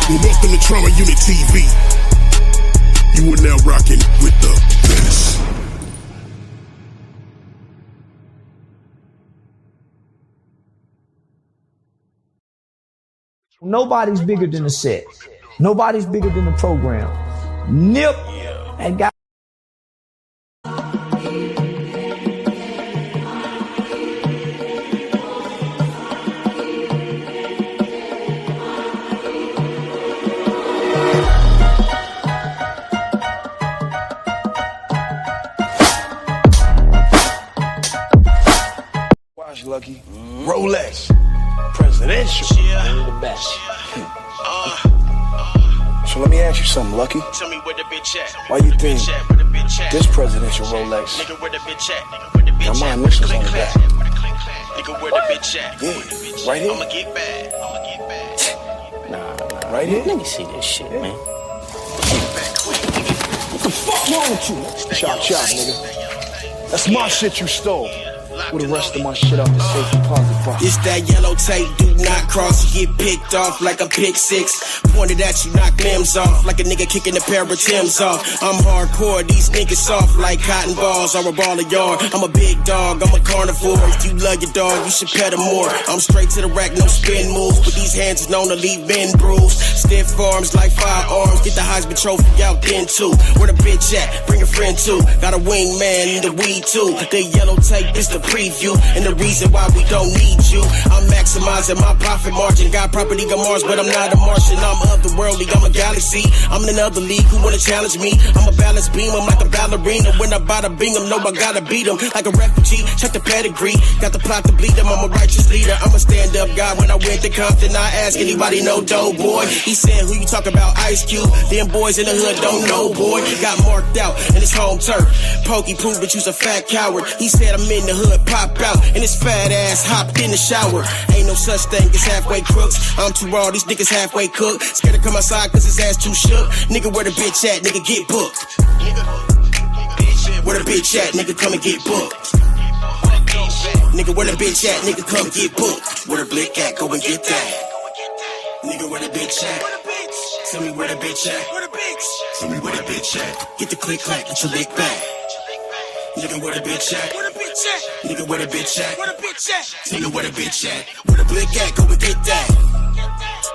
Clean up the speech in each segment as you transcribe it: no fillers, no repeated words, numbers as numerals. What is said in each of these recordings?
Well, welcome to Trama Unit TV. You are now rocking with the best. Nobody's bigger than the set. Nobody's bigger than the program. Nip and got. Watch, Lucky. Rolex. Presidential. The best. So let me ask you something, Lucky. Tell me where the bitch at. Why you think this presidential Rolex Nigga, where the bitch at? Where the bitch got my at? initials on the back? Nigga, where the bitch at? Yeah, right here. I'ma get back. Nah, right here. Let me see this shit, man. What the fuck wrong with you? Chop, nigga. That's my shit you stole. With the rest of my shit out the safe deposit box. It's that yellow tape, do not cross. You get picked off like a pick six. Pointed at you, knock limbs off. Like a nigga kicking a pair of Timbs off. I'm hardcore, these niggas soft like cotton balls or a ball of yarn. I'm a big dog, I'm a carnivore. If you love your dog, you should pet him more. I'm straight to the rack, no spin moves. But these hands is known to leave men bruised. Stiff arms like firearms. Get the Heisman Trophy out then too. Where the bitch at? Bring a friend too. Got a wingman, the weed too. The yellow tape is the preview, and the reason why we don't need you. I'm maximizing my profit margin. Got property on Mars, but I'm not a Martian. I'm otherworldly, I'm a galaxy. I'm in another league, who wanna challenge me? I'm a balance beam, I'm like a ballerina. When I bada bing them, no, I gotta beat them. Like a refugee, check the pedigree. Got the plot to bleed them, I'm a righteous leader. I'm a stand-up guy. When I went to Compton, I asked anybody know dope boy. He said, who you talk about, Ice Cube? Them boys in the hood don't know, boy. Got marked out in his home turf. Pokey proved that you's a fat coward. He said I'm in the hood, pop out, and his fat ass hopped in the shower. Ain't no such thing as halfway crooks. I'm too raw, these niggas halfway cooked. Scared to come outside cause his ass too shook. Nigga, where the bitch at? Nigga, get booked. Where the bitch at? Nigga, come and get booked. Nigga, where the bitch at? Nigga, come get booked. Where the blick at? Go and get that. Nigga, where the bitch at? Tell me where the bitch at. Tell me where the bitch at. Get the click clack, get your lick back. Nigga, where the bitch at? Nigga, where the bitch at? Nigga, where the bitch at? Where the blick at? Go and get that.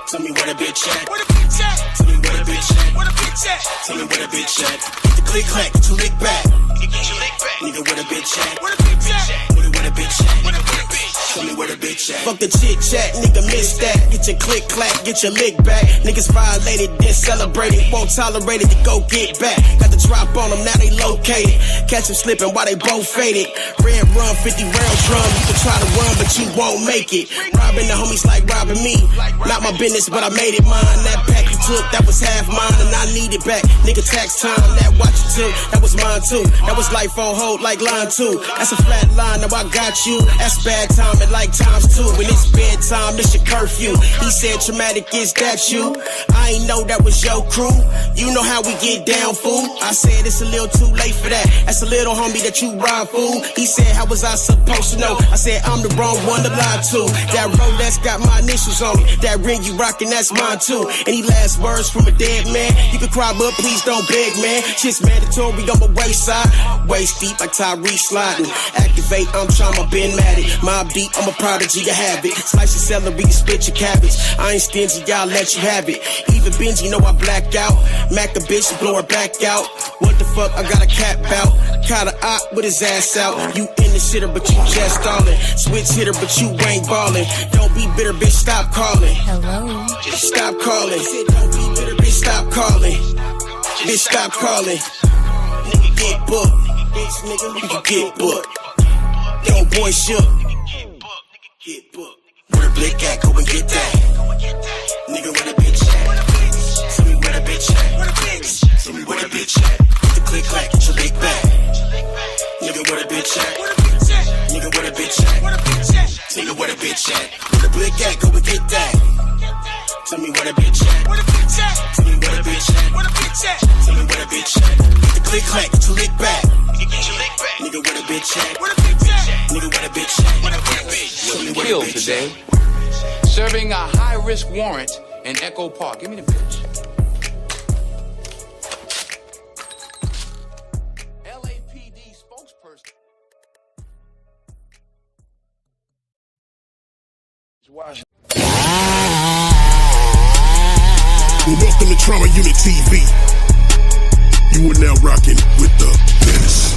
Tell me where the bitch at? Tell me where the bitch at? Tell me where the bitch at? Get the click clack, get your lick back. Nigga, where the bitch at? Where the bitch at? Tell me where the bitch at? Fuck the chit chat, nigga, miss that. Get your click clack, get your lick back. Niggas violated, then celebrated. Won't tolerate it, to go get back. Got the drop on them, now they located. Catch them slipping while they both faded. Red run, 50 round drum. You can try to run, but you won't make it. Robbing the homies like robbing me. Not my business, but I made it mine. That pack you took, that was half mine, and I need it back. Nigga, tax time, that watch you took, that was mine too. That was life on hold like line 2. That's a flat line, now I got you. That's bad timing like times 2. When it's bedtime, it's your curfew. He said traumatic, is that you? I ain't know that was your crew. You know how we get down, fool. I said it's a little too late for that. That's a little homie that you ride, fool. He said, how was I supposed to know? I said, I'm the wrong one to lie to. That Rolex got my initials on it. That ring you rockin', that's mine too. Any last words from a dead man? You can cry, but please don't beg, man. Shit's mandatory on my waist side. Waist deep like Tyree sliding. Activate, I'm Trama, been mad it. Mob deep, I'm a prodigy, you have it. Slice your celery, split your cabbage. I ain't stingy, I'll let you have it. Even Benji know I black out. Mac a bitch, blow her back out. What the fuck, I got a cap out. Caught a op with his ass out. You in the shitter, but you just stalling. Switch hitter, but you ain't ballin'. Don't be bitter, bitch, stop calling. Hello. Just stop calling. Don't be bitter, bitch, stop calling. Bitch, stop calling. Nigga, get booked. Bitch, nigga, you can get booked. Yo, boy, shook. Get booked. Where the blick at? Go and get that. Nigga, where the bitch at? Tell me where the bitch at? Tell me where the bitch at? Get the click clack, get your lick back. Nigga, where the bitch at? Nigga, where the bitch at? Nigga, where the bitch at? Where the blick at? Go and get that. Tell me where the bitch at? Tell me where the bitch at? Tell me where the bitch at? Get the click clack, get your lick back. Nigga, where the bitch at? Nigga, where the bitch at? Killed today, serving a high-risk warrant in Echo Park. Give me the bitch. LAPD spokesperson. Well, welcome to Trauma Unit TV. You are now rocking with the best.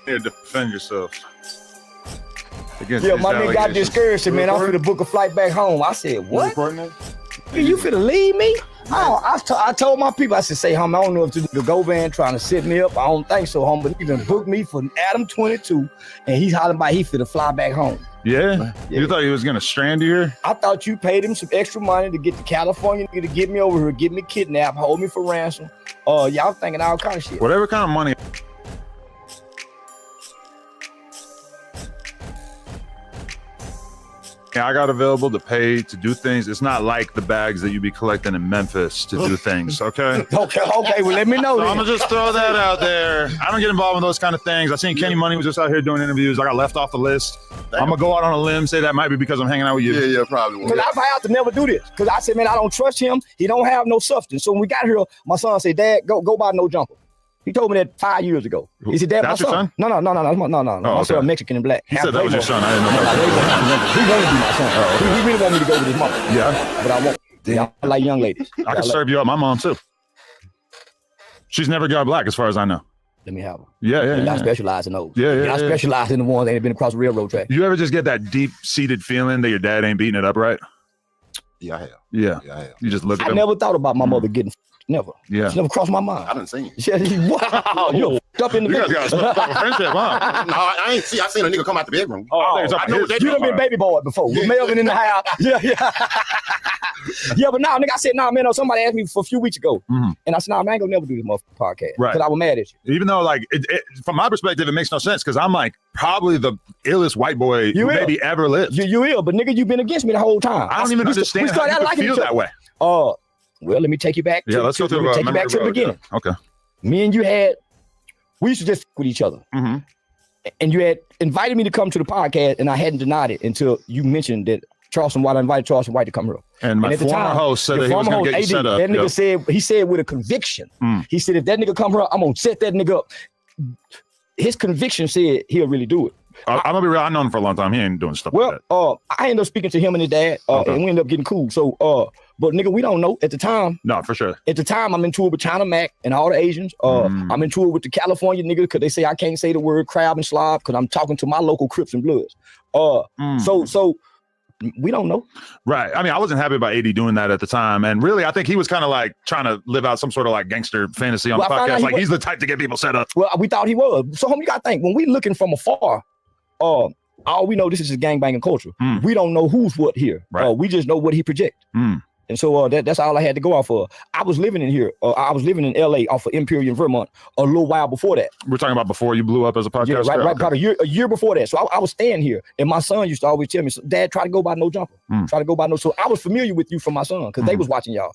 here to defend yourself. Yeah, my nigga got discouraged, man. I'm finna book a flight back home. I said, what? You finna leave me? I told my people, I said, say, homie, I don't know if the Go Van trying to set me up. I don't think so, homie, but he done booked me for Adam 22, and he's hollering about he finna fly back home. Yeah? You thought he was gonna strand you here? I thought you paid him some extra money to get to California, to get me over here, get me kidnapped, hold me for ransom. Y'all thinking all kind of shit. Whatever kind of money. I got available to pay to do things. It's not like the bags that you be collecting in Memphis to do things, okay? Okay, well, let me know. So I'm gonna just throw that out there. I don't get involved in those kind of things. I seen Kenny Money was just out here doing interviews. I got left off the list. I'm gonna go out on a limb, say that might be because I'm hanging out with you. Yeah, probably. Because I vowed to never do this. Because I said, man, I don't trust him. He don't have no substance. So when we got here, my son said, Dad, go buy no jumper. He told me that 5 years ago. He said, Dad, that's my your son. No. My okay. son, Mexican and black. He said that was your son. I didn't know that. He wanted to be my son. He really want me to go with his mother. Yeah. But I won't. Yeah, I like young ladies. I can serve you up. My mom, too. She's never got black, as far as I know. Let me have her. Yeah. I specialize in those. Yeah. I specialize in the ones that ain't been across the railroad track. You ever just get that deep-seated feeling that your dad ain't beating it up right? Yeah, I have. Yeah. I have. You just look at I him. never thought about my mother getting never. Yeah. It's never crossed my mind. I didn't see it. Yeah, wow, you're up in the You guys got a friendship, huh? No, I ain't see. I seen a nigga come out the bedroom. I know what they You done been baby boy before. With Melvin in the house. Yeah. Yeah, but now, nigga, I said, man, somebody asked me for a few weeks ago. And I said, I ain't gonna never do this motherfucking podcast. Right. Because I was mad at you. Even though, like, from my perspective, it makes no sense because I'm like probably the illest white boy who maybe ever lived. You ill, but nigga, you've been against me the whole time. I don't even understand how you could feel that way. Well, let me take you back. Let's go to the beginning. Yeah. Okay. Me and you we used to just with each other. And you had invited me to come to the podcast, and I hadn't denied it until you mentioned that Charleston White invited Charleston White to come here. And my former host said that he was going to get you set up. That nigga said with a conviction. He said, if that nigga come here, I'm going to set that nigga up. His conviction said he'll really do it. I'm going to be real. I've known him for a long time. He ain't doing stuff like that. I ended up speaking to him and his dad, and we ended up getting cool. So, but nigga, we don't know at the time. No, for sure. At the time, I'm in tour with China Mac and all the Asians. I'm in tour with the California niggas because they say I can't say the word crab and slob because I'm talking to my local Crips and Bloods. So we don't know. Right. I mean, I wasn't happy about AD doing that at the time. And really, I think he was kind of like trying to live out some sort of like gangster fantasy on the podcast. Like he's the type to get people set up. Well, we thought he was. So homie, you got to think, when we looking from afar, all we know, this is his gangbanging culture. We don't know who's what here. Right. We just know what he project. And so that's all I had to go off of. I was living in here. I was living in LA off of Imperial, Vermont a little while before that. We're talking about before you blew up as a podcast? Yeah, right. About a year before that. So I was staying here. And my son used to always tell me, Dad, try to go by no jumper. Try to go by no. So I was familiar with you from my son because they was watching y'all.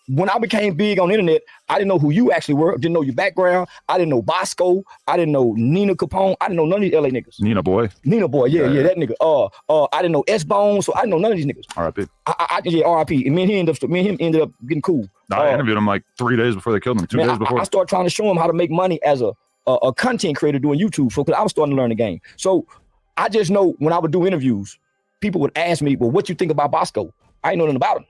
When I became big on the internet, I didn't know who you actually were. Didn't know your background. I didn't know Bosco. I didn't know Nina Capone. I didn't know none of these LA niggas. Nina Boy, yeah, that nigga. I didn't know S-Bone, so I didn't know none of these niggas. R.I.P. R.I.P. And me and him ended up getting cool. I interviewed him like 3 days before they killed him. 2 days before. I started trying to show him how to make money as a content creator doing YouTube. So, because I was starting to learn the game. So I just know when I would do interviews, people would ask me, well, what you think about Bosco? I ain't know nothing about him.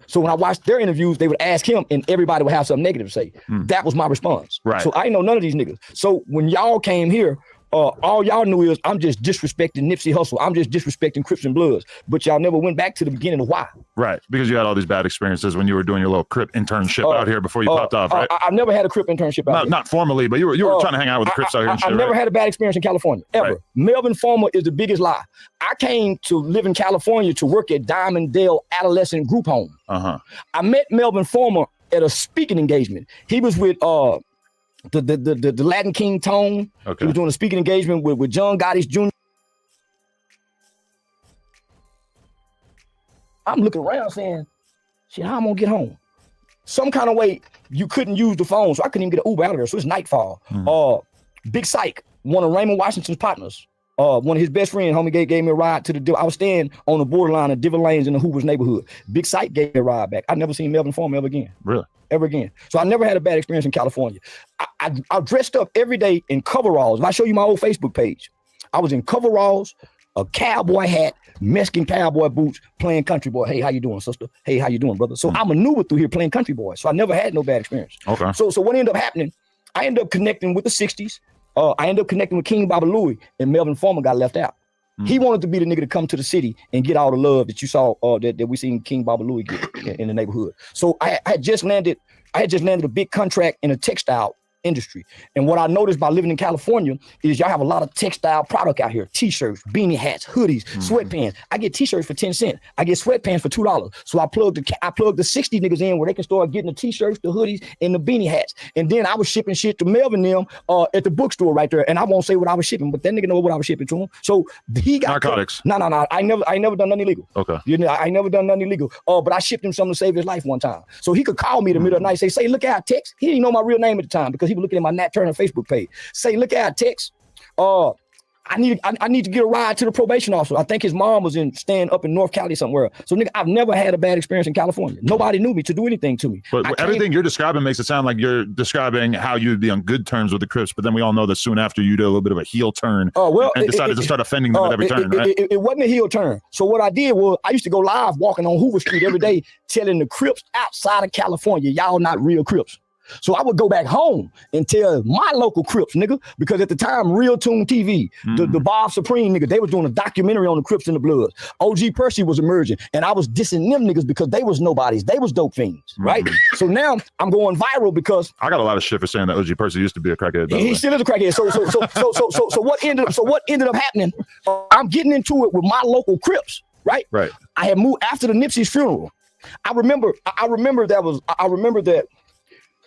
So when I watched their interviews, they would ask him and everybody would have something negative to say. That was my response. Right. So I ain't know none of these niggas. So when y'all came here, all y'all knew is I'm just disrespecting Nipsey Hussle. I'm just disrespecting Crips and Bloods. But y'all never went back to the beginning of why. Right. Because you had all these bad experiences when you were doing your little Crip internship out here before you popped off, right? I've never had a Crip internship out here. Not formally, but you were trying to hang out with the Crips out here and shit, I've never had a bad experience in California, ever. Right. Melvin Farmer is the biggest lie. I came to live in California to work at Diamond Dale Adolescent Group Home. I met Melvin Farmer at a speaking engagement. He was with the Latin King Tone. Okay. He was doing a speaking engagement with John Gotti Jr. I'm looking around saying, shit, how I'm gonna get home? Some kind of way you couldn't use the phone, so I couldn't even get an Uber out of there. So it's nightfall. Big Psych, one of Raymond Washington's partners, one of his best friends, homie, gave me a ride to the. I was staying on the borderline of Diver Lanes in the Hoover's neighborhood. Big Psych gave me a ride back. I never seen Melvin Farmer ever again. Really? Ever again. So I never had a bad experience in California. I dressed up every day in coveralls. If I show you my old Facebook page, I was in coveralls, a cowboy hat, Mexican cowboy boots, playing country boy. Hey, how you doing, sister? Hey, how you doing, brother? So I maneuvered through here playing country boy. So I never had no bad experience. Okay. So what ended up happening, I ended up connecting with the 60s. I ended up connecting with King Baba Louie, and Melvin Foreman got left out. He wanted to be the nigga to come to the city and get all the love that you saw that we seen King Baba Louie get in the neighborhood. So I had just landed a big contract in a textile industry. And what I noticed by living in California is y'all have a lot of textile product out here. T-shirts, beanie hats, hoodies, sweatpants. I get t-shirts for 10 cents. I get sweatpants for $2. So I plugged the 60 niggas in where they can start getting the t-shirts, the hoodies, and the beanie hats. And then I was shipping shit to Melvin them at the bookstore right there. And I won't say what I was shipping, but that nigga know what I was shipping to him. So he got narcotics. No. I never done nothing illegal. Okay. You know, I never done nothing illegal. But I shipped him something to save his life one time. So he could call me in the middle of the night, say, look out, Tex. He didn't know my real name at the time because he was looking at my Nat Turner Facebook page. Say, look out, Tex. I need to get a ride to the probation officer. I think his mom was staying up in North Cali somewhere. So nigga, I've never had a bad experience in California. Nobody knew me to do anything to me. But everything you're describing makes it sound like you're describing how you'd be on good terms with the Crips, but then we all know that soon after you did a little bit of a heel turn and decided to start offending them at every turn, right? It wasn't a heel turn. So what I did was I used to go live walking on Hoover Street every day telling the Crips outside of California, y'all not real Crips. So I would go back home and tell my local Crips, nigga, because at the time, Real Tune TV, the Bob Supreme nigga, they was doing a documentary on the Crips and the Bloods. OG Percy was emerging, and I was dissing them niggas because they was nobodies. They was dope fiends, right? So now I'm going viral because I got a lot of shit for saying that OG Percy used to be a crackhead. He still is a crackhead. So what ended up happening? I'm getting into it with my local Crips, right? Right. I had moved after the Nipsey's funeral. I remember that.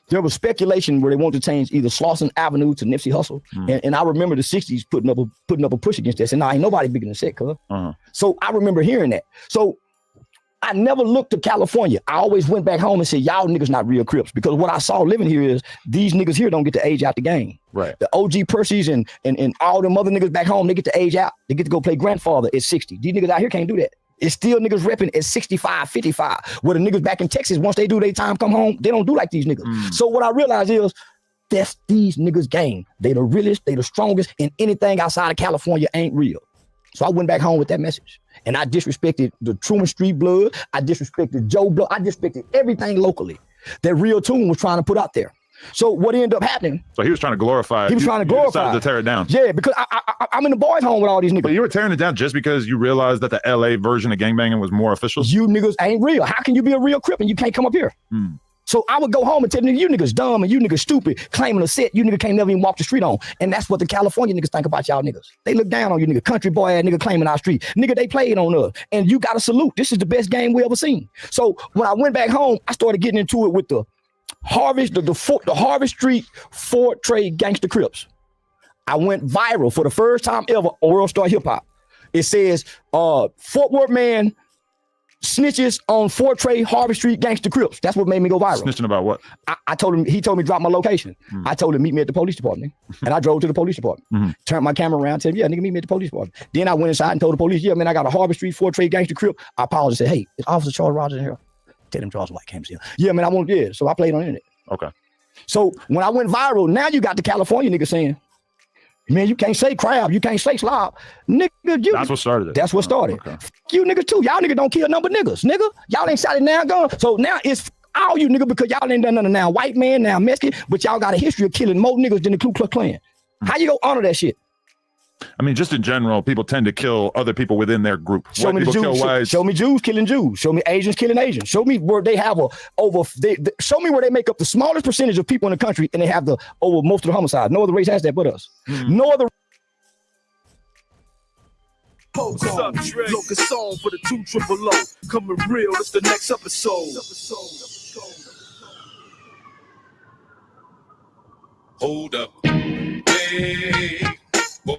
There was speculation where they wanted to change either Slauson Avenue to Nipsey Hussle. And I remember the 60s putting up a push against that. And now ain't nobody bigger than Set, cuz. So I remember hearing that. So I never looked to California. I always went back home and said, y'all niggas not real Crips. Because what I saw living here is these niggas here don't get to age out the game. Right. The OG Percy's and all them other niggas back home, they get to age out. They get to go play grandfather at 60. These niggas out here can't do that. It's still niggas repping at 65, 55. Where the niggas back in Texas, once they do their time, come home, they don't do like these niggas. So what I realized is that's these niggas' game. They the realest, they the strongest, and anything outside of California ain't real. So I went back home with that message. And I disrespected the Truman Street Blood. I disrespected Joe Blood. I disrespected everything locally that Real Tune was trying to put out there. So what ended up happening? So he was trying to glorify it. He was trying to glorify decided to tear it down. Yeah, because I'm in the boys' home with all these niggas. But you were tearing it down just because you realized that the LA version of gangbanging was more official? You niggas ain't real. How can you be a real Crip and you can't come up here? So I would go home and tell niggas, you niggas dumb and you niggas stupid, claiming a set you niggas can't never even walk the street on. And that's what the California niggas think about y'all niggas. They look down on you niggas, country boy ass nigga claiming our street. Nigga, they played on us. And you gotta salute. This is the best game we ever seen. So when I went back home, I started getting into it with the Harvest, the Harvest Street Fort Trade Gangster Crips. I went viral for the first time ever on World Star Hip Hop. It says, Fort Worth man snitches on Fort Trade Harvest Street Gangster Crips. That's what made me go viral. Snitching about what? I told him, he told me drop my location. I told him meet me at the police department. And I drove to the police department. Turned my camera around, said, yeah, nigga, meet me at the police department. Then I went inside and told the police, yeah, man, I got a Harvest Street Fort Trade Gangster Crip. I apologized and said, hey, is Officer Charles Rogers in here? Tell him Charles White came here. Yeah, man, I want, yeah. So I played on the internet. Okay. So when I went viral, now you got the California nigga saying, man, you can't say crab, you can't say slob. Nigga, you. That's what started it. That's what started. Okay. You niggas too. Y'all niggas don't kill number niggas. Nigga, y'all ain't shot it now gone. So now it's all you nigga because y'all ain't done nothing now. White man, now Mexican, but y'all got a history of killing more niggas than the Ku Klux Klan. How you gonna honor that shit? I mean, just in general, people tend to kill other people within their group. Show me the Jews. Show me Jews killing Jews. Show me Asians killing Asians. Show me where they have show me where they make up the smallest percentage of people in the country and they have over most of the homicides. No other race has that but us. No other. What's up, Dre? Look, a song for the 200. Coming real, it's the next episode. Hold up. Hey. Boy,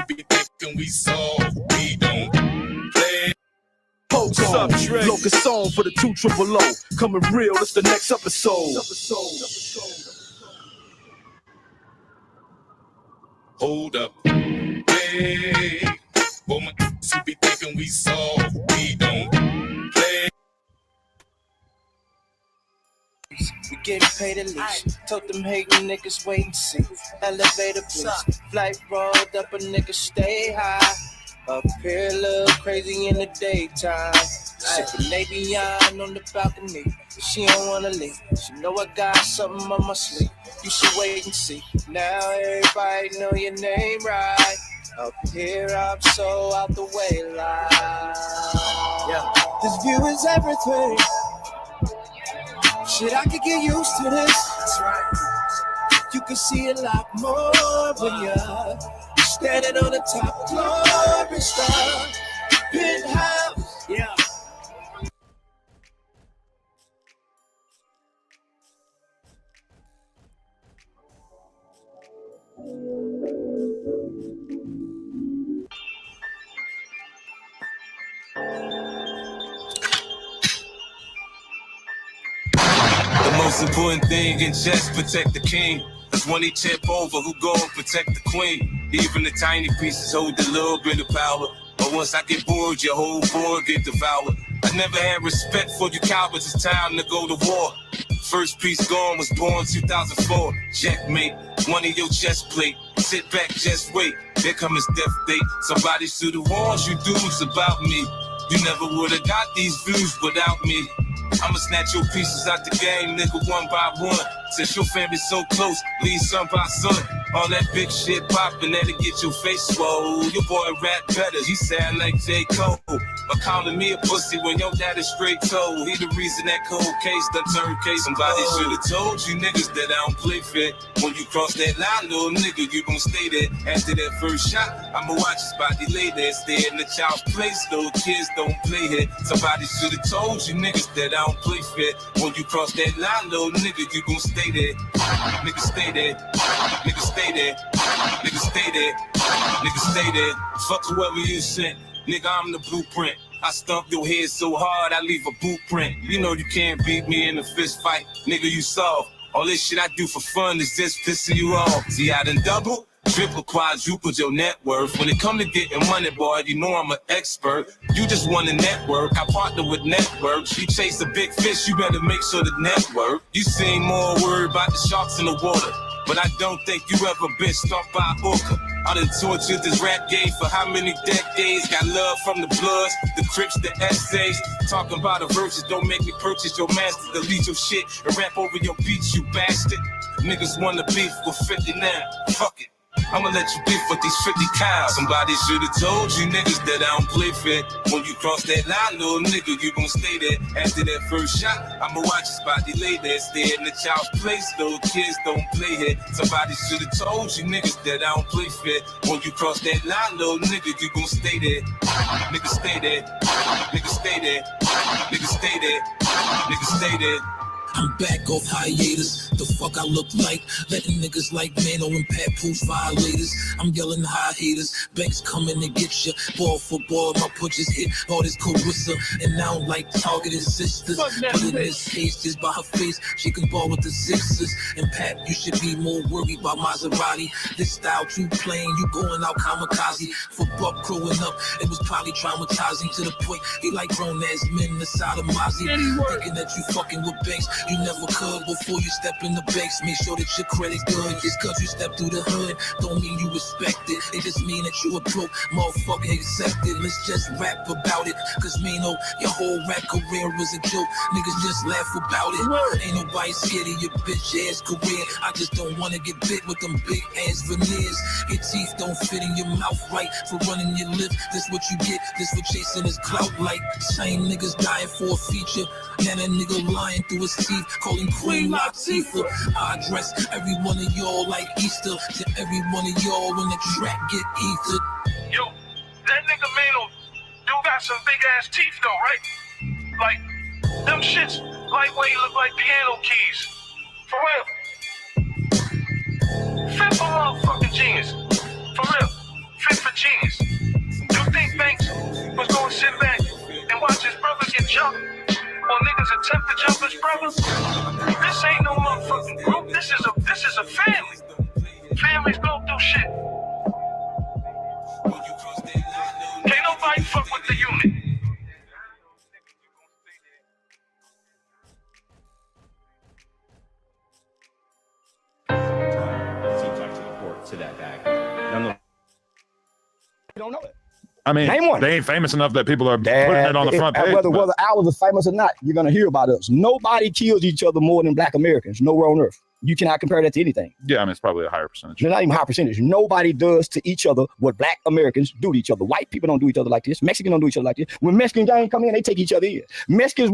be thinking we soft, we don't play. What's up, Dre? Look, a song for the 200. Coming real, it's the next episode. Hold up. Hey. Boy, be thinking we soft, we don't play. We getting paid at least. Told them hating niggas wait and see. Elevator please. Flight rolled up, a nigga stay high. Up here look crazy in the daytime. Sipping Navion on the balcony. She don't wanna leave. She know I got something on my sleeve. You should wait and see. Now everybody know your name right. Up here, I'm so out the way live. Yeah. This view is everything. Shit, I could get used to this. That's right. You can see a lot more when you're standing on the top floor and stuff. Penthouse. Yeah. The most important thing in chess, protect the king. Cause when he tip over, who gon' protect the queen? Even the tiny pieces hold a little bit of power. But once I get bored, your whole board get devoured. I never had respect for you cowards, it's time to go to war. First piece gone was born 2004. Checkmate, one of your chest plate. Sit back, just wait. There come his death date. Somebody sue the wars you dudes about me. You never would've got these views without me. I'ma snatch your pieces out the game, nigga, one by one. Since your family's so close, lead son by son. All that big shit poppin', that'll get your face swole. Your boy rap better, he sound like J. Cole. But calling me a pussy when your dad is straight told. He the reason that cold case done turned case. Somebody should've told you niggas that I don't play fair. When you cross that line, little nigga, you gon' stay there. After that first shot, I'ma watch his body lay there. Stay in the child's place, little kids don't play here. Somebody should've told you niggas that I don't play fair. When you cross that line, little nigga, you gon' stay there. Nigga stay there. Nigga stay there. Nigga stay there. Nigga stay there. Fuck whoever you sent. Nigga, I'm the blueprint. I stump your head so hard, I leave a boot print. You know you can't beat me in a fist fight. Nigga, you soft. All this shit I do for fun is just pissing you off. See, I done double, triple, quadrupled your net worth. When it come to getting money, boy, you know I'm an expert. You just want a network. I partner with networks. You chase a big fish, you better make sure the network. You seem more worried about the sharks in the water. But I don't think you ever been stopped by a orca. I done tortured this rap game for how many decades? Got love from the Bloods, the Crips, the essays. Talking about the verses, don't make me purchase your master. Delete your shit and rap over your beats, you bastard. Niggas wanna beef with 50 now. Fuck it. I'ma let you beef with these 50 cows. Somebody should've told you niggas that I don't play fair. When you cross that line, little nigga, you gon' stay there. After that first shot, I'ma watch his body lay there. Stay in the child's place, little kids don't play here. Somebody should've told you niggas that I don't play fair. When you cross that line, little nigga, you gon' stay there. Nigga stay there. Nigga stay there. Nigga stay there. Nigga stay there. I'm back off hiatus. The fuck I look like? Letting niggas like Mano and Papoose violators. I'm yelling high haters. Banks coming to get you. Ball for ball, my punches hit all this Carissa. And I don't like targeted sisters. But in this case, just by her face, she can ball with the Sixers. And Pap, you should be more worried about Maserati. This style too plain, you going out kamikaze. For Buck growing up, it was probably traumatizing to the point he like grown ass men inside of Mozzie. Thinking that you fucking with Banks. You never could before you step in the banks. Make sure that your credit's good. Just cause you step through the hood don't mean you respect it. It just mean that you a broke motherfucker accepted. Let's just rap about it. Cause me know your whole rap career is a joke. Niggas just laugh about it. Ain't nobody scared of your bitch ass career. I just don't wanna get bit with them big ass veneers. Your teeth don't fit in your mouth right for running your lips. This what you get. This for chasing his clout like. Same niggas dying for a feature. Now that nigga lying through his teeth. Calling Queen Latifah. I address every one of y'all like Easter. To every one of y'all when the track get ethered. Yo, that nigga Mano do got some big ass teeth though, right? Like, them shits lightweight look like piano keys. For real. Fit for motherfucking genius. For real. Fit for genius. You think Banks was gonna sit back and watch his brother get jumped? Or niggas attempt to jump his brothers? This ain't no motherfucking group. This is a family. Families go through shit. Can't nobody fuck with the unit. Seems like to report to that bag. You don't know it. I mean, they ain't famous enough that people are putting it on the front page. Whether ours are famous or not, you're going to hear about us. Nobody kills each other more than Black Americans. Nowhere on earth. You cannot compare that to anything. Yeah, I mean, it's probably a higher percentage. They're not even high percentage. Nobody does to each other what black Americans do to each other. White people don't do each other like this. Mexicans don't do each other like this. When Mexican gang come in, they take each other in. Mexicans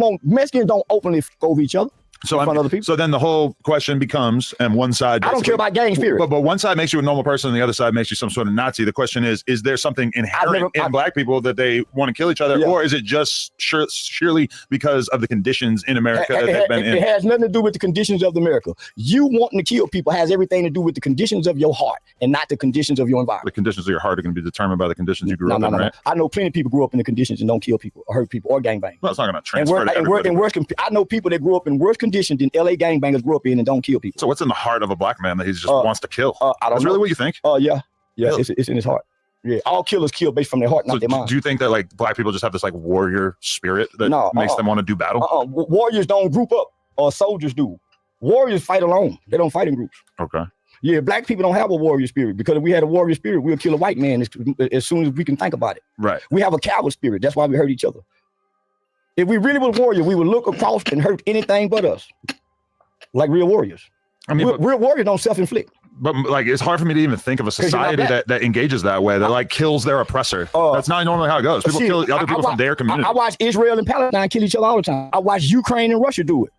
don't openly f over each other. So other people. So then the whole question becomes, and one side, I don't care about gang spirit. But one side makes you a normal person, and the other side makes you some sort of Nazi. The question is there something inherent in black people that they want to kill each other, or is it just surely because of the conditions in America that they've been in? It has nothing to do with the conditions of America. You wanting to kill people has everything to do with the conditions of your heart and not the conditions of your environment. The conditions of your heart are going to be determined by the conditions you grew up in, right? I know plenty of people grew up in the conditions and don't kill people or hurt people or gangbang. Well, it's not going to transfer to everybody. I know people that grew up in worse conditions than LA gangbangers grew up in and don't kill people. So what's in the heart of a black man that he just wants to kill? I don't know. That's really what you think? Yeah, it's in his heart. Yeah, all killers kill based from their heart, not their mind. Do you think that like black people just have this like warrior spirit that makes them want to do battle? Warriors don't group up, or soldiers do. Warriors fight alone. They don't fight in groups. Okay. Yeah, black people don't have a warrior spirit, because if we had a warrior spirit, we'll kill a white man as soon as we can think about it. Right. We have a coward spirit. That's why we hurt each other. If we really was warrior, we would look across and hurt anything but us. Like real warriors. I mean, real warriors don't self-inflict. But like, it's hard for me to even think of a society that engages that way, that like kills their oppressor. That's not normally how it goes. People kill other people from their community. I watch Israel and Palestine kill each other all the time. I watch Ukraine and Russia do it.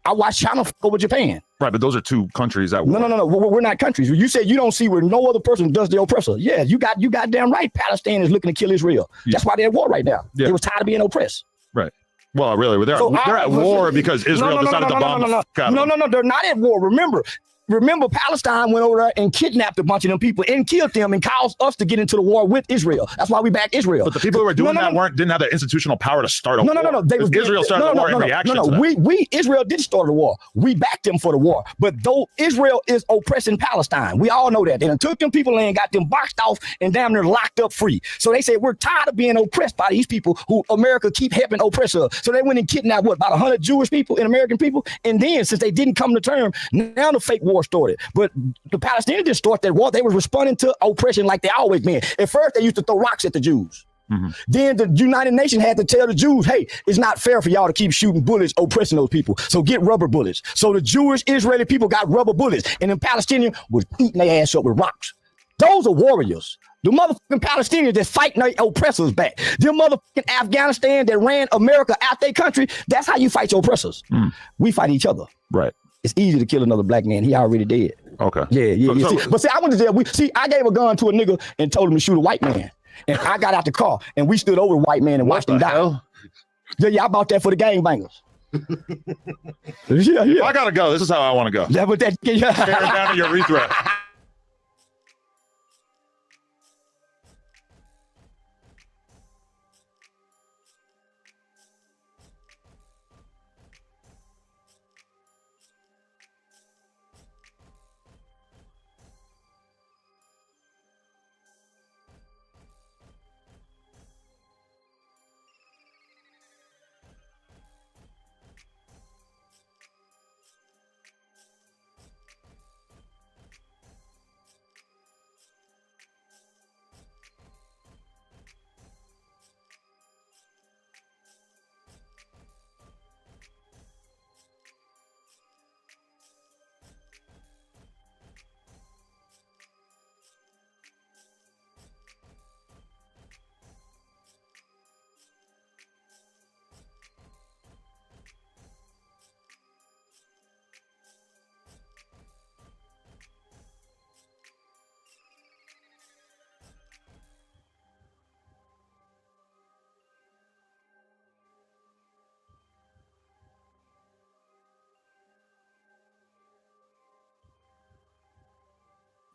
I watch China f over Japan. Right, but those are two countries that war. No. We're not countries. You said you don't see where no other person does the oppressor. Yeah, you goddamn right. Palestine is looking to kill Israel. That's why they're at war right now. They was tired of being oppressed. Right. Well, really, they're at war because Israel decided to bomb. No, they're not at war. Remember, Palestine went over there and kidnapped a bunch of them people and killed them and caused us to get into the war with Israel. That's why we backed Israel. But the people who were doing that didn't have the institutional power to start a war. No. Israel started the war in reaction to that. Israel did start the war. We backed them for the war. But though Israel is oppressing Palestine, we all know that. They done took them people and got them boxed off and damn near locked up free. So they said, we're tired of being oppressed by these people who America keep helping oppress us. So they went and kidnapped, about 100 Jewish people and American people? And then, since they didn't come to term, now the fake war started. But the Palestinians didn't start that war. They was responding to oppression like they always been. At first, they used to throw rocks at the Jews. Then the United Nations had to tell the Jews, hey, it's not fair for y'all to keep shooting bullets, oppressing those people. So get rubber bullets. So the Jewish Israeli people got rubber bullets, and the Palestinians was eating their ass up with rocks. Those are warriors. The motherfucking Palestinians that fighting their oppressors back. Them motherfucking Afghanistan that ran America out their country. That's how you fight your oppressors. We fight each other. Right. It's easy to kill another black man. He already dead. Okay. Yeah. But see, I went to jail. I gave a gun to a nigga and told him to shoot a white man. And I got out the car and we stood over the white man and watched him die. Yeah, I bought that for the gangbangers. I gotta go. This is how I want to go. Yeah, but that tear down to your urethra.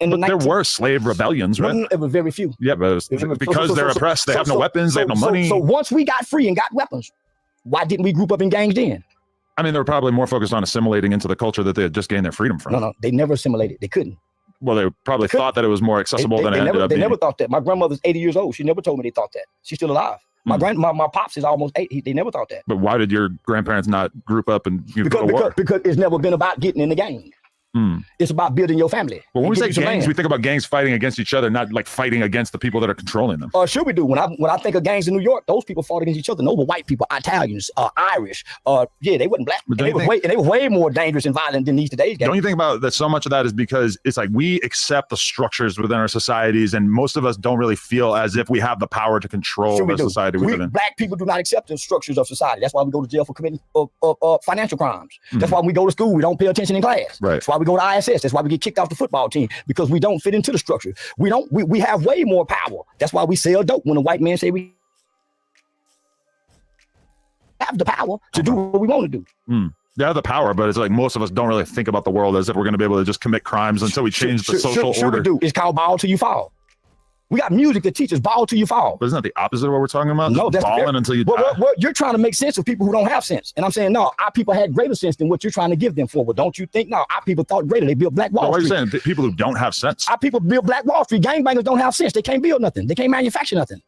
But there were slave rebellions, right? No, it was very few. Yeah, but because they're oppressed, they have no weapons, they have no money. So once we got free and got weapons, why didn't we group up in gangs then? I mean, they were probably more focused on assimilating into the culture that they had just gained their freedom from. No, they never assimilated. They couldn't. Well, they probably thought that it was more accessible than it ended up being. They never thought that. My grandmother's 80 years old. She never told me they thought that. She's still alive. My pops is almost 80. They never thought that. But why did your grandparents not group up and go to war? Because it's never been about getting in the gang. It's about building your family. But when we say gangs, we think about gangs fighting against each other, not like fighting against the people that are controlling them. Sure we do. When I think of gangs in New York, those people fought against each other. Those were white people, Italians, Irish. They wasn't black. They were way more dangerous and violent than these today's gangs. Don't you think about that? So much of that is because it's like we accept the structures within our societies, and most of us don't really feel as if we have the power to control the society we live in. Black people do not accept the structures of society. That's why we go to jail for committing financial crimes. That's why when we go to school, we don't pay attention in class. Right. That's why we go to ISS. That's why we get kicked off the football team, because we don't fit into the structure. We have way more power. That's why we sell dope when the white man say we have the power to do what we want to do. They have the power, but it's like most of us don't really think about the world as if we're going to be able to just commit crimes until we change the social order. We do. It's called ball till you fall. We got music that teaches ball till you fall. But isn't that the opposite of what we're talking about? No, that's balling until you die. Well, you're trying to make sense of people who don't have sense. And I'm saying, no, our people had greater sense than what you're trying to give them for. But don't you think, no, our people thought greater. They built Black Wall Street. Why are you saying people who don't have sense? Our people built Black Wall Street. Gangbangers don't have sense. They can't build nothing. They can't manufacture nothing.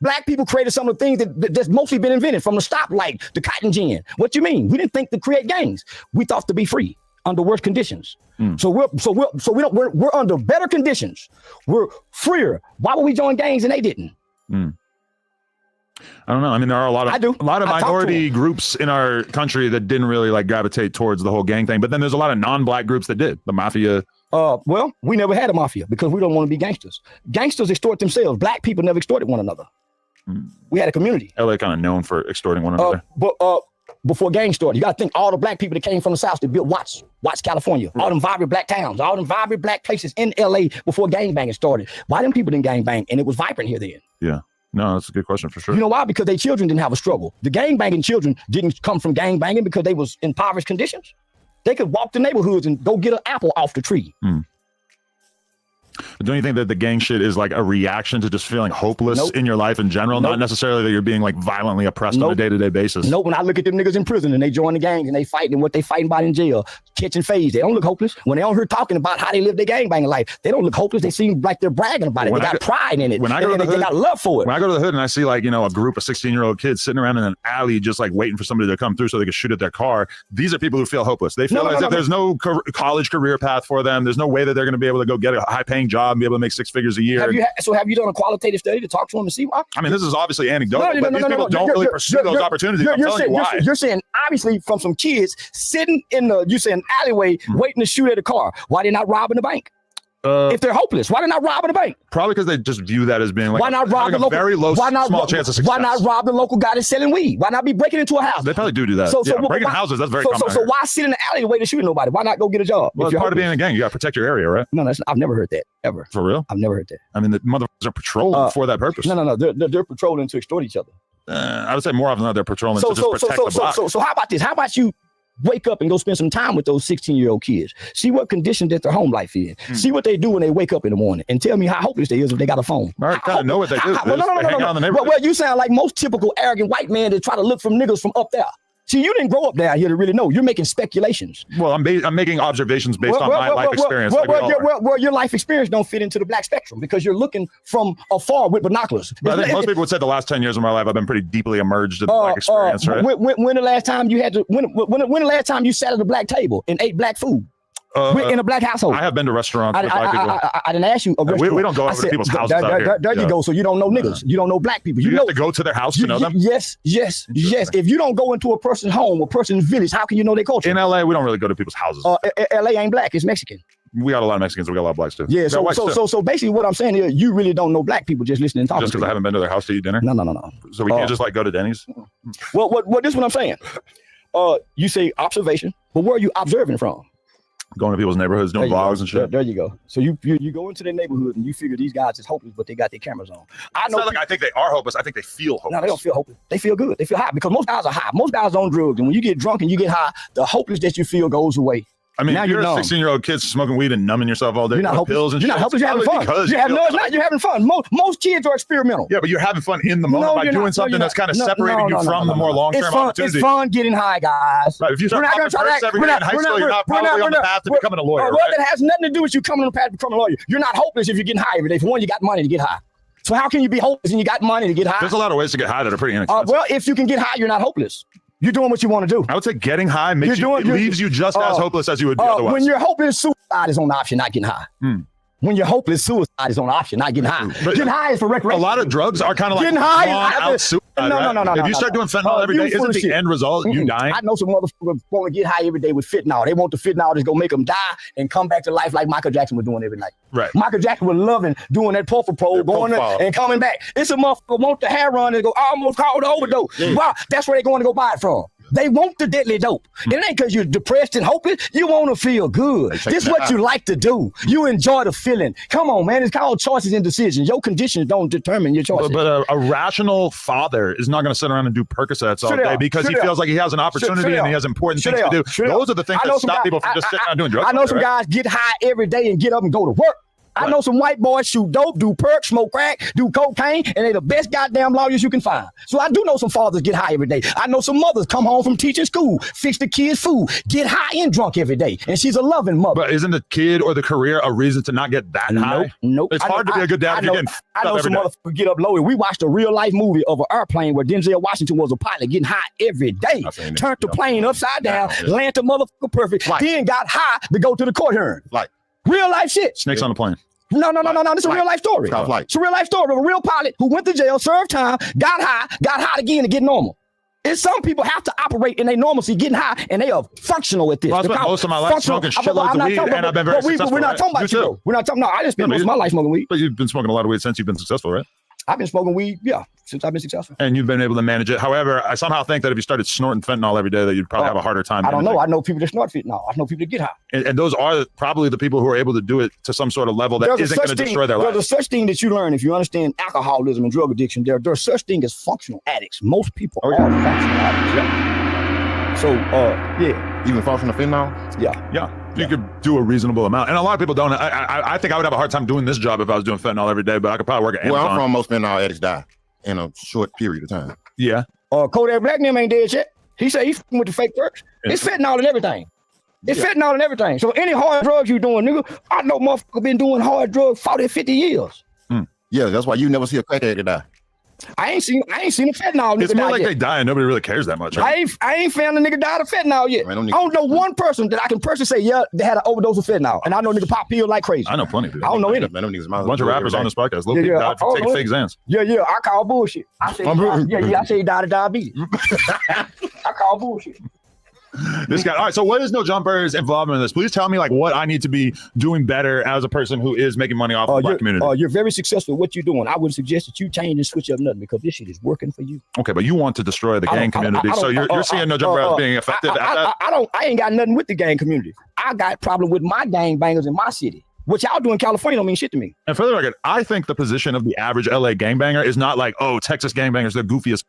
Black people created some of the things that's mostly been invented, from the stoplight, the cotton gin. What you mean? We didn't think to create gangs. We thought to be free under worse conditions. So we're under better conditions. We're freer. Why would we join gangs and they didn't? I don't know. I mean, there are a lot of minority groups in our country that didn't really like gravitate towards the whole gang thing. But then there's a lot of non-black groups that did. The mafia. Well, we never had a mafia because we don't want to be gangsters. Gangsters extort themselves. Black people never extorted one another. We had a community. LA kind of known for extorting one another. But before gangs started, you got to think all the black people that came from the South that built Watts, California, all them vibrant black towns, all them vibrant black places in LA before gangbanging started. Why them people didn't gangbang? And it was vibrant here then. Yeah. No, that's a good question for sure. You know why? Because their children didn't have a struggle. The gangbanging children didn't come from gangbanging because they was in impoverished conditions. They could walk the neighborhoods and go get an apple off the tree. But don't you think that the gang shit is like a reaction to just feeling hopeless in your life in general? Not necessarily that you're being like violently oppressed on a day-to-day basis. No, when I look at them niggas in prison and they join the gangs and they fighting what they fighting about in jail, catching phase, they don't look hopeless. When they on here talking about how they live their gangbanging life, they don't look hopeless. They seem like they're bragging about it. They got pride in it. When I go to the hood, they got love for it. When I go to the hood and I see like, you know, a group of 16-year-old kids sitting around in an alley just like waiting for somebody to come through so they can shoot at their car, these are people who feel hopeless. They feel as if there's no college career path for them. There's no way that they're going to be able to go get a high-paying job and be able to make 6 figures a year. Have you done a qualitative study to talk to them and see why? I mean, this is obviously anecdotal, but these people don't really pursue those opportunities. I'm telling you why. You're saying obviously from some kids sitting in the alleyway waiting to shoot at a car. Why they not robbing the bank? If they're hopeless, why they not robbing the bank? Probably because they just view that as being like why not rob the local, very low small chance of success. Why not rob the local guy that's selling weed? Why not be breaking into a house? They probably do that. So breaking houses, that's very common. So why sit in the alley waiting to shoot at nobody? Why not go get a job? Well, it's part of being in a gang. You got to protect your area, right? No, I've never heard that ever. For real? I've never heard that. I mean, the motherfuckers are patrolling for that purpose. No. They're patrolling to extort each other. I would say more often than not, they're patrolling to just protect the block. So how about this? How about you wake up and go spend some time with those 16-year-old kids. See what condition that their home life is. See what they do when they wake up in the morning, and tell me how hopeless they is if they got a phone. I kind of know what they do. No. Well, you sound like most typical arrogant white men that try to look from niggas from up there. See, you didn't grow up down here to really know. You're making speculations. Well, I'm making observations based on my life experience. Well, your life experience don't fit into the black spectrum because you're looking from afar with binoculars. But I think most people would say the last 10 years of my life, I've been pretty deeply immersed in the black experience, right? When the last time you had to, when the last time you sat at a black table and ate black food? In a black household. I have been to restaurants with black people. I didn't ask you a restaurant. We don't go over to people's houses out here. There you go. So you don't know niggas. You don't know black people. You have to go to their house to know them? Yes. If you don't go into a person's home, a person's village, how can you know their culture? In LA, we don't really go to people's houses. LA ain't black. It's Mexican. We got a lot of Mexicans. We got a lot of blacks too. Yeah. So basically what I'm saying here, you really don't know black people just listening and talking. Just because I haven't been to their house to eat dinner? No. So we can't just like go to Denny's? Well, this is what I'm saying. You say observation, but where are you observing from? Going to people's neighborhoods, doing vlogs and shit. There you go. So you go into their neighborhood and you figure these guys is hopeless, but they got their cameras on. It's not like I think they are hopeless. I think they feel hopeless. No, they don't feel hopeless. They feel good. They feel high because most guys are high. Most guys are on drugs, and when you get drunk and you get high, the hopeless that you feel goes away. I mean, now you're a 16-year-old kid smoking weed and numbing yourself all day. You're not hopeless. Pills and you're not hopeless. You're having fun. You're having fun. Most kids are experimental. Yeah, but you're having fun in the moment by doing something that's kind of separating you from the more long-term opportunity. It's fun getting high, guys. Right, if you start popping perks every day in high school, you're not probably on the path to becoming a lawyer. Well, that has nothing to do with you coming on the path to becoming a lawyer. You're not hopeless if you're getting high every day. For one, you got money to get high. So how can you be hopeless and you got money to get high? There's a lot of ways to get high that are pretty inexpensive. Well, if you can get high, you're not hopeless. You're doing what you want to do. I would say getting high leaves you just as hopeless as you would be otherwise. When you're hopeless, suicide is on the option, not getting high. When you're hopeless, suicide is on the option, not getting high. But getting high is for recreation. A lot of drugs are kind of like getting high. out suicide. No. If you start doing fentanyl every day, isn't the end result you dying? I know some motherfuckers want to get high every day with fentanyl. They want the fentanyl that's gonna make them die and come back to life like Michael Jackson was doing every night. Right. Michael Jackson was loving doing that puffle pole, going and coming back. It's a motherfucker want the hair run and go almost called the overdose. Yeah. Wow, that's where they're going to go buy it from. They want the deadly dope. It ain't because you're depressed and hopeless. You want to feel good. This is what you like to do. You enjoy the feeling. Come on, man. It's called choices and decisions. Your conditions don't determine your choices. But a rational father is not going to sit around and do Percocets all day because he feels like he has an opportunity and he has important things to do. Those are the things that stop people from just sitting around doing drugs. I know some guys get high every day and get up and go to work. I know some white boys shoot dope, do perk, smoke crack, do cocaine, and they're the best goddamn lawyers you can find. So I do know some fathers get high every day. I know some mothers come home from teaching school, fix the kids' food, get high and drunk every day. And she's a loving mother. But isn't the kid or the career a reason to not get that high? Nope. It's hard to be a good dad if you're getting I know some motherfuckers get up loaded. We watched a real life movie of an airplane where Denzel Washington was a pilot getting high every day. Turned the plane upside down, landed the motherfucker perfect, then got high to go to the court hearing. Real life shit. Snakes on the plane. No. This is a real life story. It's a real life story of a real pilot who went to jail, served time, got high again to get normal. And some people have to operate in their normalcy, getting high, and they are functional at this. Well, I spent most of my life smoking shitloads of weed, and I've been very successful. We're not talking about you, though. We're not talking. No, I just spent most of my life smoking weed. But you've been smoking a lot of weed since you've been successful, right? I've been smoking weed, since I've been successful. And you've been able to manage it. However, I somehow think that if you started snorting fentanyl every day, that you'd probably have a harder time. I don't know. I know people that snort fentanyl. I know people that get high. And those are probably the people who are able to do it to some sort of level that isn't going to destroy their life. There's a such thing that you learn if you understand alcoholism and drug addiction. There's such thing as functional addicts. Most people are functional addicts. Yeah. So, yeah. Even functional fentanyl? Yeah. You could do a reasonable amount. And a lot of people don't. I think I would have a hard time doing this job if I was doing fentanyl every day, but I could probably work at Amazon. Well, I'm from most fentanyl addicts die in a short period of time. Yeah. Kodak Black name ain't dead yet. He said he's with the fake perks. It's fentanyl and everything. Fentanyl and everything. So any hard drugs you doing, nigga, I know motherfucker been doing hard drugs 40, 50 years. Yeah, that's why you never see a crack addict die. I ain't seen a fentanyl nigga. It's more die like yet. they die and nobody really cares that much. Right? I ain't found a nigga died of fentanyl yet. I don't know one person that I can personally say, yeah, they had an overdose of fentanyl. And I know nigga pop pills like crazy. I know plenty of people. I don't know any. A bunch of rappers on this podcast. Lil Peep died for taking fake Xans. Yeah. I call bullshit. I say he died of diabetes. I call bullshit. This guy. All right. So what is No Jumper's involvement in this? Please tell me like what I need to be doing better as a person who is making money off the black community. You're very successful at what you're doing. I would suggest that you change and switch up nothing because this shit is working for you. Okay, but you want to destroy the gang community. So you're seeing No Jumper as being effective at that? I ain't got nothing with the gang community. I got problem with my gang bangers in my city. What y'all do in California don't mean shit to me. And for the record, I think the position of the average LA gangbanger is not like, oh, Texas gangbangers, they're goofiest.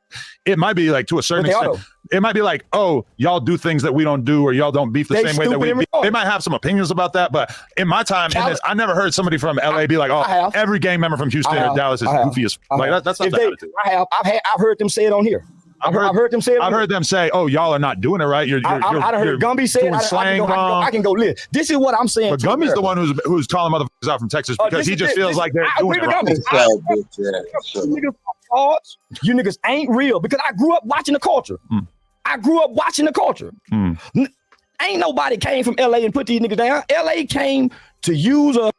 It might be like to a certain extent. It might be like, oh, y'all do things that we don't do, or y'all don't beef the same way that we beef. They might have some opinions about that, but in my time in this, I never heard somebody from LA be like, oh, every gang member from Houston or Dallas is goofy as like that's not the attitude. I've heard them say it on here. I've heard them say it. I've heard them say, "Oh, y'all are not doing it right. You're heard Gumby say it. I can go live. This is what I'm saying. But Gumby's the one who's calling motherfuckers out from Texas because he just feels like they're doing it wrong. You niggas ain't real because I grew up watching the culture. Ain't nobody came from LA and put these niggas down. LA came to use us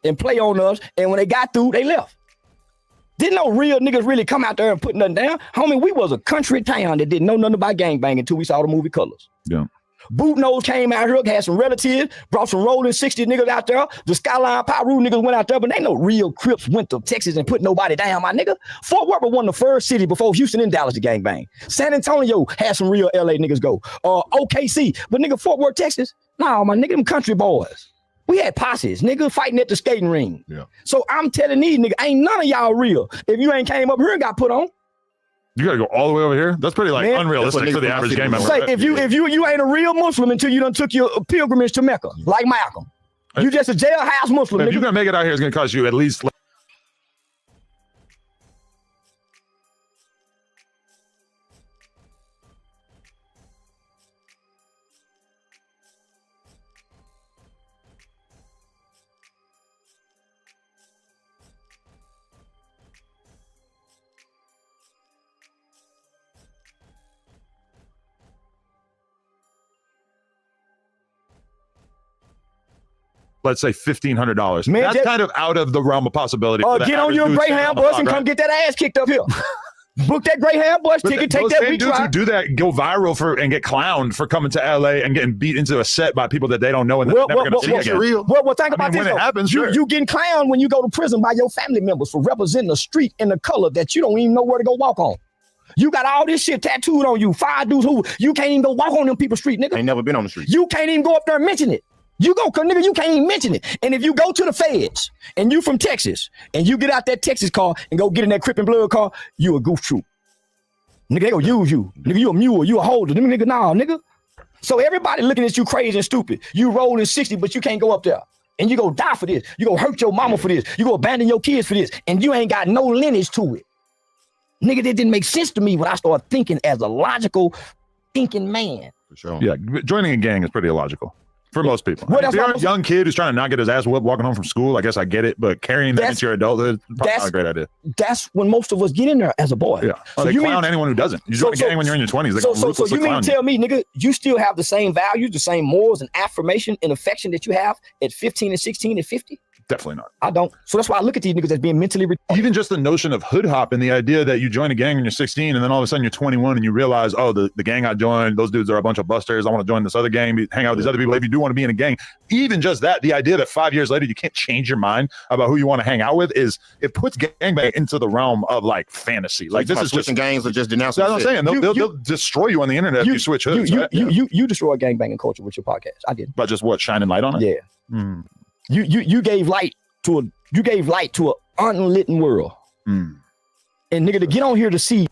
and play on us, and when they got through, they left. Didn't no real niggas really come out there and put nothing down. Homie, we was a country town that didn't know nothing about gangbanging until we saw the movie Colors. Yeah. Bootnose came out here, had some relatives, brought some rolling 60 niggas out there. The Skyline Pyru niggas went out there, but ain't no real Crips went to Texas and put nobody down, my nigga. Fort Worth was one of the first city before Houston and Dallas to gangbang. San Antonio had some real LA niggas go. OKC, but nigga, Fort Worth, Texas, nah, my nigga, them country boys. We had posses, nigga, fighting at the skating ring. Yeah. So I'm telling these niggas, ain't none of y'all real. If you ain't came up here and got put on. You gotta go all the way over here? That's pretty unrealistic for the average gang member. Say, if you ain't a real Muslim until you done took your pilgrimage to Mecca, like Malcolm. You just a jailhouse Muslim. If nigga. you're gonna make it out here, it's gonna cost you at least let's say $1,500. Man, That's kind of out of the realm of possibility. For the get on average your dude standing Greyhound on the bus block, and right? come get that ass kicked up here. Book that Greyhound bus ticket, take that week dudes who ride. do that go viral and get clowned for coming to LA and getting beat into a set by people that they don't know and they're never going to see again. Well, think about this. When it happens, sure. You getting clowned when you go to prison by your family members for representing a street and a color that you don't even know where to go walk on. You got all this shit tattooed on you. 5 dudes who you can't even go walk on them people's street, nigga. I ain't never been on the street. You can't even go up there and mention it. You go, cause nigga, you can't even mention it. And if you go to the feds and you from Texas and you get out that Texas car and go get in that Crip and Blood car, you a goof troop. Nigga, they gonna use you. Nigga, you a mule, you a holder. Nigga, nah, nigga. So everybody looking at you crazy and stupid. You rolling 60, but you can't go up there. And you gonna die for this. You gonna hurt your mama for this. You gonna abandon your kids for this. And you ain't got no lineage to it. Nigga, that didn't make sense to me when I started thinking as a logical thinking man. For sure. Yeah, joining a gang is pretty illogical for most people. Well, if you're a young kid who's trying to not get his ass whooped walking home from school, I guess I get it, but carrying that into your adulthood is probably not a great idea. That's when most of us get in there as a boy. Yeah, So they you clown mean- anyone who doesn't. You join a gang when you're in your 20s. So you mean to tell me, nigga, you still have the same values, the same morals and affirmation and affection that you have at 15 and 16 and 50? Definitely not. I don't. So that's why I look at these niggas as being mentally retarded. Even just the notion of hood hop and the idea that you join a gang when you're 16 and then all of a sudden you're 21 and you realize, oh, the gang I joined, those dudes are a bunch of busters. I want to join this other gang, hang out with these other people. If you do want to be in a gang, even just that, the idea that 5 years later you can't change your mind about who you want to hang out with it puts gangbang into the realm of like fantasy. Like this is just gangs are just denouncing. That's what I'm saying. They'll destroy you on the internet if you switch hoods. You destroy gangbanging culture with your podcast. I did. But just what, shining light on it? Yeah. You gave light to an unlit world. And nigga, to get on here to see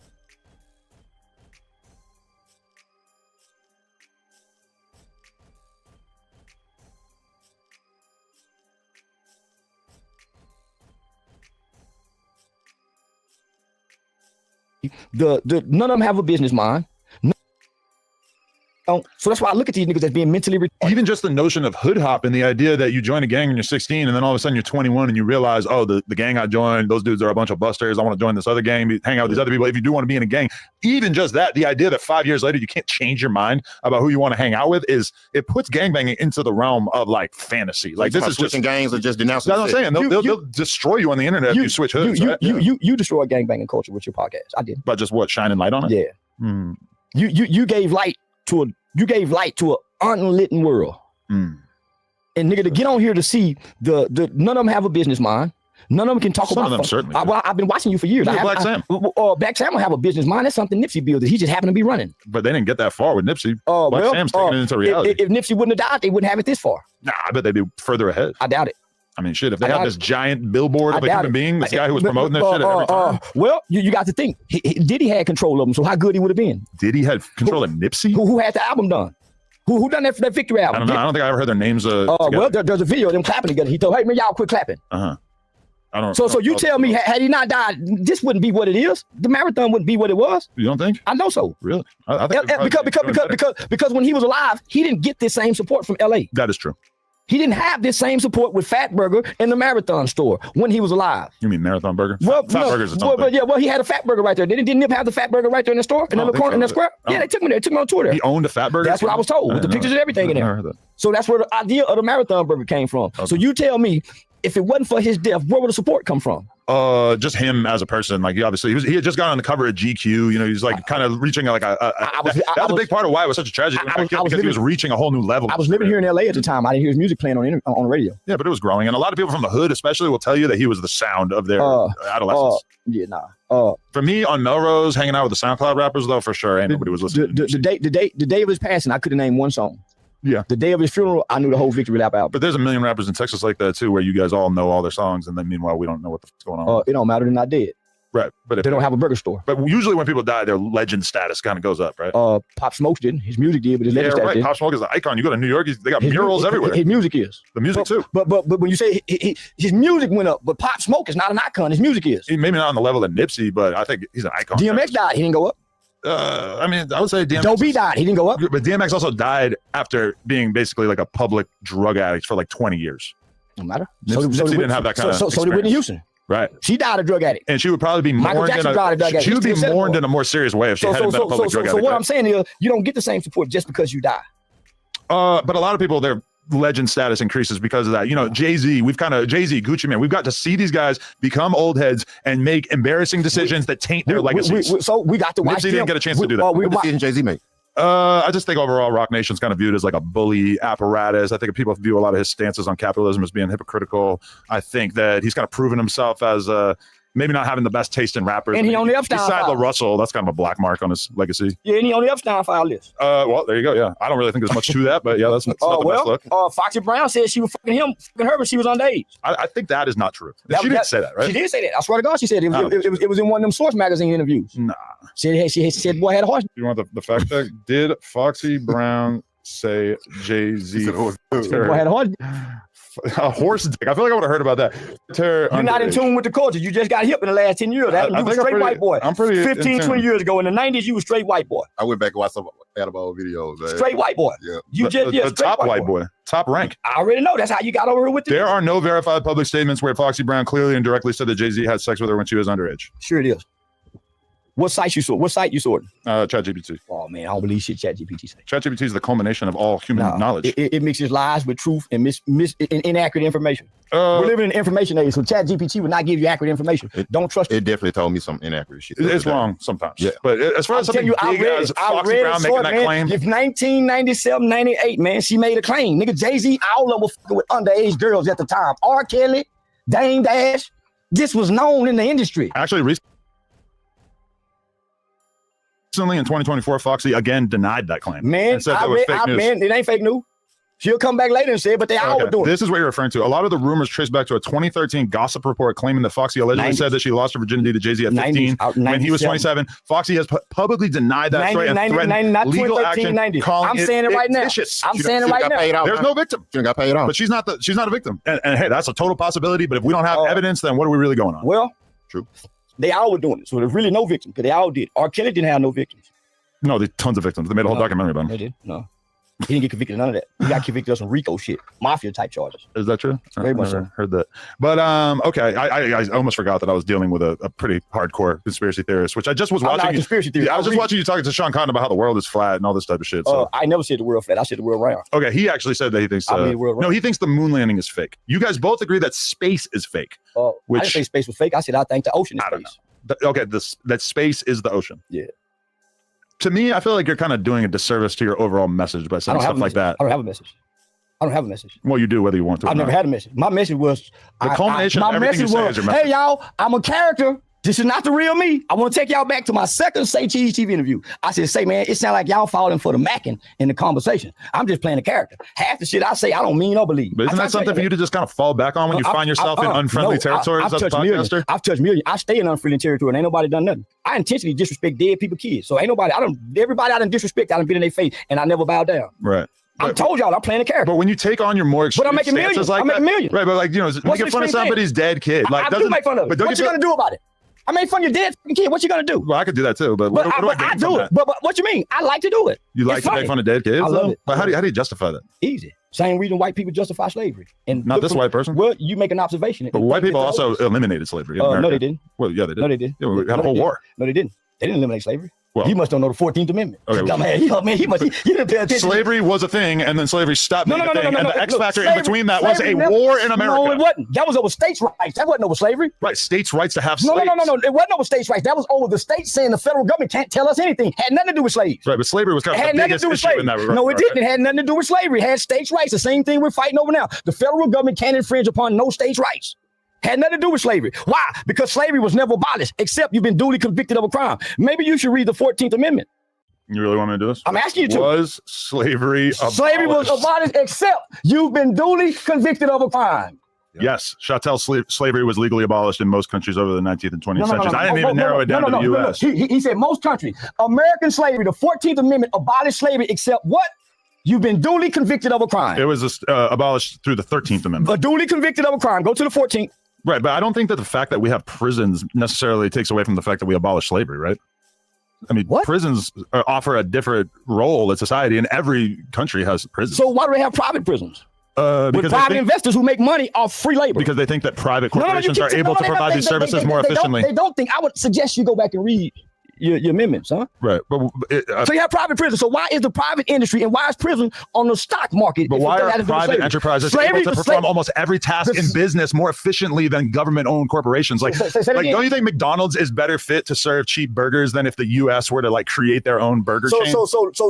none of them have a business mind. So that's why I look at these niggas as being mentally retarded. Even just the notion of hood hop and the idea that you join a gang when you're 16 and then all of a sudden you're 21 and you realize, oh, the gang I joined, those dudes are a bunch of busters. I want to join this other gang, hang out with these other people. If you do want to be in a gang, even just that, the idea that 5 years later you can't change your mind about who you want to hang out with it puts gangbanging into the realm of like fantasy. Like this is just gangs are just denouncing. That's what I'm saying. They'll destroy you on the internet if you switch hoods. You destroy gangbanging culture with your podcast. I did. But just what, shining light on it? Yeah. You gave light to an unlit world. And nigga, to get on here to see none of them have a business mind. None of them can talk Some about. of them certainly. I've been watching you for years. Black Sam. Black Sam will have a business mind. That's something Nipsey built. He just happened to be running. But they didn't get that far with Nipsey. Black Sam's taking it into reality. If Nipsey wouldn't have died, they wouldn't have it this far. Nah, I bet they'd be further ahead. I doubt it. I mean, shit, if they had this giant billboard of a human being, this guy who was promoting that shit at every time. Well, you got to think. Diddy had control of him, so how good he would have been. Diddy had control of Nipsey? Who had the album done? Who done that for that victory album? I don't know. I don't think I ever heard their names. Well, there's a video of them clapping together. He told, hey, man, y'all quit clapping. I don't. So you tell me, had he not died, this wouldn't be what it is. The marathon wouldn't be what it was. You don't think? I know so. Really? I think because when he was alive, he didn't get the same support from LA. That is true. He didn't have this same support with Fat Burger in the Marathon store when he was alive. You mean Marathon Burger? Well, Fat Burger's its own thing. he had a Fat Burger right there. Didn't Nip have the Fat Burger right there in the store in the corner in the square? Yeah, they took me there. Took me on tour there. He owned a Fat Burger? That's what I was told with the pictures and everything in there. So that's where the idea of the Marathon Burger came from. Okay. So you tell me, if it wasn't for his death, where would the support come from? Just him as a person. Like he had just got on the cover of GQ. You know, he's like kind of reaching like that was a big part of why it was such a tragedy. Because he was reaching a whole new level. I was living here in LA at the time. I didn't hear his music playing on the radio. Yeah, but it was growing, and a lot of people from the hood, especially, will tell you that he was the sound of their adolescence. For me, on Melrose, hanging out with the SoundCloud rappers, though, for sure, ain't nobody was listening. The day of his passing, I could have named one song. Yeah. The day of his funeral, I knew the whole Victory Lap album. But there's a million rappers in Texas like that too, where you guys all know all their songs, and then meanwhile we don't know what the fuck's going on. It don't matter, they're not dead. Right. But if they don't have a burger store. But usually when people die, their legend status kind of goes up, right? Pop Smoke didn't. His music did, but his legend status didn't. Pop Smoke is an icon. You go to New York, they got murals everywhere. His music is. The music too. But when you say his music went up, but Pop Smoke is not an icon. His music is. Maybe not on the level of Nipsey, but I think he's an icon. DMX died. He didn't go up. I mean, I would say DMX. Dobie died. He didn't go up. But DMX also died after being basically like a public drug addict for like 20 years. No matter. Nipsey didn't have that kind of So did Whitney Houston. Right. She died a drug addict. And she would probably be mourned in a more serious way if she hadn't been a public drug addict. So what I'm saying is, you don't get the same support just because you die. But a lot of people, legend status increases because of that. You know, Jay-Z, Gucci Mane, we've got to see these guys become old heads and make embarrassing decisions that taint their legacies. So we got to watch Nipsey didn't get a chance to do that. What decision Jay-Z make? I just think overall Rock Nation's kind of viewed as like a bully apparatus. I think people view a lot of his stances on capitalism as being hypocritical. I think that he's kind of proven himself as maybe not having the best taste in rappers. And he on the Epstein Beside file. the Russell, that's kind of a black mark on his legacy. Yeah, and he on the Epstein file list. Well, there you go. Yeah, I don't really think there's much to that, but yeah, that's not the best look. Foxy Brown said she was fucking her when she was underage. I think that is not true. She didn't say that, right? She did say that. I swear to God, she said it was in one of them Source magazine interviews. Nah. She said boy had a horse. You want the fact check? Did Foxy Brown say Jay-Z? Boy had a horse dick. I feel like I would have heard about that. You're not in tune with the culture. You just got hip in the last 10 years. You was straight white boy. I'm pretty 15, 20 years ago in the 90s, you was straight white boy. I went back and watched some old videos. Man. Straight white boy. Yeah. You just the top white boy. Top rank. I already know. That's how you got over here with There are no verified public statements where Foxy Brown clearly and directly said that Jay-Z had sex with her when she was underage. Sure it is. What site you saw? What site you saw it? ChatGPT. Oh man, I don't believe shit ChatGPT say. ChatGPT is the culmination of all human knowledge. It mixes lies with truth and inaccurate information. We're living in an information age, so ChatGPT would not give you accurate information. Don't trust it. It definitely told me some inaccurate shit. It's wrong sometimes. Yeah. But as far as something you, big as Foxy Brown making that claim. If 1997, 98, man, she made a claim. Nigga, Jay-Z, all of them were fucking with underage girls at the time. R. Kelly, Dame Dash. This was known in the industry. Actually, recently in 2024, Foxy again denied that claim. Man, and said that was fake news. Man, it ain't fake news. She'll come back later and say, but they all were doing it. This is what you're referring to. A lot of the rumors trace back to a 2013 gossip report claiming that Foxy allegedly said that she lost her virginity to Jay-Z at 15 when he was 27. Foxy has publicly denied that story and threatened legal action. I'm saying it right now. I'm saying it right now. There's no victim. She got paid off. But she's not a victim. And hey, that's a total possibility. But if we don't have evidence, then what are we really going on? Well, true. They all were doing it. So there's really no victim because they all did. R. Kelly didn't have no victims. No, there's tons of victims. They made a whole documentary about him. They did. No. He didn't get convicted of none of that. He got convicted of some RICO shit, mafia type charges. Is that true? Very much so. Heard that. But okay, I almost forgot that I was dealing with a pretty hardcore conspiracy theorist, which I just was watching. I'm not a conspiracy theorist. I was just watching you talking to Sean Conn about how the world is flat and all this type of shit. So. I never said the world flat. I said the world round. Okay, he actually said that he thinks. No, he thinks the moon landing is fake. You guys both agree that space is fake. I didn't say space was fake. I said I think the ocean is space. Okay, that space is the ocean. Yeah. To me, I feel like you're kind of doing a disservice to your overall message by saying stuff like that. I don't have a message. I don't have a message. Well, you do whether you want to. I've never had a message. My message was the culmination of everything you say is your message. Hey, y'all, I'm a character. This is not the real me. I want to take y'all back to my second Say Cheese TV interview. I said, say, man, it sounds like y'all falling for the macking in the conversation. I'm just playing a character. Half the shit I say, I don't mean or believe. But isn't that something for you to just kind of fall back on when you find yourself in unfriendly territory as a podcaster? I've touched millions. I stay in unfriendly territory and ain't nobody done nothing. I intentionally disrespect dead people, kids. So ain't nobody, everybody I done disrespect, I done been in their face and I never bow down. Right. I told y'all I'm playing a character. But when you take on your more extreme stances like that, right? But like, you know, making fun of somebody's dead kid, like I do make fun of it. What you gonna do about it? I made fun of your dead kid. What you gonna do? Well, I could do that too, but what do I do it. But what you mean? I like to do it. You like to make fun of dead kids? I love it. But how do you justify that? Easy. Same reason white people justify slavery. And not this white person. Well, you make an observation. But white people also eliminated slavery. No, they didn't. Well, yeah, they did. No, they did. Yeah, we had a whole war. No, they didn't. They didn't eliminate slavery. Well, you must don't know the 14th Amendment. Okay, you didn't pay attention. Slavery was a thing, and then slavery stopped being a thing. And the X factor in between that was a war in America. No, it wasn't. That was over states' rights. That wasn't over slavery. Right, states' rights to have slaves. No. It wasn't over states' rights. That was over the states saying the federal government can't tell us anything. Had nothing to do with slaves. Right, but slavery was kind of the biggest issue in that regard. No, it didn't. It had nothing to do with slavery. It had states' rights. The same thing we're fighting over now. The federal government can't infringe upon no states' rights. Had nothing to do with slavery. Why? Because slavery was never abolished, except you've been duly convicted of a crime. Maybe you should read the 14th Amendment. You really want me to do this? I'm asking you to. Was slavery abolished? Slavery was abolished, except you've been duly convicted of a crime. Yes, chattel slavery was legally abolished in most countries over the 19th and 20th centuries. I didn't even narrow it down to the U.S. He said most countries. American slavery, the 14th Amendment abolished slavery, except what? You've been duly convicted of a crime. It was abolished through the 13th Amendment. Duly convicted of a crime. Go to the 14th. Right, but I don't think that the fact that we have prisons necessarily takes away from the fact that we abolish slavery, right? I mean, prisons offer a different role in society, and every country has prisons. So why do they have private prisons? With private investors who make money off free labor. Because they think that private corporations are able to provide these services more efficiently. They don't think. I would suggest you go back and read your amendments, huh? Right. But so you have private prisons. So why is the private industry and why is prison on the stock market? But why are private enterprises able to perform almost every task in business more efficiently than government-owned corporations? Like, don't you think McDonald's is better fit to serve cheap burgers than if the U.S. were to like create their own burger chain?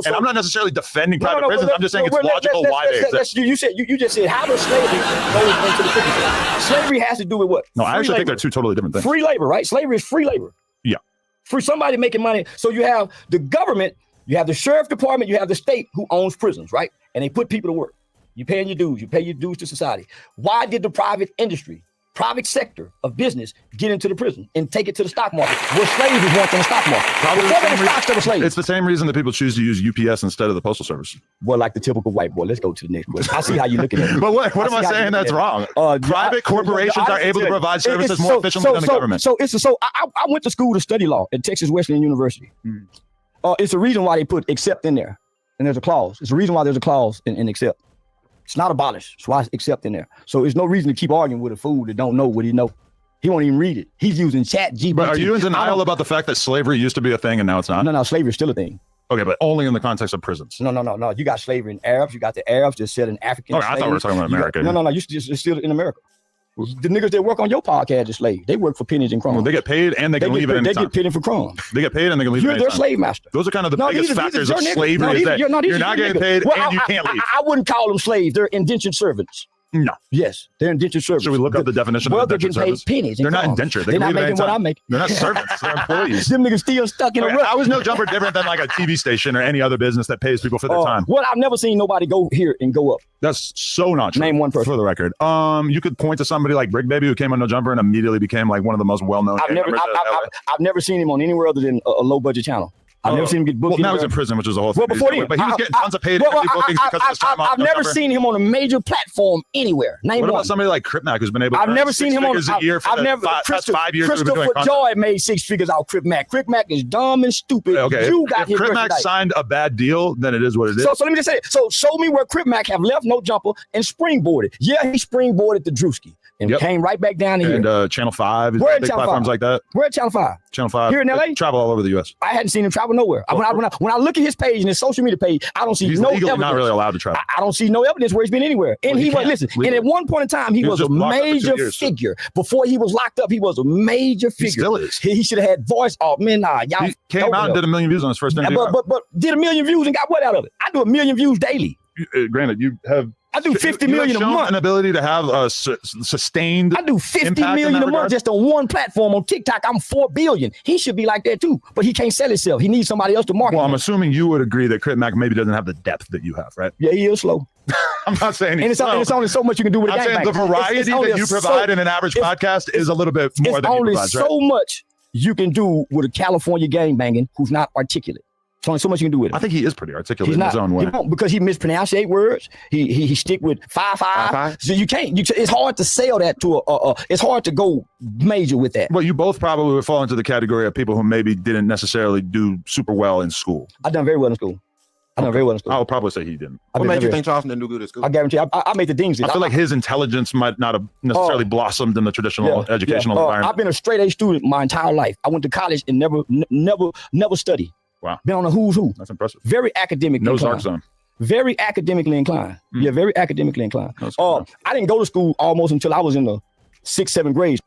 And I'm not necessarily defending private prisons. I'm just saying it's logical why they exist. You just said how does slavery go into the prison? Slavery has to do with what? No, I actually think they're two totally different things. Free labor, right? Slavery is free labor. Yeah. For somebody making money. So you have the government, you have the sheriff department, you have the state who owns prisons, right? And they put people to work. You paying your dues. You pay your dues to society. Why did the private industry, private sector of business get into the prison and take it to the stock market? Where slaves is once in the stock market. It's the same reason that people choose to use UPS instead of the postal service. Well, like the typical white boy. Let's go to the next question. I see how you're looking at it. But what am I saying that's wrong? Private corporations are able to provide services more efficiently than the government. So I went to school to study law at Texas Wesleyan University. It's the reason why they put except in there. And there's a clause. It's the reason why there's a clause in except. It's not abolished. That's why it's except in there. So there's no reason to keep arguing with a fool that don't know what he know. He won't even read it. He's using ChatGPT. But are you in denial about the fact that slavery used to be a thing and now it's not? No, slavery is still a thing. Okay, but only in the context of prisons. No. You got slavery in Arabs. You got the Arabs that set in African. Okay, I thought we were talking about America. No. It's still in America. The niggas that work on your podcast are slaves. They work for pennies and crumbs. Well, they get paid and they can leave at any time. They get paid for crumbs. They get paid and they can leave at any time. You're their slave master. Those are kind of the biggest factors of slavery. You're not getting paid and you can't leave. I wouldn't call them slaves. They're indentured servants. No. Yes, they're indentured servants. Should we look up the definition of indentured servants? Pennies. They're not indentured. They're not making what I make. They're not servants. They're employees. Them niggas still stuck in a rut. How is No Jumper different than like a TV station or any other business that pays people for their time? Well, I've never seen nobody go here and go up. That's so not true. Name one person. For the record. You could point to somebody like Brick Baby who came on No Jumper and immediately became like one of the most well-known. I've never seen him on anywhere other than a low-budget channel. I've never seen him get booked. Well, now he's in prison, which is the whole thing. Well, before then, but he was getting tons of paid bookings because of his time on I've never seen him on a major platform anywhere. Name what one. about somebody like Crip Mac who's been able to I've never seen him on a year for the past 5 years? Christopher Joy made 6 figures out Crip Mac. Crip Mac is dumb and stupid. Okay, if Crip Mac signed a bad deal, then it is what it is. So let me just say it. So show me where Crip Mac have left No Jumper and springboarded. Yeah, he springboarded the Drewski and came right back down to here. And Channel 5, where big platforms like that. Where at Channel 5? Channel 5. Here in LA? Travel all over the US. I hadn't seen him travel nowhere. When I look at his page and his social media page, I don't see no evidence. Not really allowed to travel. I don't see no evidence where he's been anywhere. And he was, listen, and at one point in time, he was a major figure. Before he was locked up, he was a major figure. He still is. He should have had voice. Oh, man, y'all. He came out and did 1 million views on his first interview. But did 1 million views and got what out of it? I do 1 million views daily. Granted, you have. I do 50 million a month. An ability to have a sustained. I do 50 million a month just on one platform on TikTok. I'm 4 billion. He should be like that too, but he can't sell himself. He needs somebody else to market. Well, I'm assuming you would agree that Crip Mac maybe doesn't have the depth that you have, right? Yeah, he is slow. I'm not saying he's slow. And it's only so much you can do with a I'm saying the variety that you provide in an average podcast is a little bit more than you provide. It's only so much you can do with a California gangbanging who's not articulate. There's only so much you can do with it. I think he is pretty articulate in his own way. He won't, because he mispronounced 8 words. He stick with 5. So you can't. It's hard to sell that to it's hard to go major with that. Well, you both probably would fall into the category of people who maybe didn't necessarily do super well in school. I done very well in school. I would probably say he didn't. What made you think Charleston didn't do good at school? I guarantee you, I made the dean's list. I feel like his intelligence might not have necessarily blossomed in the traditional educational environment. I've been a straight A student my entire life. I went to college and never studied. Wow. Been on a who's who. That's impressive. Very academically no inclined. Zark zone. Very academically inclined. Yeah, very academically inclined. I didn't go to school almost until I was in the 6th, 7th grade.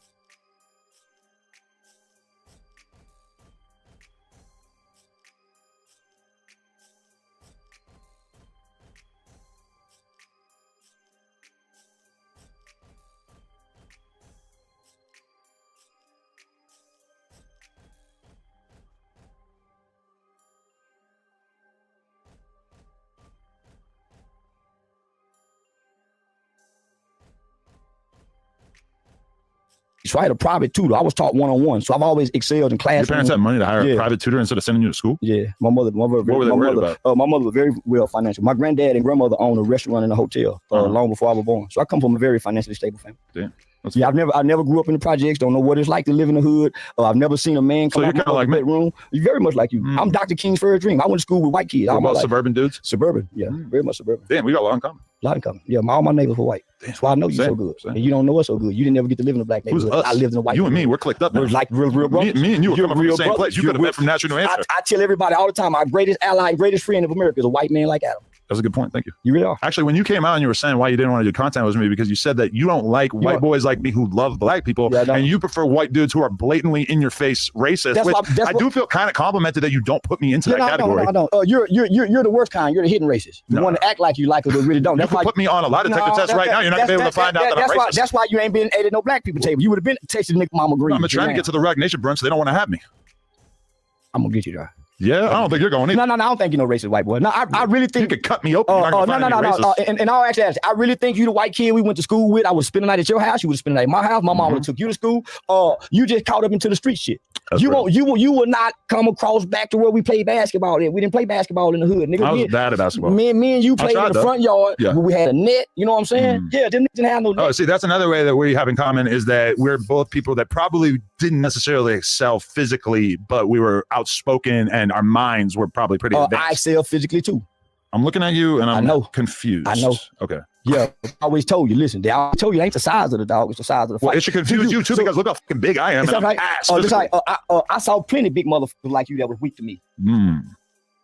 So I had a private tutor. I was taught one-on-one, so I've always excelled in class. Your parents had money to hire a private tutor instead of sending you to school? Yeah, my mother. What were they worried about? My mother was very well financial. My granddad and grandmother owned a restaurant and a hotel long before I was born. So I come from a very financially stable family. Damn. Yeah, I never grew up in the projects. Don't know what it's like to live in the hood. I've never seen a man come out of my bedroom. Very much like you. I'm Dr. King's first dream. I went to school with white kids. What about suburban dudes? Suburban, yeah, very much suburban. Damn, we got a lot in common. A lot in common. Yeah, all my neighbors were white. That's why I know you so good. And you don't know us so good. You didn't ever get to live in a black neighborhood. Who's us? I lived in a white. You and me, we're clicked up. We're like real brothers. Me and you were coming from the same place. You could have been from Nashville, New Hampshire. I tell everybody all the time, our greatest ally and greatest friend of America is a white man like Adam. That's a good point. Thank you. You really are. Actually, when you came out and you were saying why you didn't want to do content with me, because you said that you don't like white boys like me who love black people, and you prefer white dudes who are blatantly in your face racist. I do feel kind of complimented that you don't put me into that category. No. You're the worst kind. You're the hidden racist. The one that act like you like us but really don't. That's why you put me on a lie detector test right now. You're not gonna be able to find out that I'm racist. That's why you ain't been at no black people table. You would have been tasting Nick Mama Green. I'm trying to get to the Rock Nation brunch. They don't want to have me. I'm gonna get you there. Yeah, I don't think you're going either. No, I don't think you're no racist white boy. No, I really think you could cut me open. No. And I'll actually ask, I really think you the white kid we went to school with. I would spend the night at your house. You would spend the night at my house. My mom would have took you to school. You just caught up into the street shit. You will not come across back to where we played basketball. We didn't play basketball in the hood, nigga. I was bad at basketball. Me and you played in the front yard. Yeah. We had a net. You know what I'm saying? Yeah, them niggas didn't have no net. Oh, see, that's another way that we have in common is that we're both people that probably didn't necessarily excel physically, but we were outspoken and our minds were probably pretty advanced. I excel physically too. I'm looking at you and I'm confused. I know. Okay. Yeah, I always told you, listen, I told you it ain't the size of the dog, it's the size of the fight. Well, it should confuse you too, because look how fucking big I am. I saw plenty big motherfuckers like you that was weak to me.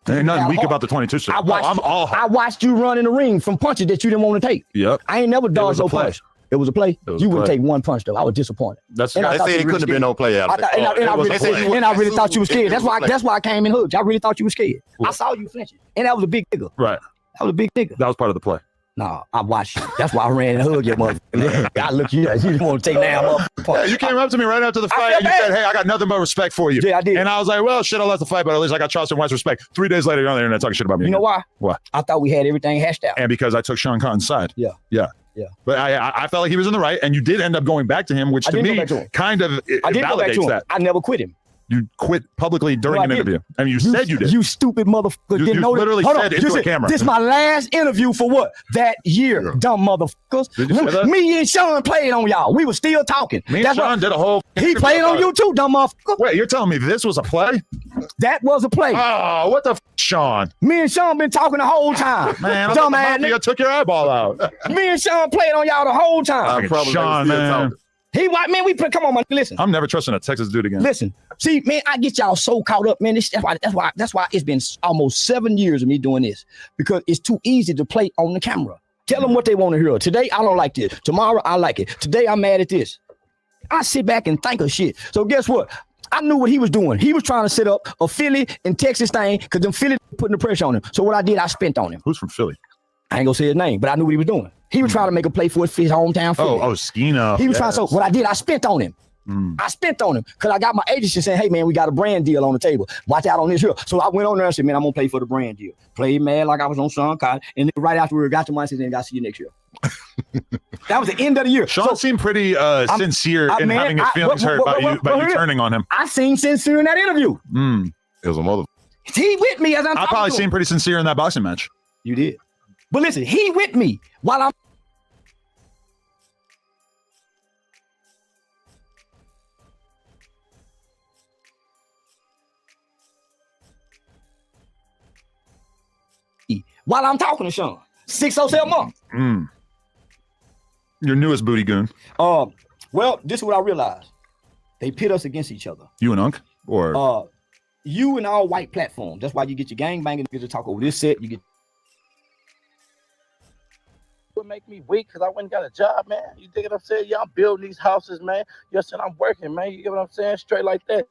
There ain't nothing weak about the 22 shit. I watched you run in the ring from punches that you didn't want to take. Yep. I ain't never dodged no punch. It was a play. You wouldn't take one punch though. I was disappointed. They said it couldn't have been no play out. I really thought you were scared. That's why I came in hooked. I really thought you were scared. I saw you flinching, and that was a big nigga. Right. That was a big nigga. That was part of the play. No, I watched you. That's why I ran and hugged your motherfucker. I look you didn't want to take down. Yeah, you came up to me right after the fight and you said, hey, I got nothing but respect for you. Yeah, I did. And I was like, well, shit, I lost the fight, but at least I got Charleston White's respect. 3 days later, you're on the internet talking shit about me. You know why? What? I thought we had everything hashed out. And because I took Sean Cotton's side. Yeah. But I felt like he was in the right, and you did end up going back to him, which to me kind of validates that. I never quit him. You quit publicly during an interview. I mean, you said you did. You stupid motherfucker. You literally said into a camera. This is my last interview for what? That year, dumb motherfuckers. Did you say that? Me and Sean played on y'all. We were still talking. Me and Sean did a whole... He played on you too, dumb motherfucker. Wait, you're telling me this was a play? That was a play. Oh, what the Sean? Me and Sean been talking the whole time. Man, dumbass nigga took your eyeball out. Me and Sean played on y'all the whole time. Sean, man. He white man. Come on, man. Listen. I'm never trusting a Texas dude again. Listen. See, man, I get y'all so caught up, man. That's why it's been almost 7 years of me doing this, because it's too easy to play on the camera. Tell them what they want to hear. Today, I don't like this. Tomorrow, I like it. Today, I'm mad at this. I sit back and think of shit. So guess what? I knew what he was doing. He was trying to set up a Philly and Texas thing because them Philly putting the pressure on him. So what I did, I spent on him. Who's from Philly? I ain't gonna say his name, but I knew what he was doing. He was trying to make a play for his hometown. Philly. Skeena. He was trying. So what I did, I spent on him. I spent on him because I got my agency saying, hey, man, we got a brand deal on the table. Watch out on this here. So I went on there and said, man, I'm going to play for the brand deal. Played mad like I was on Sean Cotton. And then right after we got to money, I said, then I'll see you next year. That was the end of the year. Sean seemed pretty sincere in having his feelings hurt by you turning on him. I seemed sincere in that interview. It was a mother. He with me as I'm talking. I probably seemed pretty sincere in that boxing match. You did. But listen, he with me while I'm. While I'm talking to Sean, 607 month. Your newest booty goon. Well, this is what I realized. They pit us against each other. You and Unc? Or you and all white platforms. That's why you get your gangbanging niggas to talk over this set. You get. What make me weak? Because I went and got a job, man. You dig what I'm saying? Yeah, I'm building these houses, man. You know what I'm saying? I'm working, man. You get what I'm saying? Straight like that.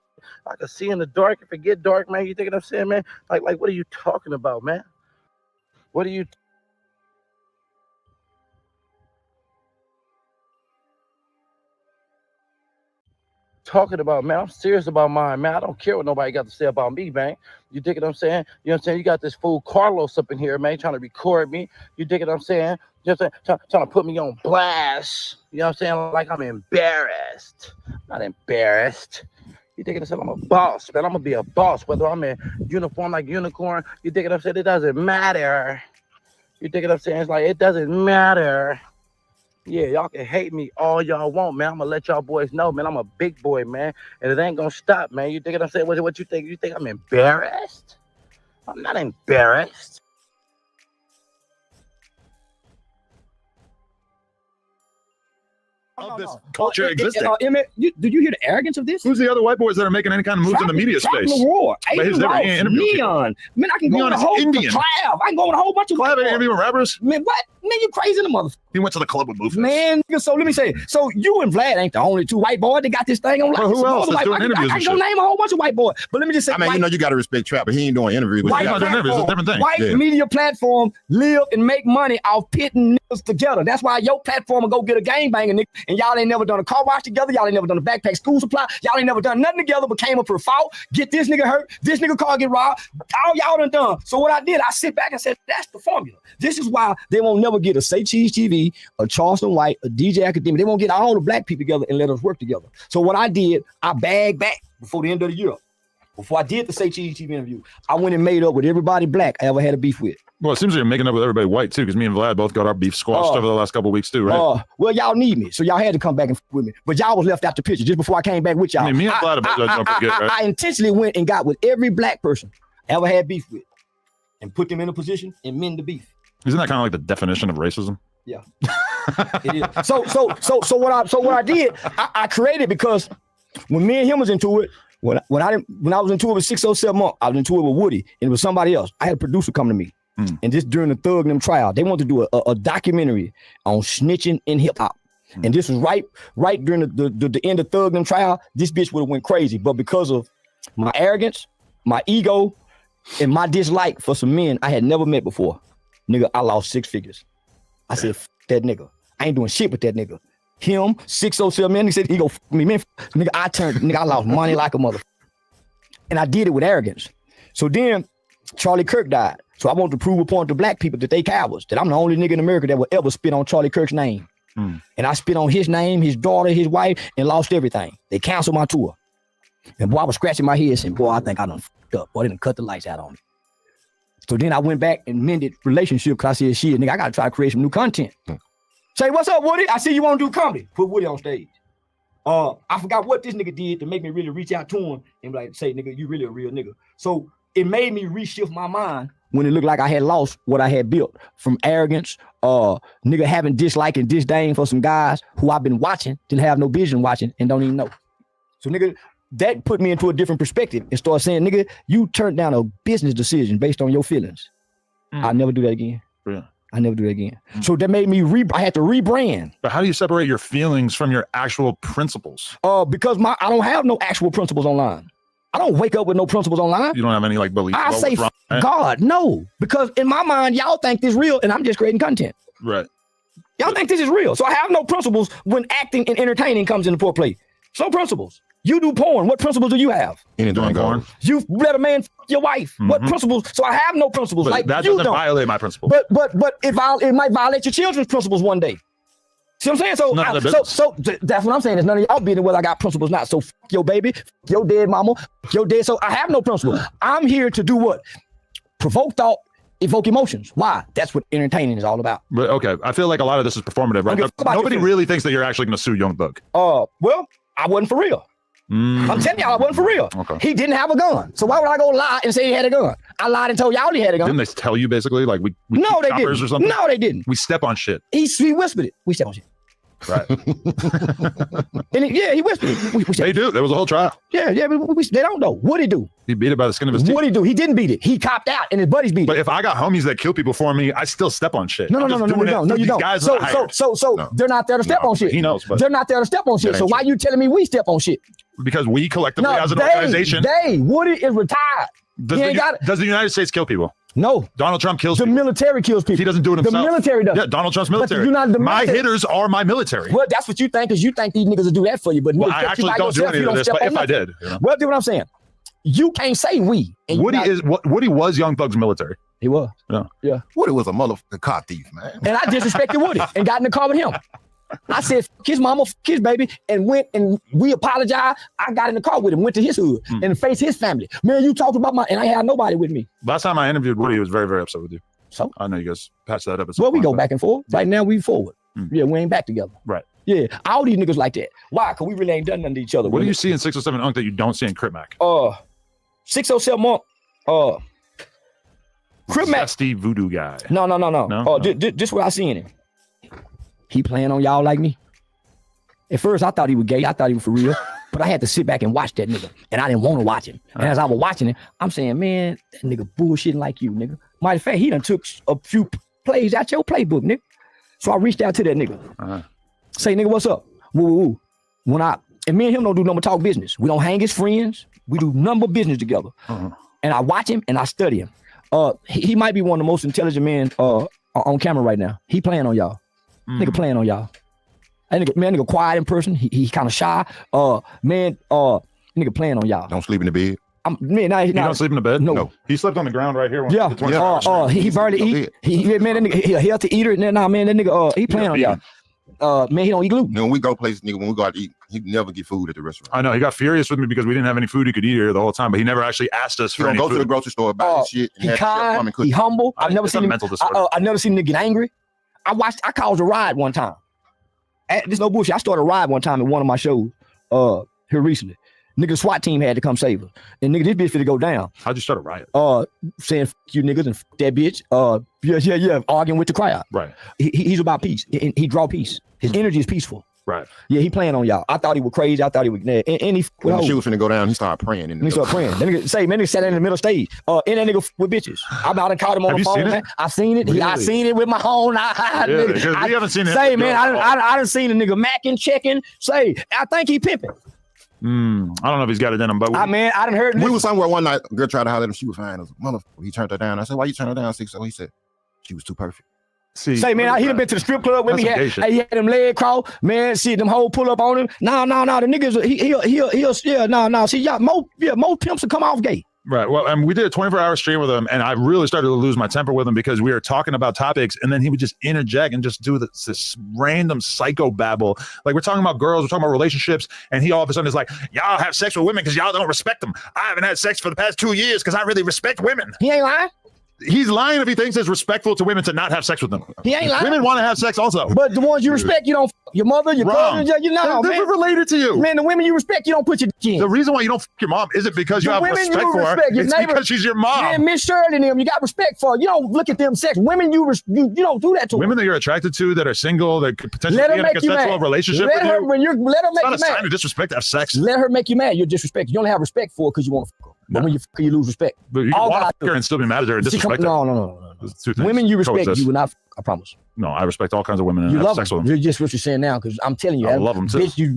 I can see in the dark if it get dark, man. You dig what I'm saying, man? Like, what are you talking about, man? What are you talking about, man? I'm serious about mine, man. I don't care what nobody got to say about me, man. You dig what I'm saying? You know what I'm saying? You got this fool Carlos up in here, man, trying to record me. You dig what I'm saying? You know what I'm saying? Trying to put me on blast. You know what I'm saying? Like I'm embarrassed. I'm not embarrassed. You dig what I'm saying? I'm a boss, man. I'm going to be a boss, whether I'm in uniform like Unicorn. You dig what I'm saying? It doesn't matter. You dig what I'm saying? It's like, it doesn't matter. Yeah, y'all can hate me all y'all want, man. I'm gonna let y'all boys know, man. I'm a big boy, man, and it ain't gonna stop, man. You think what I'm saying? What you think? You think I'm embarrassed? I'm not embarrassed. Of this culture existing. Emmett, did you hear the arrogance of this? Who's the other white boys that are making any kind of moves in the media space? War. But his different Neon. Man, I can go on a whole Indian. Clav. I can go on a whole bunch of Clav ain't interviewing rappers. Man, what? Man, you crazy in the motherfucker. He went to the club with Blueface. Man, so let me say, so you and Vlad ain't the only two white boys that got this thing on. Well, who else is doing interviews I and can go shit? name a whole bunch of white boys, but let me just say, I mean, you know, you got to respect Trap, but he ain't doing interviews. With white you. It's a different thing. White media platform live and make money off pitting niggas together. That's why your platform will go get a gangbanging nigga, and y'all ain't never done a car wash together. Y'all ain't never done a backpack school supply. Y'all ain't never done nothing together, but came up for a fault. Get this nigga hurt. This nigga car get robbed. All y'all done. So what I did, I sit back and said, that's the formula. This is why they won't never get a Say Cheese TV, a Charleston White, a DJ Academy. They won't get all the black people together and let us work together. So what I did, I bagged back before the end of the year. Before I did the Say Cheese TV interview, I went and made up with everybody black I ever had a beef with. Well, it seems like you're making up with everybody white too, because me and Vlad both got our beef squashed over the last couple of weeks too, right? Well, y'all need me, so y'all had to come back and with me. But y'all was left out the picture just before I came back with y'all. I mean, me and Vlad I intentionally went and got with every black person I ever had beef with, and put them in a position and mend the beef. Isn't that kind of like the definition of racism? Yeah, it is. So what I did, I created, because when me and him was into it, when I was into it with 607 Monk, I was into it with Woody, and it was somebody else. I had a producer come to me, and this during the Thug and them trial, they wanted to do a documentary on snitching in hip hop, and this was right during the end of Thug and them trial. This bitch would have went crazy, but because of my arrogance, my ego, and my dislike for some men I had never met before, nigga, I lost 6 figures. I said, F that nigga. I ain't doing shit with that nigga. Him, 607 man, he said, he go F me, man. Nigga, I lost money like a mother. And I did it with arrogance. So then Charlie Kirk died. So I wanted to prove a point to black people that they cowards, that I'm the only nigga in America that will ever spit on Charlie Kirk's name. And I spit on his name, his daughter, his wife, and lost everything. They canceled my tour. And boy, I was scratching my head saying, boy, I think I done f***ed up. Boy, they done cut the lights out on me. So then I went back and mended relationship, because I said, shit, nigga, I got to try to create some new content. Say, what's up, Woody? I see you want to do comedy. Put Woody on stage. I forgot what this nigga did to make me really reach out to him and be like, say, nigga, you really a real nigga. So it made me reshift my mind when it looked like I had lost what I had built from arrogance, nigga having dislike and disdain for some guys who I've been watching, didn't have no vision watching, and don't even know. So nigga, that put me into a different perspective and started saying, nigga, you turned down a business decision based on your feelings. I'll never do that again. Yeah. I never do that again. So that made me I had to rebrand. But how do you separate your feelings from your actual principles? Because I don't have no actual principles online. I don't wake up with no principles online. You don't have any like beliefs? I say, God, no. Because in my mind, y'all think this real and I'm just creating content. Right. Y'all think this is real. So I have no principles when acting and entertaining comes into poor play. No principles. You do porn. What principles do you have? Doing porn. You let a man f your wife. What principles? So I have no principles. But like that you doesn't don't violate my principles. But it might violate your children's principles one day. See what I'm saying? So that's what I'm saying. Is none of y'all being whether I got principles or not. So f your baby, f your dead mama, f your dead. So I have no principles. I'm here to do what? Provoke thought, evoke emotions. Why? That's what entertaining is all about. But okay, I feel like a lot of this is performative, right? Nobody really thinks that you're actually going to sue Young Thug. Well, I wasn't for real. I'm telling y'all, I wasn't for real. Okay. He didn't have a gun. So why would I go lie and say he had a gun? I lied and told y'all he had a gun. Didn't they tell you basically like we no, they choppers didn't. or something? No, they didn't. We step on shit. He whispered it. We step on shit. Right. And he whispered it. They do. There was a whole trial. Yeah, but they don't know. What'd he do? He beat it by the skin of his teeth. What'd he do? He didn't beat it. He copped out and his buddies beat it. But if I got homies that kill people for me, I still step on shit. No, you don't. Guys so they're not there to step on shit. He knows, but they're not there to step on shit. So why you telling me we step on shit? Because we collectively as an organization. Woody is retired. Does the United States kill people? No. Donald Trump kills people. The military kills people. He doesn't do it himself. The military does. Yeah, Donald Trump's military. My hitters are my military. Well, that's what you think, because you think these niggas will do that for you. But well, I actually don't do any of this, but if I did. You know? Well, do what I'm saying. You can't say we. Woody was Young Thug's military. He was. Yeah. Woody was a motherfucking car thief, man. And I disrespected Woody and got in the car with him. I said, f his mama, f his baby, and went and we apologized. I got in the car with him, went to his hood and faced his family. Man, you talked about and I had nobody with me. Last time I interviewed Woody, he was very, very upset with you. So I know you guys patched that up. Well, we go back and forth. Right now, we forward. Yeah, we ain't back together. Right. Yeah, all these niggas like that. Why? Because we really ain't done nothing to each other. What do you see in 607 Unk that you don't see in Crip Mac? 607 Unk. Crip Mac. Steve Voodoo guy. No. This what I seen him. He playing on y'all like me. At first, I thought he was gay. I thought he was for real. But I had to sit back and watch that nigga. And I didn't want to watch him. And as I was watching it, I'm saying, man, that nigga bullshitting like you, nigga. Matter of fact, he done took a few plays out your playbook, nigga. So I reached out to that nigga. Say, nigga, what's up? Woo. And me and him don't do number talk business. We don't hang as friends. We do number business together. And I watch him and I study him. He might be one of the most intelligent men on camera right now. He playing on y'all. Nigga playing on y'all. That nigga quiet in person. He kind of shy. Nigga playing on y'all. Don't sleep in the bed. He don't sleep in the bed? No. He slept on the ground right here. He barely eat. That nigga, he a healthy eater. And then, man, that nigga, he playing on y'all. Man, he don't eat gluten. When we go places, nigga, when we go out to eat, he never get food at the restaurant. I know. He got furious with me because we didn't have any food he could eat here the whole time, but he never actually asked us for any go food. to the grocery store, buy his shit. He kind. He humble. I've never seen him. I never seen him get angry. I caused a ride one time. This no bullshit. I started a ride one time at one of my shows here recently. Nigga, SWAT team had to come save us. And nigga, this bitch finna go down. How'd you start a riot? Saying F you niggas and F that bitch. Arguing with the crowd. Right. He's about peace. He draw peace. His energy is peaceful. Right. Yeah, he playing on y'all. I thought he was crazy. I thought he was and he when the shit was finna go down, he started praying. He started praying. That nigga say, man, nigga sat in the middle stage. And that nigga with bitches. I'm out and caught him on the phone, man. I seen it. Really? I seen it with my own eye. Yeah, we haven't seen it. Say, man, I done seen a nigga macking, checking. Say, I think he pimping. I don't know if he's got it in him, but I done heard. We was somewhere one night. A girl tried to holler at him. She was fine. I was like, motherfucker. He turned her down. I said, why you turn her down? 6 He said, she was too perfect. See, say, man, he done been to the strip club with me. He had them leg crawl. Man, see them whole pull up on him. No. The niggas, he'll see, y'all, most pimps will come off gay. Right. Well, we did a 24-hour stream with him, and I really started to lose my temper with him because we were talking about topics, and then he would just interject and just do this random psycho babble. Like, we're talking about girls, we're talking about relationships, and he all of a sudden is like, y'all have sex with women because y'all don't respect them. I haven't had sex for the past 2 years because I really respect women. He ain't lying. He's lying if he thinks it's respectful to women to not have sex with them. He ain't lying. Women want to have sex also. But the ones you respect, you don't. Your mother, your cousin, they're related to you. Man, the women you respect, you don't put your dick in. The reason why you don't fuck your mom isn't because you have respect for her. It's because she's your mom. Man, Miss Shirley and them, you got respect for. You don't look at them sex. Women, you don't do that to women that you're attracted to that are single that could potentially be in a consensual relationship with you. Let her make you mad. It's not a sign of disrespect to have sex. Let her make you mad. You're disrespect. You only have respect for her because you want to fuck her. But when you fuck her, you lose respect. But you can want to fuck her and still be mad at her and disrespect her. No. Women you respect, you will not. I promise. No, I respect all kinds of women and you have love sex them. with them. You're just what you're saying now because I'm telling you. I love them too. Bitch, the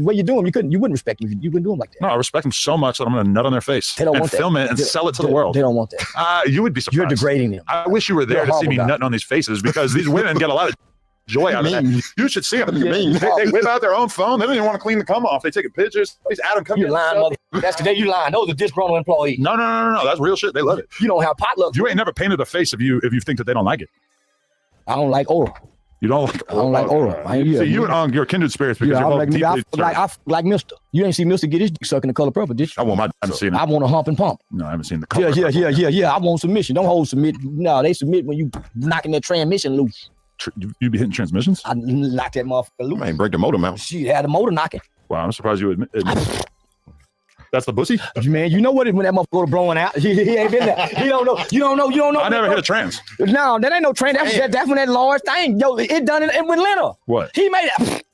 way you do them, you wouldn't respect them. You wouldn't do them like that. No, I respect them so much that I'm going to nut on their face and film it and sell it to the world. They don't want that. You would be surprised. You're degrading them. I wish you were there to see me nutting on these faces because these women get a lot of joy out of that. You should see them. They whip out their own phone. They don't even want to clean the cum off. They take pictures. Adam, come here. You lying, mother. That's the day you lying. Those are disgruntled employees. No. That's real shit. They love it. You don't have potluck. You ain't never painted a face if you think that they don't like it. I don't like oral. You don't like oral? I don't like oral. See, you and you're kindred spirits because you're both deeply I like Mister. You ain't seen Mister get his dick sucked in The Color Purple, did you? I want my. I haven't seen it. I want a hump and pump. No, I haven't seen The Color Purple. Yeah. I want submission. Don't hold submit. No, they submit when you knocking that transmission loose. You be hitting transmissions? I knock that motherfucker loose. Man, break the motor mount. She had the motor knocking. Wow, I'm surprised you admit that's the bussy? Man, you know what it when that motherfucker blowing out. He ain't been there. You don't know. You don't know. I never hit a trans. No, that ain't no trans. That's when that large thing. Yo, it done it with Leonard. What? He made it.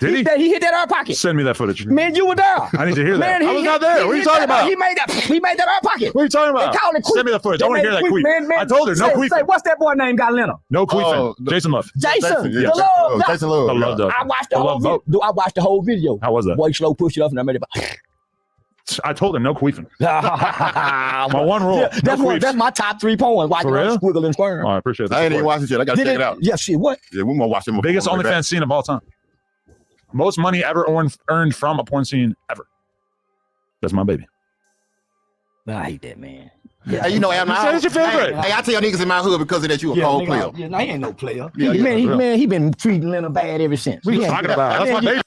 Did he hit that air pocket. Send me that footage. Man, you were there. I need to hear that. Man, I was not there. What are you talking about? He made that air pocket. What are you talking about? They called it queef. Send me the footage. I want to hear that queef. Man, I told her, no queef. Say, what's that boy name got Leonard? No queefing. Jason Love. Jason. Jason Love. I watched the whole video. How was that? Boy, slow push it up and I made it. I told her no queefing. My one rule. Yeah, that's my top 3 points. Watch it squiggle and squirm. Oh, I appreciate that. I ain't even watching shit. I gotta check it out. Yeah, shit. What? Yeah, we gonna watch them. Biggest OnlyFans scene of all time. Most money ever earned from a porn scene ever. That's my baby. I hate that, man. Yeah, you know, that's your favorite. Hey, I tell niggas in my hood because of that you a cold player. Yeah, no, he ain't no player. Yeah, he been treating Leonard bad ever since. What are you talking about? That's my baby.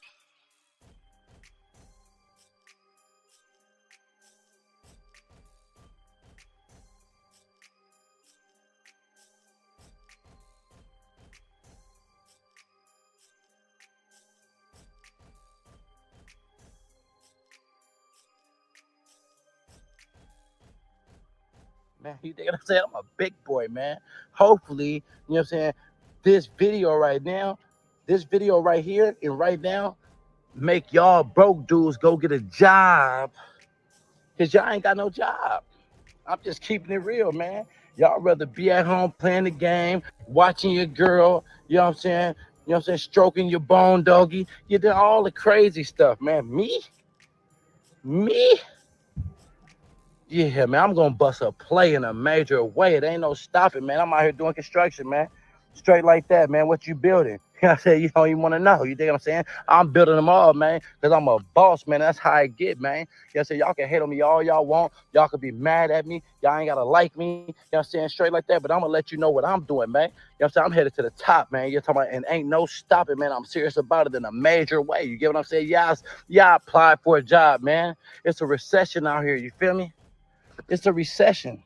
man. You think what I'm saying? I'm a big boy, man. Hopefully, you know what I'm saying, this video right here and right now, make y'all broke dudes go get a job, because y'all ain't got no job. I'm just keeping it real, man. Y'all rather be at home playing the game, watching your girl, you know what I'm saying? You know what I'm saying? Stroking your bone doggy. You did all the crazy stuff, man. Me? Yeah, man, I'm gonna bust a play in a major way. It ain't no stopping, man. I'm out here doing construction, man. Straight like that, man. What you building? I said, you don't even want to know. You think what I'm saying? I'm building them all, man, because I'm a boss, man. That's how I get, man. You know what I'm saying? Y'all can hate on me all y'all want. Y'all can be mad at me. Y'all ain't got to like me. You know what I'm saying? Straight like that. But I'm going to let you know what I'm doing, man. You know what I'm saying? I'm headed to the top, man. You're talking about, and ain't no stopping, man. I'm serious about it in a major way. You get what I'm saying? Y'all applied for a job, man. It's a recession out here. You feel me? It's a recession.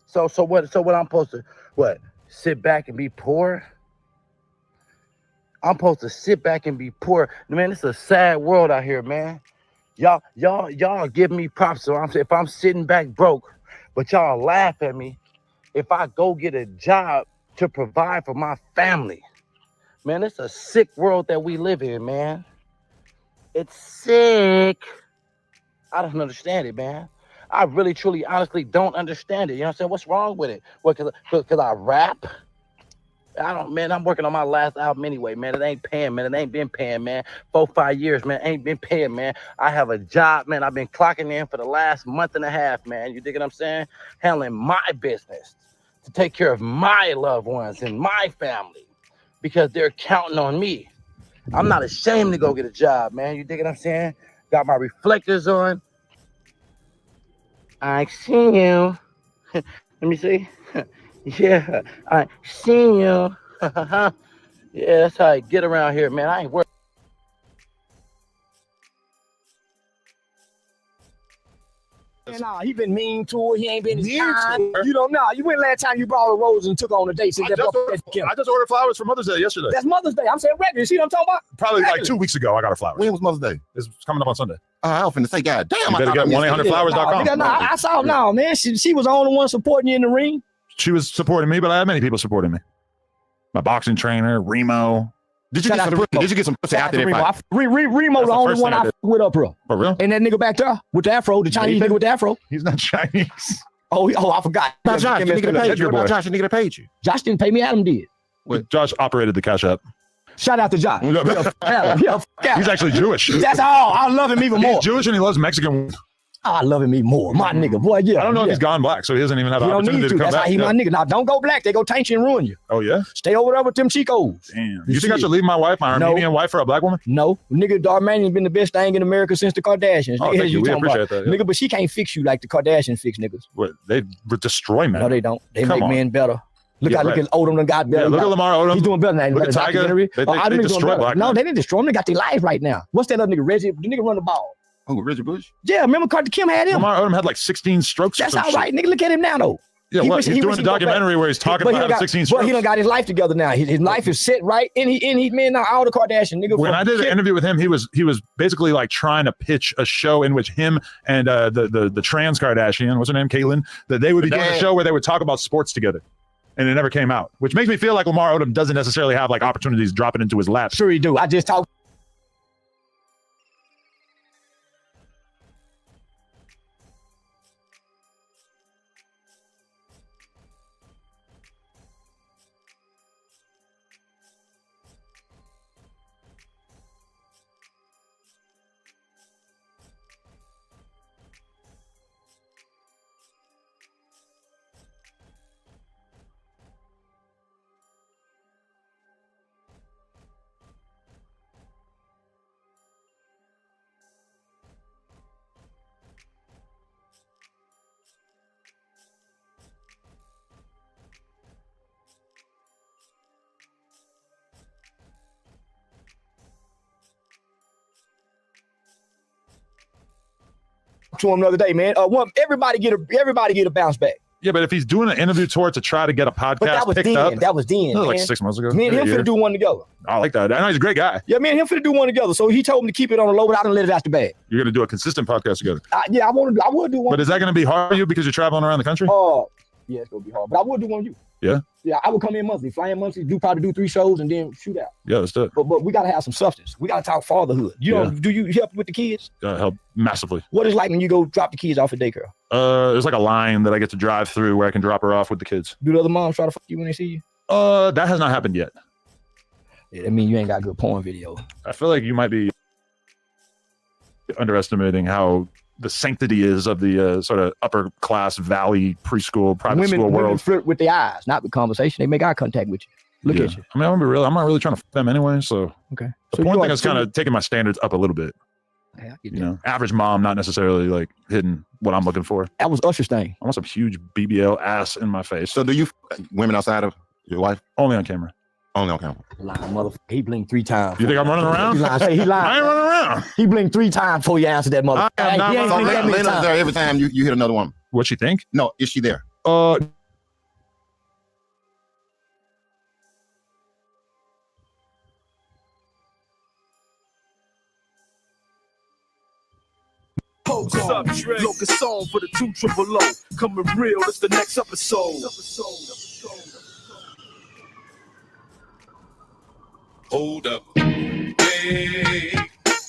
So what I'm supposed to, what? Sit back and be poor? I'm supposed to sit back and be poor. Man, it's a sad world out here, man. Y'all give me props. So I'm saying, if I'm sitting back broke, but y'all laugh at me if I go get a job to provide for my family. Man, it's a sick world that we live in, man. It's sick. I don't understand it, man. I really, truly, honestly don't understand it. You know what I'm saying? What's wrong with it? What, cause I rap? Man, I'm working on my last album anyway, man. It ain't paying, man. It ain't been paying, man. 4-5 years, man. Ain't been paying, man. I have a job, man. I've been clocking in for the last month and a half, man. You dig what I'm saying? Handling my business to take care of my loved ones and my family because they're counting on me. I'm not ashamed to go get a job, man. You dig what I'm saying? Got my reflectors on. I see you. Let me see. Yeah, I see you. Yeah, that's how I get around here, man. I ain't worried. Nah, he been mean to her. He ain't been his time. You don't know. You went last time you brought a rose and took on a date. I just ordered flowers for Mother's Day yesterday. That's Mother's Day. I'm saying regular. You see what I'm talking about? Probably like 2 weeks ago, I got her flowers. When was Mother's Day? It's coming up on Sunday. I was finna say, God damn. You better get 1-800-Flowers.com. I saw now, man. She was the only one supporting you in the ring. She was supporting me, but I had many people supporting me. My boxing trainer, Remo. Did you get some pussy after that fight? Remo the only one I with up, bro. For real? And that nigga back there with the afro, the Chinese nigga with the afro. He's not Chinese. Oh, I forgot. Not Josh, the nigga that paid you. Josh didn't pay me. Adam did. Josh operated the Cash App. Shout out to Josh. He's actually Jewish. That's all. I love him even more. He's Jewish and he loves Mexican. I love him even more. My nigga, boy, yeah. I don't know if he's gone black, so he doesn't even have an opportunity to come That's back. Why he my nigga. Now, don't go black. They go taint you and ruin you. Oh, yeah? Stay over there with them Chicos. Damn. You think I should leave my wife, my Armenian wife, for a black woman? No. Nigga, the Armenian's been the best thing in America since the Kardashians. Oh, thank you. We appreciate that. Yeah. Nigga, but she can't fix you like the Kardashians fix niggas. What? They destroy men. No, they don't. They make men better. Look at Odom done got better. Yeah, look at Lamar Odom. He's doing better than that. Look at Tiger. They destroy black men. No, they didn't destroy him. They got their life right now. What's that other nigga, Reggie? The nigga run the ball. Oh, Reggie Bush? Yeah, remember Carter Kim had him? Lamar Odom had like 16 strokes. That's all right, nigga. Look at him now, though. Yeah, he's doing a documentary where he's talking about having 16 strokes. But he done got his life together now. His life is set right. And he man, now all the Kardashian nigga. When I did an interview with him, he was basically like trying to pitch a show in which him and the trans Kardashian, what's her name, Caitlyn, that they would be doing a show where they would talk about sports together. And it never came out, which makes me feel like Lamar Odom doesn't necessarily have like opportunities dropping into his lap. Sure he do. I just talked. To him the other day, man. Everybody get a bounce back. Yeah, but if he's doing an interview tour to try to get a podcast picked up, that was then. That was like 6 months ago. Me and him finna do one together. I like that. I know he's a great guy. Yeah, me and him finna do one together. So he told me to keep it on the low, but I didn't let it out the bag. You're gonna do a consistent podcast together. Yeah, I would do one. But is that gonna be hard for you because you're traveling around the country? Yeah, it's gonna be hard. But I would do one with you. Yeah. Yeah, I would come in monthly, fly in monthly, probably do 3 shows and then shoot out. Yeah, let's do it. But we gotta have some substance. We gotta talk fatherhood. You know, do you help with the kids? Help massively. What is like when you go drop the kids off at daycare? There's like a line that I get to drive through where I can drop her off with the kids. Do the other moms try to fuck you when they see you? That has not happened yet. Yeah, that means you ain't got good porn video. I feel like you might be underestimating how the sanctity is of the sort of upper class valley preschool private school world. Women flirt with their eyes, not with conversation. They make eye contact with you. Look at you. I mean, I'm not really trying to f them anyway. So okay. The porn thing is kind of taking my standards up a little bit. Okay, you know, average mom, not necessarily like hitting what I'm looking for. That was Usher's thing. I want some huge BBL ass in my face. So do you women outside of your wife? Only on camera. Only on camera. Lying motherfucker. He blinked 3 times. You think I'm running around? He lied. He lied. I ain't running around. He blinked 3 times before you answered that motherfucker. I am not running around. Lena's there every time you hit another woman. What she think? No, is she there? What's up, Dre? Locust song for the 2 triple O. Coming real, it's the next episode. Hold up. Hey,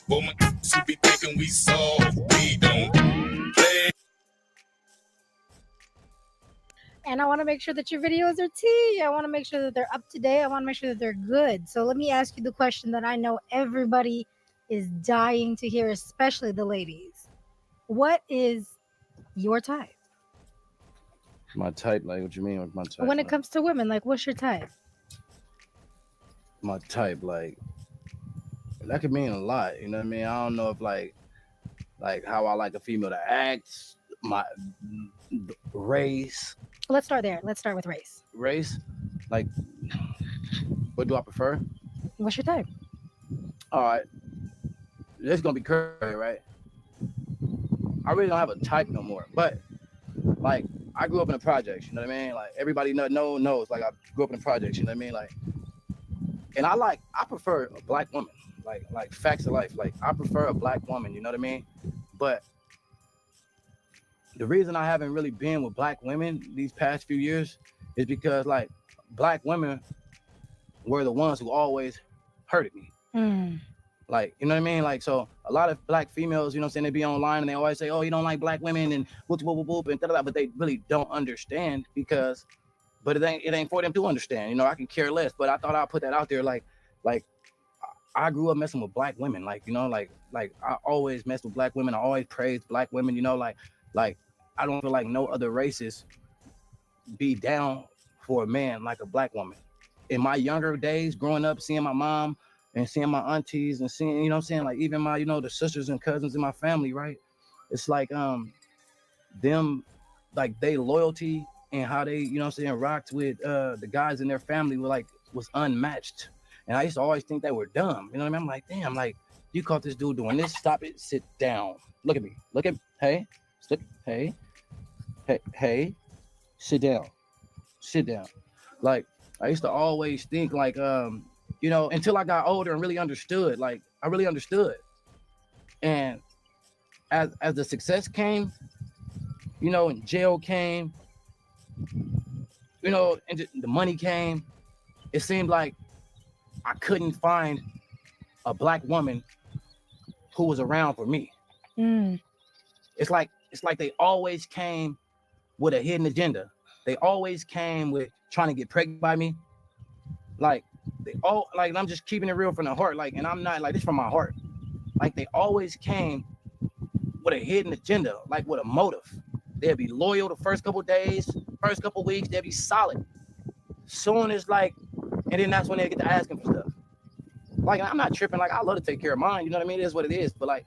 woman, you be thinking we soft, we don't play. And I want to make sure that your videos are tea. I want to make sure that they're up to date. I want to make sure that they're good. So let me ask you the question that I know everybody is dying to hear, especially the ladies. What is your type? My type, like what you mean with my type? When it comes to women, like what's your type? My type, like that could mean a lot. You know what I mean? I don't know if like how I like a female to act, my race. Let's start there. Let's start with race. Race, like what do I prefer? What's your type? All right, this is gonna be curvy, right? I really don't have a type no more, but like I grew up in the projects, you know what I mean? Like everybody knows, like I grew up in the projects, you know what I mean? Like, and I prefer a black woman, like facts of life. Like I prefer a black woman, you know what I mean? But the reason I haven't really been with black women these past few years is because like black women were the ones who always hurted me. Like, you know what I mean? Like, so a lot of black females, you know what I'm saying, they be online and they always say, oh, you don't like black women and whoop, whoop, whoop, whoop, and da-da-da, but they really don't understand but it ain't for them to understand. You know, I can care less, but I thought I'd put that out there. Like I grew up messing with black women. Like, you know, like I always messed with black women. I always praised black women, you know, like I don't feel like no other races be down for a man like a black woman. In my younger days, growing up, seeing my mom and seeing my aunties and seeing, you know what I'm saying, like even my, you know, the sisters and cousins in my family, right? It's like them, like they loyalty and how they, you know what I'm saying, rocked with the guys in their family was unmatched. And I used to always think they were dumb. You know what I mean? I'm like, damn, like you caught this dude doing this, stop it, sit down. Look at me. Look at, hey, hey, sit down. Sit down. Like I used to always think like you know, until I got older and really understood, like I really understood. And as the success came, you know, and jail came, you know, and the money came, it seemed like I couldn't find a black woman who was around for me. It's like they always came with a hidden agenda. They always came with trying to get pregnant by me. Like they all, like I'm just keeping it real from the heart. Like, and I'm not like this from my heart. Like they always came with a hidden agenda, like with a motive. They'll be loyal the first couple days, first couple weeks, they'll be solid. Soon as like, and then that's when they get to asking for stuff. Like I'm not tripping, like I love to take care of mine, you know what I mean? It is what it is. But like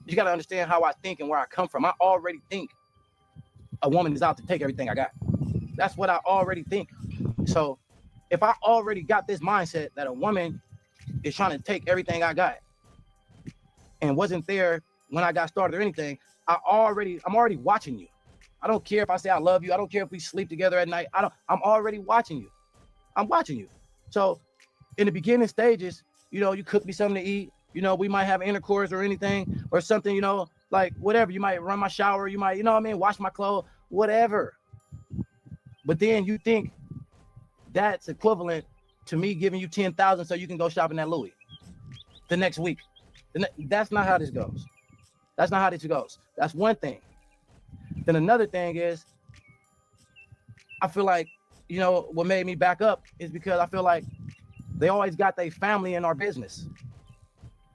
you gotta understand how I think and where I come from. I already think a woman is out to take everything I got. That's what I already think. So if I already got this mindset that a woman is trying to take everything I got and wasn't there when I got started or anything, I'm already watching you. I don't care if I say I love you. I don't care if we sleep together at night. I'm already watching you. I'm watching you. So in the beginning stages, you know, you cook me something to eat, you know, we might have intercourse or anything or something, you know, like whatever. You might run my shower, you might, you know what I mean, wash my clothes, whatever. But then you think that's equivalent to me giving you 10,000 so you can go shopping at Louis the next week. That's not how this goes. That's not how this goes. That's one thing. Then another thing is, I feel like, you know, what made me back up is because I feel like they always got their family in our business.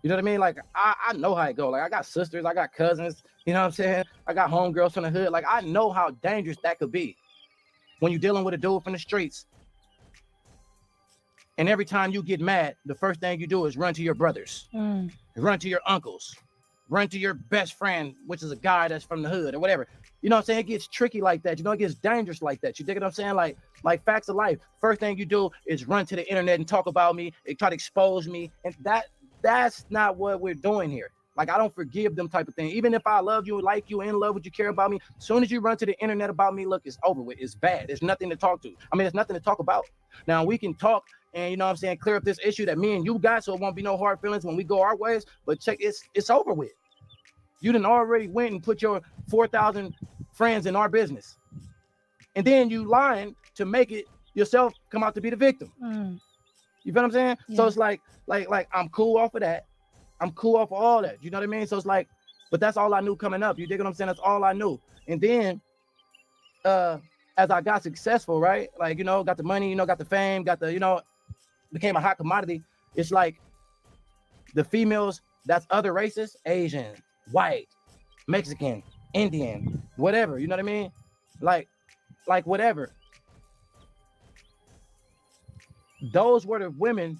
You know what I mean? Like, I know how it go. Like, I got sisters, I got cousins, you know what I'm saying? I got homegirls from the hood. Like, I know how dangerous that could be when you're dealing with a dude from the streets. And every time you get mad, the first thing you do is run to your brothers, run to your uncles, run to your best friend, which is a guy that's from the hood or whatever. You know what I'm saying? It gets tricky like that. You know, it gets dangerous like that. You dig what I'm saying? Like facts of life. First thing you do is run to the internet and talk about me and try to expose me. And that's not what we're doing here. Like, I don't forgive them type of thing. Even if I love you, like you, in love with you, care about me, as soon as you run to the internet about me, look, it's over with. It's bad. There's nothing to talk to. I mean, there's nothing to talk about. Now, we can talk and, you know what I'm saying, clear up this issue that me and you got, so it won't be no hard feelings when we go our ways. But check, it's over with. You done already went and put your 4,000 friends in our business. And then you lying to make it yourself come out to be the victim. You feel what I'm saying? Yeah. So it's like I'm cool off of that. I'm cool off of all that. You know what I mean? So it's like, but that's all I knew coming up. You dig what I'm saying? That's all I knew. And then as I got successful, right? Like, you know, got the money, you know, got the fame, got the, you know, became a hot commodity. It's like the females that's other races, Asian, white, Mexican, Indian, whatever, you know what I mean? Like whatever. Those were the women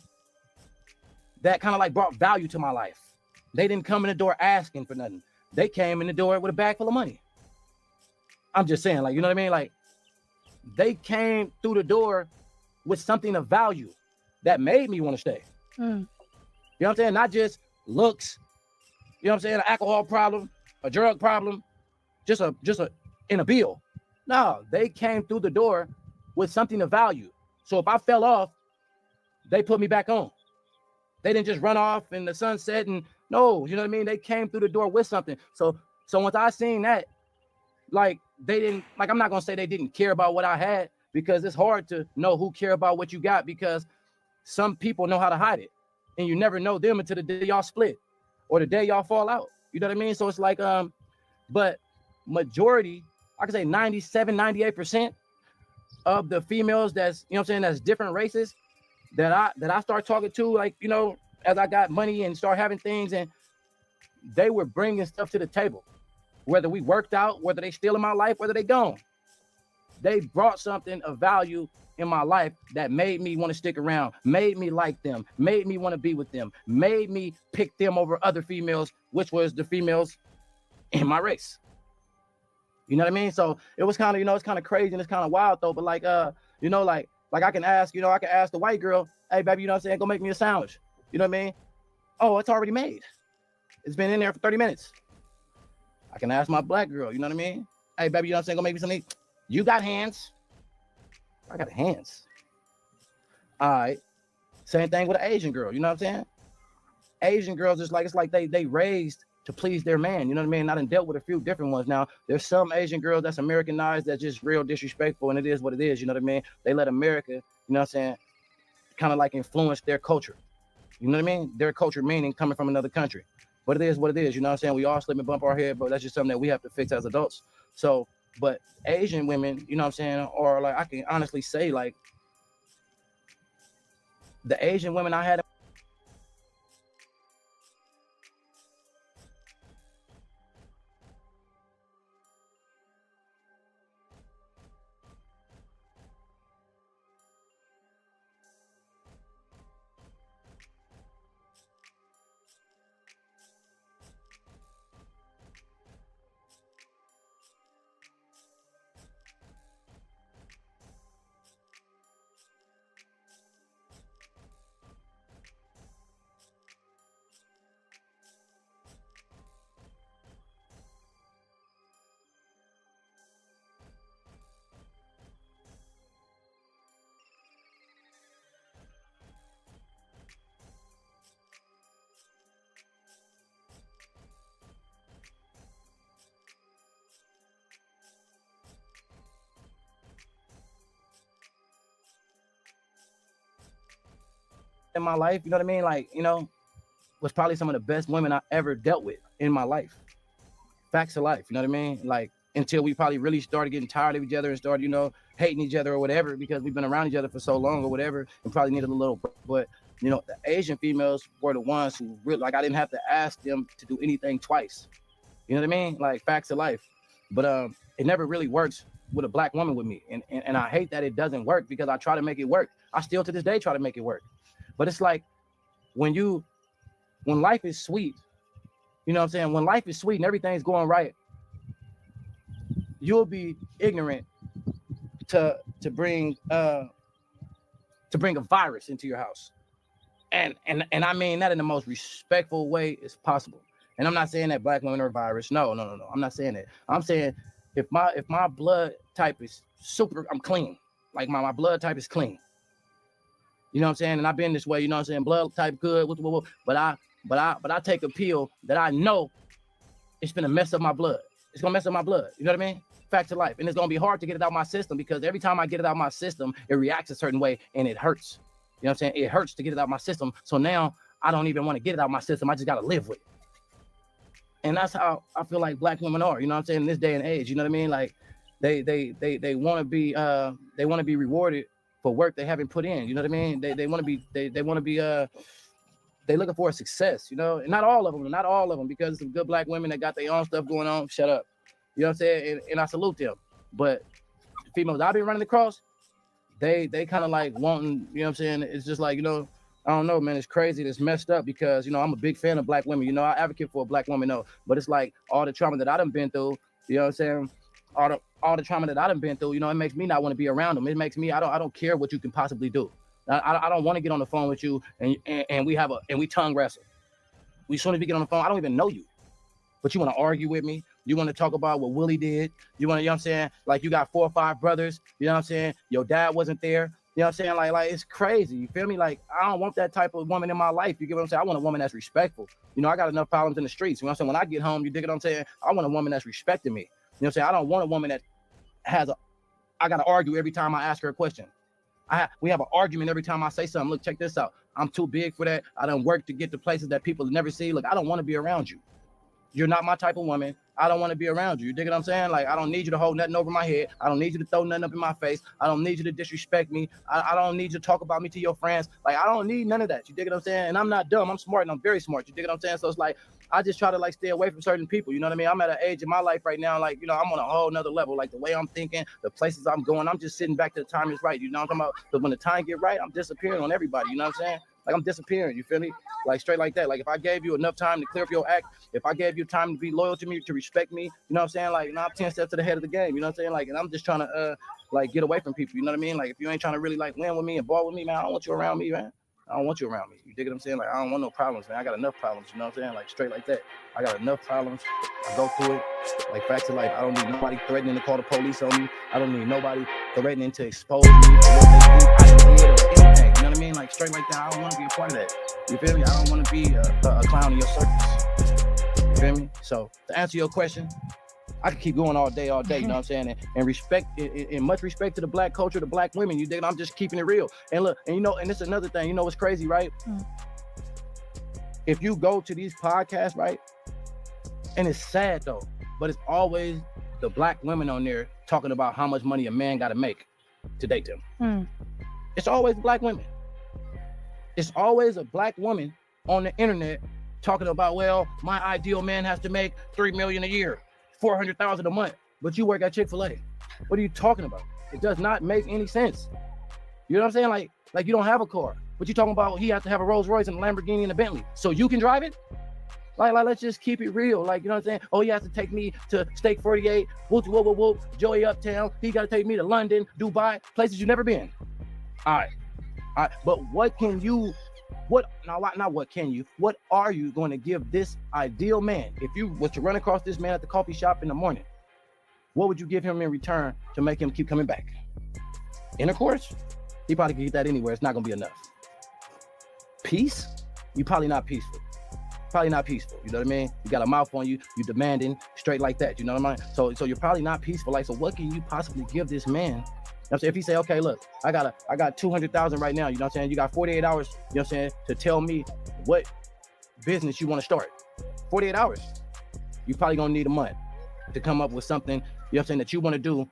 that kind of like brought value to my life. They didn't come in the door asking for nothing. They came in the door with a bag full of money. I'm just saying, like, you know what I mean? Like, they came through the door with something of value that made me want to stay. You know what I'm saying? Not just looks, you know what I'm saying? An alcohol problem, a drug problem, just in a bill. No, they came through the door with something of value. So if I fell off, they put me back on. They didn't just run off in the sunset and no, you know what I mean? They came through the door with something. So once I seen that, like, they didn't, like, I'm not gonna say they didn't care about what I had, because it's hard to know who care about what you got, because some people know how to hide it, and you never know them until the day y'all split or the day y'all fall out. You know what I mean? So it's like, but majority, I could say 97, 98% of the females that's, you know what I'm saying, that's different races that I start talking to, like, you know, as I got money and start having things, and they were bringing stuff to the table, whether we worked out, whether they still in my life, whether they gone. They brought something of value in my life that made me want to stick around, made me like them, made me want to be with them, made me pick them over other females, which was the females in my race. You know what I mean? So it was kind of, you know, it's kind of crazy and it's kind of wild though. But like, you know, like I can ask, you know, I can ask the white girl, hey baby, you know what I'm saying? Go make me a sandwich. You know what I mean? Oh, it's already made. It's been in there for 30 minutes. I can ask my black girl, you know what I mean? Hey baby, you know what I'm saying? Go make me something. You got hands. I got hands. All right. Same thing with an Asian girl, you know what I'm saying? Asian girls, it's like they raised to please their man, you know what I mean? I done dealt with a few different ones now. There's some Asian girls that's Americanized that's just real disrespectful, and it is what it is, you know what I mean? They let America, you know what I'm saying, kind of like influence their culture. You know what I mean? Their culture meaning coming from another country. But it is what it is, you know what I'm saying? We all slip and bump our head, but that's just something that we have to fix as adults. So, but Asian women, you know what I'm saying, or like I can honestly say, like, the Asian women I had in my life, you know what I mean? Like, you know, was probably some of the best women I ever dealt with in my life. Facts of life, you know what I mean? Like, until we probably really started getting tired of each other and started, you know, hating each other or whatever, because we've been around each other for so long or whatever, and probably needed a little, but, you know, the Asian females were the ones who really, like, I didn't have to ask them to do anything twice. You know what I mean? Like, facts of life. But it never really works with a black woman with me. And I hate that it doesn't work, because I try to make it work. I still to this day try to make it work. But it's like, when life is sweet, you know what I'm saying? When life is sweet and everything's going right, you'll be ignorant to bring a virus into your house. And I mean that in the most respectful way as possible. And I'm not saying that black women are a virus. No. I'm not saying that. I'm saying if my blood type is super, I'm clean. Like my blood type is clean. You know what I'm saying? And I've been this way, you know what I'm saying? Blood type good, but I take a pill that I know it's gonna mess up my blood. It's gonna mess up my blood. You know what I mean? Fact of life. And it's gonna be hard to get it out my system, because every time I get it out my system, it reacts a certain way and it hurts. You know what I'm saying? It hurts to get it out my system. So now I don't even want to get it out my system. I just gotta live with it. And that's how I feel like black women are, you know what I'm saying, in this day and age. You know what I mean? Like they want to be rewarded for work they haven't put in. You know what I mean? They want to be they looking for a success, you know. And not all of them, because some good black women that got their own stuff going on. Shut up. You know what I'm saying? And I salute them. But females I've been running across, they kind of like wanting, you know what I'm saying? It's just like, you know, I don't know, man. It's crazy. It's messed up, because, you know, I'm a big fan of black women. You know, I advocate for a black woman, though. But it's like all the trauma that I done been through, you know what I'm saying? All the trauma that I done been through, you know, it makes me not want to be around them. It makes me, I don't care what you can possibly do. I don't want to get on the phone with you and we tongue wrestle. As soon as we get on the phone, I don't even know you. But you want to argue with me. You want to talk about what Willie did. You want to, you know what I'm saying? Like, you got 4 or 5 brothers. You know what I'm saying? Your dad wasn't there. You know what I'm saying? Like it's crazy. You feel me? Like, I don't want that type of woman in my life. You get what I'm saying? I want a woman that's respectful. You know, I got enough problems in the streets. You know what I'm saying? When I get home, you dig what I'm saying? I want a woman that's respecting me. You know what I'm saying? I don't want a woman that I got to argue every time I ask her a question. We have an argument every time I say something. Look, check this out. I'm too big for that. I done work to get to places that people never see. Look, I don't want to be around you. You're not my type of woman. I don't want to be around you. You dig what I'm saying? Like, I don't need you to hold nothing over my head. I don't need you to throw nothing up in my face. I don't need you to disrespect me. I don't need you to talk about me to your friends. Like, I don't need none of that. You dig what I'm saying? And I'm not dumb. I'm smart, and I'm very smart. You dig what I'm saying? So it's like, I just try to like stay away from certain people. You know what I mean? I'm at an age in my life right now, like, you know, I'm on a whole nother level. Like, the way I'm thinking, the places I'm going, I'm just sitting back to the time is right. You know what I'm talking about? But when the time get right, I'm disappearing on everybody. You know what I'm saying? Like, I'm disappearing, you feel me? Like, straight like that. Like, if I gave you enough time to clear up your act, if I gave you time to be loyal to me, to respect me, you know what I'm saying? Like, you know, I'm 10 steps to the head of the game, you know what I'm saying? Like, and I'm just trying to, like, get away from people, you know what I mean? Like, if you ain't trying to really, like, win with me and ball with me, man, I don't want you around me, man. I don't want you around me. You dig what I'm saying? Like, I don't want no problems, man. I got enough problems, you know what I'm saying? Like, straight like that. I got enough problems. I go through it. Like, facts of life. I don't need nobody threatening to call the police on me. I don't need nobody threatening to expose me for what they think I did or anything. You know what I mean? Like, straight like that. I don't want to be a part of that. You feel me? I don't want to be a clown in your circus. You feel me? So, to answer your question, I could keep going all day, you know what I'm saying? And respect, and much respect to the black culture, the black women, you dig? I'm just keeping it real. And look, and you know, and it's another thing, you know what's crazy, right? If you go to these podcasts, right? And it's sad though, but it's always the black women on there talking about how much money a man got to make to date them. It's always black women. It's always a black woman on the internet talking about, well, my ideal man has to make $3 million a year. 400,000 a month, but you work at Chick-fil-A. What are you talking about? It does not make any sense. You know what I'm saying? Like you don't have a car, but you talking about he has to have a Rolls Royce and a Lamborghini and a Bentley, so you can drive it? Like let's just keep it real. Like, you know what I'm saying? Oh, he has to take me to Steak 48, whoop, Joey Uptown. He got to take me to London, Dubai, places you've never been. All right. But what are you going to give this ideal man? If you was to run across this man at the coffee shop in the morning, what would you give him in return to make him keep coming back? Intercourse? He probably could get that anywhere. It's not going to be enough. Peace? You probably not peaceful. You know what I mean? You got a mouth on you. You demanding straight like that. You know what I mean? So you're probably not peaceful. Like, so what can you possibly give this man I'm saying, if he say, okay, look, I got 200,000 right now, you know what I'm saying? You got 48 hours, you know what I'm saying, to tell me what business you want to start. 48 hours. You probably gonna need a month to come up with something, you know what I'm saying, that you want to do,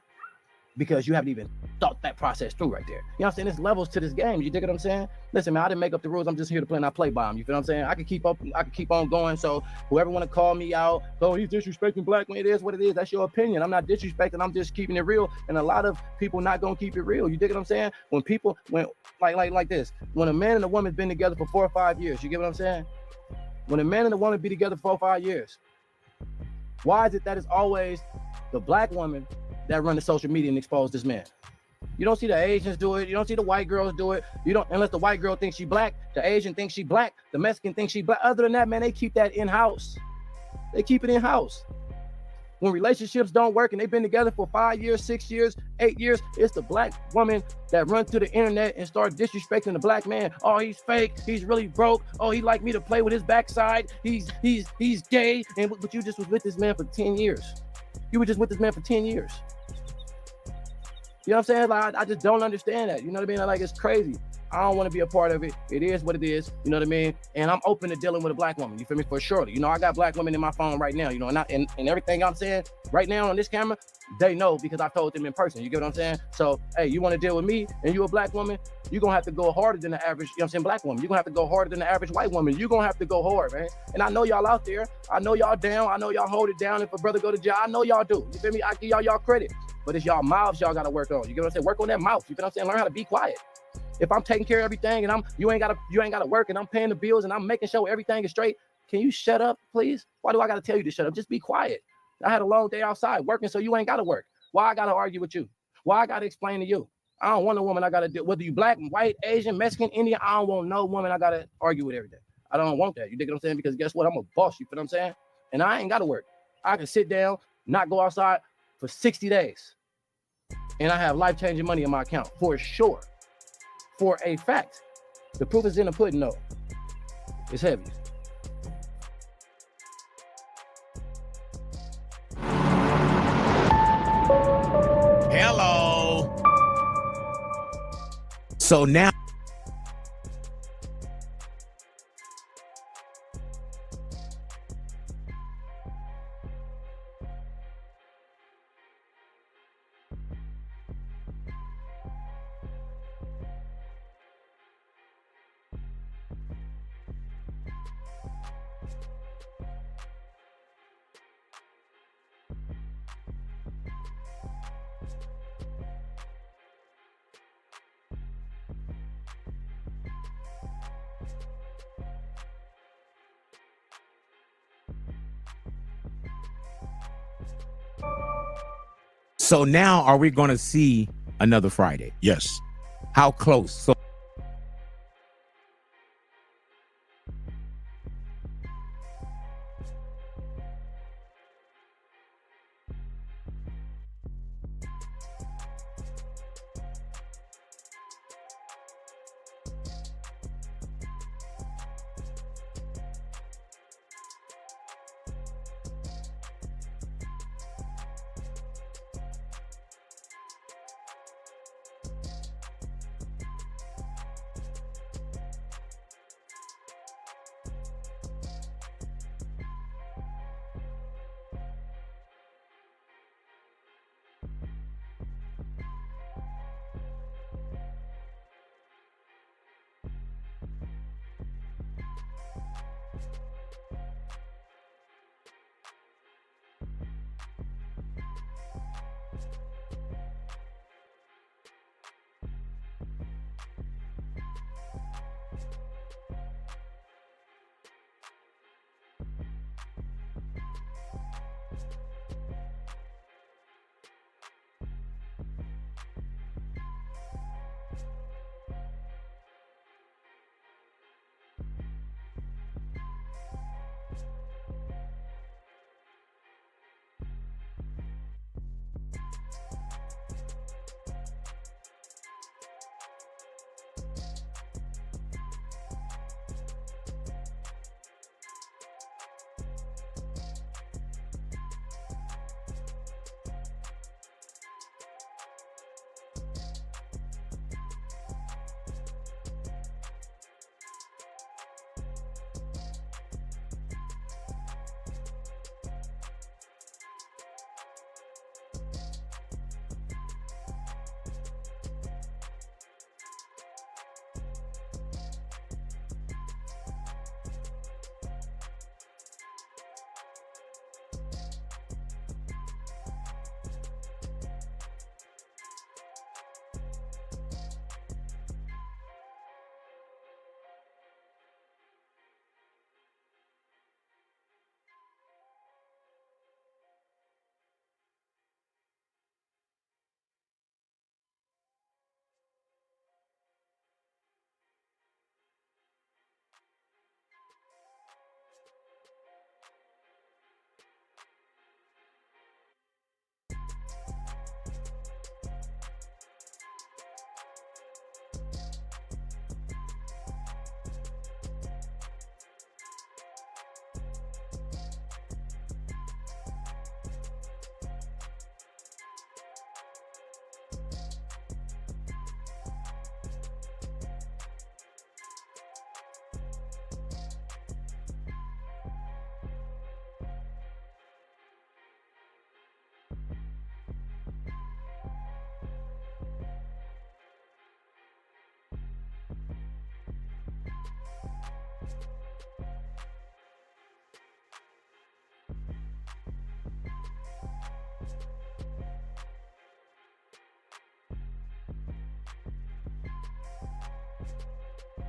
because you haven't even thought that process through right there. You know what I'm saying? There's levels to this game. You dig what I'm saying? Listen, man, I didn't make up the rules. I'm just here to play and I play by them. You feel what I'm saying? I can keep on going. So whoever want to call me out, oh, he's disrespecting black men, it is what it is. That's your opinion. I'm not disrespecting. I'm just keeping it real. And a lot of people not gonna keep it real. You dig what I'm saying? When people, like this, when a man and a woman been together for 4 or 5 years, you get what I'm saying? When a man and a woman be together for 4 or 5 years, why is it that it's always the black woman that run the social media and expose this man? You don't see the Asians do it. You don't see the white girls do it. You don't, unless the white girl thinks she black, the Asian thinks she black, the Mexican thinks she black. Other than that, man, they keep that in-house. They keep it in-house. When relationships don't work and they've been together for 5 years, 6 years, 8 years, it's the black woman that runs to the internet and start disrespecting the black man. Oh, he's fake. He's really broke. Oh, he like me to play with his backside. He's gay. But you just was with this man for 10 years. You were just with this man for 10 years. You know what I'm saying? Like, I just don't understand that. You know what I mean? Like, it's crazy. I don't want to be a part of it. It is what it is. You know what I mean? And I'm open to dealing with a black woman. You feel me? For sure. You know, I got black women in my phone right now. You know, and everything I'm saying right now on this camera, they know because I've told them in person. You get what I'm saying? So, hey, you want to deal with me and you a black woman, you're going to have to go harder than the average, you know what I'm saying, black woman. You're going to have to go harder than the average white woman. You're going to have to go hard, man. And I know y'all out there. I know y'all down. I know y'all hold it down. If a brother go to jail, I know y'all do. You feel me? I give y'all credit. But it's y'all mouths y'all got to work on. You get what I'm saying? Work on that mouth. You feel what I'm saying? Learn how to be quiet. If I'm taking care of everything and you ain't gotta work and I'm paying the bills and I'm making sure everything is straight, can you shut up, please? Why do I gotta tell you to shut up? Just be quiet. I had a long day outside working, so you ain't gotta work. Why I gotta argue with you? Why I gotta explain to you? I don't want a woman I gotta do, whether you black, white, Asian, Mexican, Indian, I don't want no woman I gotta argue with every day. I don't want that. You dig what I'm saying? Because guess what? I'm a boss, you feel what I'm saying? And I ain't gotta work. I can sit down, not go outside for 60 days. And I have life-changing money in my account, for sure. For a fact. The proof is in the pudding, though. It's heavy. Hello. So now. So now are we going to see another Friday? Yes. How close? So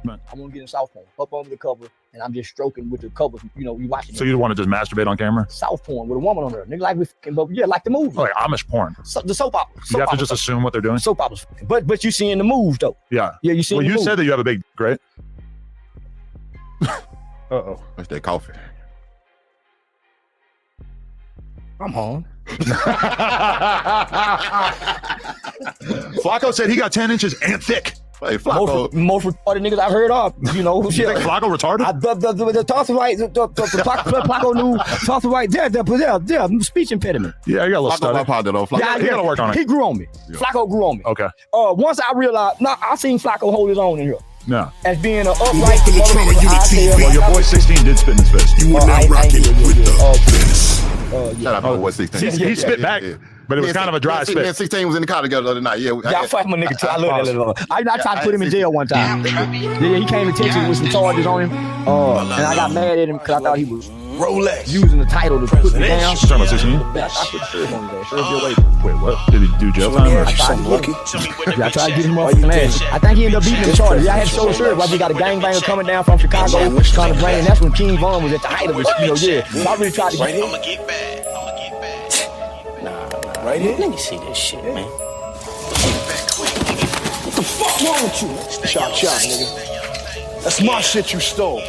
Right. I want to get in South porn, up under the cover, and I'm just stroking with the covers. You know, we watching. So you want to just masturbate on camera? South porn with a woman on there, nigga, like we fucking, but yeah, like the movie. Oh, like Amish porn. So, the soap opera. You have to just assume what they're doing. Soap operas, but you seeing the moves though. Yeah. Yeah, you see. Well, you said that you have a big, great. Uh-oh. What's that coffee? I'm home. Flacco said he got 10 inches and thick. Hey, Flacco. Most retarded niggas I've heard of, you know. You think Flacco retarded? The toss right, the Flacco knew toss right there, speech impediment. Yeah, you got a little stutter. He gotta work on it. He grew on me. Yeah. Flacco grew on me. Okay. Once I realized, I seen Flacco hold his own in here. No. As being an upright. Well, your boy 16 did spit in his face. You were now rocking with the best. Shout out to my boy 16. He spit back, but it was kind of a dry spit. 16 was in the car together the other night. Yeah, I fight my nigga too. I love that little. I tried to put him in jail one time. Yeah, he came to Texas with some charges on him. And I got mad at him because I thought he was using the title to put me down. You talking about 16? I put the shirt on there. Shirt your way. Wait, what? Did he do jail time? Or? I tried to get him up in ass. I think he ended up beating the charges. I had to show the shirt. Like, you got a gangbanger coming down from Chicago trying to bring, and that's when King Von was at the height of his, So I really tried to get him. I'ma get back. Nah. Right here? Let me see this shit, man. What the fuck wrong with you? Chop, nigga. That's my shit you stole.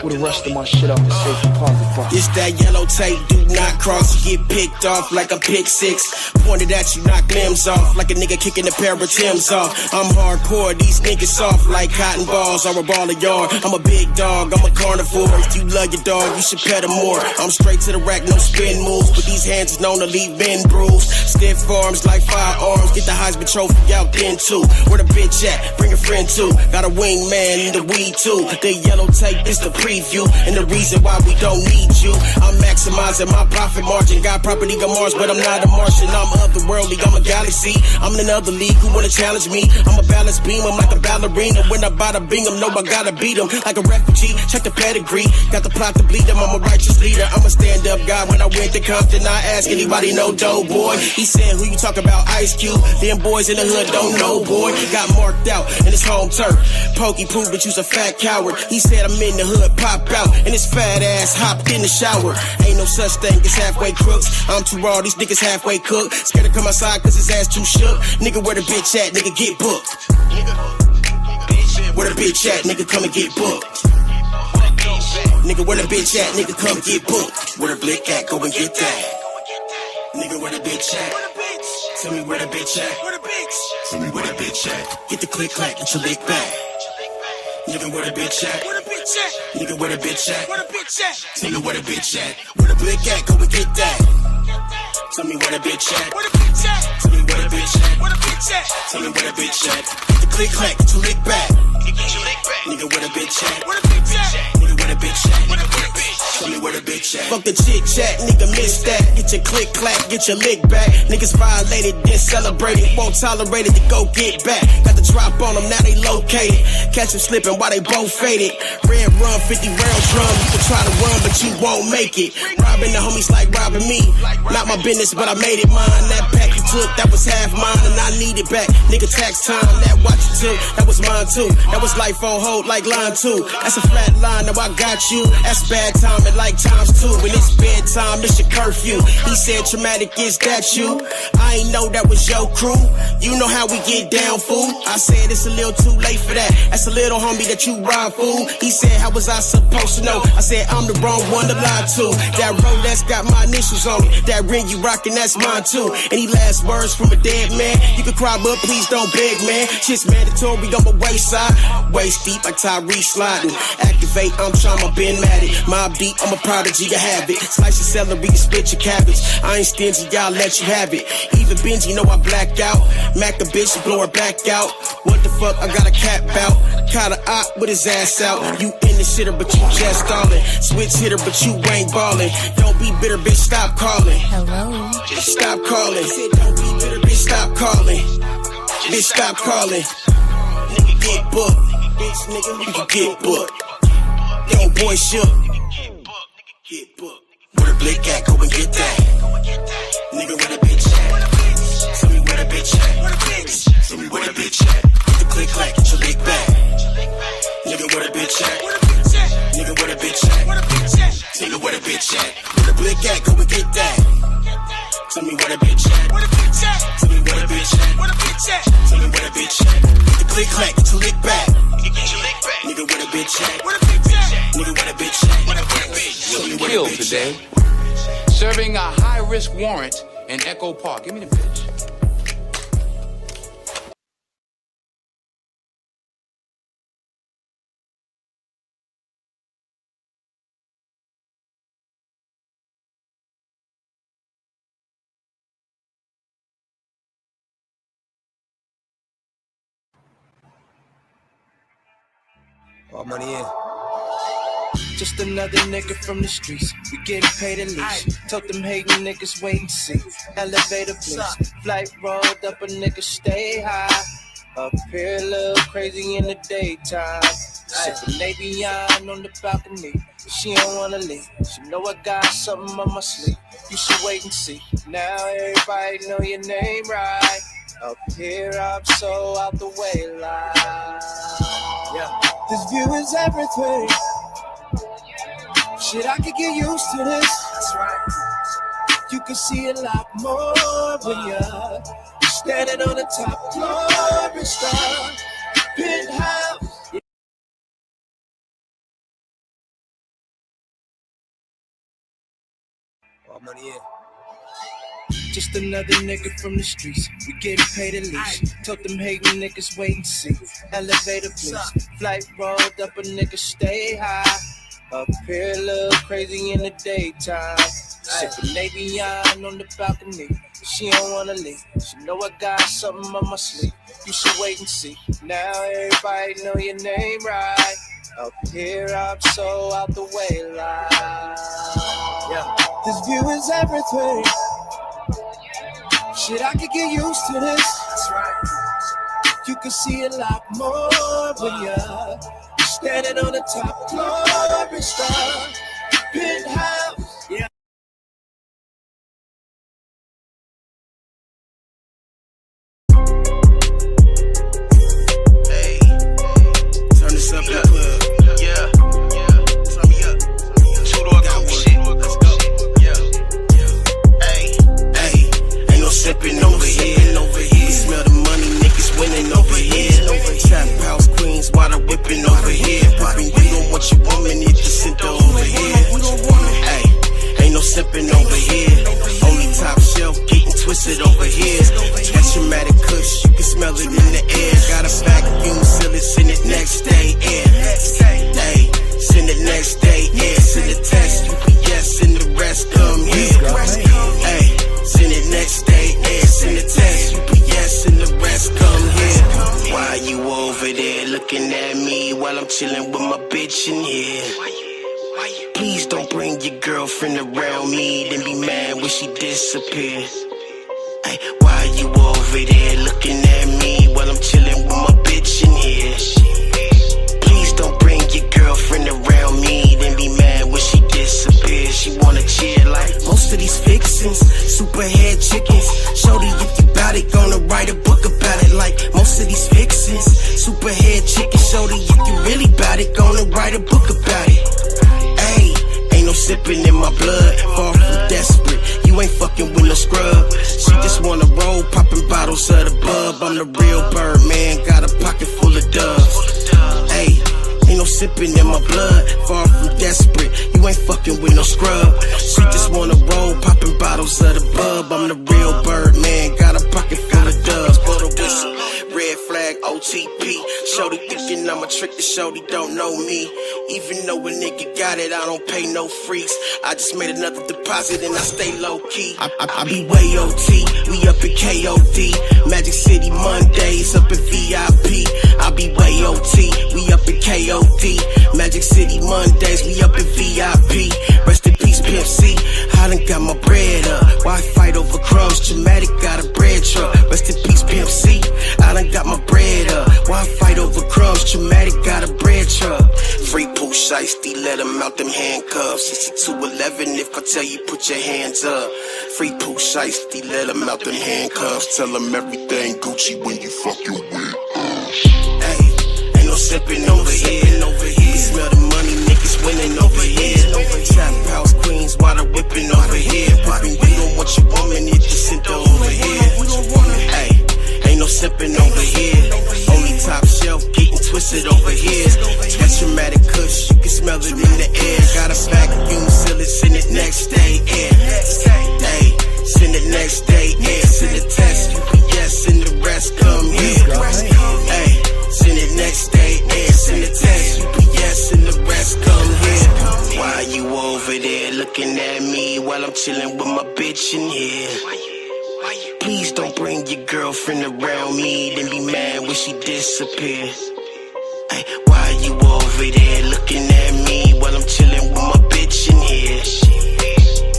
With the rest of my shit out the safe deposit box. It's that yellow tape, do not cross. You get picked off like a pick six. Pointed at you, knock limbs off. Like a nigga kicking a pair of Timbs off. I'm hardcore, these niggas soft like cotton balls or a ball of yard. I'm a big dog, I'm a carnivore. If you love your dog, you should pet him more. I'm straight to the rack, no spin moves. But these hands is known to leave men bruised. Stiff arms like firearms. Get the Heisman Trophy out then too. Where the bitch at? Bring a friend too. Got a wingman in the weed too. The yellow tape is the preview and the reason why we don't need you. I'm maximizing my profit margin. Got property on Mars, but I'm not a Martian. I'm otherworldly, I'm a galaxy. I'm in another league who wanna challenge me. I'm a balance beam, I'm like a ballerina. When I bada bing, I know I gotta beat him. Like a refugee, check the pedigree. Got the plot to bleed him, I'm a righteous leader. I'm a stand-up guy. When I went to Compton, I asked anybody know Doe Boy. He said, who you talk about, Ice Cube? Them boys in the hood don't know, boy. Got marked out in his home turf. Pokey proved that you's a fat coward. He said I'm in the hood, pop out, and his fat ass hopped in the shower. Ain't no such thing as halfway crooks. I'm too raw, these niggas halfway cooked. Scared to come outside cause his ass too shook. Nigga, where the bitch at? Nigga, get booked. Where the bitch at? Nigga, come and get booked. Nigga, where the bitch at? Nigga, come get booked. Where the blick at? Go and get that. Nigga, where the bitch at? Tell me where the bitch at. Tell me where the bitch at. Get the click clack, get your lick back. Nigga, where the bitch at? Nigga, where the bitch at? Nigga, where the bitch at? Where the blick at? Go and get that. Tell me where the bitch at? Tell me where the bitch at? Tell me where the bitch at? Get the click clack, get your lick back. Nigga, where the bitch at? Nigga, where the bitch at? Tell me where the bitch at? Fuck the chit chat, nigga, miss that. Get your click clack, get your lick back. Niggas violated, then celebrated. Won't tolerate it, to go get back. Got the drop on them, now they located. Catch them slipping while they both faded. Red rum, 50 round drum. You can try to run, but you won't make it. Robbing the homies like robbing me. Not my business, but I made it mine. That pack you took, that was half mine, and I need it back. Nigga, tax time, that watch you took, that was mine too. That was life on hold like line 2. That's a flat line, now I got you. That's bad timing like times 2. When it's bedtime, it's your curfew. He said traumatic, is that you? I ain't know that was your crew. You know how we get down, fool. I said it's a little too late for that. That's a little homie that you ride, fool. He said, how was I supposed to know? I said, I'm the wrong one to lie to. That Rolex got my initials on it. That ring you rockin', that's mine too. Any last words from a dead man? You can cry, but please don't beg, man. Shit's mandatory on my waist side. Waist deep like Tyree sliding. Activate, I'm Trama, been mad it. Mob deep, I'm a prodigy, you have it. Slice your celery, split your cabbage. I ain't stingy, y'all let you have it. Even Benji know I black out. Mac a bitch, blow her back out. What the fuck, I got a cap out. Caught a op with his ass out. You in the shitter, but you just stalling. Switch hitter, but you ain't ballin'. Don't be bitter, bitch, stop calling. Hello. Just stop calling. Don't be bitter, bitch, stop calling. Bitch, stop calling. Nigga, get booked. Bitch, nigga, you can get booked. Yo, boy, shook. Get booked. Where the blick at? Go and get that. Nigga, where the bitch at? Tell me where the bitch at. Tell me where the bitch at? Get the click clack, get your lick back. Nigga, blick at, go and get that. Tell me where the bitch at. Where the bitch at? Tell me where the bitch at. Where the bitch at? Tell me where the bitch at. Get the click clack, get your lick back. Get your lick back. Nigga, where the bitch at? Where the bitch at? Nigga, where the bitch at? Where the bitch? You'll be killed today. Serving a high-risk warrant in Echo Park. Give me the bitch. All money in. Just another nigga from the streets. We getting paid at least. Told them hating niggas wait and see. Elevator please. Flight rolled up, a nigga stay high. Up here look crazy in the daytime. Sipping Avion on the balcony. She don't wanna leave. She know I got something on my sleeve. You should wait and see. Now everybody know your name right. Up here I'm so out the way like. Yeah. This view is everything. Shit, I could get used to this. That's right. You can see a lot more when you're standing on the top floor and star penthouse. All money in. Just another nigga from the streets. We getting paid at least. Told them hating niggas wait and see. Elevator please. Flight rolled up, a nigga stay high. Up here look crazy in the daytime. Sipping Avion on the balcony. She don't wanna leave. She know I got something on my sleeve. You should wait and see. Now everybody know your name right. Up here I'm so out the way like. Yeah. This view is everything. Shit, I could get used to this. That's right. You can see a lot more when you're standing on the top floor and star penthouse. Yeah. Hey, turn this up in the club. Yeah, turn me up. Two-door coupe shit. Let's go. Yeah. Hey, ain't no sipping over here. You smell the money, niggas winning over here. Trap house queens, water whipping over here. Popping, you don't want your woman, it's the center over here. Hey, ain't no sipping over here. Only top shelf, getting twisted over here. That traumatic kush, you can smell it in the air. Got a vacuum, seal it, send it next day, air. Hey, send it next day, air. Send the text, UPS, and the rest come here. Hey, send it next day, air. Send the text, UPS, and the rest come here. Why you over there looking at me while I'm chilling with my bitch in here? Please don't bring your girlfriend around me, then be mad when she disappears. Ay, why you over there looking at me while I'm chilling with my bitch in here? Please don't bring your girlfriend around me, then be mad when she disappears. She wanna chill like most of these fixins, super head chickens. Shorty, if you bout it, gonna write a book about it. Like most of these fixins, super head chickens. Shorty, if you really bout it, gonna write a book about it. Hey, ain't no sipping in my blood, far from desperate. You ain't fucking with no scrub. She just wanna roll, popping bottles of the bub. I'm the real bird, man, got a pocket full of doves. Hey, ain't no sipping in my blood, far from desperate. You ain't fucking with no scrub. She just wanna roll, popping bottles of the bub. I'm the real bird, man, got a pocket full of doves. Blow the whistle, red flag, OTP. Shorty thinking I'm a trick, the shorty don't know me. Even though a nigga got it, I don't pay no freaks. I just made another deposit and I stay low key. I be way OT, we up in KOD. Magic City Mondays up in VIP. I be way OT, we up in KOD. Magic City Mondays, we up in VIP. Rest in peace, Pimp C. I done got my bread up. Why fight over crumbs? Dramatic got a bread truck. Rest in peace, Pimp C. I done got my bread up. Why fight over crumbs? Dramatic got a bread truck. Free Pooh Shiesty, let him out them handcuffs. 6211, if I tell you, put your hands up. Free Pooh Shiesty, let him out them handcuffs. Tell him everything Gucci when you fucking with Hey, ain't no sipping over here. You smell the money, niggas winning over here. Trap house queens, water whipping over me while I'm chilling with my bitch in here. Please don't bring your girlfriend around me, then be mad when she disappears. Ay, why you over there looking at me while I'm chilling with my bitch in here?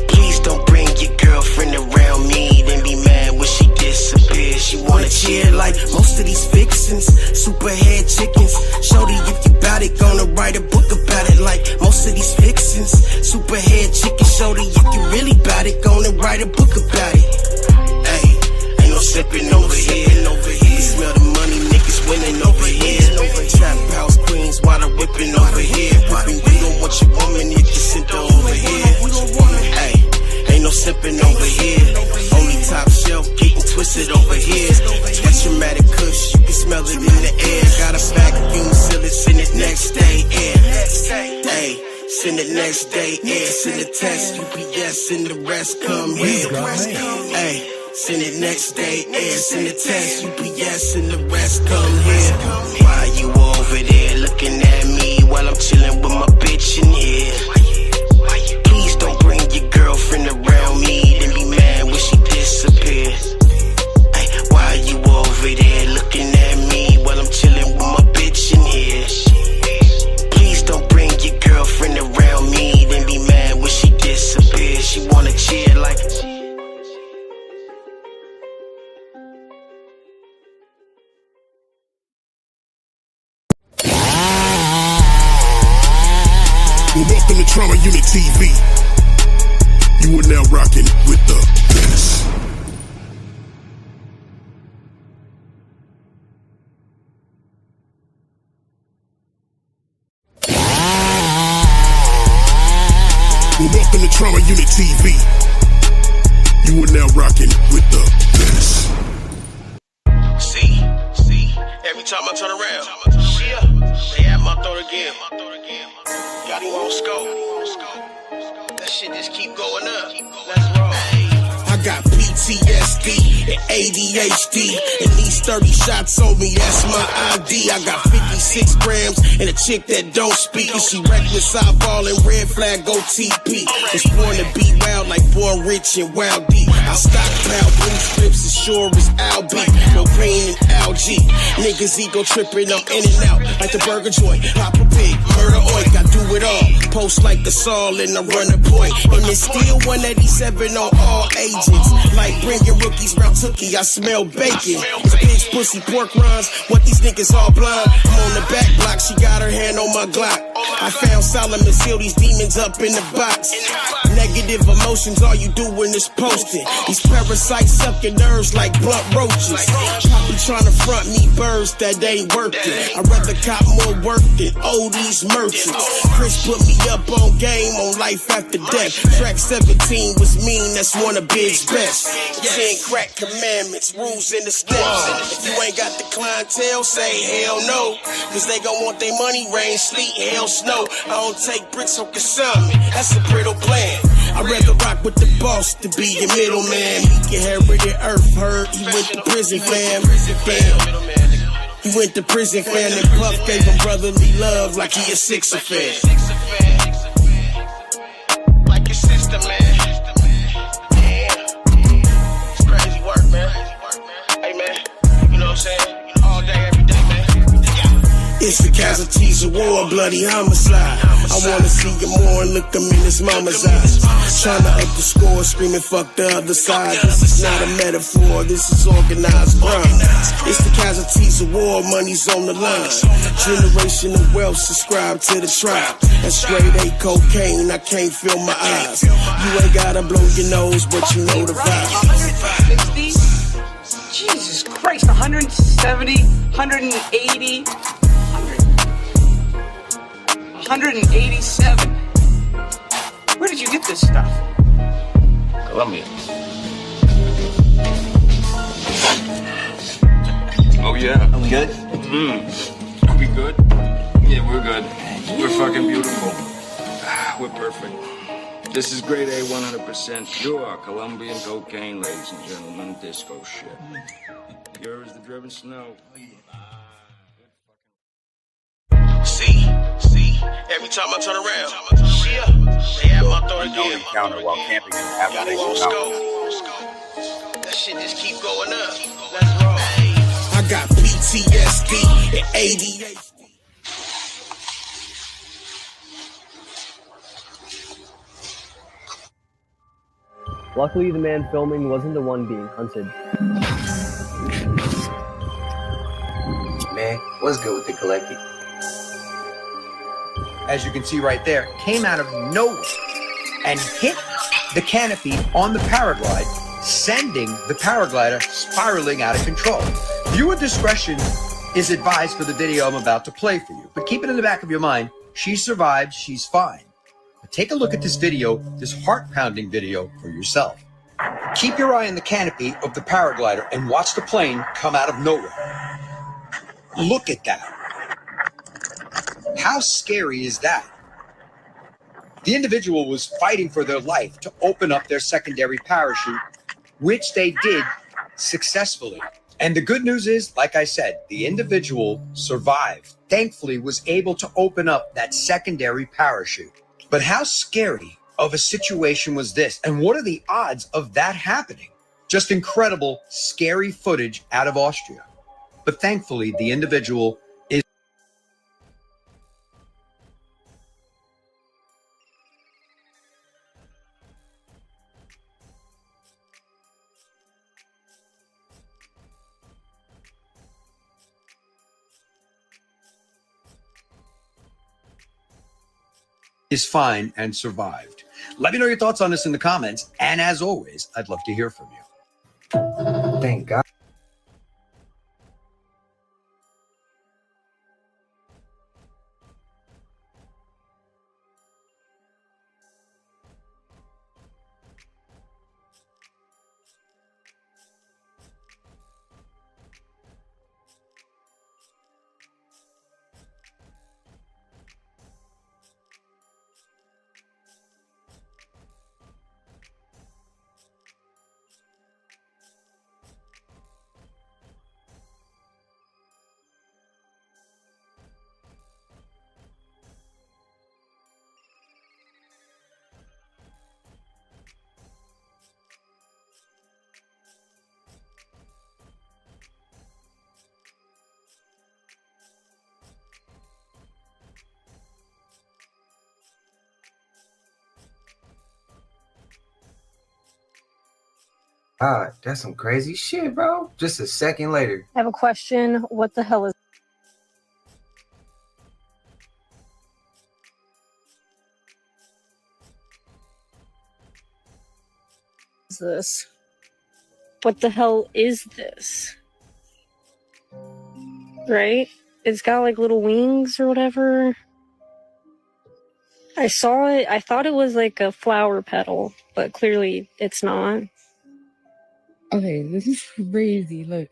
Please don't bring your girlfriend around me, then be mad when she disappears. She wanna cheer like most of these vixens, super head chickens. Shorty, if you bout it, gonna write a book about it like most of these vixens, super head chickens. Shorty, if you really bout it, gonna write a book about it. Hey, ain't no sipping over here. You smell the money, niggas winning over here. Trap house queens, while I'm whipping over here. Whipping, you don't want your woman, you just sent her over here. Hey, ain't no sipping over here. Only top shelf, getting twisted over here. That's dramatic kush, you can smell it in the air. Got a vacuum, seal it, send it next day, air. Hey, send it next day, air. Send a text, UPS, and the rest come here. Hey, send it next day, air. Send a text, UPS, and the rest come here. Why you over there looking at me while I'm chilling with my bitch in here? Please don't bring your girlfriend around me, then be mad when she disappears. Ay, why you over there looking at me while I'm chilling with my bitch in here? Please don't bring your girlfriend around me, then be mad when she disappears. She wanna cheer like Well, welcome to Trama Unit TV. You are now rocking with the best. Well, welcome to Trama Unit TV. You are now rocking with the best. See, every time I turn around, they at my throat again. Got him on scope. That shit just keep going up. Let's roll. I got PTSD and ADHD, and these 30 shots on me, that's my ID. I got 56 grams and a chick that don't speak, and she reckless eyeball and red flag OTP. Was born to be wild like born rich and wild deep. I stockpile blue strips as sure as Albi, no green and algae. Niggas ego tripping, I'm in and out like the burger joint. Pop a pig, murder oink, I do it all. Post like the Saul and I run a point, and it's still 187 on all agents. Like bringing rookies round Tookie, I smell bacon. It's pigs, pussy, pork rinds. What these niggas all blind? I'm on the back block, she got her hand on my Glock. I found Solomon seal these demons up in the box. Negative emotions, all you doing is posting. These parasites suck your nerves like blunt roaches. Poppy trying to front me birds that ain't worth it. I'd rather cop more work than owe these merchants. Chris put me up on game on life after death. Track 17 was mean, that's one of Big's best. 10 crack commandments, rules in the steps. If you ain't got the clientele, say hell no. Cause they gon' want their money, rain, sleet, hail, snow. I don't take bricks on consignment, that's a brittle plan. I'd rather rock with the boss to be your middleman. He inherited earth, heard he went to prison, fam. He went to prison, fam, and Puff gave him brotherly love like he a Sixer fan. Like your sister, man. It's crazy work, man. Hey, man, you know what I'm saying? All day, every day, man. It's the casualties of war, bloody homicide. I wanna see you more and look him in his mama's eyes. Tryna up the score, screaming fuck the other side. This is not a metaphor, this is organized crime. It's the casualties of war, money's on the line. Generational wealth, subscribe to the tribe. That's straight A cocaine, I can't feel my eyes. You ain't gotta blow your nose, but you know the vibe. 160? Jesus Christ, 170, 180, 187. Where did you get this stuff? Colombia. Oh yeah. Are we good? Are we good? Yeah, we're good. We're fucking beautiful. We're perfect. This is grade A 100% pure Colombian cocaine, ladies and gentlemen. Disco shit. Here is the driven snow. See, Every time I turn around, they have my thought Unknown again. encounter while camping in Got it on Appalachian scope. That shit just keep going up. Let's roll. I got PTSD and ADHD. Luckily, the man filming wasn't the one being hunted. Man, what's good with the collective? As you can see right there, came out of nowhere and hit the canopy on the paraglide, sending the paraglider spiraling out of control. Viewer discretion is advised for the video I'm about to play for you, but keep it in the back of your mind. She survived, she's fine. But take a look at this video, this heart-pounding video for yourself. Keep your eye on the canopy of the paraglider and watch the plane come out of nowhere. Look at that. How scary is that? The individual was fighting for their life to open up their secondary parachute, which they did successfully. And the good news is, like I said, the individual survived. Thankfully, was able to open up that secondary parachute. But how scary of a situation was this? And what are the odds of that happening? Just incredible, scary footage out of Austria. But thankfully, the individual is fine and survived. Let me know your thoughts on this in the comments. And as always, I'd love to hear from you. Thank God. God, that's some crazy shit, bro. Just a second later. I have a question. What the hell is this? What the hell is this? Right? It's got like little wings or whatever. I saw it. I thought it was like a flower petal, but clearly it's not. Okay, this is crazy. Look.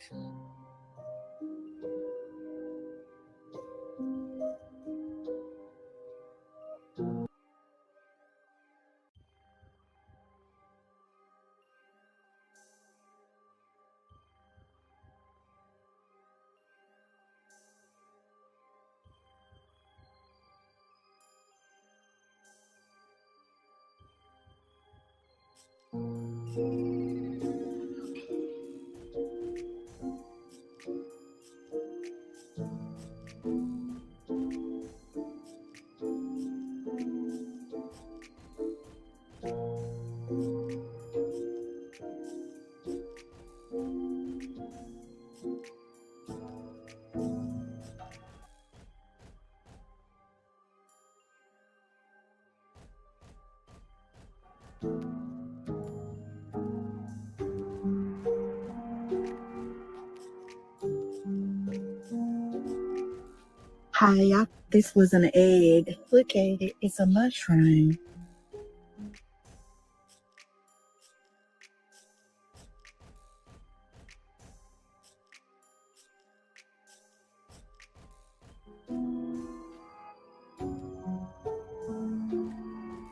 Hi, I thought this was an egg. Look at it. It's a mushroom.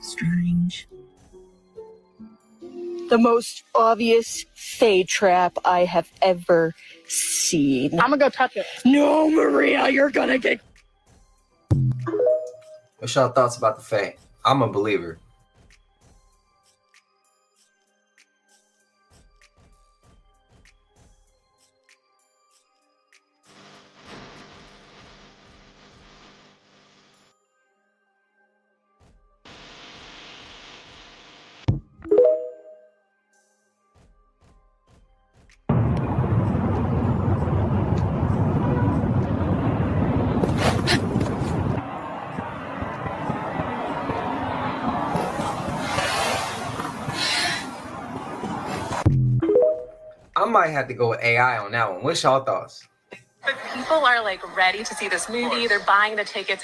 Strange. The most obvious fade trap I have ever seen. I'm gonna go touch it. No, Maria, you're gonna get... What's y'all thoughts about the Fae? I'm a believer. I might have to go with AI on that one. What's y'all thoughts? But people are like ready to see this movie. They're buying the tickets.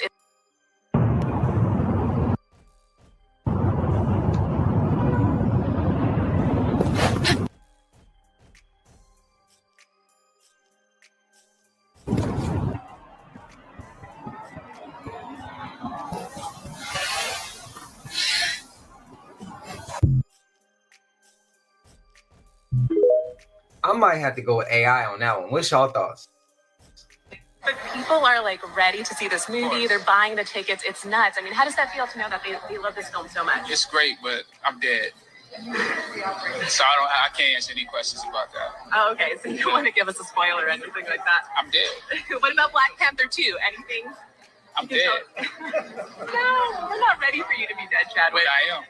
I might have to go with AI on that one. What's y'all thoughts? But people are like ready to see this movie. They're buying the tickets. It's nuts. I mean, how does that feel to know that they love this film so much? It's great, but I'm dead. So I can't answer any questions about that. Oh, okay. So you don't want to give us a spoiler or anything like that? I'm dead. What about Black Panther 2? Anything? I'm dead. No, we're not ready for you to be dead, Chadwick. But I am.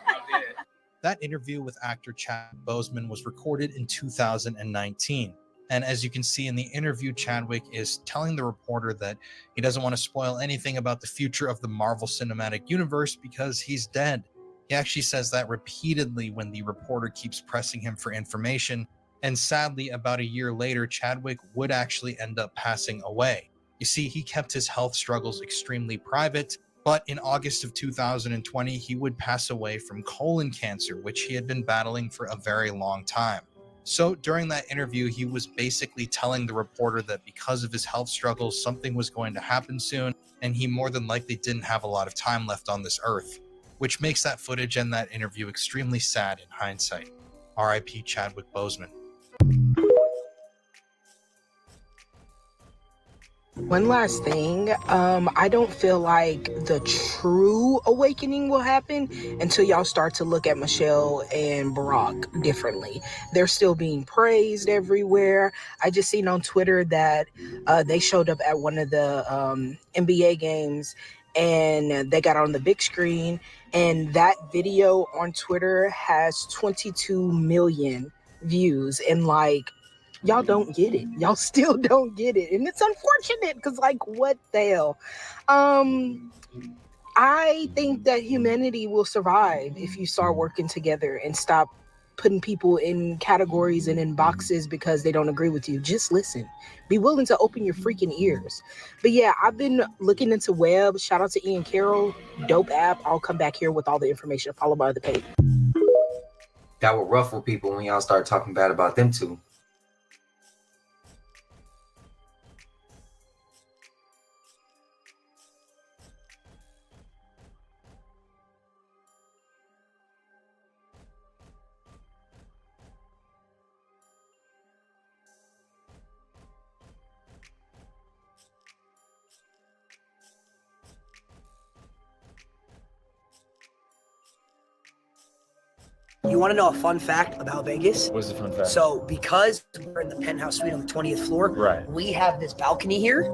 I'm dead. That interview with actor Chadwick Boseman was recorded in 2019. And as you can see in the interview, Chadwick is telling the reporter that he doesn't want to spoil anything about the future of the Marvel Cinematic Universe because he's dead. He actually says that repeatedly when the reporter keeps pressing him for information. And sadly, about a year later, Chadwick would actually end up passing away. You see, he kept his health struggles extremely private, but in August of 2020, he would pass away from colon cancer, which he had been battling for a very long time. So during that interview, he was basically telling the reporter that because of his health struggles, something was going to happen soon, and he more than likely didn't have a lot of time left on this earth, which makes that footage and that interview extremely sad in hindsight. R.I.P. Chadwick Boseman. One last thing, I don't feel like the true awakening will happen until y'all start to look at Michelle and Barack differently. They're still being praised everywhere. I just seen on Twitter that they showed up at one of the NBA games and they got on the big screen, and that video on Twitter has 22 million views, and like, y'all don't get it. Y'all still don't get it. And it's unfortunate because, like, what the hell? I think that humanity will survive if you start working together and stop putting people in categories and in boxes because they don't agree with you. Just listen. Be willing to open your freaking ears. But yeah, I've been looking into web. Shout out to Ian Carroll. Dope app. I'll come back here with all the information. Follow by the page. That will ruffle people when y'all start talking bad about them too. You want to know a fun fact about Vegas? What's the fun fact? So, because we're in the penthouse suite on the 20th floor, Right. we have this balcony here.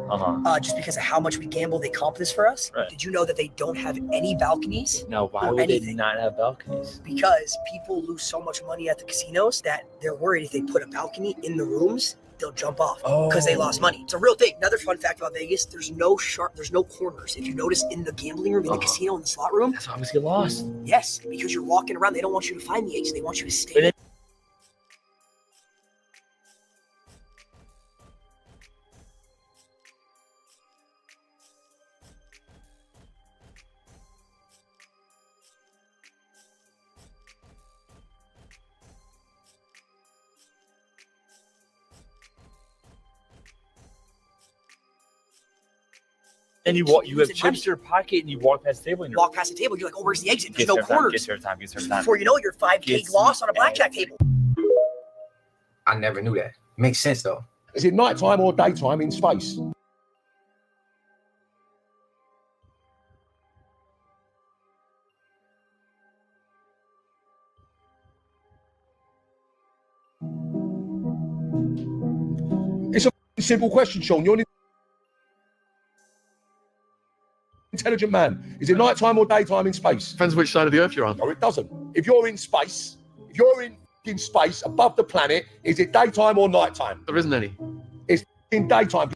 Just because of how much we gamble, they comp this for us. Right. Did you know that they don't have any balconies? Now, why or would they anything? not have balconies? Because people lose so much money at the casinos that they're worried if they put a balcony in the rooms, they'll jump off because they lost money. It's a real thing. Another fun fact about Vegas, there's no corners. If you notice in the gambling room, in the casino, in the slot room, that's why I always get lost. Yes, because you're walking around. They don't want you to find the exit. They want you to stay. And you have chips in your pocket, and you walk past the table. And walk past the table. You're like, oh, where's the exit? There's no corners. Get time. Before you know it, you're 5K lost on a blackjack table. I never knew that. Makes sense though. Is it nighttime or daytime in space? It's a simple question, Sean. You're an intelligent man. Is it nighttime or daytime in space? Depends which side of the Earth you're on. No, it doesn't. If you're in space, space above the planet, is it daytime or nighttime? There isn't any. It's in daytime.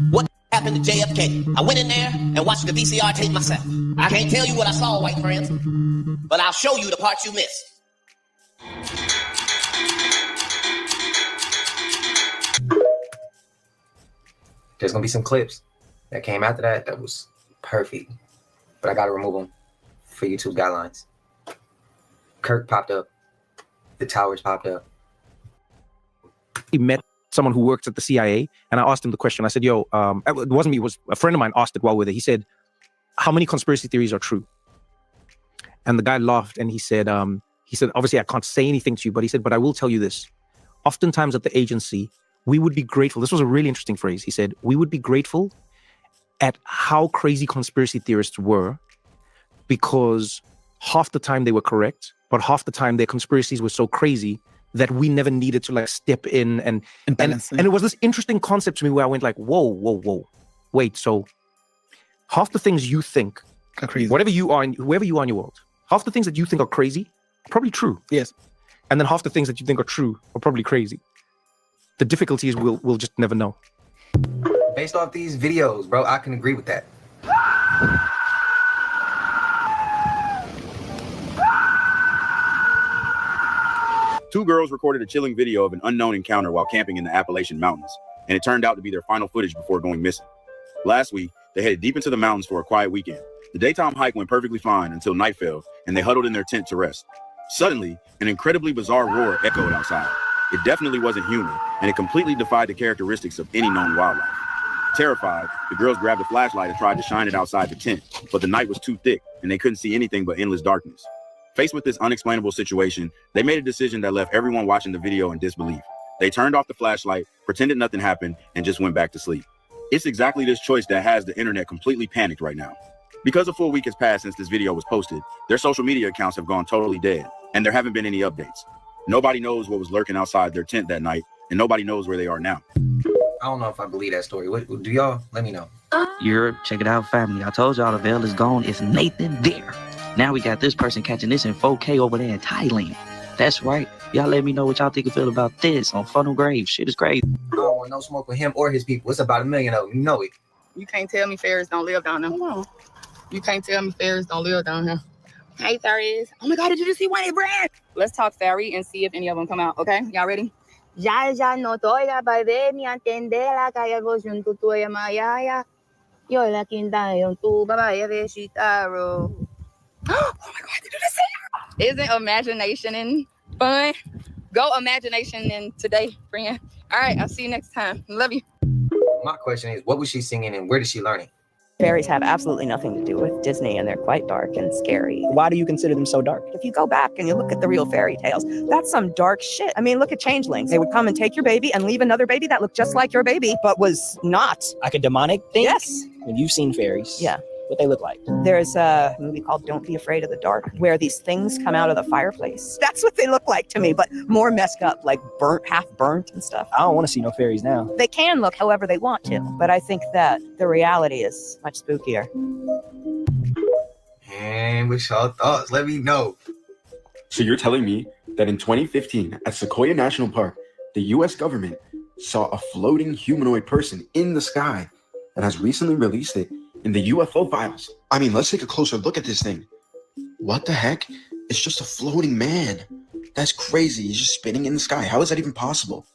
What happened to JFK? I went in there and watched the VCR tape myself. I can't tell you what I saw, white friends, but I'll show you the parts you missed. There's gonna be some clips that came after that was perfect, but I gotta remove them for YouTube guidelines. Kirk popped up. The towers popped up. He met someone who works at the CIA, and I asked him the question. I said, yo, it wasn't me, it was a friend of mine asked it while we were there. He said, how many conspiracy theories are true? And the guy laughed and he said, obviously I can't say anything to you, but he said, but I will tell you this. Oftentimes at the agency, we would be grateful. This was a really interesting phrase. He said, we would be grateful at how crazy conspiracy theorists were, because half the time they were correct, but half the time their conspiracies were so crazy that we never needed to like step in and it was this interesting concept to me where I went like, whoa. Wait, so half the things you think are crazy, whoever you are in your world, half the things that you think are crazy are probably true. Yes. And then half the things that you think are true are probably crazy. The difficulty is we'll just never know. Based off these videos, bro, I can agree with that. Two girls recorded a chilling video of an unknown encounter while camping in the Appalachian Mountains, and it turned out to be their final footage before going missing. Last week, they headed deep into the mountains for a quiet weekend. The daytime hike went perfectly fine until night fell, and they huddled in their tent to rest. Suddenly, an incredibly bizarre roar echoed outside. It definitely wasn't human, and it completely defied the characteristics of any known wildlife. Terrified, the girls grabbed a flashlight and tried to shine it outside the tent, but the night was too thick, and they couldn't see anything but endless darkness. Faced with this unexplainable situation, they made a decision that left everyone watching the video in disbelief. They turned off the flashlight, pretended nothing happened, and just went back to sleep. It's exactly this choice that has the internet completely panicked right now. Because a full week has passed since this video was posted, their social media accounts have gone totally dead, and there haven't been any updates. Nobody knows what was lurking outside their tent that night, and nobody knows where they are now. I don't know if I believe that story. What do y'all? Let me know. Europe, check it out, family. I told y'all the veil is gone. It's Nathan there. Now we got this person catching this in 4K over there in Thailand. That's right. Y'all let me know what y'all think and feel about this on Funnel Grave. Shit is crazy. I don't want no smoke with him or his people. It's about 1 million of them. You know it. You can't tell me fairies don't live down there. You can't tell me fairies don't live down here. Hey, fairies. Oh my God, did you just see one of Brad? Let's talk fairy and see if any of them come out, okay? Y'all ready? Ya no toya baby mi antendela kaya vosyun tutuya mayaya. Yo la quinta yon tu babaya veshitaro. Oh my God, did you just see her? Isn't imagination and fun? Go imagination in today, friend. All right, I'll see you next time. Love you. My question is, what was she singing and where did she learn it? Fairies have absolutely nothing to do with Disney, and they're quite dark and scary. Why do you consider them so dark? If you go back and you look at the real fairy tales, that's some dark shit. I mean, look at changelings. They would come and take your baby and leave another baby that looked just like your baby, but was not. Like a demonic thing? Yes. I mean, you've seen fairies. Yeah. What they look like. There's a movie called Don't Be Afraid of the Dark, where these things come out of the fireplace. That's what they look like to me, but more messed up, like burnt, half burnt and stuff. I don't want to see no fairies now. They can look however they want to, but I think that the reality is much spookier. And what's y'all thoughts? Let me know. So you're telling me that in 2015 at Sequoia National Park, the US government saw a floating humanoid person in the sky and has recently released it in the UFO files? I mean, let's take a closer look at this thing. What the heck? It's just a floating man. That's crazy. He's just spinning in the sky. How is that even possible?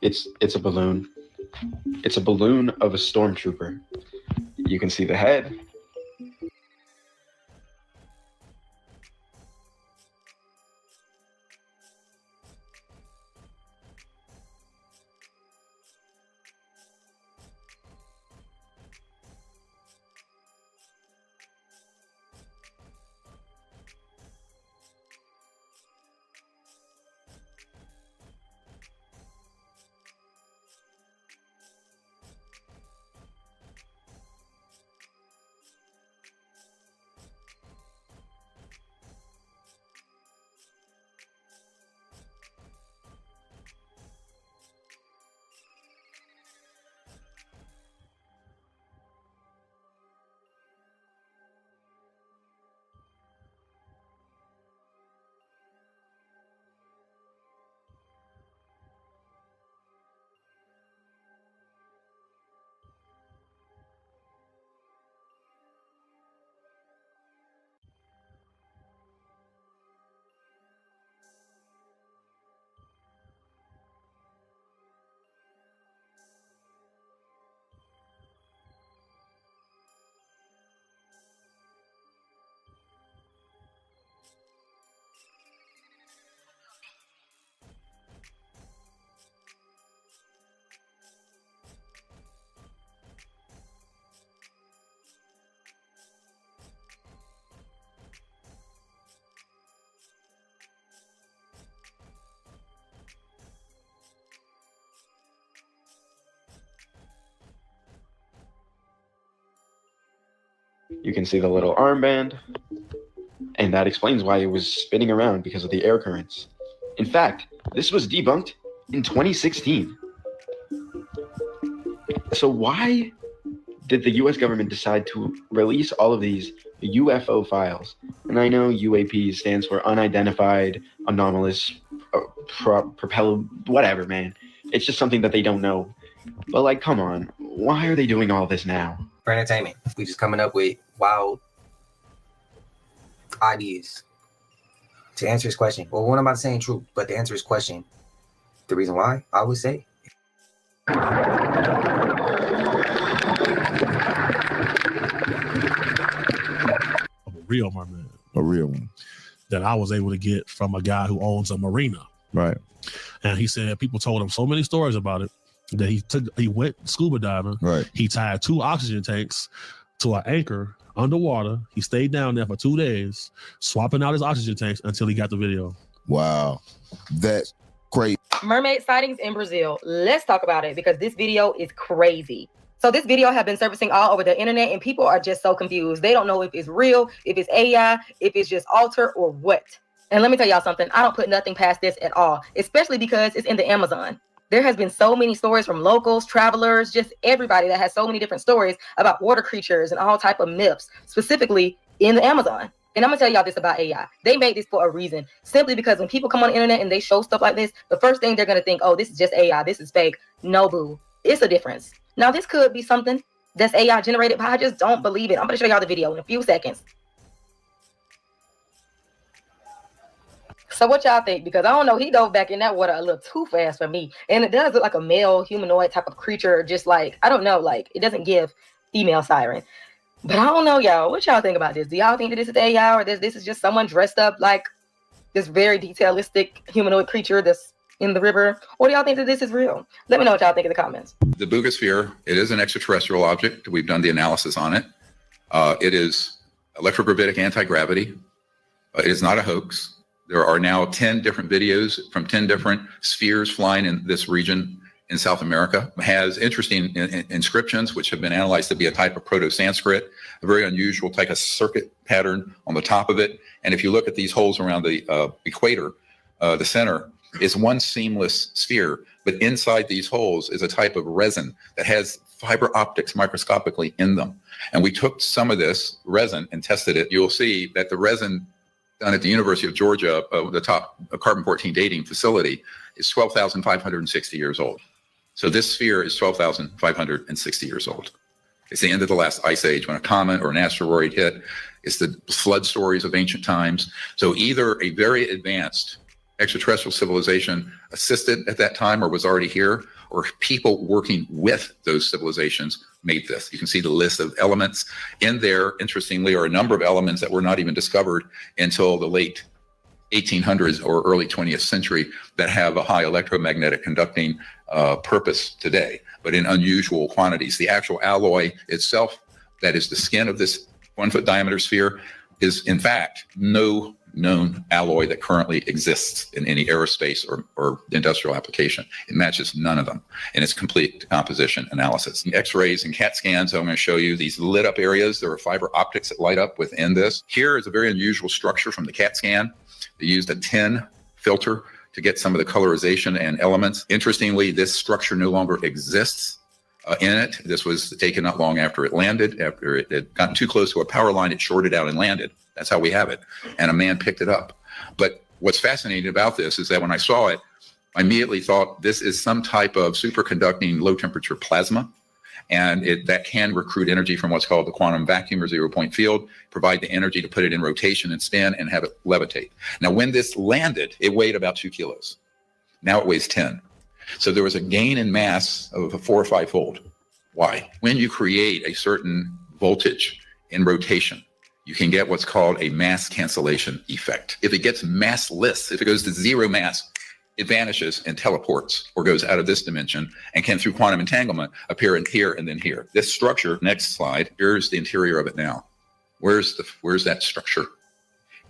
It's a balloon. It's a balloon of a stormtrooper. You can see the head. You can see the little armband, and that explains why it was spinning around, because of the air currents. In fact, this was debunked in 2016. So why did the US government decide to release all of these UFO files? And I know UAP stands for unidentified, anomalous, propeller, whatever, man. It's just something that they don't know. But like, come on, why are they doing all this now? For entertainment. We just coming up with wild ideas. To answer his question, well, what I'm about to say ain't true, but to answer his question, the reason why, I would say, real mermaid. A real one. That I was able to get from a guy who owns a marina. Right. And he said people told him so many stories about it that he went scuba diving. Right. He tied 2 oxygen tanks to an anchor underwater. He stayed down there for 2 days, swapping out his oxygen tanks until he got the video. Wow. That's crazy. Mermaid sightings in Brazil. Let's talk about it because this video is crazy. So this video has been surfacing all over the internet and people are just so confused. They don't know if it's real, if it's AI, if it's just altered or what. And let me tell y'all something. I don't put nothing past this at all, especially because it's in the Amazon. There has been so many stories from locals, travelers, just everybody that has so many different stories about water creatures and all type of myths, specifically in the Amazon. And I'm gonna tell y'all this about AI. They made this for a reason, simply because when people come on the internet and they show stuff like this, the first thing they're gonna think, oh, this is just AI, this is fake. No, boo, it's a difference. Now, this could be something that's AI generated, but I just don't believe it. I'm gonna show y'all the video in a few seconds. So what y'all think? Because I don't know, he dove back in that water a little too fast for me. And it does look like a male humanoid type of creature, just like, I don't know, like it doesn't give female siren. But I don't know, y'all. What y'all think about this? Do y'all think that this is AI or this is just someone dressed up like this very detailistic humanoid creature that's in the river? Or do y'all think that this is real? Let me know what y'all think in the comments. The Boogosphere, it is an extraterrestrial object. We've done the analysis on it. It is electrogravitic anti-gravity. It is not a hoax. There are now 10 different videos from 10 different spheres flying in this region in South America. It has interesting inscriptions, which have been analyzed to be a type of Proto-Sanskrit, a very unusual type of circuit pattern on the top of it. And if you look at these holes around the equator, the center is one seamless sphere, but inside these holes is a type of resin that has fiber optics microscopically in them. And we took some of this resin and tested it. You'll see that the resin done at the University of Georgia, the top carbon-14 dating facility, is 12,560 years old. So this sphere is 12,560 years old. It's the end of the last ice age when a comet or an asteroid hit. It's the flood stories of ancient times. So either a very advanced extraterrestrial civilization assisted at that time or was already here, or people working with those civilizations made this. You can see the list of elements in there. Interestingly, are a number of elements that were not even discovered until the late 1800s or early 20th century that have a high electromagnetic conducting purpose today, but in unusual quantities. The actual alloy itself, that is the skin of this 1 foot diameter sphere, is in fact no known alloy that currently exists in any aerospace or industrial application. It matches none of them in its complete composition analysis. X-rays and CAT scans, I'm going to show you these lit up areas. There are fiber optics that light up within this. Here is a very unusual structure from the CAT scan. They used a tin filter to get some of the colorization and elements. Interestingly, this structure no longer exists in it. This was taken not long after it landed. After it had gotten too close to a power line, it shorted out and landed. That's how we have it. And a man picked it up. But what's fascinating about this is that when I saw it, I immediately thought this is some type of superconducting low temperature plasma. And that can recruit energy from what's called the quantum vacuum or 0 point field, provide the energy to put it in rotation and spin and have it levitate. Now, when this landed, it weighed about 2 kilos. Now it weighs 10. So there was a gain in mass of a 4 or 5 fold. Why? When you create a certain voltage in rotation, you can get what's called a mass cancellation effect. If it gets massless, if it goes to 0 mass, it vanishes and teleports or goes out of this dimension and can, through quantum entanglement, appear in here and then here. This structure, next slide, here's the interior of it now. Where's that structure?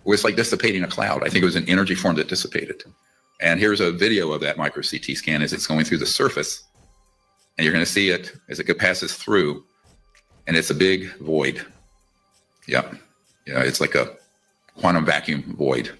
Well, it's like dissipating a cloud. I think it was an energy form that dissipated. And here's a video of that micro CT scan as it's going through the surface. And you're going to see it as it passes through, and it's a big void. Yeah, it's like a quantum vacuum void.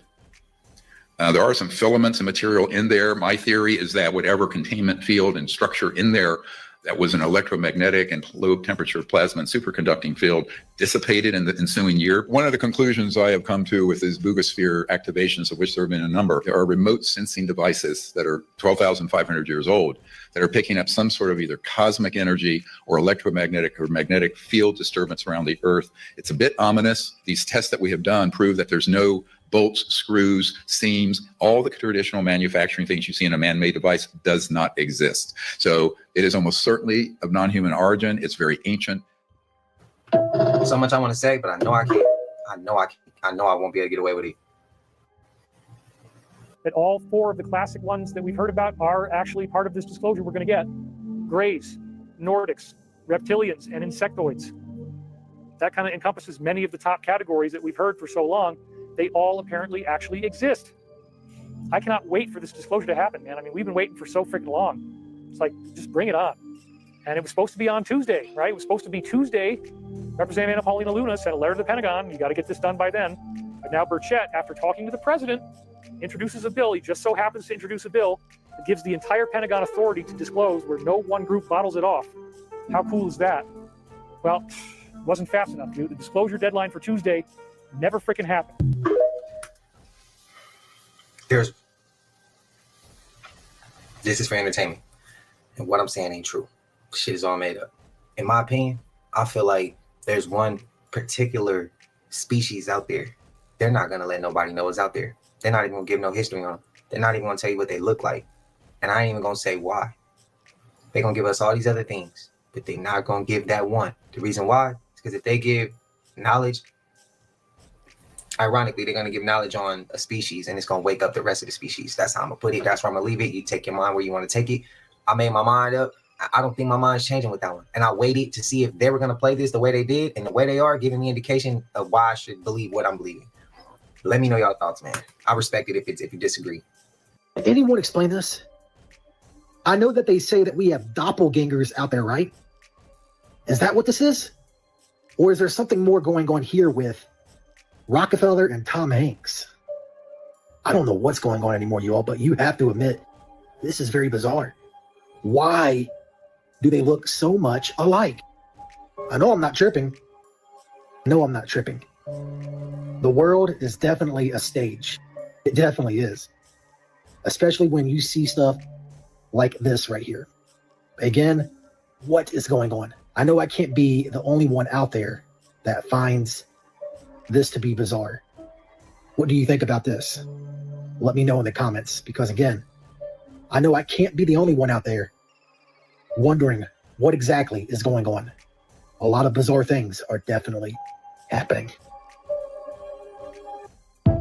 There are some filaments and material in there. My theory is that whatever containment field and structure in there that was an electromagnetic and low temperature plasma and superconducting field dissipated in the ensuing year. One of the conclusions I have come to with these Boogosphere activations, of which there have been a number, there are remote sensing devices that are 12,500 years old that are picking up some sort of either cosmic energy or electromagnetic or magnetic field disturbance around the Earth. It's a bit ominous. These tests that we have done prove that there's no bolts, screws, seams, all the traditional manufacturing things you see in a man-made device does not exist. So it is almost certainly of non-human origin. It's very ancient. So much I want to say, but I know I can't. I know I won't be able to get away with it. That all 4 of the classic ones that we've heard about are actually part of this disclosure we're going to get. Greys, Nordics, reptilians, and insectoids. That kind of encompasses many of the top categories that we've heard for so long. They all apparently actually exist. I cannot wait for this disclosure to happen, man. I mean, we've been waiting for so freaking long. It's like, just bring it on. And it was supposed to be on Tuesday, right? It was supposed to be Tuesday. Representative Anna Paulina Luna sent a letter to the Pentagon. You got to get this done by then. But now Burchett, after talking to the president, introduces a bill. He just so happens to introduce a bill that gives the entire Pentagon authority to disclose where no one group bottles it off. How cool is that? Well, it wasn't fast enough, dude. The disclosure deadline for Tuesday never freaking happened. This is for entertainment. And what I'm saying ain't true. Shit is all made up. In my opinion, I feel like there's one particular species out there. They're not going to let nobody know it's out there. They're not even going to give no history on them. They're not even going to tell you what they look like. And I ain't even going to say why. They're going to give us all these other things, but they're not going to give that one. The reason why is because if they give knowledge, ironically, they're going to give knowledge on a species and it's going to wake up the rest of the species. That's how I'm going to put it. That's where I'm going to leave it. You take your mind where you want to take it. I made my mind up. I don't think my mind's changing with that one. And I waited to see if they were going to play this the way they did and the way they are, giving me indication of why I should believe what I'm believing. Let me know your thoughts, man. I respect it if you disagree. Anyone explain this? I know that they say that we have doppelgangers out there, right? Is that what this is? Or is there something more going on here with Rockefeller and Tom Hanks? I don't know what's going on anymore, you all, but you have to admit, this is very bizarre. Why do they look so much alike? I know I'm not tripping. No, I'm not tripping. The world is definitely a stage. It definitely is. Especially when you see stuff like this right here. Again, what is going on? I know I can't be the only one out there that finds this to be bizarre. What do you think about this? let me know in the comments, because again, I know I can't be the only one out there wondering what exactly is going on. A lot of bizarre things are definitely happening.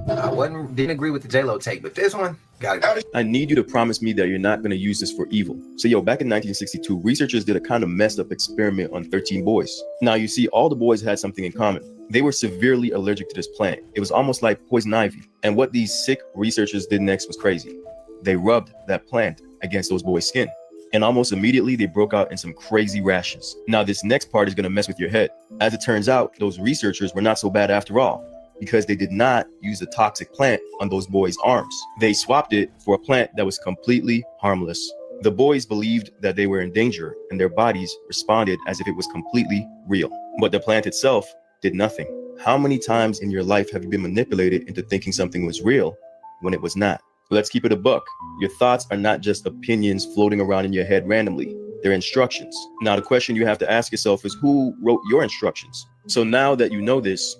I didn't agree with the J-Lo take, but this one, got it. I need you to promise me that you're not going to use this for evil. So back in 1962, researchers did a kind of messed up experiment on 13 boys. Now you see, all the boys had something in common. They were severely allergic to this plant. It was almost like poison ivy. And what these sick researchers did next was crazy. They rubbed that plant against those boys' skin. And almost immediately they broke out in some crazy rashes. Now this next part is going to mess with your head. As it turns out, those researchers were not so bad after all, because they did not use the toxic plant on those boys' arms. They swapped it for a plant that was completely harmless. The boys believed that they were in danger, and their bodies responded as if it was completely real. But the plant itself did nothing. How many times in your life have you been manipulated into thinking something was real when it was not? Let's keep it a buck. Your thoughts are not just opinions floating around in your head randomly. They're instructions. Now, the question you have to ask yourself is, who wrote your instructions? So now that you know this,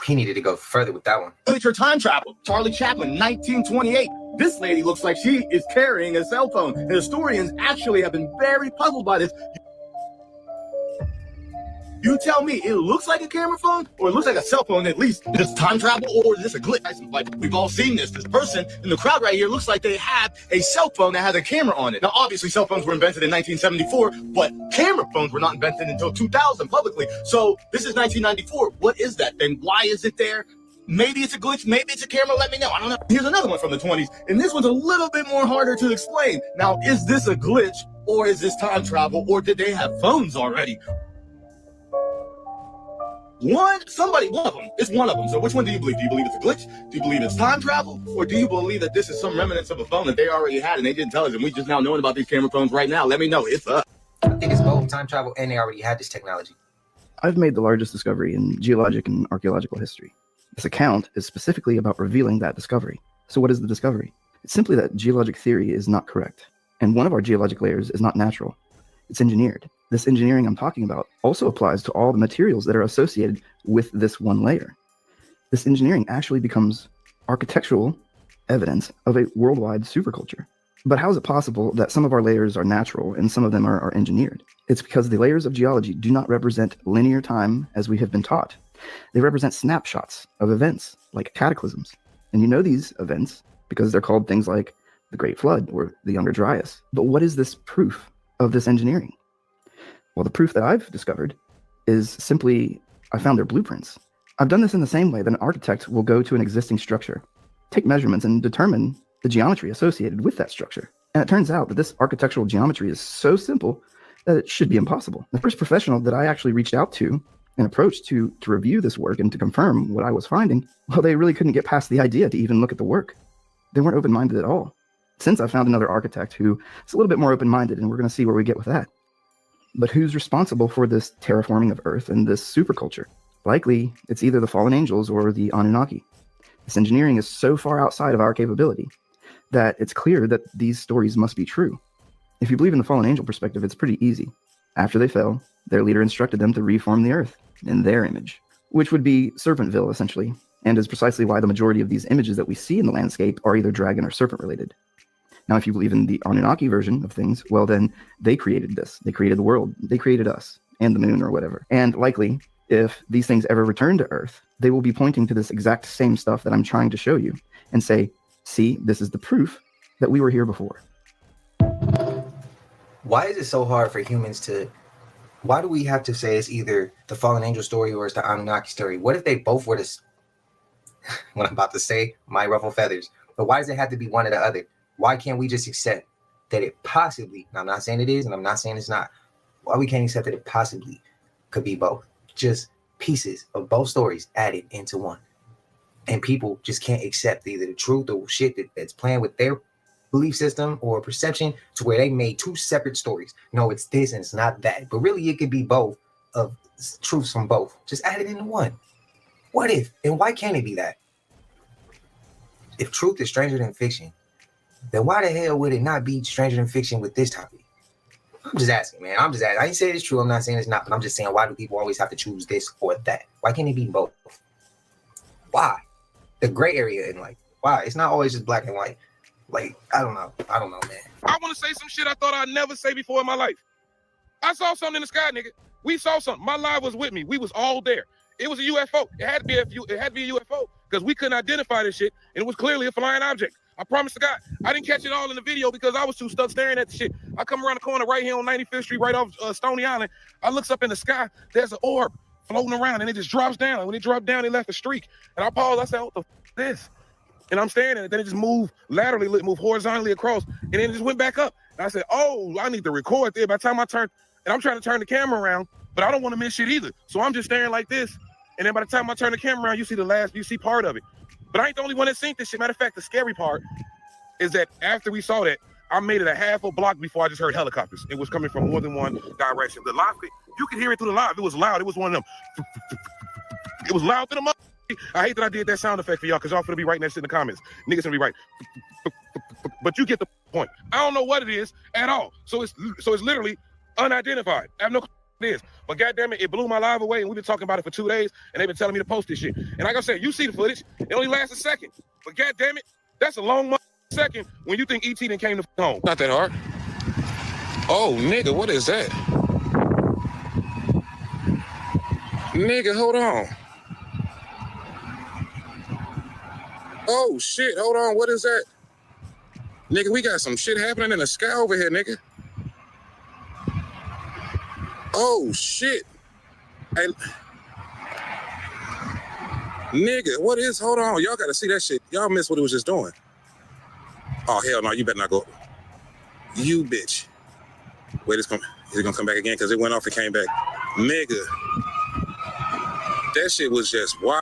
he needed to go further with that one. Literature time travel. Charlie Chaplin, 1928. This lady looks like she is carrying a cell phone. And historians actually have been very puzzled by this. You tell me, it looks like a camera phone, or it looks like a cell phone at least. Is this time travel, or is this a glitch? Like, we've all seen this. This person in the crowd right here looks like they have a cell phone that has a camera on it. Now, obviously, cell phones were invented in 1974, but camera phones were not invented until 2000 publicly. So this is 1994. What is that? Then why is it there? Maybe it's a glitch, maybe it's a camera, let me know. I don't know. Here's another one from the 20s, and this one's a little bit more harder to explain. Now, is this a glitch, or is this time travel, or did they have phones already? One of them. It's one of them. So which one do you believe? Do you believe it's a glitch? Do you believe it's time travel? Or do you believe that this is some remnants of a phone that they already had and they didn't tell us, and we just now knowing about these camera phones right now? Let me know. It's up. I think it's both time travel, and they already had this technology. I've made the largest discovery in geologic and archaeological history. This account is specifically about revealing that discovery. So what is the discovery? It's simply that geologic theory is not correct. And one of our geologic layers is not natural. It's engineered. This engineering I'm talking about also applies to all the materials that are associated with this one layer. This engineering actually becomes architectural evidence of a worldwide superculture. But how is it possible that some of our layers are natural and some of them are engineered? It's because the layers of geology do not represent linear time as we have been taught. They represent snapshots of events like cataclysms. And you know these events because they're called things like the Great Flood or the Younger Dryas. But what is this proof of this engineering? Well, the proof that I've discovered is simply I found their blueprints. I've done this in the same way that an architect will go to an existing structure, take measurements, and determine the geometry associated with that structure. And it turns out that this architectural geometry is so simple that it should be impossible. The first professional that I actually reached out to and approached to review this work and to confirm what I was finding, well, they really couldn't get past the idea to even look at the work. They weren't open-minded at all. Since I found another architect who is a little bit more open-minded, and we're going to see where we get with that. But who's responsible for this terraforming of Earth and this superculture? Likely, it's either the fallen angels or the Anunnaki. This engineering is so far outside of our capability that it's clear that these stories must be true. If you believe in the fallen angel perspective, it's pretty easy. After they fell, their leader instructed them to reform the Earth in their image, which would be Serpentville, essentially, and is precisely why the majority of these images that we see in the landscape are either dragon or serpent related. Now, if you believe in the Anunnaki version of things, well, then they created this. They created the world. They created us and the moon or whatever. And likely, if these things ever return to Earth, they will be pointing to this exact same stuff that I'm trying to show you and say, see, this is the proof that we were here before. Why is it so hard for humans to... Why do we have to say it's either the fallen angel story or it's the Anunnaki story? What if they both were this... what I'm about to say might ruffle feathers. But why does it have to be one or the other? Why can't we just accept that it possibly, and I'm not saying it is, and I'm not saying it's not, why we can't accept that it possibly could be both? Just pieces of both stories added into one. And people just can't accept either the truth or shit that's playing with their belief system or perception to where they made two separate stories. No, it's this and it's not that. But really, it could be both of truths from both. Just add it into one. What if? And why can't it be that? If truth is stranger than fiction, then why the hell would it not be stranger than fiction with this topic? I'm just asking, man. I'm just asking. I ain't saying it's true. I'm not saying it's not, but I'm just saying, why do people always have to choose this or that? Why can't it be both? Why? the gray area in life. Wow, it's not always just black and white. Like, I don't know, man. I want to say some shit I thought I'd never say before in my life. I saw something in the sky, nigga. We saw something. My live was with me. We was all there. It was a UFO. It had to be a UFO because we couldn't identify this shit, and it was clearly a flying object. I promise to God. I didn't catch it all in the video because I was too stuck staring at the shit. I come around the corner right here on 95th Street, right off Stony Island. I looks up in the sky. There's an orb floating around, and it just drops down. And when it dropped down, it left a streak. And I paused. I said, what the f is this? And I'm staring at it. Then it just moved laterally, it moved horizontally across, and then it just went back up. And I said, oh, I need to record there. By the time I turned, and I'm trying to turn the camera around, but I don't want to miss shit either. So I'm just staring like this. And then by the time I turn the camera around, you see part of it. But I ain't the only one that seen this shit. Matter of fact, the scary part is that after we saw that, I made it a half a block before I just heard helicopters. It was coming from more than one direction. The live, you could hear it through the live. It was loud. It was one of them. It was loud to the mother. I hate that I did that sound effect for y'all because y'all finna be writing that shit in the comments. Niggas gonna be right. But you get the point. I don't know what it is at all. So it's literally unidentified. I have no clue what it is. But goddamn it blew my live away, and we've been talking about it for 2 days, and they've been telling me to post this shit. And like I said, you see the footage. It only lasts a second. But goddamn it, that's a long second when you think ET done came to home. Not that hard. Oh, nigga, what is that? Nigga, hold on. Oh, shit, hold on, what is that? Nigga, we got some shit happening in the sky over here, nigga. Oh, shit. And nigga, what is, hold on, y'all gotta see that shit. Y'all missed what it was just doing. Oh, hell no, you better not go. You bitch. Wait, is it gonna come back again? Because it went off and came back. Nigga. That shit was just wild.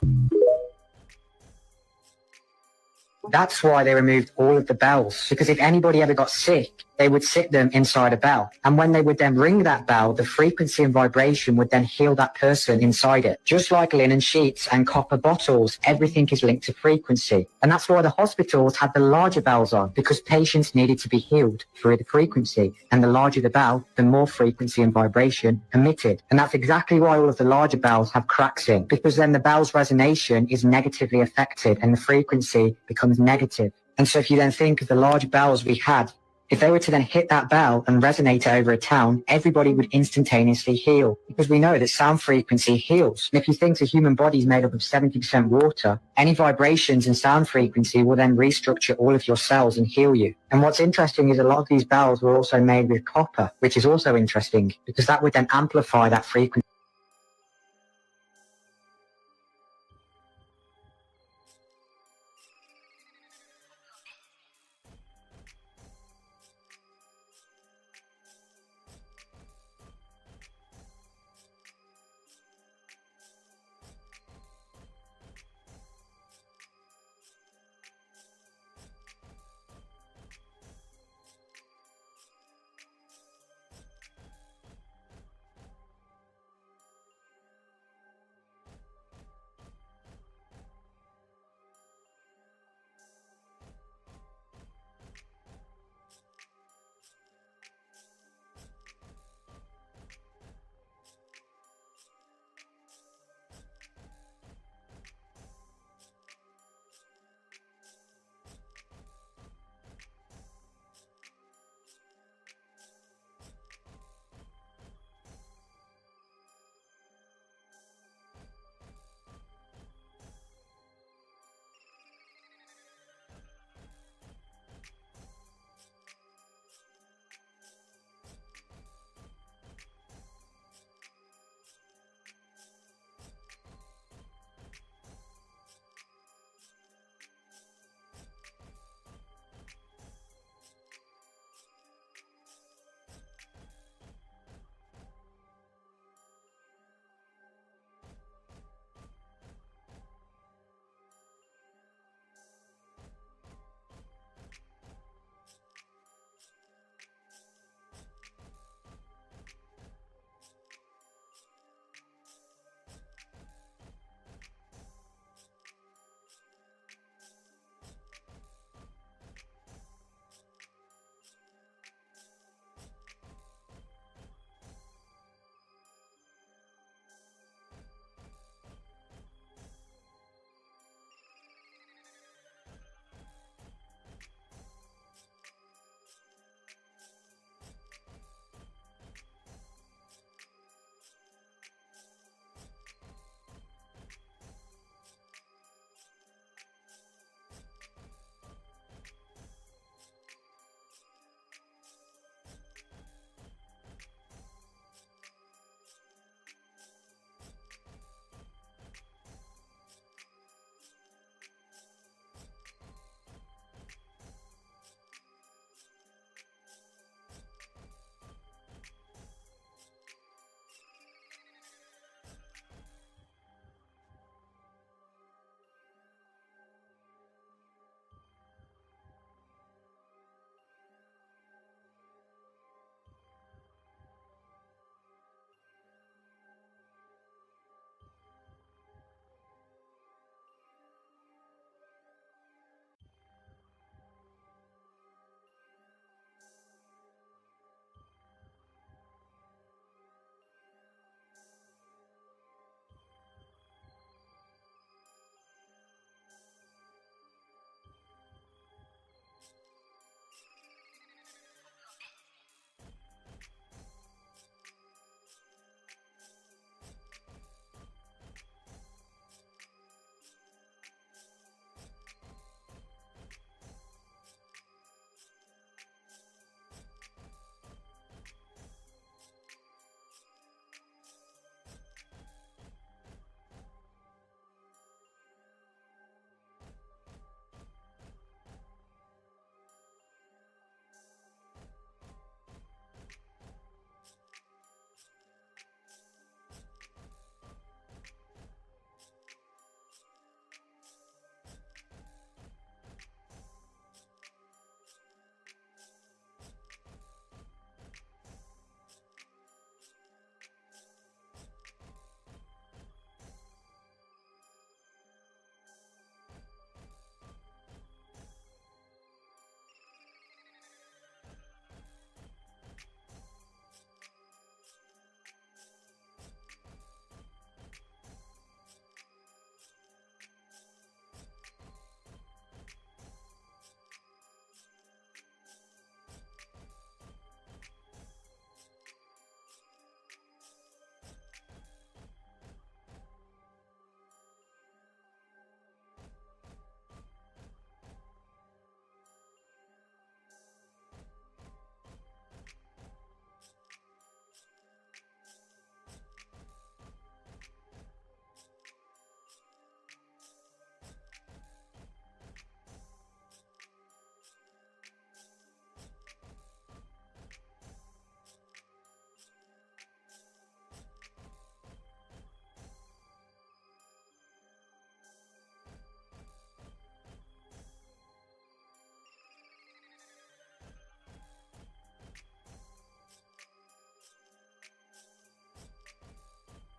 That's why they removed all of the bells, because if anybody ever got sick, they would sit them inside a bell. And when they would then ring that bell, the frequency and vibration would then heal that person inside it. Just like linen sheets and copper bottles, everything is linked to frequency. And that's why the hospitals had the larger bells on, because patients needed to be healed through the frequency. And the larger the bell, the more frequency and vibration emitted. And that's exactly why all of the larger bells have cracks in, because then the bell's resonation is negatively affected and the frequency becomes negative. And so if you then think of the large bells we had, if they were to then hit that bell and resonate it over a town, everybody would instantaneously heal, because we know that sound frequency heals. And if you think the human body is made up of 70% water, any vibrations in sound frequency will then restructure all of your cells and heal you. And what's interesting is a lot of these bells were also made with copper, which is also interesting because that would then amplify that frequency.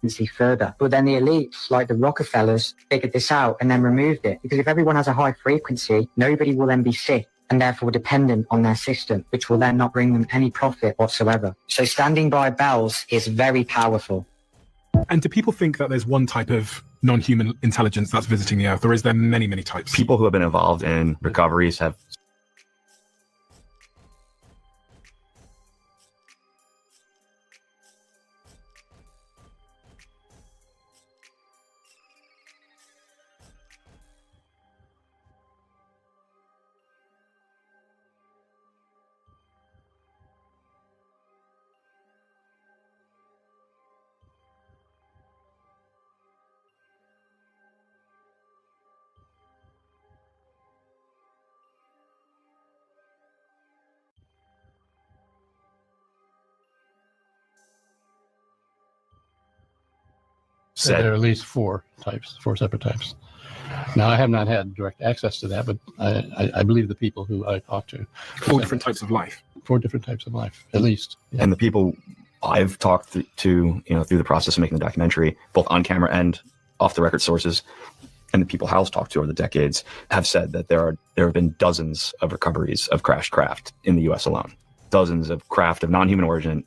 frequency further. But then the elites, like the Rockefellers, figured this out and then removed it. Because if everyone has a high frequency, nobody will then be sick and therefore dependent on their system, which will then not bring them any profit whatsoever. So standing by bells is very powerful. And do people think that there's one type of non-human intelligence that's visiting the Earth, or is there many, many types? People who have been involved in recoveries have said there are at least four separate types. Now, I have not had direct access to that, but I believe the people who I talked to. 4 different types of life. 4 different types of life, at least. Yeah. And the people I've talked to, through the process of making the documentary, both on camera and off the record sources, and the people Hal's talked to over the decades, have said that there have been dozens of recoveries of crashed craft in the U.S. alone. Dozens of craft of non-human origin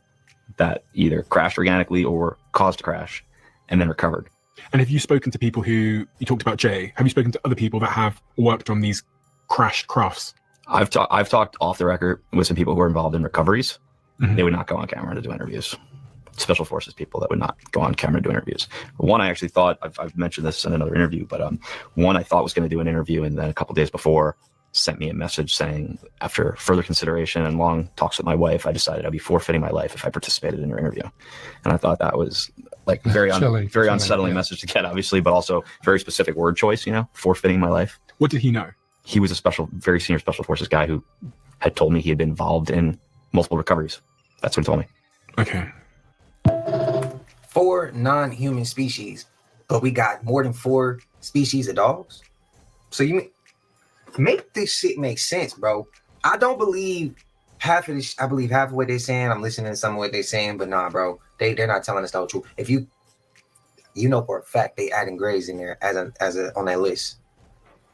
that either crashed organically or caused a crash and then recovered. And have you spoken to people who, you talked about Jay, have you spoken to other people that have worked on these crashed crafts? I've talked off the record with some people who are involved in recoveries. Mm-hmm. They would not go on camera to do interviews. Special forces people that would not go on camera to do interviews. One, I actually thought, I've mentioned this in another interview, but one I thought was going to do an interview, and then a couple days before sent me a message saying, after further consideration and long talks with my wife, I decided I'd be forfeiting my life if I participated in your interview. And I thought that was like very unsettling message to get, obviously, but also very specific word choice, forfeiting my life. What did he know? He was a very senior special forces guy who had told me he had been involved in multiple recoveries. That's what he told me. Okay. 4 non-human species, but we got more than 4 species of dogs. So you make this shit make sense, bro. I don't believe half of this. I believe half of what they're saying. I'm listening to some of what they're saying, but nah, bro. They're not telling us the whole truth. If you know for a fact they adding grays in there as a on that list,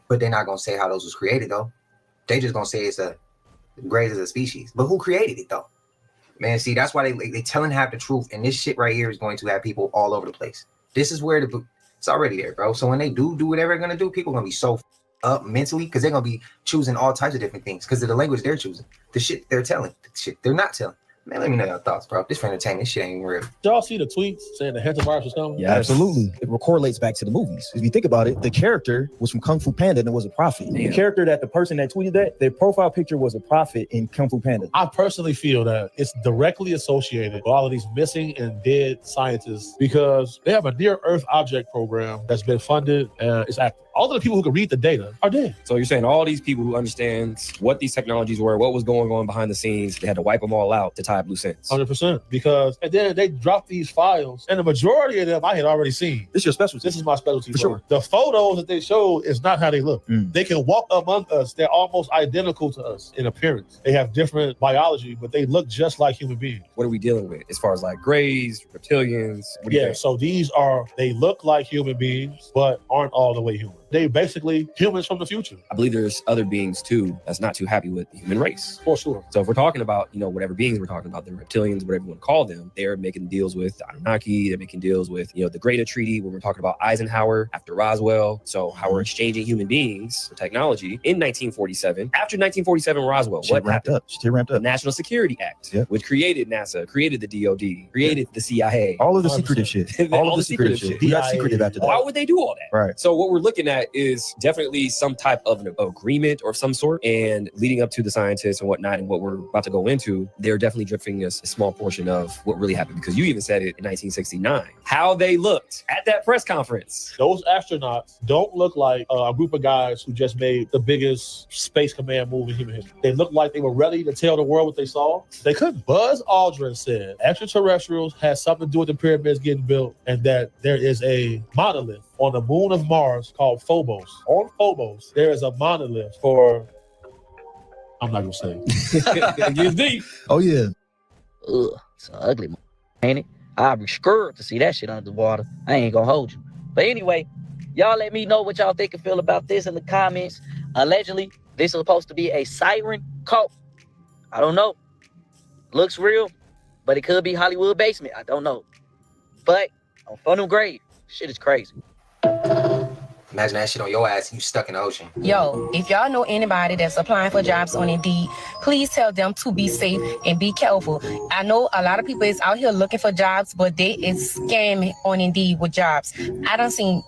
but they're not gonna say how those was created though. They just gonna say it's a grays as a species. But who created it though? Man, see, that's why they telling half the truth, and this shit right here is going to have people all over the place. This is where it's already there, bro. So when they do whatever they're gonna do, people are gonna be so up mentally because they're gonna be choosing all types of different things because of the language they're choosing, the shit they're telling, the shit they're not telling. Man, let me know your thoughts, bro. This for entertainment, this shit ain't real. Did y'all see the tweets saying the hantavirus was coming? Yeah, absolutely. It correlates back to the movies. If you think about it, the character was from Kung Fu Panda and it was a prophet. The character that the person that tweeted that, their profile picture was a prophet in Kung Fu Panda. I personally feel that it's directly associated with all of these missing and dead scientists because they have a near-Earth object program that's been funded and it's active. All of the people who can read the data are dead. So you're saying all these people who understand what these technologies were, what was going on behind the scenes, they had to wipe them all out to tie up loose ends. 100%. Because and then they dropped these files, and the majority of them I had already seen. This is your specialty. This is my specialty. For sure. The photos that they showed is not how they look. They can walk among us. They're almost identical to us in appearance. They have different biology, but they look just like human beings. What are we dealing with as far as like grays, reptilians? So they look like human beings, but aren't all the way human. They basically humans from the future. I believe there's other beings too that's not too happy with the human race. For sure. So if we're talking about, whatever beings we're talking about, the reptilians, whatever you want to call them, they're making deals with the Anunnaki, they're making deals with, the Greater Treaty, when we're talking about Eisenhower after Roswell. So how we're exchanging human beings for technology in 1947. After 1947 Roswell, what happened? Shit ramped up. The National Security Act, which created NASA, created the DOD, created the CIA. All of the secretive shit. All of the secretive shit. We got secretive after that. Why would they do all that? Right. So what we're looking at is definitely some type of an agreement or some sort. And leading up to the scientists and whatnot and what we're about to go into, they're definitely drifting us a small portion of what really happened. Because you even said it in 1969. How they looked at that press conference. Those astronauts don't look like a group of guys who just made the biggest space command move in human history. They look like they were ready to tell the world what they saw. They couldn't. Buzz Aldrin said extraterrestrials had something to do with the pyramids getting built and that there is a monolith on the moon of Mars called Phobos. On Phobos, there is a monolith for, I'm not gonna say. It gets deep. Oh yeah. Ugh, it's ugly, ain't it? I'd be scared to see that shit underwater. I ain't gonna hold you. But anyway, y'all let me know what y'all think and feel about this in the comments. Allegedly, this is supposed to be a siren cult. I don't know. Looks real, but it could be Hollywood basement. I don't know. But on Funnel Grave, shit is crazy. Imagine that shit on your ass and you stuck in the ocean. Yo, if y'all know anybody that's applying for jobs on Indeed, please tell them to be safe and be careful. I know a lot of people is out here looking for jobs, but they is scamming on Indeed with jobs. I done seen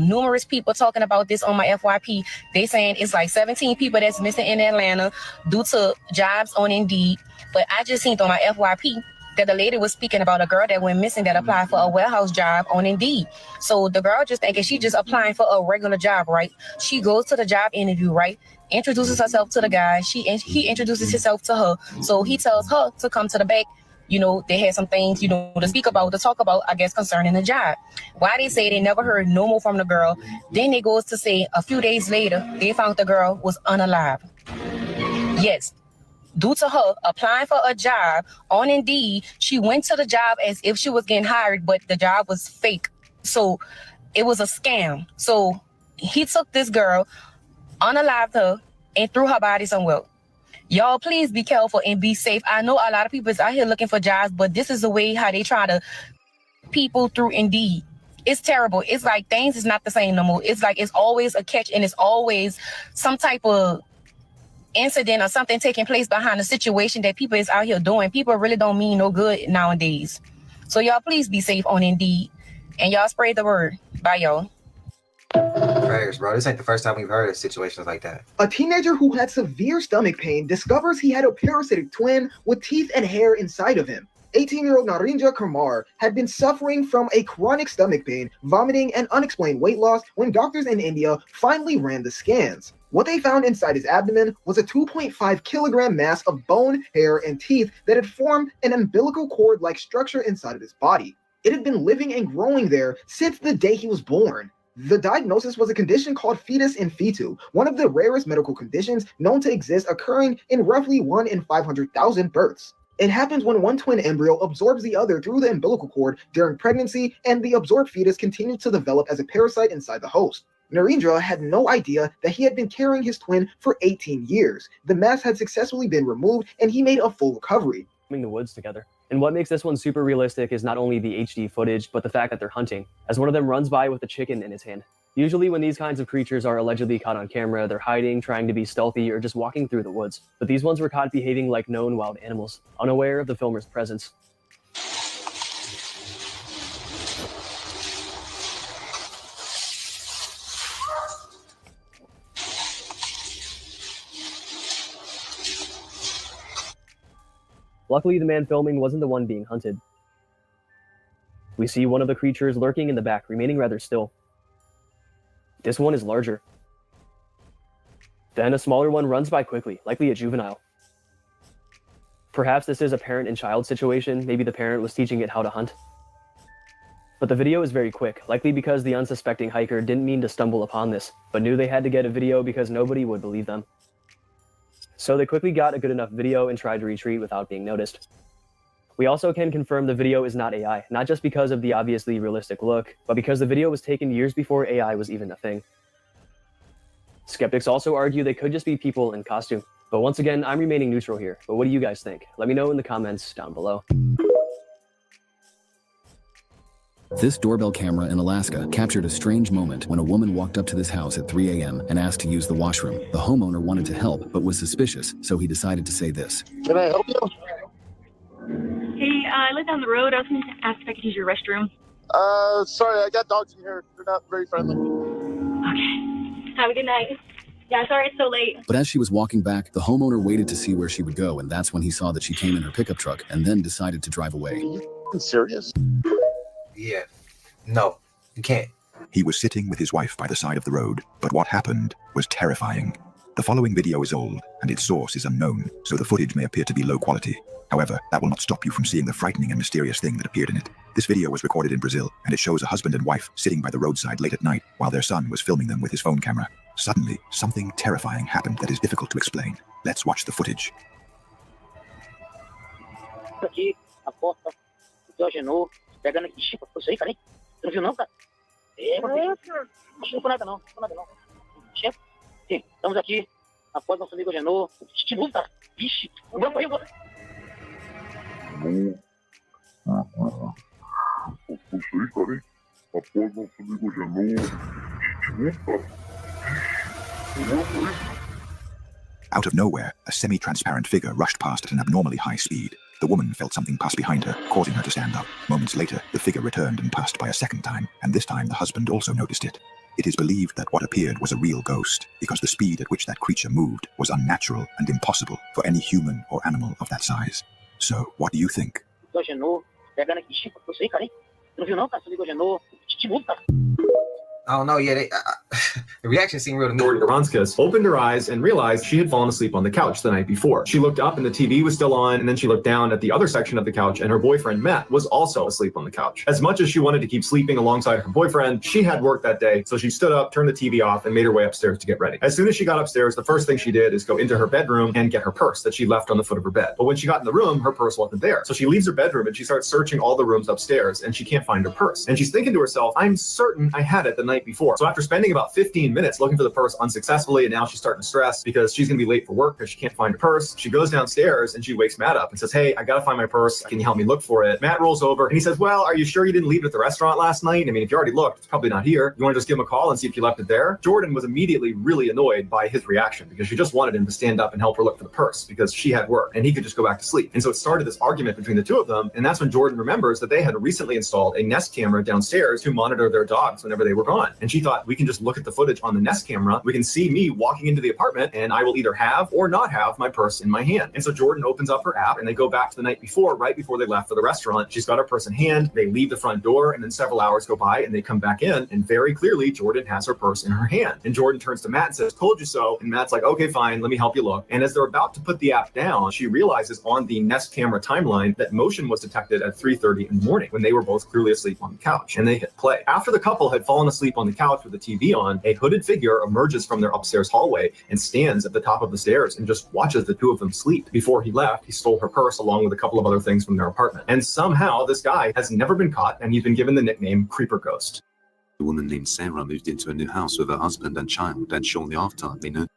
numerous people talking about this on my FYP. They saying it's like 17 people that's missing in Atlanta due to jobs on Indeed. But I just seen on my FYP that the lady was speaking about a girl that went missing that applied for a warehouse job on Indeed. So the girl just thinking she just applying for a regular job, right? She goes to the job interview, right? Introduces herself to the guy. He introduces himself to her. So he tells her to come to the back. You know, they had some things, you know, to speak about, to talk about, I guess, concerning the job. Why they say they never heard no more from the girl. Then they goes to say a few days later, they found the girl was unalive. Yes. Due to her applying for a job on Indeed, she went to the job as if she was getting hired, but the job was fake. So it was a scam. So he took this girl, unalived her, and threw her body somewhere. Y'all, please be careful and be safe. I know a lot of people is out here looking for jobs, but this is the way how they try to people through Indeed. It's terrible. It's like things is not the same no more. It's like it's always a catch and it's always some type of incident or something taking place behind the situation that people is out here doing. People really don't mean no good nowadays. So y'all please be safe on Indeed. And y'all spread the word. Bye, y'all. Prayers, bro. This ain't the first time we've heard of situations like that. A teenager who had severe stomach pain discovers he had a parasitic twin with teeth and hair inside of him. 18-year-old Narinja Kumar had been suffering from a chronic stomach pain, vomiting, and unexplained weight loss when doctors in India finally ran the scans. What they found inside his abdomen was a 2.5 kilogram mass of bone, hair, and teeth that had formed an umbilical cord-like structure inside of his body. It had been living and growing there since the day he was born. The diagnosis was a condition called fetus in fetu, one of the rarest medical conditions known to exist, occurring in roughly 1 in 500,000 births. It happens when one twin embryo absorbs the other through the umbilical cord during pregnancy, and the absorbed fetus continues to develop as a parasite inside the host. Narendra had no idea that he had been carrying his twin for 18 years. The mass had successfully been removed, and he made a full recovery. In the woods together. And what makes this one super realistic is not only the HD footage, but the fact that they're hunting, as one of them runs by with a chicken in his hand. Usually when these kinds of creatures are allegedly caught on camera, they're hiding, trying to be stealthy, or just walking through the woods. But these ones were caught behaving like known wild animals, unaware of the filmer's presence. Luckily, the man filming wasn't the one being hunted. We see one of the creatures lurking in the back, remaining rather still. This one is larger. Then a smaller one runs by quickly, likely a juvenile. Perhaps this is a parent and child situation, maybe the parent was teaching it how to hunt. But the video is very quick, likely because the unsuspecting hiker didn't mean to stumble upon this, but knew they had to get a video because nobody would believe them. So they quickly got a good enough video and tried to retreat without being noticed. We also can confirm the video is not AI, not just because of the obviously realistic look, but because the video was taken years before AI was even a thing. Skeptics also argue they could just be people in costume. But once again, I'm remaining neutral here. But what do you guys think? Let me know in the comments down below. This doorbell camera in Alaska captured a strange moment when a woman walked up to this house at 3 a.m. and asked to use the washroom. The homeowner wanted to help, but was suspicious, so he decided to say this. Can I help you? Hey, I live down the road. I was going to ask if I could use your restroom. Sorry, I got dogs in here. They're not very friendly. Okay. Have a good night. Yeah, sorry it's so late. But as she was walking back, the homeowner waited to see where she would go, and that's when he saw that she came in her pickup truck and then decided to drive away. Are you serious? Yeah. No, you can't. He was sitting with his wife by the side of the road, but what happened was terrifying. The following video is old, and its source is unknown, so the footage may appear to be low quality. However, that will not stop you from seeing the frightening and mysterious thing that appeared in it. This video was recorded in Brazil, and it shows a husband and wife sitting by the roadside late at night while their son was filming them with his phone camera. Suddenly, something terrifying happened that is difficult to explain. Let's watch the footage. Aqui, a porta do genou, pegando aqui, Chico, foi isso aí, cara, hein? Você não viu não, cara? É, mano. Não ficou nada não, Chefe, sim, estamos aqui após nosso amigo Genô. De novo, cara. Vixe, vamos aí, vamos. Foi isso aí, cara, hein? Após nosso amigo Genô. Out of nowhere, a semi-transparent figure rushed past at an abnormally high speed. The woman felt something pass behind her, causing her to stand up. Moments later, the figure returned and passed by a second time, and this time the husband also noticed it. It is believed that what appeared was a real ghost, because the speed at which that creature moved was unnatural and impossible for any human or animal of that size. So, what do you think? Pegando aqui, Chico, foi isso aí, cara, hein? Você não viu não, cara? Você ligou Genô. De novo, cara. I don't know. Yeah, the reaction seemed real to me. Doronskis opened her eyes and realized she had fallen asleep on the couch the night before. She looked up and the TV was still on, and then she looked down at the other section of the couch, and her boyfriend, Matt, was also asleep on the couch. As much as she wanted to keep sleeping alongside her boyfriend, she had work that day, so she stood up, turned the TV off, and made her way upstairs to get ready. As soon as she got upstairs, the first thing she did is go into her bedroom and get her purse that she left on the foot of her bed. But when she got in the room, her purse wasn't there. So she leaves her bedroom and she starts searching all the rooms upstairs, and she can't find her purse. And she's thinking to herself, I'm certain I had it the night before. So after spending about 15 minutes looking for the purse unsuccessfully, and now she's starting to stress because she's going to be late for work because she can't find her purse. She goes downstairs and she wakes Matt up and says, hey, I got to find my purse. Can you help me look for it? Matt rolls over and he says, well, are you sure you didn't leave it at the restaurant last night? I mean, if you already looked, it's probably not here. You want to just give him a call and see if you left it there? Jordan was immediately really annoyed by his reaction because she just wanted him to stand up and help her look for the purse because she had work and he could just go back to sleep. And so it started this argument between the two of them. And that's when Jordan remembers that they had recently installed a Nest camera downstairs to monitor their dogs whenever they were gone. And she thought, we can just look at the footage on the Nest camera. We can see me walking into the apartment and I will either have or not have my purse in my hand. And so Jordan opens up her app and they go back to the night before, right before they left for the restaurant. She's got her purse in hand. They leave the front door and then several hours go by and they come back in and very clearly Jordan has her purse in her hand. And Jordan turns to Matt and says, told you so. And Matt's like, okay, fine, let me help you look. And as they're about to put the app down, she realizes on the Nest camera timeline that motion was detected at 3:30 in the morning when they were both clearly asleep on the couch, and they hit play. After the couple had fallen asleep on the couch with the TV on, a hooded figure emerges from their upstairs hallway and stands at the top of the stairs and just watches the two of them sleep. Before he left, he stole her purse along with a couple of other things from their apartment. And somehow this guy has never been caught, and he's been given the nickname Creeper Ghost. A woman named Sarah moved into a new house with her husband and child, and shortly after, they noticed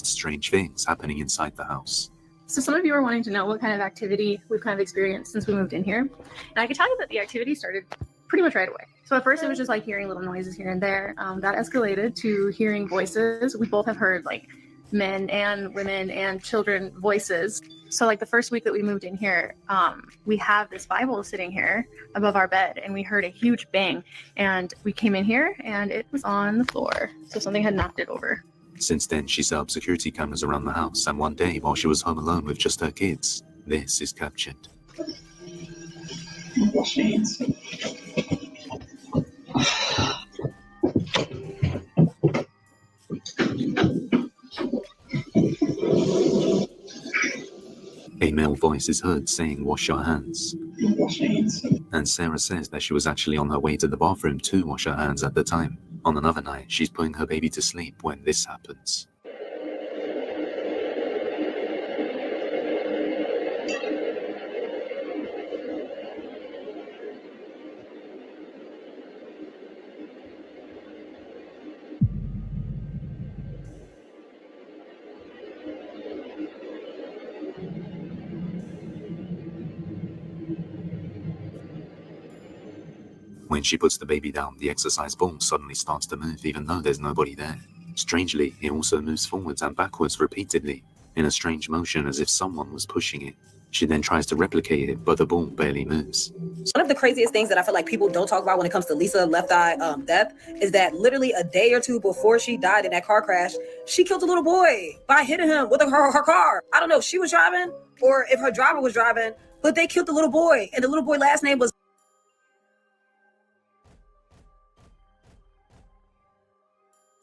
strange things happening inside the house. So some of you are wanting to know what kind of activity we've kind of experienced since we moved in here. And I can tell you that the activity started pretty much right away. So at first it was just like hearing little noises here and there. That escalated to hearing voices. We both have heard like men and women and children voices. So like the first week that we moved in here, we have this Bible sitting here above our bed and we heard a huge bang and we came in here and it was on the floor. So something had knocked it over. Since then, she set up security cameras around the house, and one day, while she was home alone with just her kids, this is captured. A male voice is heard saying, wash your hands. And Sarah says that she was actually on her way to the bathroom to wash her hands at the time. On another night, she's putting her baby to sleep when this happens. When she puts the baby down, the exercise ball suddenly starts to move even though there's nobody there. Strangely, it also moves forwards and backwards repeatedly, in a strange motion as if someone was pushing it. She then tries to replicate it, but the ball barely moves. One of the craziest things that I feel like people don't talk about when it comes to Lisa Left Eye death is that literally a day or two before she died in that car crash, she killed a little boy by hitting him with her car. I don't know if she was driving or if her driver was driving, but they killed the little boy, and the little boy's last name was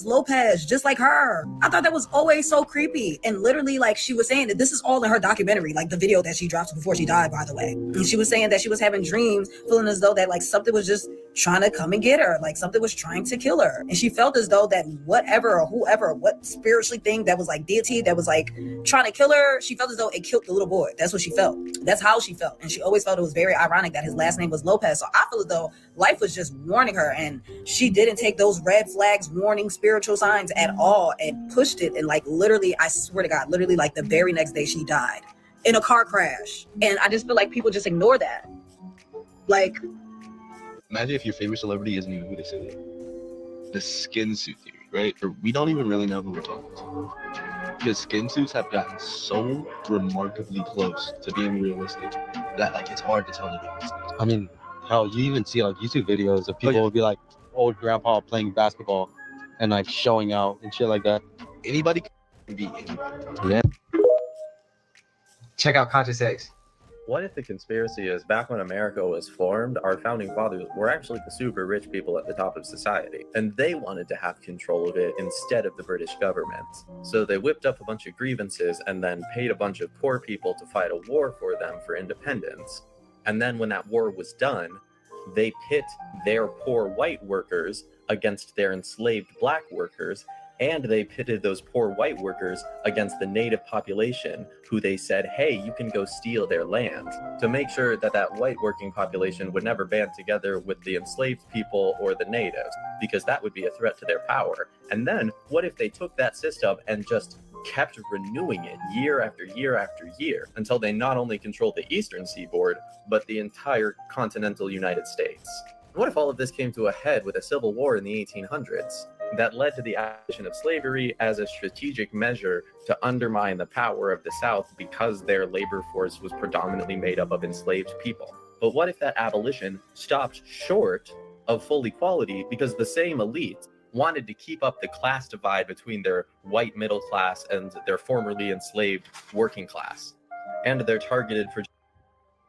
Lopez, just like her. I thought that was always so creepy. And literally, like, she was saying that this is all in her documentary, like the video that she dropped before she died, by the way. And she was saying that she was having dreams, feeling as though that like something was just trying to come and get her, like something was trying to kill her. And she felt as though that whatever or whoever, what spiritually thing that was like deity that was like trying to kill her, she felt as though it killed the little boy. That's what she felt. That's how she felt. And she always felt it was very ironic that his last name was Lopez. So I feel as though life was just warning her, and she didn't take those red flags, warning spiritual signs at all, and pushed it. And like literally, I swear to God, literally like the very next day she died in a car crash. And I just feel like people just ignore that. Like, imagine if your favorite celebrity isn't even who they say they are. The skin suit theory, right? Or we don't even really know who we're talking to. Because skin suits have gotten so remarkably close to being realistic that like it's hard to tell the difference. I mean, hell, you even see like YouTube videos of people will be like old grandpa playing basketball and like showing out and shit like that. Anybody can be anybody. Yeah. Check out Conscious X. What if the conspiracy is back when America was formed, our founding fathers were actually the super rich people at the top of society, and they wanted to have control of it instead of the British government. So they whipped up a bunch of grievances and then paid a bunch of poor people to fight a war for them for independence. And then when that war was done, they pit their poor white workers against their enslaved black workers, and they pitted those poor white workers against the native population, who they said, hey, you can go steal their land, to make sure that that white working population would never band together with the enslaved people or the natives, because that would be a threat to their power. And then what if they took that system and just kept renewing it year after year after year until they not only controlled the eastern seaboard, but the entire continental United States? What if all of this came to a head with a civil war in the 1800s that led to the abolition of slavery as a strategic measure to undermine the power of the South because their labor force was predominantly made up of enslaved people? But what if that abolition stopped short of full equality because the same elite wanted to keep up the class divide between their white middle class and their formerly enslaved working class, and they're targeted for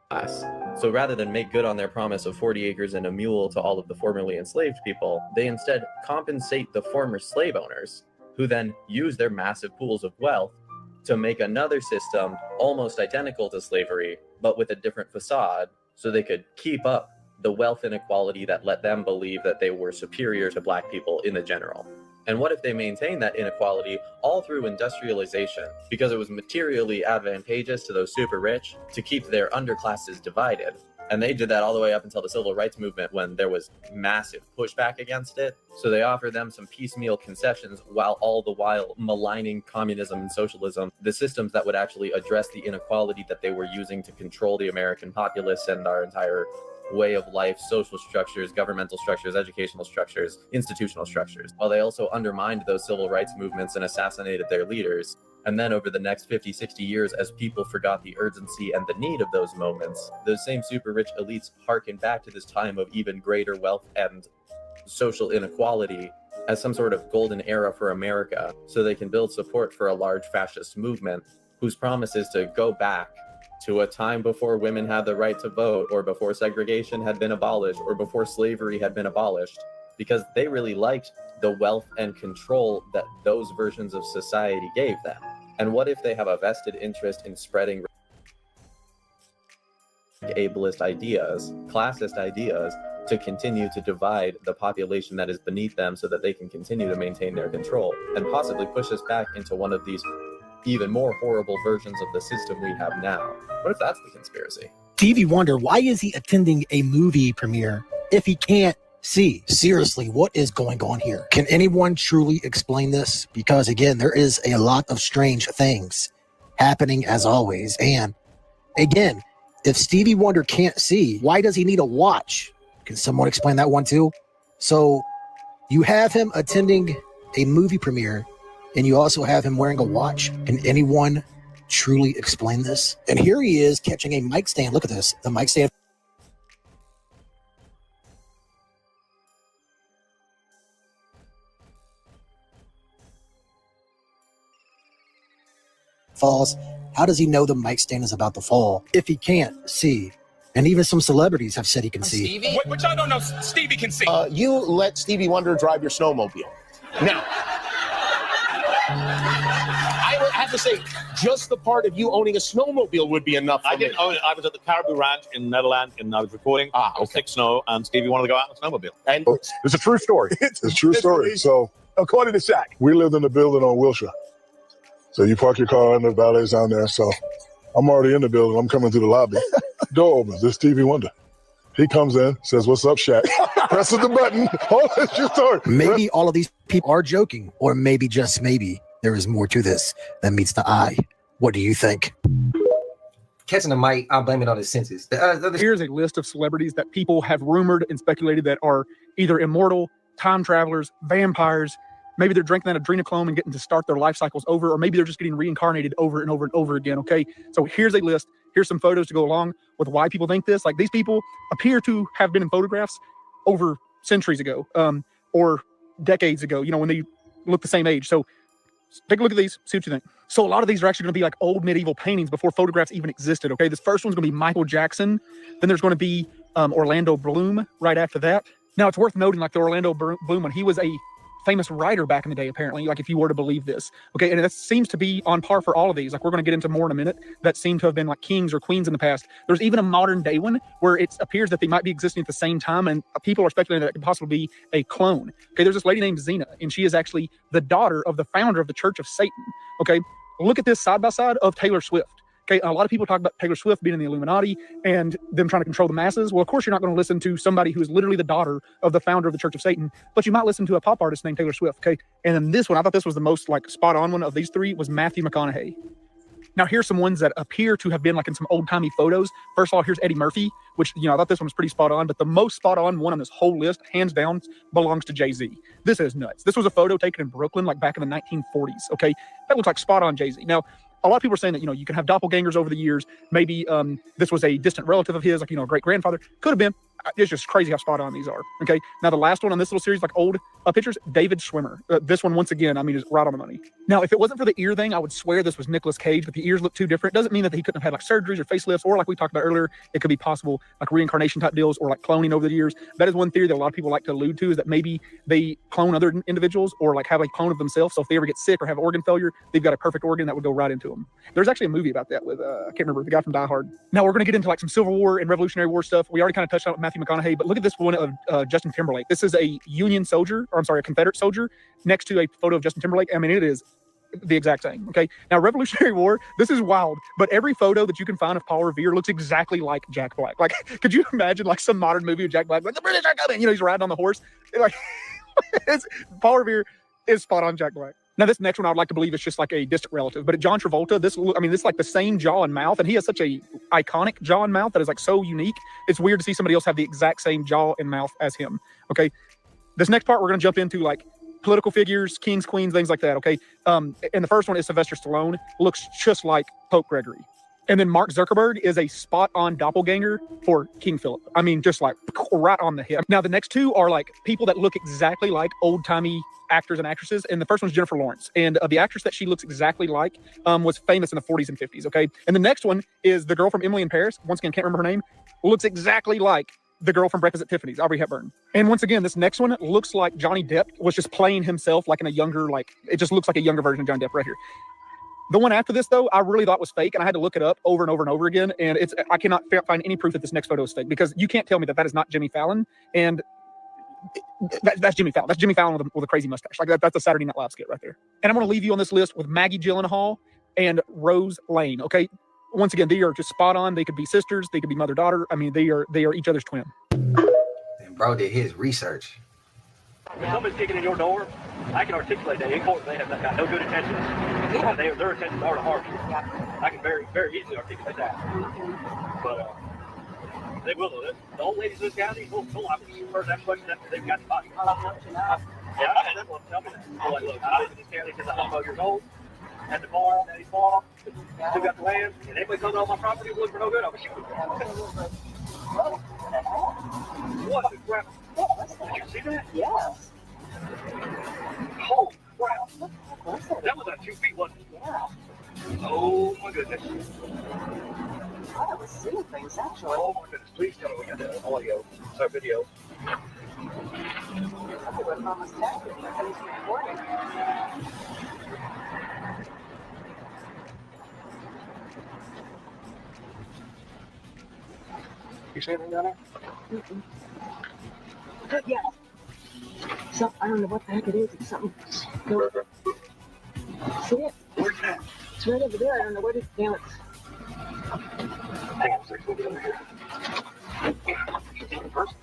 class? So rather than make good on their promise of 40 acres and a mule to all of the formerly enslaved people, they instead compensate the former slave owners, who then use their massive pools of wealth to make another system almost identical to slavery, but with a different facade, so they could keep up the wealth inequality that let them believe that they were superior to black people in the general. And what if they maintained that inequality all through industrialization, because it was materially advantageous to those super rich to keep their underclasses divided? And they did that all the way up until the civil rights movement, when there was massive pushback against it. So they offered them some piecemeal concessions, while all the while maligning communism and socialism, the systems that would actually address the inequality that they were using to control the American populace and our entire way of life, social structures, governmental structures, educational structures, institutional structures, while they also undermined those civil rights movements and assassinated their leaders. And then over the next 50, 60 years, as people forgot the urgency and the need of those moments, those same super rich elites harken back to this time of even greater wealth and social inequality as some sort of golden era for America, so they can build support for a large fascist movement whose promise is to go back to a time before women had the right to vote, or before segregation had been abolished, or before slavery had been abolished, because they really liked the wealth and control that those versions of society gave them. And what if they have a vested interest in spreading ableist ideas, classist ideas, to continue to divide the population that is beneath them, so that they can continue to maintain their control and possibly push us back into one of these even more horrible versions of the system we have now? What if that's the conspiracy? Stevie Wonder, why is he attending a movie premiere if he can't see? Seriously, what is going on here? Can anyone truly explain this? Because again, there is a lot of strange things happening as always. And again, if Stevie Wonder can't see, why does he need a watch? Can someone explain that one too? So you have him attending a movie premiere, and you also have him wearing a watch. Can anyone truly explain this? And here he is catching a mic stand. Look at this. The mic stand falls. How does he know the mic stand is about to fall if he can't see? And even some celebrities have said he can see. Stevie? Which I don't know Stevie can see. You let Stevie Wonder drive your snowmobile. Now, I would have to say, just the part of you owning a snowmobile would be enough. I didn't own it. I was at the Caribou Ranch in Netherlands, and I was recording. It was thick snow, and Stevie wanted to go out on a snowmobile. And it's a true story. It's a true story. So, according to Shaq, we lived in the building on Wilshire. So you park your car and the valet's down there. So I'm already in the building. I'm coming through the lobby. Door opens. This Stevie Wonder. He comes in, says, "What's up, Shaq?" Presses the button. Oh, that's your story. Maybe all of these people are joking, or maybe just maybe there is more to this than meets the eye. What do you think? Catching the mic, I'll blame it on his senses. Here's a list of celebrities that people have rumored and speculated that are either immortal, time travelers, vampires. Maybe they're drinking that adrenochrome and getting to start their life cycles over, or maybe they're just getting reincarnated over and over and over again, okay? So here's a list. Here's some photos to go along with why people think this. Like, these people appear to have been in photographs over centuries ago, or decades ago, when they look the same age. So take a look at these, see what you think. So a lot of these are actually going to be like old medieval paintings before photographs even existed, okay? This first one's going to be Michael Jackson. Then there's going to be Orlando Bloom right after that. Now, it's worth noting, like, the Orlando Bloom one, he was a famous writer back in the day, apparently, like, if you were to believe this. Okay, and that seems to be on par for all of these. Like, we're going to get into more in a minute, that seem to have been like kings or queens in the past. There's even a modern day one where it appears that they might be existing at the same time, and people are speculating that it could possibly be a clone. Okay, there's this lady named Xena, and she is actually the daughter of the founder of the Church of Satan. Okay, look at this side by side of Taylor Swift. Okay, a lot of people talk about Taylor Swift being in the Illuminati and them trying to control the masses. Well, of course, you're not going to listen to somebody who is literally the daughter of the founder of the Church of Satan, but you might listen to a pop artist named Taylor Swift, okay? And then this one, I thought this was the most, like, spot-on one of these three, was Matthew McConaughey. Now, here's some ones that appear to have been, like, in some old-timey photos. First of all, here's Eddie Murphy, which, I thought this one was pretty spot-on, but the most spot-on one on this whole list, hands down, belongs to Jay-Z. This is nuts. This was a photo taken in Brooklyn, like, back in the 1940s, okay? That looks like spot-on Jay-Z. Now, a lot of people are saying that, you can have doppelgangers over the years. Maybe this was a distant relative of his, like, a great-grandfather. Could have been. It's just crazy how spot on these are. Okay. Now, the last one on this little series, like old pictures, David Schwimmer. This one, once again, is right on the money. Now, if it wasn't for the ear thing, I would swear this was Nicolas Cage, but the ears look too different. Doesn't mean that he couldn't have had like surgeries or facelifts, or like we talked about earlier, it could be possible like reincarnation type deals or like cloning over the years. That is one theory that a lot of people like to allude to, is that maybe they clone other individuals or like have a clone of themselves. So if they ever get sick or have organ failure, they've got a perfect organ that would go right into them. There's actually a movie about that with, I can't remember, the guy from Die Hard. Now we're going to get into like some Civil War and Revolutionary War stuff. We already kind of touched on it with Matthew McConaughey, but look at this one of Justin Timberlake. This is a Union soldier, or I'm sorry, a Confederate soldier next to a photo of Justin Timberlake. It is the exact same. Okay. Now, Revolutionary War, this is wild, but every photo that you can find of Paul Revere looks exactly like Jack Black. Like, could you imagine like some modern movie of Jack Black, like the British are coming, he's riding on the horse. Like, Paul Revere is spot on Jack Black. Now, this next one I would like to believe is just like a distant relative, but John Travolta, this is like the same jaw and mouth, and he has such a iconic jaw and mouth that is like so unique. It's weird to see somebody else have the exact same jaw and mouth as him. Okay. This next part, we're going to jump into like political figures, kings, queens, things like that. Okay. And the first one is Sylvester Stallone, looks just like Pope Gregory. And then Mark Zuckerberg is a spot-on doppelganger for King Philip. Just like right on the hip. Now, the next two are like people that look exactly like old-timey actors and actresses. And the first one's Jennifer Lawrence. And the actress that she looks exactly like was famous in the 40s and 50s, okay? And the next one is the girl from Emily in Paris. Once again, can't remember her name. Looks exactly like the girl from Breakfast at Tiffany's, Audrey Hepburn. And once again, this next one looks like Johnny Depp was just playing himself like in a younger, like, it just looks like a younger version of Johnny Depp right here. The one after this, though, I really thought was fake, and I had to look it up over and over and over again, and I cannot find any proof that this next photo is fake, because you can't tell me that that is not Jimmy Fallon, and that's Jimmy Fallon. That's Jimmy Fallon with a crazy mustache. Like, that's a Saturday Night Live skit right there. And I'm going to leave you on this list with Maggie Gyllenhaal and Rose Lane, okay? Once again, they are just spot on. They could be sisters. They could be mother-daughter. They are each other's twin. And bro did his research. If someone's kicking in your door, I can articulate that in court. They have got no good intentions. Their intentions are to harm you. I can very, very easily articulate that. But they will know that. The old ladies in this county, they'll have to first ask questions after they've got the body. Yeah, and that's what I'm telling me. They're like, look, I live in this county because I'm 12 years old. Had the farm, daddy's farm, still got the land, and anybody comes on my property and looks for no good, I'm going to shoot them. What the crap? Did you see that? Yes. Holy crap. That was at 2 feet, wasn't it? Yeah. Oh my goodness. I was seeing things actually. Oh my goodness. Please tell me we got that audio. Sorry, video. You see anything down there? Yeah. So, I don't know what the heck it is. It's something. No. See it? Where's that? It's right over there. I don't know what it is. Damn it. Hang on a second. We'll get over here. First.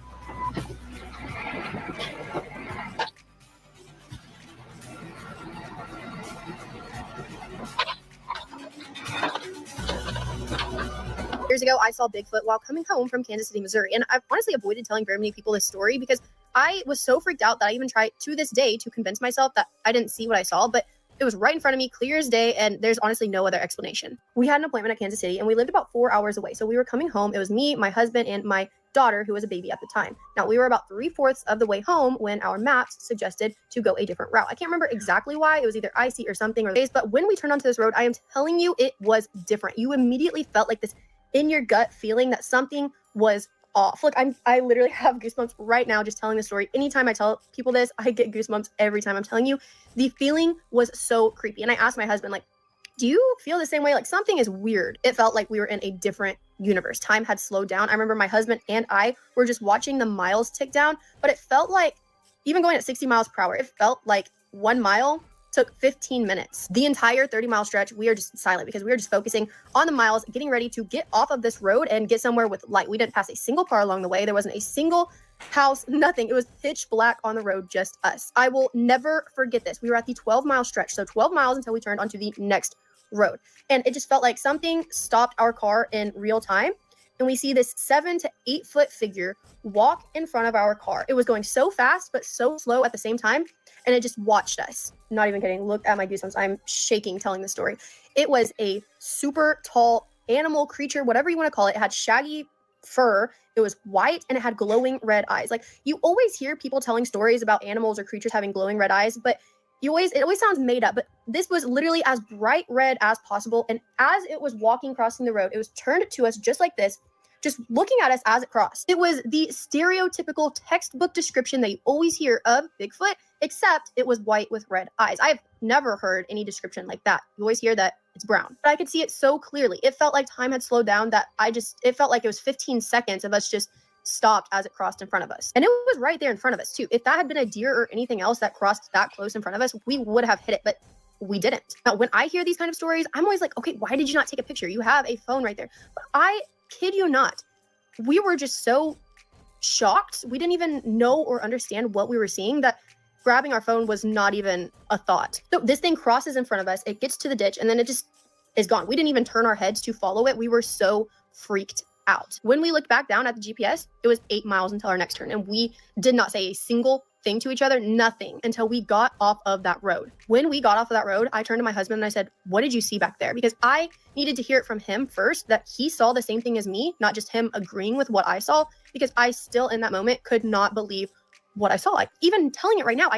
Years ago, I saw Bigfoot while coming home from Kansas City, Missouri. And I've honestly avoided telling very many people this story because I was so freaked out that I even try to this day to convince myself that I didn't see what I saw, but it was right in front of me, clear as day, and there's honestly no other explanation. We had an appointment at Kansas City, and we lived about 4 hours away. So we were coming home. It was me, my husband, and my daughter, who was a baby at the time. Now, we were about 3/4 of the way home when our maps suggested to go a different route. I can't remember exactly why. It was either icy or something, or days, but when we turned onto this road, I am telling you, it was different. You immediately felt like this in your gut feeling that something was off. Look, I literally have goosebumps right now just telling the story. Anytime I tell people this, I get goosebumps every time. I'm telling you, the feeling was so creepy. And I asked my husband, like, do you feel the same way? Like, something is weird. It felt like we were in a different universe. Time had slowed down. I remember my husband and I were just watching the miles tick down, but it felt like, even going at 60 miles per hour, it felt like 1 mile took 15 minutes. The entire 30-mile stretch, we are just silent because we were just focusing on the miles, getting ready to get off of this road and get somewhere with light. We didn't pass a single car along the way. There wasn't a single house, nothing. It was pitch black on the road, just us. I will never forget this. We were at the 12-mile stretch, so 12 miles until we turned onto the next road. And it just felt like something stopped our car in real time. And we see this 7 to 8 foot figure walk in front of our car. It was going so fast, but so slow at the same time. And it just watched us. Not even kidding. Look at my goosebumps. I'm shaking telling the story. It was a super tall animal creature, whatever you want to call it. It had shaggy fur. It was white and it had glowing red eyes. Like, you always hear people telling stories about animals or creatures having glowing red eyes, but it always sounds made up. But this was literally as bright red as possible. And as it was walking, crossing the road, it was turned to us just like this, just looking at us as it crossed. It was the stereotypical textbook description that you always hear of Bigfoot, except it was white with red eyes. I've never heard any description like that. You always hear that it's brown. But I could see it so clearly. It felt like time had slowed down, that it felt like it was 15 seconds of us just stopped as it crossed in front of us. And it was right there in front of us too. If that had been a deer or anything else that crossed that close in front of us, we would have hit it, but we didn't. Now, when I hear these kind of stories, I'm always like, okay, why did you not take a picture? You have a phone right there. But I kid you not, we were just so shocked. We didn't even know or understand what we were seeing that grabbing our phone was not even a thought. So this thing crosses in front of us, it gets to the ditch, and then it just is gone. We didn't even turn our heads to follow it. We were so freaked out. When we looked back down at the GPS, it was 8 miles until our next turn, and we did not say a single thing to each other, nothing, until we got off of that road. When we got off of that road, I turned to my husband and I said, what did you see back there? Because I needed to hear it from him first, that he saw the same thing as me, not just him agreeing with what I saw, because I still in that moment could not believe what I saw. Like, even telling it right now,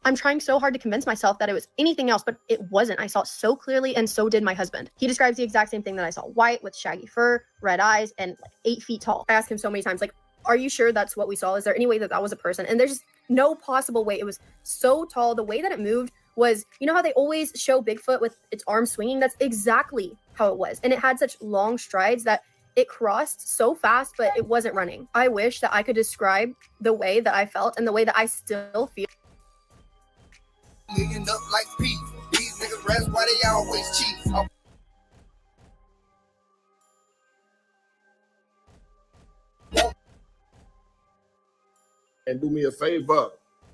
I'm trying so hard to convince myself that it was anything else, but it wasn't. I saw it so clearly, and so did my husband. He describes the exact same thing that I saw: white with shaggy fur, red eyes, and like 8 feet tall. I asked him so many times, like, are you sure that's what we saw? Is there any way that that was a person? And there's just no possible way. It was so tall. The way that it moved was, you know how they always show Bigfoot with its arms swinging? That's exactly how it was. And it had such long strides that it crossed so fast, but it wasn't running. I wish that I could describe the way that I felt and the way that I still feel. Million up like Pete. These niggas rats, why they always cheat? And do me a favor,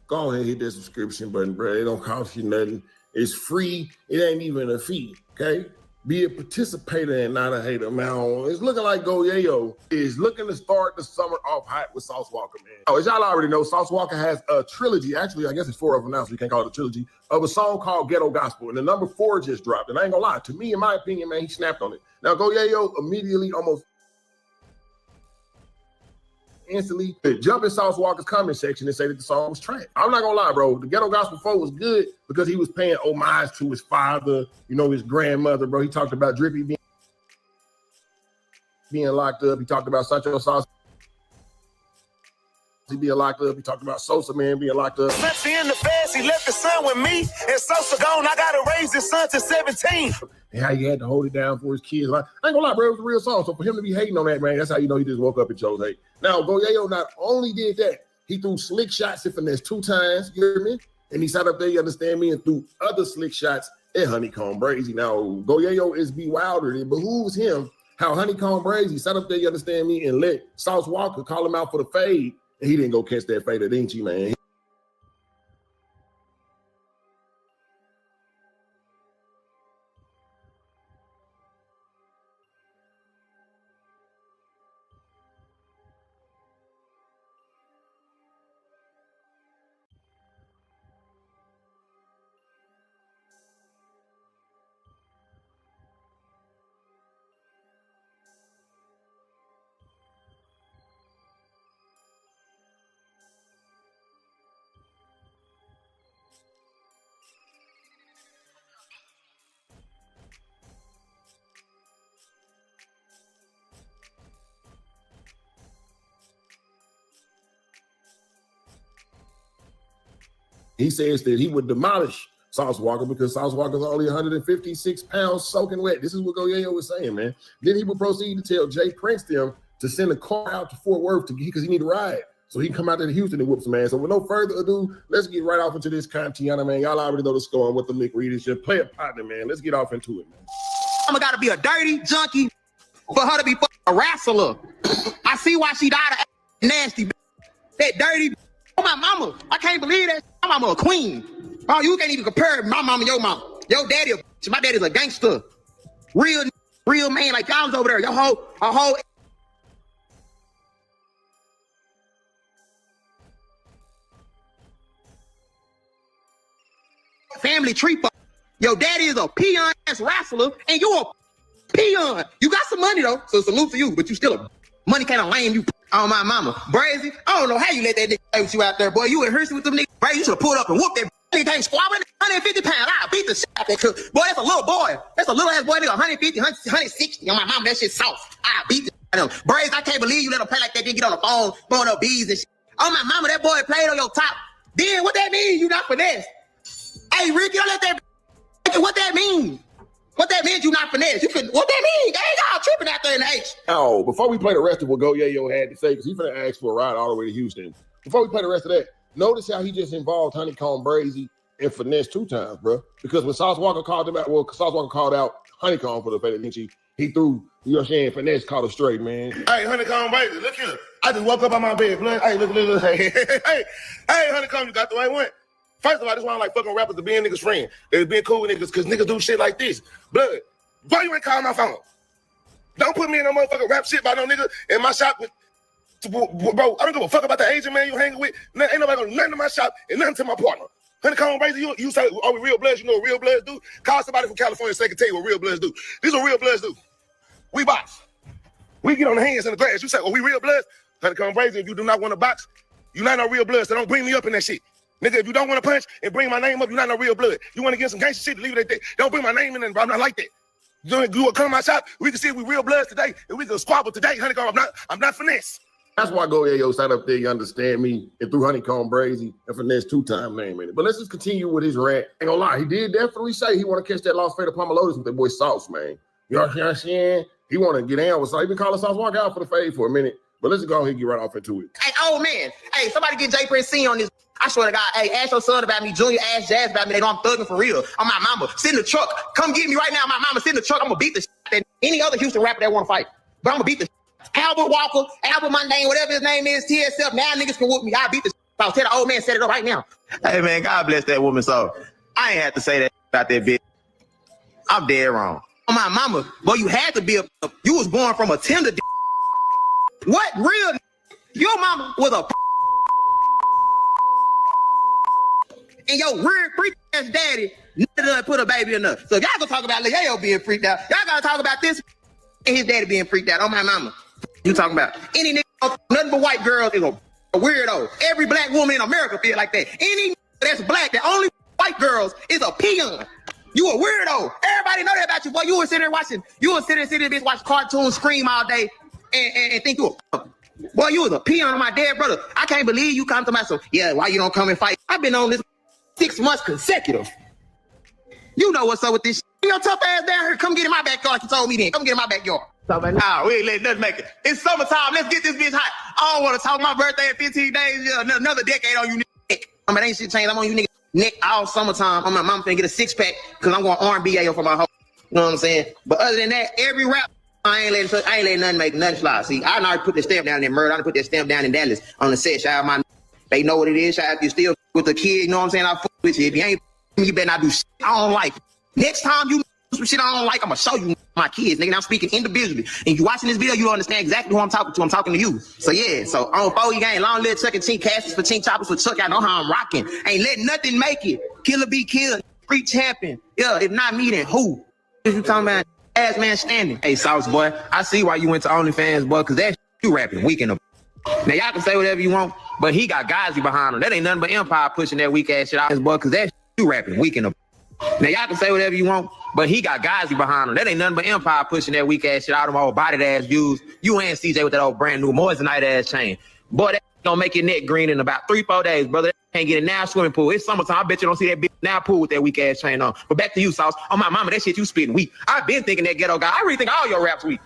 go ahead and hit that subscription button, bro. It don't cost you nothing. It's free. It ain't even a fee, okay? Be a participator and not a hater, man. It's looking like Go Yayo is looking to start the summer off hot with Sauce Walker, man. Oh, as y'all already know, Sauce Walker has a trilogy. Actually, I guess it's 4 of them now, so you can't call it a trilogy, of a song called Ghetto Gospel. And the number 4 just dropped. And I ain't gonna lie, to me, in my opinion, man, he snapped on it. Now, Go Yayo immediately, almost instantly jump in Sauce Walker's comment section and say that the song was trash. I'm not gonna lie, bro. The Ghetto Gospel 4 was good because he was paying homage to his father, you know, his grandmother, bro. He talked about Drippy being locked up. He talked about Sancho Sauce he being locked up. He talked about Sosa man being locked up. Since he in the feds, he left his son with me, and Sosa gone. I gotta raise his son to 17. And how he had to hold it down for his kids. Like, I ain't gonna lie, bro, it was a real song. So for him to be hating on that, man, that's how you know he just woke up and chose hate. Now, Goyayo not only did that, he threw slick shots at Finesse 2 times, you hear me? And he sat up there, you understand me, and threw other slick shots at Honeycomb Brazy. Now, Goyayo is bewildered. It behooves him how Honeycomb Brazy sat up there, you understand me, and let Sauce Walker call him out for the fade. And he didn't go catch that fade at Inchi, man. He says that he would demolish Sauce Walker because Sauce Walker's only 156 pounds soaking wet. This is what Goyayo was saying, man. Then he would proceed to tell Jay Prince them to send a car out to Fort Worth because he need a ride. So he can come out to Houston and whoop some ass. So with no further ado, let's get right off into this Contiana, man. Y'all already know the score and what the lick read is. Just play a partner, man. Let's get off into it, man. I'm gotta be a dirty junkie for her to be a wrestler. I see why she died of nasty. That dirty. Oh, my mama. I can't believe that. My mama a queen. Oh, you can't even compare my mama and your mama. Your daddy, my daddy's a gangster. Real man like y'all was over there. Your whole family tree. Your daddy is a peon-ass wrestler, and you a peon. You got some money, though, so salute to you, but you still a money kind of lame, you on my mama. Brazy, I don't know how you let that nigga play with you out there, boy. You in Hershey with them niggas. Brazy, you should have pulled up and whooped that nigga. Ain't squabbling 150 pounds. I beat the shit out that cook. Boy, that's a little boy. That's a little ass boy, nigga. 150, 160. On my mama, that shit soft. I beat the shit out of him. Brazy, I can't believe you let him play like that. Then get on the phone, blowing up bees and shit. On my mama, that boy played on your top. Then what that mean? You not finesse. Hey, Rick, you don't let that. What that mean? What that means you not finesse? What that mean? They ain't all tripping out there in the H. Oh, before we play the rest of what Goyayo had to say, because he's finna ask for a ride all the way to Houston. Before we play the rest of that, notice how he just involved Honeycomb Brazy and Finesse 2 times, bro. Because when Sauce Walker called him out, Sauce Walker called out Honeycomb for the fact that he threw, you know what I'm saying, Finesse called her straight, man. Hey, Honeycomb Brazy, look here. I just woke up on my bed, blood. Hey, look. Hey, Honeycomb, you got the right one. First of all, this why I like fucking rappers to being niggas' friend. They're being cool with niggas because niggas do shit like this. Blood, why you ain't calling my phone? Don't put me in no motherfucking rap shit by no nigga in my shop. Bro, I don't give a fuck about the Asian man you hanging with. Ain't nobody gonna do nothing to my shop and nothing to my partner. Honeycomb Brazy, you say, are we real bloods? You know what real bloods do? Call somebody from California so they can tell you what real bloods do. This is what real bloods do. We box. We get on the hands in the grass. You say, we real bloods? Honeycomb Brazy, if you do not want to box, you not no real bloods, so don't bring me up in that shit. Nigga, if you don't want to punch and bring my name up, you're not no real blood. You want to get some gangster shit, leave it at that. Don't bring my name in there, bro. I'm not like that. You come to my shop, we can see if we real bloods today, and we can squabble today. Honeycomb, I'm not finesse. That's why Goyayo sat up there, you understand me, and threw Honeycomb Brazy and Finesse 2-time name in it. But let's just continue with his rant. Ain't gonna lie, he did definitely say he want to catch that Lost Fate of Pomalotus with that boy Sauce, man. You know what I'm saying? He want to get down with Sauce. He been calling Sauce Walker out for the fade for a minute. But let's go ahead and get right off into it. Hey, old man. Hey, somebody get Jay Prince C on this. I swear to God, hey, ask your son about me, Junior, ask Jazz about me. They know I'm thugging for real. On my mama, sit in the truck. Come get me right now. My mama, sit in the truck. I'm going to beat the shit out of any other Houston rapper that want to fight. But I'm going to beat the shit. Albert Walker, Albert my name, whatever his name is, TSF. Now niggas can whoop me. I'll beat the shit. I'll tell the old man, set it up right now. Hey, man, God bless that woman. So I ain't have to say that about that bitch. I'm dead wrong. On my mama, boy, you had to be you was born from a tender What real? Your mama was a and your weird freak ass daddy never put a baby enough. So y'all gonna talk about Leo being freaked out. Y'all gotta talk about this and his daddy being freaked out. On my mama. You talking about any nigga, nothing but white girls is a weirdo. Every black woman in America feel like that. Any nigga that's black, that only white girls is a peon. You a weirdo. Everybody know that about you, boy. You would sit there watching, bitch watch cartoons, scream all day, and think you a Boy, you was a peon on my dead brother. I can't believe you come to myself. Yeah, why you don't come and fight? I've been on this 6 months consecutive. You know what's up with this shit. Your tough ass down here. Come get in my backyard. You told me then. Come get in my backyard. Nah, we ain't letting nothing make it. It's summertime. Let's get this bitch hot. I don't want to talk my birthday in 15 days. Yeah, another decade on you nigga. I mean, ain't shit changed. I'm on you nigga neck all summertime. I'm my mom finna get a 6-pack because I'm going R&B for my hoe. You know what I'm saying? But other than that, every rap, I ain't letting nothing make nothing fly. See, I already put the stamp down in Murder. I done put that stamp down in Dallas on the set. Shout out my they know what it is. Shout out if you still with the kid. You know what I'm saying? I fuck with you. If you ain't, you better not do shit I don't like. Next time you do some shit I don't like, I'm gonna show you my kids, nigga. I'm speaking individually. And you watching this video, you understand exactly who I'm talking to. I'm talking to you. So yeah, so on 4E gang, long live Chuck and Chink, Cashes for Chink, Choppers for Chuck. I know how I'm rocking. Ain't letting nothing make it. Killer be killed. Street champion. Yeah, if not me, then who? You talking about ass man standing? Hey, Sauce boy, I see why you went to OnlyFans, boy, because that you rapping weak in the. Now y'all can say whatever you want, but he got Gazi behind him. That ain't nothing but Empire pushing that weak ass shit out his boy, because that you rapping weak in the. Now y'all can say whatever you want, but he got Gazi behind him. That ain't nothing but Empire pushing that weak ass shit out of them old bodied ass views. You and CJ with that old brand new Moissanite ass chain. Boy, that gonna make your neck green in about 3-4 days, brother. Can't get in now swimming pool. It's summertime. I bet you don't see that bitch now pool with that weak ass chain on. But back to you, Sauce. On my mama, that shit you spitting weak. I've been thinking that ghetto guy. I really think all your raps weak.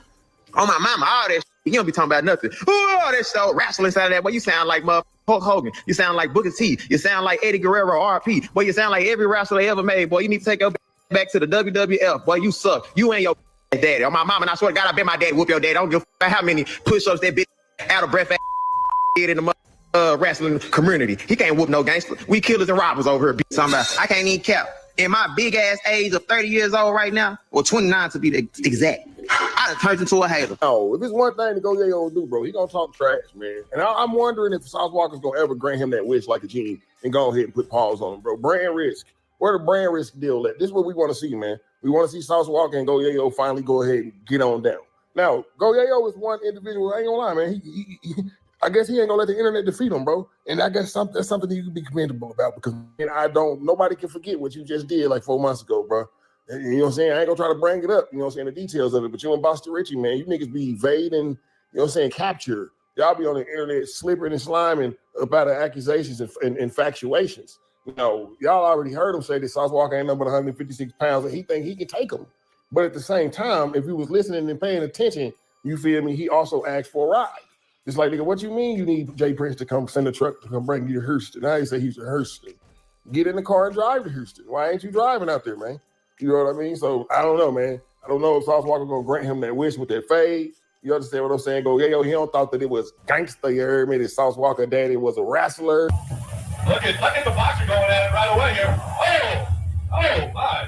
On my mama, all that shit. You don't be talking about nothing. Oh, that shit wrestling inside of that. Boy, you sound like Hulk Hogan. You sound like Booker T. You sound like Eddie Guerrero, RP. Boy, you sound like every wrestler they ever made. Boy, you need to take your back to the WWF. Boy, you suck. You ain't your daddy. On my mama, and I swear to God, I bet my dad whoop your dad. I don't give a how many push-ups that bitch out of breath did in the wrestling community. He can't whoop no gangster. We killers and robbers over here. I can't even cap. In my big ass age of 30 years old right now, or 29 to be exact, I done turned into a hater. Oh, if it's one thing to go Yayo do, bro, he gonna talk trash, man. And I'm wondering if Sauce Walker's gonna ever grant him that wish like a genie and go ahead and put pause on him, bro. Brand risk. Where the brand risk deal at? This is what we want to see, man. We want to see Sauce Walker and Go Yayo finally go ahead and get on down. Now, Go Yayo is one individual. I ain't gonna lie, man. I guess he ain't gonna let the internet defeat him, bro. And I guess that's something you can be commendable about, because nobody can forget what you just did like 4 months ago, bro. And, you know what I'm saying? I ain't gonna try to bring it up, you know what I'm saying, the details of it, but you and Buster Richie, man, you niggas be evading, you know what I'm saying, capture. Y'all be on the internet slipping and sliming about accusations and infatuations. You know, y'all already heard him say that Sauce Walker ain't nothing but 156 pounds and he think he can take them. But at the same time, if he was listening and paying attention, you feel me, he also asked for a ride. It's like, nigga, what you mean you need Jay Prince to come send a truck to come bring you to Houston? Now he say he's in Houston. Get in the car and drive to Houston. Why ain't you driving out there, man? You know what I mean? So I don't know, man. I don't know if Sauce Walker gonna grant him that wish with that fade. You understand what I'm saying? Go, yeah, he don't thought that it was gangster. You heard me? That Sauce Walker daddy was a wrestler. Look at the boxer going at it right away here. Oh, my.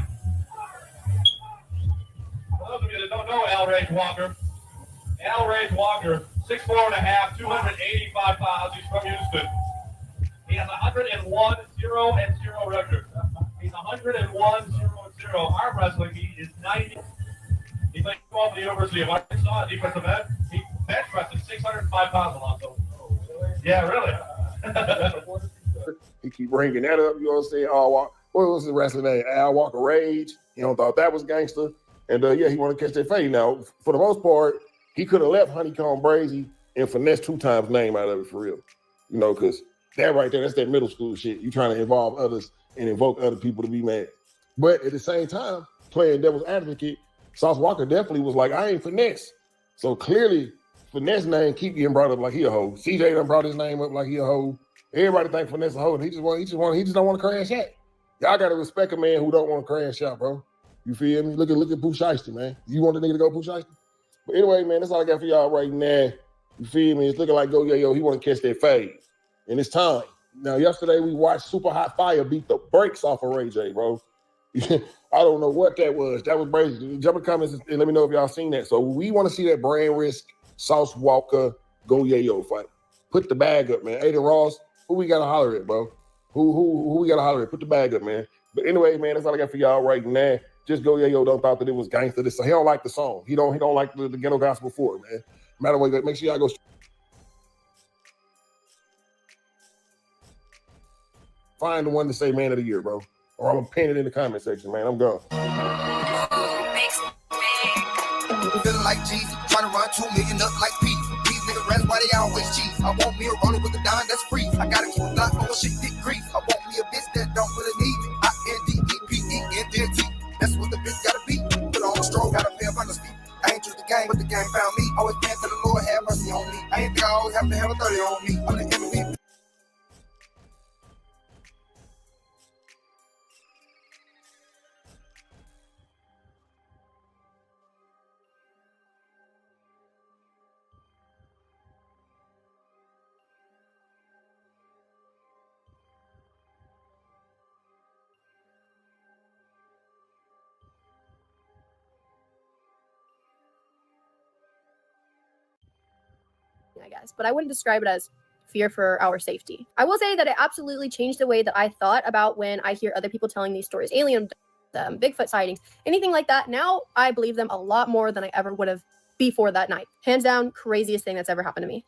For those of you that don't know Al Rage Walker, 6'4.5", 285 pounds. He's from Houston. He has 101-0-0 record. He's 101-0-0. Arm wrestling, he is 90. He played football at the University of Arkansas, defensive end. He bench pressed 605 pounds Alonso. Yeah, really. He keep bringing that up, you know what I'm saying? What was the wrestling name? Al Walker Rage. He don't thought that was gangster. And yeah, he want to catch that fade. Now, for the most part, he could have left Honeycomb Brazy and finessed 2 times name out of it for real. You know, because that right there, that's that middle school shit. You trying to involve others and invoke other people to be mad. But at the same time, playing devil's advocate, Sauce Walker definitely was like, I ain't finesse. So clearly, finesse name keep getting brought up like he a hoe. CJ done brought his name up like he a hoe. Everybody think finesse a hoe, and he just don't want to crash out. Y'all gotta respect a man who don't want to crash out, bro. You feel me? Look at Pooh Shiesty, man. You want the nigga to go Pooh Shiesty? But anyway, man, that's all I got for y'all right now. You feel me? It's looking like Go Yayo, he want to catch that fade. And it's time. Now, yesterday we watched Super Hot Fire beat the brakes off of Ray J, bro. I don't know what that was. That was crazy. Jump in the comments and let me know if y'all seen that. So we want to see that brand risk Sauce Walker Go Yayo fight. Put the bag up, man. Aiden Ross, who we gotta holler at, bro? Who we gotta holler at? Put the bag up, man. But anyway, man, that's all I got for y'all right now. Just Go Yayo don't thought that it was gangster. He don't like the song. He don't like the ghetto gospel for it, man. No matter what, make sure y'all go. Find the one to say man of the year, bro. Or I'm gonna pin it in the comment section, man. I'm gone. Feeling like Jesus, trying to run 2 million up like Pete. These niggas why they always cheat. I want me a roller with a dime that's free. I gotta keep a block on shit, get grief. I want me a bitch that don't really need me. INDEPENDT. That's what the bitch gotta be. Put on a stroke, gotta pay up on the speed. I ain't choose the game, but the game found me. Always paying to the Lord, have mercy on me. I ain't think I always have to have a 30 on me. I'm the MVP. I guess, but I wouldn't describe it as fear for our safety. I will say that it absolutely changed the way that I thought about when I hear other people telling these stories, alien, Bigfoot sightings, anything like that. Now I believe them a lot more than I ever would have before that night. Hands down, craziest thing that's ever happened to me.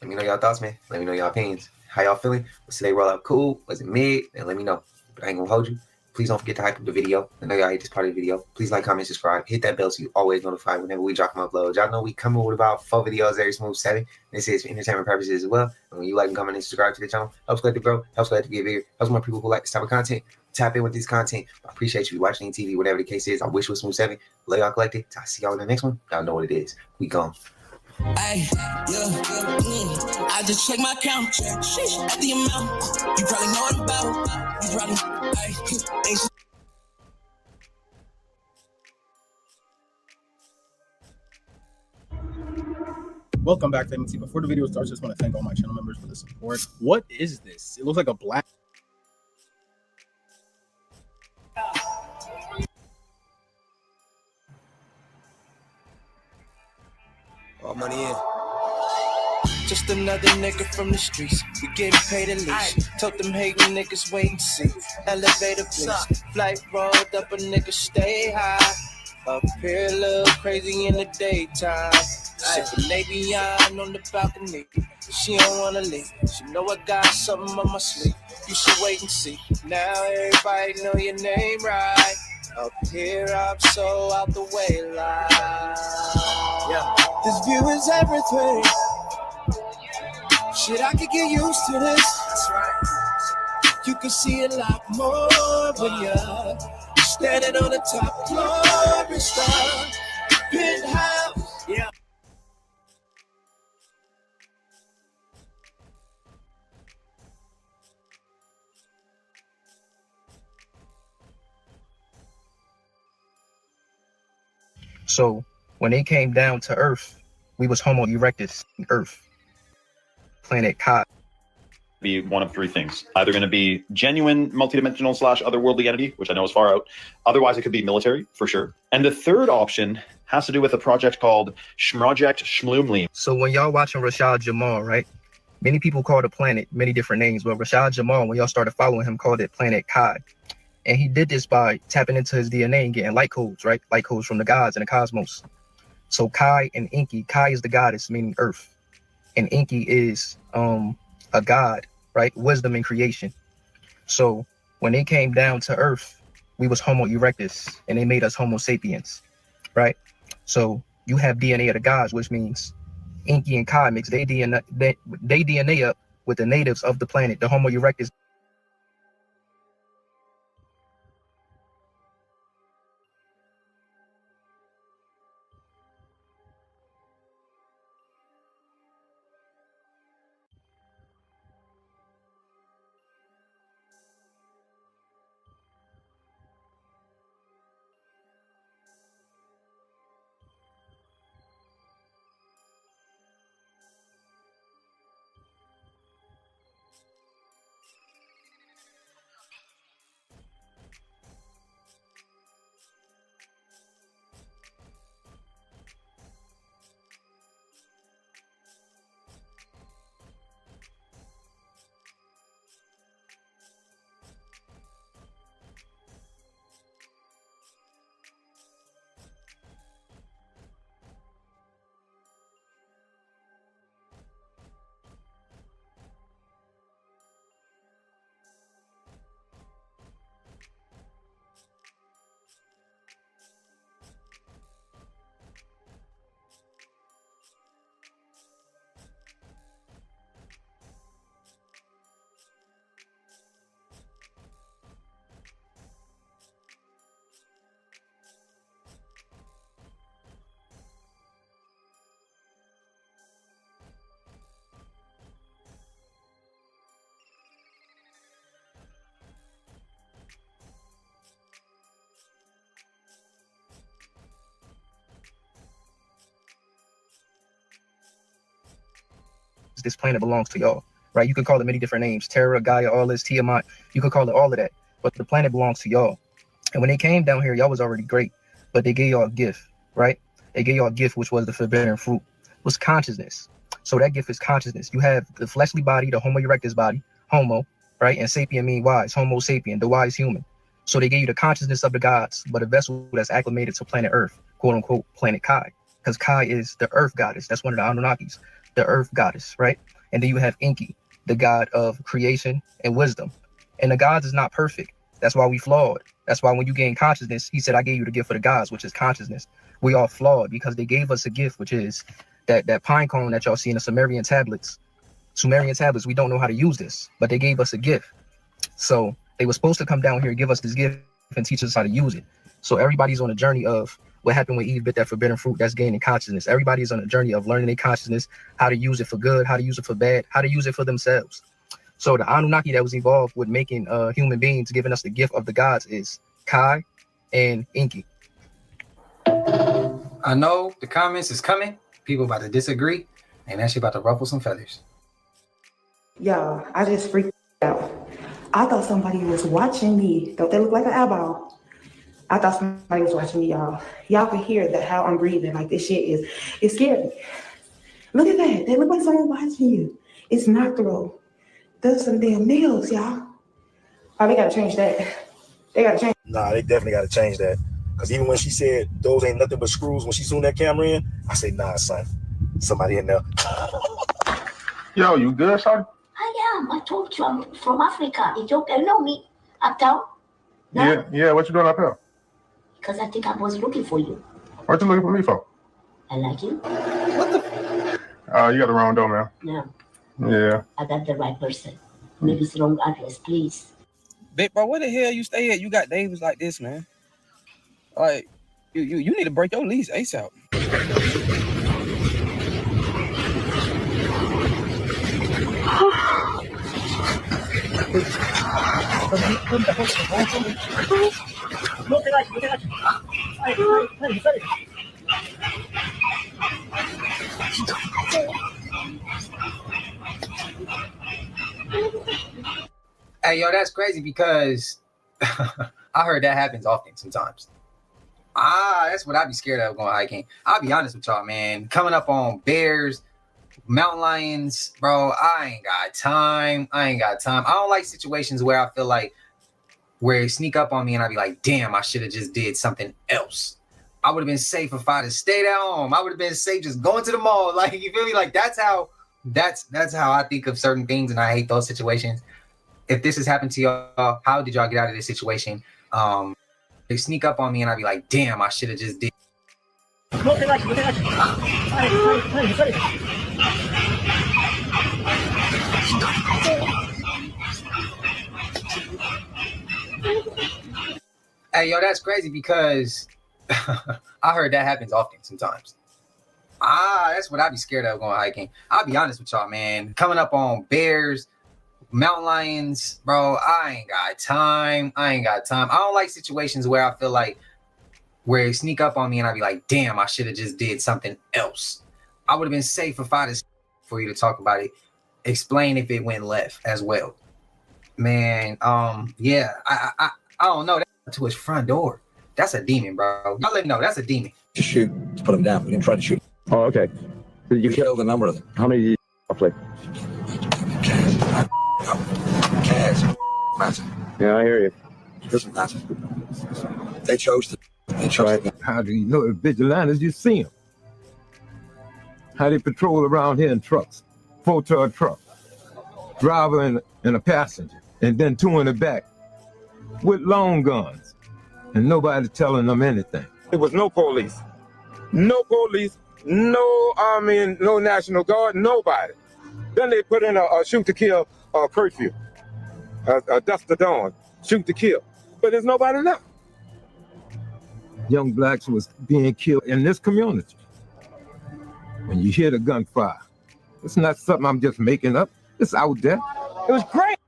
Let me know y'all thoughts, man. Let me know y'all opinions. How y'all feeling? Was today roll out cool? Was it mid? And let me know. But I ain't gonna hold you. Please don't forget to hype up the video. I know y'all hate this part of the video. Please like, comment, subscribe. Hit that bell so you always notified whenever we drop them uploads. Y'all know we come with about 4 videos every smooth 7. This is for entertainment purposes as well. And when you like and comment and subscribe to the channel, helps Collective grow, helps Collective get bigger, helps more people who like this type of content tap in with this content. I appreciate you watching TV, whatever the case is. I wish it was smooth 7. Love y'all Collective. I'll see y'all in the next one. Y'all know what it is. We gone. Ay, yeah, I just check my account. Sheesh, at the amount. You probably know what about. You probably, ay, Welcome back to MT. Before the video starts, just want to thank all my channel members for the support. What is this? It looks like a black. all money in. Just another nigga from the streets. We getting paid at least. Told them hating niggas wait and see. Elevator please. Flight rolled up, a nigga stay high. Up here look crazy in the daytime. Sipping Navion on the balcony. She don't wanna leave. She know I got something on my sleeve. You should wait and see. Now everybody know your name right. Up here I'm so out the way like. Yeah. This view is everything. Shit, I could get used to this. That's right. You can see a lot more when you're standing on the top floor and stuff. Penthouse. Yeah. So when they came down to Earth, we was Homo erectus, Earth, planet Kai. Be one of 3 things. Either going to be genuine multidimensional / otherworldly entity, which I know is far out. Otherwise, it could be military, for sure. And the third option has to do with a project called Schmroject Schmloomli. So when y'all watching Rashad Jamal, right? Many people call the planet many different names, but Rashad Jamal, when y'all started following him, called it Planet Kai. And he did this by tapping into his DNA and getting light codes, right? Light codes from the gods and the cosmos. So Kai and Enki, Kai is the goddess, meaning earth. And Enki is a god, right? Wisdom and creation. So when they came down to Earth, we was Homo erectus, and they made us Homo sapiens, right? So you have DNA of the gods, which means Enki and Kai mix their DNA up with the natives of the planet, the Homo erectus. this planet belongs to y'all, right? You could call it many different names, Terra, Gaia, all this, Tiamat. You could call it all of that, but the planet belongs to y'all. And when they came down here, y'all was already great, but they gave y'all a gift, right? They gave y'all a gift, which was the forbidden fruit, was consciousness. So that gift is consciousness. You have the fleshly body, the Homo erectus body, Homo, right? And sapien mean wise, Homo sapien, the wise human. So they gave you the consciousness of the gods, but a vessel that's acclimated to planet Earth, quote unquote, planet Kai. Because Kai is the earth goddess. That's one of the Anunnakis, the earth goddess, right? And then you have Enki, the god of creation and wisdom. And the gods is not perfect. That's why we flawed. That's why when you gain consciousness, he said, I gave you the gift for the gods, which is consciousness. We are flawed because they gave us a gift, which is that pine cone that y'all see in the Sumerian tablets. We don't know how to use this, but they gave us a gift. So they were supposed to come down here and give us this gift and teach us how to use it. So everybody's on a journey of what happened when Eve bit that forbidden fruit, that's gaining consciousness. Everybody's on a journey of learning their consciousness, how to use it for good, how to use it for bad, how to use it for themselves. So the Anunnaki that was involved with making human beings, giving us the gift of the gods, is Kai and Enki. I know the comments is coming. People about to disagree, and that shit about to ruffle some feathers. Y'all, I just freaked out. I thought somebody was watching me. Don't they look like an eyeball? I thought somebody was watching me, y'all. Y'all can hear that how I'm breathing. Like this shit is, it scared me. Look at that. They look like someone watching you. It's natural. Those some damn nails, y'all. Oh, they gotta change that. They gotta change. Nah, they definitely gotta change that. Cause even when she said those ain't nothing but screws, when she zoomed that camera in, I say, nah, son. Somebody in there. Yo, you good, son? I am. I told you I'm from Africa. Ethiopia. You know me. Uptown. Yeah. What you doing up here? Because I think I was looking for you. What you looking for me for? I like you. You got the wrong door, man. No, Yeah. I got the right person. Maybe it's the wrong address, please. Big bro, where the hell you stay at? You got neighbors like this, man. Like, you need to break your lease ASAP. Hey, yo, that's crazy because I heard that happens often sometimes. That's what I'd be scared of going hiking. I'll be honest with y'all, man. Coming up on bears, mountain lions, bro, I ain't got time. I don't like situations where I feel like where they sneak up on me and I'd be like, damn, I should have just did something else. I would have been safe if I'd have stayed at home. I would have been safe just going to the mall. Like, you feel me? Like, that's how I think of certain things, and I hate those situations. If this has happened to y'all, how did y'all get out of this situation? They sneak up on me and I'd be like, damn, I should have just did. Hey, yo, that's crazy because I heard that happens often sometimes. That's what I'd be scared of going hiking. I'll be honest with y'all, man. Coming up on bears, mountain lions, bro, I ain't got time. I don't like situations where I feel like where they sneak up on me and I'd be like, damn, I should have just did something else. I would have been safe if I'd have for you to talk about it. Explain if it went left as well. Man, yeah, I don't know. That's to his front door. That's a demon, bro. Y'all let me know. That's a demon. Just shoot. Just put them down. We can try to shoot. Oh, okay. You killed a number of them. How many did you roughly? Cash. Massive. Yeah, I hear you. This is massive. They chose to. How do you know if vigilantes? You see them. How they patrol around here in trucks. 4-ton truck. Driver and a passenger. And then 2 in the back. With long guns. And nobody telling them anything. There was no police. No police. No army and no National Guard. Nobody. Then they put in a shoot to kill curfew. A dusk to dawn. Shoot to kill. But there's nobody left. Young blacks was being killed in this community. When you hear the gunfire, it's not something I'm just making up. It's out there. It was great.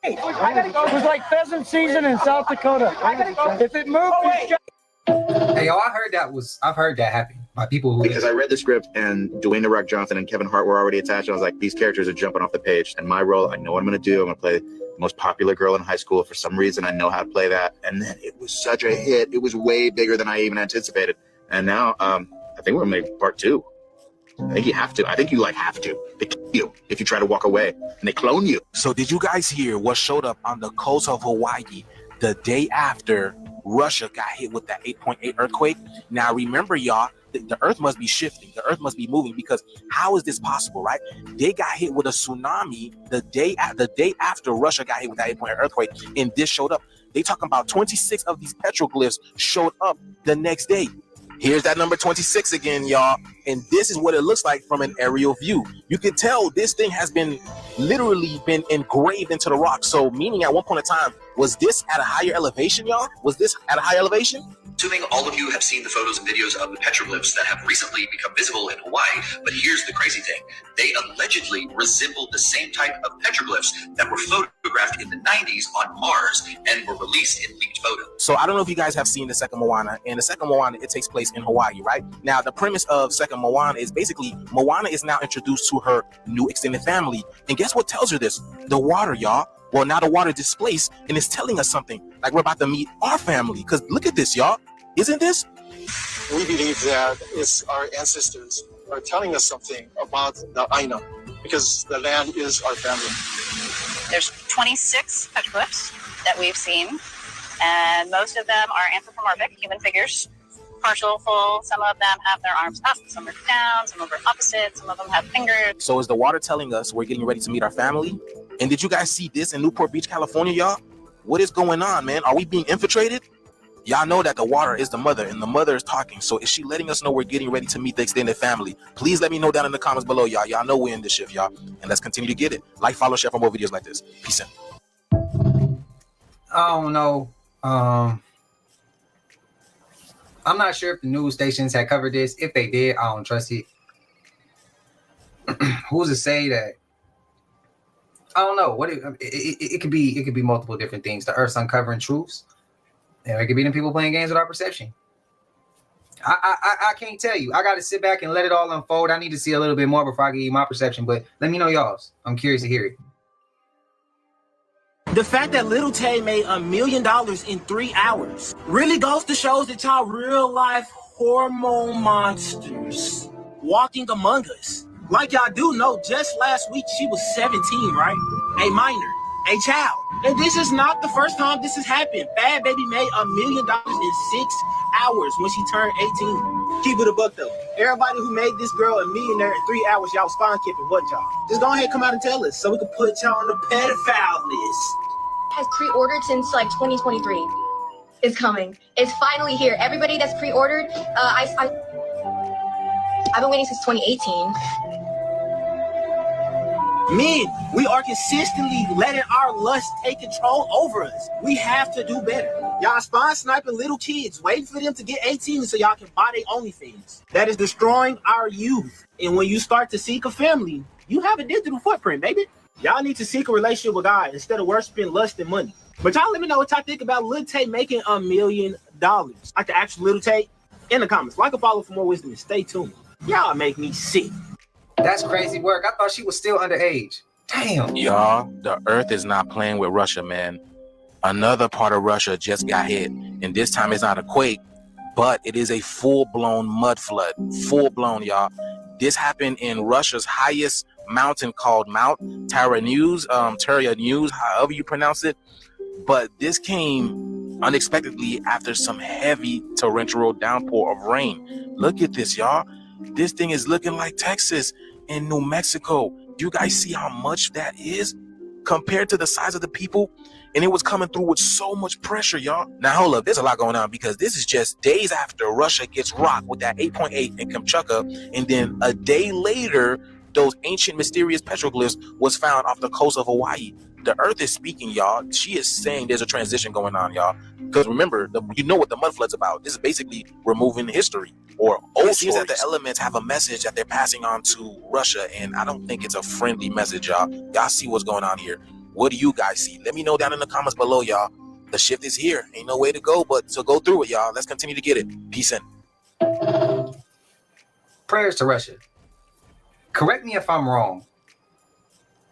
It was like pheasant season in South Dakota. If it moved, Hey, yo, I've heard that happen by people who. Because I read the script and Dwayne The Rock Johnson and Kevin Hart were already attached. And I was like, these characters are jumping off the page. And my role, I know what I'm going to do. I'm going to play the most popular girl in high school. For some reason, I know how to play that. And then it was such a hit. It was way bigger than I even anticipated. And now I think we're going to make part 2. I think you have to. I think you have to. They kill you if you try to walk away, and they clone you. So did you guys hear what showed up on the coast of Hawaii the day after Russia got hit with that 8.8 earthquake? Now remember, y'all, the earth must be shifting. The earth must be moving, because how is this possible, right? They got hit with a tsunami the day after Russia got hit with that 8.8 earthquake, and this showed up. They talking about 26 of these petroglyphs showed up the next day. Here's that number 26 again, y'all. And this is what it looks like from an aerial view. You can tell this thing has literally been engraved into the rock. So meaning at one point in time, was this at a higher elevation, y'all? Was this at a higher elevation? Assuming all of you have seen the photos and videos of the petroglyphs that have recently become visible in Hawaii, but here's the crazy thing. They allegedly resembled the same type of petroglyphs that were photographed in the 90s on Mars and were released in leaked photos. So I don't know if you guys have seen the second Moana, and the second Moana, it takes place in Hawaii, right? Now, the premise of second Moana is basically Moana is now introduced to her new extended family. And guess what tells her this? The water, y'all. Well, now the water displaced, and it's telling us something. Like we're about to meet our family. Because look at this, y'all. Isn't this? We believe that it's our ancestors are telling us something about the Aina, because the land is our family. There's 26 petroglyphs that we've seen, and most of them are anthropomorphic human figures, partial, full. Some of them have their arms up, some are down, some of them are opposite, some of them have fingers. So is the water telling us we're getting ready to meet our family? And did you guys see this in Newport Beach, California, y'all? What is going on, man? Are we being infiltrated? Y'all know that the water is the mother, and the mother is talking. So is she letting us know we're getting ready to meet the extended family? Please let me know down in the comments below, y'all. Y'all know we're in this shift, y'all. And let's continue to get it. Like, follow, share for more videos like this. Peace out. I don't know. I'm not sure if the news stations had covered this. If they did, I don't trust it. Who's to say that? I don't know. What it could be. It could be multiple different things. The Earth's uncovering truths, and it could be them people playing games with our perception. I can't tell you. I got to sit back and let it all unfold. I need to see a little bit more before I give you my perception. But let me know y'all's. I'm curious to hear it. The fact that Little Tay made $1 million in 3 hours really goes to show that y'all real life hormone monsters walking among us. Like y'all do know, just last week she was 17, right? A minor, a child. And this is not the first time this has happened. Bad Baby made $1 million in 6 hours when she turned 18. Keep it a buck though. Everybody who made this girl a millionaire in 3 hours, y'all was fine keeping, wasn't y'all? Just go ahead, come out and tell us so we can put y'all on the pedophile list. Has pre-ordered since like 2023. It's coming. It's finally here. Everybody that's pre-ordered, I've been waiting since 2018. Men, we are consistently letting our lust take control over us. We have to do better. Y'all spawn sniping little kids, waiting for them to get 18 so y'all can buy their OnlyFans. That is destroying our youth. And when you start to seek a family, you have a digital footprint, baby. Y'all need to seek a relationship with God instead of worshiping lust and money. But y'all let me know what y'all think about Lil Tay making $1 million. Like the actual Lil Tay in the comments. Like and follow for more wisdom and stay tuned. Y'all make me sick. That's crazy work. I thought she was still underage. Damn. Y'all, the earth is not playing with Russia, man. Another part of Russia just got hit. And this time it's not a quake, but it is a full-blown mud flood. Full-blown, y'all. This happened in Russia's highest mountain called Mount Taranuz, however you pronounce it. But this came unexpectedly after some heavy torrential downpour of rain. Look at this, y'all. This thing is looking like Texas and New Mexico. Do you guys see how much that is compared to the size of the people? And it was coming through with so much pressure, y'all. Now, hold up. There's a lot going on because this is just days after Russia gets rocked with that 8.8 in Kamchatka. And then a day later, those ancient mysterious petroglyphs was found off the coast of Hawaii. The earth is speaking, y'all. She is saying there's a transition going on, y'all. Because remember, you know what the mud flood's about. This is basically removing history or old stories. It seems that the elements have a message that they're passing on to Russia, and I don't think it's a friendly message, y'all. Y'all see what's going on here. What do you guys see? Let me know down in the comments below, y'all. The shift is here. Ain't no way to go but to go through it, y'all. Let's continue to get it. Peace in. Prayers to Russia. Correct me if I'm wrong,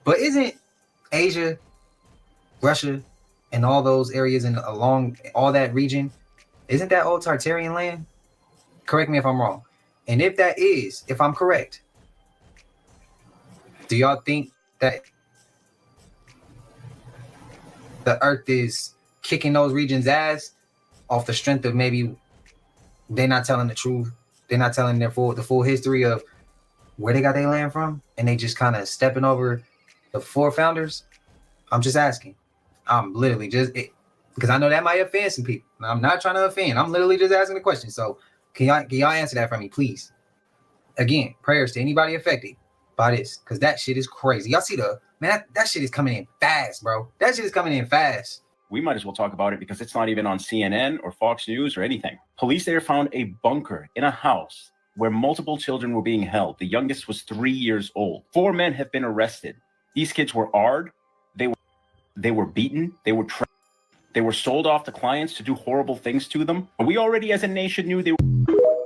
but isn't Asia, Russia, and all those areas and along all that region, isn't that all Tartarian land? Correct me if I'm wrong. And if that is, if I'm correct, do y'all think that the Earth is kicking those regions' ass off the strength of maybe they're not telling the truth? They're not telling the full history of where they got their land from, and they just kind of stepping over the forefounders? I'm just asking. I'm literally just because I know that might offend some people. I'm not trying to offend. I'm literally just asking the question. So can y'all answer that for me, please? Again, prayers to anybody affected by this, because that shit is crazy. Y'all see that shit is coming in fast, bro. That shit is coming in fast. We might as well talk about it because it's not even on CNN or Fox News or anything. Police there found a bunker in a house where multiple children were being held. The youngest was 3 years old. 4 men have been arrested. These kids were AR'd. They were beaten. They were sold off to clients to do horrible things to them. But we already as a nation knew they were.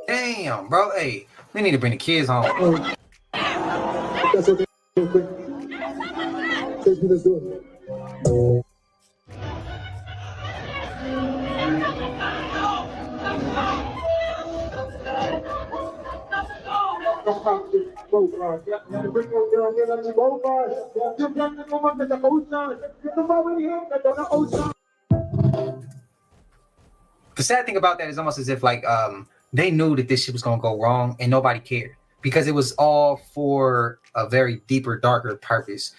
Damn, bro. Hey, we need to bring the kids home. That's okay. Real quick. Let's do it. The sad thing about that is almost as if like they knew that this shit was gonna go wrong and nobody cared because it was all for a very deeper, darker purpose.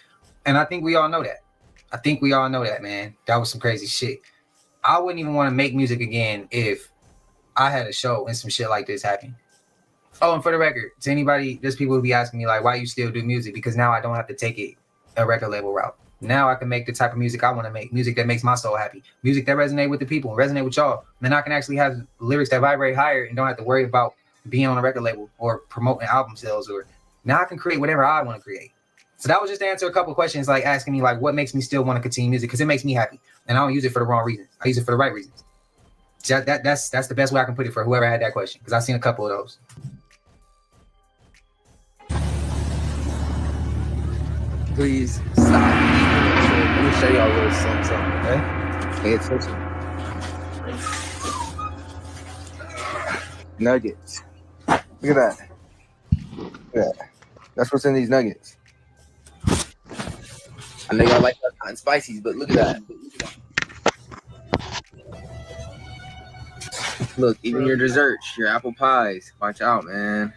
And I think we all know that. I think we all know that, man. That was some crazy shit. I wouldn't even want to make music again if I had a show and some shit like this happened. Oh, and for the record, to anybody, there's people who be asking me like, why you still do music? Because now I don't have to take it a record label route. Now I can make the type of music I want to make, music that makes my soul happy, music that resonate with the people, resonate with y'all. Then I can actually have lyrics that vibrate higher and don't have to worry about being on a record label or promoting album sales. Or now I can create whatever I want to create. So that was just to answer a couple of questions, like asking me like, what makes me still want to continue music? Because it makes me happy, and I don't use it for the wrong reasons. I use it for the right reasons. So that's the best way I can put it for whoever had that question, because I've seen a couple of those. Please stop. Let me show y'all a little something, okay? Pay attention. Nuggets. Look at that. Look at that. That's what's in these nuggets. I know y'all like that hot and spicy, but look at that. Look, even your desserts, your apple pies. Watch out, man.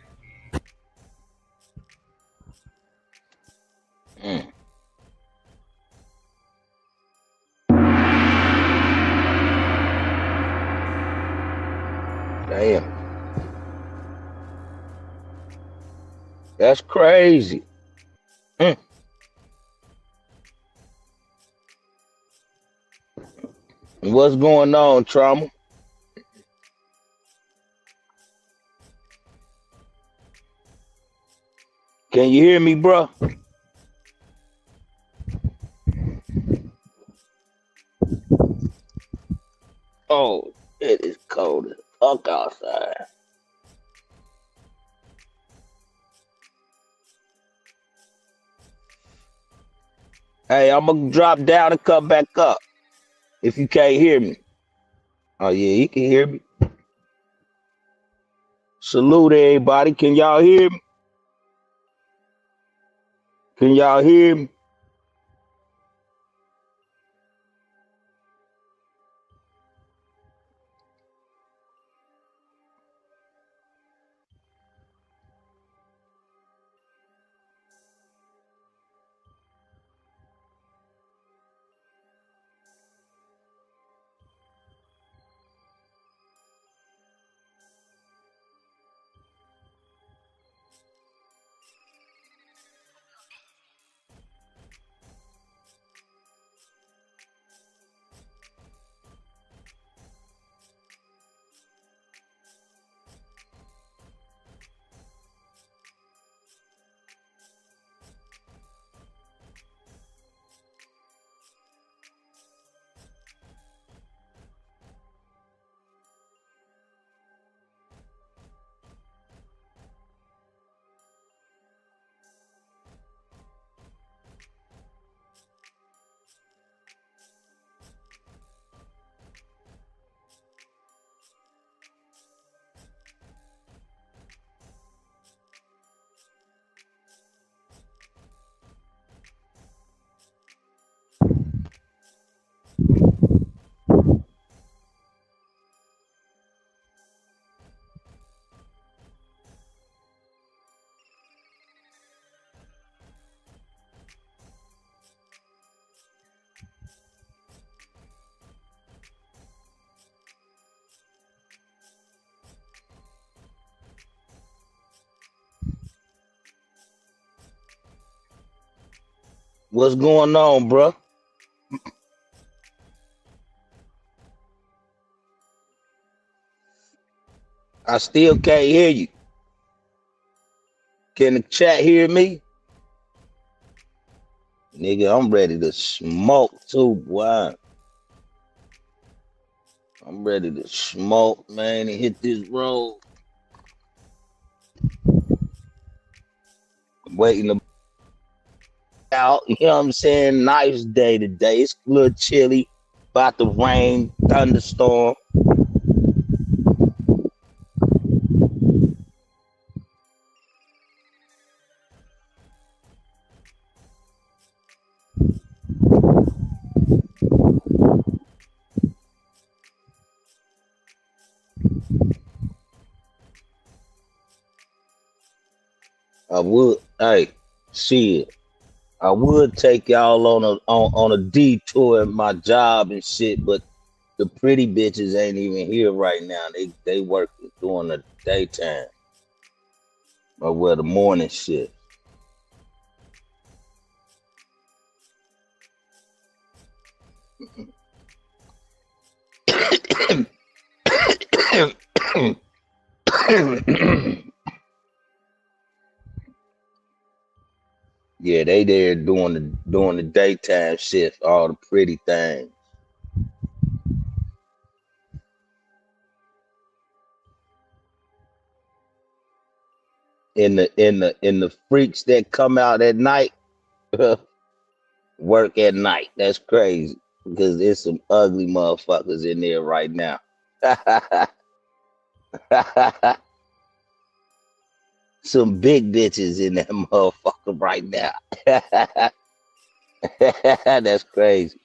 Damn. That's crazy. What's going on, Trama? Can you hear me, bro? Oh, it is cold as fuck outside. Hey, I'm gonna drop down and come back up if you can't hear me. Oh yeah, you can hear me. Salute everybody. Can y'all hear me? Can y'all hear me? What's going on, bro? I still can't hear you. Can the chat hear me? Nigga, I'm ready to smoke too, boy. I'm ready to smoke, man, and hit this road. Waiting to out, you know what I'm saying? Nice day today. It's a little chilly, about to rain, thunderstorm. I would, hey, shit. I would take y'all on a detour at my job and shit, but the pretty bitches ain't even here right now. They work during the daytime or well the morning shift. Yeah, they there doing the daytime shift, all the pretty things. In the freaks that come out at night, work at night. That's crazy because there's some ugly motherfuckers in there right now. Some big bitches in that motherfucker right now. That's crazy.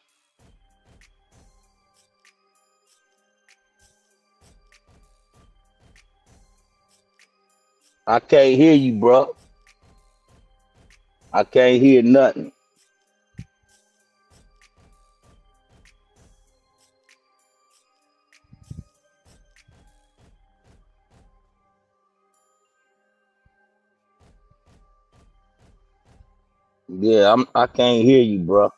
I can't hear you, bro. I can't hear nothing. Yeah, I can't hear you, bro.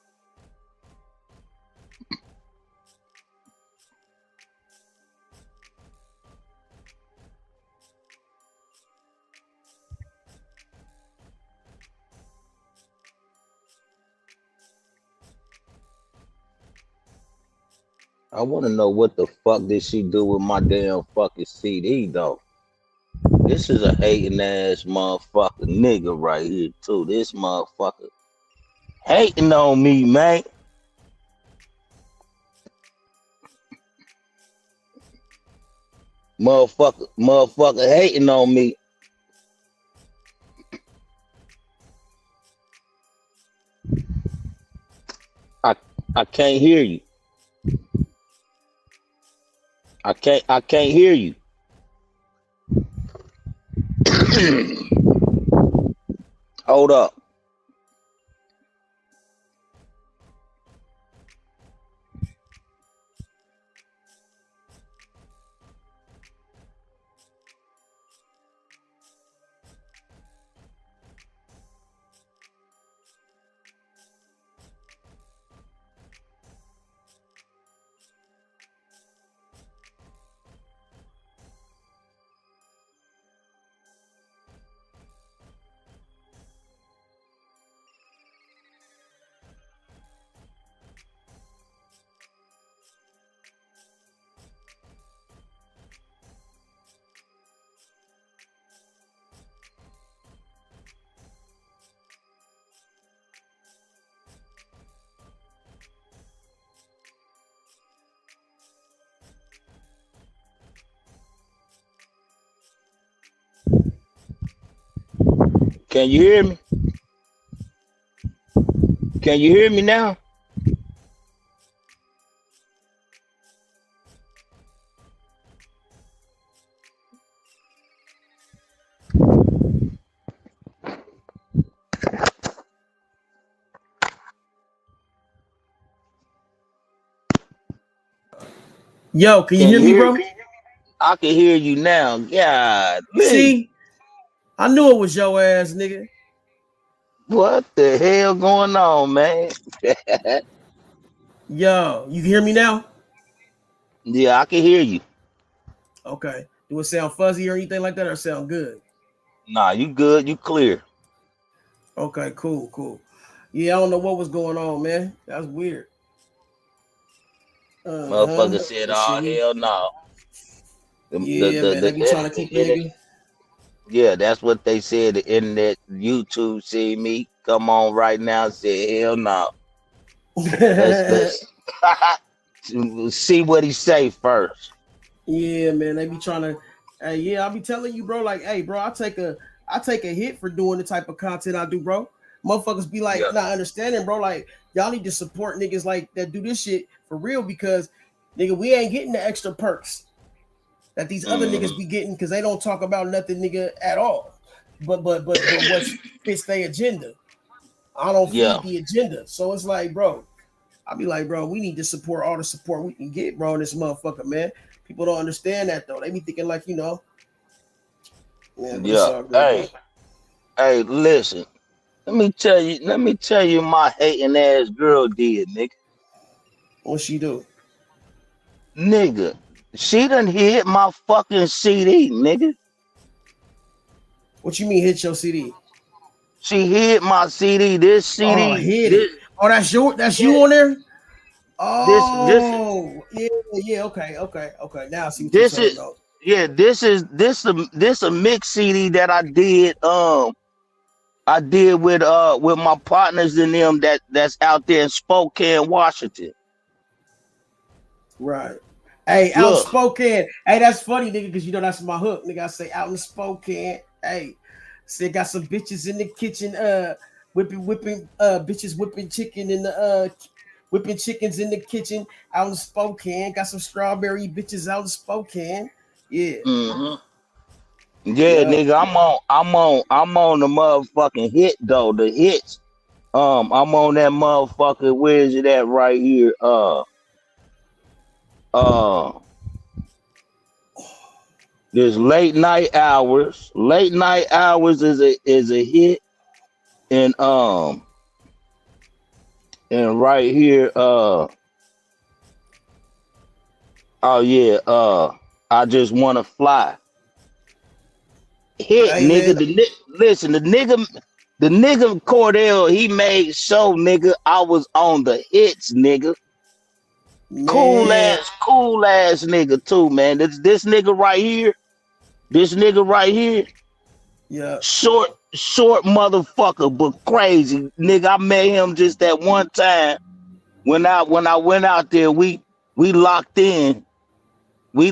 I want to know what the fuck did she do with my damn fucking CD, though. This is a hating ass motherfucker nigga right here, too. This motherfucker hating on me, man. Motherfucker hating on me. I can't hear you. I can't hear you. Hold up. Can you hear me? Can you hear me now? Yo, can you hear me, bro? I can hear you now. God, see, I knew it was your ass, nigga. What the hell going on, man? Yo, you can hear me now? Yeah, I can hear you. Okay. Do it sound fuzzy or anything like that, or sound good? Nah, you good. You clear. Okay, cool. Yeah, I don't know what was going on, man. That was weird. Motherfucker said, "Oh hell no." Yeah, man, they be trying to keep the nigga. Yeah, that's what they said. The internet, YouTube, see me come on right now and say, "Hell no." Let's see what he say first. Yeah, man, they be trying to. Hey, yeah, I be telling you, bro. Like, hey, bro, I take a hit for doing the type of content I do, bro. Motherfuckers be like, not understanding, bro. Like, y'all need to support niggas like that do this shit for real because, nigga, we ain't getting the extra perks that these other niggas be getting because they don't talk about nothing, nigga, at all. But what fits their agenda? I don't feed the agenda, so it's like, bro. I be like, bro, we need to support all the support we can get, bro. This motherfucker, man. People don't understand that though. They be thinking like, you know. Yeah. Hey, listen. Let me tell you my hating ass girl did, nigga. What she do? Nigga, she done hit my fucking CD, nigga. What you mean hit your CD? She hit my CD. This CD. Oh, hit it. Oh, that's you on there? Oh, yeah. Okay. Now I see what you're talking about. Yeah, this a mix CD that I did. I did with my partners in them that's out there in Spokane, Washington. Right. Hey, outspoken. Hey, that's funny, nigga, because you know that's my hook. Nigga, I say out in Spokane. Hey, still got some bitches in the kitchen, whipping bitches whipping chicken in the whipping chickens in the kitchen out in Spokane. Got some strawberry bitches out in Spokane. Yeah. Yeah, nigga, I'm on the motherfucking hit though. The hits. I'm on that motherfucker. Where is it at right here? There's late night hours. Late night hours is a hit. And right here, I just wanna fly. Hit, hey, nigga. Listen, the nigga Cordell, he made so, nigga. I was on the hits, nigga. Man. Cool ass nigga too, man. This nigga right here. Yeah. Short motherfucker, but crazy, nigga. I met him just that one time when I went out there. We locked in. The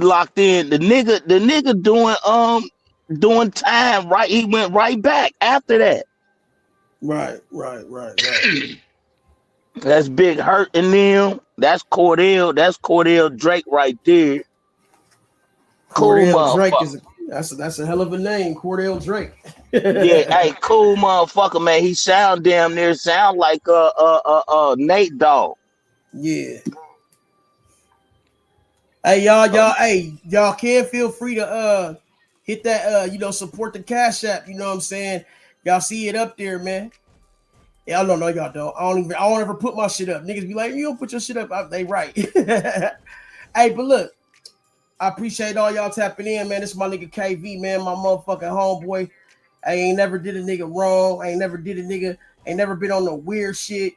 nigga doing time, right? He went right back after that. Right. That's Big Hurt in them. That's Cordell Drake right there. Cordell Drake is that's a hell of a name, Cordell Drake. Yeah, hey, cool motherfucker, man. He sound damn near like Nate Dogg. Yeah. Hey, y'all can feel free to hit that support the Cash App, you know what I'm saying? Y'all see it up there, man. Yeah, I don't know, y'all don't. I don't ever put my shit up. Niggas be like, you don't put your shit up. They right. Hey, but look, I appreciate all y'all tapping in, man. This is my nigga KV, man, my motherfucking homeboy. I ain't never did a nigga wrong. Ain't never been on no weird shit.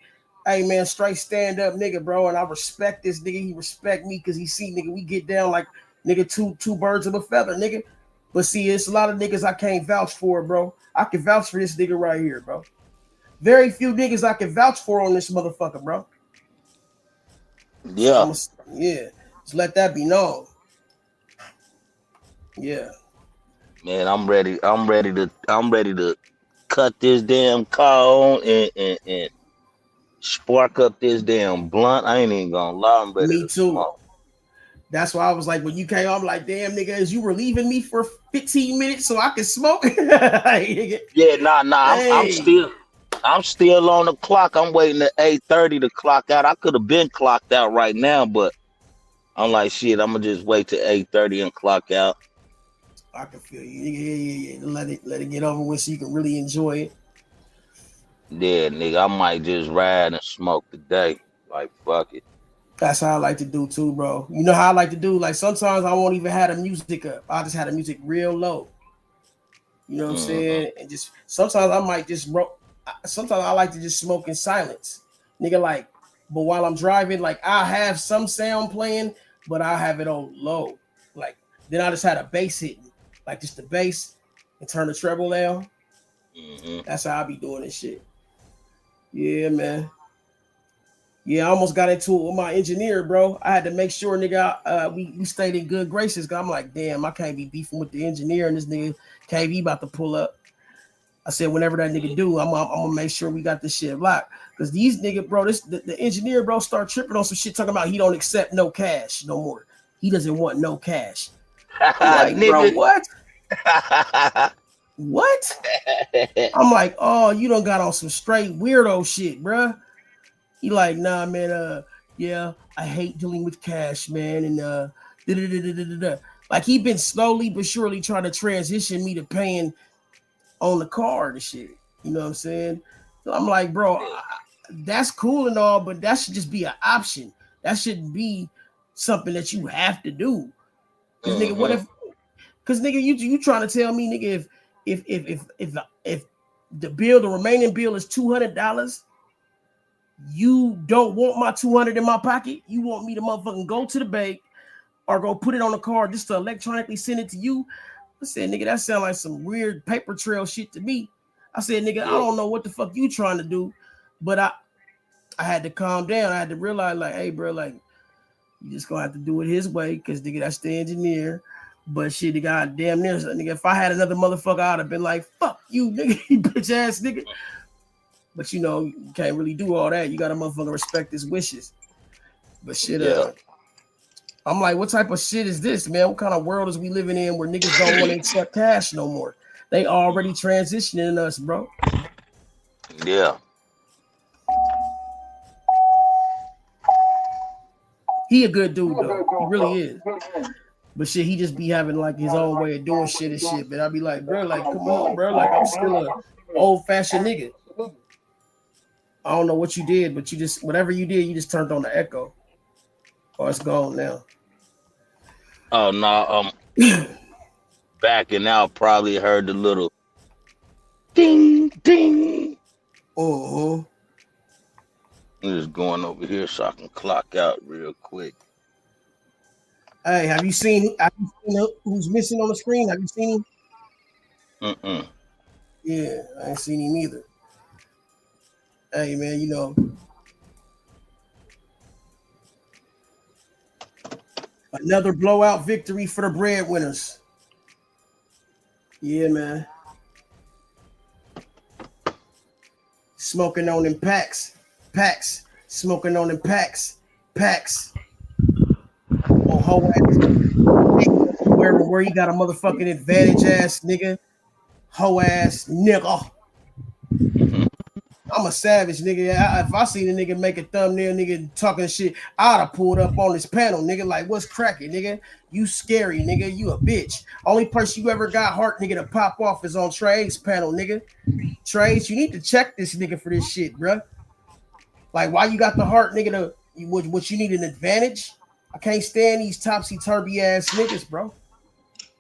Hey, man, straight stand up nigga, bro. And I respect this nigga. He respect me because he see, nigga, we get down like, nigga, two birds of a feather, nigga. But see, it's a lot of niggas I can't vouch for, bro. I can vouch for this nigga right here, bro. Very few niggas I can vouch for on this motherfucker, bro. Yeah. So just let that be known. Yeah. Man, I'm ready to cut this damn call and spark up this damn blunt. I ain't even gonna lie. I'm ready. Me too. Smoke. That's why I was like, when you came, I'm like, damn, nigga, is you relieving me for 15 minutes so I can smoke? Yeah, nah. Hey. I'm still on the clock. I'm waiting at 8:30 to clock out. I could have been clocked out right now, but I'm like, shit, I'm gonna just wait till 8:30 and clock out. I can feel you. Yeah. Let it get over with so you can really enjoy it. Yeah, nigga, I might just ride and smoke today. Like, fuck it. That's how I like to do too, bro. You know how I like to do? Like sometimes I won't even have the music up. I just have the music real low. You know what I'm saying? And just sometimes I might just sometimes I like to just smoke in silence. Nigga, like, but while I'm driving, like I have some sound playing, but I have it on low. Like then I just had a bass hitting, like just the bass and turn the treble down. That's how I be doing this shit. Yeah, man. Yeah, I almost got into it with my engineer, bro. I had to make sure, nigga, we stayed in good graces. Cause I'm like, damn, I can't be beefing with the engineer and this nigga KV about to pull up. I said, whenever that nigga do, I'm gonna make sure we got this shit locked. Cause these nigga, bro, the engineer, bro, start tripping on some shit talking about he don't accept no cash no more. He doesn't want no cash. I'm like, bro, what? What? I'm like, oh, you done got on some straight weirdo shit, bro. He like, nah, man, yeah, I hate dealing with cash, man, and like he been slowly but surely trying to transition me to paying on the card and shit. You know what I'm saying? So I'm like, bro, that's cool and all, but that should just be an option. That shouldn't be something that you have to do. Cause nigga, what if? Cause nigga, you trying to tell me, nigga, if the remaining bill is $200. You don't want my 200 in my pocket. You want me to motherfucking go to the bank or go put it on the card just to electronically send it to you. I said, nigga, that sound like some weird paper trail shit to me. I said, nigga, I don't know what the fuck you trying to do, but I had to calm down. I had to realize, like, hey, bro, like, you just gonna have to do it his way, because nigga, that's the engineer. But shit, the goddamn near, nigga, if I had another motherfucker, I'd have been like, fuck you, nigga, you bitch ass nigga. But you know, you can't really do all that. You gotta motherfucker respect his wishes. But shit, I'm like, what type of shit is this, man? What kind of world is we living in where niggas don't want to accept cash no more? They already transitioning us, bro. Yeah. He a good dude though. He really is. But shit, he just be having like his own way of doing shit and shit. But I be like, bro, like, come on, bro. Like, I'm still a old-fashioned nigga. I don't know what you did, but you just, whatever you did, you just turned on the echo. Oh, it's gone now. Oh no, backing out, probably heard the little ding ding. I'm just going over here so I can clock out real quick. Hey, have you seen who's missing on the screen? Have you seen him? Yeah, I ain't seen him either. Hey man, you know, another blowout victory for the BreddWinnerz. Yeah, man. Smoking on them packs, smoking on them packs. Oh, hoe ass. Where you got a motherfucking advantage ass nigga, hoe ass nigga. I'm a savage, nigga. If I seen a nigga make a thumbnail, nigga talking shit, I'd have pulled up on this panel, nigga. Like, what's cracking, nigga? You scary, nigga. You a bitch. Only person you ever got heart, nigga, to pop off is on Trey's panel, nigga. Trey's, you need to check this nigga for this shit, bruh. Like, why you got the heart, nigga? What you need an advantage? I can't stand these topsy-turvy ass niggas, bro.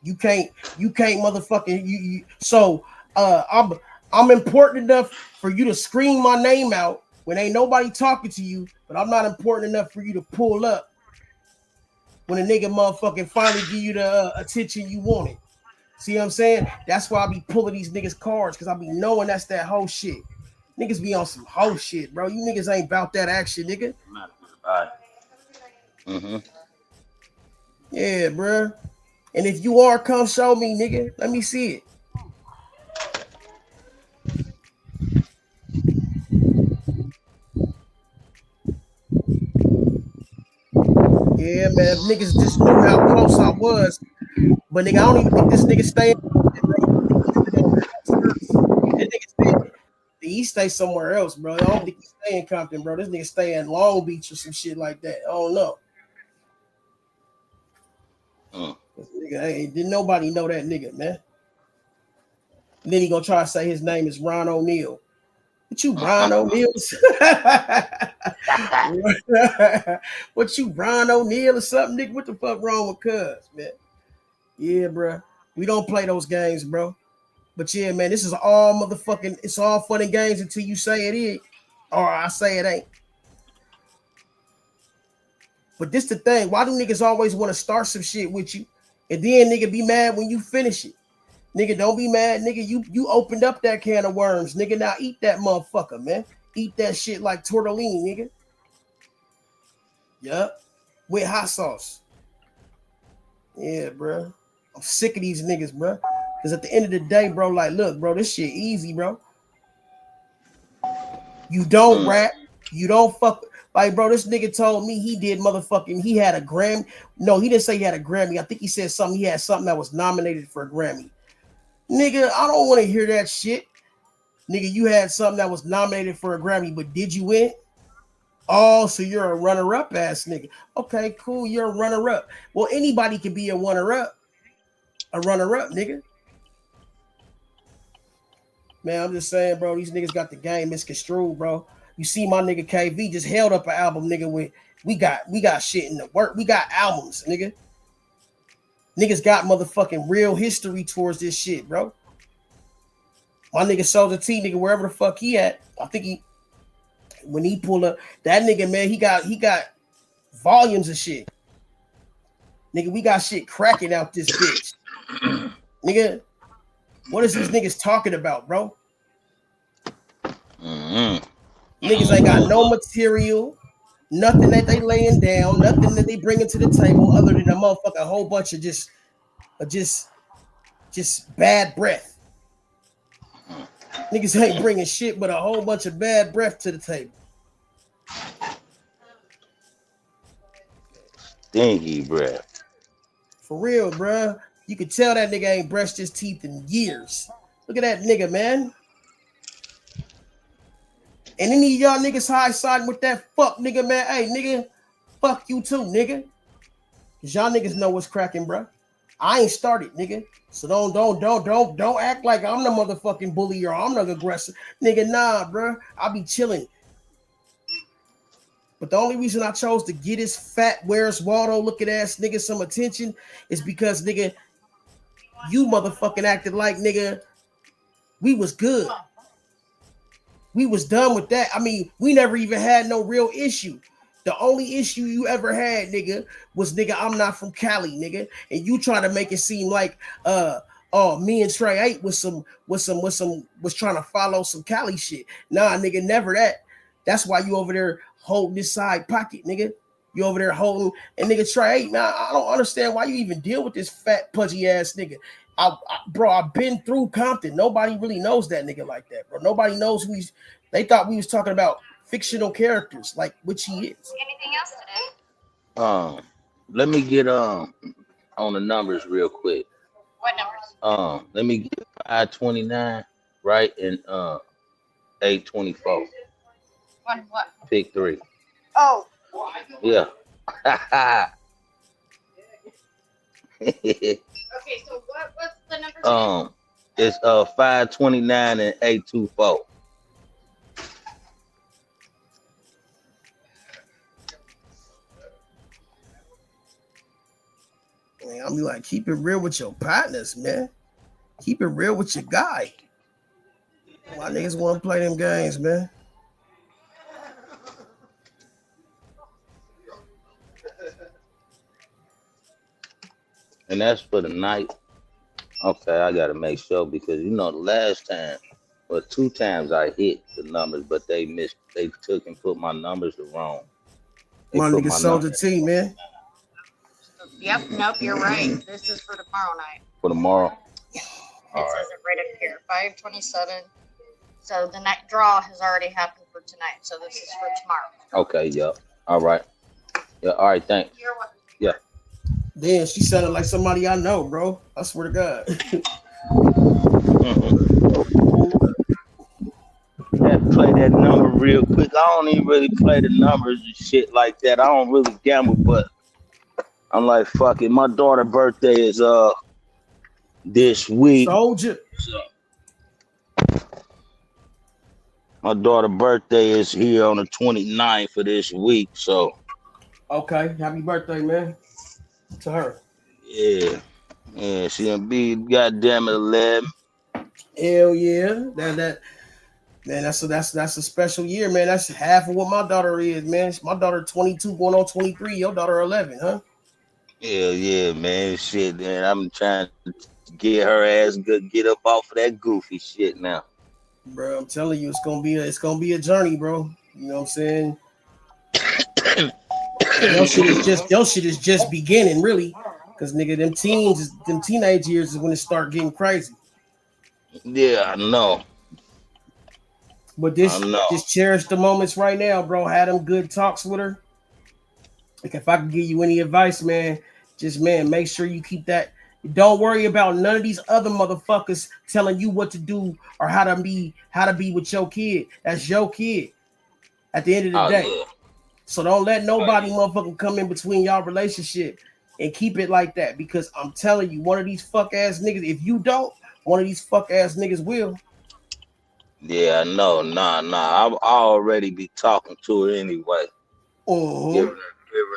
You can't motherfucking So I'm important enough for you to scream my name out when ain't nobody talking to you, but I'm not important enough for you to pull up when a nigga motherfucking finally give you the attention you wanted. See what I'm saying? That's why I be pulling these niggas cards, because I be knowing that's that whole shit. Niggas be on some whole shit, bro. You niggas ain't about that action, nigga. Yeah, bro. And if you are, come show me, nigga. Let me see it. Yeah, man. If niggas just knew how close I was. But nigga, I don't even think this nigga stay. He stay somewhere else, bro. I don't think he stay in Compton, bro. This nigga stay in Long Beach or some shit like that. I don't know. Nigga, hey, didn't nobody know that nigga, man. And then he gonna try to say his name is Ron O'Neal. What you, Brian O'Neal? What you, Brian O'Neal or something, nigga? What the fuck wrong with Cuz, man? Yeah, bro. We don't play those games, bro. But yeah, man, this is all motherfucking, it's all fun and games until you say it is, or I say it ain't. But this the thing. Why do niggas always want to start some shit with you? And then nigga be mad when you finish it. Nigga, don't be mad, nigga. You opened up that can of worms, nigga. Now eat that motherfucker, man. Eat that shit like tortellini, nigga. Yup. With hot sauce. Yeah, bro. I'm sick of these niggas, bro. Because at the end of the day, bro, like, look, bro, this shit easy, bro. You don't rap. You don't fuck. Like, bro, this nigga told me he did motherfucking, he had a Grammy. No, he didn't say he had a Grammy. I think he said something. He had something that was nominated for a Grammy. Nigga, I don't want to hear that shit. Nigga, you had something that was nominated for a Grammy, but did you win? Oh, so you're a runner-up ass nigga. Okay, cool. You're a runner-up. Well, anybody can be a runner-up. A runner-up, nigga. Man, I'm just saying, bro, these niggas got the game misconstrued, bro. You see my nigga KV just held up an album, nigga, with we got shit in the work. We got albums, nigga. Niggas got motherfucking real history towards this shit, bro. My nigga Soulja T, nigga, wherever the fuck he at, I think when he pull up, that nigga, man, he got volumes of shit. Nigga, we got shit cracking out this bitch. Nigga, what is these niggas talking about, bro? Niggas ain't got no material, nothing that they laying down, nothing that they bringing to the table other than a motherfucking whole bunch of just bad breath. Niggas ain't bringing shit but a whole bunch of bad breath to the table. Stinky breath. For real, bro. You can tell that nigga ain't brushed his teeth in years. Look at that nigga, man. And any of y'all niggas high siding with that fuck nigga, man. Hey, nigga, fuck you too, nigga. Cause y'all niggas know what's cracking, bro. I ain't started, nigga. So don't act like I'm the motherfucking bully or I'm the aggressor. Nigga, nah, bro. I be chilling. But the only reason I chose to get his fat Where's Waldo looking ass nigga some attention is because, nigga, you motherfucking acted like, nigga, we was good. We was done with that. I mean, we never even had no real issue. The only issue you ever had, nigga, was, nigga, I'm not from Cali, nigga. And you try to make it seem like me and Trey 8 was trying to follow some Cali shit. Nah, nigga, never that. That's why you over there holding this side pocket, nigga. You over there holding, and nigga Trey 8, man, I don't understand why you even deal with this fat pudgy ass nigga. Bro, I've been through Compton. Nobody really knows that nigga like that, bro. Nobody knows who he's. They thought we was talking about fictional characters, like which he is. Anything else today? Let me get on the numbers real quick. What numbers? Let me get 529, right, and 824. What? Pick 3. Oh. Yeah. Okay, so what's the number? It's 529 and 824. Man, I mean, like, keep it real with your partners, man. Keep it real with your guy. Why niggas want to play them games, man? And that's for the night. Okay, I gotta make sure because you know the last time, well, 2 times I hit the numbers, but they took and put my numbers wrong. My nigga Soulja T, man. Yep, nope, you're right. This is for tomorrow night. For tomorrow. It says it right up here, 527. So the next draw has already happened for tonight. So this is for tomorrow. Okay, yeah. All right. Yeah, all right, thanks. You're welcome. Yeah. Damn, she sounded like somebody I know, bro. I swear to God. Had to play that number real quick. I don't even really play the numbers and shit like that. I don't really gamble, but I'm like, fuck it. My daughter's birthday is this week. Soulja. My daughter's birthday is here on the 29th of this week, so. Okay, happy birthday, man, to her. Yeah. Yeah, she gonna be goddamn 11. Hell yeah. Man, that's a special year, man. That's half of what my daughter is, man. My daughter 22 going on 23. Your daughter 11, huh? Hell yeah, man. Shit, man. I'm trying to get her ass good, get up off of that goofy shit now. Bro, I'm telling you, it's gonna be a journey, bro. You know what I'm saying? Your shit is just beginning, really. Cause nigga, them teenage years is when it start getting crazy. Yeah, I know. But just cherish the moments right now, bro. Had them good talks with her. Like if I could give you any advice, man, just make sure you keep that. Don't worry about none of these other motherfuckers telling you what to do or how to be with your kid. That's your kid at the end of the day. Yeah. So don't let nobody motherfucking come in between y'all relationship and keep it like that. Because I'm telling you, one of these fuck ass niggas, if you don't, one of these fuck ass niggas will. Yeah, no, nah. I already be talking to her anyway. Giving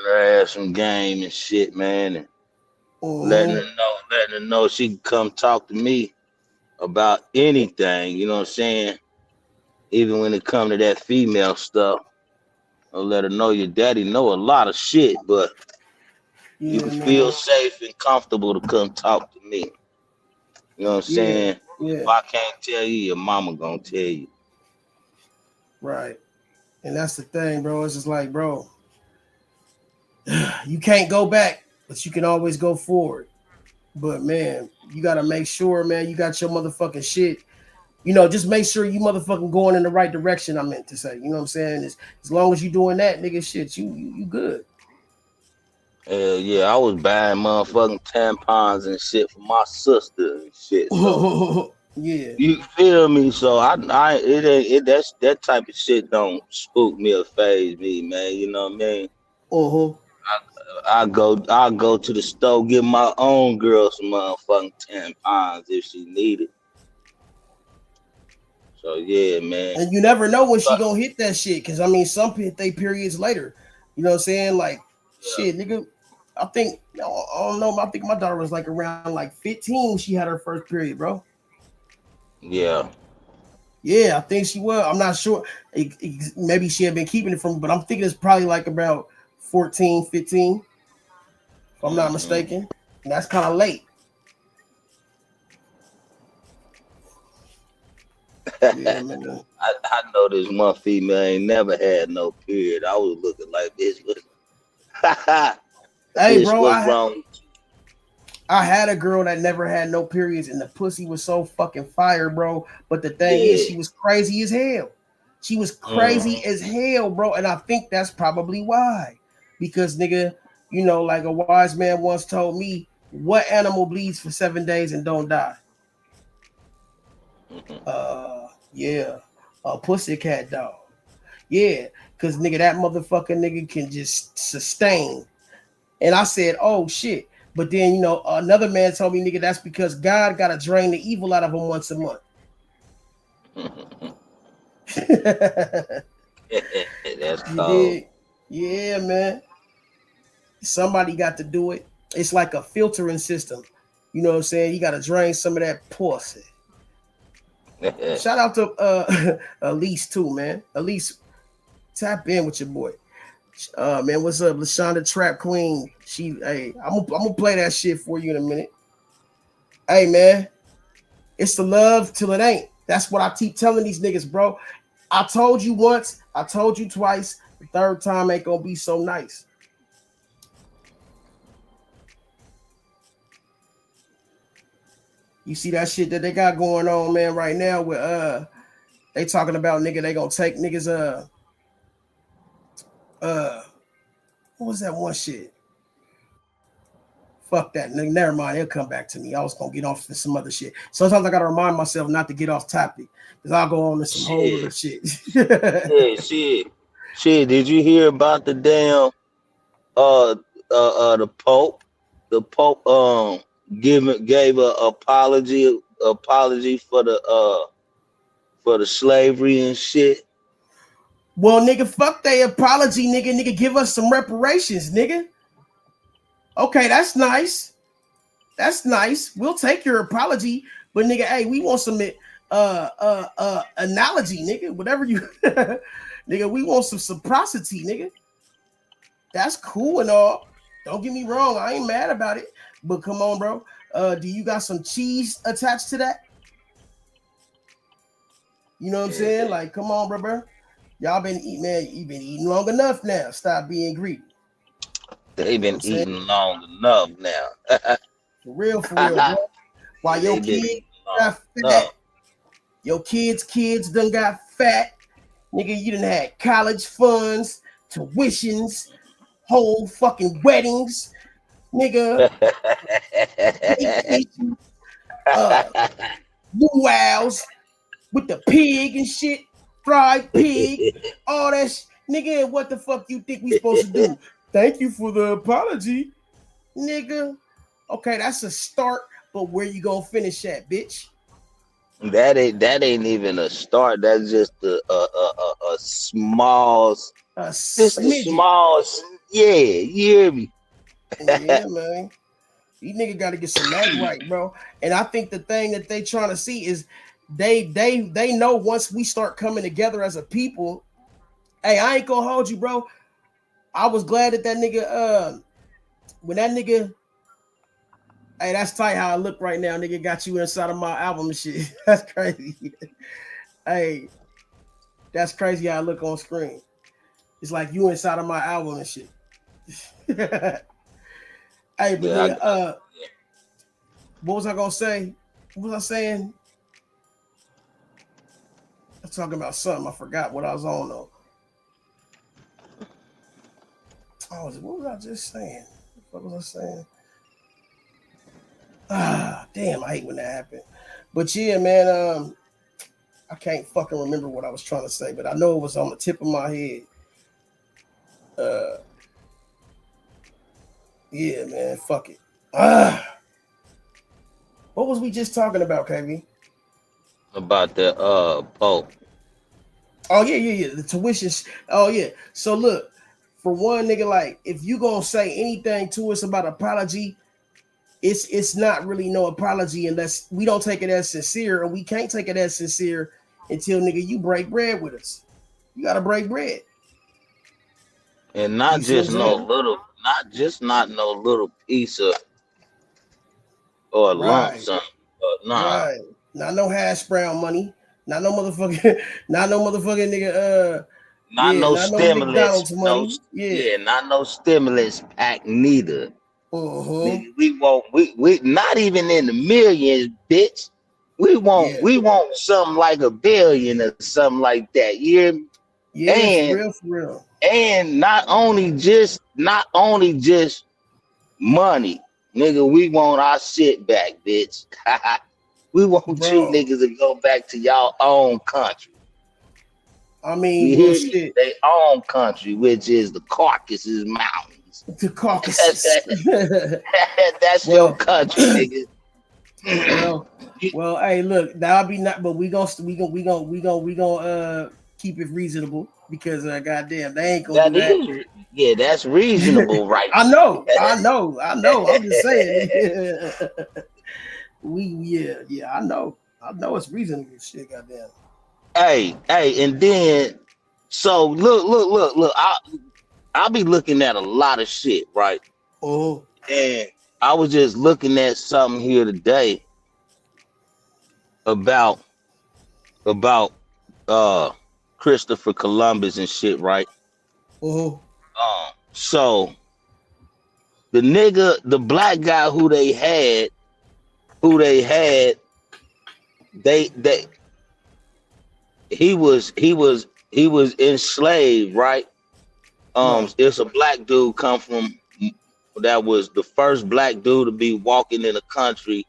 her ass some game and shit, man. And letting her know she can come talk to me about anything, you know what I'm saying? Even when it comes to that female stuff. I'll let her know your daddy know a lot of shit, but you can feel safe and comfortable to come talk to me. You know what I'm saying? Yeah. If I can't tell you, your mama gonna tell you. Right. And that's the thing, bro. It's just like, bro, you can't go back, but you can always go forward. But man, you gotta make sure, man, you got your motherfucking shit. You know, just make sure you motherfucking going in the right direction. I meant to say, you know what I'm saying? As long as you doing that, nigga, shit, you good. Hell yeah, I was buying motherfucking tampons and shit for my sister and shit. So yeah, you feel me? So that type of shit don't spook me or faze me, man. You know what I mean? I go to the store, get my own girl some motherfucking tampons if she need it. So yeah, man. And you never know when she gonna hit that shit, cause I mean, some hit they periods later. You know what I'm saying? Like, shit, nigga. I think I don't know. I think my daughter was like around like 15 when she had her first period, bro. Yeah. Yeah, I think she was. I'm not sure. Maybe she had been keeping it from, but I'm thinking it's probably like about 14, 15, if I'm not mistaken. And that's kind of late. Yeah, man. I know this one female ain't never had no period. I was looking like this. Hey, bro, what's wrong? I had a girl that never had no periods, and the pussy was so fucking fire, bro. But the thing is, she was crazy as hell. She was crazy as hell, bro. And I think that's probably why. Because, nigga, you know, like a wise man once told me, what animal bleeds for 7 days and don't die? Yeah, a pussycat dog. Yeah, because, nigga, that motherfucking nigga can just sustain. And I said, oh, shit. But then, you know, another man told me, nigga, that's because God got to drain the evil out of him once a month. That's cold. Yeah, man. Somebody got to do it. It's like a filtering system. You know what I'm saying? You got to drain some of that pussy. Shout out to Elise too, man. Elise, tap in with your boy. Man, what's up, LaShonda Trap Queen? I'm gonna play that shit for you in a minute. Hey, man, it's the love till it ain't. That's what I keep telling these niggas, bro. I told you once, I told you twice. The third time ain't gonna be so nice. You see that shit that they got going on, man, right now with they talking about, nigga, they gonna take niggas what was that one shit? Fuck that, nigga. Never mind, it'll come back to me. I was gonna get off to some other shit. Sometimes I gotta remind myself not to get off topic because I'll go on to some whole other shit. Yeah, shit. Did you hear about the damn the Pope? The Pope gave a apology for for the slavery and shit. Well, nigga, fuck their apology, nigga. Nigga, give us some reparations, nigga. Okay, that's nice. That's nice. We'll take your apology, but nigga, hey, we want some analogy, nigga. Whatever you, nigga, we want some reciprocity, nigga. That's cool and all. Don't get me wrong, I ain't mad about it. But come on, bro. Do you got some cheese attached to that? You know what I'm saying? Like, come on, bro. Y'all been eating, man. You've been eating long enough now. Stop being greedy. They've been eating long enough now. For real, bro. While your kids got fat, your kids done got fat. Nigga, you done had college funds, tuitions, whole fucking weddings. Nigga. Luau's with the pig and shit. Fried pig. All that nigga, what the fuck you think we supposed to do? Thank you for the apology, nigga. Okay, that's a start, but where you gonna finish at, bitch? That ain't even a start. That's just a small, small. Yeah, you hear me? Yeah, man. These niggas got to get some act right, bro. And I think the thing that they trying to see is they know once we start coming together as a people. Hey, I ain't gonna hold you, bro. I was glad that nigga, when that nigga, hey, that's tight how I look right now. Nigga got you inside of my album and shit. That's crazy. Hey, that's crazy how I look on screen. It's like you inside of my album and shit. Hey, but then, what was I gonna say? What was I saying? I was talking about something. I forgot what I was on though. What was I just saying? What was I saying? Damn, I hate when that happened. But yeah, man, I can't fucking remember what I was trying to say, but I know it was on the tip of my head. Yeah, man, fuck it. What was we just talking about, KB? About the Pope. Oh yeah, the tuitions. Oh yeah. So look, for one, nigga, like if you gonna say anything to us about apology, it's not really no apology unless we don't take it as sincere, and we can't take it as sincere until nigga you break bread with us. You gotta break bread. And not just no little piece of or a lump sum. Nah. Right. Not no hash brown money. Not no motherfucking nigga. Not no stimulus. McDonald's money. Not no stimulus pack neither. Uh-huh. We won't. We not even in the millions, bitch. We want something like $1 billion or something like that. You hear me? Yeah, and, for real. And not only just money, nigga. We want our shit back, bitch. We want you niggas to go back to y'all own country. I mean, well, shit. They own country, which is the Caucasus Mountains. The Caucasus. That's your country, nigga. Well, hey, look, that'll be not, but we gonna keep it reasonable because goddamn, they ain't gonna do that. Yeah, that's reasonable, right? I know. I'm just saying. I know it's reasonable. Shit, goddamn. Hey, and then so look. I'll be looking at a lot of shit, right? Oh. And I was just looking at something here today about Christopher Columbus and shit, right? Oh. So the black guy who they had, he was enslaved, right? It's a black dude that was the first black dude to be walking in a country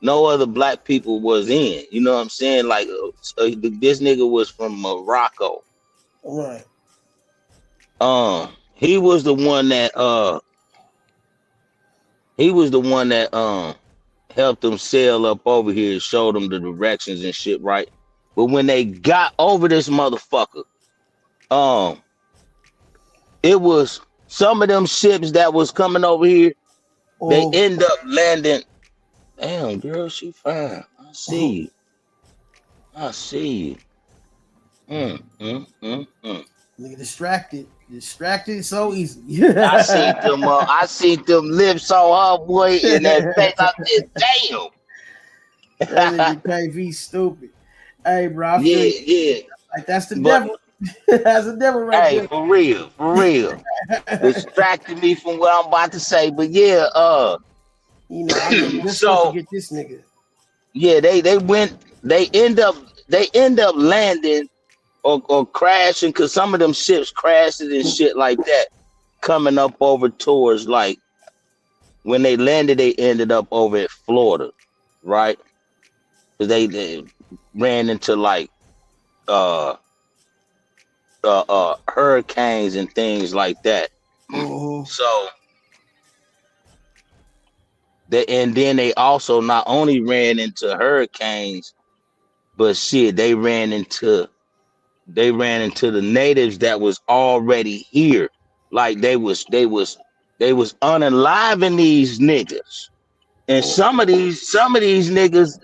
no other black people was in. You know what I'm saying? Like this nigga was from Morocco. Right. He was the one that helped them sail up over here, showed them the directions and shit, right? But when they got over this motherfucker, it was some of them ships that was coming over here. They end up landing. Damn, girl, she fine. I see you. I see you. Nigga distracted so easy. I seen them lips on her boy in that face. I said, damn. That nigga can't be stupid. Hey, bro. I feel Yeah. Like that's the devil. That's the devil right there. Hey, for real. Distracted me from what I'm about to say. But yeah, you know, I'm just supposed to get this nigga. Yeah, they end up landing or crashing, because some of them ships crashed and shit like that, coming up over towards, like, when they landed, they ended up over at Florida, right? Because they ran into like hurricanes and things like that. So and then they also not only ran into hurricanes, but shit, they ran into the natives that was already here. Like they was unaliving these niggas. And some of these niggas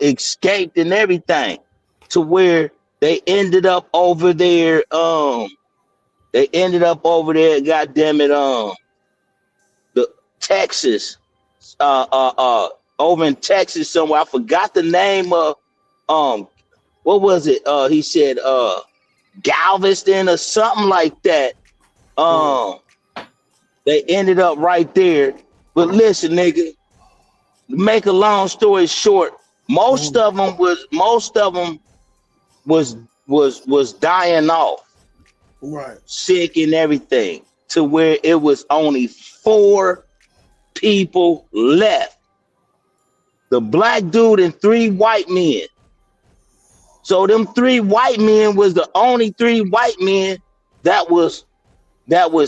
escaped and everything, to where they ended up over there. Goddamn it, the Texas, over in Texas somewhere. I forgot the name of what was it? He said Galveston or something like that. They ended up right there. But listen, nigga, make a long story short, most of them was dying off, right, sick and everything, to where it was only 4 people left. The black dude and 3 white men. So them 3 white men was the only 3 white men that was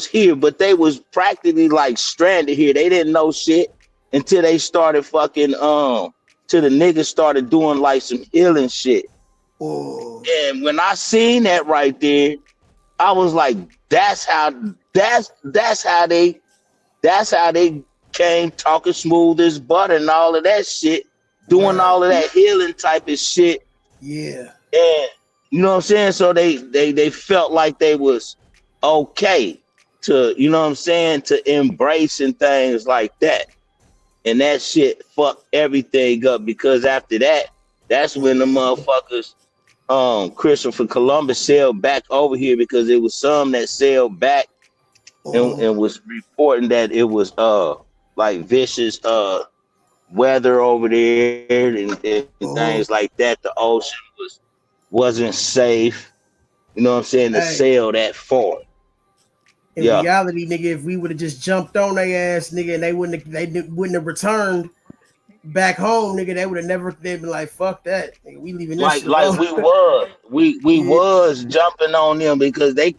here, but they was practically like stranded here. They didn't know shit until they started fucking till the niggas started doing like some healing shit. And when I seen that right there, I was like, that's how they came talking smooth as butter and all of that shit, doing all of that healing type of shit. Yeah. And you know what I'm saying? So they felt like they was okay to, you know what I'm saying, to embrace and things like that. And that shit fucked everything up, because after that, that's when the motherfuckers, Christopher Columbus sailed back over here, because it was some that sailed back and was reporting that it was like vicious weather over there and things like that. The ocean wasn't safe, you know what I'm saying, to sail that far. In reality, nigga, if we would have just jumped on their ass, nigga, and they wouldn't have returned back home, nigga, they would have never. They'd be like, "Fuck that, nigga, we leaving this." Like we was jumping on them, because they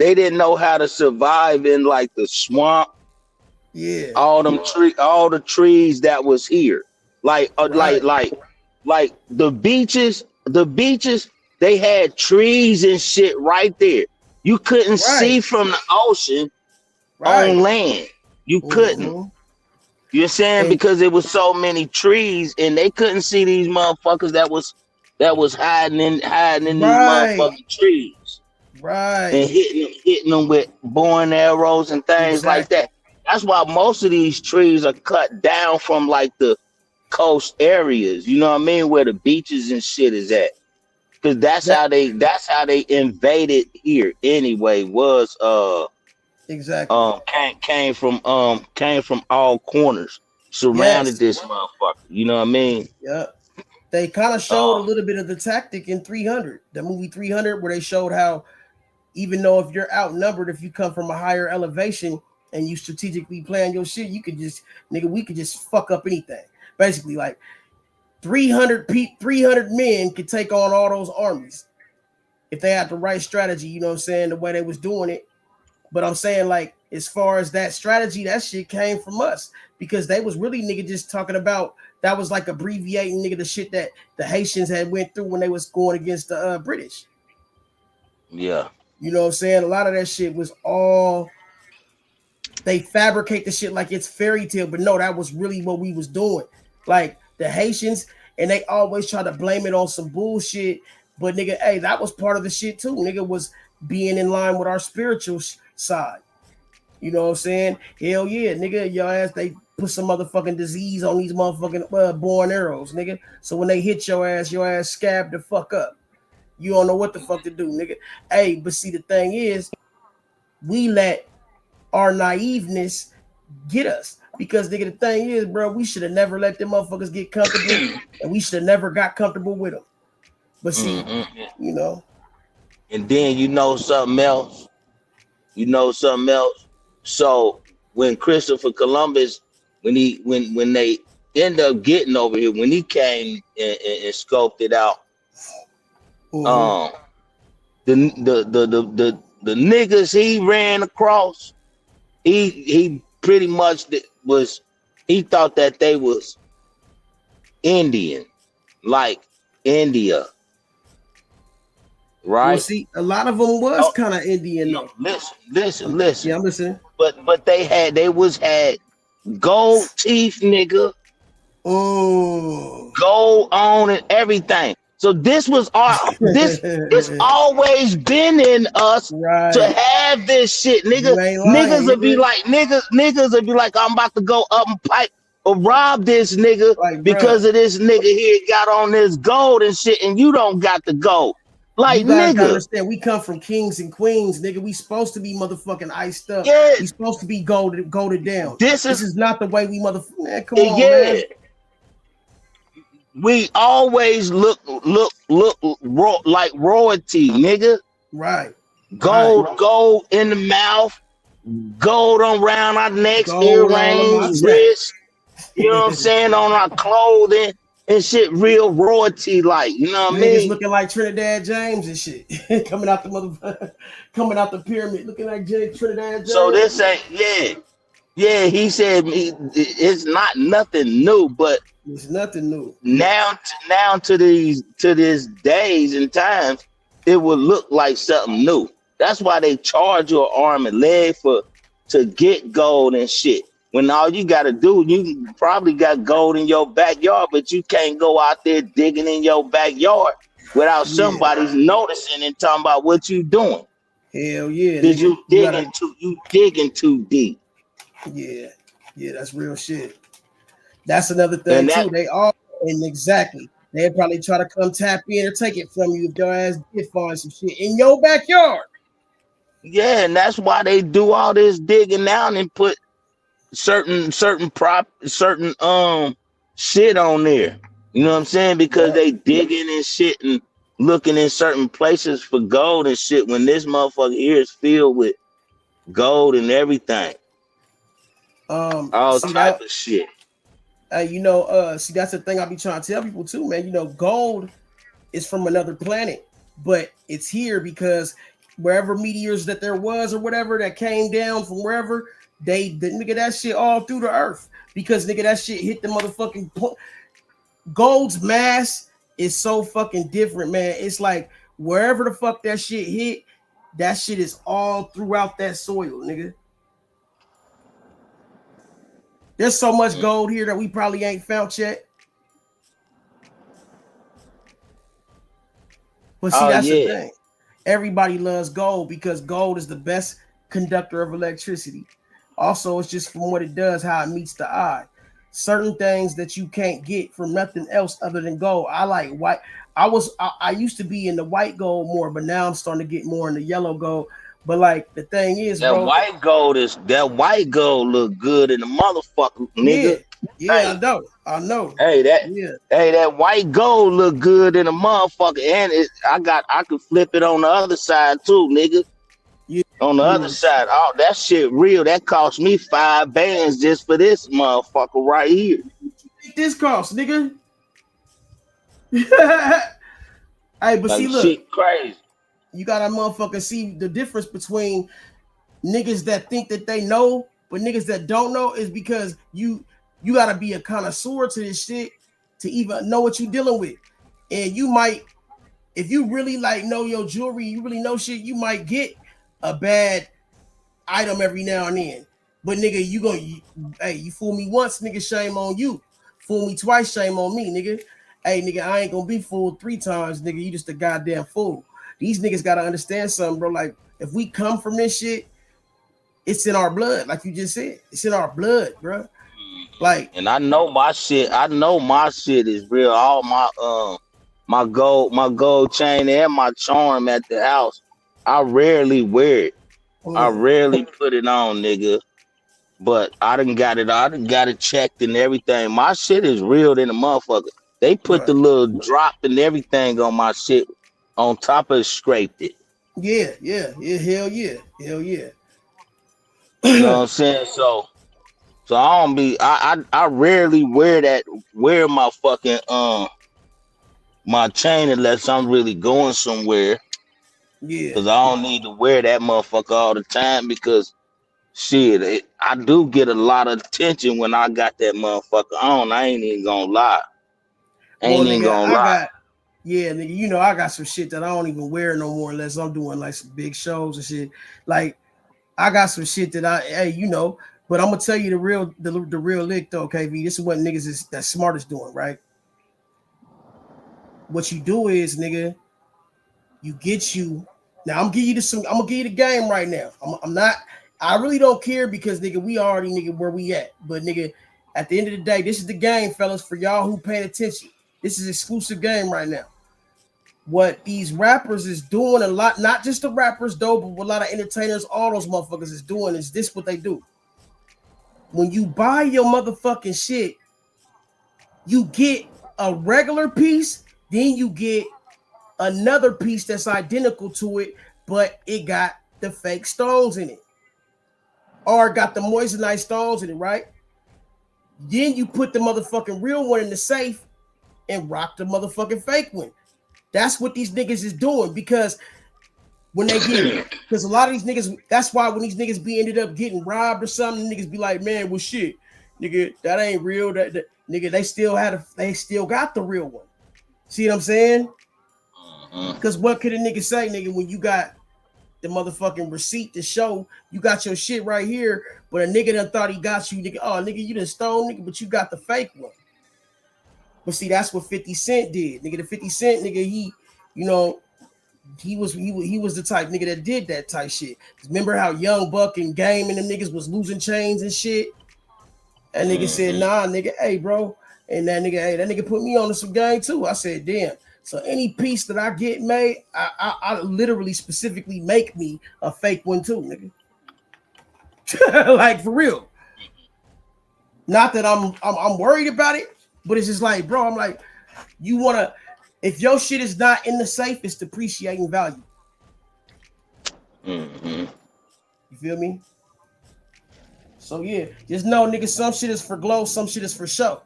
didn't know how to survive in like the swamp. Yeah, all the trees that was here, like the beaches. They had trees and shit right there. You couldn't see from the ocean on land. You couldn't. You know what I'm saying? Because there was so many trees, and they couldn't see these motherfuckers that was hiding in these motherfucking trees. Right. And hitting them with bow and arrows and things like that. That's why most of these trees are cut down from like the coast areas, you know what I mean, where the beaches and shit is at. Because that's how they invaded here anyway, was exactly came from all corners, surrounded this motherfucker, you know what I mean? Yeah. They kind of showed a little bit of the tactic in 300, the movie 300, where they showed how, even though if you're outnumbered, if you come from a higher elevation and you strategically plan your shit, you could just, nigga, we could just fuck up anything. Basically, like 300 men could take on all those armies if they had the right strategy, you know what I'm saying, the way they was doing it. But I'm saying, like, as far as that strategy, that shit came from us because they was really nigga just talking about that was like abbreviating nigga the shit that the Haitians had went through when they was going against the British. Yeah. You know what I'm saying? A lot of that shit was all they fabricate the shit like it's fairy tale, but no, that was really what we was doing. Like the Haitians, and they always try to blame it on some bullshit. But nigga, hey, that was part of the shit too. Nigga was being in line with our spiritual side. You know what I'm saying? Hell yeah, nigga, your ass, they put some motherfucking disease on these motherfucking born arrows, nigga. So when they hit your ass scabbed the fuck up. You don't know what the fuck to do, nigga. Hey, but see, the thing is, we let our naiveness get us. Because, nigga, the thing is, bro, we should have never let them motherfuckers get comfortable, and we should have never got comfortable with them. But see, you know. And then you know something else? So when Christopher Columbus, when they end up getting over here, when he came and scoped it out, the niggas he ran across, he pretty much he thought that they was Indian, like India, right? Well, see, a lot of them was kind of Indian. No, listen. Yeah, I'm listening. But they had gold teeth, nigga. Oh, gold on and everything. So this was it's always been in us to have this shit, nigga. Niggas would be like, I'm about to go up and pipe or rob this nigga because of this nigga here got on this gold and shit, and you don't got the gold. Like, you guys nigga, gotta understand, we come from kings and queens, nigga. We supposed to be motherfucking iced up. Yeah. We supposed to be golded down. This is not the way we motherfucking. Man, come on, man. We always look like royalty, nigga. Right. Gold in the mouth, gold on around our necks, earrings, wrists. You know what I'm saying? On our clothing and shit, real royalty, like, you know what I mean? Looking like Trinidad James and shit, coming out the pyramid, looking like Trinidad James. So this ain't, he said it's not nothing new, but it's nothing new. Now to these days and times, it would look like something new. That's why they charge your arm and leg to get gold and shit. When all you gotta do, you probably got gold in your backyard, but you can't go out there digging in your backyard without somebody's noticing and talking about what you doing. Hell yeah. Did you digging too deep? Yeah, that's real shit. That's another thing too. They all exactly. They'd probably try to come tap in or take it from you if your ass did find some shit in your backyard. Yeah, and that's why they do all this digging down and put certain shit on there. You know what I'm saying? Because they digging and shit and looking in certain places for gold and shit when this motherfucker here is filled with gold and everything. All type of shit. See, that's the thing I be trying to tell people too, man. You know, gold is from another planet, but it's here because wherever meteors that there was or whatever that came down from wherever, they nigga that shit all through the earth because nigga that shit hit the motherfucking gold's mass is so fucking different, man. It's like wherever the fuck that shit hit, that shit is all throughout that soil, nigga. There's so much gold here that we probably ain't found yet. But see, that's the thing. Everybody loves gold because gold is the best conductor of electricity. Also, it's just from what it does, how it meets the eye. Certain things that you can't get from nothing else other than gold. I like white. I used to be in the white gold more, but now I'm starting to get more in the yellow gold. But like the thing is, that white gold look good in the motherfucker, nigga. Yeah, hey, I know. Hey, that white gold look good in the motherfucker, and I could flip it on the other side too, nigga. Yeah. On the other side, that shit real. That cost me 5 bands just for this motherfucker right here. This cost, nigga. Hey, but like, see, look, shit crazy. You gotta motherfucker see the difference between niggas that think that they know, but niggas that don't know is because you gotta be a connoisseur to this shit to even know what you're dealing with. And you might, if you really like know your jewelry, you really know shit, you might get a bad item every now and then. But nigga, you fool me once, nigga, shame on you. Fool me twice, shame on me, nigga. Hey, nigga, I ain't gonna be fooled 3 times, nigga. You just a goddamn fool. These niggas gotta understand something, bro. Like, if we come from this shit, it's in our blood, like you just said. It's in our blood, bro. Like, and I know my shit. I know my shit is real. All my gold chain and my charm at the house. I rarely wear it. I rarely put it on, nigga. But I done got it checked and everything. My shit is real than a motherfucker. They put the little drop and everything on my shit on top of it, scraped it. Yeah, hell yeah. You know what I'm saying? So I don't be I rarely wear my fucking my chain unless I'm really going somewhere. Yeah. Because I don't need to wear that motherfucker all the time because shit, I do get a lot of attention when I got that motherfucker on. I ain't even gonna lie. Nigga, you know, I got some shit that I don't even wear no more unless I'm doing like some big shows and shit. Like, I got some shit that you know, but I'm gonna tell you the real lick though, KV. This is what niggas that smart is doing, right? What you do is, nigga, now I'm gonna give you the game right now. I really don't care because nigga, we already nigga where we at. But nigga, at the end of the day, this is the game, fellas, for y'all who paying attention. This is exclusive game right now. What these rappers is doing a lot, not just the rappers though, but what a lot of entertainers, all those motherfuckers is doing is this what they do. When you buy your motherfucking shit, you get a regular piece, then you get another piece that's identical to it, but it got the fake stones in it. Or got the moissanite stones in it, right? Then you put the motherfucking real one in the safe and rock the motherfucking fake one. That's what these niggas is doing because when they get because a lot of these niggas, that's why when these niggas ended up getting robbed or something, niggas be like, man, well shit, nigga, that ain't real. That nigga, they still got the real one. See what I'm saying? Because what could a nigga say, nigga, when you got the motherfucking receipt to show you got your shit right here, but a nigga done thought he got you, nigga. Oh, nigga, you done stole, nigga, but you got the fake one. But see, that's what 50 Cent did, nigga. The 50 Cent nigga, he was the type nigga that did that type shit. Remember how Young Buck and Game and them niggas was losing chains and shit? And nigga said, nah, nigga, hey, bro. And that nigga put me on to some game too. I said, damn. So any piece that I get made, I literally specifically make me a fake one too, nigga. Like for real. Not that I'm worried about it, but it's just like, bro, I'm like, you wanna, if your shit is not in the safe, it's depreciating value. You feel me? So yeah, just know, nigga, some shit is for glow, some shit is for show.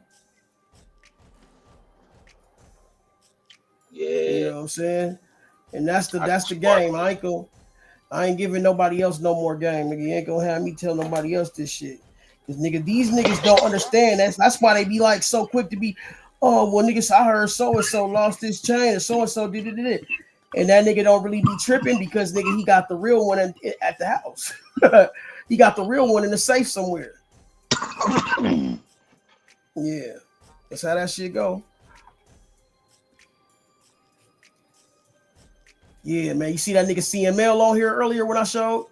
Yeah, you know what I'm saying? And that's the game. I ain't giving nobody else no more game, nigga. You ain't gonna have me tell nobody else this shit. Cause nigga, these niggas don't understand. That's why they be like so quick to be, oh well, niggas, I heard so and so lost his chain, and so and so did it. And that nigga don't really be tripping because nigga, he got the real one at the house. He got the real one in the safe somewhere. Yeah, that's how that shit go. Yeah, man. You see that nigga CML on here earlier when I showed?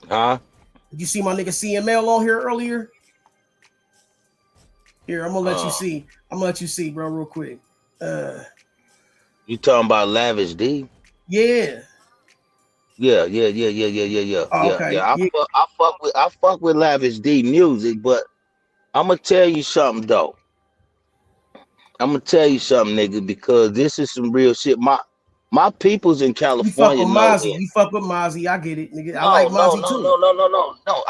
Huh? Did you see my nigga CML on here earlier? Here, I'm gonna let you see. I'm gonna let you see, bro, real quick. You talking about Lavish D? Yeah. Yeah. Oh, okay. Yeah. I fuck with Lavish D music, but I'm gonna tell you something though. Nigga, because this is some real shit. My peoples in California know it. You fuck with Mozzie. I get it, nigga. I like Mozzie too. No.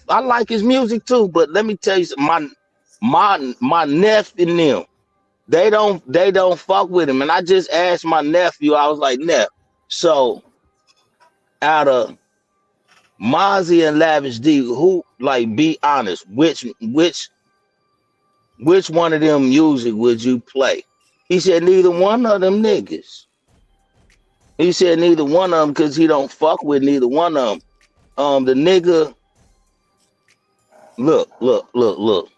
I like his music too, but let me tell you something. My nephew and them, they don't fuck with him. And I just asked my nephew, I was like, Neff, so out of Mozzie and Lavish D, who, like, be honest, which one of them music would you play? He said neither one of them niggas. He said neither one of them because he don't fuck with neither one of them. The nigga, look.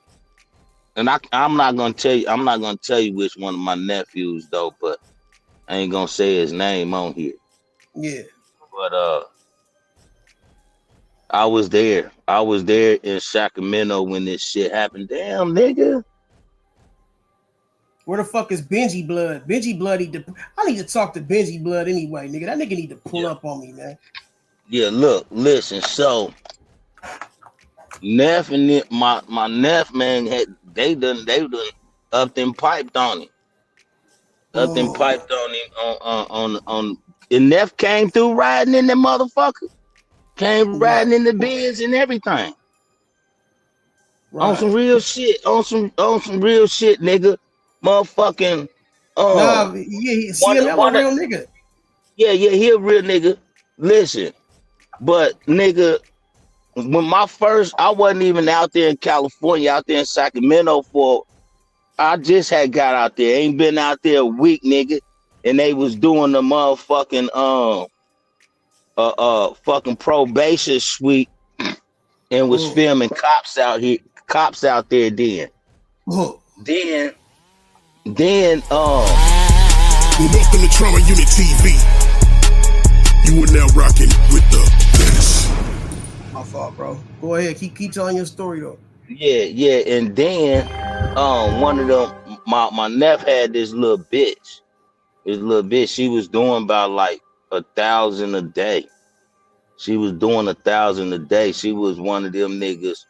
And I'm not gonna tell you which one of my nephews though, but I ain't gonna say his name on here. Yeah. But I was there in Sacramento when this shit happened. Damn, nigga. Where the fuck is Benji Blood? Benji Blood I need to talk to Benji Blood anyway, nigga. That nigga need to pull up on me, man. Yeah, look, listen, so Neff and my Neff, man, they done upped and piped on him. Upped and piped on him on and Neff came through riding in that motherfucker. Came riding in the Benz and everything. Right. On some real shit. On some real shit, nigga. Motherfucking nah, yeah, see him, a real nigga. Yeah, he a real nigga. Listen, but nigga, when I wasn't even out there in California, out there in Sacramento I just had got out there. Ain't been out there a week, nigga. And they was doing the motherfucking fucking probation suite and was filming cops out there then. Then welcome to Trama Unit TV. You are now rocking with the best. My fault, bro. Go ahead, keep telling your story though. Yeah, and then one of them, my nephew had this little bitch. She was doing about like 1,000 a day. She was doing 1,000 a day. She was one of them niggas.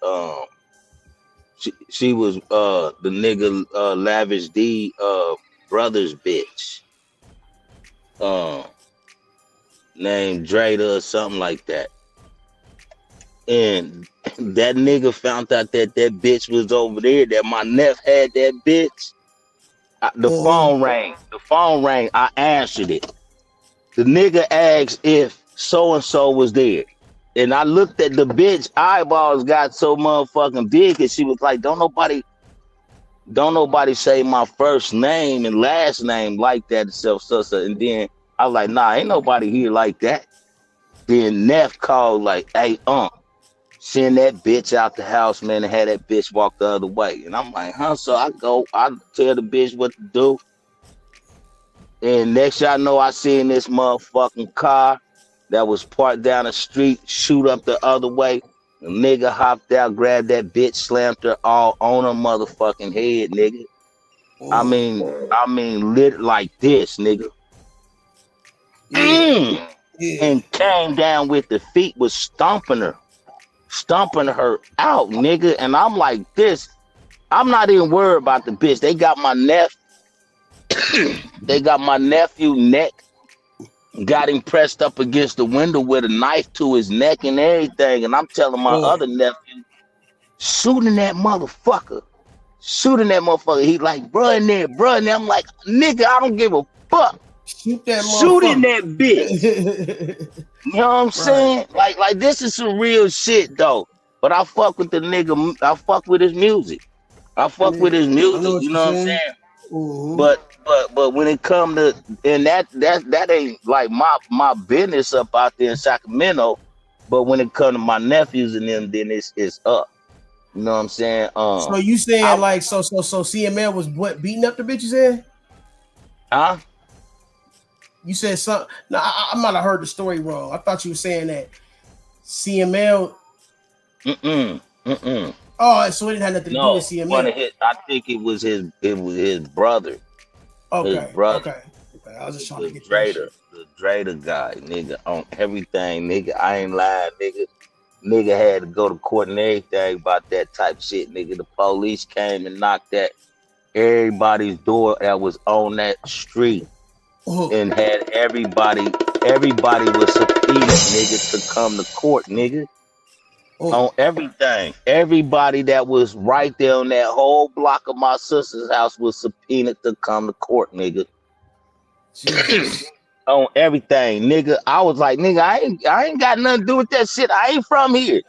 She was the nigga Lavish D brother's bitch. Named Drada or something like that. And that nigga found out that bitch was over there, that my nephew had that bitch. The phone rang. I answered it. The nigga asked if so-and-so was there. And I looked at the bitch, eyeballs got so motherfucking big, and she was like, don't nobody say my first name and last name like that and stuff. And then I was like, nah, ain't nobody here like that. Then Neff called like, hey, send that bitch out the house, man, and had that bitch walk the other way. And I'm like, huh? So I tell the bitch what to do. And next y'all know, I seen this motherfucking car that was parked down the street shoot up the other way. The nigga hopped out, grabbed that bitch, slammed her all on her motherfucking head, nigga. I mean, lit like this, nigga. Yeah. And came down with the feet, was stomping her out, nigga. And I'm like this. I'm not even worried about the bitch. They got my nephew neck. Got him pressed up against the window with a knife to his neck and everything. And I'm telling my other nephew, shooting that motherfucker. He like, bruh in there. I'm like, nigga, I don't give a fuck. Shoot that motherfucker. Shooting that bitch. You know what I'm saying? Like this is some real shit though. But I fuck with the nigga. I fuck with his music. You know what I'm saying? Mm-hmm. But when it come to, and that ain't like my business up out there in Sacramento. But when it come to my nephews and them, then it's up. You know what I'm saying? So you saying so CML was what, beating up the bitches in? Huh? You said something. No, I might have heard the story wrong. I thought you were saying that CML. Oh, so it didn't have nothing to do with CML. I think it was his brother. Okay. His brother. Okay. I was just trying to get the Drada guy, nigga, on everything, nigga. I ain't lying, nigga. Nigga had to go to court and everything about that type of shit, nigga. The police came and knocked at everybody's door that was on that street. And had everybody was subpoenaed, nigga, to come to court, nigga. On everything. Everybody that was right there on that whole block of my sister's house was subpoenaed to come to court, nigga. on everything, nigga. I was like, nigga, I ain't got nothing to do with that shit. I ain't from here.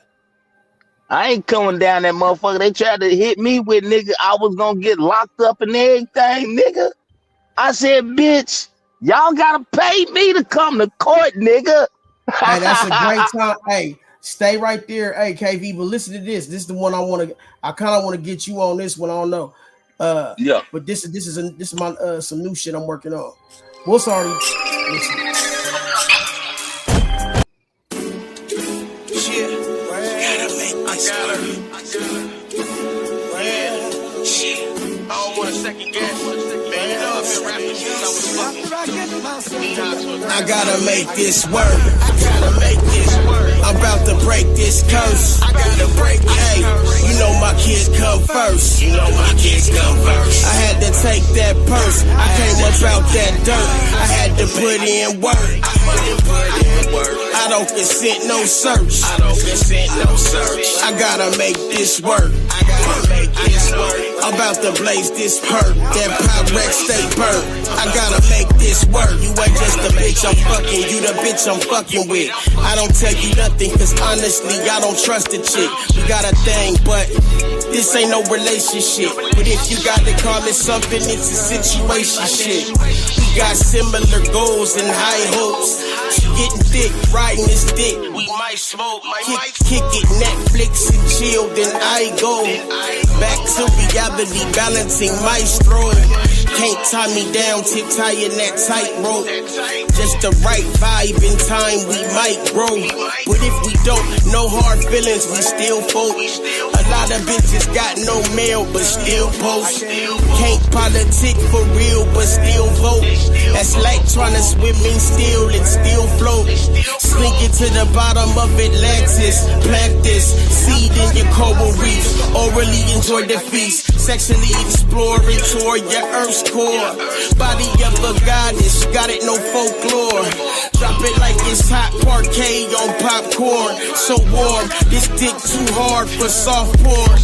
I ain't coming down that motherfucker. They tried to hit me with, nigga, I was gonna get locked up and everything, nigga. I said, bitch, y'all gotta pay me to come to court, nigga. Hey, that's a great time. Hey, stay right there. Hey, KV, but listen to this. This is the one I kind of want to get you on this one. I don't know. Yeah. But this is my some new shit I'm working on. What's already listen. I gotta make this work. I'm about to break this curse. I gotta break this curse. You know my kids come first. I had to take that purse. I came up out that dirt. I had to put in work. I don't consent no search. I gotta make this work. I'm about to blaze this perk. That Pyrex stay burnt. I gotta make this work. You ain't just the bitch I'm fucking. You the bitch I'm fucking with. I don't tell you nothing, cause honestly, I don't trust a chick. We got a thing, but this ain't no relationship. But if you gotta call it something, it's a situation shit. We got similar goals and high hopes. She getting thick, riding this dick. We might smoke, kick it, Netflix and chill, then I go back to reality, balancing maestro. Can't tie me down, tip tying that tightrope. Just the right vibe in time, we might grow. But if we don't, no hard feelings, we still folk. A lot of bitches got no mail, but still post. Can't politic for real, but still vote. That's like trying to swim in steel and still float. Slink it to the bottom of Atlantis. Plant this seed in your coral reef. Orally enjoy the feast. Sexually exploring toward your earth's core. Body of a goddess, got it, no folklore. Drop it like it's hot parquet on popcorn. So warm, this dick too hard for soft porn.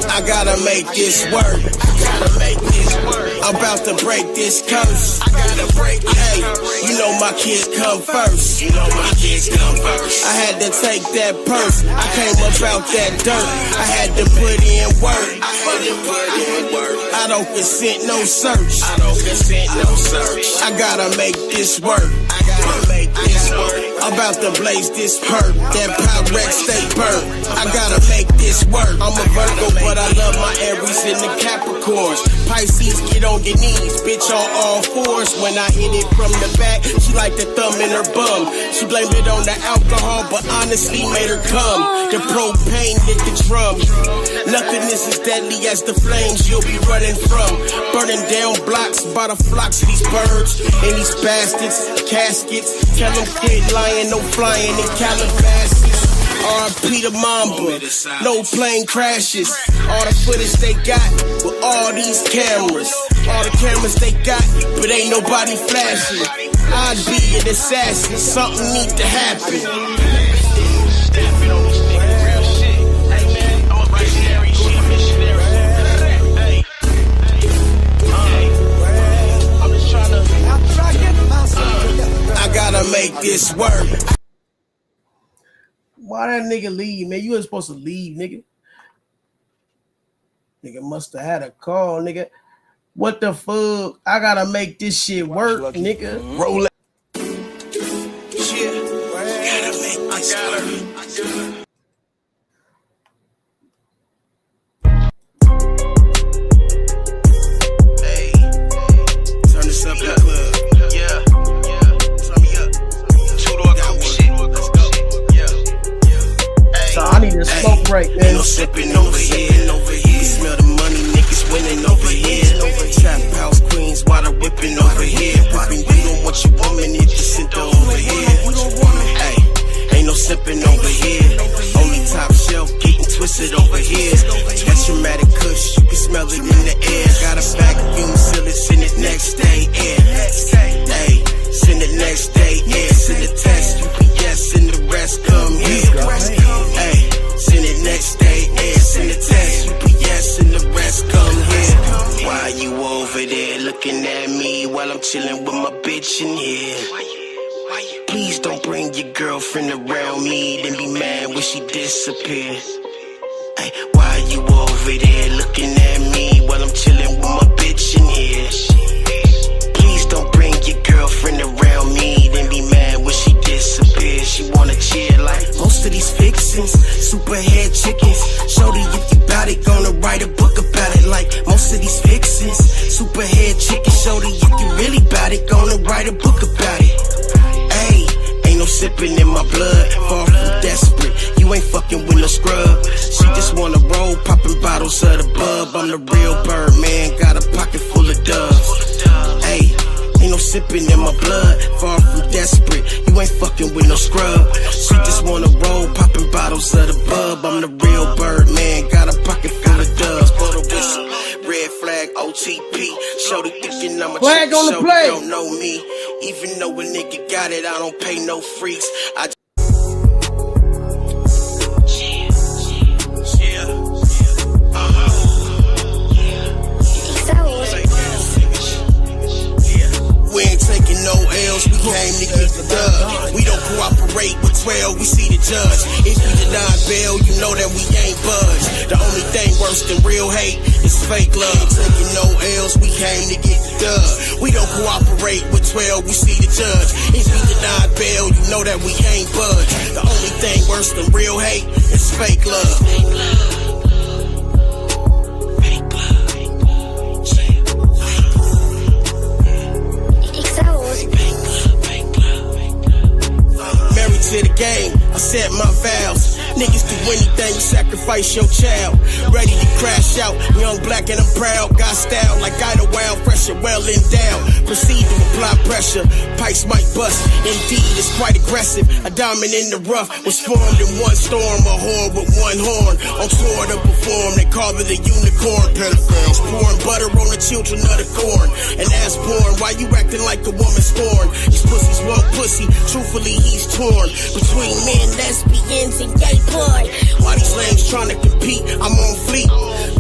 I gotta make this work. I'm about to break this curse. Hey, you know my kids come first. I had to take that purse. I came up out that dirt. I had to put in work. I don't consent no search. I gotta make this work. I'm about to blaze this perk. That Pyrex stay burnt. I gotta make this work. I'm a Virgo, but I love my Aries and the Capricorns. Pisces, get on your knees, bitch, on all fours. When I hit it from the back, she like the thumb in her bum. She blamed it on the alcohol, but honestly made her come. The propane hit the drum. Nothing is as deadly as the flames you'll be running from. Burning down blocks by the flocks of these birds and these bastards. Caskets, tell them quit lying, no flying in Calabasas. RP the Mamba, no plane crashes. All the footage they got with all these cameras. All the cameras they got, but ain't nobody flashing. I'd be an assassin, something need to happen. I gotta make this work. Why that nigga leave, man? You wasn't supposed to leave, nigga. Nigga must have had a call, nigga. What the fuck? I gotta make this shit work, nigga. Roll it. Shit. Gotta make this work. Hey, turn this up in the club. So I need a smoke break, man. Ain't no sipping over here. You smell the money, niggas winning over here. Trap house queens, water whipping over here. Popping, you know what you want. while I'm chilling with my bitch in here. Please don't bring your girlfriend around me, then be mad when she disappears. Hey, why you over there looking at me while I'm chilling with my bitch in here? Please don't bring your girlfriend around me, then be mad when she disappears. She wanna chill like most of these fixins, superhead chickens. Shorty, if you bout it, gonna write a book about it. Like most of these fixins, superhead chickens. Shorty, if you really bout it, gonna write a book about it. Ayy, ain't no sipping in my blood, far from desperate. You ain't fucking with no scrub. She just wanna roll, popping bottles of the bub. I'm the real bird, man, got a pocket full of doves. Ayy, ain't no sipping in my blood, far from desperate. You ain't fucking with no scrub. She just wanna roll, popping bottles of the bub. I'm the real bird, man, got a pocket full of doves. Put a whistle, red flag, OTP. Shorty thinking I'm a Flag chick, on the shorty play. don't know me. Even though a nigga got it, I don't pay no freaks. I We ain't taking no L's, we came to get the dub. We don't cooperate with 12, we see the judge. If we deny bail, you know that we ain't budge. The only thing worse than real hate is fake love. Taking no L's, we came to get the dub. We don't cooperate with 12, we see the judge. If we deny bail, you know that we ain't budge. The only thing worse than real hate is fake love. Married to the game, I set my vows. Niggas do anything, you sacrifice your child. Ready to crash out, young, black, and I'm proud. Got style like Ida Wild, fresh and well endowed. Proceed to apply pressure, pipes might bust. Indeed, it's quite aggressive. A diamond in the rough was formed in one storm. A whore with one horn, on tour to perform. They call it a unicorn. Pedophiles pouring butter on the children of the corn. And as born, why you acting like a woman scorned? These pussies want pussy, truthfully he's torn between men, lesbians, and gay porn. Why these lames trying to compete? I'm on fleek.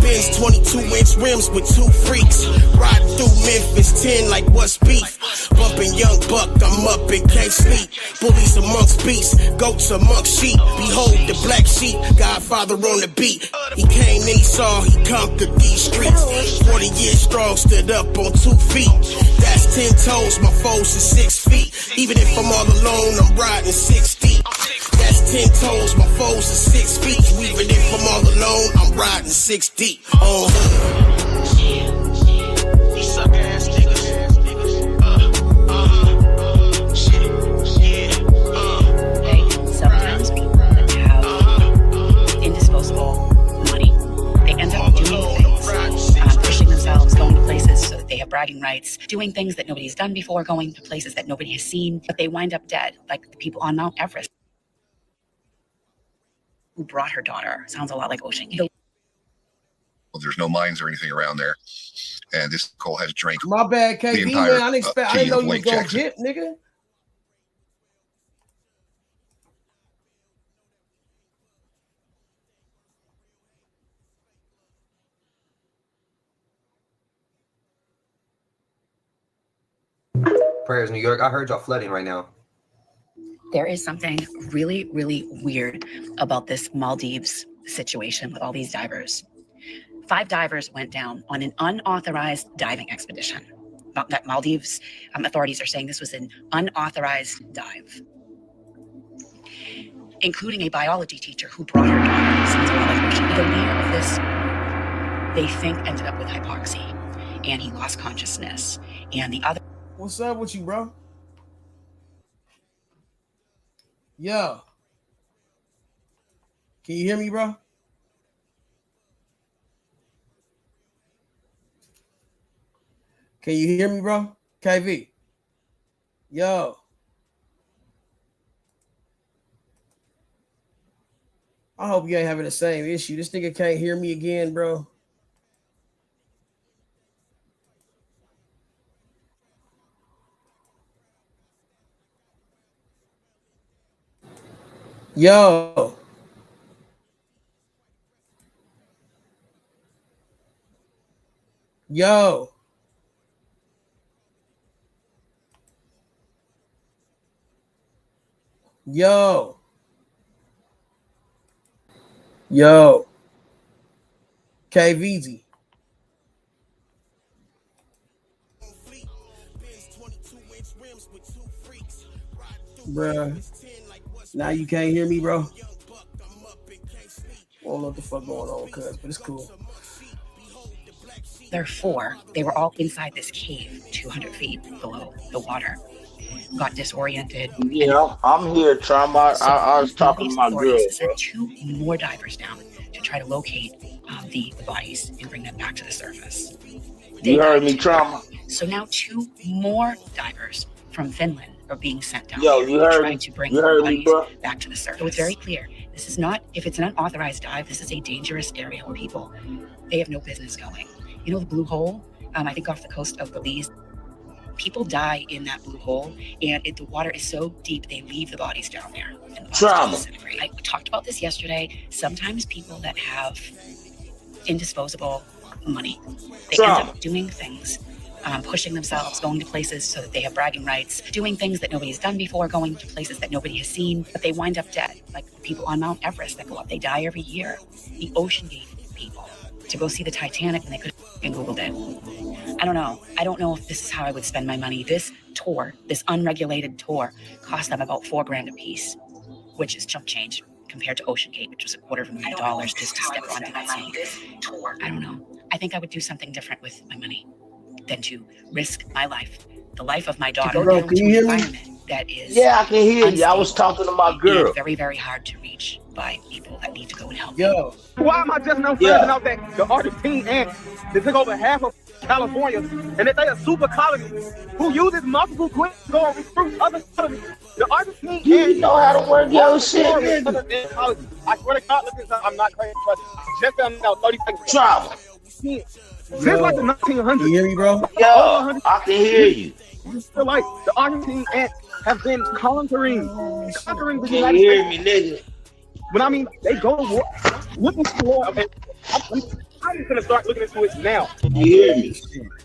Benz 22-inch rims with two freaks. Riding through Memphis 10 like what's beef? Bumping young buck, I'm up and can't sleep. Bullies amongst beasts, goats amongst sheep. Behold the black sheep, Godfather on the beat. He came and he saw, he conquered these streets. 40 years strong, stood up on 2 feet. That's 10 toes, my foes is 6 feet. Even if I'm all alone, I'm riding 6 deep. That's 10 toes, my foes is 6 feet. Even if I'm all alone, I'm riding 6 deep. Oh, these sucker ass niggas. Sometimes people that have indisposable money, they end up doing things, pushing themselves, going to places so that they have bragging rights, doing things that nobody's done before, going to places that nobody has seen, but they wind up dead, like the people on Mount Everest who brought her daughter. Sounds a lot like Ocean. Well, there's no mines or anything around there, and this coal has drank. My bad, the KB, entire man. I didn't know of you was Lake gonna Jackson. dip, nigga. Prayers, New York. I heard y'all flooding right now. There is something really, really weird about this Maldives situation with all these divers. 5 divers went down on an unauthorized diving expedition. That Maldives authorities are saying this was an unauthorized dive, including a biology teacher who brought her daughter. Sounds a lot like Ocean. The leader of this, they think, ended up with hypoxia, and he lost consciousness. And the other. What's up with you, bro? Yo. Can you hear me, bro? Can you hear me, bro? KV. Yo. I hope you ain't having the same issue. This nigga can't hear me again, bro. Yo. Yo. Yo. KVZ. Bruh. Now you can't hear me, bro. I don't know what the fuck going on, cuz, but it's cool. There are 4. They were all inside this cave 200 feet below the water. Got disoriented. Yeah, I'm here, Trama. I was talking to my girl. Sent 2 more divers down to try to locate the bodies and bring them back to the surface. You heard me, Trama. So now 2 more divers from Finland are being sent down Yo, here you heard trying me. to bring You the heard me, bodies bro. back to the surface. So it's very clear. This is not, if it's an unauthorized dive, this is a dangerous area where people, they have no business going. You know the blue hole? I think off the coast of Belize. People die in that blue hole, and the water is so deep they leave the bodies down there. Trauma. I talked about this yesterday. Sometimes people that have indisposable money, they end up doing things, pushing themselves, going to places so that they have bragging rights, doing things that nobody's done before, going to places that nobody has seen, but they wind up dead. Like people on Mount Everest that go up, they die every year. The Ocean Gate people, to go see the Titanic, and they could have Googled it. I don't know. I don't know if this is how I would spend my money. This tour, this unregulated tour, cost them about $4,000 a piece, which is chump change compared to Ocean Gate, which was $250,000 just to step onto that same tour. I don't know. I think I would do something different with my money than to risk my life, the life of my daughter, Bro, down can to you an hear me? environment that is Yeah, I can hear you. I was talking to my girl. and very, very hard to reach by people that need to go and help. Yo. Why am I just now finding out that the Argentine ants, they took over half of California, and that they are super colony who uses multiple queens to go and recruit other colonies. The Argentine ants know how to work your shit, nigga. I swear to God, listen, I'm not crazy. Trust me. Just found out 30 seconds. Trauma. Since like the 1900s. You hear me, bro? Yo, I can hear you. Feel like the Argentine ants have been conquering the Can United you hear States. me, nigga? When I mean, they go to war. Look into the war. Okay. I'm just gonna start looking into it now. You hear me?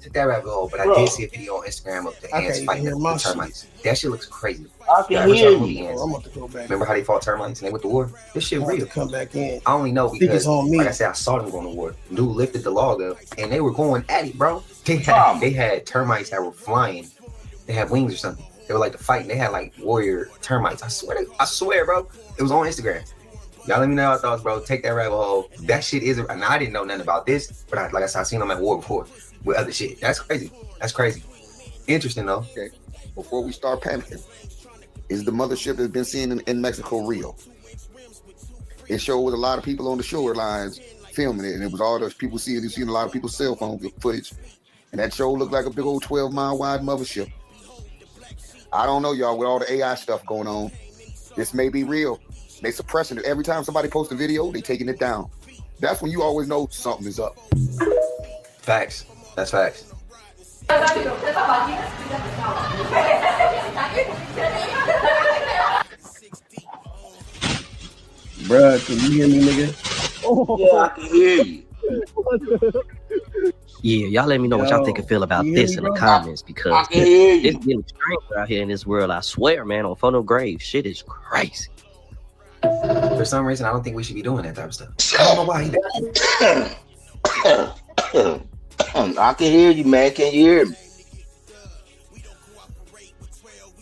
Took that rabbit hole, but I Bro. did see a video on Instagram of the I ants can't fighting even the hear my termites. That shit looks crazy. I can Yeah, ever hear saw the movie you. Ants? I'm about to go back. Remember how they fought termites and they went to war? This shit I'm about real. to come back in. I only know think it's because, on me. like I said, I saw them going to war. Dude lifted the log up, and they were going at it, bro. They had termites that were flying. They had wings or something. They were like the fighting. They had like warrior termites. I swear, bro. It was on Instagram. Y'all let me know your thoughts, bro. Take that rabbit hole. That shit is, and I didn't know nothing about this, but like I said, I seen them at war before with other shit. That's crazy. That's crazy. Interesting though. Okay. Before we start panicking, is the mothership that's been seen in Mexico real? It showed a lot of people on the shorelines filming it, and it was all those people seeing. You seen a lot of people's cell phone footage, and that show looked like a big old 12-mile wide mothership. I don't know, y'all. With all the AI stuff going on, this may be real. They suppressing it. Every time somebody posts a video, they taking it down. That's when you always know something is up. Facts. That's facts. Bruh, can you hear me, nigga? Yeah, I can hear you. Yeah, y'all let me know what y'all think and feel about you hear this me, in the bro? comments because I can hear you. it's getting strange out here in this world. I swear, man, on Phono Grave, shit is crazy. For some reason, I don't think we should be doing that type of stuff. I don't know why either. I can hear you, man. Can you hear me?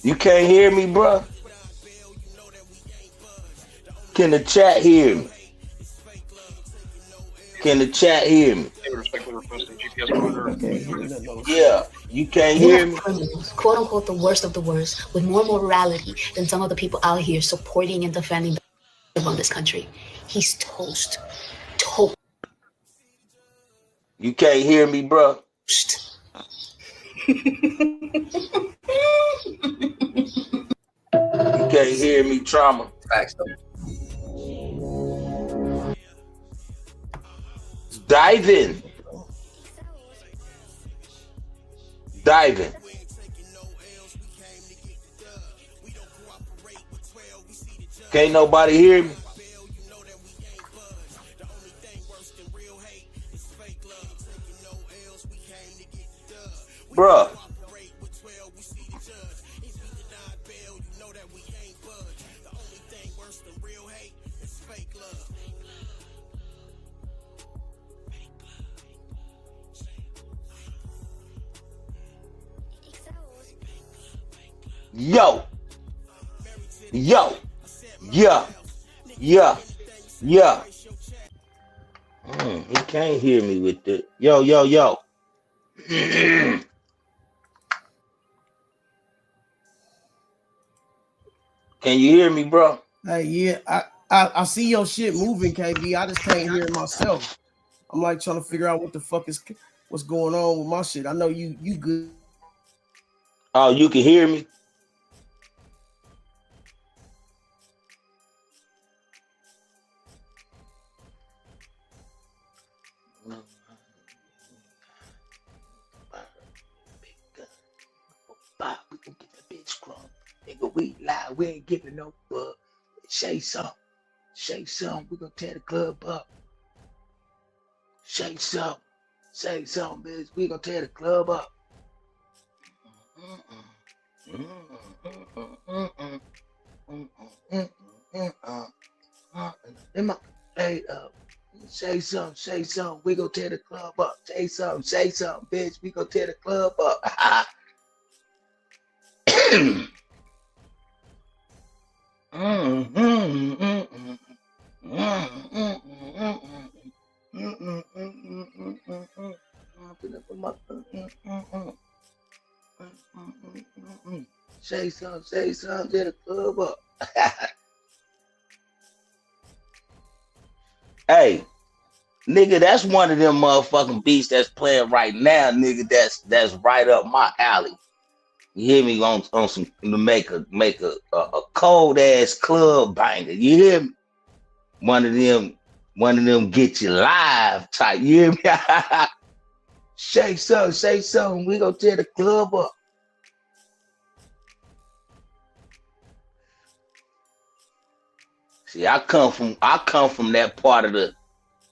You can't hear me, bro? Can the chat hear me? Can the chat hear me? Yeah, you can't You hear have me? criminals, quote unquote, the worst of the worst, with more morality than some of the people out here supporting and defending on this country. He's toast. Toast. You can't hear me, bro? You can't hear me, Trauma? Facts. Dive in. Dive in. Can't nobody hear me? Bruh. Yo. Yo. Yeah. Yeah. Yeah. He can't hear me with the yo, yo, yo. Can you hear me, bro? Hey, yeah, I see your shit moving, KB. I just can't hear it myself. I'm like trying to figure out what the fuck is what's going on with my shit. I know you good. Oh, you can hear me? We can get the bitch crumb. Nigga, we lie. We ain't giving no fuck. Say something. Say something. We gonna tear the club up. Say something. Say something, bitch. We gonna tear the club up. Hey, say something. Say something. We gonna tear the club up. Say something. Say something, bitch. We gonna tear the club up. Say something, get a club up. Hey, nigga, that's one of them motherfucking beats that's playing right now, nigga. That's right up my alley. You hear me on some to make a cold ass club banger. You hear me? One of them get you live type. You hear me? Say something. We gonna tear the club up. See, I come from that part of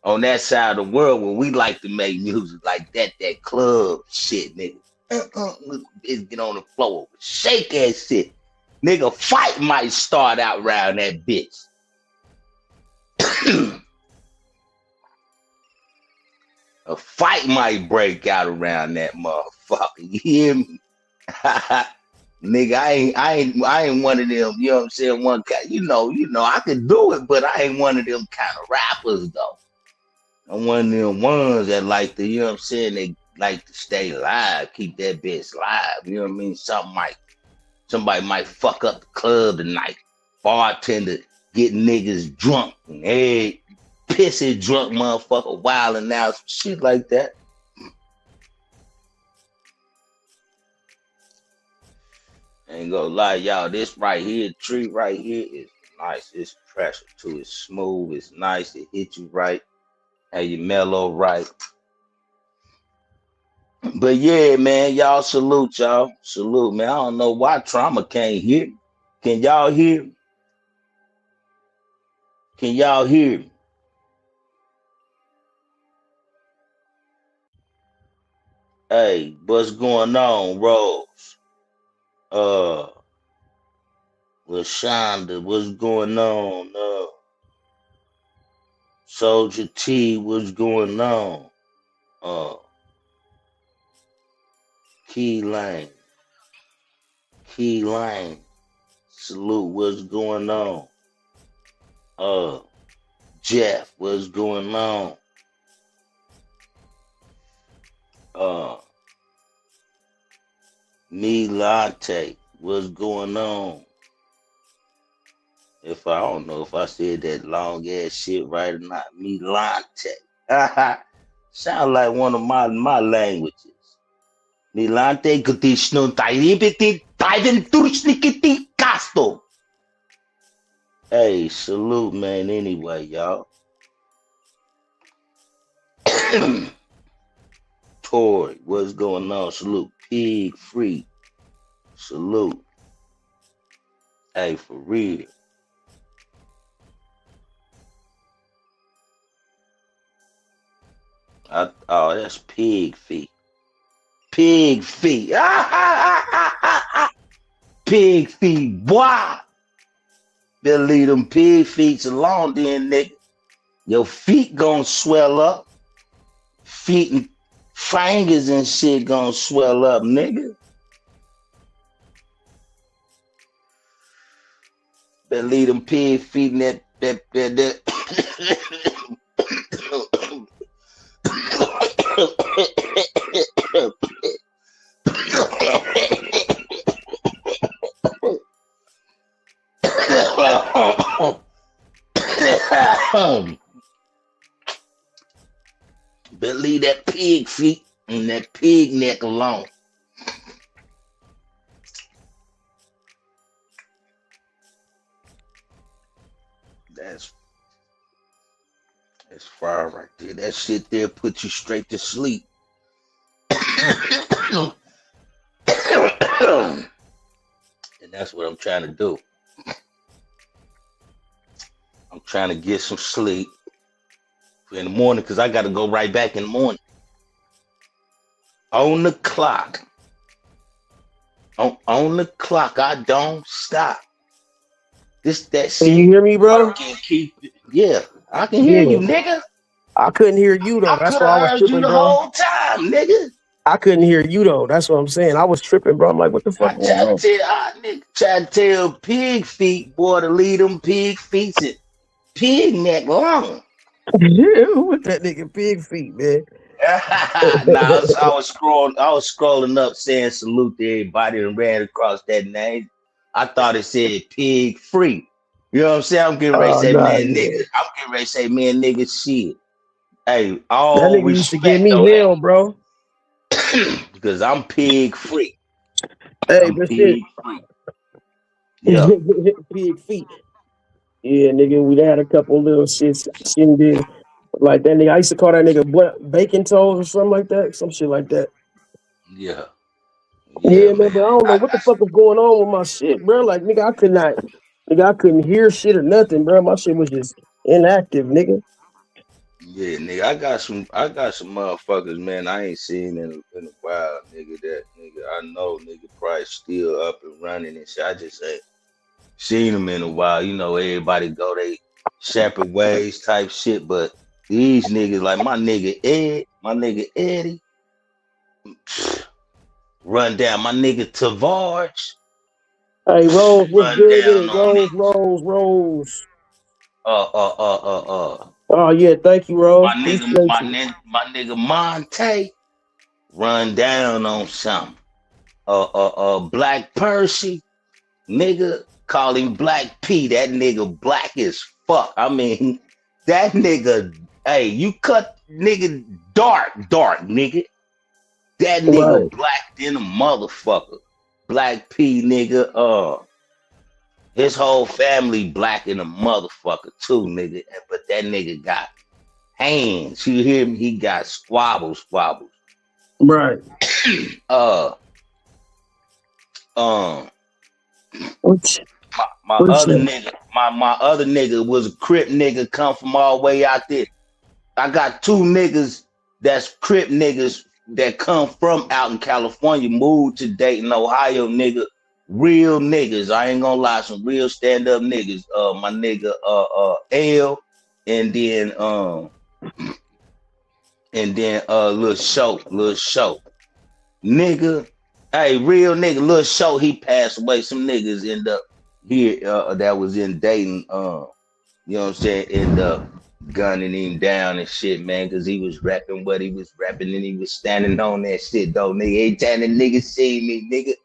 on that side of the world where we like to make music like that club shit, nigga. Bitch, get on the floor, shake that shit, nigga. Fight might start out around that bitch. A fight might break out around that motherfucker. You hear me? Nigga, I ain't one of them, you know what I'm saying? One kind, you know, I could do it, but I ain't one of them kind of rappers though. I'm one of them ones that like to, you know what I'm saying, they like to stay live, keep that bitch live, you know what I mean? Somebody might fuck up the club tonight. Bartender get niggas drunk and hey, pissy drunk motherfucker wilding out, some shit like that. Ain't gonna lie, y'all, this right here, tree right here is nice. It's pressure too. It's smooth. It's nice. It hit you right. And you mellow right. But yeah, man, y'all salute y'all. Salute, man. I don't know why Trama can't hear me. Can y'all hear me? Can y'all hear me? Hey, what's going on, Rose? LaShonda, what's going on? Soldier T, what's going on? Key Lane, salute, what's going on? Jeff, what's going on? Milante, what's going on? If I don't know if I said that long ass shit right or not. Milante. Sound like one of my languages. Milante Kutishno Taibiti Taivan Turshnikiti Casto. Hey, salute, man, anyway, y'all. Tori, what's going on? Salute. Pig Free. Salute. Hey, for real. Oh, that's pig feet. Pig feet. Pig feet. Boy. Better leave them pig feet alone then, nigga. Your feet gonna swell up. Feet and fingers and shit gonna swell up, nigga. Better leave them pig feet in that. Better leave that pig feet and that pig neck alone. That's fire right there. That shit there put you straight to sleep. And that's what I'm trying to do. I'm trying to get some sleep in the morning because I got to go right back in the morning. On the clock. On the clock. I don't stop. That shit. Can you hear me, bro? I can keep it. Yeah, I can hear you, nigga. I couldn't hear you though. That's why I was tripping, the bro. whole time, nigga. I couldn't hear you though. That's what I'm saying. I was tripping, bro. I'm like, what the fuck? Try to tell pig feet, boy, to leave them pig feet and pig neck long. Yeah, with that nigga pig feet, man. Nah, I was scrolling up saying salute to everybody and ran across that name. I thought it said pig free. You know what I'm saying? I'm getting ready to say, nigga. I'm getting ready to say, man, nigga, shit. Hey, all that nigga used to give me hell, bro. Because I'm pig free. Hey, I'm but pig free. Yeah. Pig feet. Yeah, nigga, we had a couple little shits did. Like that nigga, I used to call that nigga bacon toes or something like that. Some shit like that. Yeah. Yeah, man, but I don't know what the fuck was going on with my shit, bro. Like, nigga, I couldn't hear shit or nothing, bro. My shit was just inactive, nigga. Yeah, nigga, I got some motherfuckers, man, I ain't seen in a while, nigga. That nigga, I know, nigga, probably still up and running and shit. I just ain't seen them in a while. You know, everybody go they separate ways type shit, but these niggas, like my nigga Eddie, run down my nigga Tavarj. Hey, Rose, what's good with it? Rose. Oh yeah, thank you, Rose. My nigga Monte run down on something. Black Percy, nigga, call him Black P. That nigga black as fuck. I mean, that nigga, hey, you cut nigga dark, nigga. That nigga black than a motherfucker. Black P, nigga, his whole family black in a motherfucker too, nigga. But that nigga got hands. You hear me? He got squabbles. Right. My other nigga was a Crip nigga, come from all the way out there. I got two niggas that's Crip niggas that come from out in California, moved to Dayton, Ohio, nigga. Real niggas. I ain't gonna lie, some real stand-up niggas. My nigga L, and then Lil Show. Nigga, hey, real nigga, Lil Show, he passed away. Some niggas end up here that was in Dayton, you know what I'm saying, end up gunning him down and shit, man, because he was rapping what he was rapping and he was standing on that shit, though, nigga. Every time the nigga see me, nigga,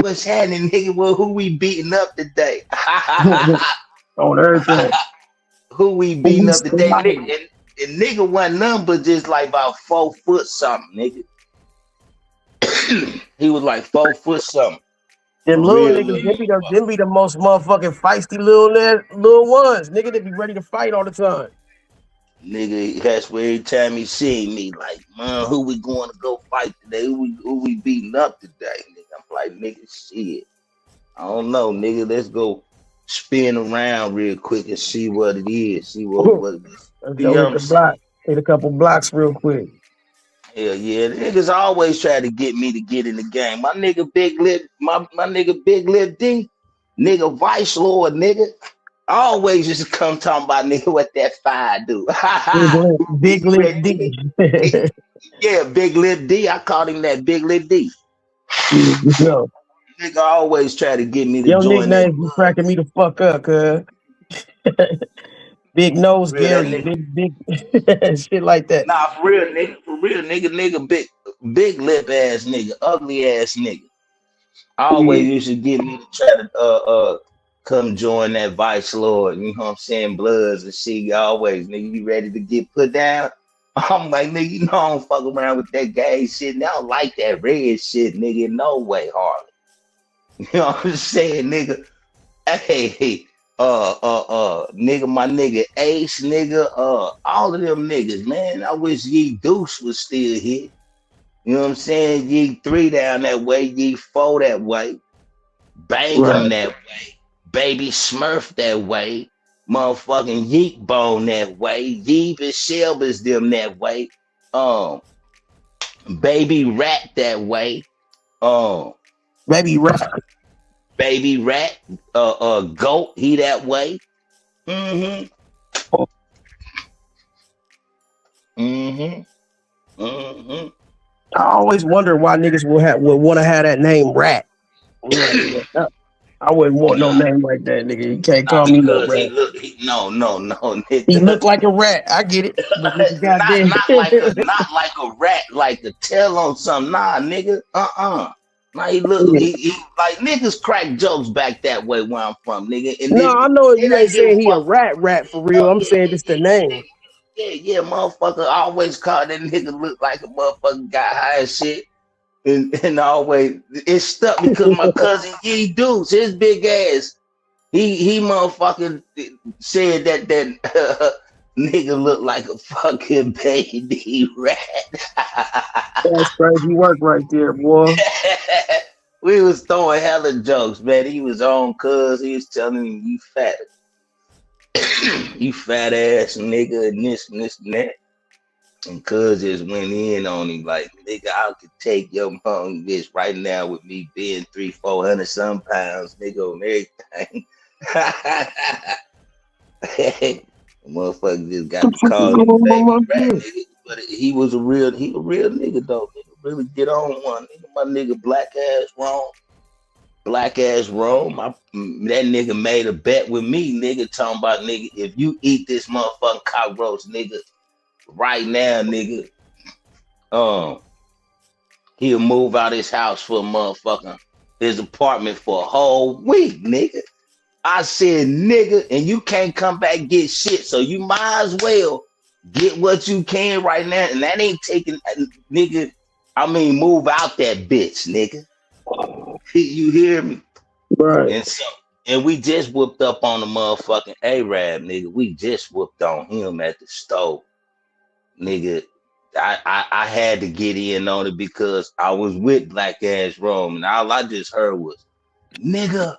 what's happening, nigga? Well, who we beating up today? On everything. Who we beating up today? And nigga wasn't nothing but just like about 4 foot something, nigga. He was like 4 foot something. Them little niggas, them be the most motherfucking feisty little ones, nigga. They be ready to fight all the time. Nigga, that's where every time he see me, like, man, who we going to go fight today? Who we beating up today? Nigga, I'm like, nigga, shit. I don't know, nigga. Let's go spin around real quick and see what it is. See what it is. Let's go hit a couple blocks real quick. Hell yeah, the niggas always try to get me to get in the game. My nigga Big Lip, my nigga Big Lip D, nigga Vice Lord, nigga. Always just come talking about nigga what that fire do. Big Lip D. Yeah, Big Lip D. I called him that Big Lip D. No. Nigga always try to get me to Your join that. nicknames be cracking me the fuck up, cuz. Big nose For real, that Gary, nigga. big shit like that. Nah, for real, nigga, big lip ass nigga, ugly ass nigga. Always Yeah. used to get me to try to come join that Vice Lord, you know what I'm saying? Bloods and shit. Always, nigga, you ready to get put down? I'm like, nigga, you know I don't fuck around with that gay shit. And I don't like that red shit, nigga. No way, Harley. You know what I'm saying, nigga? Hey, nigga, my nigga Ace, nigga, all of them niggas, man. I wish Ye Deuce was still here. You know what I'm saying? Ye 3 down that way, Ye 4 that way, Bangum that way, Baby Smurf that way, motherfucking Yeek Bone that way, Yeebus Shelbus them that way, Baby Rat that way, Baby Rat. Baby Rat, Goat, he that way. Mm-hmm. Mm-hmm. Mm-hmm. I always wonder why niggas would want to have that name Rat. I wouldn't want no name like that, nigga. You can't call me no Because rat. no, nigga. He look like a rat. I get it. But nigga, goddamn. not like a rat, like the tail on something. Nah, nigga. Nah, he like niggas crack jokes back that way where I'm from, nigga. And No, I know you ain't saying he a rat for real. I'm saying just the name. Yeah, motherfucker always called that nigga look like a motherfucker got high as shit. And always it's stuck because my cousin Ye Deuce, his big ass, he motherfucking said that nigga looked like a fucking baby rat. That's crazy work right there, boy. We was throwing hella jokes, man. He was on cuz he was telling him you fat. You fat ass nigga and this and that. And cuz just went in on him like, nigga, I could take your mom bitch right now with me being 300-400 some pounds, nigga, on everything. Motherfucker just got to call him baby rat, nigga. But he was a real nigga though. Nigga really get on one. Nigga, my nigga black ass Rome. That nigga made a bet with me, nigga, talking about nigga, if you eat this motherfucking cockroach, nigga, right now, nigga, he'll move out his house for a motherfucking his apartment for a whole week, nigga. I said, nigga, and you can't come back and get shit, so you might as well get what you can right now, and that ain't taking, nigga. I mean, move out that bitch, nigga. You hear me? Right. And we just whooped up on the motherfucking Arab, nigga. We just whooped on him at the stove, nigga. I had to get in on it because I was with Black Ass Rome, and all I just heard was, nigga,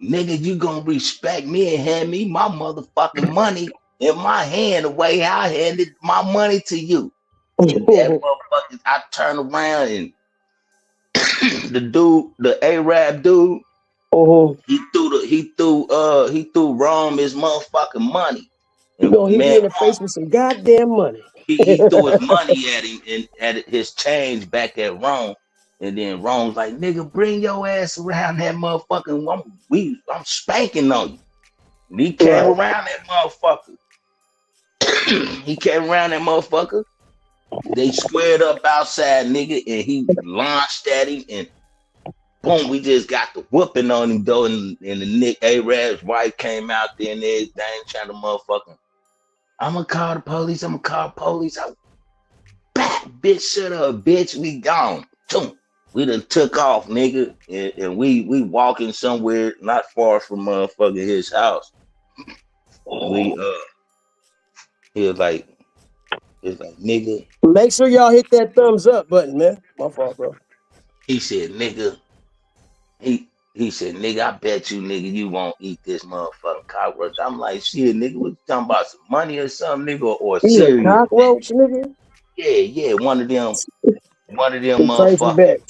you gonna respect me and hand me my motherfucking money in my hand the way I handed my money to you. And that motherfucker, I turned around and the Arab dude, he threw Rome his motherfucking money. You gonna hit me in the face with some goddamn money. He threw his money at him and at his change back at Rome. And then Rome's like, nigga, bring your ass around that motherfucking, I'm spanking on you. And he came around that motherfucker. They squared up outside, nigga, and he launched at him, and boom, we just got the whooping on him, though, and the Nick Arab's wife came out there and everything, trying to motherfucking, I'm gonna call the police. Bitch, shut up, bitch, we gone. We done took off, nigga, and we walking somewhere not far from motherfucking his house. He was like, nigga. Make sure y'all hit that thumbs up button, man. My fault, bro. He said, nigga. He said, nigga, I bet you, nigga, you won't eat this motherfucking cockroach. I'm like, shit, nigga, what you talking about, some money or something, nigga, or cereal? Cockroach, nigga? Yeah, one of them motherfuckers.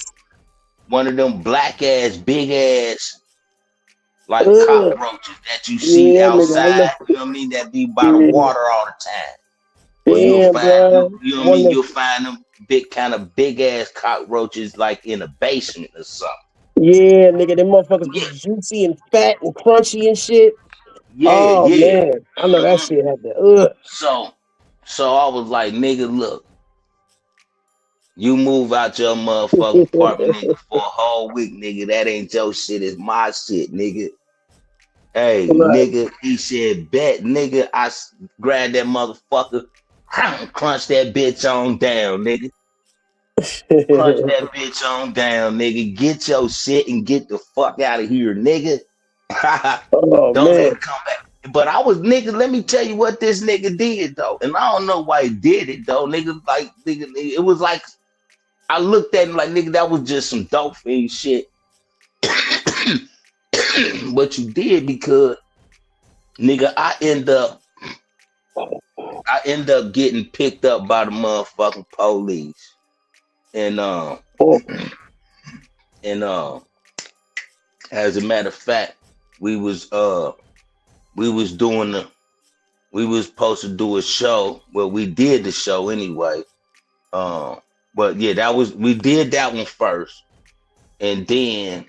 One of them black ass, big ass, like cockroaches that you see outside. Nigga, you know what I mean? That be by the water all the time. Or you'll find them, you know what I mean? You'll find them big ass cockroaches like in a basement or something. Yeah, nigga, them motherfuckers be juicy and fat and crunchy and shit. Yeah, Oh yeah. man, I know that shit had the So I was like, nigga, look, you move out your motherfucking apartment, nigga, for a whole week, nigga. That ain't your shit, it's my shit, nigga. Hey, Right. nigga, he said, bet, nigga. Grabbed that motherfucker, crunch that bitch on down, nigga. Crunch that bitch on down, nigga. Get your shit and get the fuck out of here, nigga. Oh Don't man. ever come back. But I was, nigga, let me tell you what this nigga did, though. And I don't know why he did it, though. Nigga, like, nigga, it was like, I looked at him like, nigga, that was just some dope fiend shit. But you did because, nigga, I end up getting picked up by the motherfucking police. And as a matter of fact, we was supposed to do a show. Well, we did the show anyway. But yeah, we did that one first, and then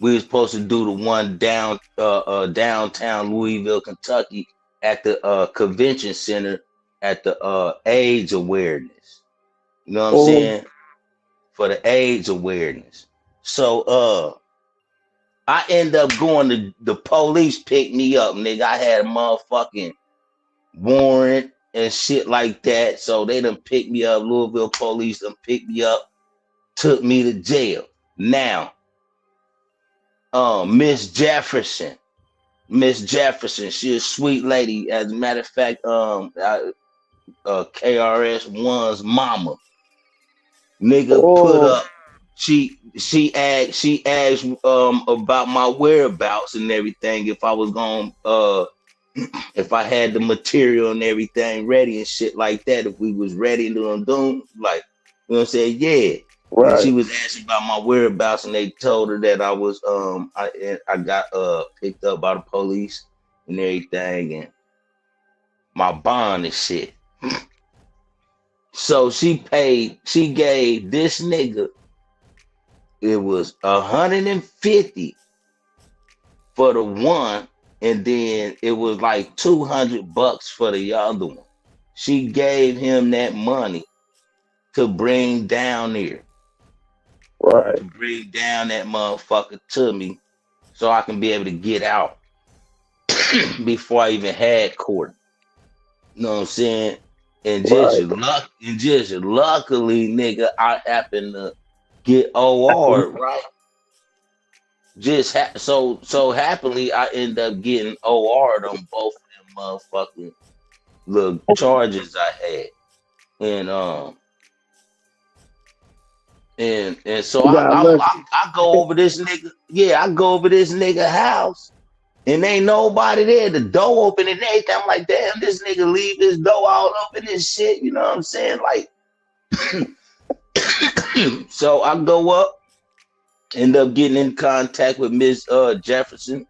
we was supposed to do the one downtown Louisville, Kentucky, at the convention center at the AIDS awareness. You know what I'm saying? For the AIDS awareness. So I end up going to the police pick me up, nigga. I had a motherfucking warrant and shit like that. So they done picked me up. Louisville police done picked me up, took me to jail. Now, Miss Jefferson, she a sweet lady. As a matter of fact, KRS-One's mama, nigga, put up. She asked about my whereabouts and everything. If I was going if I had the material and everything ready and shit like that, if we was ready to do, like, you know what I'm saying? Yeah. Right. And she was asking about my whereabouts, and they told her that I was I got picked up by the police and everything, and my bond and shit. So she gave this nigga, it was $150 for the one, and then it was like $200 for the other one. She gave him that money to bring down there. Right. To bring down that motherfucker to me so I can be able to get out before I even had court. You know what I'm saying? And just luckily, nigga, I happened to get OR, right? So happily, I end up getting OR'd on both of them motherfucking little charges I had, and so I go over this nigga. Yeah, I go over this nigga house, and ain't nobody there. The door open and everything. I'm like, damn, this nigga leave his door all open and shit. You know what I'm saying? Like, so I go up. End up getting in contact with Miss Jefferson,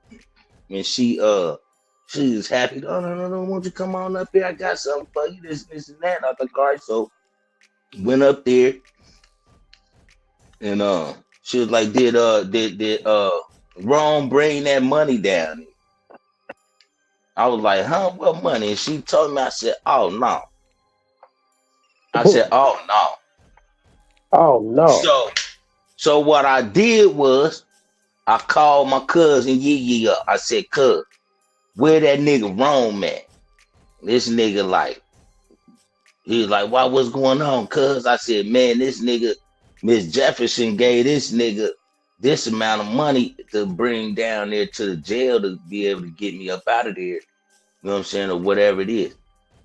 and she was happy. Oh no, won't you come on up here? I got something for you. This and that. I think, all right. So went up there, and she was like, did Rome bring that money down? I was like, huh? What money? And she told me. I said, oh no. I said, oh no. Oh no. So what I did was I called my cousin Yee up. I said, cuz, where that nigga Rome at? This nigga he was like, what's going on, cuz? I said, man, this nigga, Miss Jefferson gave this nigga this amount of money to bring down there to the jail to be able to get me up out of there. You know what I'm saying? Or whatever it is.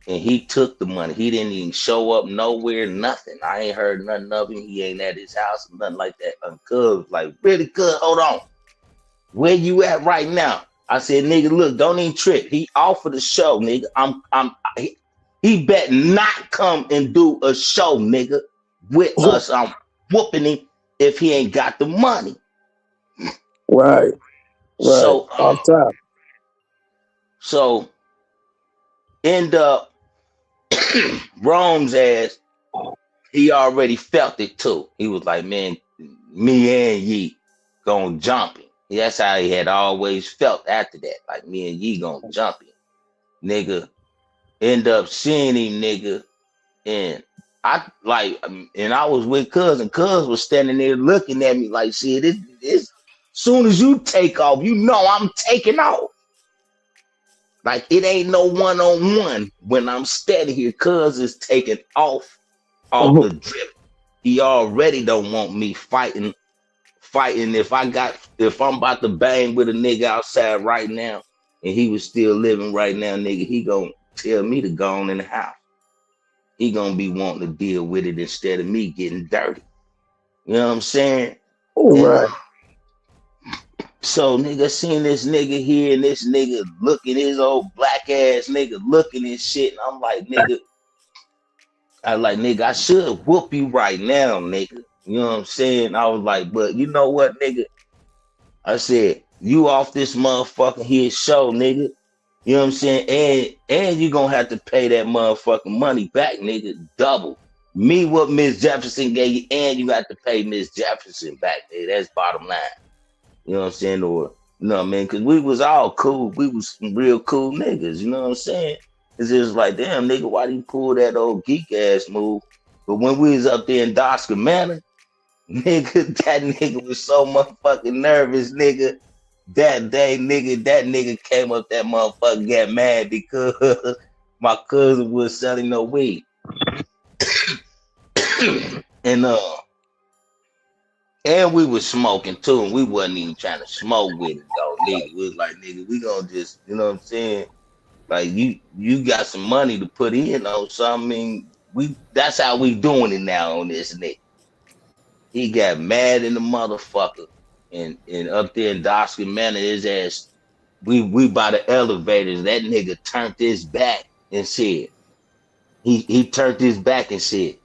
And he took the money. He didn't even show up nowhere, nothing. I ain't heard nothing of him. He ain't at his house, nothing like that. Cuz, like, really, cuz, hold on. Where you at right now? I said, nigga, look, don't even trip. He offered the show, nigga. He better not come and do a show, nigga, with us. I'm whooping him if he ain't got the money. Right. So, off top. So end up Rome's ass, he already felt it too. He was like, man, me and Yee gonna jump him. That's how he had always felt after that. Like me and Yee gonna jump him. Nigga, end up seeing him, nigga, and I was with Cuz, and Cuz was standing there looking at me like, shit, this soon as you take off, you know I'm taking off. Like it ain't no one-on-one when I'm standing here. Cuz is taking off the drip. He already don't want me fighting. If I'm about to bang with a nigga outside right now, and he was still living right now, nigga, he gonna tell me to go on in the house. He gonna be wanting to deal with it instead of me getting dirty. You know what I'm saying? Right. So nigga seen this nigga here and this nigga looking, his old black ass nigga looking and shit. And I'm like, nigga, I should whoop you right now, nigga. You know what I'm saying? I was like, but you know what, nigga? I said, you off this motherfucking here show, nigga. You know what I'm saying? And you gonna have to pay that motherfucking money back, nigga. Double. Me what Miss Jefferson gave you, and you got to pay Miss Jefferson back, nigga. That's bottom line. You know what I'm saying? Or you know what I mean? Cause we was all cool. We was some real cool niggas, you know what I'm saying? It's just like, damn, nigga, why do you pull that old geek ass move? But when we was up there in Dosca Manor, nigga, that nigga was so motherfucking nervous, nigga. That day, nigga, that nigga came up that motherfucker got mad because my cousin was selling no weed. And we was smoking too, and we wasn't even trying to smoke with it though, nigga. It was like, nigga, we gonna just, you know what I'm saying? Like you got some money to put in on something. That's how we doing it now on this nigga. He got mad in the motherfucker. And up there in Doskin Manor, his ass, we by the elevators, that nigga turned his back and said, he turned his back and said,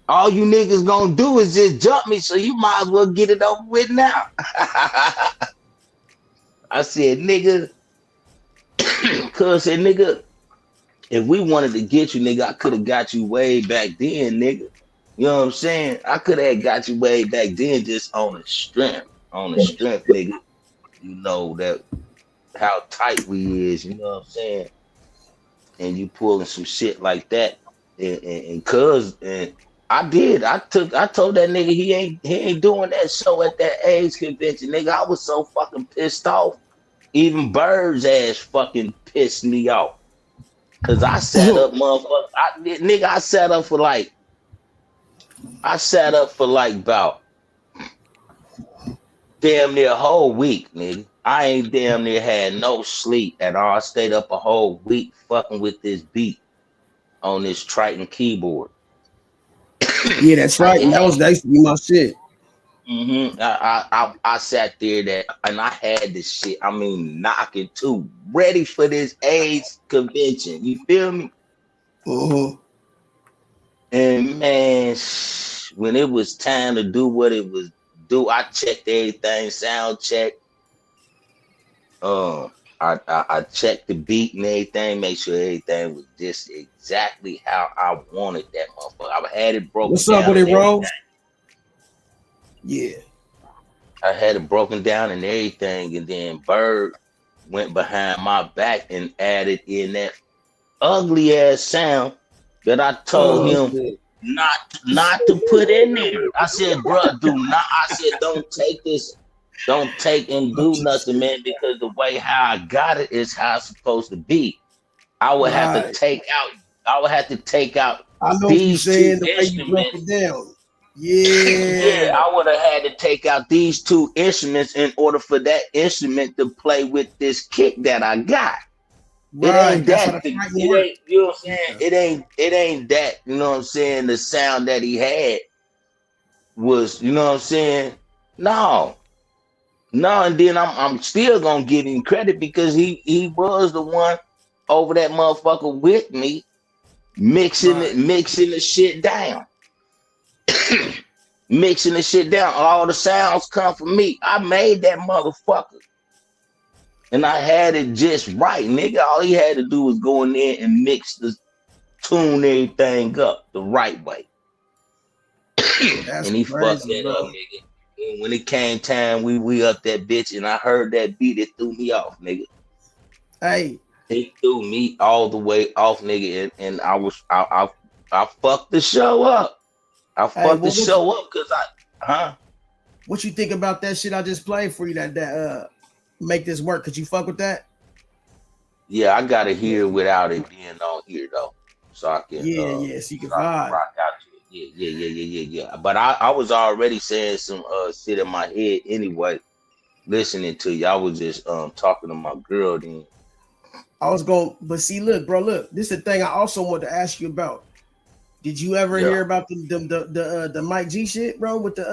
all you niggas gonna do is just jump me, so you might as well get it over with now. I said, nigga, cuz said, nigga, if we wanted to get you, nigga, I could have got you way back then, nigga. You know what I'm saying? I could have got you way back then just on the strength. On the strength, nigga. You know that how tight we is, you know what I'm saying? And you pulling some shit like that. And cuz and I told that nigga he ain't doing that show at that AIDS convention, nigga. I was so fucking pissed off. Even Bird's ass fucking pissed me off. Cause I sat up, motherfucker. I sat up for like about damn near a whole week, nigga. I ain't damn near had no sleep at all. I stayed up a whole week fucking with this beat on this Triton keyboard. Yeah, that's right. And that used to be my shit. Mm-hmm. I sat there and I had this shit. I mean, knocking too, ready for this AIDS convention. You feel me? Uh-huh. And man, when it was time to do what it was do, I checked everything, sound check. I checked the beat and everything, make sure everything was just exactly how I wanted that motherfucker. I had it broken down. What's up with it, Rose? Yeah. I had it broken down and everything, and then Bird went behind my back and added in that ugly ass sound that I told him not to put in there. I said, bro, don't take this. Don't take and do nothing, man, because the way how I got it is how it's supposed to be. I would have to take out. I know these what you're saying, two the way you broke instruments. it down. Yeah. I would have had to take out these two instruments in order for that instrument to play with this kick that I got. Right, it ain't that. You know what I'm saying? It ain't that. You know what I'm saying? The sound that he had was, you know what I'm saying? No, and then I'm still gonna give him credit because he was the one over that motherfucker with me, mixing the shit down. Mixing the shit down. All the sounds come from me. I made that motherfucker. And I had it just right, nigga. All he had to do was go in there and tune everything up the right way. And he fucked that up, nigga. when it came time, we up that bitch, and I heard that beat. It threw me off, nigga. Hey, it threw me all the way off, nigga, and I fucked the show up. I fucked the show up because What you think about that shit I just played for you? That make this work? Could you fuck with that? Yeah, I gotta hear it without it being on here though, so I can so you can vibe. Rock out to it. Yeah. But I was already saying some shit in my head anyway, listening to you. I was just talking to my girl then. I was going, but see, look, bro, look. This is the thing I also want to ask you about. Did you ever hear about the Mike G shit, bro? With the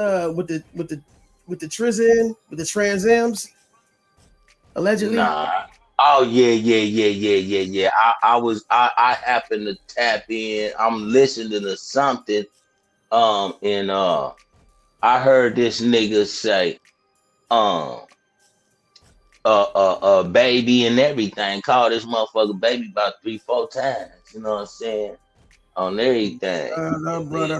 Trizin, with the Trans Ams, allegedly. Nah. Oh yeah. I happened to tap in. I'm listening to something, and I heard this nigga say, baby and everything. Call this motherfucker baby about 3-4 times. You know what I'm saying? On everything. Brother.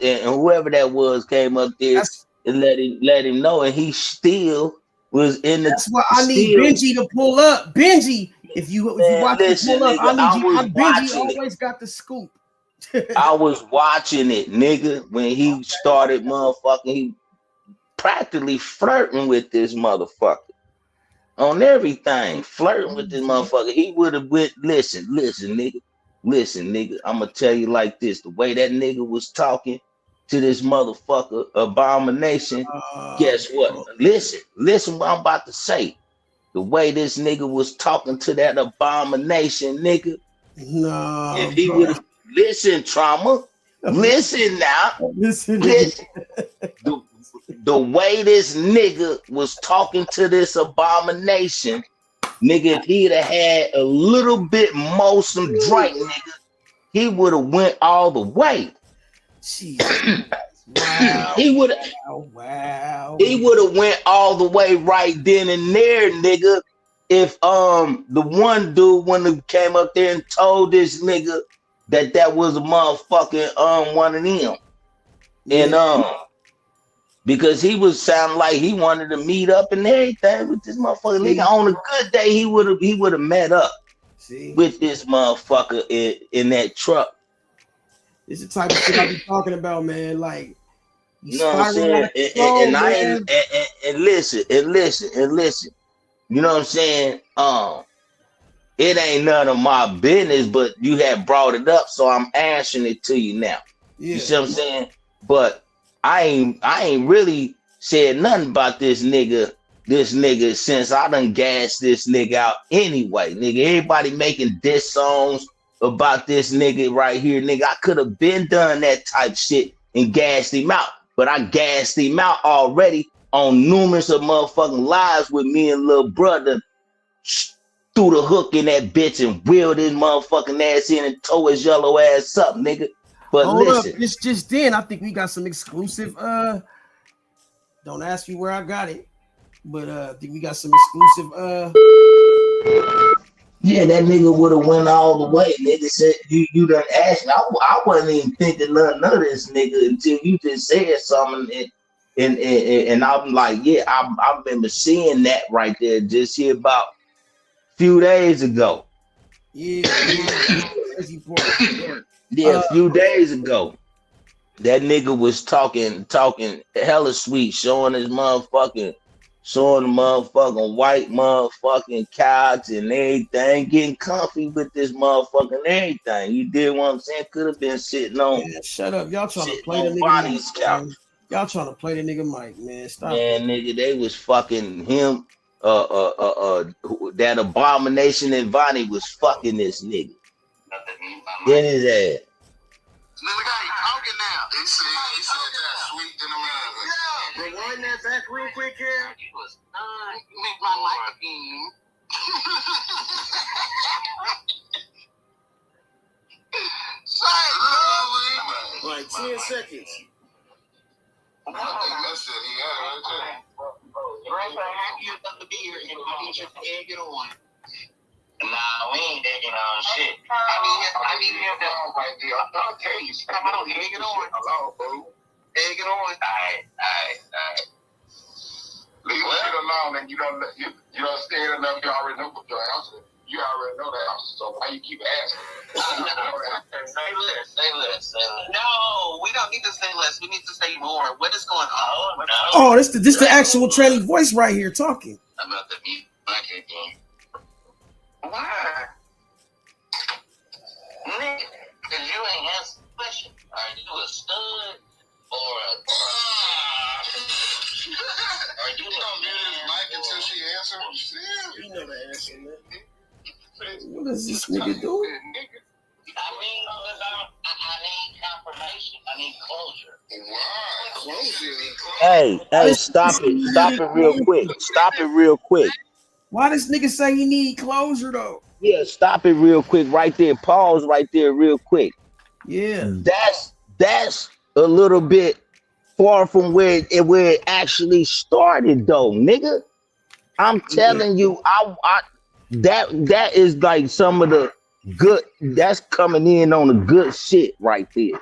And whoever that was came up there and let him know, and he still was in the. That's why I need Benji to pull up. Benji, if you watch him pull up, nigga, I need you. Benji always got the scoop. I was watching it, nigga, when he started motherfucking. He practically flirting with this motherfucker on everything, flirting with this motherfucker. He would have went. Listen, nigga. I'm gonna tell you like this: the way that nigga was talking to this motherfucker Abomination. Guess what? Listen what I'm about to say. The way this nigga was talking to that Abomination, nigga. No. If he would have listened, Trama. Listen now. Listen. The way this nigga was talking to this Abomination, nigga, if he'd have had a little bit more some drink, nigga, he would have went all the way. Wow. He would have went all the way right then and there, nigga. If the one dude when he came up there and told this nigga that was a motherfucking one of them. And because he was sounding like he wanted to meet up and everything with this motherfucker. Nigga, on a good day, he would have met up with this motherfucker in that truck. This is the type of shit I be talking about, man. Like, you know what I'm saying? And listen. You know what I'm saying? It ain't none of my business, but you have brought it up, so I'm answering it to you now. You see what I'm saying? But I ain't really said nothing about this nigga since I done gassed this nigga out anyway. Nigga, everybody making diss songs about this nigga right here. Nigga, I could have been done that type shit and gassed him out. But I gassed him out already on numerous of motherfucking lives with me and little brother. Threw the hook in that bitch and wheeled his motherfucking ass in and tore his yellow ass up, nigga. But hold listen. up, it's just then. I think we got some exclusive. Don't ask me where I got it, but I think we got some exclusive. Yeah, that nigga would have went all the way. Nigga said you done asked me. I wasn't even thinking none of this nigga until you just said something, and I'm like, yeah, I remember seeing that right there just here about a few days ago. Yeah. Yeah, a few days ago. That nigga was talking hella sweet, showing the motherfucking white motherfucking couch and everything, getting comfy with this motherfucking everything. You did what I'm saying? Could have been sitting on. Man, shut up. Y'all trying to play the nigga Bonnie's couch. Y'all trying to play the nigga Mike, man. Stop. Man, nigga, they was fucking him. That Abomination and Bonnie was fucking this nigga. Get his ass. He said that sweet in the man. Rewind that back real quick here. Make my life again. Like 10 seconds. I think that's it. He had it right there. Grandpa, happy about to be here, and I need you to egg it on. Nah, we ain't egging on shit. I need him to right there. I'll tell you, I don't egg it on. Hello, boo. Egg it on. All right. Leave it alone, and you don't scared enough. You already know what your answer. You already know that answer. So why you keep asking? Say less. No, we don't need to say less. We need to say more. What is going on? Oh, this the actual tranny voice right here talking. I'm about to be back again. Why? Nigga, because you ain't answered the question. Are you a stud or a... Are you gonna mute his mic until she answers? You know the answer, man. What is this nigga doing? I need confirmation. I need closure. Why? Hey, stop it real quick. Why this nigga say he need closure though? Yeah, stop it real quick right there. Pause right there real quick. Yeah. That's a little bit far from where it actually started though, nigga. I'm telling you, that is like some of the good, that's coming in on the good shit right there.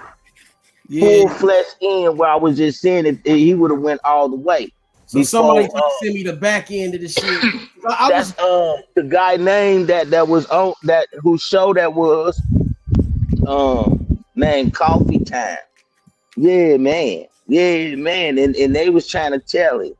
Yeah. Full flesh in where I was just saying if he would have went all the way. So somebody send me the back end of the shit. That's the guy named that was on that whose show that was named Coffee Time. Yeah, man. And they was trying to tell him.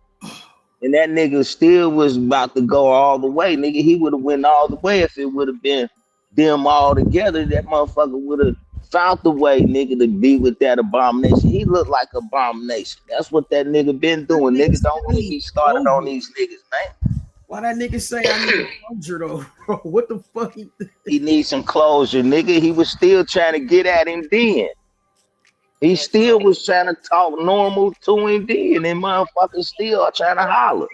And that nigga still was about to go all the way. Nigga, he would have went all the way if it would have been them all together. That motherfucker would have found the way, nigga, to be with that abomination. He looked like abomination. That's what that nigga been doing. Niggas don't need to be started on these niggas, man. Why that nigga say I need closure though, bro? What the fuck? He needs some closure, nigga. He was still trying to get at him then. He still was trying to talk normal to him then, and motherfuckers still trying to holler.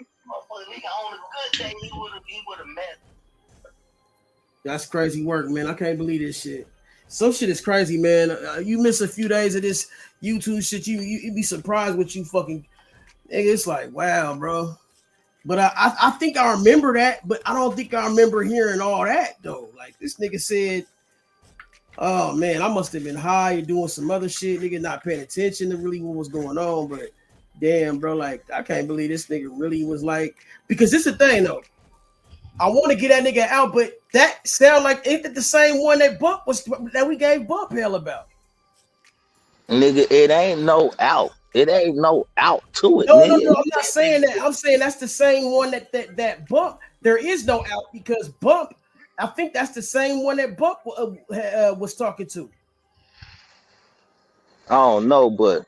That's crazy work, man. I can't believe this shit. Some shit is crazy, man. You miss a few days of this YouTube shit, you be surprised what you fucking. It's like, wow, bro. But I think I remember that, but I don't think I remember hearing all that though. Like this nigga said, oh man, I must have been high doing some other shit, nigga, not paying attention to really what was going on. But damn, bro, like I can't believe this nigga really was like, because this is the thing though. I want to get that nigga out, but that sound like ain't that the same one that we gave Bump hell about? Nigga, it ain't no out. It ain't no out to it. No, nigga. I'm not saying that. I'm saying that's the same one that Bump. There is no out because Bump. I think that's the same one that Bump was talking to. I don't know, but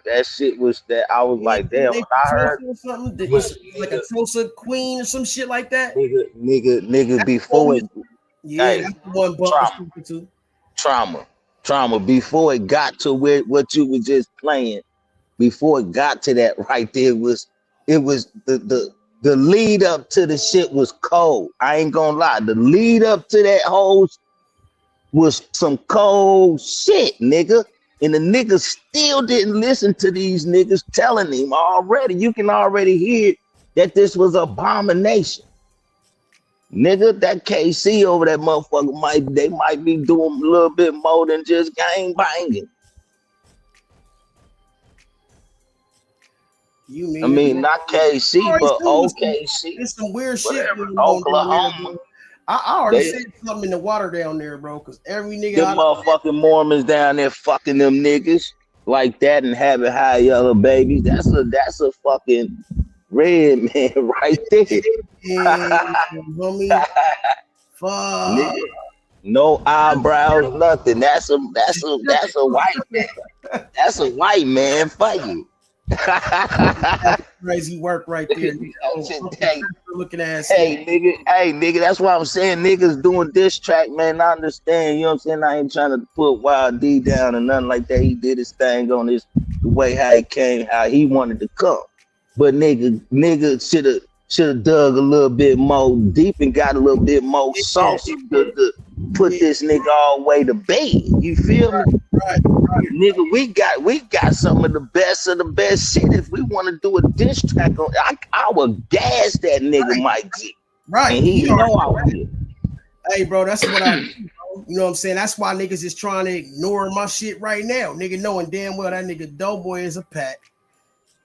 that shit was that I was like, damn. When I heard something was like a Tulsa Queen or some shit like that. Nigga, before it. Yeah, hey, that's the one Bump was talking to. Trauma. Before it got to what you were just playing, before it got to that right there it was the lead up to the shit was cold. I ain't gonna lie. The lead up to that whole was some cold shit, nigga. And the nigga still didn't listen to these niggas telling him already. You can already hear that this was abomination. Nigga, that KC over that motherfucker might be doing a little bit more than just gang banging. I mean, not KC, but OKC. It's some weird shit. Oklahoma. I already said something in the water down there, bro. Because every nigga, them motherfucking Mormons down there fucking them niggas like that and having high yellow babies. That's a fucking red man right there. Yeah, homie. Fuck. Nigga, no eyebrows, nothing. That's a white man. That's a white man for you. Crazy work right there. Looking ass. Hey nigga, that's why I'm saying niggas doing diss track, man. I understand, you know what I'm saying? I ain't trying to put Wild D down or nothing like that. He did his thing on this the way how he came, how he wanted to come. But nigga should have dug a little bit more deep and got a little bit more saucy to put this nigga all the way to bed. You feel me? Right. Nigga, we got some of the best shit. If we want to do a diss track on, I would gas that nigga Mike G. Right. And he know I will. Hey, bro, that's what I do, bro. bro. You know what I'm saying? That's why niggas is trying to ignore my shit right now. Nigga knowing damn well that nigga Doughboy is a pack.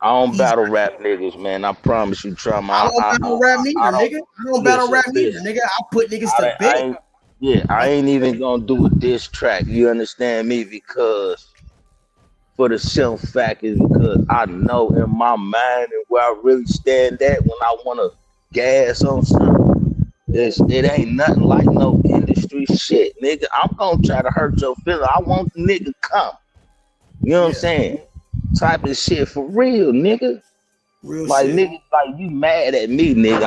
I don't battle rap niggas, man. I promise you, Trama. I don't battle rap neither, nigga. I don't battle rap neither, nigga. I put niggas to bed. I ain't even gonna do a diss track. You understand me? Because for the simple fact is because I know in my mind and where I really stand at when I want to gas on something, it ain't nothing like no industry shit, nigga. I'm gonna try to hurt your feelings. I want the nigga come. You know what I'm saying? Type of shit for real, nigga. Real like shit. Nigga, like you mad at me, nigga.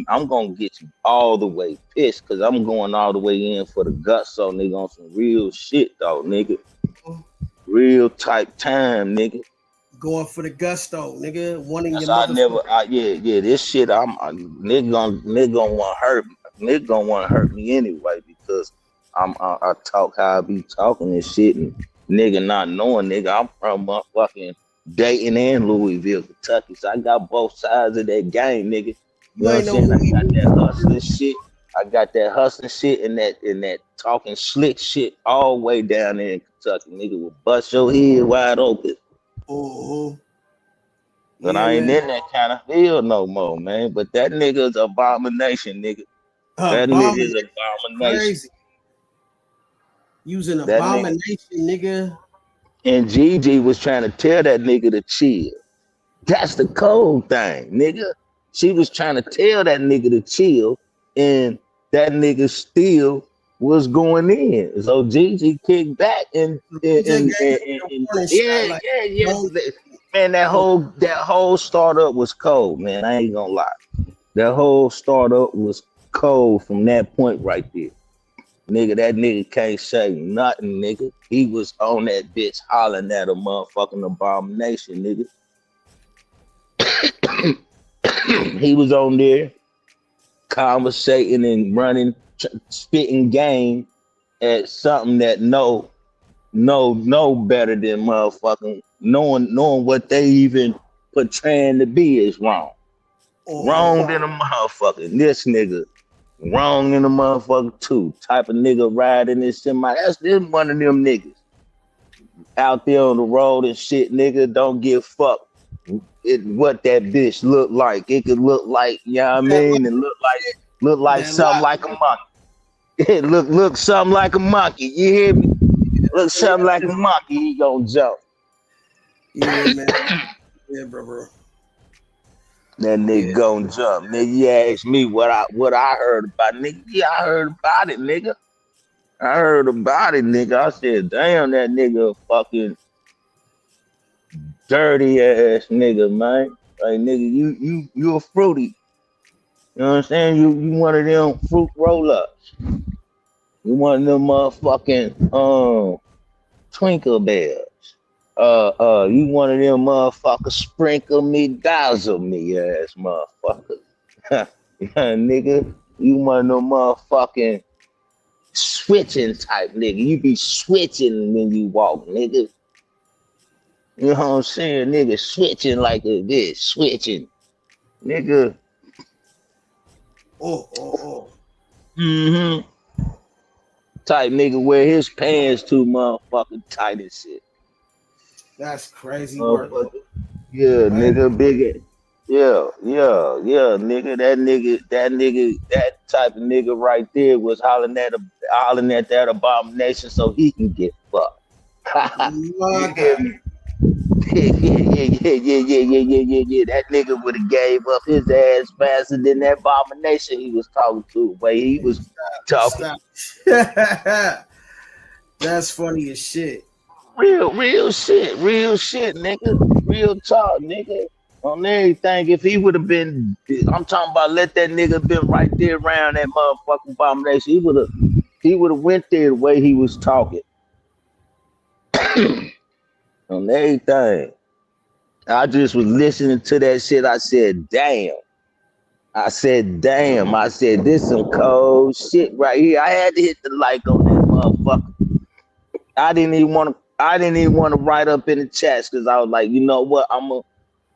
I'm gonna get you all the way pissed because I'm going all the way in for the guts, so nigga on some real shit though, nigga. Real type time, nigga. Going for the gusto, nigga. Wanting That's your this shit. Nigga gonna want to hurt me anyway because I talk how I be talking and shit, and nigga not knowing, nigga, I'm from motherfucking Dayton and Louisville, Kentucky, so I got both sides of that game, nigga. You know what I'm saying? I got that hustling shit. I got that hustling shit and that talking slick shit all the way down there in Kentucky, nigga. Will bust your head wide open. But I ain't in that kind of field no more, man. But that nigga's abomination, nigga. That nigga is abomination. Crazy. Using abomination, nigga. And Gigi was trying to tell that nigga to chill. That's the cold thing, nigga. She was trying to tell that nigga to chill, and that nigga still was going in. So Gigi kicked back and yeah. Man, that whole startup was cold, man. I ain't gonna lie. That whole startup was cold from that point right there. Nigga, that nigga can't say nothing, nigga. He was on that bitch hollering at a motherfucking abomination, nigga. He was on there conversating and running, spitting game at something that know better than motherfucking knowing what they even portraying to be is wrong. Wrong than a motherfucker. This nigga wrong in the motherfucker too. Type of nigga riding this semi. That's one of them niggas out there on the road and shit, nigga. Don't give fuck what that bitch look like. It could look like, you know what I mean, and look like something like a monkey. It look something like a monkey. You hear me? Look something like a monkey. He gonna jump. Yeah, man. Yeah, bro. That nigga gonna jump. Nigga, you ask me what I heard about, nigga. Yeah, I heard about it, nigga. I heard about it, nigga. I said, damn, that nigga fucking dirty ass nigga, man. Like, nigga, you a fruity. You know what I'm saying? You one of them fruit roll-ups. You one of them motherfucking twinkle bells. You one of them motherfuckers sprinkle me, dazzle me ass motherfucker. Yeah, nigga, you one of them motherfucking switching type nigga. You be switching when you walk, nigga. You know what I'm saying? Nigga switching like a bitch, switching. Nigga. Mm-hmm. Type nigga wear his pants too motherfucking tight and shit. That's crazy work. Yeah, nigga, big. Yeah, nigga. That type of nigga right there was hollering at that abomination so he can get fucked. You hear me? Yeah. That nigga would have gave up his ass faster than that abomination he was talking to. The way he was talking. That's funny as shit. Real shit, nigga. Real talk, nigga. On everything, if he would have been, I'm talking about let that nigga been right there around that motherfucking abomination. He would have went there the way he was talking. On everything. I just was listening to that shit. I said, damn. I said, this some cold shit right here. I had to hit the like on that motherfucker. I didn't even want to write up in the chats because I was like, you know what? I'm gonna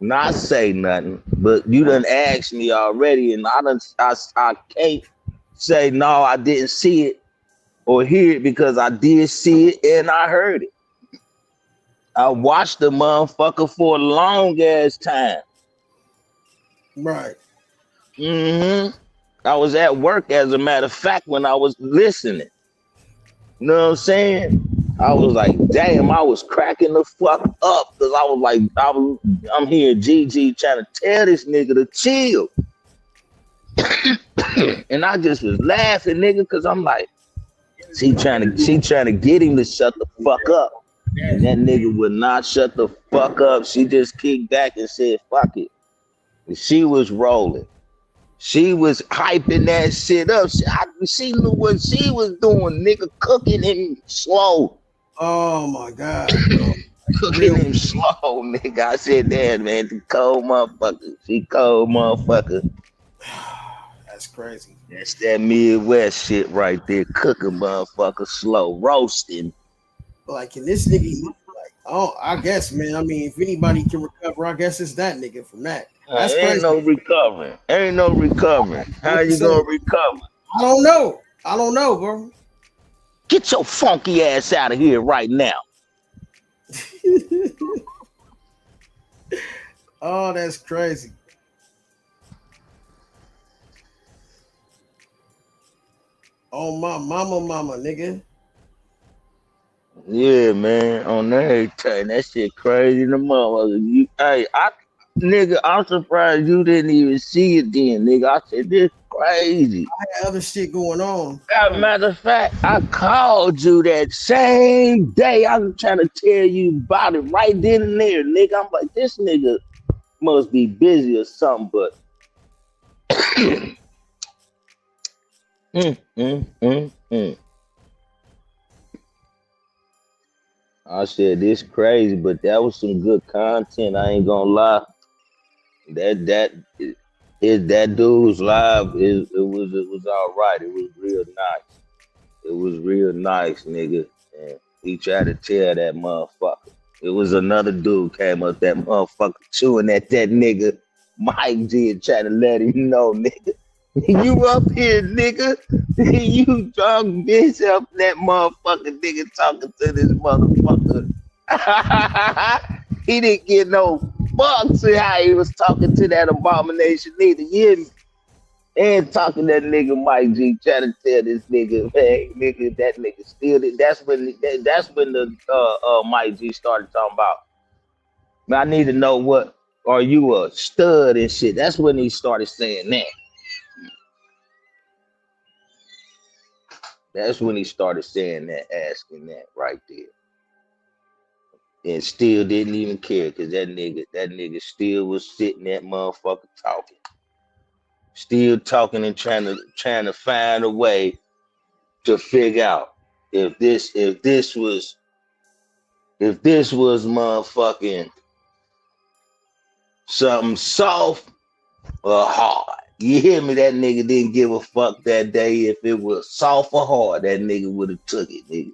not say nothing. But you done asked me already, and I can't say no, I didn't see it. or hear it because I did see it and I heard it. I watched the motherfucker for a long ass time. Right. I was at work, as a matter of fact, when I was listening. You know what I'm saying? I was like, damn, I was cracking the fuck up because I was like, I'm hearing GG trying to tell this nigga to chill. And I just was laughing, nigga, because I'm like, she trying to get him to shut the fuck up. And that nigga would not shut the fuck up. She just kicked back and said, fuck it. And she was rolling. She was hyping that shit up. She knew what she was doing, nigga, cooking him slow. Oh my God. Cooking him slow, nigga. I said, damn, man, the cold motherfucker. She cold motherfucker. That's crazy. That's that Midwest shit right there. Cooking motherfucker slow. Roasting. Like, can this nigga, like, oh, I guess, man. I mean, if anybody can recover, I guess it's that nigga from that. That's crazy. Ain't no recovering. Ain't no recovering. How you gonna recover? I don't know, bro. Get your funky ass out of here right now. Oh, that's crazy. Oh, my mama, nigga. Yeah, man. On everything. That shit crazy the motherfucker. Nigga, I'm surprised you didn't even see it then, nigga. I said, this crazy. I had other shit going on. As a matter of fact, I called you that same day. I was trying to tell you about it right then and there, nigga. I'm like, this nigga must be busy or something, but I said, this crazy, but that was some good content. I ain't gonna lie. That dude's live. It was all right. It was real nice. It was real nice, nigga. And he tried to tell that motherfucker. It was another dude came up, that motherfucker chewing at that nigga. Mike G trying to let him know, nigga. You up here, nigga. You drunk bitch up that motherfucker, nigga, talking to this motherfucker. He didn't get no fuck to how he was talking to that abomination neither. You hear me? And talking to that nigga Mike G, trying to tell this nigga, hey, nigga, that nigga still did. That's when the Mike G started talking about, man, I need to know what, are you a stud and shit. That's when he started saying that. That's when he started saying that, asking that right there. And still didn't even care, because that nigga still was sitting that motherfucker talking. Still talking and trying to find a way to figure out if this was motherfucking something soft or hard. You hear me? That nigga didn't give a fuck that day if it was soft or hard. That nigga would have took it, nigga.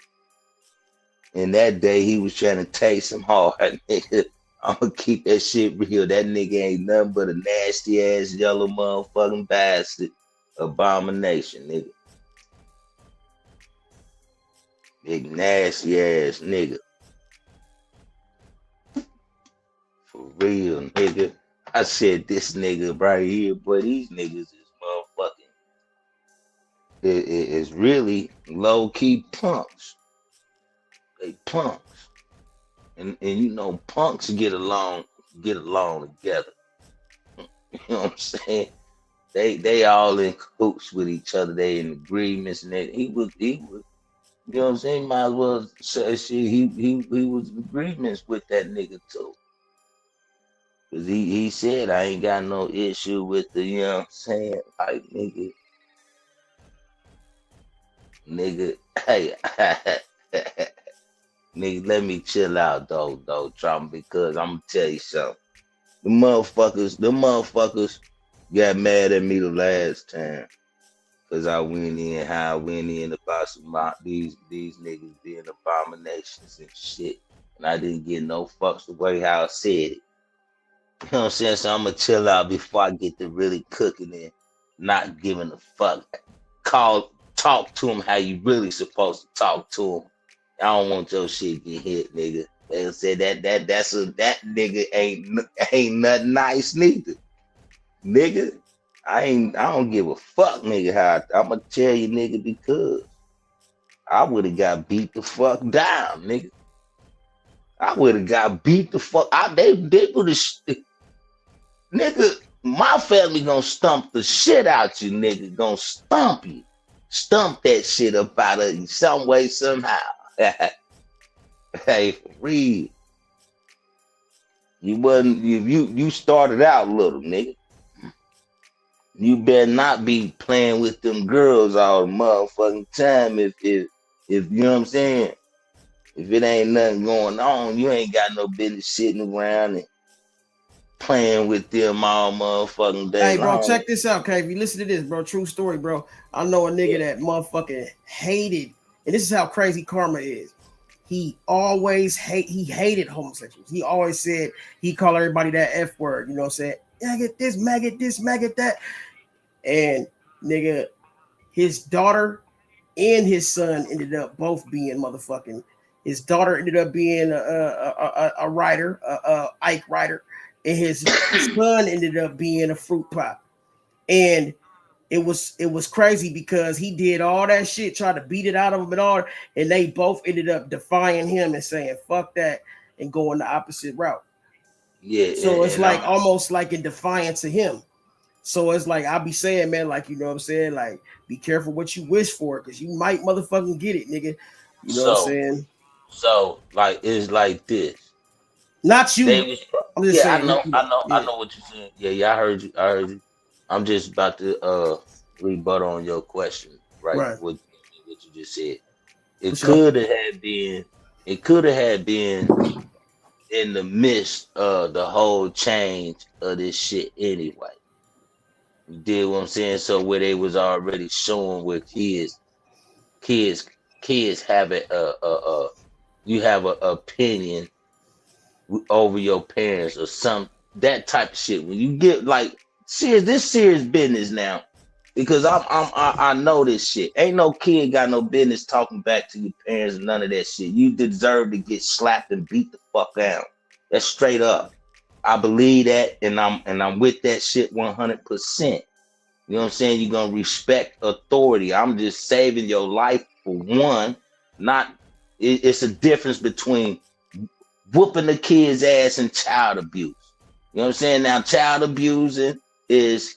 And that day he was trying to take some hard, nigga. I'm gonna keep that shit real. That nigga ain't nothing but a nasty ass yellow motherfucking bastard. Abomination, nigga. Big nasty ass nigga. For real, nigga. I said this nigga right here, but these niggas is motherfucking. It is really low key punks. They punks. And you know, punks get along together. You know what I'm saying? They all in cahoots with each other. They in agreements, and he was, you know what I'm saying? Might as well say shit. He was in agreements with that nigga too. Cause he said, I ain't got no issue with the, you know what I'm saying? Like, nigga, hey, nigga, let me chill out though, Trama, because I'm gonna tell you something. The motherfuckers got mad at me the last time. Cause I went in about these niggas being abominations and shit. And I didn't get no fucks the way how I said it. You know what I'm saying? So I'm gonna chill out before I get to really cooking and not giving a fuck. talk to him how you really supposed to talk to him. I don't want your shit get hit, nigga. They said that nigga ain't nothing nice neither. Nigga, I don't give a fuck, nigga, how I'ma tell you, nigga, because I would have got beat the fuck down, nigga. I would have got beat the fuck. They would have, nigga. My family gonna stump the shit out you, nigga. Gonna stump you, stump that shit up out of you some way, somehow. Hey, for real. You started out little, nigga. You better not be playing with them girls all the motherfucking time. If you know what I'm saying. If it ain't nothing going on, you ain't got no business sitting around and playing with them all motherfucking day. Hey, bro, long. check this out, okay? If you listen to this, bro, true story, bro. I know a nigga that motherfucking hated, and this is how crazy karma is. He hated homosexuals. He always said he called everybody that F word, you know what I'm saying? Maggot this, maggot that. And nigga, his daughter and his son ended up both being motherfucking. His daughter ended up being a writer, Ike writer, and his son ended up being a fruit pop. And it was crazy because he did all that shit, tried to beat it out of him and all, and they both ended up defying him and saying fuck that and going the opposite route. Yeah. So it's like almost like in defiance of him. So it's like I be saying, man, like, you know what I'm saying, like be careful what you wish for, because you might motherfucking get it, nigga. You know what I'm saying? So like it's like this. Not you. I'm just saying. I know what you're saying. Yeah, I heard you. I'm just about to rebut on your question, right? What you just said. It could have been in the midst of the whole change of this shit anyway. You did what I'm saying? So where they was already showing where kids have you have an opinion over your parents or some that type of shit. When you get like serious business now, because I know this shit. Ain't no kid got no business talking back to your parents and none of that shit. You deserve to get slapped and beat the fuck down. That's straight up. I believe that, and I'm with that shit 100%. You know what I'm saying? You're gonna respect authority. I'm just saving your life for one. It's a difference between whooping the kid's ass and child abuse. You know what I'm saying? Now, child abusing is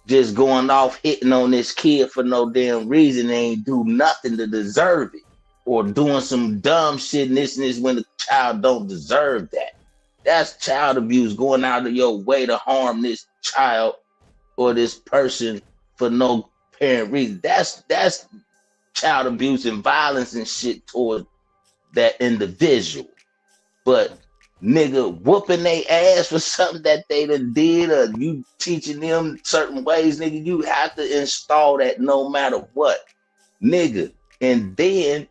just going off hitting on this kid for no damn reason. They ain't do nothing to deserve it, or doing some dumb shit and this when the child don't deserve that. That's child abuse, going out of your way to harm this child or this person for no apparent reason. That's child abuse and violence and shit towards that individual. But nigga whooping they ass for something that they done did, or you teaching them certain ways, nigga, you have to install that no matter what, nigga. And then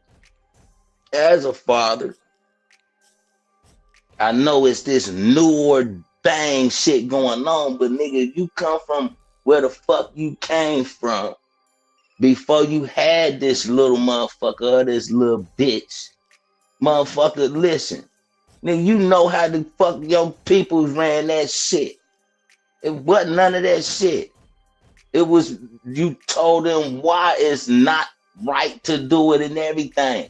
as a father, I know it's this new or bang shit going on, but nigga, you come from where the fuck you came from before you had this little motherfucker or this little bitch. Motherfucker, listen. Nigga, you know how the fuck your people ran that shit. It wasn't none of that shit. It was, you told them why it's not right to do it and everything.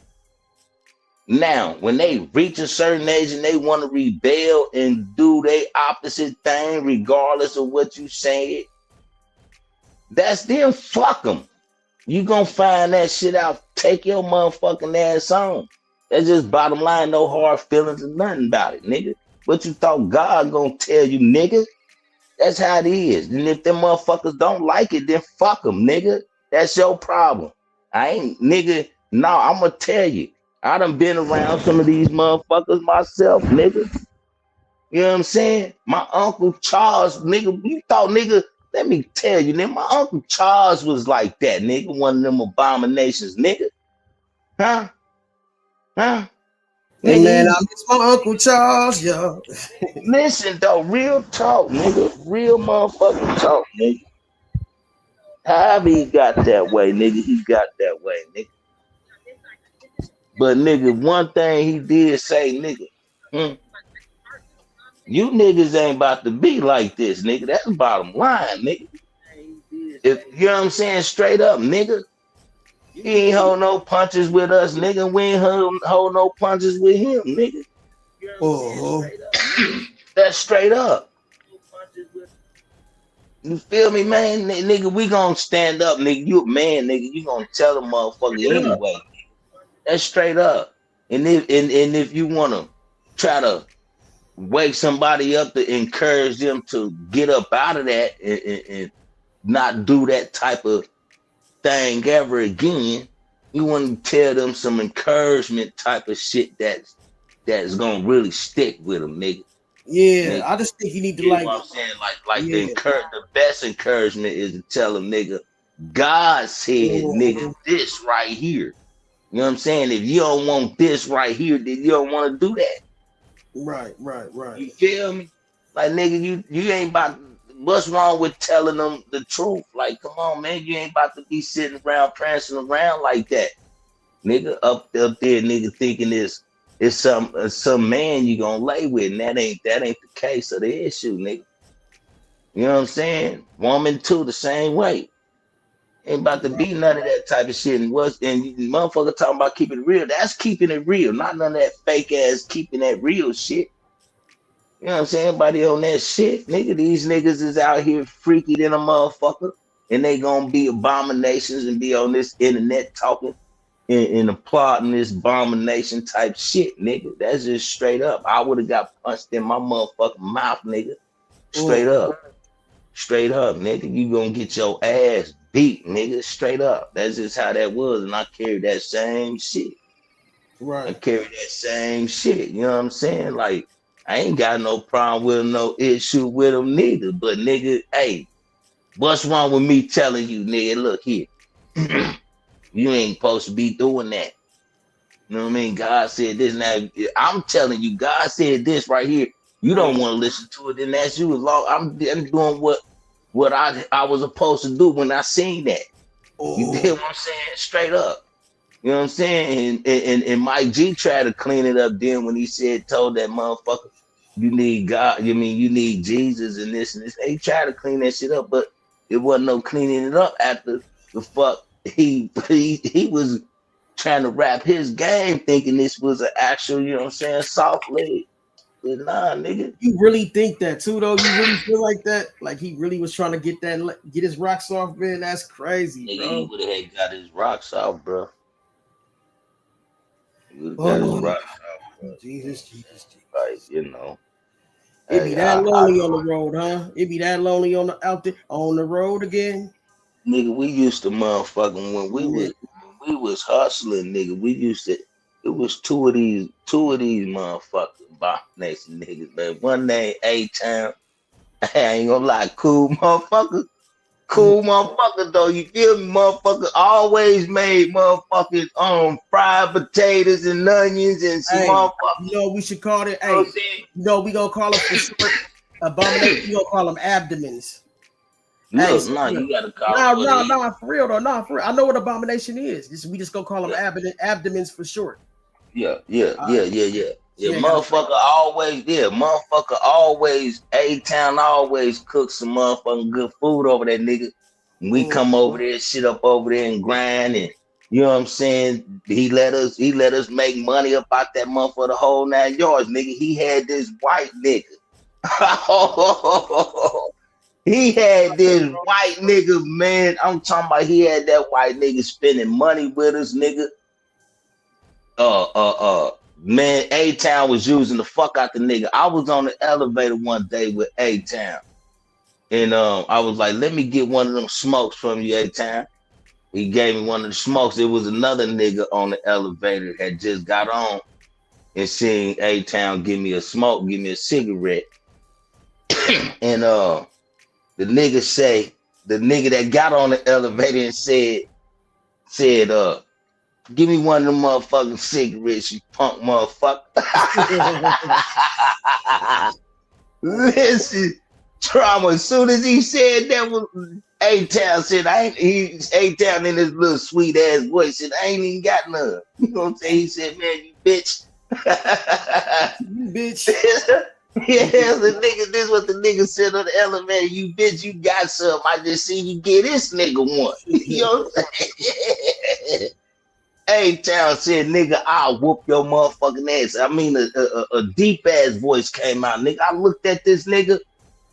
Now, when they reach a certain age and they want to rebel and do their opposite thing, regardless of what you say, that's them. Fuck them. You gonna find that shit out. Take your motherfucking ass on. That's just bottom line. No hard feelings or nothing about it, nigga. What you thought God gonna tell you, nigga? That's how it is. And if them motherfuckers don't like it, then fuck them, nigga. That's your problem. I ain't, nigga. No, I'm gonna tell you. I done been around some of these motherfuckers myself, nigga. You know what I'm saying? My Uncle Charles, nigga, you thought, nigga, let me tell you, nigga, my Uncle Charles was like that, nigga. One of them abominations, nigga. Huh? Hey, man, I miss my Uncle Charles, yo. Listen, though, real talk, nigga. Real motherfucking talk, nigga. However he got that way, nigga, he got that way, nigga. But nigga, one thing he did say, nigga, you niggas ain't about to be like this, nigga. That's the bottom line, nigga. If you know what I'm saying, straight up, nigga. He ain't hold no punches with us, nigga. We ain't hold no punches with him, nigga. That's straight up. You feel me, man? Nigga, we gonna stand up, nigga. You a man, nigga. You gonna tell a motherfucker anyway. That's straight up. And if you wanna try to wake somebody up to encourage them to get up out of that and not do that type of thing ever again, you want to tell them some encouragement type of shit that's gonna really stick with them, nigga. Yeah, nigga. I just think you need to You know what I'm saying? Like the best encouragement is to tell them, nigga, God said, nigga, this right here. You know what I'm saying? If you don't want this right here, then you don't want to do that. Right. You feel me? Like, nigga, you ain't about. What's wrong with telling them the truth? Like, come on, man, you ain't about to be sitting around prancing around like that, nigga. Up there, nigga, thinking it's some man you gonna lay with, and that ain't the case of the issue, nigga. You know what I'm saying? Woman too, the same way. Ain't about to be none of that type of shit. And motherfucker talking about keeping it real. That's keeping it real, not none of that fake ass keeping that real shit. You know what I'm saying? Everybody on that shit, nigga. These niggas is out here freaky than a motherfucker, and they gonna be abominations and be on this internet talking and applauding this abomination type shit, nigga. That's just straight up. I would have got punched in my motherfucking mouth, nigga. Straight up, nigga. You gonna get your ass beat, nigga. Straight up. That's just how that was, and I carried that same shit. Right. I carried that same shit. You know what I'm saying? Like, I ain't got no problem with him, no issue with him neither. But nigga, hey, what's wrong with me telling you, nigga, look here. You ain't supposed to be doing that. You know what I mean? God said this. Now, I'm telling you, God said this right here. You don't want to listen to it, then that's you. I'm doing what I was supposed to do when I seen that. You get what I'm saying? Straight up. You know what I'm saying? And Mike G tried to clean it up then when he told that motherfucker, you need God, you need Jesus and this and this. He tried to clean that shit up, but it wasn't no cleaning it up after the fuck he was trying to rap his game thinking this was an actual, you know what I'm saying, soft leg. But nah, nigga. You really think that too, though? You really feel like that? Like he really was trying to get his rocks off, man? That's crazy, Nigga, bro. he would have got his rocks off, bro. He would have got his rocks off, bro. Jesus. Like, you know. It be that lonely on the road, huh? It be that lonely out there on the road again. Nigga, we used to motherfucking when we was hustling, nigga. We used to. It was two of these motherfucking abomination niggas, man. One named A-Town. I ain't gonna lie, cool motherfucker though. You feel me, motherfucker? Always made motherfucking fried potatoes and onions and some motherfuckers. You know we should call it. Hey, you know we gonna call them for short abomination. We gonna call them abdomens. Look, you gotta call it. For real though, for real. I know what abomination is. We just gonna call them abdomens for short. Yeah. Motherfucker always, A-Town always cooks some motherfucking good food over that nigga. And we come over there, shit up over there and grind, and you know what I'm saying? He let us make money up out that motherfucker the whole 9 yards, nigga. He had this white nigga. He had this white nigga, man. I'm talking about he had that white nigga spending money with us, nigga. Man, A-Town was using the fuck out the nigga. I was on the elevator one day with A-Town. And I was like, let me get one of them smokes from you, A-Town. He gave me one of the smokes. It was another nigga on the elevator that just got on and seen A-Town give me a smoke, give me a cigarette. And the nigga that got on the elevator and said, give me one of them motherfucking cigarettes, you punk motherfucker. Listen, Trama, as soon as he said that, A-Town said, A-Town in his little sweet ass voice said, I ain't even got none. You know what I'm saying? He said, man, you bitch. You bitch. Yeah, the nigga, this what the nigga said on the elevator. You bitch, you got some. I just seen you get this nigga one. You know what I'm saying? A-Town said, nigga, I'll whoop your motherfucking ass. I mean, a deep ass voice came out. Nigga, I looked at this nigga,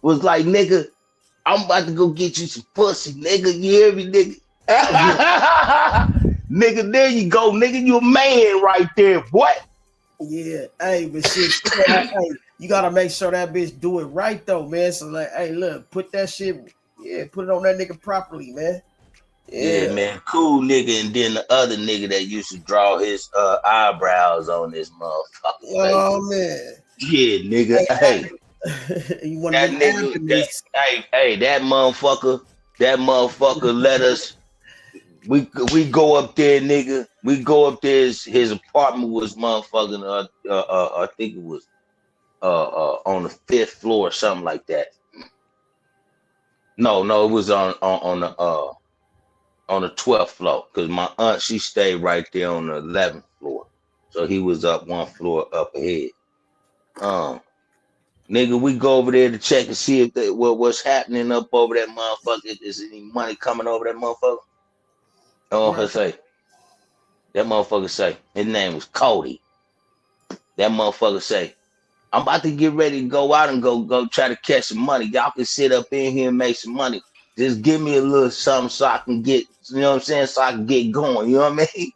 was like, nigga, I'm about to go get you some pussy, nigga. You hear me, nigga? Nigga, there you go, nigga. You a man right there, boy. Yeah, hey, but shit, hey, you gotta make sure that bitch do it right though, man. So like, hey, look, put that shit, put it on that nigga properly, man. Yeah, man, cool nigga, and then the other nigga that used to draw his eyebrows on this motherfucker. Oh man. Yeah, nigga. Hey, you want that nigga, that motherfucker let us. We go up there, nigga. We go up there. His apartment was motherfucking. I think it was on the 5th floor or something like that. No, it was on the 12th floor because my aunt, she stayed right there on the 11th floor, so he was up one floor up ahead. Nigga, we go over there to check and see if what's happening up over that motherfucker. Is any money coming over that motherfucker? Oh, her say. That motherfucker say his name was Cody. That motherfucker say, I'm about to get ready to go out and go try to catch some money. Y'all can sit up in here and make some money. Just give me a little something so I can get, you know what I'm saying, so I can get going. You know what I mean?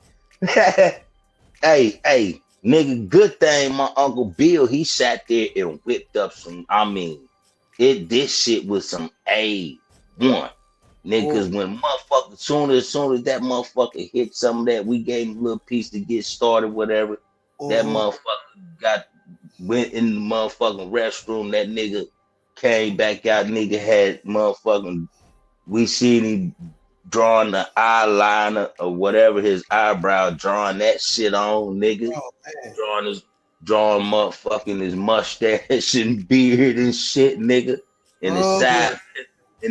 Hey, nigga, good thing my Uncle Bill, he sat there and whipped up some, this shit was some A1. Niggas, when motherfucker, soon as that motherfucker hit some of that, we gave him a little piece to get started, whatever. That motherfucker went in the motherfucking restroom. That nigga came back out. Nigga had motherfucking, we seen him drawing the eyeliner or whatever, his eyebrow, drawing that shit on, nigga. Drawing motherfucking his mustache and beard and shit, nigga. In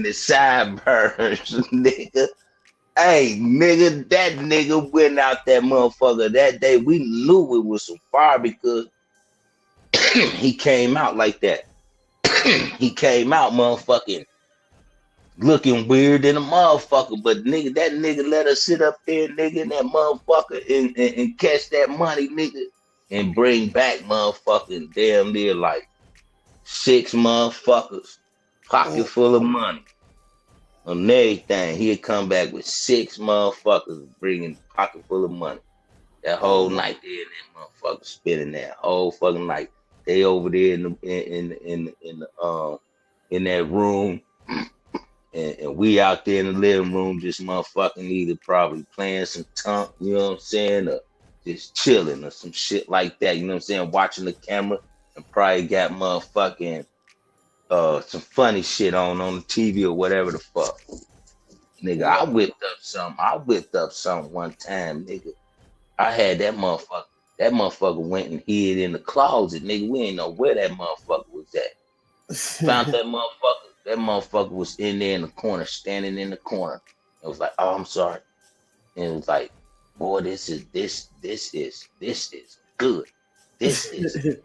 the sideburns, nigga. Hey, nigga, that nigga went out that motherfucker that day. We knew it was some fire because he came out like that. He came out motherfucking looking weird than a motherfucker. But nigga, that nigga let us sit up there, nigga, in that motherfucker and catch that money, nigga, and bring back motherfucking damn near like 6 motherfuckers. Pocket full of money on everything. He'd come back with 6 motherfuckers bringing pocket full of money. That whole night there, that motherfucker spending that whole fucking night. They over there in that room, and we out there in the living room, just motherfucking either probably playing some tunk, you know what I'm saying, or just chilling or some shit like that. You know what I'm saying, watching the camera, and probably got motherfucking. Some funny shit on the TV or whatever the fuck. Nigga, I whipped up something one time, nigga. I had that motherfucker. That motherfucker went and hid in the closet, nigga. We ain't know where that motherfucker was at. Found that motherfucker. That motherfucker was in there in the corner, standing in the corner. It was like, oh, I'm sorry. And it was like, boy, this is good. This is good.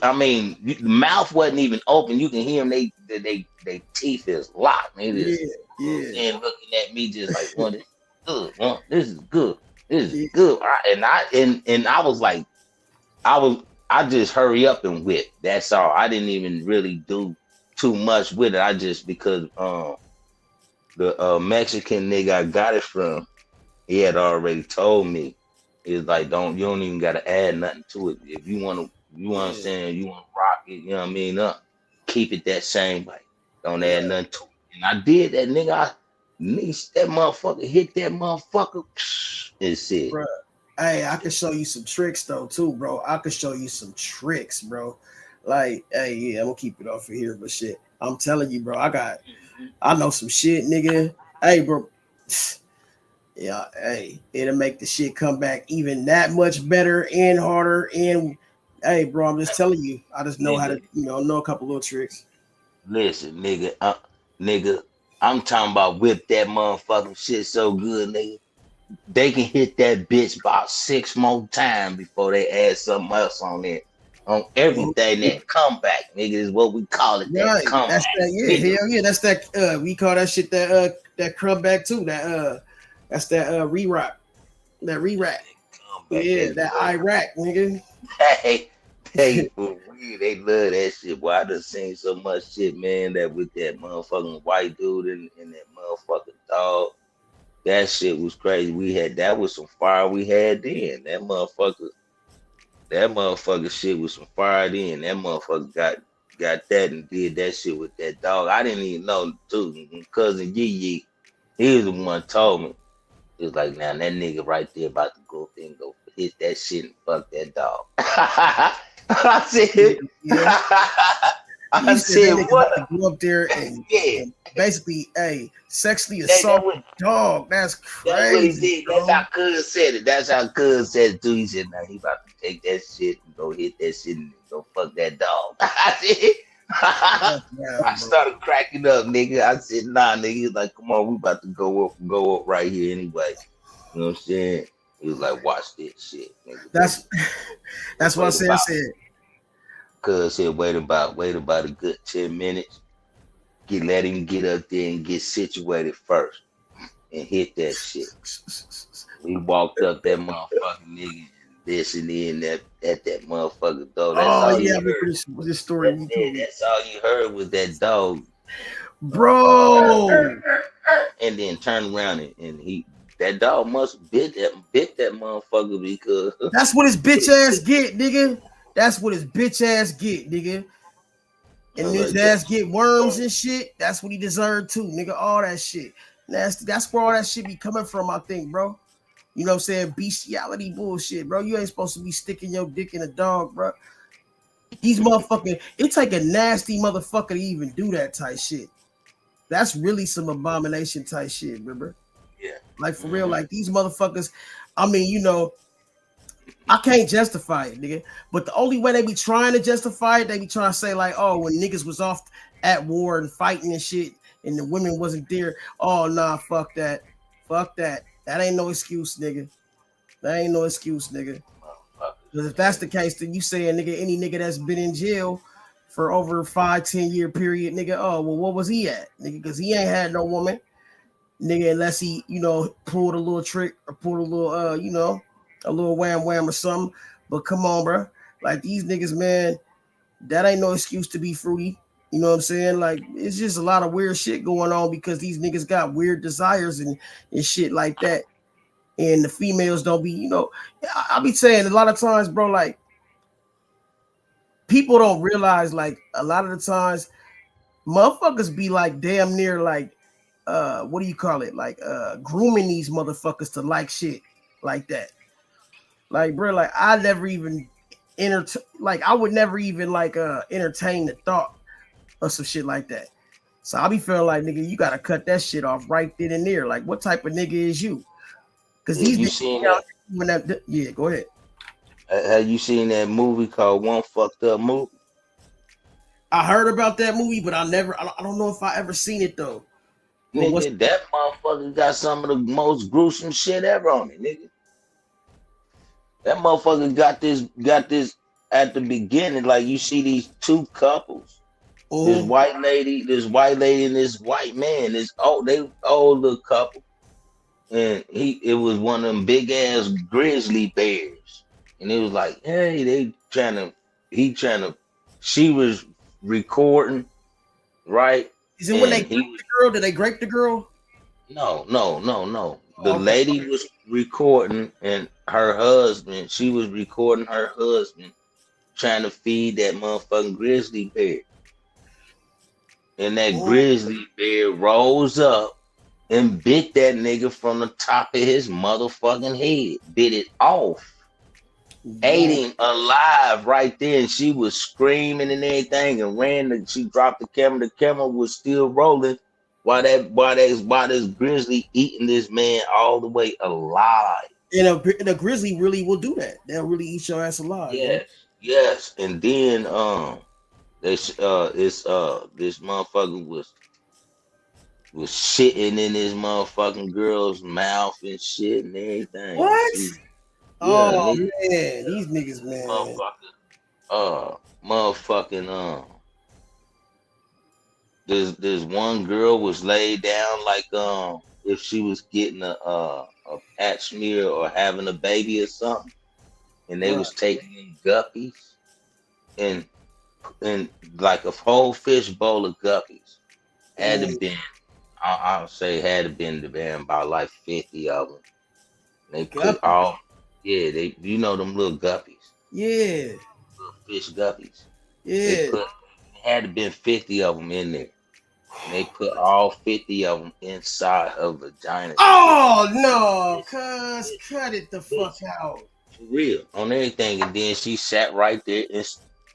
I mean, the mouth wasn't even open. You can hear them. They teeth is locked. They just and looking at me just like, well, this is good. Well, this is good. This is good. And I was like, I just hurry up and whip. That's all. I didn't even really do too much with it. I just because the Mexican nigga I got it from, he had already told me. He was like, you don't even gotta add nothing to it. If you want to. You understand? You want to rock it? You know what I mean? Keep it that same way. Don't add nothing to it. And I did that, nigga. That motherfucker hit that motherfucker. It's it. Bruh. Hey, I can show you some tricks though, too, bro. I can show you some tricks, bro. Like, hey, yeah, I'm gonna keep it off of here, but shit, I'm telling you, bro. I know some shit, nigga. Hey, bro. Yeah, hey, it'll make the shit come back even that much better and harder and. Hey, bro, I'm just telling you. I just know how to, know a couple little tricks. Listen, nigga, I'm talking about whip that motherfucking shit so good, nigga. They can hit that bitch about 6 more times before they add something else on it. On everything that comeback, nigga, is what we call it. That Right. comeback. That's that, yeah, nigga. hell yeah. That's that we call that shit that crumb back too. That's that re-rock. That re-rack. Yeah, that Iraq, nigga. Hey, for real, they love that shit. Boy, I done seen so much shit, man, that with that motherfucking white dude and that motherfucking dog. That shit was crazy. That was some fire we had then. That motherfucker shit was some fire then. That motherfucker got that and did that shit with that dog. I didn't even know too. Cousin Yee, he was the one told me. He was like, now that nigga right there about to go hit that shit and fuck that dog. I said, I said what? Go up there and basically, sexually assault a dog. That's crazy. That's what he did. That's how Cuz said it. That's how Cuz said it too. He said, now he about to take that shit and go hit that shit and go fuck that dog. I started cracking up, nigga. I said, nah, nigga. He was like, come on, we about to go up right here anyway. You know what I'm saying? He was like, watch this shit, nigga. That's what I said. Cuz said, wait about a good 10 minutes. Let him get up there and get situated first and hit that shit. We walked up that motherfucking nigga listening in at that motherfucker dog. That's all you heard. This story. That's all you heard was that dog. Bro. And then turned around and that dog must bit that motherfucker because that's what his bitch ass get, nigga. That's what his bitch ass get, nigga. And his ass get worms and shit. That's what he deserved too, nigga. All that shit. That's where all that shit be coming from, I think, bro. You know what I'm saying? Bestiality bullshit, bro. You ain't supposed to be sticking your dick in a dog, bro. These motherfucking, it take a nasty motherfucker to even do that type shit. That's really some abomination type shit, remember? Yeah. Like for real, like these motherfuckers, I mean, you know, I can't justify it, nigga. But the only way they be trying to justify it, they be trying to say, like, oh, when niggas was off at war and fighting and shit, and the women wasn't there. Oh, nah, fuck that. Fuck that. That ain't no excuse, nigga. That ain't no excuse, nigga. Because if that's the case, then you saying, nigga, any nigga that's been in jail for over 5-10 year period, nigga, oh, well, what was he at? Nigga, because he ain't had no woman. Nigga, unless he, you know, pulled a little trick or pulled a little, you know, a little wham or something. But come on, bro. Like these niggas, man, that ain't no excuse to be fruity. You know what I'm saying? Like it's just a lot of weird shit going on because these niggas got weird desires and shit like that. And the females don't be, you know, I be saying a lot of times, bro, like people don't realize like a lot of the times motherfuckers be like damn near like what do you call it? Like grooming these motherfuckers to like shit like that. Like, bro, like I never even I would never even like entertain the thought of some shit like that. So I be feeling like, nigga, you gotta cut that shit off right then and there. Like, what type of nigga is you? Because these niggas, yeah, go ahead. Have you seen that movie called One Fucked Up Movie? I heard about that movie, but I don't know if I ever seen it though. Nigga, that motherfucker got some of the most gruesome shit ever on it, nigga. That motherfucker got this at the beginning. Like you see these two couples, this white lady and this white man. They older couple, and it was one of them big ass grizzly bears, and it was like, hey, she was recording, right? Is it when they grape the girl? Did they grape the girl? No. The lady was recording and she was recording her husband trying to feed that motherfucking grizzly bear. And that grizzly bear rose up and bit that nigga from the top of his motherfucking head. Bit it off. Ate him alive right there. And she was screaming and everything and she dropped the camera. The camera was still rolling. Why this grizzly eating this man all the way alive? And a grizzly really will do that. They'll really eat your ass alive. Yes. And then this motherfucker was shitting in this motherfucking girl's mouth and shit and everything. What? Yeah, Oh nigga, man, these niggas, man. motherfucking there's one girl was laid down like if she was getting a pap smear or having a baby or something, and they was taking in guppies and like a whole fish bowl of guppies. Had to been, I'll say had to been about like 50 of them. They put all, yeah, they, you know them little guppies, Yeah. little fish guppies. Yeah. They had to been 50 of them in there. And they put all 50 of them inside her vagina. Oh no, cuz cut it the fuck out. For real, on everything. And then she sat right there and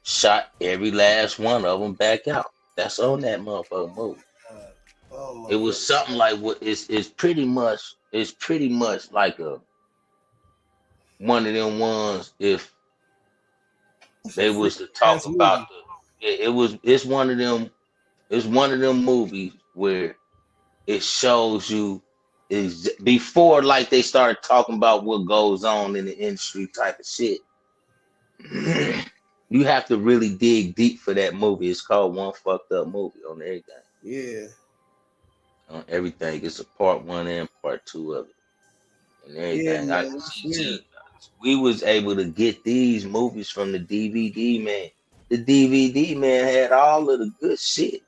shot every last one of them back out. That's on that motherfucking movie. It was something like what it's pretty much like one of them ones if they was to talk about it's one of them movies where it shows you is before like they started talking about what goes on in the industry type of shit. You have to really dig deep for that movie. It's called One Fucked Up Movie on everything. Yeah. On everything. It's a part 1 and part 2 of it. And everything. Yeah, man, We was able to get these movies from the DVD man. The DVD man had all of the good shit.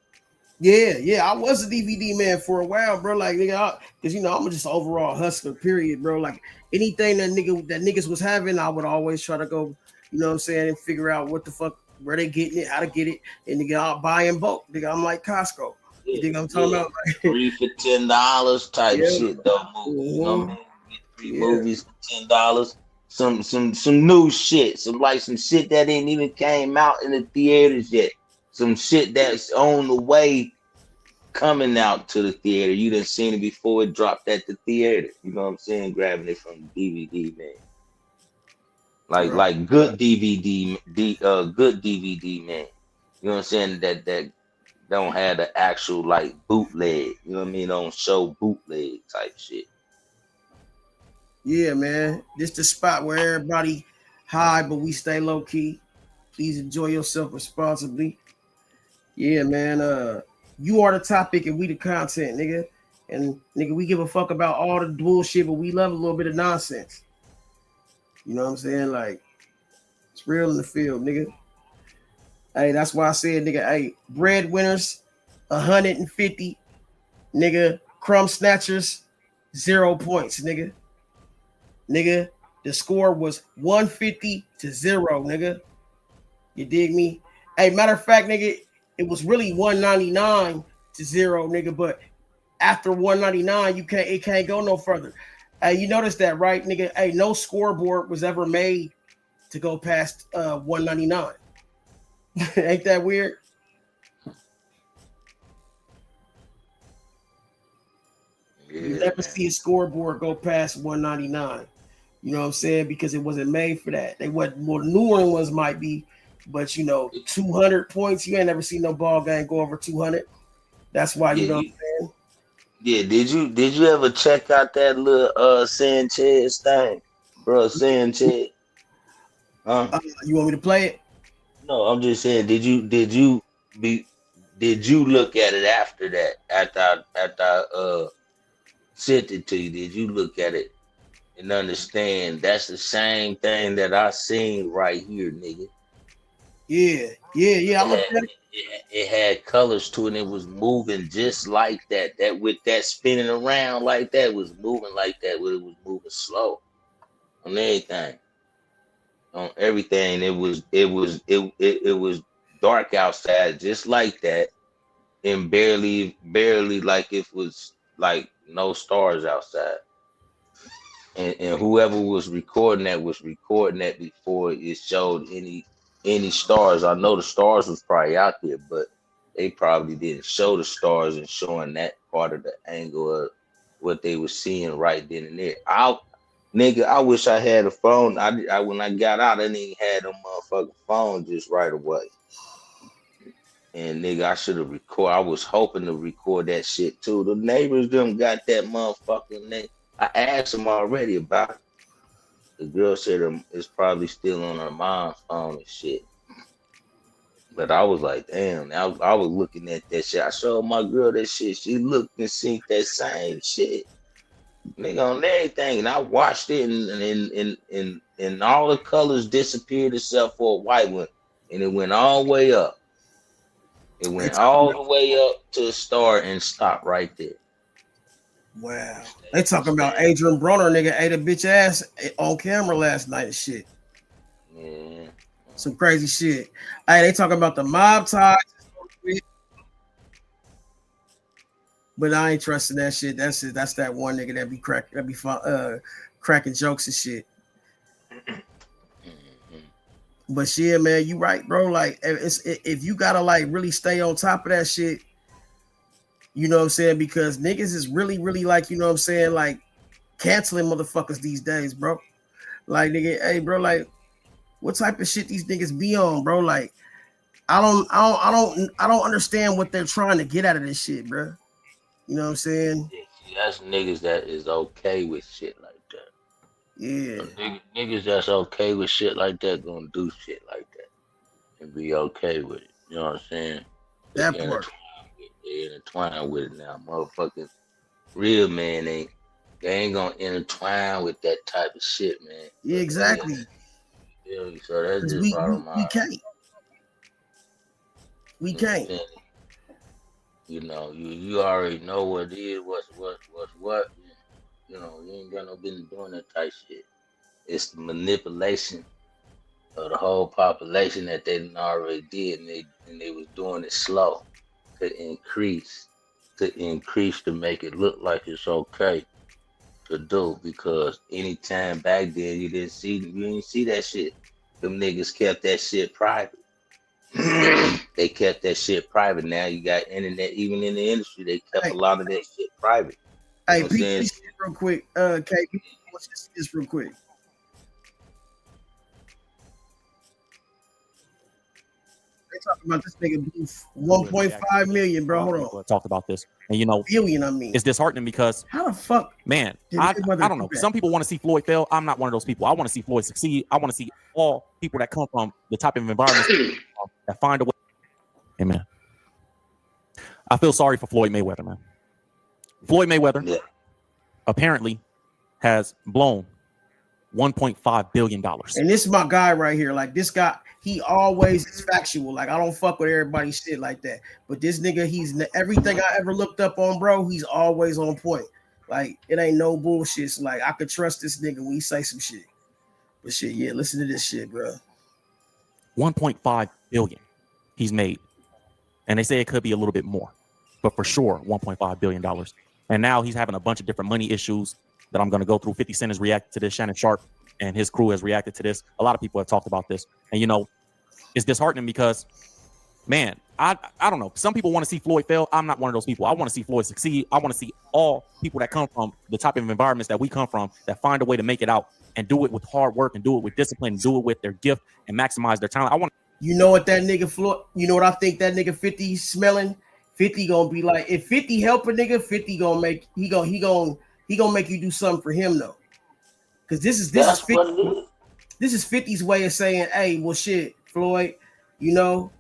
Yeah, I was a DVD man for a while, bro. Like, nigga, because I'm just an overall hustler, period, bro. Like anything that niggas was having, I would always try to go, you know what I'm saying, and figure out what the fuck, where they getting it, how to get it, and nigga, I'll buy in bulk. Nigga, I'm like Costco. You think I'm talking about? Like, 3 for $10 type shit, though. You know what I mean? Get 3 movies for $10. Some new shit, some shit that ain't even came out in the theaters yet. Some shit that's on the way coming out to the theater. You done seen it before it dropped at the theater. You know what I'm saying? Grabbing it from the DVD man. Like good DVD, good DVD man. You know what I'm saying? That don't have the actual like bootleg. You know what I mean? Don't show bootleg type shit. Yeah, man. This the spot where everybody high, but we stay low key. Please enjoy yourself responsibly. Yeah, man. You are the topic and we the content, nigga. And nigga, we give a fuck about all the bullshit, but we love a little bit of nonsense. You know what I'm saying? Like, it's real in the field, nigga. Hey, that's why I said, nigga, hey, BreddWinnerz, 150, nigga, crumb snatchers, 0 points, nigga. Nigga, the score was 150 to 0, nigga. You dig me? Hey, matter of fact, nigga, it was really 199 to 0, nigga, but after 199, it can't go no further. Hey, you notice that, right, nigga? Hey, no scoreboard was ever made to go past 199. Ain't that weird? Yeah, you never see a scoreboard go past 199. You know what I'm saying? Because it wasn't made for that. They what more newer ones might be, but 200 points. You ain't never seen no ball game go over 200. That's why you know what I'm saying. Yeah, did you ever check out that little Sanchez thing, bro? Sanchez. You want me to play it? No, I'm just saying. Did you look at it after that? After I sent it to you, did you look at it and understand that's the same thing that I seen right here, nigga? Yeah. I looked at it. It had colors to it and it was moving just like that. That with that spinning around like that was moving like that, but it was moving slow on everything. On everything. It was dark outside just like that, and barely like it was like no stars outside. And whoever was recording that before it showed any stars. I know the stars was probably out there, but they probably didn't show the stars and showing that part of the angle of what they were seeing right then and there. I wish I had a phone. I when I got out, I didn't even have a motherfucking phone just right away. And nigga, I should have recorded. I was hoping to record that shit too. The neighbors them got that motherfucking name. I asked them already about it. The girl said it's probably still on her mom's phone and shit. But I was like, damn. I was looking at that shit. I showed my girl that shit. She looked and seen that same shit. Nigga, on everything. And I watched it and all the colors disappeared except for a white one. And it went all the way up. It went all the way up to the start and stopped right there. Wow. They talking about Adrian Broner, nigga, ate a bitch ass on camera last night and shit. Yeah. Some crazy shit. Hey, they talking about the mob ties. But I ain't trusting that shit. That's that one nigga that be cracking jokes and shit. But shit, man, you right, bro. Like, if you gotta like really stay on top of that shit, you know what I'm saying? Because niggas is really, really like, you know what I'm saying, like canceling motherfuckers these days, bro. Like, nigga, hey, bro, like, what type of shit these niggas be on, bro? Like, I don't understand what they're trying to get out of this shit, bro. You know what I'm saying? Yeah, that's niggas that is okay with shit like that. Yeah. Niggas that's okay with shit like that gonna do shit like that and be okay with it. You know what I'm saying? That part. They intertwine with it now. Motherfucking real man they ain't gonna intertwine with that type of shit, man. Yeah, exactly. Yeah, so that's just bottom line. We can't. You know, you already know what it is, what's what. You know, you ain't got no business doing that type shit. It's the manipulation of the whole population that they done already did, and they was doing it slow to increase to make it look like it's okay to do, because anytime back then you didn't see that shit. Them niggas kept that shit private. They kept that shit private. Now you got internet, even in the industry, they kept a lot of that shit private. Hey, please, real quick, KB, let's just see this real quick. They talking about this nigga 1.5 million, bro. Hold on. Talked about this, and you know, billion. I mean, it's disheartening because how the fuck, man? I don't know. Some people want to see Floyd fail. I'm not one of those people. I want to see Floyd succeed. I want to see all people that come from the type of environment that find a way. Amen. I feel sorry for Floyd Mayweather, man. Floyd Mayweather apparently has blown $1.5 billion. And this is my guy right here. Like, this guy, he always is factual. Like, I don't fuck with everybody's shit like that. But this nigga, he's everything I ever looked up on, bro. He's always on point. Like, it ain't no bullshit. So, like, I could trust this nigga when he say some shit. But shit, yeah, listen to this shit, bro. 1.5 billion he's made. And they say it could be a little bit more, but for sure, $1.5 billion. And now he's having a bunch of different money issues that I'm going to go through. 50 Cent has reacted to this. Shannon Sharp and his crew has reacted to this. A lot of people have talked about this. And, you know, it's disheartening because, man, I don't know. Some people want to see Floyd fail. I'm not one of those people. I want to see Floyd succeed. I want to see all people that come from the type of environments that we come from that find a way to make it out and do it with hard work and do it with discipline and do it with their gift and maximize their talent. I want. You know what that nigga Floyd, you know what I think that nigga 50 smelling? 50 gonna be like, if 50 help a nigga, 50 gonna make he gonna make you do something for him though. Cause this is 50's way of saying, hey, well shit, Floyd, you know,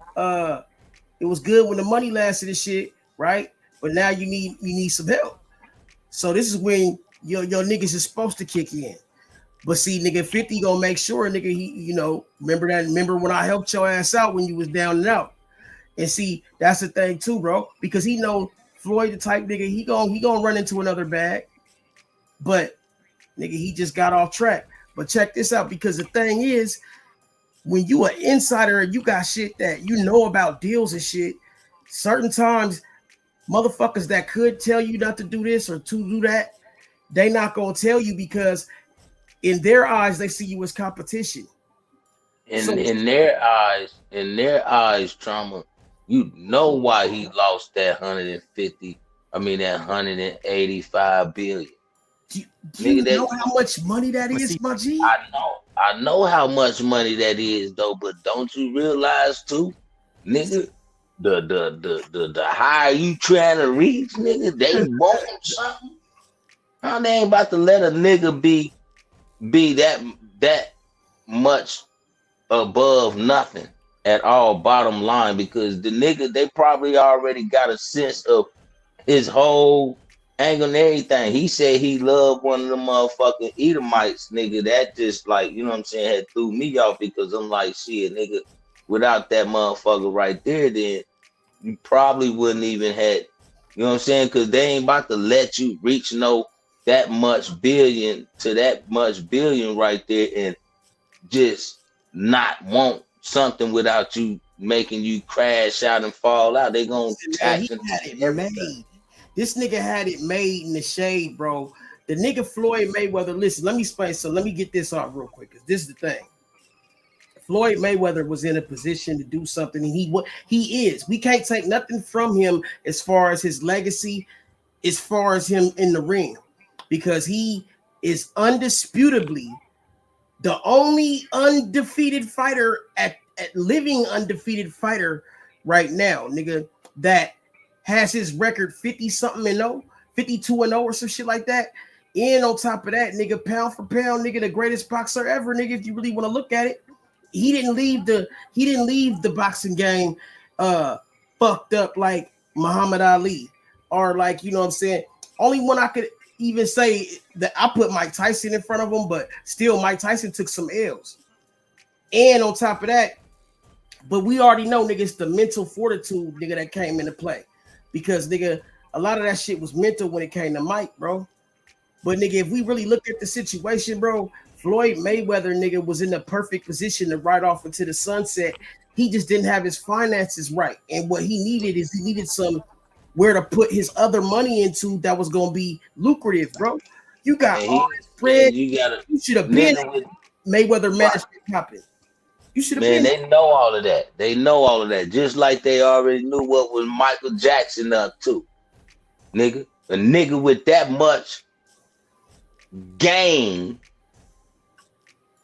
it was good when the money lasted and shit, right? But now you need some help. So this is when your niggas is supposed to kick in. But see, nigga, 50 gonna make sure, nigga, he, you know, remember when I helped your ass out when you was down and out. And see, that's the thing too, bro, because he know Floyd the type nigga, he gonna run into another bag. But nigga, he just got off track. But check this out, because the thing is, when you an insider and you got shit that you know about deals and shit, certain times motherfuckers that could tell you not to do this or to do that, they not gonna tell you because in their eyes, they see you as competition. In their eyes, Trama, you know why he lost that 185 billion. Do you know how much money that is, my G? I know how much money that is, though, but don't you realize too, nigga, the higher you trying to reach, nigga, they want something. How they ain't about to let a nigga be that much above nothing at all, bottom line, because the nigga, they probably already got a sense of his whole angle and everything. He said he loved one of the motherfucking Edomites, nigga. That just like, you know what I'm saying, had threw me off, because I'm like, shit, nigga, without that motherfucker right there, then you probably wouldn't even had, you know what I'm saying, because they ain't about to let you reach that much billion to that much billion right there and just not want something without you making you crash out and fall out. They gonna tax and made. This nigga had it made in the shade, bro. The nigga Floyd Mayweather. Listen, let me explain. So let me get this off real quick, because this is the thing. Floyd Mayweather was in a position to do something, and he is. We can't take nothing from him as far as his legacy, as far as him in the ring, because he is undisputably the only undefeated fighter at living undefeated fighter right now, nigga, that has his record 50-something-0, 52-0 or some shit like that. And on top of that, nigga, pound for pound, nigga, the greatest boxer ever, nigga, if you really want to look at it. He didn't leave the boxing game fucked up like Muhammad Ali, or like, you know what I'm saying? Only one I could even say that I put Mike Tyson in front of him, but still Mike Tyson took some L's. And on top of that, but we already know, nigga, it's the mental fortitude, nigga, that came into play. Because, nigga, a lot of that shit was mental when it came to Mike, bro. But, nigga, if we really look at the situation, bro, Floyd Mayweather, nigga, was in the perfect position to ride off into the sunset. He just didn't have his finances right. And what he needed some where to put his other money into that was going to be lucrative, bro. You got all this bread. You should have been Mayweather managed to happen. You should have been. They know all of that. They know all of that. Just like they already knew what was Michael Jackson up to. Nigga. A nigga with that much game.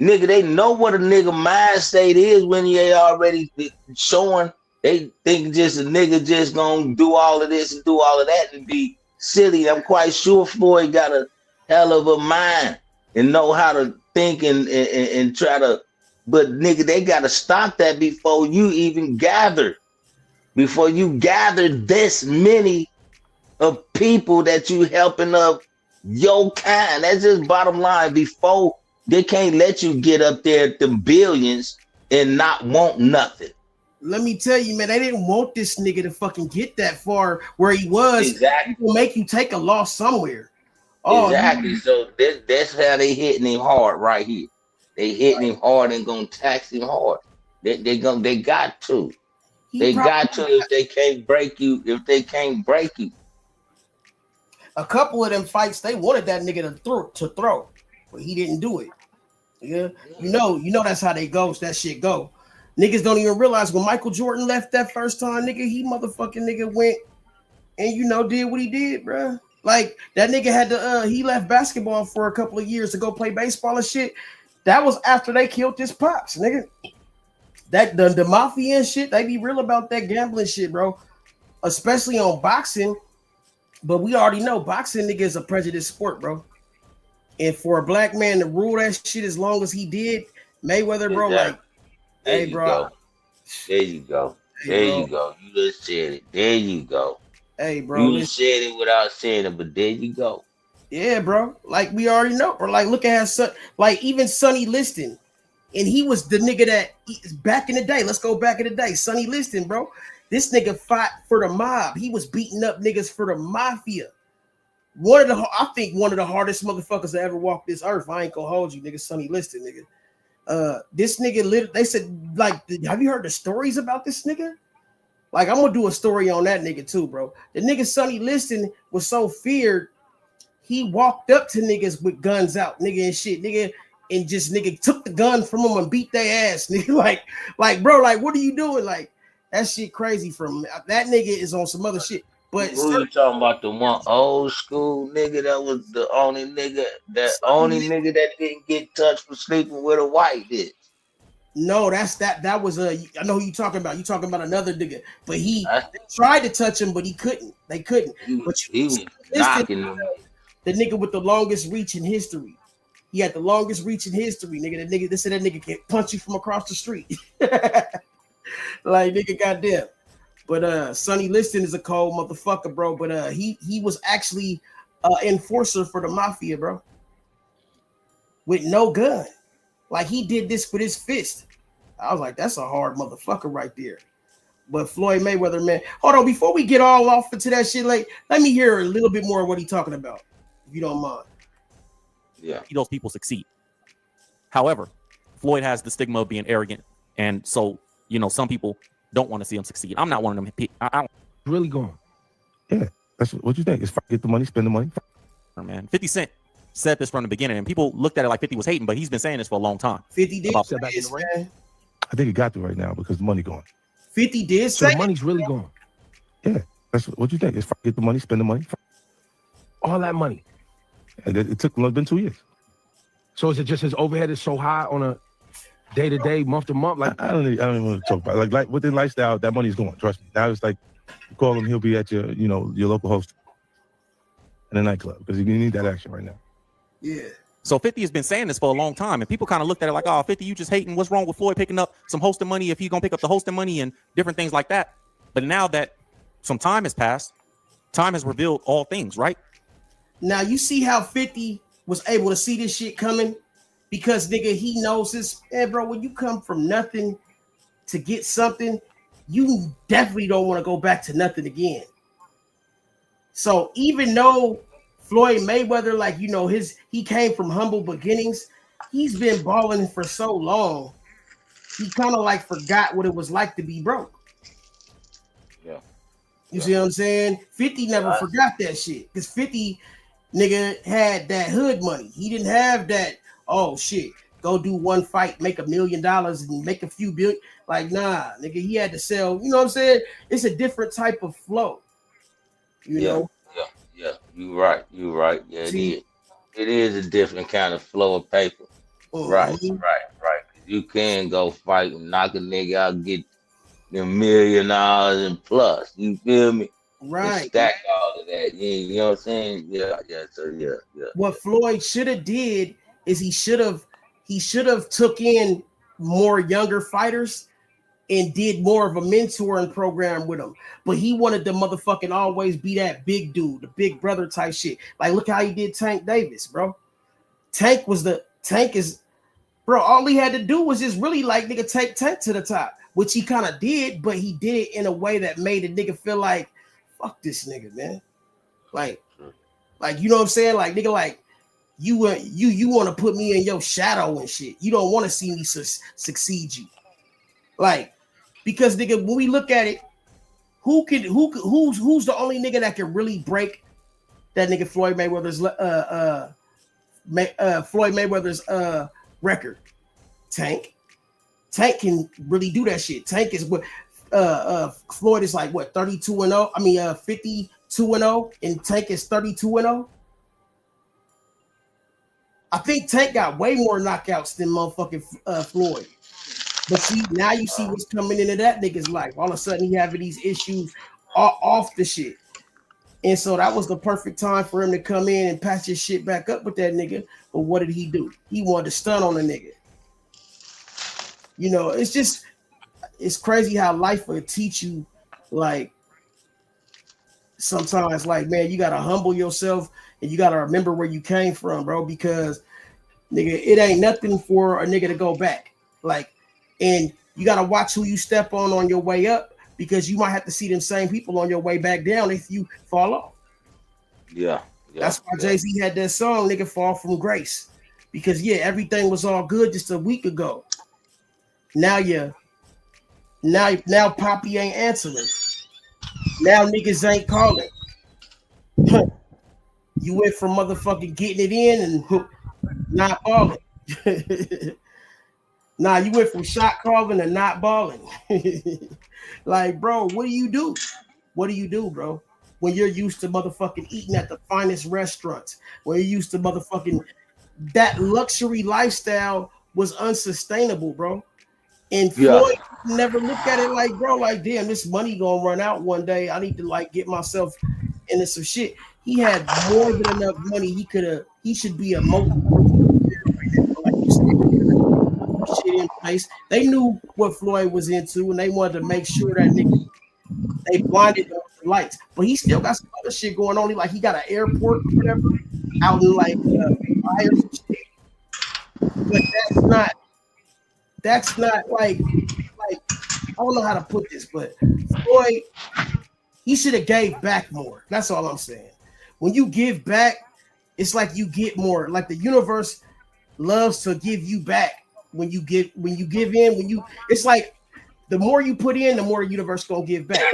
Nigga, they know what a nigga mind state is when they already showing. They think just a nigga just gonna do all of this and do all of that and be silly. I'm quite sure Floyd got a hell of a mind and know how to think and try to. But nigga, they gotta stop that before you even gather. Before you gather this many of people that you helping up your kind. That's just bottom line. Before they can't let you get up there at the billions and not want nothing. Let me tell you, man, they didn't want this nigga to fucking get that far where he was. Exactly. It will make you take a loss somewhere. Oh, exactly. So that's how they hitting him hard right here. They hitting him hard and gonna tax him hard. They got to. They got to if they can't break you. If they can't break you. A couple of them fights, they wanted that nigga to throw, but he didn't do it. Yeah, you know that's how they go. That shit go. Niggas don't even realize when Michael Jordan left that first time, nigga, he motherfucking nigga went and did what he did, bro. Like that nigga had to he left basketball for a couple of years to go play baseball and shit. That was after they killed his pops, nigga. That the mafia and shit, they be real about that gambling shit, bro. Especially on boxing. But we already know boxing, nigga, is a prejudiced sport, bro. And for a black man to rule that shit as long as he did, Mayweather, bro, like, hey, bro. There you go. There you go. You just said it. There you go. Hey, bro. You said it without saying it, but there you go. Yeah, bro. Like we already know. Or like, look at how like even Sonny Liston, and he was the nigga that back in the day. Let's go back in the day. Sonny Liston, bro. This nigga fought for the mob. He was beating up niggas for the mafia. I think one of the hardest motherfuckers to ever walk this earth. I ain't gonna hold you, nigga. Sonny Liston, nigga. This nigga, they said, like, have you heard the stories about this nigga? Like, I'm gonna do a story on that nigga too, bro. The nigga Sonny Liston was so feared, he walked up to niggas with guns out, nigga, and shit, nigga, and just nigga took the gun from them and beat their ass, nigga. Like, bro, like, what are you doing? Like, that shit crazy from that nigga is on some other shit. But who you talking about? The one old school nigga that was the only nigga that didn't get touched for sleeping with a white bitch. No, that was I know who you talking about. You talking about another nigga, but they tried to touch him, but he couldn't. They couldn't. But he was knocking him. The nigga with the longest reach in history. He had the longest reach in history, nigga. They said that nigga can punch you from across the street. Like, nigga, goddamn. But Sonny Liston is a cold motherfucker, bro. But he was actually enforcer for the mafia, bro. With no gun. Like, he did this with his fist. I was like, that's a hard motherfucker right there. But Floyd Mayweather, man. Hold on, before we get all off into that shit, like, let me hear a little bit more of what he's talking about, if you don't mind. Yeah. Those people succeed. However, Floyd has the stigma of being arrogant. And so, some people don't want to see him succeed. I'm not one of them. I don't really going. Yeah, that's what you think. It's get the money, spend the money. Man, 50 Cent said this from the beginning, and people looked at it like 50 was hating, but he's been saying this for a long time. 50 did say back this, man. I think it got to right now because the money going. 50 did So say the money's really going. Yeah, that's what you think. It's get the money, spend the money. All that money. And it took been 2 years. So is it just his overhead is so high on a day-to-day, month-to-month? Like I don't even want to talk about it. Like within lifestyle, that money's going. Trust me. Now it's like you call him, he'll be at your local host in a nightclub because you need that action right now. Yeah. So 50 has been saying this for a long time, and people kind of looked at it like, oh, 50, you just hating. What's wrong with Floyd picking up some hosting money if he's going to pick up the hosting money and different things like that? But now that some time has passed, time has revealed all things, right? Now, you see how 50 was able to see this shit coming? Because, nigga, he knows this. Man, bro, when you come from nothing to get something, you definitely don't want to go back to nothing again. So even though Floyd Mayweather, like, he came from humble beginnings, he's been balling for so long, he kind of like forgot what it was like to be broke. Yeah. You see what I'm saying? 50 never forgot that shit. Because 50, nigga, had that hood money. He didn't have that, oh shit, go do one fight, make $1 million and make a few billion. Like, nah, nigga, he had to sell, you know what I'm saying? It's a different type of flow. You know? Yeah. You're right. Yeah, it is a different kind of flow of paper. Right. You can go fight and knock a nigga out, get $1 million and plus. You feel me? Right. Stack all of that. You know what I'm saying? Yeah. So yeah. What Floyd should have did is he should have took in more younger fighters and did more of a mentoring program with them. But he wanted to motherfucking always be that big dude, the big brother type shit. Like, look how he did Tank Davis, bro. Tank is, bro, all he had to do was just really like, nigga, take Tank to the top, which he kind of did, but he did it in a way that made a nigga feel like, fuck this nigga, man. Like, you know what I'm saying? Like, nigga, like, you want to put me in your shadow and shit. You don't want to see me succeed you. Like, because nigga, when we look at it, who's the only nigga that can really break that nigga Floyd Mayweather's record? Tank can really do that shit. Tank is what Floyd is like, what, 32-0? I mean 52-0, and Tank is 32-0. I think Tank got way more knockouts than motherfucking Floyd. But see, now you see what's coming into that nigga's life. All of a sudden, he having these issues off the shit. And so that was the perfect time for him to come in and patch his shit back up with that nigga. But what did he do? He wanted to stun on the nigga. You know, it's crazy how life will teach you, like, sometimes, like, man, you got to humble yourself and you got to remember where you came from, bro, because, nigga, it ain't nothing for a nigga to go back. Like, and you got to watch who you step on your way up, because you might have to see them same people on your way back down if you fall off. Yeah. That's why Jay-Z had that song, nigga, Fall From Grace. Because, yeah, everything was all good just a week ago. Now Poppy ain't answering. Now niggas ain't calling. You went from motherfucking getting it in and not balling. Nah, you went from shot calling to not balling. Like, bro, what do you do? What do you do, bro? When you're used to motherfucking eating at the finest restaurants, when you're used to motherfucking that luxury lifestyle was unsustainable, bro. And Yeah. Floyd never looked at it like, bro, like, damn, this money gonna run out one day. I need to like get myself into some shit. He had more than enough money. He should be a multi like you said, shit in place. They knew what Floyd was into, and they wanted to make sure that nigga, they blinded him with the lights. But he still got some other shit going on. He got an airport or whatever out in like Ohio or some shit. But that's not like I don't know how to put this, but Floyd, he should have gave back more. That's all I'm saying. When you give back, it's like you get more. Like the universe loves to give you back when you give in. It's like the more you put in, the more the universe gonna give back.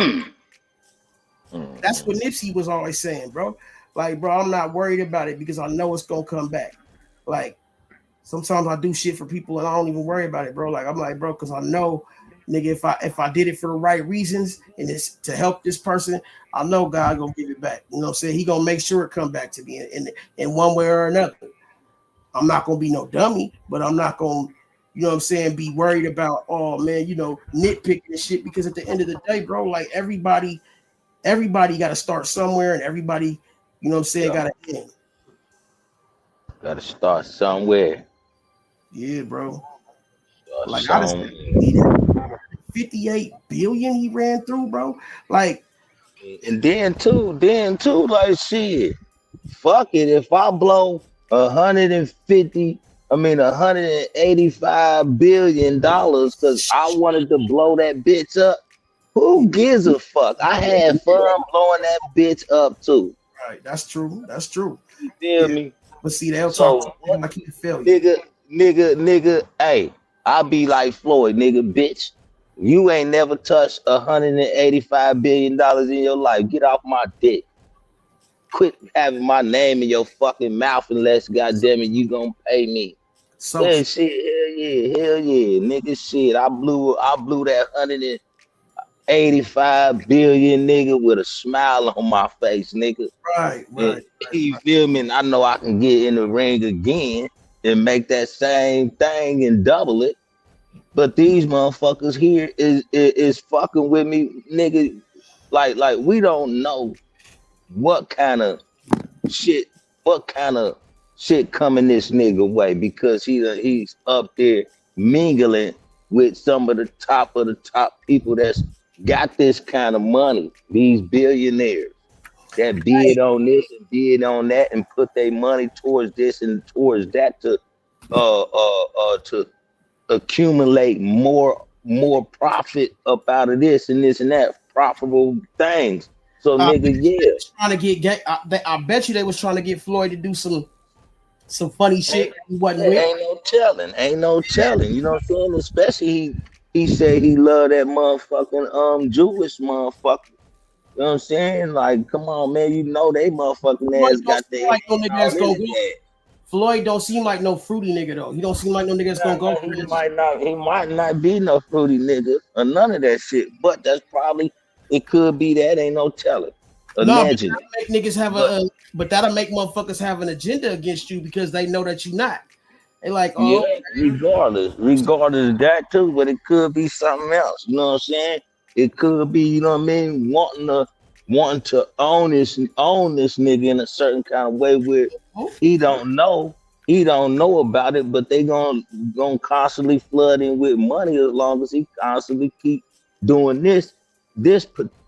That's what Nipsey was always saying, bro. Like, bro, I'm not worried about it because I know it's gonna come back. Like, sometimes I do shit for people and I don't even worry about it, bro. Like, I'm like, bro, because I know, nigga, if I did it for the right reasons and it's to help this person, I know God gonna give it back. You know what I'm saying? He gonna make sure it come back to me in one way or another. I'm not gonna be no dummy, but I'm not gonna, you know what I'm saying, be worried about, oh man, nitpicking and shit, because at the end of the day, bro, like everybody got to start somewhere, and everybody, you know what I'm saying, got to end. Got to start somewhere. Yeah, bro. Start Like I just 58 billion he ran through, bro. Like, and then too, like shit. Fuck it, if I blow $185 billion because I wanted to blow that bitch up. Who gives a fuck? I had fun blowing that bitch up too. Right, that's true. That's true. You feel me? But see, they'll talk to him like he can fail you. Nigga, hey, I be like Floyd, nigga, bitch. You ain't never touched $185 billion in your life. Get off my dick. Quit having my name in your fucking mouth unless, goddamn it, you gonna pay me. So yeah, shit, hell yeah, nigga, shit. I blew that 185 billion, nigga, with a smile on my face, nigga. Right. You feel me? And I know I can get in the ring again and make that same thing and double it. But these motherfuckers here is fucking with me, nigga. Like we don't know what kind of shit coming this nigga way, because he's up there mingling with some of the top people that's got this kind of money, these billionaires that bid on this and bid on that and put their money towards this and towards that to accumulate more profit up out of this and this and that profitable things. So nigga, yeah, trying to get I bet you they was trying to get Floyd to do some funny shit. Ain't no telling. You know what I'm saying? Especially he said he loved that motherfucking Jewish motherfucker. You know what I'm saying? Like, come on, man. You know they motherfucking ass got their Floyd don't seem like no fruity nigga though. He don't seem like no nigga that's gonna go. He might not be no fruity nigga or none of that shit. But that's probably, it could be that. Ain't no telling. Imagine. No, but that'll make niggas but that'll make motherfuckers have an agenda against you because they know that you're not. They like, oh, yeah, regardless of that too. But it could be something else. You know what I'm saying? It could be, you know what I mean, wanting to own this nigga in a certain kind of way where he don't know about it, but they gonna constantly flood in with money as long as he constantly keep doing this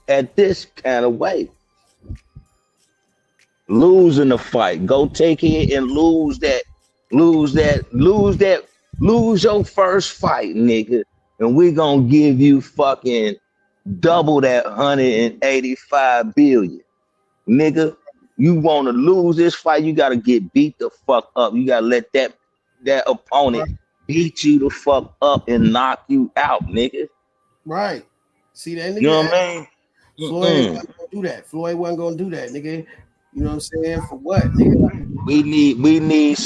at this kind of way. Losing the fight, go take it and lose your first fight, nigga, and we gonna give you fucking double that 185 billion, nigga. You want to lose this fight, you got to get beat the fuck up. You got to let that opponent beat you the fuck up and knock you out, nigga. Right. See that nigga? You know what I mean? Floyd wasn't gonna do that. Floyd wasn't gonna do that, nigga. You know what I'm saying? For what, nigga? We need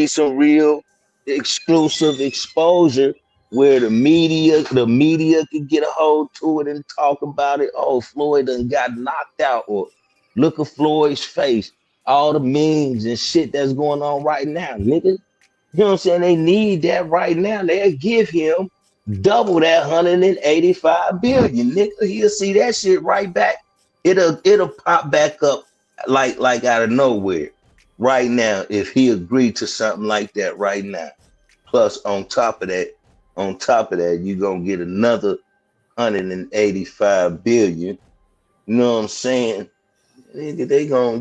some real exclusive exposure where the media can get a hold to it and talk about it. Oh, Floyd done got knocked out, or look at Floyd's face. All the memes and shit that's going on right now, nigga. You know what I'm saying? They need that right now. They'll give him double that 185 billion, nigga. He'll see that shit right back. It'll pop back up like out of nowhere right now if he agreed to something like that right now. Plus, on top of that, you're gonna get another 185 billion. You know what I'm saying? Nigga, they gonna,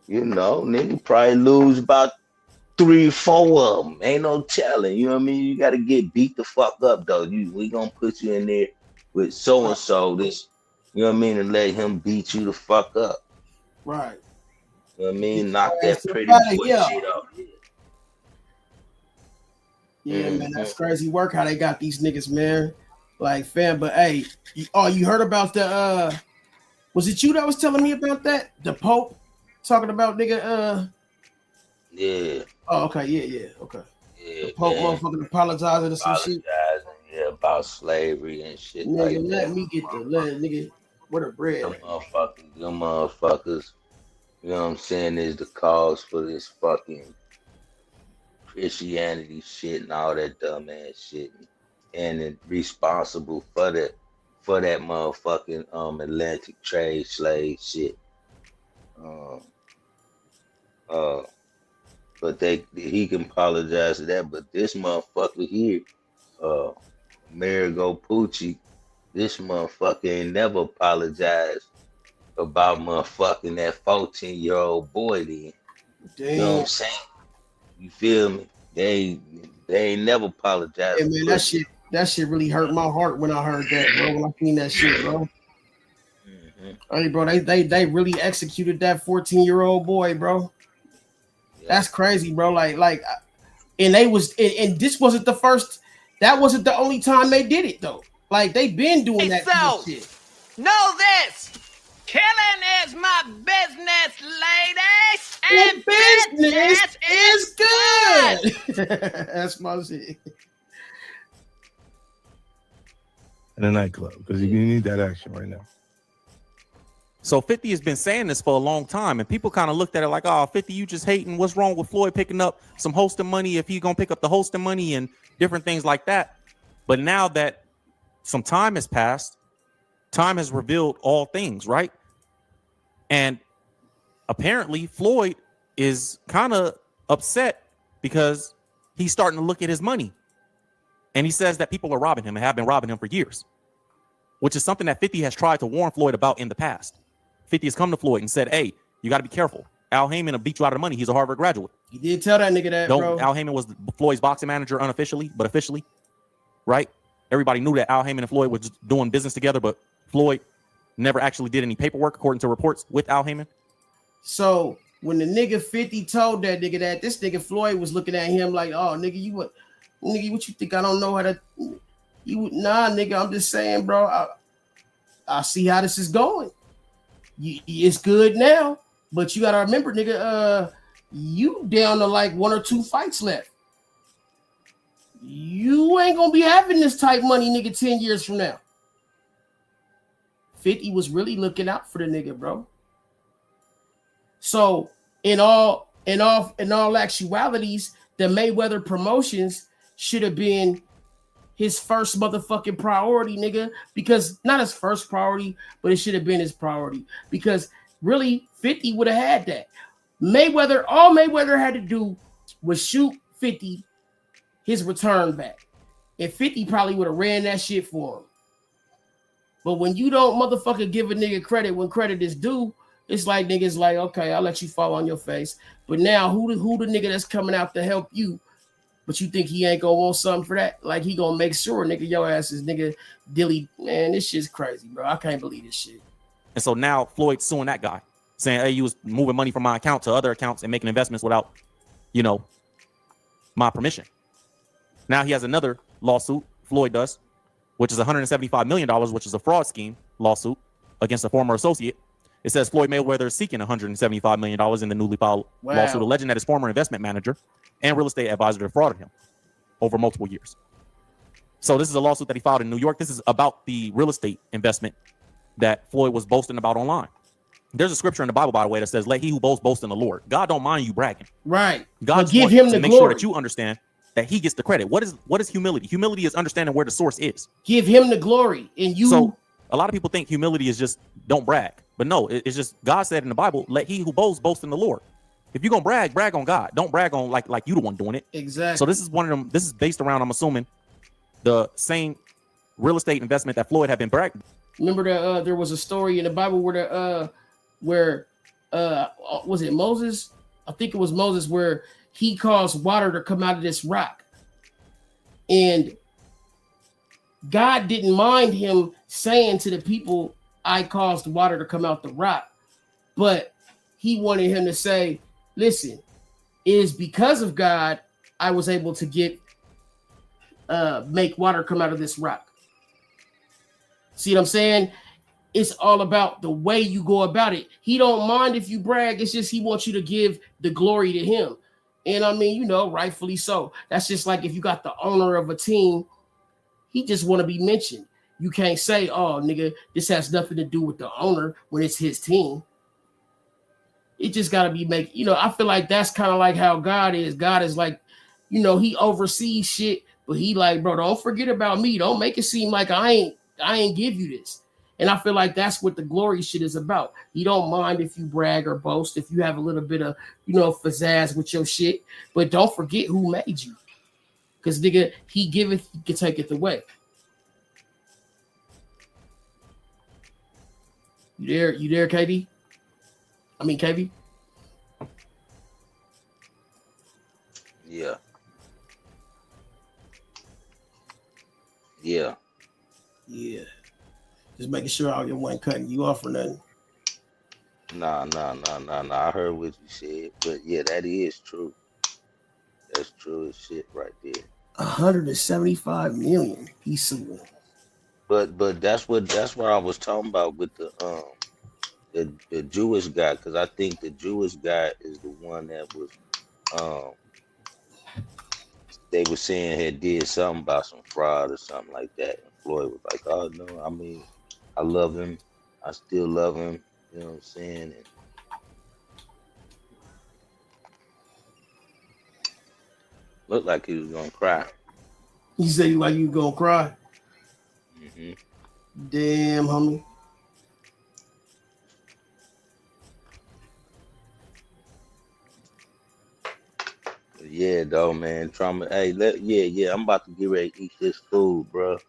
nigga probably lose about 3-4 of them. Ain't no telling. You know what I mean? You gotta get beat the fuck up though. We gonna put you in there with so and so. This, you know what I mean, and let him beat you the fuck up. Right. You know what I mean? Knock that pretty boy shit off. Yeah, man, that's crazy work how they got these niggas, man. Like, fam, but hey, you heard about the was it you that was telling me about that? The Pope talking about nigga Yeah. Oh, okay, yeah, okay. Yeah, the Pope man. motherfucking apologizing to some shit. Yeah, about slavery and shit Nigga, like let that. me get the nigga. What a bread. Them motherfuckers, you know what I'm saying, is the cause for this fucking Christianity shit and all that dumb ass shit, and it responsible for that motherfucking Atlantic trade slave shit. But he can apologize to that, but this motherfucker here, Marigo Pucci, this motherfucker ain't never apologized about motherfucking that 14-year-old boy then. Damn. You know what I'm saying? You feel me? They ain't never apologized. Hey, man, that shit really hurt my heart when I heard that, bro. When I seen that shit, bro. Hey, bro, they really executed that 14-year-old boy, bro. That's crazy, bro. Like, and this wasn't the first. That wasn't the only time they did it though. Like they've been doing that kind of shit. Know this. Killing is my business, ladies. And business is good. That's my shit. In a nightclub, because you need that action right now. So 50 has been saying this for a long time, and people kind of looked at it like, oh, 50, you just hating. What's wrong with Floyd picking up some hosting money if he's going to pick up the hosting money and different things like that? But now that some time has passed, time has revealed all things, right? And apparently Floyd is kind of upset because he's starting to look at his money. And he says that people are robbing him and have been robbing him for years, which is something that 50 has tried to warn Floyd about in the past. 50 has come to Floyd and said, hey, you got to be careful. Al Heyman will beat you out of the money. He's a Harvard graduate. He did tell that nigga that, bro. Al Heyman was Floyd's boxing manager unofficially, but officially, right? Everybody knew that Al Heyman and Floyd were just doing business together, but Floyd never actually did any paperwork, according to reports, with Al Heyman. So when the nigga 50 told that nigga that, this nigga Floyd was looking at him like, oh, nigga, what you think I don't know how to... Nah, nigga, I'm just saying, bro, I see how this is going. It's good now, but you gotta remember, nigga, you down to like 1 or 2 fights left. You ain't gonna be having this type money, nigga, 10 years from now. 50 was really looking out for the nigga, bro. So in all actualities, the Mayweather promotions should have been his first motherfucking priority, nigga, because not his first priority, but it should have been his priority because really 50 would have had that. All Mayweather had to do was shoot 50 his return back. And 50 probably would have ran that shit for him. But when you don't motherfucker give a nigga credit when credit is due, it's like niggas like, okay, I'll let you fall on your face. But now who the nigga that's coming out to help you? But you think he ain't gonna want something for that? Like he gonna make sure, nigga, your ass is nigga dilly. Man, this shit's crazy, bro. I can't believe this shit. And so now Floyd's suing that guy, saying, hey, you was moving money from my account to other accounts and making investments without, my permission. Now he has another lawsuit, Floyd does, which is $175 million, which is a fraud scheme lawsuit against a former associate. It says Floyd Mayweather is seeking $175 million in the newly filed lawsuit, alleging that his former investment manager and real estate advisor defrauded him over multiple years. So this is a lawsuit that he filed in New York. This is about the real estate investment that Floyd was boasting about online. There's a scripture in the Bible, by the way, that says, let he who boasts boast in the Lord. God don't mind you bragging. Right. God give him the make glory. sure that you understand that he gets the credit. What is humility? Humility is understanding where the source is. Give him the glory. And you. So a lot of people think humility is just don't brag, but no, it's just God said in the Bible, let he who boast in the Lord. If you're gonna brag on God. Don't brag on like you the one doing it. Exactly. So this is one of them. This is based around, I'm assuming, the same real estate investment that Floyd had been bragging. Remember that there was a story in the Bible where was it Moses? I think it was Moses, where he caused water to come out of this rock. And God didn't mind him saying to the people, I caused water to come out the rock. But he wanted him to say, listen, it is because of God I was able to make water come out of this rock. See what I'm saying? It's all about the way you go about it. He don't mind if you brag. It's just he wants you to give the glory to him. And I mean, rightfully so. That's just like if you got the owner of a team, he just want to be mentioned. You can't say, oh, nigga, this has nothing to do with the owner when it's his team. It just got to be I feel like that's kind of like how God is. God is like, he oversees shit, but he like, bro, don't forget about me. Don't make it seem like I ain't give you this. And I feel like that's what the glory shit is about. You don't mind if you brag or boast, if you have a little bit of, pizzazz with your shit, but don't forget who made you. Because nigga, he giveth, he can take it away. You there, KB? I mean, KB? Yeah. Yeah. Yeah. Just making sure I wasn't cutting you off or nothing. Nah. I heard what you said, but yeah, that is true. That's true as shit right there. 175 million. He's suing. But that's what I was talking about with the Jewish guy, because I think the Jewish guy is the one that was they were saying had did something about some fraud or something like that. And Floyd was like, oh no, I mean, I love him. I still love him. You know what I'm saying? And looked like he was gonna cry. You say like you gonna cry? Mm-hmm. Damn, homie. Yeah, though, man. Trama. Hey, I'm about to get ready to eat this food, bro.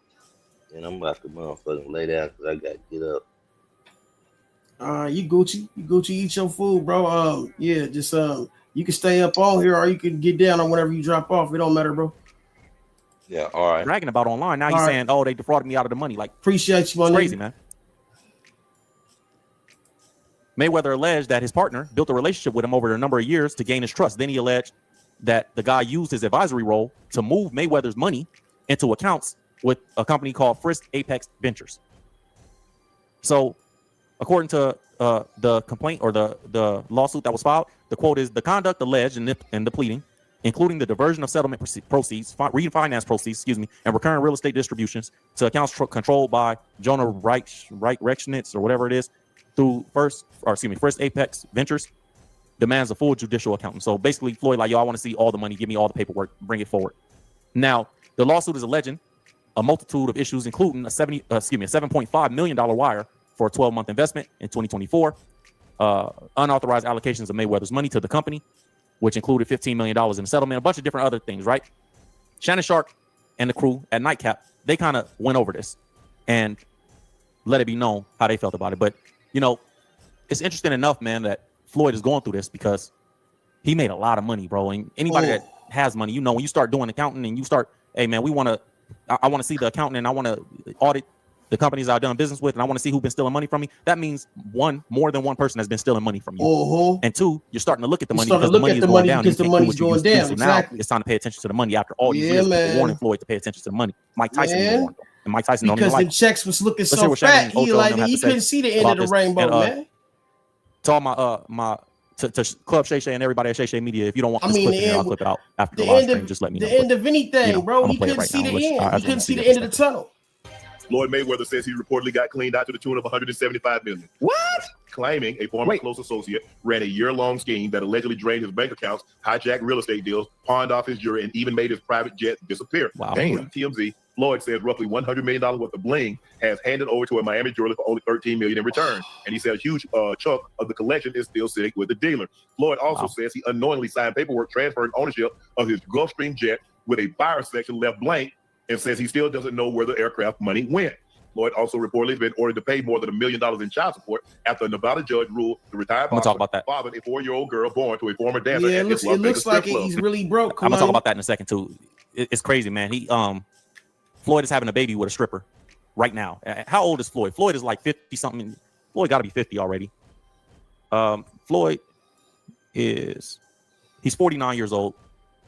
And I'm about to motherfucking lay down because I got to get up. You Gucci. You Gucci, eat your food, bro. Just you can stay up on here or you can get down on whenever you drop off. It don't matter, bro. Yeah, all right. Bragging about online. Now he's saying, oh, they defrauded me out of the money. Like, appreciate you, man. Crazy, man. Mayweather alleged that his partner built a relationship with him over a number of years to gain his trust. Then he alleged that the guy used his advisory role to move Mayweather's money into accounts with a company called Frisk Apex Ventures. So, according to the complaint or the lawsuit that was filed, the quote is, the conduct alleged in the pleading, including the diversion of settlement proceeds, refinance proceeds, and recurring real estate distributions to accounts controlled by Jonah Reichnitz or whatever it is, through First Apex Ventures, demands a full judicial accounting. So basically, Floyd, like, yo, I want to see all the money, give me all the paperwork, bring it forward. Now, the lawsuit is alleging a multitude of issues, including a $7.5 million wire for a 12-month investment in 2024, unauthorized allocations of Mayweather's money to the company, which included $15 million in the settlement, a bunch of different other things, right? Shannon Sharp and the crew at Nightcap, they kind of went over this and let it be known how they felt about it. But, it's interesting enough, man, that Floyd is going through this because he made a lot of money, bro. And anybody that has money, when you start doing accounting and you start, hey, man, I want to see the accountant and I want to audit the companies I've done business with and I want to see who's been stealing money from me. That means more than one person has been stealing money from you. And two, you're starting to look at the money because the money is going down. Because the money's going down. So now it's time to pay attention to the money after all these years of warning Floyd to pay attention to the money. Mike Tyson warned him. And Mike Tyson because the checks was looking so fat, he couldn't see the end of the rainbow, man. To all to Club Shay Shay and everybody at Shay Shay Media, if you don't want this clip in here, I'll clip it out after the live stream. Just let me know. The end of anything, bro. He couldn't see the end. He couldn't see the end of the tunnel. Floyd Mayweather says he reportedly got cleaned out to the tune of $175 million. What? claiming a former close associate ran a year-long scheme that allegedly drained his bank accounts, hijacked real estate deals, pawned off his jewelry, and even made his private jet disappear. Wow. According to TMZ, Floyd says roughly $100 million worth of bling has handed over to a Miami jeweler for only $13 million in return. And he said a huge chunk of the collection is still sitting with the dealer. Floyd also says he unknowingly signed paperwork transferring ownership of his Gulfstream jet with a buyer section left blank, and says he still doesn't know where the aircraft money went. Floyd also reportedly has been ordered to pay more than $1 million in child support after a Nevada judge ruled the retired I'm gonna talk about that. fathered a 4-year-old girl born to a former dancer. Yeah, at his it looks like he's really broke. I'm gonna talk about that in a second too. It's crazy, man. Floyd is having a baby with a stripper right now. How old is Floyd? Floyd is like 50 something. Floyd got to be 50 already. Floyd he's 49 years old.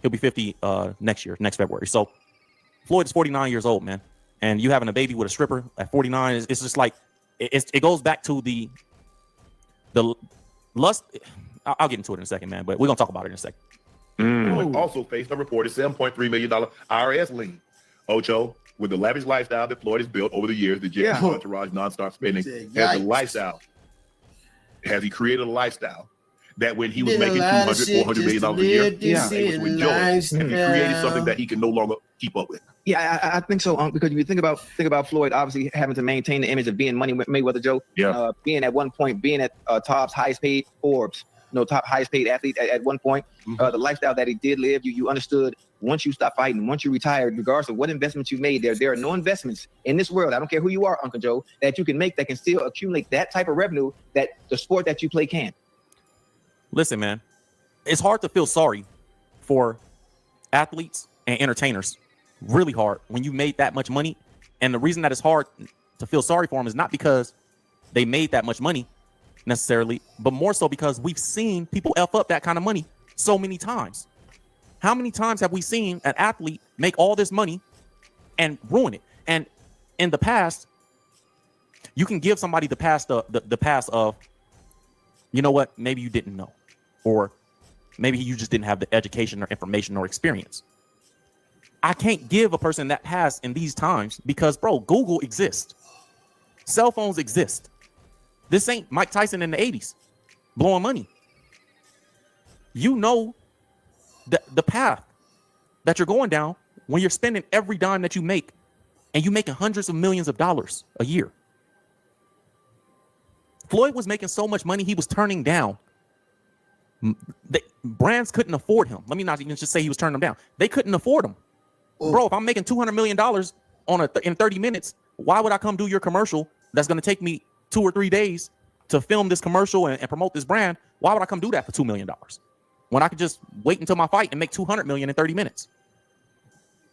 He'll be 50 next February. So Floyd is 49 years old, man. And you having a baby with a stripper at 49 it's just like it goes back to the lust. I'll get into it in a second, man. But we're gonna talk about it in a second. Floyd also faced a reported $7.3 million IRS lien. Ocho, with the lavish lifestyle that Floyd has built over the years, the jet entourage nonstop spending, has he created a lifestyle that when he was making $200, $400 million a year, he was able to enjoy it, and he created something that he can no longer keep up with. Yeah, I think so. Because if you think about Floyd, obviously having to maintain the image of being Money Mayweather Joe, being at one point, being at Top's highest paid Forbes, top highest paid athlete at one point, the lifestyle that he did live, you understood once you stop fighting, once you retired, regardless of what investments you made, there are no investments in this world, I don't care who you are, Uncle Joe, that you can make that can still accumulate that type of revenue that the sport that you play can. Listen, man, it's hard to feel sorry for athletes and entertainers. Really hard when you made that much money. And the reason that it's hard to feel sorry for them is not because they made that much money necessarily, but more so because we've seen people F up that kind of money so many times. How many times have we seen an athlete make all this money and ruin it? And in the past, you can give somebody the pass of, you know what, maybe you didn't know, or maybe you just didn't have the education or information or experience. I can't give a person that pass in these times because, bro, Google exists. Cell phones exist. This ain't Mike Tyson in the 80s blowing money. You know the path that you're going down when you're spending every dime that you make, and you making hundreds of millions of dollars a year. Floyd was making so much money, he was turning down. Brands couldn't afford him. Let me not even just say he was turning them down. They couldn't afford him. Bro, if I'm making $200 million in 30 minutes, why would I come do your commercial that's going to take me 2 or 3 days to film this commercial and promote this brand? Why would I come do that for $2 million when I could just wait until my fight and make $200 million in 30 minutes?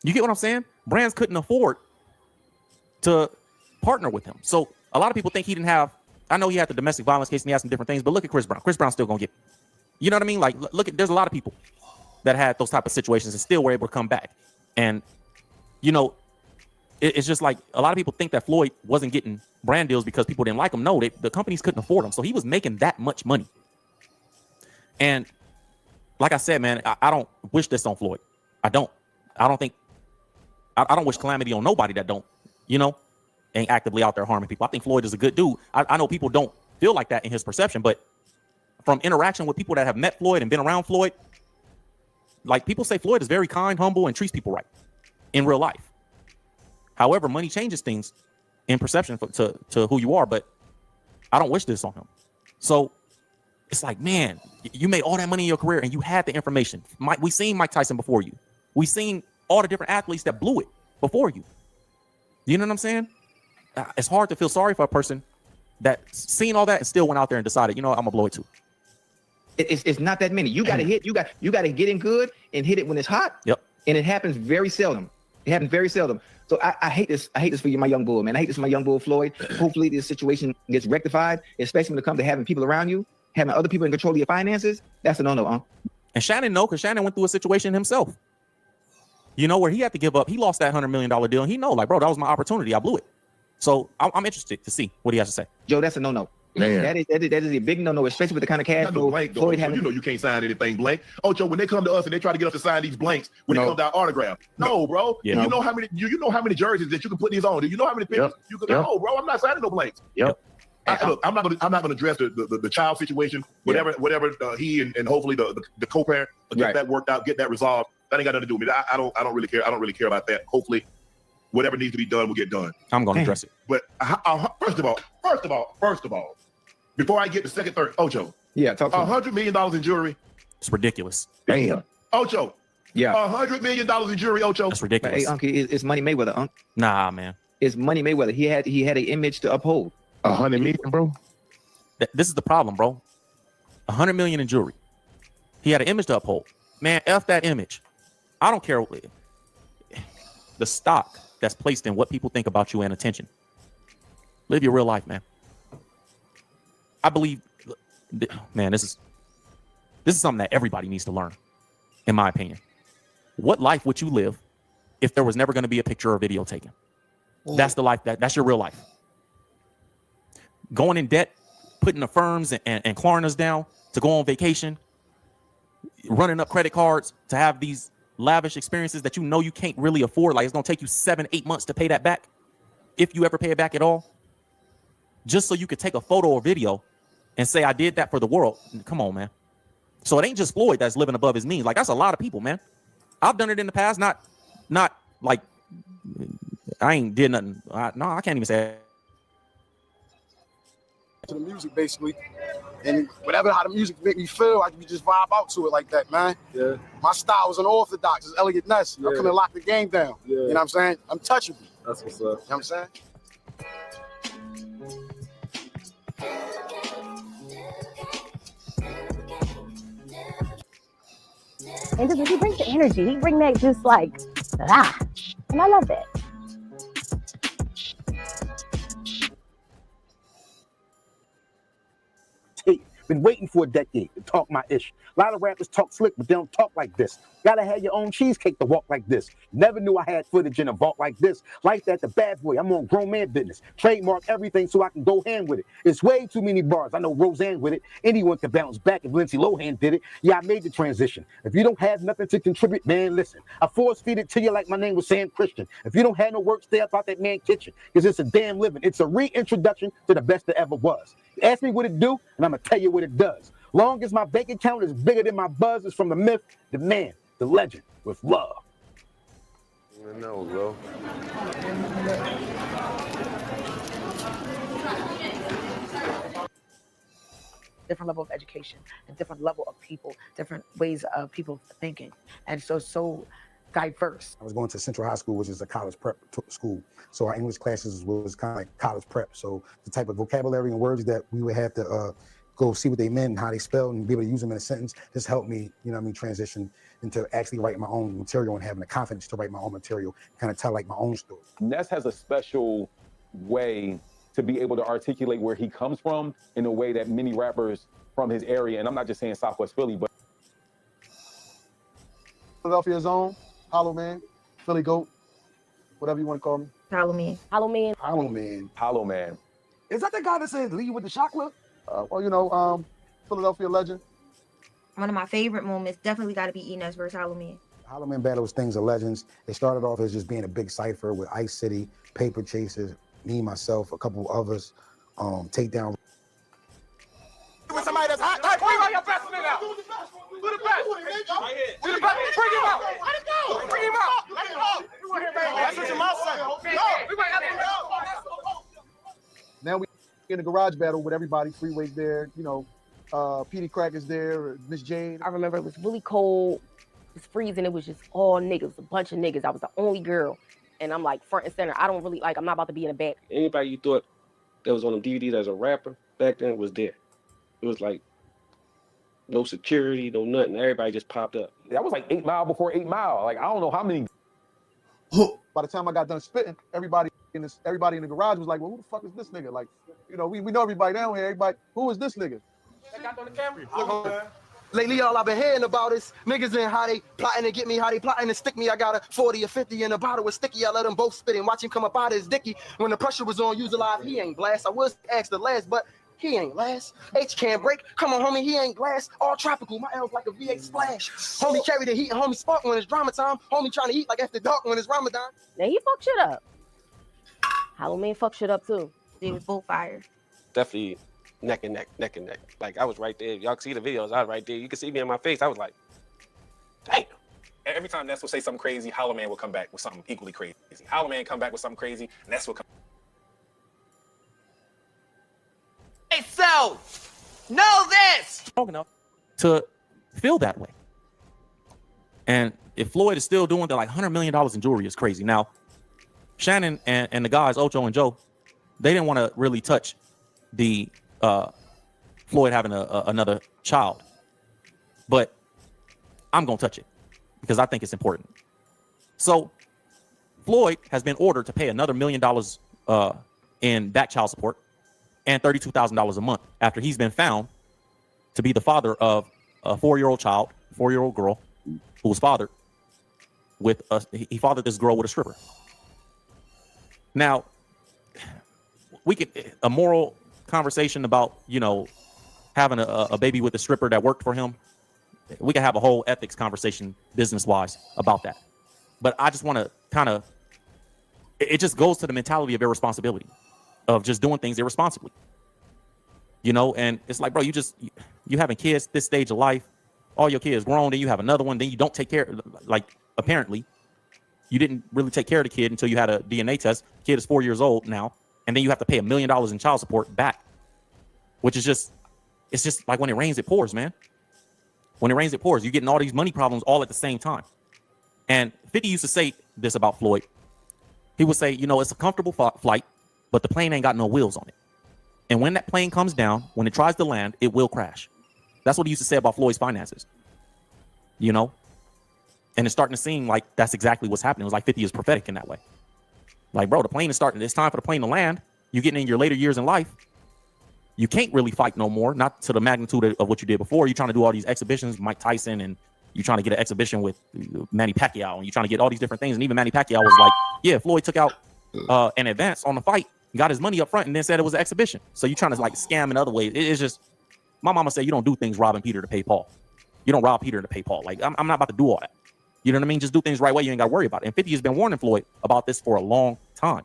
You get what I'm saying? Brands couldn't afford to partner with him. So a lot of people think he didn't have, I know he had the domestic violence case and he had some different things, but look at Chris Brown. Chris Brown's still going to get, you know what I mean? Like, look at, there's a lot of people that had those type of situations and still were able to come back. And, you know, it's just like a lot of people think that Floyd wasn't getting brand deals because people didn't like him. No, the companies couldn't afford him. So he was making that much money. And like I said, man, I don't wish this on Floyd. I don't wish calamity on nobody that don't, ain't actively out there harming people. I think Floyd is a good dude. I know people don't feel like that in his perception, but from interaction with people that have met Floyd and been around Floyd, like people say Floyd is very kind, humble, and treats people right in real life. However, money changes things in perception to who you are, but I don't wish this on him. So it's like, man, you made all that money in your career and you had the information. We seen Mike Tyson before you. We seen all the different athletes that blew it before you. You know what I'm saying? It's hard to feel sorry for a person that seen all that and still went out there and decided, I'm gonna blow it too. It's not that many. You got to hit. You got to get in good and hit it when it's hot. Yep. And it happens very seldom. So I hate this. I hate this for you, my young bull, man. I hate this for my young bull, Floyd. Hopefully this situation gets rectified, especially when it comes to having people around you, having other people in control of your finances. That's a no-no, And Shannon because Shannon went through a situation himself. Where he had to give up. He lost that $100 million deal, and he like, bro, that was my opportunity. I blew it. So I'm interested to see what he has to say. Joe, that's a no-no. Man. That is a big no-no, especially with the kind of cash flow Floyd having. You can't sign anything blank. Joe, when they come to us and they try to get us to sign these blanks when it comes to our autograph. No, bro. Yeah. You know how many jerseys that you can put these on? Do you know how many pictures you can? No, bro, I'm not signing no blanks. Yep. Look, I'm not gonna address the child situation. Whatever he and hopefully the co-parent get that worked out, get that resolved. That ain't got nothing to do with me. I don't really care. I don't really care about that. Hopefully, whatever needs to be done will get done. I'm gonna address it. But first of all, before I get to second, third, Ocho. Yeah, talk to me. $100 million in jewelry. It's ridiculous. Damn. Ocho. Yeah. $100 million in jewelry, Ocho. That's ridiculous. Hey, Uncle, it's Money Mayweather, Uncle. Nah, man. It's Money Mayweather. He had an image to uphold. 100 million, bro. This is the problem, bro. 100 million in jewelry. He had an image to uphold. Man, F that image. I don't care. The stock that's placed in what people think about you and attention. Live your real life, man. I believe, man, this is something that everybody needs to learn, in my opinion. What life would you live if there was never going to be a picture or video taken? That's the life, that's your real life. Going in debt, putting the firms and clawing us down to go on vacation, running up credit cards to have these lavish experiences that you know you can't really afford. Like, it's going to take you 7-8 months to pay that back, if you ever pay it back at all. Just so you could take a photo or video and say, I did that for the world. Come on, man. So it ain't just Floyd that's living above his means. Like, that's a lot of people, man. I've done it in the past. Not like I ain't did nothing. No, I can't even say that. To the music, basically, and how the music make me feel, I can just vibe out to it like that, man. Yeah. My style is unorthodox. It's Elliot Ness. Yeah. I come and lock the game down. Yeah. You know what I'm saying? I'm touchable. That's what's up. You know what I'm saying? And just, he brings the energy. He brings that just like, and I love that. Been waiting for a decade to talk my ish. A lot of rappers talk slick, but they don't talk like this. Gotta have your own cheesecake to walk like this. Never knew I had footage in a vault like this. Like that, the bad boy, I'm on grown man business. Trademark everything so I can go hand with it. It's way too many bars. I know Roseanne with it. Anyone can bounce back if Lindsay Lohan did it. Yeah, I made the transition. If you don't have nothing to contribute, man, listen. I force feed it to you like my name was Sam Christian. If you don't have no work, stay up out that man kitchen. Because it's a damn living. It's a reintroduction to the best that ever was. Ask me what it do, and I'm going to tell you what it does. Long as my bank account is bigger than my buzz, is from the myth, the man, the legend, with love. I know, bro. Different level of education, a different level of people, different ways of people thinking. And so diverse. I was going to Central High School, which is a college prep school. So our English classes was kind of like college prep. So the type of vocabulary and words that we would have to go see what they meant and how they spelled and be able to use them in a sentence just helped me, you know what I mean, transition into actually writing my own material and having the confidence to write my own material, kind of tell like my own story. Ness has a special way to be able to articulate where he comes from in a way that many rappers from his area, and I'm not just saying Southwest Philly, but Philadelphia Zone, Hollow Man, Philly Goat, whatever you want to call me. Hollow Man. Hollow Man. Hollow Man. Hollow Man. Is that the guy that says lead with the shot clip? Well, you know, Philadelphia legend. One of my favorite moments definitely got to be Enes versus Hollow Man. Hollow Man battle was Things of Legends. It started off as just being a big cipher with Ice City, Paper Chasers, me, myself, a couple others, Takedown. With somebody that's hot, like, bring all your best in out. Do the best. Do the best. Do the best. Bring him out. Let it go. Bring him out. Let it go. You want here, baby? That's what your mouth said. No, we might have to go. Now we in the garage battle with everybody. Freeway's there, you know, PD Crack is there, Miss Jane. I remember it was really cold. It was freezing. It was just all niggas, a bunch of niggas. I was the only girl. And I'm like front and center. I don't really like, I'm not about to be in the back. Anybody you thought that was on them DVDs as a rapper back then was there. It was like no security, no nothing. Everybody just popped up. That was like 8 Mile before 8 Mile. Like, I don't know how many. By the time I got done spitting, everybody in the garage was like, well, who the fuck is this nigga? Like, you know, we know everybody down here. Everybody, who is this nigga? They got on the camera. Lately, all I've been hearing about is niggas and how they plotting to get me, how they plotting to stick me. I got a 40 or 50 in a bottle with sticky. I let them both spit and watch him come up out of his dicky. When the pressure was on, use alive, he ain't blast. I was asked the last, but he ain't last. H can't break. Come on, homie, he ain't glass. All tropical. My L's like a V8 splash. Homie carry the heat and homie spark when it's drama time. Homie trying to eat like after dark when it's Ramadan. Now he fuck shit up. Hollow Man fuck shit up too. They was both fire. definitely neck and neck. Like I was right there. Y'all can see the videos. I was right there. You can see me in my face. I was like, damn. Every time Ness will say something crazy, Hollow Man will come back with something equally crazy. Hollow Man come back with something crazy, Ness will come. Hey, so know this. Strong enough to feel that way. And if Floyd is still doing that, like $100 million in jewelry is crazy. Now, Shannon and the guys, Ocho and Joe, they didn't want to really touch the Floyd having another child, but I'm gonna touch it because I think it's important. So Floyd has been ordered to pay another $1 million in back child support and $32,000 a month after he's been found to be the father of a 4-year-old girl who was fathered with he fathered this girl with a stripper. Now, we could a moral conversation about, you know, having a baby with a stripper that worked for him. We could have a whole ethics conversation business-wise about that. But I just want to kind of, it just goes to the mentality of irresponsibility, of just doing things irresponsibly. You know, and it's like, bro, you having kids this stage of life, all your kids grown, then you have another one, then you don't take care, like apparently you didn't really take care of the kid until you had a DNA test. Kid is 4 years old now, and then you have to pay $1 million in child support back, which is just, it's just like when it rains, it pours, man. When it rains, it pours. You're getting all these money problems all at the same time. And 50 used to say this about Floyd. He would say, you know, it's a comfortable flight, but the plane ain't got no wheels on it. And when that plane comes down, when it tries to land, it will crash. That's what he used to say about Floyd's finances. You know? And it's starting to seem like that's exactly what's happening. It was like 50 is prophetic in that way. Like, bro, the plane is starting. It's time for the plane to land. You're getting in your later years in life. You can't really fight no more, not to the magnitude of what you did before. You're trying to do all these exhibitions, Mike Tyson, and you're trying to get an exhibition with Manny Pacquiao, and you're trying to get all these different things. And even Manny Pacquiao was like, yeah, Floyd took out an advance on the fight, got his money up front, and then said it was an exhibition. So you're trying to like scam in other ways. It's just, my mama said you don't do things robbing Peter to pay Paul. You don't rob Peter to pay Paul. Like, I'm not about to do all that. You know what I mean? Just do things the right way. You ain't got to worry about it. And 50 has been warning Floyd about this for a long time.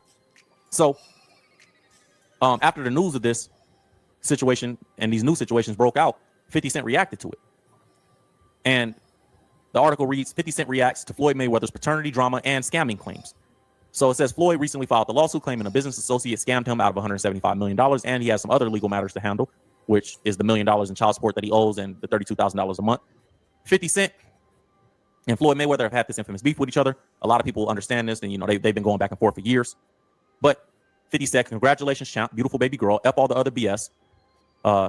So after the news of this situation and these new situations broke out, 50 Cent reacted to it. And the article reads, 50 Cent reacts to Floyd Mayweather's paternity drama and scamming claims. So it says Floyd recently filed a lawsuit claiming a business associate scammed him out of $175 million, and he has some other legal matters to handle, which is the $1 million in child support that he owes and the $32,000 a month. 50 Cent and Floyd Mayweather have had this infamous beef with each other. A lot of people understand this, and you know they've been going back and forth for years. But 50 said, "Congratulations, champ, beautiful baby girl. F all the other BS."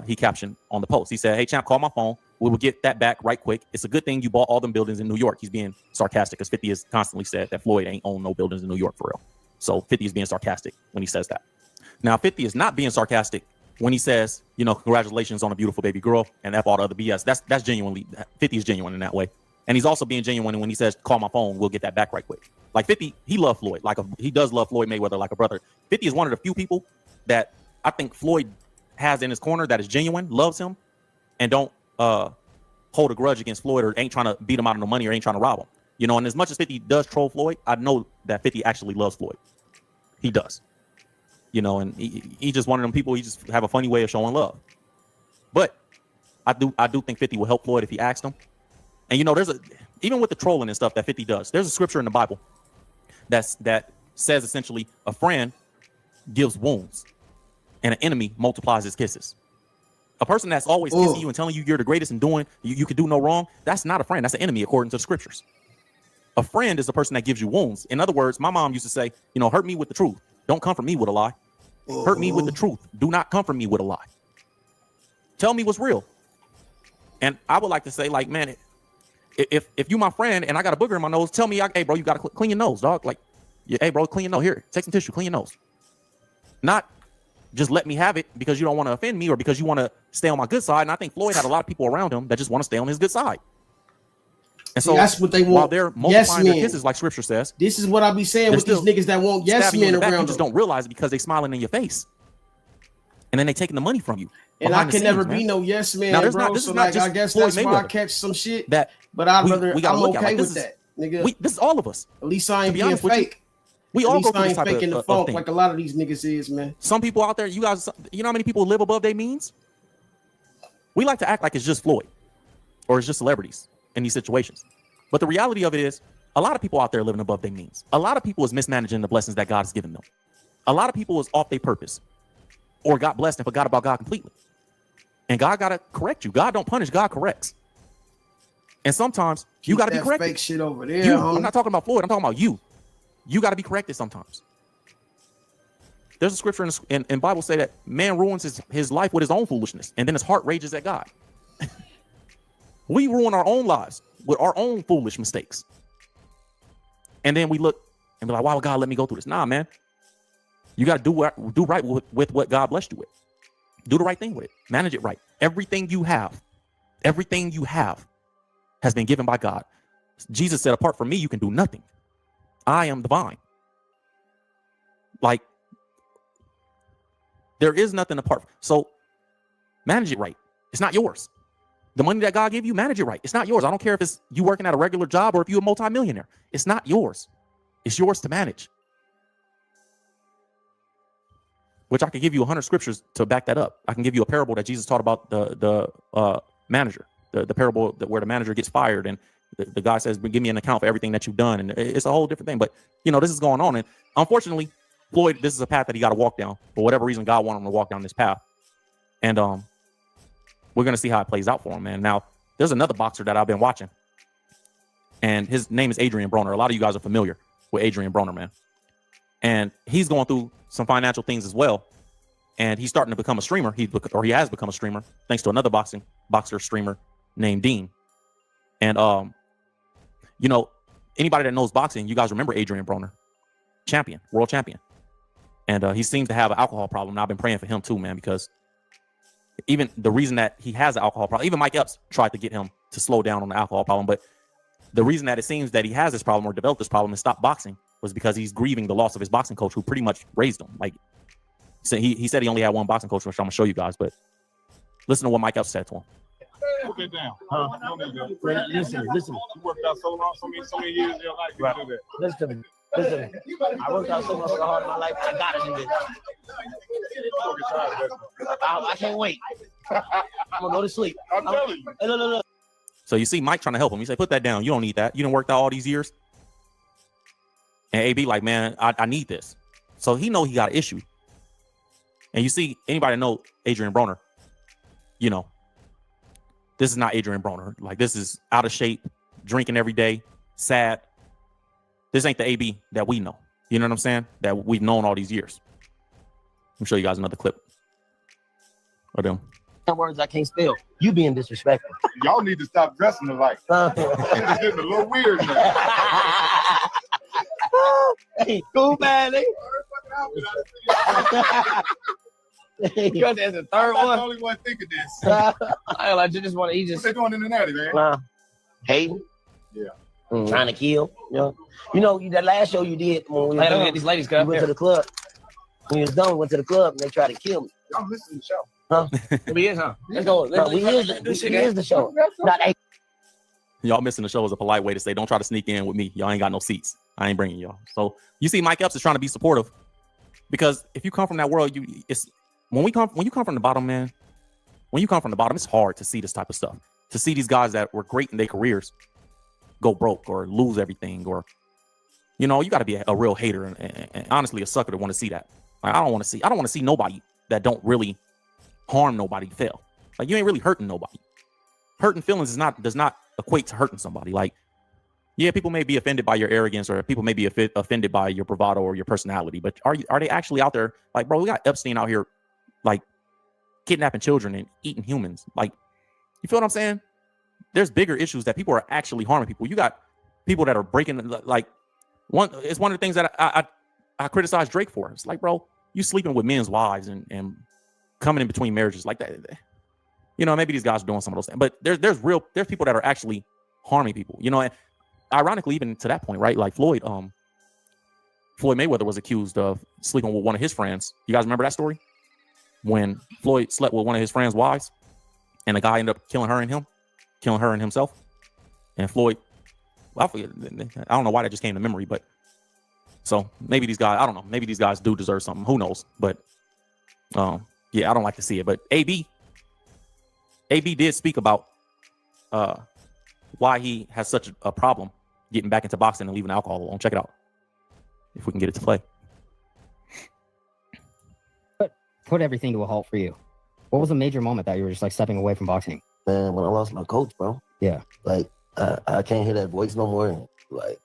He captioned on the post. He said, "Hey, champ, call my phone. We will get that back right quick. It's a good thing you bought all them buildings in New York." He's being sarcastic because 50 has constantly said that Floyd ain't owned no buildings in New York for real. So 50 is being sarcastic when he says that. Now 50 is not being sarcastic when he says, you know, congratulations on a beautiful baby girl and F all the other BS. That's genuinely, 50 is genuine in that way. And he's also being genuine when he says, call my phone, we'll get that back right quick. Like 50, he loved Floyd. He does love Floyd Mayweather like a brother. 50 is one of the few people that I think Floyd has in his corner that is genuine, loves him, and don't hold a grudge against Floyd or ain't trying to beat him out of no money or ain't trying to rob him. You know, and as much as 50 does troll Floyd, I know that 50 actually loves Floyd. He does. You know, and he just one of them people, he just have a funny way of showing love. But I do think 50 will help Floyd if he asked him. And you know, even with the trolling and stuff that 50 does, there's a scripture in the Bible that says essentially a friend gives wounds and an enemy multiplies his kisses. A person that's always kissing you and telling you you're the greatest and doing you can do no wrong, that's not a friend. That's an enemy according to the scriptures. A friend is a person that gives you wounds. In other words, my mom used to say, you know, hurt me with the truth. Don't comfort me with a lie. Hurt me with the truth. Do not comfort me with a lie. Tell me what's real. And I would like to say, like, man, if you my friend and I got a booger in my nose, tell me, hey, bro, you got to clean your nose, dog. Like, hey, bro, clean your nose. Here, take some tissue, clean your nose. Not just let me have it because you don't want to offend me or because you want to stay on my good side. And I think Floyd had a lot of people around him that just want to stay on his good side. And so that's what they want. While they're multiplying their kisses, like scripture says, this is what I be saying with these niggas that want yes men around them. You just don't realize it because they smiling in your face. And then they taking the money from you. And I can never be no yes man, now, bro. This so is not like, just I guess Floyd that's Mayweather. why I catch some shit. But I'm we gotta okay look at, like, with that, nigga. This is all of us. At least I ain't to be being honest with you. fake. We At all least go through I this ain't type faking the of funk thing. like a lot of these niggas is, man. Some people out there, you guys, you know how many people live above their means? We like to act like it's just Floyd or it's just celebrities in these situations. But the reality of it is a lot of people out there living above their means. A lot of people is mismanaging the blessings that God has given them. A lot of people is off their purpose or got blessed and forgot about God completely. And God got to correct you. God don't punish, God corrects. And sometimes you got to be That corrected. fake shit over there, You, homie. I'm not talking about Floyd. I'm talking about you. You got to be corrected sometimes. There's a scripture in Bible say that man ruins his life with his own foolishness, and then his heart rages at God. We ruin our own lives with our own foolish mistakes. And then we look and be like, why would God let me go through this? Nah, man. You got to do right with what God blessed you with. Do the right thing with it. Manage it right. Everything you have has been given by God. Jesus said, apart from me, you can do nothing. I am the vine. Like, there is nothing apart. So manage it right. It's not yours. The money that God gave you, manage it right. It's not yours. I don't care if it's you working at a regular job or if you're a multimillionaire. It's not yours. It's yours to manage. Which I can give you 100 scriptures to back that up. I can give you a parable that Jesus taught about the manager, the parable where the manager gets fired and the guy says, give me an account for everything that you've done. And it's a whole different thing. But, you know, this is going on. And unfortunately, Floyd, this is a path that he got to walk down. For whatever reason, God wanted him to walk down this path. And we're going to see how it plays out for him, man. Now, there's another boxer that I've been watching. And his name is Adrian Broner. A lot of you guys are familiar with Adrian Broner, man. And he's going through some financial things as well. And he's starting to become a streamer. He has become a streamer thanks to another boxer streamer named Dean. And, you know, anybody that knows boxing, you guys remember Adrian Broner, world champion. And he seems to have an alcohol problem. And I've been praying for him too, man, because even the reason that he has an alcohol problem, even Mike Epps tried to get him to slow down on the alcohol problem. But the reason that it seems that he has this problem or developed this problem and stopped boxing was because he's grieving the loss of his boxing coach who pretty much raised him. Like, so he said he only had one boxing coach, which I'm gonna show you guys, but listen to what Mike Epps said to him. Put that down. Listen. You worked out so long, so many years in your life. You can do that. Listen to me. I worked out so much so hard in my life. I gotta do this. I can't wait. I'm gonna go to sleep. I'm telling you. Hey, look. So you see Mike trying to help him. He said, put that down. You don't need that. You done worked out all these years. And AB like, man, I need this. So he know he got an issue. And you see, anybody know Adrian Broner, you know, this is not Adrian Broner. Like, this is out of shape, drinking every day, sad. This ain't the AB that we know. You know what I'm saying? That we've known all these years. Let me show you guys another clip of them. Words I can't spell. You being disrespectful. Y'all need to stop dressing alike. It's getting a little weird now. Hey, cool, man. Because there's a third one. I'm the only one thinking this. I just want to. He just. What they doing in the natty, man? Hating. Yeah. Trying to kill. You know, that last show you did when we Hey, these ladies got we went to the club. When you was done, we went to the club and they tried to kill me. I'm listening to the show. Huh? We is, huh? Let's go. We is the show. Not a. Y'all missing the show is a polite way to say, don't try to sneak in with me. Y'all ain't got no seats. I ain't bringing y'all. So you see, Mike Epps is trying to be supportive because if you come from that world, when you come from the bottom, man, when you come from the bottom, it's hard to see this type of stuff. To see these guys that were great in their careers go broke or lose everything, or, you know, you got to be a real hater and honestly a sucker to want to see that. Like, I don't want to see nobody that don't really harm nobody fail. Like, you ain't really hurting nobody. Hurting feelings does not equate to hurting somebody. Like, yeah, people may be offended by your arrogance, or people may be offended by your bravado or your personality, but are they actually out there? Like, bro, we got Epstein out here, like, kidnapping children and eating humans. Like, you feel what I'm saying? There's bigger issues that people are actually harming people. You got people that are breaking, like, it's one of the things that I criticize Drake for. It's like, bro, you sleeping with men's wives and coming in between marriages like that. You know, maybe these guys are doing some of those things, but there's people that are actually harming people, you know, and ironically, even to that point, right? Like Floyd Mayweather was accused of sleeping with one of his friends. You guys remember that story? When Floyd slept with one of his friends' wives and the guy ended up killing her and himself. And Floyd, well, I don't know why that just came to memory, but So maybe these guys, I don't know, maybe these guys do deserve something. Who knows? But yeah, I don't like to see it. But AB did speak about why he has such a problem getting back into boxing and leaving alcohol alone. Check it out. If we can get it to play. But put everything to a halt for you. What was a major moment that you were just like stepping away from boxing? Man, when I lost my coach, bro. Yeah. Like, I can't hear that voice no more. Like,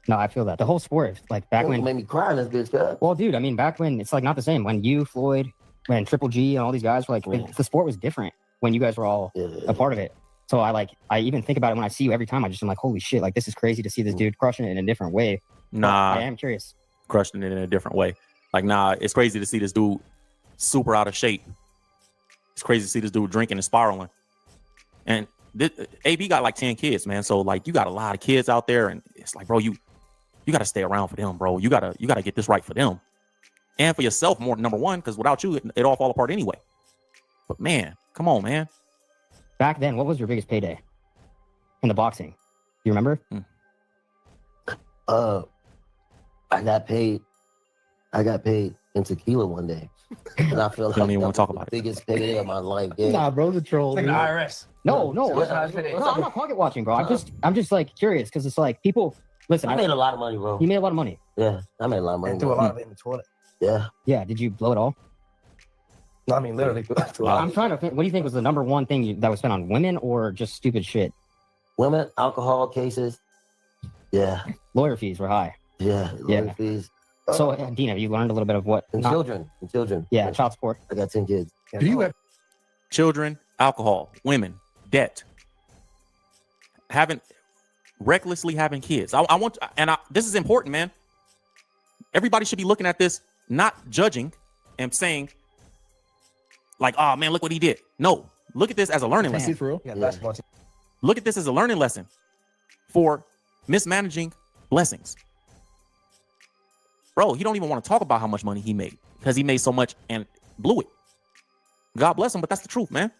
no, I feel that. The whole sport, like back when. It made me cry in this bitch, guy. Well, dude, I mean, back when it's like not the same. When you, Floyd, when Triple G and all these guys were like, the sport was different when you guys were all a part of it. So I even think about it when I see you every time. I just am like, holy shit, like this is crazy to see this dude crushing it in a different way. Nah. But I am curious. Crushing it in a different way. Like, nah, it's crazy to see this dude super out of shape. It's crazy to see this dude drinking and spiraling. And AB got like 10 kids, man. So like you got a lot of kids out there, and it's like, bro, you got to stay around for them, bro. You gotta get this right for them and for yourself more, number one, because without you, it all fall apart anyway. But man, come on, man. Back then, what was your biggest payday in the boxing? You remember? I got paid in tequila one day, and I feel like don't even want to talk about the biggest payday of my life. Yeah. Nah, bro, the troll. Like the IRS. No, Yeah. I'm not pocket watching, bro. I'm just like curious because it's like people. Listen, I made a lot of money, bro. You made a lot of money. Yeah, I made a lot of money. And threw a lot of it in the toilet. Yeah. Yeah. Did you blow it all? No, I mean literally. I'm trying to think. What do you think was the number one thing that was spent on women or just stupid shit? Women, alcohol cases. Yeah. Lawyer fees were high. Yeah. Lawyer fees. So, Dean, have you learned a little bit of what? And children. Yeah, child support. I got 10 kids. Do you have children, alcohol, women, debt, recklessly having kids? This is important, man. Everybody should be looking at this, not judging and saying, like, oh man, look what he did. No, look at this as a learning lesson. For real? Yeah. Look at this as a learning lesson for mismanaging blessings. Bro, he don't even want to talk about how much money he made because he made so much and blew it. God bless him, but that's the truth, man.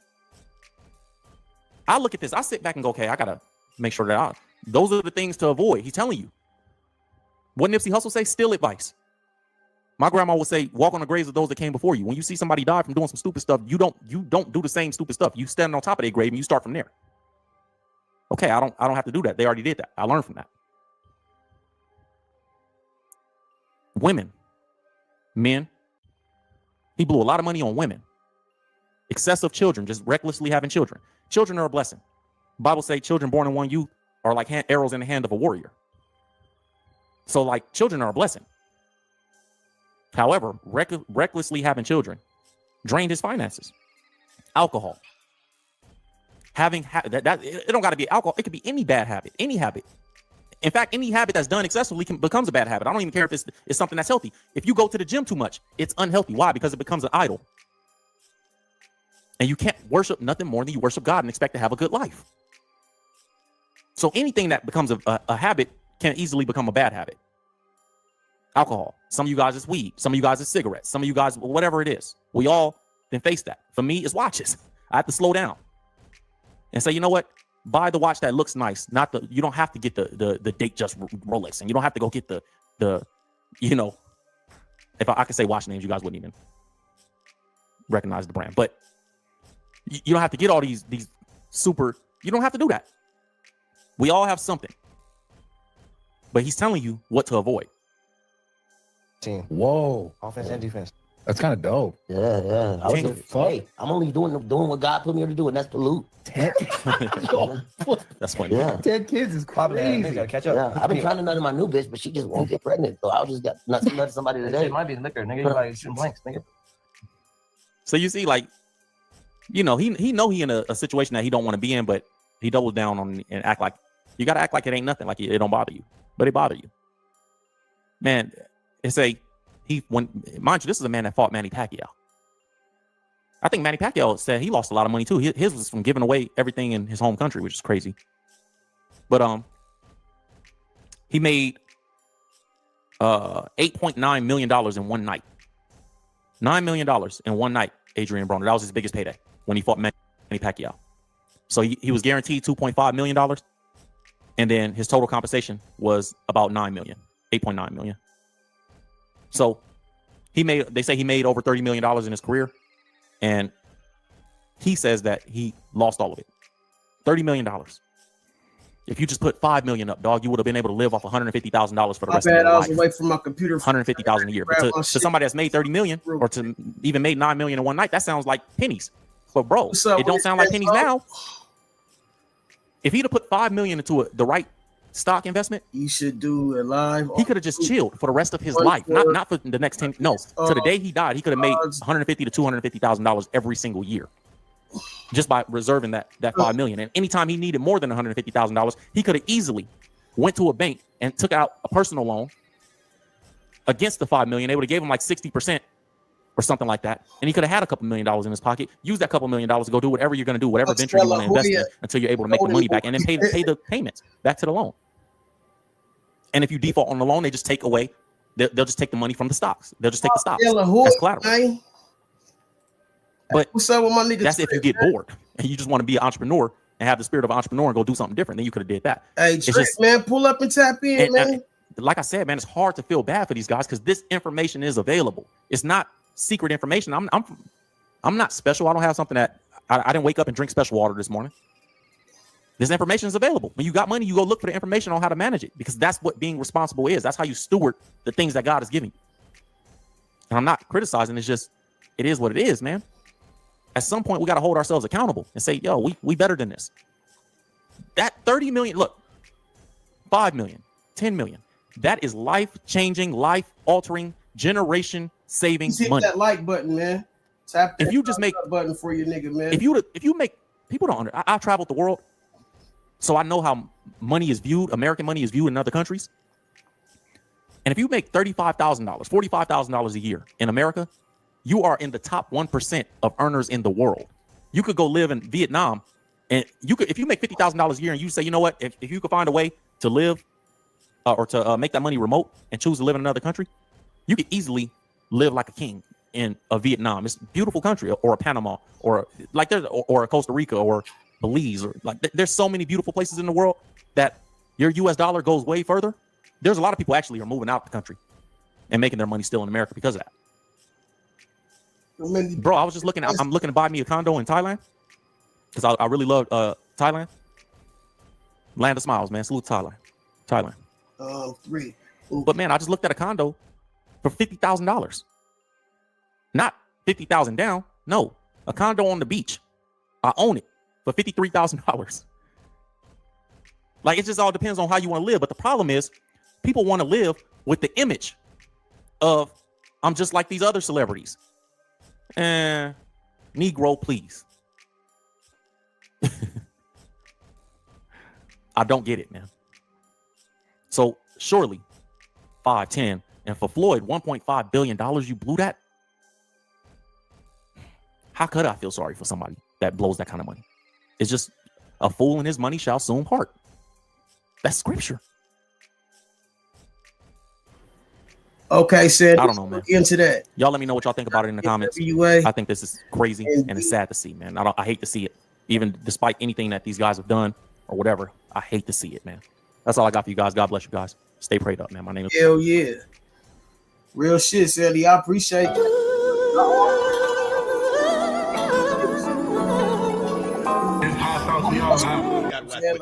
I look at this, I sit back and go, okay, I gotta make sure that those are the things to avoid. He's telling you. What Nipsey Hussle say? Steal advice. My grandma would say, walk on the graves of those that came before you. When you see somebody die from doing some stupid stuff, you don't do the same stupid stuff. You stand on top of their grave and you start from there. Okay, I don't have to do that. They already did that. I learned from that. Women, men, he blew a lot of money on women. Excessive children, just recklessly having children. Children are a blessing. Bible say children born in one youth are like arrows in the hand of a warrior. So like children are a blessing. However, recklessly having children drained his finances. Alcohol. It don't got to be alcohol. It could be any bad habit, any habit. In fact, any habit that's done excessively becomes a bad habit. I don't even care if it's something that's healthy. If you go to the gym too much, it's unhealthy. Why? Because it becomes an idol. And you can't worship nothing more than you worship God and expect to have a good life. So anything that becomes a habit can easily become a bad habit. Alcohol. Some of you guys is weed. Some of you guys is cigarettes. Some of you guys, whatever it is. We all then face that. For me, it's watches. I have to slow down and say, you know what? Buy the watch that looks nice. You don't have to get the date just Rolex, and you don't have to go get the if I could say watch names, you guys wouldn't even recognize the brand. But you don't have to get all these super. You don't have to do that. We all have something, but he's telling you what to avoid. Whoa. Offense and defense. That's kind of dope. Yeah. I'm only doing what God put me here to do, and that's pollute. That's funny. Yeah. 10 kids is crazy. Gotta catch up. Yeah. I've been trying to nut in my new bitch, but she just won't get pregnant. So I just got nut somebody today. It might be liquor, nigga. You like shooting blanks, nigga. So you see, like, he in a situation that he don't want to be in, but he doubles down on and act like you gotta act like it ain't nothing, like it don't bother you, but it bother you, man. Mind you, this is a man that fought Manny Pacquiao. I think Manny Pacquiao said he lost a lot of money too. His was from giving away everything in his home country, which is crazy. But he made $8.9 million in one night. $9 million in one night, Adrian Broner. That was his biggest payday when he fought Manny Pacquiao. So he was guaranteed $2.5 million, And then his total compensation was about 9 million, 8.9 million. So they say he made over $30 million in his career. And he says that he lost all of it. $30 million. If you just put $5 million up, dog, you would have been able to live off $150,000 for the rest of your life. I was away from my computer. $150,000 a year. But to somebody that's made 30 million or to even made 9 million in one night, that sounds like pennies. But bro, it don't sound like pennies now. If he'd have put 5 million into the right stock investment, you should do a live. He could have just chilled for the rest of his life, not for the next 10. No, to the day he died, he could have made $150,000 to $250,000 every single year, just by reserving that 5 million. And anytime he needed more than $150,000, he could have easily went to a bank and took out a personal loan against the 5 million. They would have gave him like 60% or something like that, and he could have had a couple $1 million in his pocket. Use that couple $1 million to go do whatever you're going to do, whatever venture you want to invest in, until you're able to make the money back, and then pay the payments back to the loan. And if you default on the loan, they just take away. They'll just take the money from the stocks. They'll just take the stocks as collateral. But what's up with my niggas? That's if you get bored and you just want to be an entrepreneur and have the spirit of an entrepreneur and go do something different. Then you could have did that. Hey, Trick, man, pull up and tap in, man. Like I said, man, it's hard to feel bad for these guys because this information is available. It's not secret information. I'm not special. I don't have something that I didn't wake up and drink special water this morning. This information is available. When you got money, you go look for the information on how to manage it, because that's what being responsible is. That's how you steward the things that God is giving you. And I'm not criticizing. It's just, it is what it is, man. At some point, we got to hold ourselves accountable and say, yo, we better than this. That 30 million, look, 5 million, 10 million. That is life-changing, life-altering, generation-saving money. Hit that like button, man. Tap that if you just make button for your nigga, man. If you make, people don't I've traveled the world, so I know how money is viewed, American money is viewed in other countries. And if you make $35,000, $45,000 a year in America, you are in the top 1% of earners in the world. You could go live in Vietnam, and you could, if you make $50,000 a year and you say, you know what, if you could find a way to live or to make that money remote and choose to live in another country, you could easily live like a king in a Vietnam. It's a beautiful country, or a Panama, or like there's or a Costa Rica, or Belize, or like there's so many beautiful places in the world that your US dollar goes way further. There's a lot of people actually are moving out the country and making their money still in America because of that. Bro, I was just looking. I'm looking to buy me a condo in Thailand because I really love Thailand. Land of smiles, man. Salute to Thailand. 3. But man, I just looked at a condo for $50,000. Not 50,000 down. No, a condo on the beach. I own it for $53,000. Like, it just all depends on how you want to live. But the problem is, people want to live with the image of, I'm just like these other celebrities. Negro, please. I don't get it, man. So surely 5, 10, and for Floyd, $1.5 billion, you blew that. How could I feel sorry for somebody that blows that kind of money? It's just, a fool and his money shall soon part. That's scripture. Okay, Sid. I don't know, man. Into that. Y'all let me know what y'all think about it in the comments. I think this is crazy and it's sad to see, man. I hate to see it. Even despite anything that these guys have done or whatever, I hate to see it, man. That's all I got for you guys. God bless you guys. Stay prayed up, man. My name is... Hell yeah. Real shit, Sally. I appreciate it.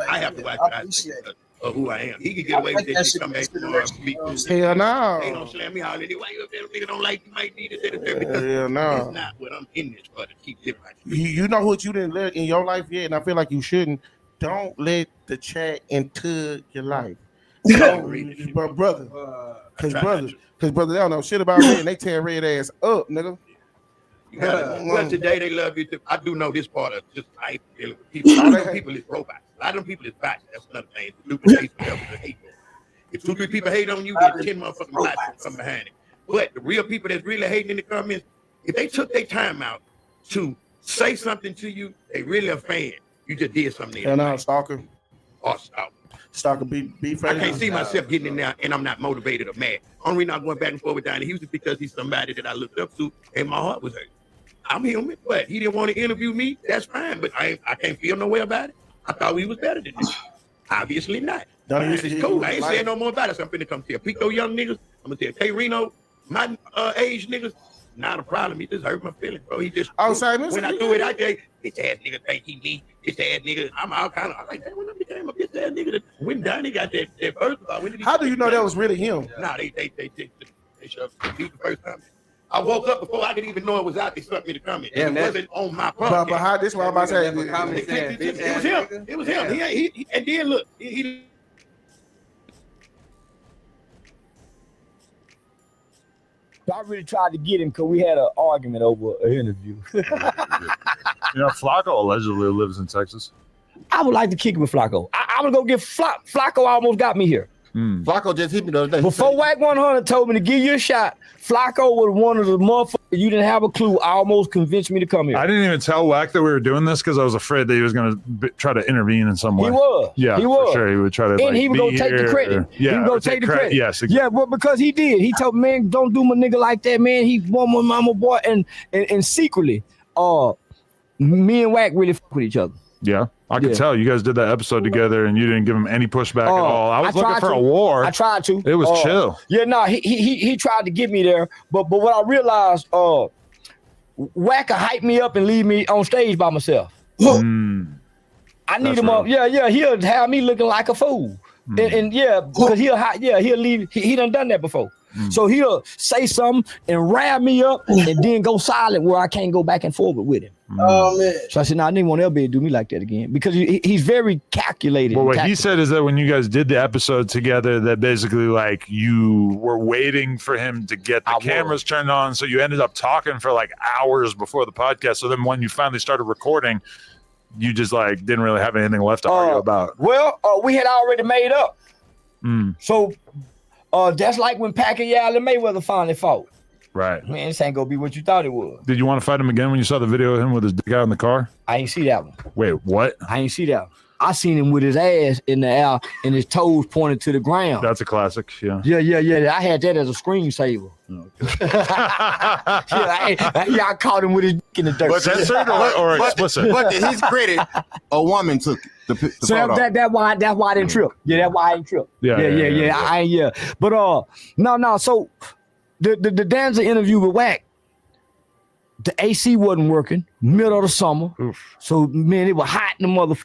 I have to watch what I think of who I am. He could get away with it. He come back to me. Hell no. They don't slam me out anyway. Why you up there? Nigga don't like you, might need it. Because Hell no. it's not what I'm in this for, to keep living like You know what you didn't let in your life yet, and I feel like you shouldn't. Don't let the chat into your life. But brother, because they don't know shit about me, and they tear red ass up, nigga. Well, today they love you too. I do know this part of just life dealing with people. A lot of them people is robots. A lot of them people is bots. That's another thing. Duplication of hate. If 2, 3 people hate on you, there's 10 motherfucking bots come behind it. But the real people that's really hating in the comments, if they took their time out to say something to you, they really a fan. You just did something. And now stalker. Or stalker. Stalker be I can't see myself getting in there, and I'm not motivated or mad. Only reason I'm going back and forth with Donnie Houston because he's somebody that I looked up to, and my heart was hurt. I'm human, but he didn't want to interview me. That's fine, but I can't feel no way about it. I thought we was better than this. Obviously not. Don't It's use cool. it. I ain't saying no more about it. So I'm finna come tell Pico young niggas. I'm gonna tell K Reno, my age niggas. Not a problem. He just hurt my feelings, bro. He just. Oh, sorry, when I do it, I say, bitch ass nigga think he me. Bitch ass nigga. I'm all kind of. I'm like, when I became a bitch ass nigga, when Donnie got that first. When did he How do you know that was really him? Nah, they shoved the first time. I woke up before I could even know it was out. They stuck me to comment. Yeah, It wasn't on my But podcast. how this? What I'm about to say. It was him. It was him. He and then look, he I really tried to get him because we had an argument over an interview. Flacco allegedly lives in Texas. I would like to kick it with Flacco. I would go get Flacco almost got me here. Flacco just hit me the other day. Before Wack 100 told me to give you a shot, Flacco was one of the motherfuckers you didn't have a clue. Almost convinced me to come here. I didn't even tell Wack that we were doing this because I was afraid that he was going to try to intervene in some way. He was. Yeah, he was. For sure. He would try to. And he would go take the credit. Yeah, he would go take the credit. Yes. Exactly. Yeah, but because he did. He told me, man, don't do my nigga like that, man. He one more mama boy. And secretly, me and Wack really fuck with each other. Yeah. I could tell you guys did that episode together and you didn't give him any pushback at all. I was looking for a war. I tried to. It was chill. Yeah, no, he tried to get me there. But what I realized, Wacker hyped me up and leave me on stage by myself. I need him up. Yeah, he'll have me looking like a fool. And because he'll leave. He done that before. So he'll say something and wrap me up and then go silent where I can't go back and forward with him. Oh man! So I said, I didn't want LB to do me like that again because he's very calculated. Well, what he said is that when you guys did the episode together, that basically like you were waiting for him to get the cameras turned on, so you ended up talking for like hours before the podcast. So then when you finally started recording, you just like didn't really have anything left to argue about. Well, we had already made up. So that's like when Pacquiao and Mayweather finally fought. Right. Man, this ain't gonna be what you thought it was. Did you want to fight him again when you saw the video of him with his dick out in the car? I ain't see that one. Wait, what? I ain't see that one. I seen him with his ass in the air and his toes pointed to the ground. That's a classic, yeah. Yeah. I had that as a screensaver. I caught him with his dick in the dirt. But censored or explicit? But to his credit, a woman took the So that's why I didn't trip. Yeah, that's why I didn't trip. Yeah. But no. So the Danza interview with Wack, the AC wasn't working, middle of the summer. So man, it was hot in the motherfucker.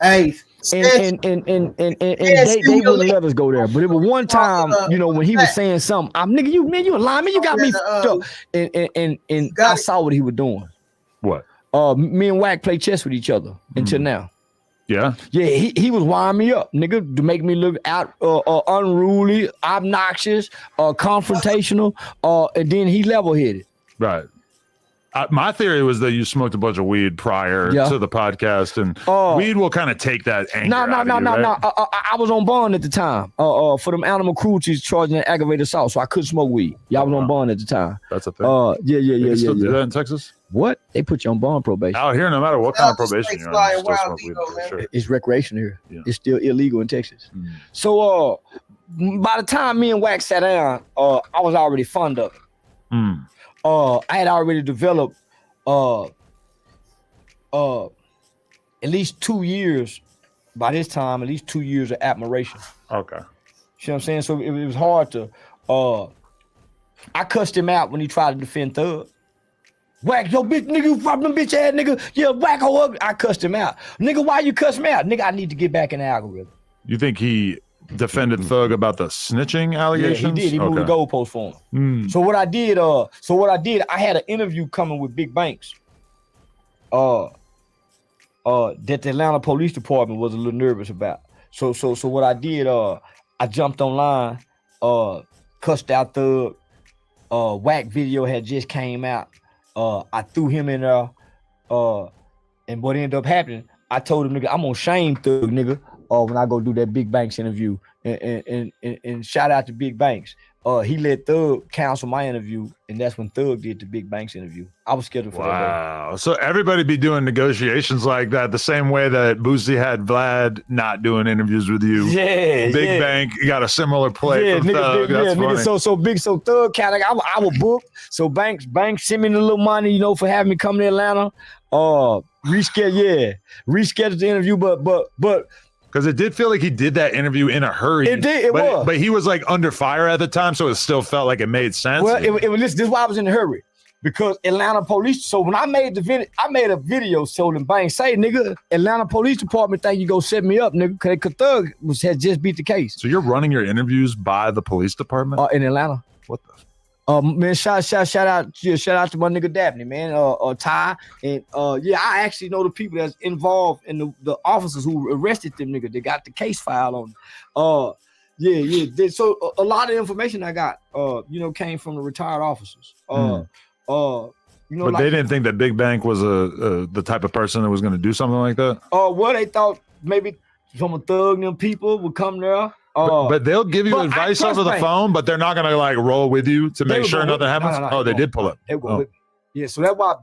Hey. And they wouldn't let us go there. But it was one time, when he was saying something, nigga, you a lineman, you got me fucked up. And I saw what he was doing. What? Me and Wack play chess with each other until now. Yeah. Yeah, he was wiring me up, nigga, to make me look out unruly, obnoxious, confrontational, and then he level-headed. Right. My theory was that you smoked a bunch of weed prior to the podcast, and weed will kind of take that anger. No. Right? I was on bond at the time for them animal cruelties charging an aggravated assault, so I couldn't smoke weed. Y'all was on bond at the time. That's a thing. Yeah. Still do that in Texas? What? They put you on bond probation. Out here, no matter what kind of probation you're on, you still smoke weed, for sure. It's recreation here. Yeah. It's still illegal in Texas. So by the time me and Wack sat down, I was already fond of it. I had already developed at least 2 years, by this time, at least 2 years of admiration. Okay. You know what I'm saying? So it was hard to, I cussed him out when he tried to defend Thug. Wack, yo, bitch, nigga, you problem bitch ass nigga. Yeah, Wack, ugly. I cussed him out. Nigga, why you cuss me out? Nigga, I need to get back in the algorithm. You think he defended Thug about the snitching allegations? Yeah, he did. He moved the goalpost for him. So what I did, I had an interview coming with Big Banks. That the Atlanta Police Department was a little nervous about. So what I did, I jumped online, cussed out Thug. Wack video had just came out. I threw him in there. And what ended up happening, I told him, nigga, I'm gonna shame Thug, nigga. When I go do that Big Banks interview, and shout out to Big Banks. He let Thug cancel my interview, and that's when Thug did the Big Banks interview. I was scheduled for that. Wow. So everybody be doing negotiations like that the same way that Boosie had Vlad not doing interviews with you. Yeah. Big Bank got a similar play from Thug. That's funny. Nigga, so Thug kind of, I was booked. So Banks sent me a little money, for having me come to Atlanta. Rescheduled the interview, but Because it did feel like he did that interview in a hurry. It did. It was. But he was like under fire at the time, so it still felt like it made sense. Well, it was. This is why I was in a hurry. Because Atlanta police. So when I made the video, I made a video telling Banks, say, nigga, Atlanta Police Department think you go set me up, nigga, because Thug had just beat the case. So you're running your interviews by the police department in Atlanta. What the? Man, shout out to my nigga Dabney, man. Ty, and yeah, I actually know the people that's involved in the officers who arrested them, nigga. They got the case file on them. Yeah. So a lot of information I got, came from the retired officers. But they didn't think that Big Bank was the type of person that was going to do something like that. Well, they thought maybe some of Thug and them people would come there. But they'll give you advice over the phone, but they're not going to like roll with you to make sure nothing happens. They did pull up. Yeah, so that's why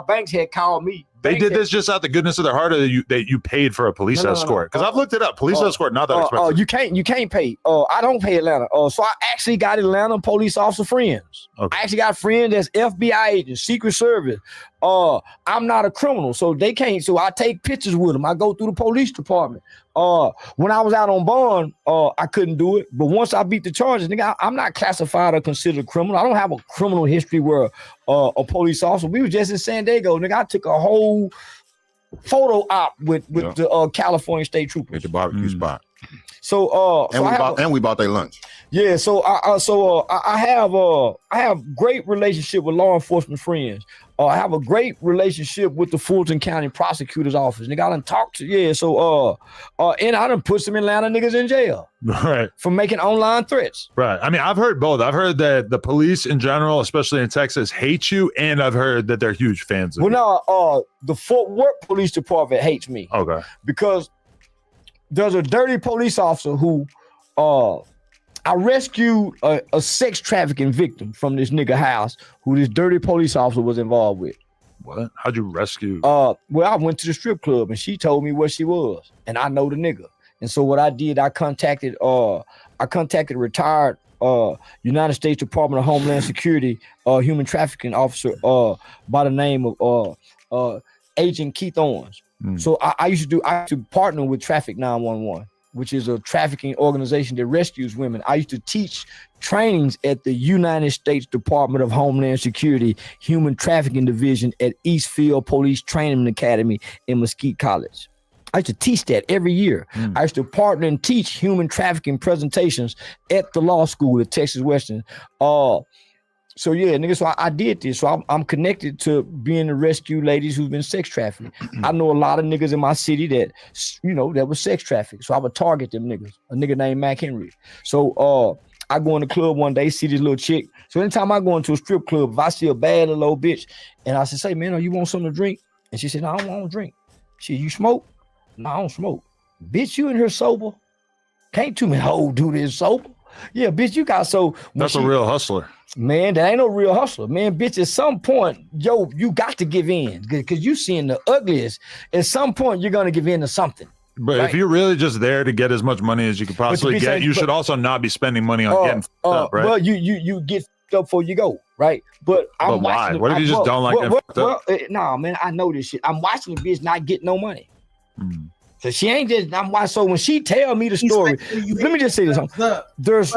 Banks had called me. They did this just out the goodness of their heart, or that you paid for a police escort? Because I've looked it up. Police escort not that expensive. You can't pay. I don't pay Atlanta. So I actually got Atlanta police officer friends. Okay. I actually got friends that's FBI agents, Secret Service. I'm not a criminal, so they can't. So I take pictures with them. I go through the police department. When I was out on bond, I couldn't do it. But once I beat the charges, nigga, I'm not classified or considered a criminal. I don't have a criminal history where a police officer. We were just in San Diego, nigga. I took a whole photo op with the California State Troopers at the barbecue spot. So we bought their lunch. Yeah, so I have great relationship with law enforcement friends. I have a great relationship with the Fulton County Prosecutor's Office. Nigga, I done talked to and I done put some Atlanta niggas in jail. Right. For making online threats. Right. I mean, I've heard both. I've heard that the police in general, especially in Texas, hate you, and I've heard that they're huge fans of you. No, the Fort Worth Police Department hates me. Okay. Because there's a dirty police officer who I rescued a sex trafficking victim from this nigga house who this dirty police officer was involved with. What? How'd you rescue? Well, I went to the strip club and she told me where she was, and I know the nigga. And so what I did, I contacted retired United States Department of Homeland Security human trafficking officer by the name of Agent Keith Owens. So I used to partner with Traffic 911, which is a trafficking organization that rescues women. I used to teach trainings at the United States Department of Homeland Security Human Trafficking Division at Eastfield Police Training Academy in Mesquite College. I used to teach that every year. I used to partner and teach human trafficking presentations at the law school at Texas Western. So yeah, nigga, so I did this. So I'm connected to being the rescue ladies who've been sex trafficked. I know a lot of niggas in my city that, that was sex trafficked. So I would target them niggas. A nigga named Mac Henry. So I go in the club one day, see this little chick. So anytime I go into a strip club, if I see a bad little old bitch, and I said, say, man, you want something to drink? And she said, no, I don't want to drink. She said, you smoke? No, I don't smoke. Bitch, you in here sober? Can't too many hoes do this sober. Yeah, bitch, you got so. That's a real hustler. Man, that ain't no real hustler. Man, bitch, at some point, you got to give in because you seeing the ugliest. At some point, you're going to give in to something. But if you're really just there to get as much money as you could possibly get, you should also not be spending money on getting up, right? Well, you get up before you go, right? But why? What if you just don't like that? Nah, man, I know this shit. I'm watching the bitch not get no money. So she ain't just. I'm why. So when she tell me the story, let me just say this: there's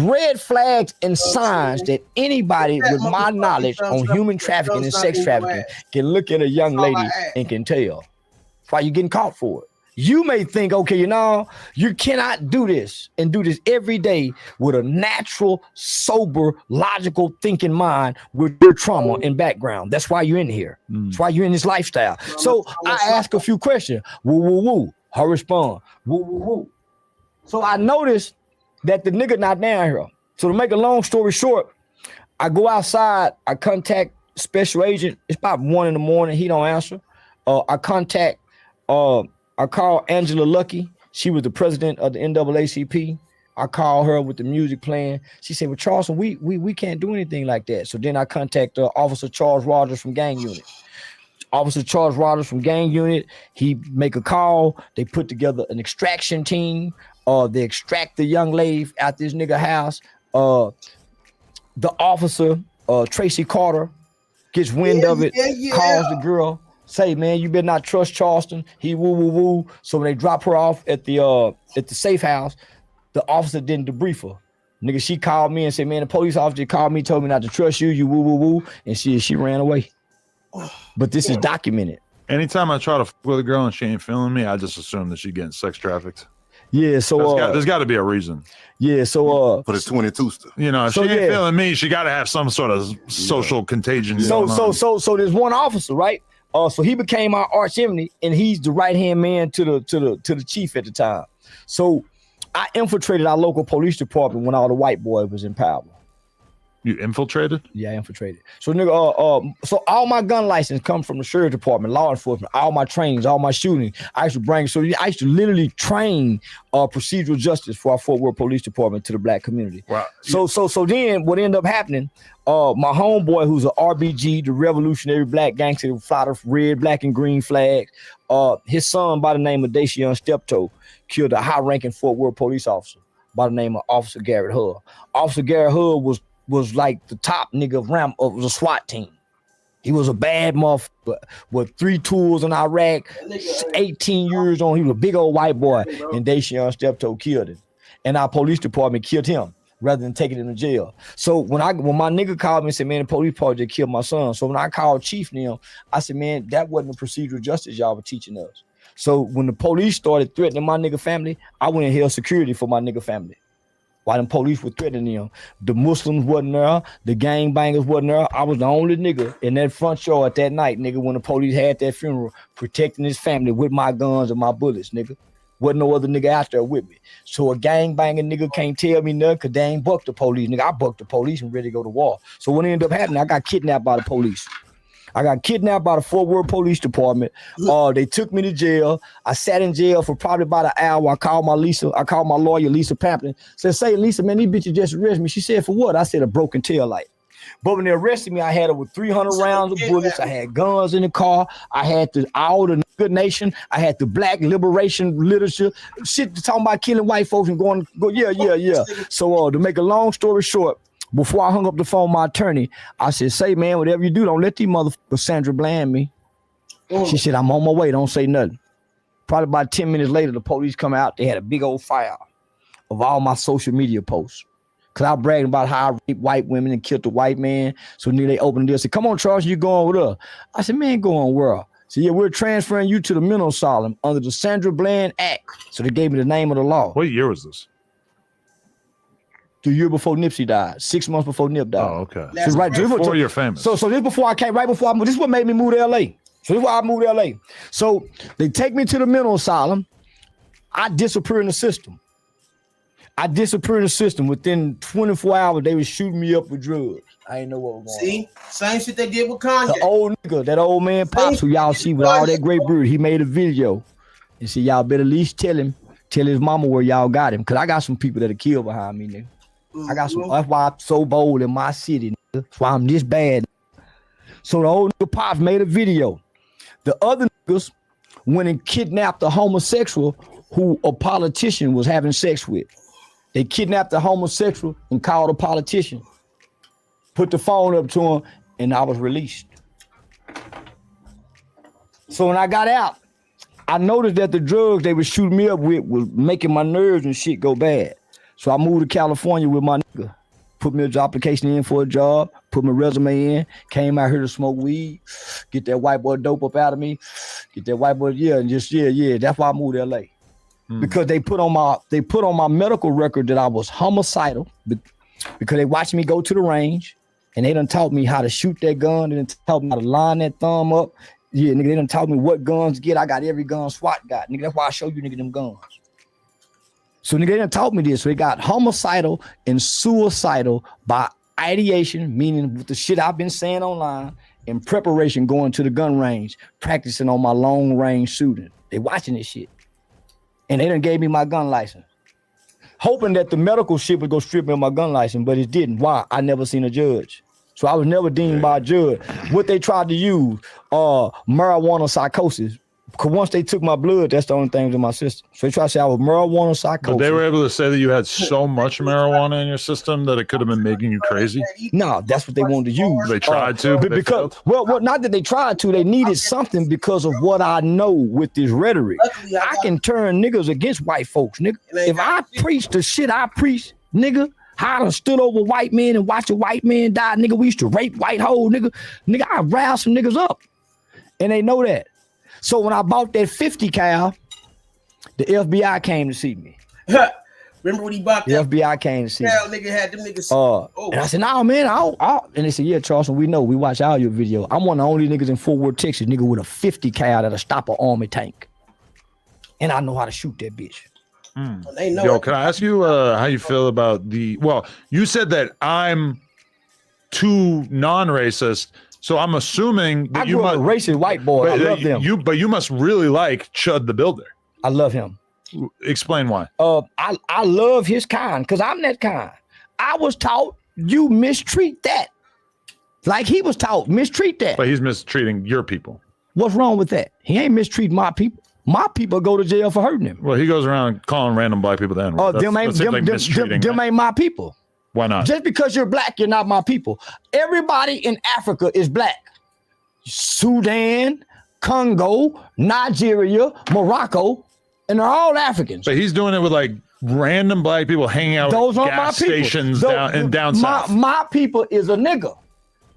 red flags and signs that anybody with my knowledge on human trafficking and sex trafficking can look at a young lady and can tell. That's why you're getting caught for it. You may think, okay, you cannot do this and do this every day with a natural, sober, logical thinking mind with your trauma and background. That's why you're in here. That's why you're in this lifestyle. So I ask a few questions. Woo, woo, woo. Her respond. Woo, woo, woo. So I noticed that the nigga not down here. So to make a long story short, I go outside. I contact special agent. It's about 1 a.m. He don't answer. I call Angela Lucky. She was the president of the NAACP. I call her with the music playing. She said, well, Charleston, we can't do anything like that. So then I contact Officer Charles Rogers from Gang Unit. Officer Charles Rogers from Gang Unit, he make a call. They put together an extraction team. They extract the young lady out this nigga house. The officer, Tracy Carter, gets wind of it, calls the girl. say, man, you better not trust Charleston. He woo woo woo. So when they drop her off at the safe house, the officer didn't debrief her. Nigga, she called me and said, man, the police officer called me, told me not to trust you. You woo woo woo, and she ran away. But this is documented. Anytime I try to fuck with a girl and she ain't feeling me, I just assume that she's getting sex trafficked. Yeah, so there's got to be a reason. Yeah, so for the 22 stuff. You know, if So, she ain't yeah. feeling me, she got to have some sort of social contagion. So going on. so there's one officer, right? So he became our arch enemy, and he's the right hand man to the chief at the time. So I infiltrated our local police department when all the white boy was in power. You infiltrated? Yeah, I infiltrated. So nigga, so all my gun license come from the sheriff department, law enforcement, all my trainings, all my shooting. I used to literally train procedural justice for our Fort Worth Police Department to the black community. Wow. So then what ended up happening, my homeboy who's an RBG, the revolutionary black gangster who fly the red, black, and green flag, his son by the name of Dacian Steptoe killed a high-ranking Fort Worth police officer by the name of Officer Garrett Hull. Officer Garrett Hull was like the top nigga of the SWAT team. He was a bad motherfucker with 3 tours in Iraq, 18 years on. He was a big old white boy, and Dacian Steptoe killed him. And our police department killed him rather than taking him to jail. So when my nigga called me and said, man, the police department killed my son. So when I called Chief Neil, I said, man, that wasn't the procedural justice y'all were teaching us. So when the police started threatening my nigga family, I went and held security for my nigga family. While them police were threatening them, the Muslims wasn't there, the gangbangers wasn't there. I was the only nigga in that front yard that night, nigga, when the police had that funeral, protecting his family with my guns and my bullets, nigga. Wasn't no other nigga out there with me. So a gangbanging nigga can't tell me nothing because they ain't bucked the police, nigga. I bucked the police and ready to go to war. So what ended up happening, I got kidnapped by the police. I got kidnapped by the Fort Worth Police Department. They took me to jail. I sat in jail for probably about an hour. I called my lawyer, Lisa Pamplin. Said, say, Lisa, man, these bitches just arrested me. She said, for what? I said, a broken tail light. But when they arrested me, I had over 300 rounds of bullets. I had guns in the car. I had all the good nation. I had the black liberation literature. Shit talking about killing white folks and going, yeah. So to make a long story short, before I hung up the phone with my attorney, I said, say, man, whatever you do, don't let these motherfuckers Sandra Bland me. She said, I'm on my way. Don't say nothing. Probably about 10 minutes later, the police come out. They had a big old fire of all my social media posts. Because I bragged about how I raped white women and killed the white man. So then they opened it and said, come on, Charles, you going with us. I said, man, go on where? So yeah, we're transferring you to the mental asylum under the Sandra Bland Act. So they gave me the name of the law. What year was this? The year before Nipsey died, 6 months before Nip died. Oh, okay. So right Before you're famous. So this before I came, right before I moved. This is what made me move to LA. So this is why I moved to LA. So they take me to the mental asylum. I disappear in the system. Within 24 hours, they was shooting me up with drugs. I ain't know what was going on. See, same shit they did with Kanye. The old nigga, that old man Pops, who y'all see with all that great beard, he made a video and said, y'all better at least tell his mama where y'all got him. Cause I got some people that are killed behind me, nigga. I got some, that's why I'm so bold in my city, nigga. That's why I'm this bad. So the old nigga Pops made a video. The other niggas went and kidnapped a homosexual who a politician was having sex with. They kidnapped the homosexual and called a politician, put the phone up to him, and I was released. So when I got out, I noticed that the drugs they were shooting me up with was making my nerves and shit go bad. So I moved to California with my nigga, put me a job application in for a job, put my resume in, came out here to smoke weed, get that white boy dope up out of me, get that white boy, and just, that's why I moved to LA. Because they put on my medical record that I was homicidal because they watched me go to the range and they done taught me how to shoot that gun. They done taught me how to line that thumb up. Yeah, nigga, they done taught me what guns get. I got every gun SWAT got. Nigga, that's why I show you nigga them guns. So nigga, they done taught me this. So they got homicidal and suicidal by ideation, meaning with the shit I've been saying online, in preparation going to the gun range, practicing on my long range shooting. They watching this shit. And they done gave me my gun license, hoping that the medical shit would go strip me of my gun license, but it didn't. Why? I never seen a judge. So I was never deemed by a judge. What they tried to use, marijuana psychosis, Because once they took my blood, that's the only thing in my system. So they tried to say I was marijuana psychosis. But they were able to say that you had so much marijuana in your system that it could have been making you crazy. No, that's what they wanted to use. They tried to, but because not that they tried to, they needed something because of what I know with this rhetoric. I can turn niggas against white folks, nigga. If I preach the shit I preach, nigga, I done stood over white men and watched a white man die, nigga. We used to rape white hoes, nigga. Nigga, I roused some niggas up. And they know that. So when I bought that 50 cal, the FBI came to see me. Remember when he bought the FBI came to see me. Nigga had them niggas. And I said, nah, man, and they said, yeah, Charleston, we know. We watch all your video. I'm one of the only niggas in Fort Worth, Texas, nigga, with a 50 cal that'll stop an army tank. And I know how to shoot that bitch. They know. Yo, can I ask you how you feel about you said that I'm too non-racist. So I'm assuming that you are a racist white boy. I love them. But you must really like Chud the Builder. I love him. Explain why. I love his kind because I'm that kind. I was taught you mistreat that. Like he was taught mistreat that. But he's mistreating your people. What's wrong with that? He ain't mistreating my people. My people go to jail for hurting him. Well, he goes around calling random black people the N-word. Them ain't my people. Why not? Just because you're black, you're not my people. Everybody in Africa is black. Sudan, Congo, Nigeria, Morocco, and they're all Africans. But he's doing it with like random black people hanging out at gas stations down south. My people is a nigga.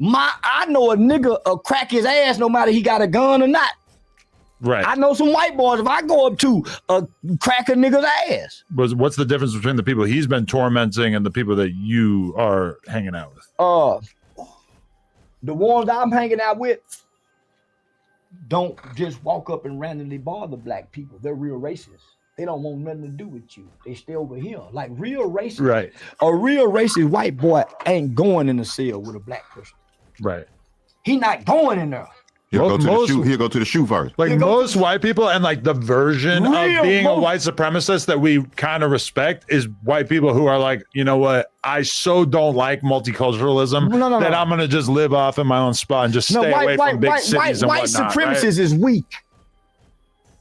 I know a nigga will crack his ass no matter he got a gun or not. Right. I know some white boys, if I go up to crack a nigga's ass. What's the difference between the people he's been tormenting and the people that you are hanging out with? The ones I'm hanging out with don't just walk up and randomly bother black people. They're real racist. They don't want nothing to do with you. They stay over here. Like real racist. Right. A real racist white boy ain't going in the cell with a black person. Right. He not going in there. He'll go to the shoe first. Like most white people, and like the version of being a white supremacist that we kind of respect is white people who are like, you know what? I so don't like multiculturalism that I'm gonna just live off in my own spot and just stay away from big cities and whatnot. White supremacist is weak.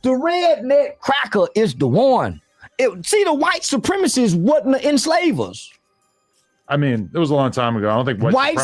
The redneck cracker is the one. See, the white supremacists wasn't the enslavers. I mean, it was a long time ago. I don't think white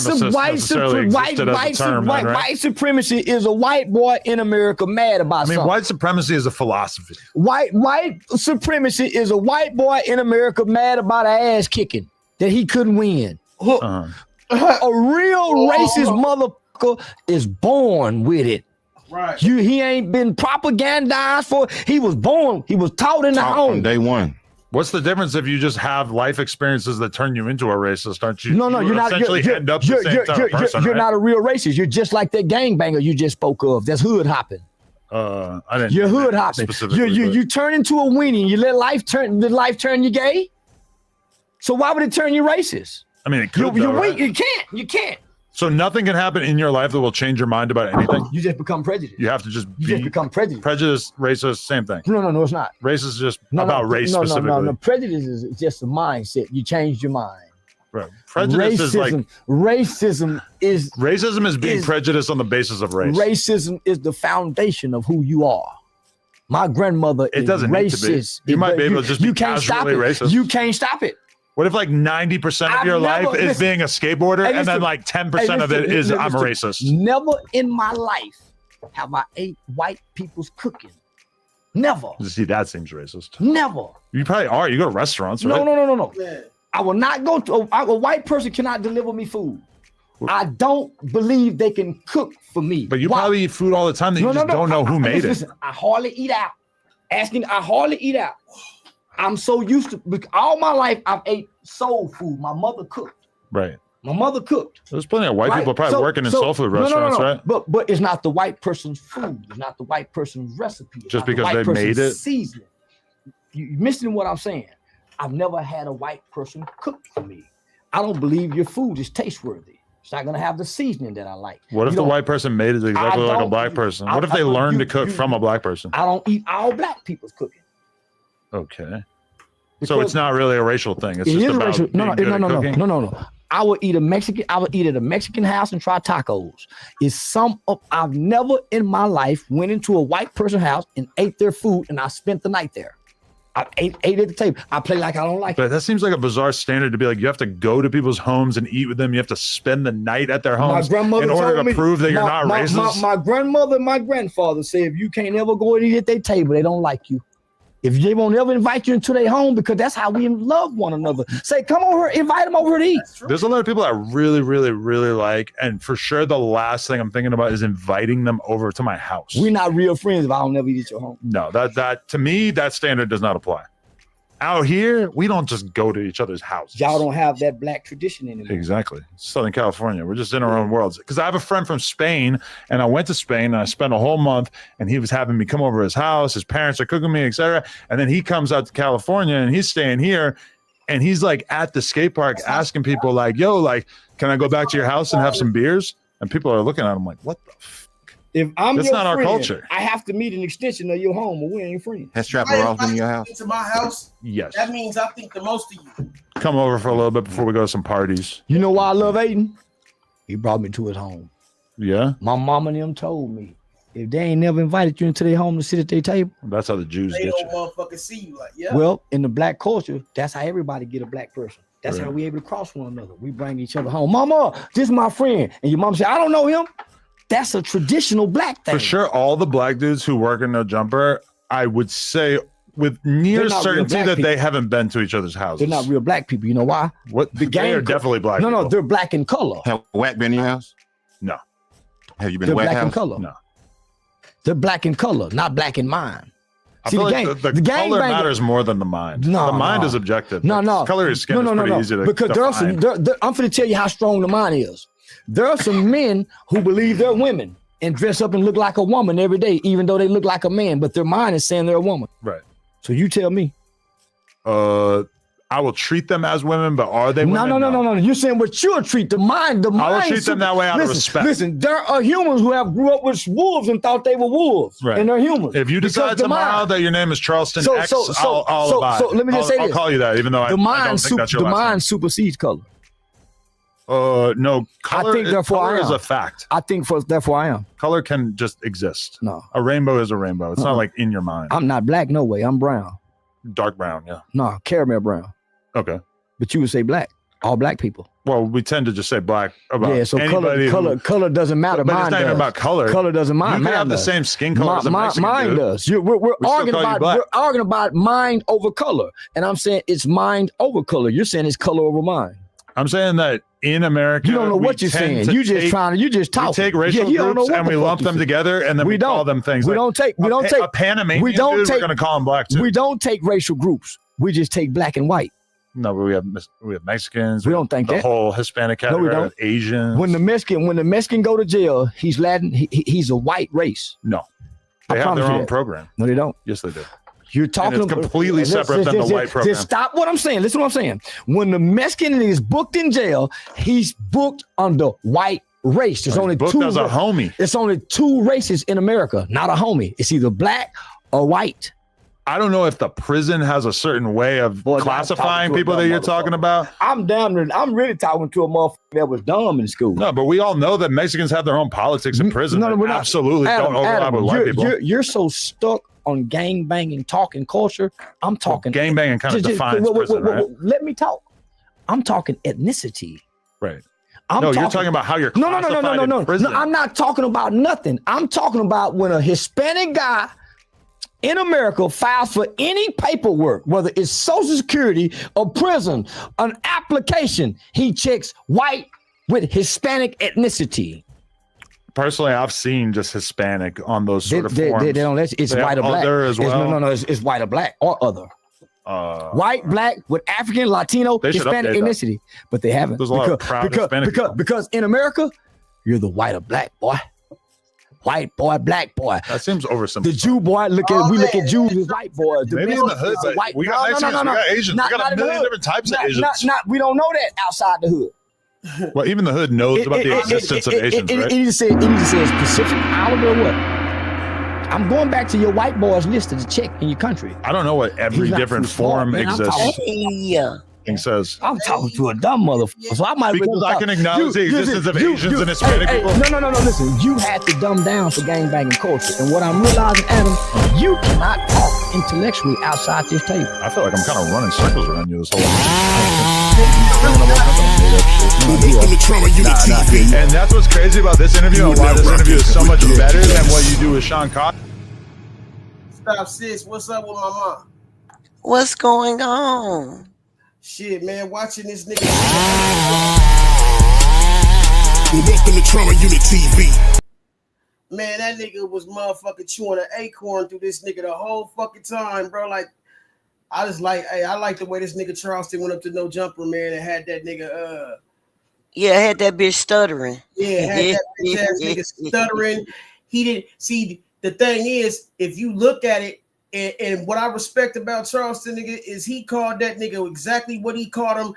supremacy is a white boy in America mad about something. White supremacy is a philosophy. White supremacy is a white boy in America mad about an ass kicking that he couldn't win. A real racist motherfucker is born with it. Right. He ain't been propagandized for. He was born. He was taught in the home from day one. What's the difference if you just have life experiences that turn you into a racist? Aren't you? No, you're not. End up the same type of person, you're not a real racist. You're just like that gangbanger you just spoke of. That's hood hopping. I didn't. You're hood hopping. You turn into a weenie. You let life turn. Did life turn you gay? So why would it turn you racist? I mean, it could. You're weak. You can't. So nothing can happen in your life that will change your mind about anything. You just become prejudiced. You have to just become prejudiced. Prejudice, racist, same thing. No, it's not. Race is just about race specifically. No. Prejudice is just a mindset. You changed your mind. Right. Prejudice is like racism is being prejudiced on the basis of race. Racism is the foundation of who you are. My grandmother is racist. You might be able to just be casually racist. You can't stop it. What if like 90% of your life is being a skateboarder and then like 10% of it is I'm a racist? Never in my life have I ate white people's cooking. Never. See, that seems racist. Never. You probably are. You go to restaurants, right? No. I will not go to a white person cannot deliver me food. I don't believe they can cook for me. But you probably eat food all the time that you just don't know who made it. Listen, I hardly eat out. I hardly eat out. I'm so used to, all my life I've ate soul food. My mother cooked. Right. My mother cooked. There's plenty of white people probably working in soul food restaurants, right? But it's not the white person's food. It's not the white person's recipe. Just because they made it? Seasoning. You're missing what I'm saying. I've never had a white person cook for me. I don't believe your food is tasteworthy. It's not going to have the seasoning that I like. What if the white person made it exactly like a black person? What if they learned to cook from a black person? I don't eat all black people's cooking. Okay. So it's not really a racial thing. It's just about no. I would eat a Mexican. I would eat at a Mexican house and try tacos. I've never in my life went into a white person's house and ate their food, and I spent the night there. I ate at the table. I play like I don't like it. But that seems like a bizarre standard to be like, you have to go to people's homes and eat with them. You have to spend the night at their homes in order to prove that you're not racist. My grandmother and my grandfather say if you can't ever go and eat at their table, they don't like you. If they won't ever invite you into their home, because that's how we love one another. Say, come over here, invite them over to eat. There's a lot of people I really, really, really like. And for sure, the last thing I'm thinking about is inviting them over to my house. We're not real friends if I don't ever eat at your home. No, that to me, that standard does not apply. Out here, we don't just go to each other's houses. Y'all don't have that black tradition anymore. Exactly. Southern California. We're just in our own worlds. Because I have a friend from Spain, and I went to Spain, and I spent a whole month, and he was having me come over to his house. His parents are cooking me, etc. And then he comes out to California, and he's staying here, and he's like at the skate park asking people like, yo, like, can I go back to your house and have some beers? And people are looking at him like, what the fuck? If I'm That's your not our friend, culture. I have to meet an extension of your home, or we ain't friends. Has Trapper off in your house? To my house, Yes. that means I think the most of you. Come over for a little bit before we go to some parties. You know why I love Aiden? He brought me to his home. Yeah? My mom and them told me, if they ain't never invited you into their home to sit at their table, that's how the Jews They get don't you. motherfucking see you like, yeah. well, in the black culture, that's how everybody get a black person. That's Right. how we able to cross one another. We bring each other home. Mama, this is my friend. And your mom say, I don't know him. That's a traditional black thing. For sure, all the black dudes who work in No Jumper, I would say with near They're not real certainty black that people. they haven't been to each other's houses. They're not real black people. You know why? What? The They are gang- definitely black No, people. they're black in color. Have Wack been in your house? No. Have you been They're to Wack black in house? color. No. They're black in color, not black in mind. I See, feel the like gang, the gang color bang- matters more than the mind. No, the mind no. is objective. No, no. Color of your skin is pretty easy to because there are define. some. I'm going to tell you how strong the mind is. There are some men who believe they're women and dress up and look like a woman every day, even though they look like a man, but their mind is saying they're a woman. Right. So you tell me. I will treat them as women, but are they women? No. You're saying what you'll treat the mind. The mind. I will treat them that way out of respect. Listen, there are humans who have grew up with wolves and thought they were wolves, Right. and they're humans. If you Because decide the tomorrow mind- that your name is Charleston So- X, so- so- I'll so- abide. so let me just say I'll this. call you that, even though I don't think that's your the last mind supersedes color. name. No, color, I think therefore color I am. is a fact. I think therefore I am. Color can just exist. No. A rainbow is a rainbow. It's not like in your mind. I'm not black, no way. I'm brown. Dark brown, yeah. No, caramel brown. Okay. But you would say black. All black people. Well, we tend to just say black about Yeah, so anybody color doesn't matter. But mine it's not even does. about color. Color doesn't matter. You can Mine have the does. same skin color as a Mexican mine dude. does. We're still arguing call you about black. we're arguing about mind over color, and I'm saying it's mind over color. You're saying it's color over mind. I'm saying that in America, You don't know we what you're tend saying. to You just take- trying to. You just we talking. take racial Yeah, you don't know groups what and the we fuck lump you them saying. together, and then we call them things. We like don't take. We don't a, take. a Panamanian we don't dude. take. We're going to call him black too. We don't take racial groups. We just take black and white. No, but we have Mexicans. We don't think the that. whole Hispanic No, we category. don't. Asians. When the Mexican go to jail, he's Latin. He's a white race. No, I they have promise their you own that. program. No, they don't. Yes, they do. You're talking it's completely separate than the white program. Just stop what I'm saying. Listen to what I'm saying. When the Mexican is booked in jail, he's booked under white race. There's only booked two. as a homie. It's only two races in America, not a homie. It's either black or white. I don't know if the prison has a certain way of classifying people that you're talking about. I'm really talking to a motherfucker that was dumb in school. No, but we all know that Mexicans have their own politics in prison. No, that we're not. absolutely Adam, don't overlap with white people. You're so stuck on gang banging talking culture. I'm talking gang banging kind of defines prison, right? Let me talk. I'm talking ethnicity. Right. You're talking about how you're no. classified in prison. No, I'm not talking about nothing. I'm talking about when a Hispanic guy in America files for any paperwork, whether it's Social Security or prison, an application, he checks white with Hispanic ethnicity. Personally, I've seen just Hispanic on those sort of forms. They don't. It's They white or have black. other as well. It's white or black or other. White, black, with African, Latino, They should Hispanic update that. ethnicity, but they haven't. There's a lot of proud Hispanic people. Because in America, you're the white or black boy. White boy, black boy. That seems oversimplified. The Jew boy, we look at Jews as white boys. The Maybe in the hood, Mexicans are white. we got Mexicans, we got Asians, we got a million different types of Asians. We don't know that outside the hood. Well, even the hood knows about the existence of Asians, right? It need to say Pacific Island or what? I'm going back to your white boys list to check in your country. I don't know what every He's not different too smart, form man. I'm exists. talking- thing says. I'm talking to a dumb motherfucker, so I might because I can acknowledge the existence of Asians and Hispanic people. No. Listen, you had to dumb down for gangbanging culture, and what I'm realizing, Adam, you cannot talk intellectually outside this table. I feel like I'm kind of running circles around you this whole And that's what's crazy about this interview and why this interview is so much better than what you do with Sean Cox. Stop, sis. What's up with my mom? What's going on? Shit, man, watching this nigga. Welcome to Trama Unit TV. Man, that nigga was motherfucking chewing an acorn through this nigga the whole fucking time, bro. Like, I just like, hey, I like the way this nigga Charleston went up to No Jumper, man, and had that nigga, Yeah, I had that bitch stuttering. yeah, had that bitch ass nigga stuttering. He didn't see. The thing is, if you look at it, and what I respect about Charleston nigga is he called that nigga exactly what he called him,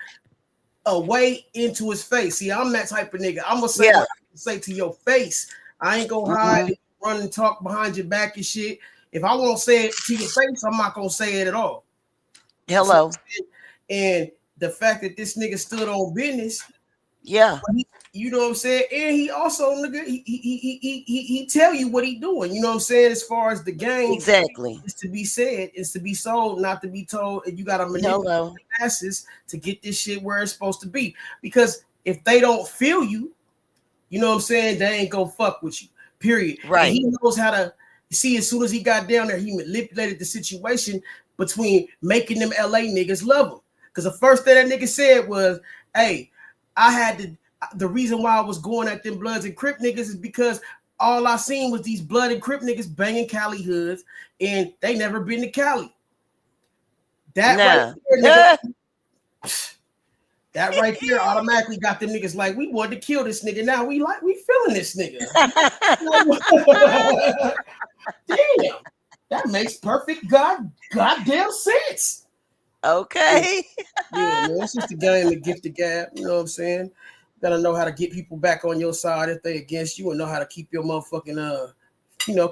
away into his face. See, I'm that type of nigga. I'm gonna say what I say to your face. I ain't gonna hide, run and talk behind your back and shit. If I won't say it to your face, I'm not gonna say it at all. Hello. And the fact that this nigga stood on business, you know what I'm saying, and he also nigga, he tell you what he doing. You know what I'm saying, as far as the game, exactly, is to be said, is to be sold, not to be told. And you gotta manipulate the masses to get this shit where it's supposed to be. Because if they don't feel you, you know what I'm saying, they ain't gonna fuck with you. Period. Right. And he knows how to see. As soon as he got down there, he manipulated the situation between making them LA niggas love him. Because the first thing that nigga said was, hey, I had to, the reason why I was going at them Bloods and Crip niggas is because all I seen was these Blood and Crip niggas banging Cali hoods, and they never been to Cali. That right there, nigga, that right there automatically got them niggas like, we wanted to kill this nigga. Now we feeling this nigga. Damn, that makes perfect goddamn sense. Okay. Yeah, man, it's just a game to gift the gab. You know what I'm saying? Gotta know how to get people back on your side if they against you, and know how to keep your motherfucking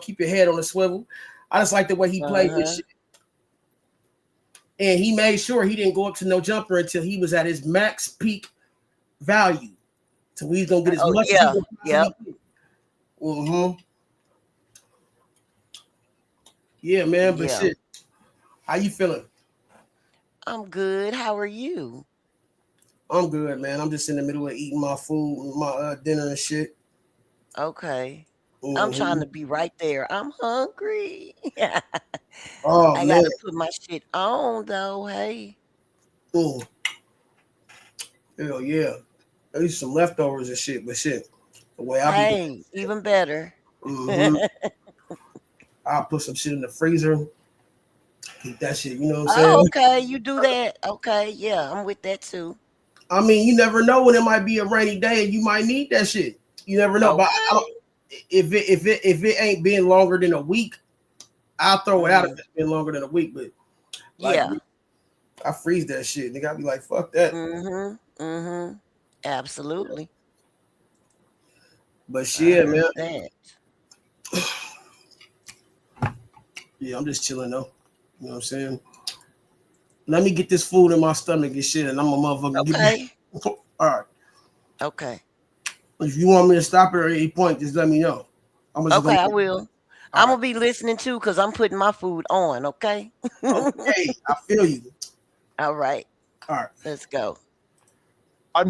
keep your head on a swivel. I just like the way he played this shit. And he made sure he didn't go up to No Jumper until he was at his max peak value. So he's gonna get as much as he can. Yeah, man, but shit. How you feeling? I'm good. How are you? I'm good, man. I'm just in the middle of eating my food, my dinner and shit. Okay. I'm trying to be right there. I'm hungry. Oh, I man. gotta put my shit on though. Hey. Hell yeah. There's some leftovers and shit, but shit. The way I be even better. I'll put some shit in the freezer. Keep that shit, you know what I'm saying? Oh, okay, you do that. Okay, yeah, I'm with that too. I mean, you never know when it might be a rainy day and you might need that shit. You never know. But I don't, if it ain't been longer than a week, I'll throw it out if it's been longer than a week. But I freeze that shit. Nigga, I be like, fuck that. Absolutely. But shit, man. Yeah, I'm just chilling though. You know what I'm saying? Let me get this food in my stomach and shit, and I'm a motherfucker. Okay. All right. Okay. If you want me to stop it at any point, just let me know. Okay, I will. I'm gonna be listening too, because I'm putting my food on. Okay. Okay, I feel you. All right. All right. Let's go.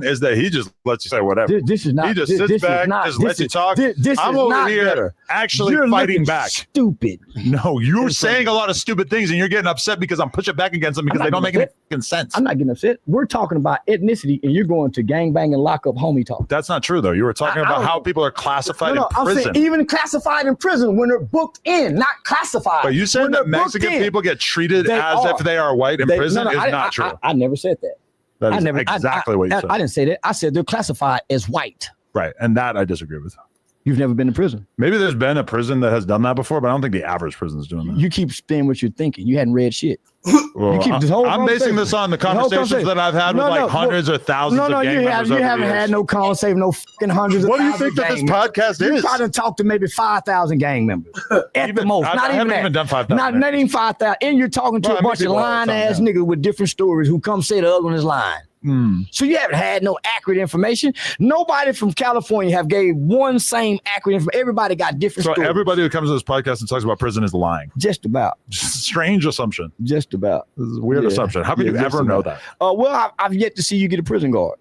Is that he just lets you say whatever. This is not. He just sits back, just lets you talk. I'm over here actually fighting back. Stupid. No, you're saying a lot of stupid things, and you're getting upset because I'm pushing back against them because they don't make any fucking sense. I'm not getting upset. We're talking about ethnicity, and you're going to gangbang and lock up homie talk. That's not true, though. You were talking about how people are classified in prison. I'm saying even classified in prison when they're booked in, not classified. But you said that Mexican people get treated as if they are white in prison is not true. I never said that. That is exactly what you said. I didn't say that. I said they're classified as white. Right. And that I disagree with. You've never been to prison. Maybe there's been a prison that has done that before, but I don't think the average prison is doing that. You keep saying what you're thinking. You hadn't read shit. Well, You keep this whole I'm basing this on the conversations that I've had with like hundreds or thousands of gang members. You haven't had no conversation, no fucking hundreds. What of do you thousands think that of this gang podcast members. is? You probably talked to maybe 5,000 gang members at the most. Not even that. Even done 5,000. Not even 5,000. And you're talking to a bunch of lying ass niggas with different stories who come say the other one is lying. So you haven't had no accurate information. Nobody from California have gave one same accurate information. Everybody got different So stories. everybody who comes to this podcast and talks about prison is lying. Just about. Strange assumption. Just about. This is a weird assumption. How could you ever know that? Well, I've yet to see you get a prison guard.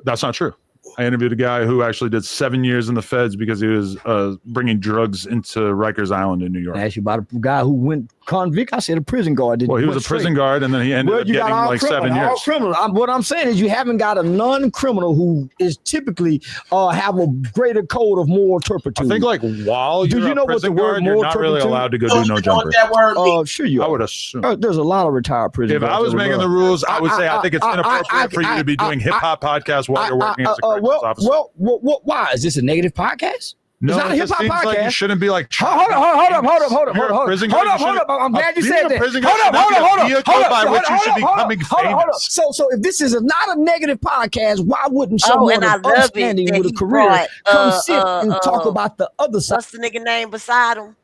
That's not true. I interviewed a guy who actually did 7 years in the feds because he was bringing drugs into Rikers Island in New York. I asked you about a guy who went convict. I said a prison guard. Well, he was a prison guard, and then he ended up getting like 7 years. All criminal. What I'm saying is you haven't got a non-criminal who is typically have a greater code of moral turpitude. I think like while Do you're you know a what the prison word guard, you're moral not really turpitude? allowed to go do no jumper. Sure you are. I would assume. There's a lot of retired prison If guards. I was that making the love. rules, I would say I think it's inappropriate for you to be doing hip hop podcasts while you're working as a corrections officer. Why is this a negative podcast? No, it's not a it hip just hop seems podcast. like you shouldn't be like. Hold up. I'm glad you said that. Hold up. So if this is not a negative podcast, why wouldn't someone of upstanding with a career come sit and talk about the other side? What's the nigga name beside him?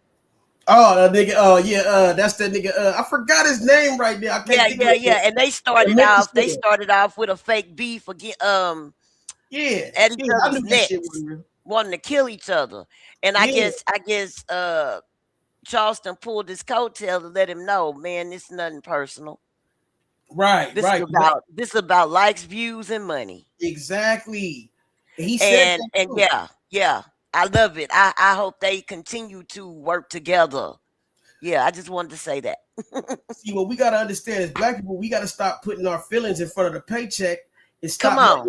Oh, the nigga. That's the nigga. I forgot his name right now. I can't think of it. And they started off with a fake beef again. At each other's necks, wanting to kill each other. And I guess Charleston pulled his coattail to let him know, man, this is nothing personal. Right. This is about likes, views, and money. Exactly. He said and yeah. I love it. I hope they continue to work together. Yeah, I just wanted to say that. See, what we gotta understand is black people, we gotta stop putting our feelings in front of the paycheck and stop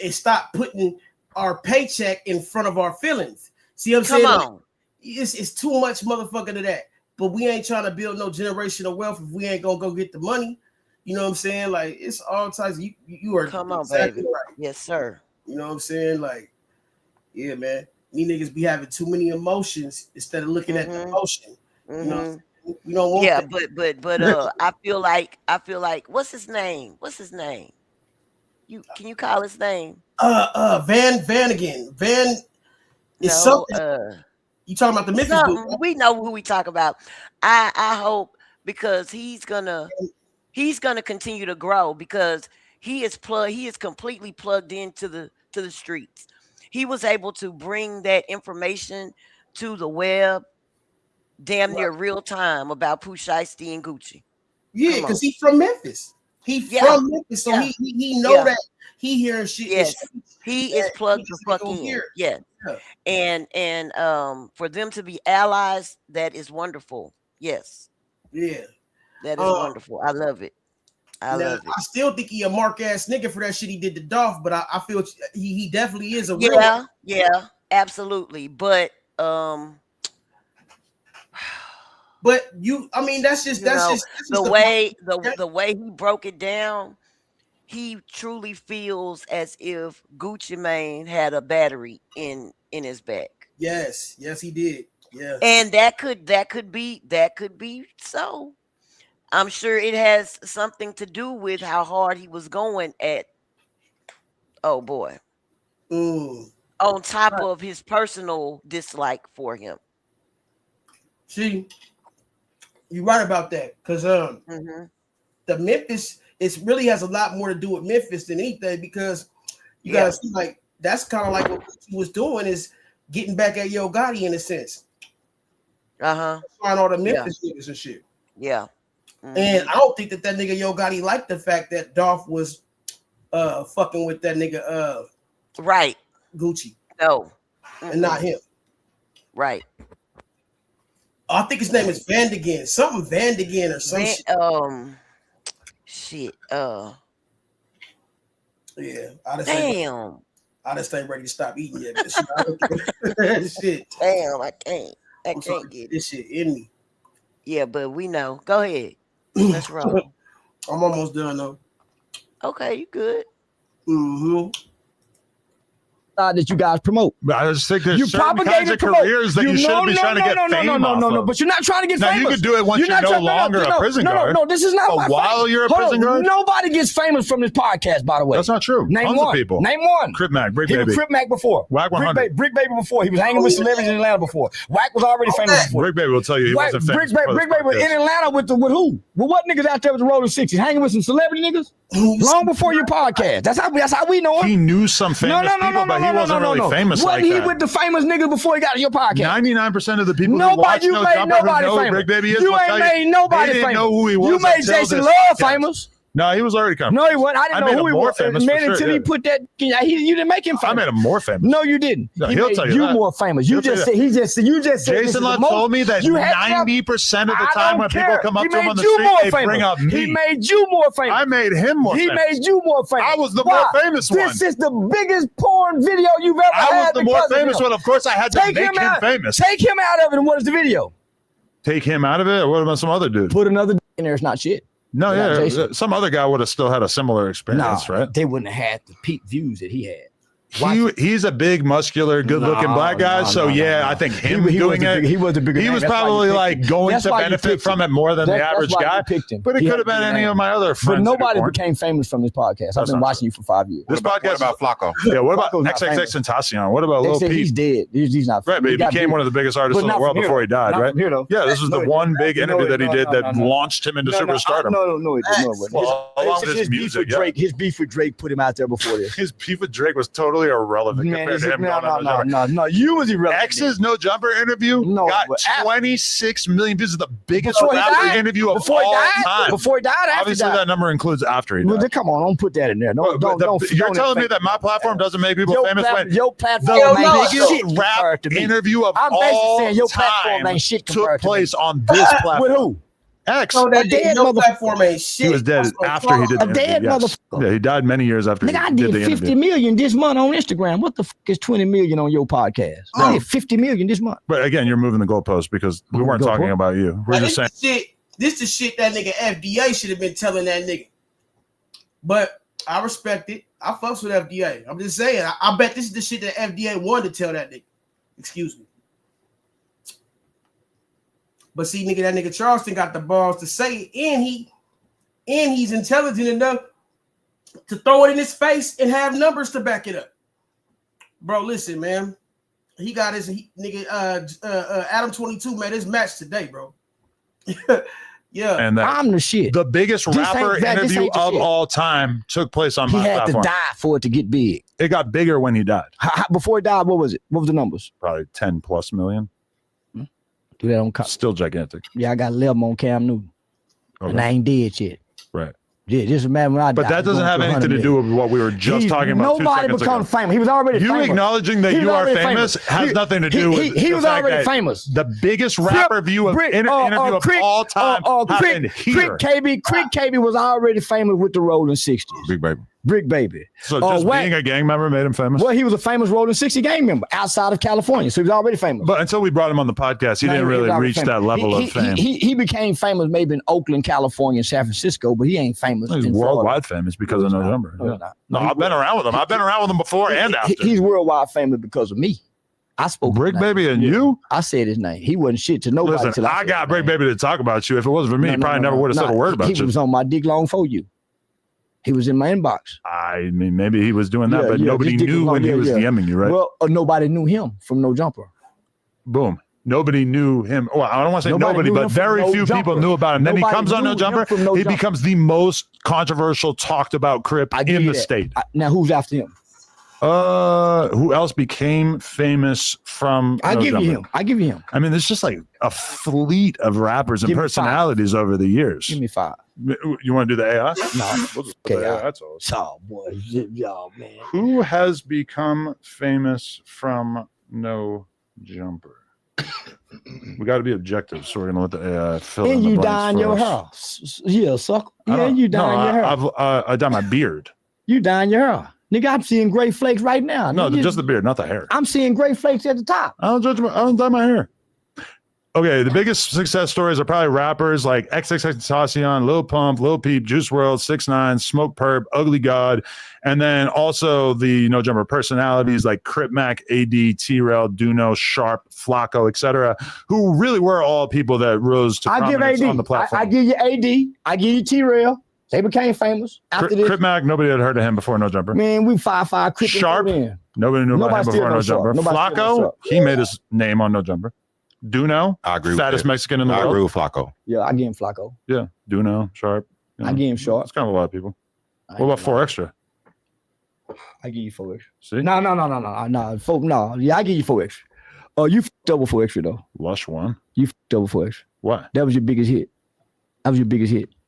stop putting our paycheck in front of our feelings. See what I'm saying? Come on. It's too much motherfucker to that. But we ain't trying to build no generational wealth if we ain't gonna go get the money. You know what I'm saying? Like, it's all types of, you are exactly baby. Right. Yes, sir. You know what I'm saying? Like, yeah, man. We niggas be having too many emotions instead of looking at the emotion. You know, we don't want that. but I feel like what's his name? Can you call his name? Vanagon. Van is something. You talking about the Memphis dude? We know who we talk about. I hope, because he's gonna continue to grow, because he is completely plugged into the streets. He was able to bring that information to the web damn near real time about Pooh Shiesty and Gucci. Yeah, because he's from Memphis. He's from Memphis, so he know that he hearing shit. Yes, he is plugged the fuck in. Yeah. And for them to be allies, that is wonderful. Yes. Yeah. That is wonderful. I love it. I still think he a mark ass nigga for that shit he did to Dolph, but I feel he definitely is a real. Yeah, absolutely. But that's just the way he broke it down. He truly feels as if Gucci Mane had a battery in his back. Yes, he did. Yeah, and that could be so. I'm sure it has something to do with how hard he was going at. Oh boy. On top of his personal dislike for him. See, you're right about that, because the Memphis, it really has a lot more to do with Memphis than anything, because you gotta see, like, that's kind of like what he was doing, is getting back at Yo Gotti in a sense. Find all the Memphis niggas and shit. Yeah. And I don't think that nigga Yo Gotti liked the fact that Dolph was fucking with that nigga right, Gucci. No. And not him. Right. I think his name is Vanagon. Something Vanagon or some shit. Yeah. I just ain't ready to stop eating yet. Shit. Damn, I can't get this shit in me. Yeah, but we know. Go ahead. Let's roll. I'm almost done though. Okay, you good. that you guys promote. But I just think there's You certain kinds propagate of and promote. careers that you shouldn't be trying to get fame off of. But you're not trying to get Now, famous. you could do it once you're no longer a prison guard. No, this is not But my while you're a prison guard? Nobody gets famous from this podcast, by the way. That's not true. Name Tons one. of people. Name one. Crip Mac, Brick He Baby. was Crip Mac before. Whack 100. Brick Baby before. He was hanging with celebrities in Atlanta before. Whack was already famous before. Brick Baby will tell you he wasn't famous. Brick Baby was in Atlanta with who? Well, what niggas out there with the Rolling 60s? Hanging with some celebrity niggas? Long before your podcast. That's how we know him. He knew some famous people, but he wasn't really famous like Wasn't that. he with the famous niggas before he got to your podcast? 99% of the people who watch No Jumper who know Brick Baby is You will ain't tell made nobody they didn't famous. know who he was. You made until Jason this Love podcast. famous. No, he was already famous. No, he wasn't. I didn't made know who him he more was. famous Man, for sure, until he yeah. put that. You didn't make him famous. I made him more famous. No, you didn't. No, He he'll made tell you you that. more famous. You He'll just tell said you that. you just said this is Jason the Love most- told me that you had to have- 90% of the I time don't when care. people come up He to him on made the you street, more they famous. bring up me. He made you more famous. I made him more He famous. made you more famous. I was the Why? more famous one. This is the biggest porn video you've ever I was had. the more because of famous him. one. Of course, I had to Take make him out, famous. Take him out of it. And what is the video? Take him out of it? Or what about some other dude? Put another in there. It's not shit. No, Yeah, yeah. Jason. Some other guy would have still had a similar experience, right? They wouldn't have had the peak views that he had. He's a big, muscular, good-looking black guy. I think him doing it. He was the bigger. He was name. That's why you probably picked like him. going That's to why you benefit picked from him. it more than the That's average why you guy. picked him. But it He could had have been the any name. of my other friends. But nobody that were became famous from this podcast. I've That's been not watching you for 5 years. This podcast What about Flacco? Yeah, what about Flacco's not XXX Tentacion? What about Lil He's Peep? dead. He's not. Right, but he became one of the biggest artists in the world before he died, right? Yeah, this was the one big interview that he did that launched him into superstardom. No, it didn't. Well, along with his music, yeah. His beef with Drake put him out there before this. His beef with Drake was totally irrelevant compared to him. No, you was irrelevant. X's No Jumper interview got 26 million views. It's the biggest Before he rapper died? interview of Before he all died? time. Before he died, after he Obviously, died? that number includes after he died. Well, then come on, don't put that in there. No, You're telling me that my platform doesn't make people famous when your platform the ain't biggest shit rap compared to me. interview of I'm basically all saying your platform time ain't shit took compared to me. place on this platform. With who? X. So that dead no mother- platform ain't shit. He was dead after he did the A dead interview. Yes. motherfucker. Yeah, he died many years after Nigga, I he did did the 50 interview. million this month on Instagram. What the fuck is 20 million on your podcast? I did 50 million this month. But again, you're moving the goalposts because we weren't talking about you. We're just saying. This the shit that nigga FDA should have been telling that nigga. But I respect it. I fucks with FDA. I'm just saying. I bet this is the shit that FDA wanted to tell that nigga. Excuse me. But see, nigga, that nigga Charleston got the balls to say it, and he's intelligent enough to throw it in his face and have numbers to back it up. Bro, listen, man. He got his Adam 22 made his match today, bro. Yeah, And that I'm the shit. The biggest This rapper ain't- this interview ain't the of shit. all time took place on He my had platform. to die for it to get big. It got bigger when he died. Before he died, what was it? What was the numbers? Probably 10 plus million. Do that on. Still gigantic. Yeah, I got 11 on Cam Newton, and I ain't dead yet. Right. Yeah, just imagine when I But die, that it's doesn't going have to anything to 100 do with what we were just talking about 2 Nobody seconds become ago. famous. He was already You famous. acknowledging that He was you are already famous has nothing to do with he the was fact already that famous. The biggest rapper view of interview of all time happened here. Crick KB was already famous with the Rolling 60s. Big Baby. Brick Baby. So just being a gang member made him famous? Well, he was a famous Rolling 60 gang member outside of California, so he was already famous. But until we brought him on the podcast, he didn't really reach that level of fame. He became famous maybe in Oakland, California, and San Francisco, but he ain't famous. He's in worldwide Florida. famous because of No Jumper. No, Yeah. he's not. No, I've been around with him. I've been around with him before and after. He's worldwide famous because of me. I spoke. Brick Baby and you? I said his name. He wasn't shit to nobody. Listen, till I got Brick Baby to talk about you. If it wasn't for me, he probably never would have said a word about he you. He was on my dick long for you. He was in my inbox. I mean, maybe he was doing that, but nobody his dick knew was when long, he was DMing you, right? Well, nobody knew him from No Jumper. Boom. Nobody knew him. Well, I don't want to say Nobody nobody, knew but him from very No few people Jumper. knew about him. Then he Nobody comes on knew No him Jumper. from No He Jumper. becomes the most controversial, talked about Crip in the state. Now, who's after him? Who else became famous from I No give you Jumper? him. I give you him. I mean, there's just like a fleet of rappers and Give me 5. personalities over the years. Give me 5. You want to do the AI? No. We'll just do the AI. That's all. Oh, boy. Y'all, man. Who has become famous from No Jumper? We got to be objective, so we're going to let the AI fill in And the you blanks dyeing for your us. hair. Yeah, sucker. I Yeah, don't- you dyeing no, your hair. I dye my beard. You dyeing your hair. Nigga, I'm seeing gray flakes right now. No, Nigga, just the beard, not the hair. I'm seeing gray flakes at the top. I don't dye my hair. Okay, the biggest success stories are probably rappers like XXXTentacion, Lil Pump, Lil Peep, Juice WRLD, 6ix9ine, Smoke Perp, Ugly God, and then also the No Jumper personalities like Crip Mac, AD, T-Rail, Duno, Sharp, Flacco, etc., who really were all people that rose to prominence on the platform. I give you AD. I give you T-Rail. They became famous after this. Crip Mac, nobody had heard of him before No Jumper. Man, we 5'5" Crip. Sharp, nobody knew about him before No Jumper. Flacco, he made his name on No Jumper. Duno, I agree. Fattest Mexican in the world. I agree with Flacco. Yeah, I give him Flacco. Yeah, Duno, Sharp. I give him Sharp. It's kind of a lot of people. What about 4 Extra? I give you 4 Extra. See? No. Yeah, I give you 4 Extra. You fucked up with 4 Extra though. Lush one. You fucked up with 4 Extra. What? That was your biggest hit.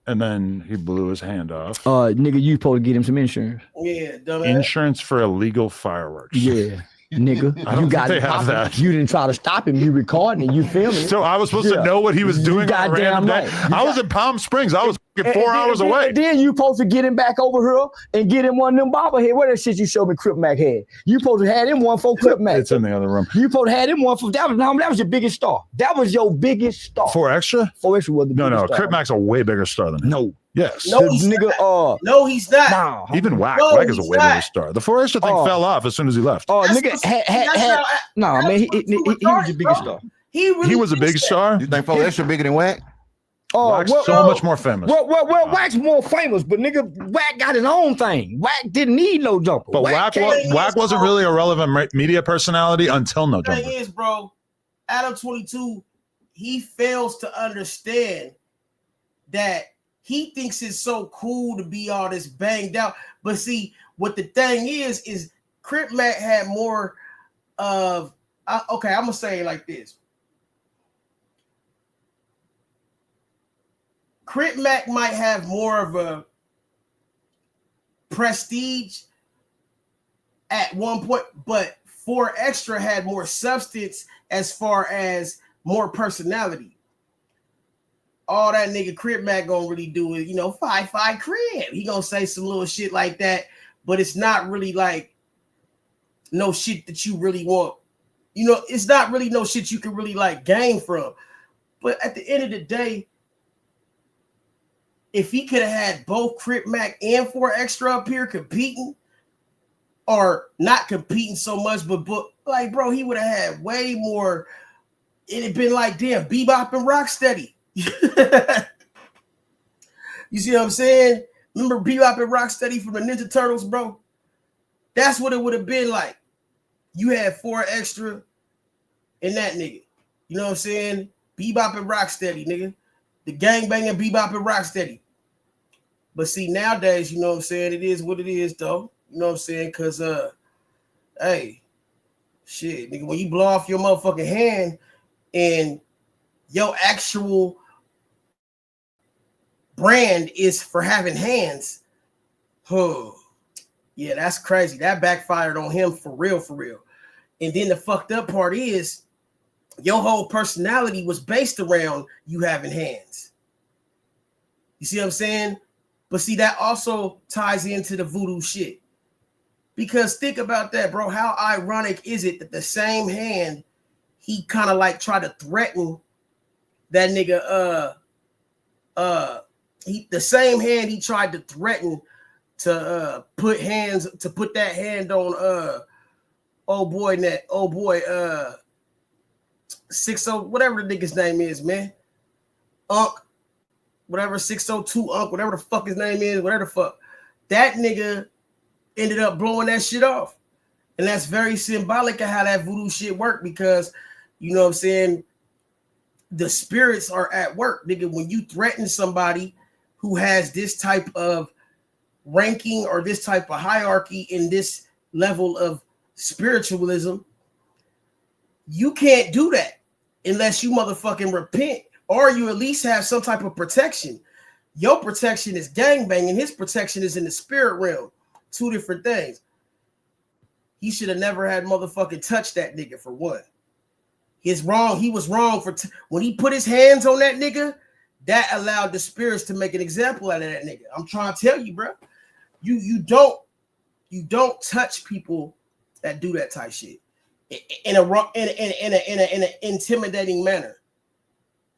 And then he blew his hand off. Nigga, you supposed to get him some insurance. Yeah, dumbass. Insurance for illegal fireworks. Yeah. Nigga, I don't you got think they have that. You didn't try to stop him. You recording it. You filming it. So I was supposed to know what he was doing on a random day. I was in Palm Springs. I was 4 hours away. And then you supposed to get him back over here and get him one of them bobblehead. What that shit you showed me Crip Mac had? You supposed to have him one for Crip Mac. It's in the other room. You supposed to have him one for that was your biggest star. That was your biggest star. 4 Extra? 4 Extra was the biggest star. Crip Mac's a way bigger star than him. No. Yes. No, he's not. No, he's not. Nah. Even Wack. No, Wack is a he's way not. bigger star. The 4 Extra thing fell off as soon as he left. Nigga he was your biggest star. He was a big star. You think 4 Extra bigger than Wack? Wack's so much more famous. Well, Wack's more famous, but nigga, Wack got his own thing. Wack didn't need No Jumper. But Wack wasn't really a relevant media personality until No The Jumper. thing is, bro, Adam 22, he fails to understand that he thinks it's so cool to be all this banged out. But see, what the thing is Crip Mac had more of, okay, I'm going to say it like this. Crip Mac might have more of a prestige at one point, but 4 Extra had more substance as far as more personality. All that nigga Crip Mac gonna really do is, 5'5" Crib. He gonna say some little shit like that, but it's not really like no shit that you really want. It's not really no shit you can really like gain from. But at the end of the day, if he could have had both Crip Mac and 4 Extra up here competing, or not competing so much, but like, bro, he would have had way more. It'd been like, damn, Bebop and Rocksteady. You see what I'm saying? Remember Bebop and Rocksteady from the Ninja Turtles, bro? That's what it would have been like. You had 4 Extra and that nigga. You know what I'm saying? Bebop and Rocksteady, nigga. The gangbanging Bebop and Rocksteady. But see, nowadays, you know what I'm saying? It is what it is, though. You know what I'm saying? Because, hey, shit, nigga, when you blow off your motherfucking hand and your actual brand is for having hands, yeah, that's crazy. That backfired on him for real. And then the fucked up part is your whole personality was based around you having hands. You see what I'm saying? But see, that also ties into the voodoo shit. Because think about that, bro. How ironic is it that the same hand he kind of like tried to threaten that nigga, the same hand he tried to threaten to put that hand on old boy 60, whatever the nigga's name is, man. Unc, whatever 602 Unc, whatever the fuck his name is, whatever the fuck. That nigga ended up blowing that shit off. And that's very symbolic of how that voodoo shit worked, because you know what I'm saying, the spirits are at work, nigga. When you threaten somebody who has this type of ranking or this type of hierarchy in this level of spiritualism, you can't do that unless you motherfucking repent, or you at least have some type of protection. Your protection is gangbanging. His protection is in the spirit realm. Two different things. He should have never had motherfucking touched that nigga, for one. He was wrong for when he put his hands on that nigga. That allowed the spirits to make an example out of that nigga. I'm trying to tell you, bro. You don't touch people that do that type shit in an intimidating manner.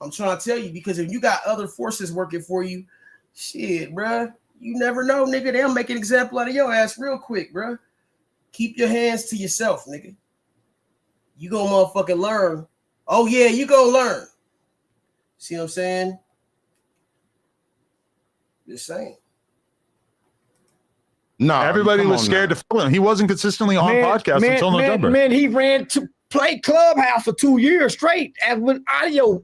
I'm trying to tell you, because if you got other forces working for you, shit, bruh, you never know, nigga. They'll make an example out of your ass real quick, bruh. Keep your hands to yourself, nigga. You gonna motherfucking learn. Oh, yeah, you gonna learn. See what I'm saying? Just saying. No, everybody was scared to follow him. He wasn't consistently on podcasts until November. Man, he ran to play Clubhouse for 2 years straight, and with audio.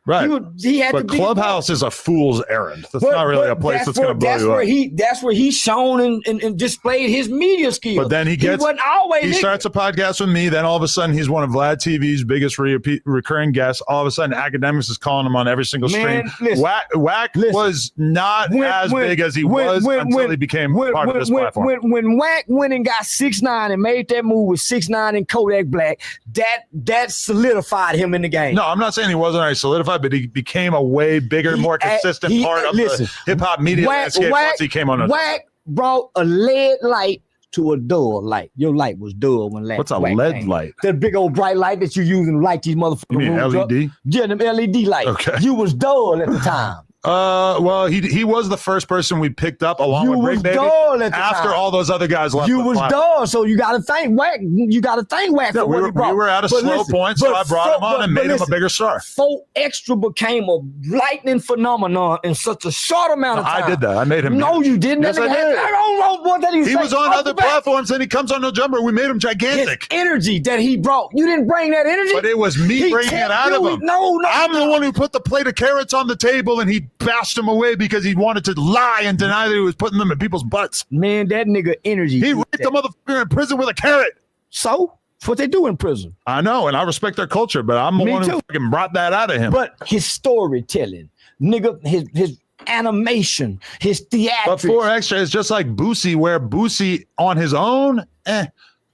Right. He had but to be Clubhouse is a fool's errand. That's not really a place that's going to blow you up. That's where he's shown and displayed his media skills. But then he wasn't always. He starts a podcast with me. Then all of a sudden, he's one of Vlad TV's biggest recurring guests. All of a sudden, Academics is calling him on every single stream. Wack was not as big as he was until he became part of this platform. When Wack went and got 6ix9ine and made that move with 6ix9ine and Kodak Black, that solidified him in the game. No, I'm not saying he wasn't already solidified, but he became a way bigger, more consistent part of the hip-hop media landscape once he came on. Wack brought a lead light to a dull light. Your light was dull when last. What's a LED light? That big old bright light that you use to light these motherfuckers. You mean LED? Yeah, them LED lights. Okay. You was dull at the time. Well, he was the first person we picked up along with Rick Baby after all those other guys left. You was dull, so you got to thank Wack. You got to thank Wack for what he brought. We were at a slow point, so I brought him on and made him a bigger star. 4 Extra became a lightning phenomenon in such a short amount of time. I did that. I made him. No, you didn't. Yes, I did. I don't know what that he was on other platforms, and he comes on November. We made him gigantic. His energy that he brought. You didn't bring that energy. But it was me bringing it out of him. No. I'm the one who put the plate of carrots on the table, and he bashed them away because he wanted to lie and deny that he was putting them in people's butts. Man, that nigga energy. He raped the motherfucker in prison with a carrot. So? That's what they do in prison. I know, and I respect their culture, but I'm the one who fucking brought that out of him. But his storytelling, nigga, his animation, his theatrics. But 4 Extra is just like Boosie, where Boosie on his own,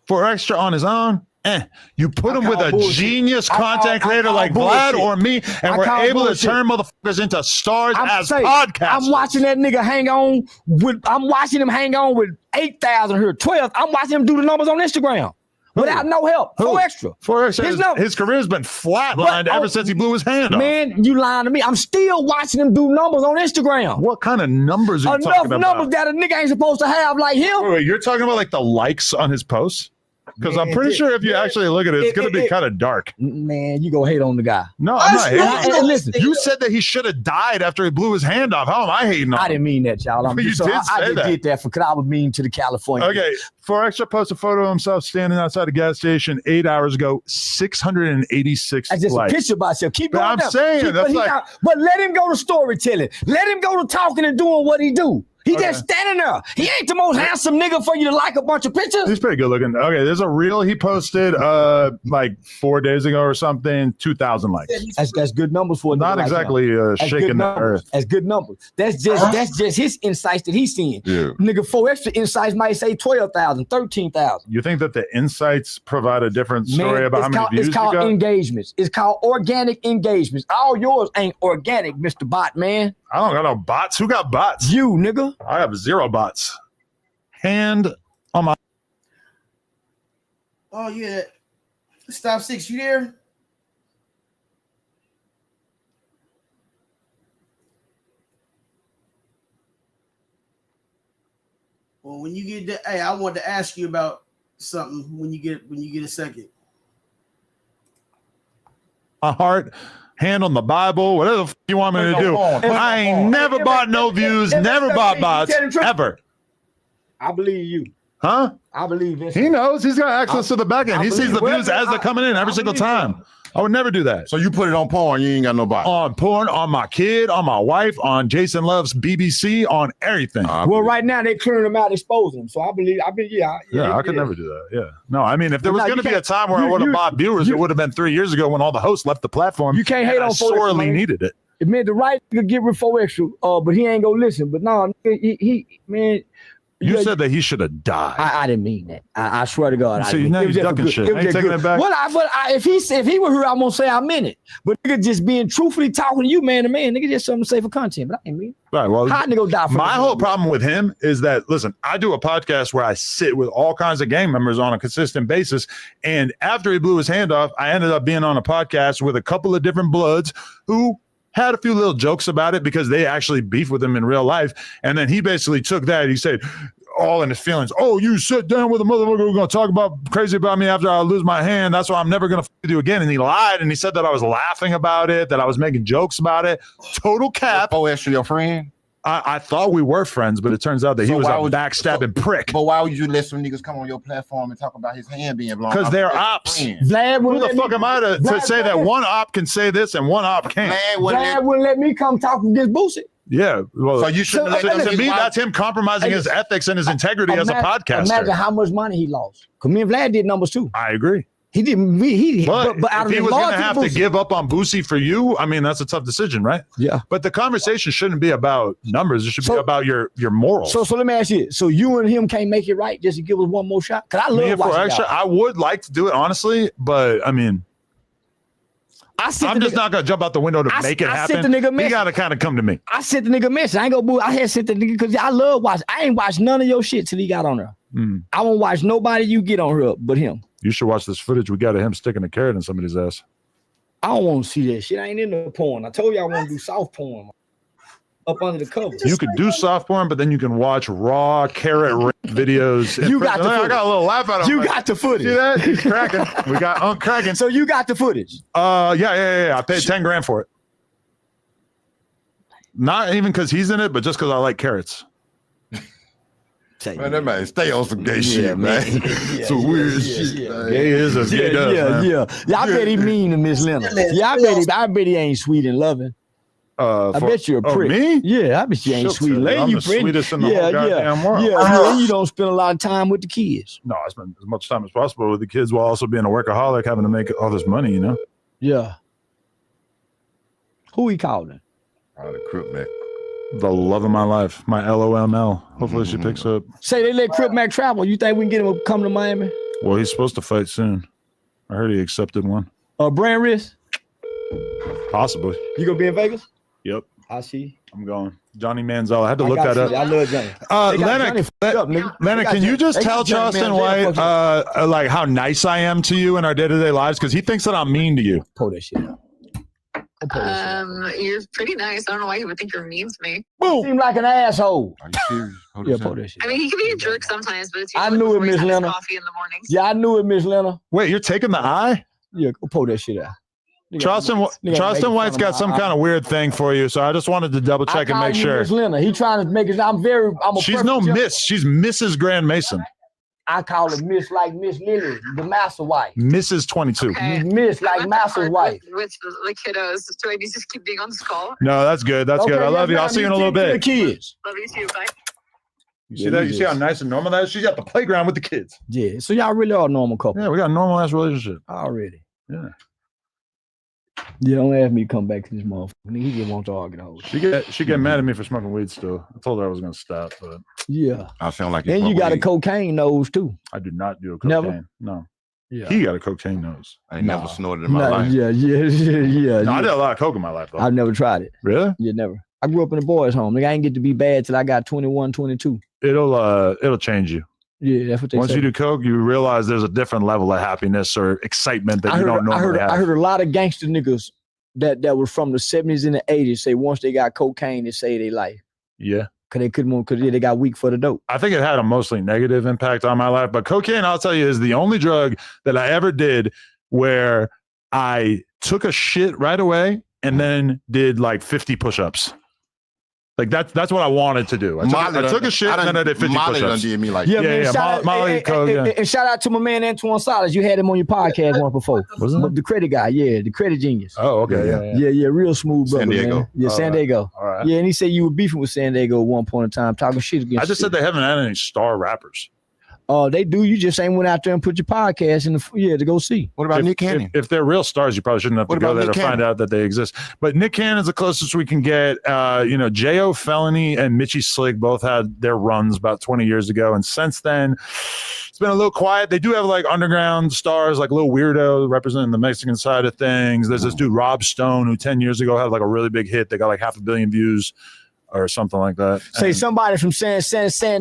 4 Extra on his own, You put him with a genius content creator like Vlad or me, and we're able to turn motherfuckers into stars as podcasters. I'm watching that nigga hang on with. I'm watching him hang on with 8,000 here, 12. I'm watching him do the numbers on Instagram without no help. 4 Extra. 4 Extra. His career's been flatlined ever since he blew his hand off. Man, you lying to me. I'm still watching him do numbers on Instagram. What kind of numbers are you talking about? Enough numbers that a nigga ain't supposed to have like him. Wait, you're talking about like the likes on his posts? Because I'm pretty sure if you actually look at it, it's going to be kind of dark. Man, you gonna hate on the guy. No, I'm not hating. Listen, you said that he should have died after he blew his hand off. How am I hating on him? I didn't mean that, y'all. I just did that because I was mean to the California. Okay, 4 Extra post a photo of himself standing outside a gas station 8 hours ago. 686 That's just likes. a picture of myself. Keep going. I'm saying that's but let him go to storytelling. Let him go to talking and doing what he do. He just standing there. He ain't the most handsome nigga for you to like a bunch of pictures. He's pretty good looking. Okay, there's a reel he posted like 4 days ago or something. 2,000 likes. That's good numbers for a not nigga exactly shaking the earth. That's good numbers. That's just his insights that he's seeing. Yeah. Nigga, 4 Extra insights might say 12,000, 13,000. You think that the insights provide a different story about how many views it's called you got? engagements. It's called organic engagements. All yours ain't organic, Mr. Bot, man. I don't got no bots. Who got bots? You, nigga. I have 0 bots. Hand on my. Oh, yeah. Stop 6. You there? Well, when you get that, hey, I wanted to ask you about something when you get a second. My heart. Hand on the Bible, whatever the f- you want me to do. I ain't never bought no views, never bought bots, ever. I believe you. Huh? I believe this. He knows. He's got access to the back end. He sees the views as they're coming in every single time. I would never do that. So you put it on porn, you ain't got no bot. On porn, on my kid, on my wife, on Jason Love's BBC, on everything. Well, right now they're clearing them out, exposing them. So I believe, I could never do that. Yeah. No, I mean, if there was going to be a time where I would have bought viewers, it would have been 3 years ago when all the hosts left the platform. You can't hate on 4 Extra. Sorely needed it. It meant the right to get rid of 4 Extra, but he ain't gonna listen. But no, he man, You said that he should have died. I didn't mean that. I swear to God. See, now you're ducking shit. Ain't taking it back. Well, if he were here, I'm gonna say I meant it. But nigga, just being truthfully talking to you, man to man, nigga, just something to say for content. But I ain't mean. Right. Well, how nigga die for my whole problem with him is that, listen, I do a podcast where I sit with all kinds of gang members on a consistent basis, and after he blew his hand off, I ended up being on a podcast with a couple of different Bloods who had a few little jokes about it because they actually beef with him in real life. And then he basically took that. He said, all in his feelings, oh, you sit down with a motherfucker who's going to talk about crazy about me after I lose my hand. That's why I'm never going to with you again. And he lied. And he said that I was laughing about it, that I was making jokes about it. Total cap. Oh, actually your friend? I thought we were friends, but it turns out that he was a backstabbing prick. But why would you let some niggas come on your platform and talk about his hand being blown? Because they're ops. Vlad Who the fuck am I to say that one op can say this and one op can't? Vlad wouldn't let me come talk against Boosie. Yeah. Well, so you shouldn't to me, that's him compromising his ethics and his integrity as a podcaster. Imagine how much money he lost. Because me and Vlad did numbers too. I agree. He didn't. But out if of he was going to have to give up on Boosie for you, I mean, that's a tough decision, right? Yeah. But the conversation shouldn't be about numbers. It should be about your morals. So let me ask you. So you and him can't make it right just to give us one more shot? Because I love watching extra. I would like to do it honestly, but I mean, I'm just not gonna jump out the window to make it happen. The nigga you gotta kind of come to me. I sent the nigga message. I ain't gonna boo. I had sent the nigga because I love watching. I ain't watched none of your shit till he got on there. I won't watch nobody you get on her but him. You should watch this footage we got of him sticking a carrot in somebody's ass. I don't want to see that shit. I ain't into porn. I told you I want to do soft porn up under the covers. You could do soft porn, but then you can watch raw carrot rape videos. You got the footage. I got a little laugh out of him. You got the footage. See that? He's cracking. We got cracking. So you got the footage. Yeah. I paid 10 grand for it. Not even because he's in it, but just because I like carrots. Man, that man stay on some gay shit, man. Some weird shit. Man. Gay is as gay does, man. Yeah, I bet he mean to Miss Leonard. Yeah, I bet he ain't sweet and loving. I bet you're a prick. Me? Yeah, I bet you ain't sweet. I'm the sweetest in the whole goddamn world. Yeah, you don't spend a lot of time with the kids. No, I spend as much time as possible with the kids while also being a workaholic, having to make all this money, you know? Yeah. Who he calling? The Crook Mac. The love of my life, my LOML. Hopefully she picks up. Say they let Crip Mac travel. You think we can get him to come to Miami? Well, he's supposed to fight soon. I heard he accepted one. BreddWinnerz? Possibly. You gonna be in Vegas? Yep. I see. I'm going. Johnny Manziel. I had to look that up. I love Johnny. Leonard, can you just tell Charleston White like how nice I am to you in our day-to-day lives? Because he thinks that I'm mean to you. Pull that shit up. You're pretty nice. I don't know why you would think you're mean to me. Boom. Seem like an asshole. Are you serious? Yeah, pull that shit. I mean, he can be a jerk sometimes, but it's I knew it, Miss Leonard. Coffee in the mornings. Yeah, I knew it, Miss Leonard. Wait, you're taking the eye? Yeah, go pull that shit out. Charleston White's got some kind of weird thing for you, so I just wanted to double check and make sure. Miss Leonard. He trying to make it. She's no miss. She's Mrs. Grand Mason. I call her Miss like Miss Lily, the master wife. Mrs. 22. Okay. Miss like master's wife. With the kiddos. Do I need to keep being on this call? No, that's good. That's good. I love you. I'll see you in a little bit. The kids. Love you too. Bye. You see that? You see how nice and normal that is? She's at the playground with the kids. Yeah. So y'all really are a normal couple. Yeah, we got a normal ass relationship. Already. Yeah. Yeah, don't ask me to come back to this motherfucker. He just wants to argue the whole shit. She get mad at me for smoking weed still. I told her I was gonna stop, but yeah. I sound like and you got a cocaine nose too. I do not do a cocaine. Never? No. Yeah. He got a cocaine nose. I ain't never snorted in my life. Yeah. No, I did a lot of coke in my life though. I've never tried it. Really? Yeah, never. I grew up in a boys' home. Nigga, I ain't get to be bad till I got 21, 22. It'll change you. Yeah, that's what they Once say. you do coke, you realize there's a different level of happiness or excitement that you don't normally have. I heard a lot of gangster niggas that were from the 70s and the 80s say once they got cocaine, they say they life. Yeah. Because they got weak for the dope. I think it had a mostly negative impact on my life, but cocaine, I'll tell you, is the only drug that I ever did where I took a shit right away and then did like 50 push-ups. Like that's what I wanted to do. I took a shit and then I did 50 push-ups. Did me like Molly, and shout out to my man Antoine Salas. You had him on your podcast once before. Wasn't it? The credit guy, yeah, the credit genius. Oh, okay. Yeah, real smooth brother. San Diego. Man. Yeah, San Diego. All right. Yeah, and he said you were beefing with San Diego at one point in time, talking shit against. I just said they haven't had any star rappers. They do. You just ain't went out there and put your podcast in the to go see. What about Nick Cannon? If they're real stars, you probably shouldn't have to go there to find out that they exist. But Nick Cannon's the closest we can get. J.O. Felony and Mitchie Slick both had their runs about 20 years ago. And since then, it's been a little quiet. They do have like underground stars, like Lil Weirdo representing the Mexican side of things. There's this dude, Rob Stone, who 10 years ago had like a really big hit. They got like 500 million views or something like that. Say somebody from San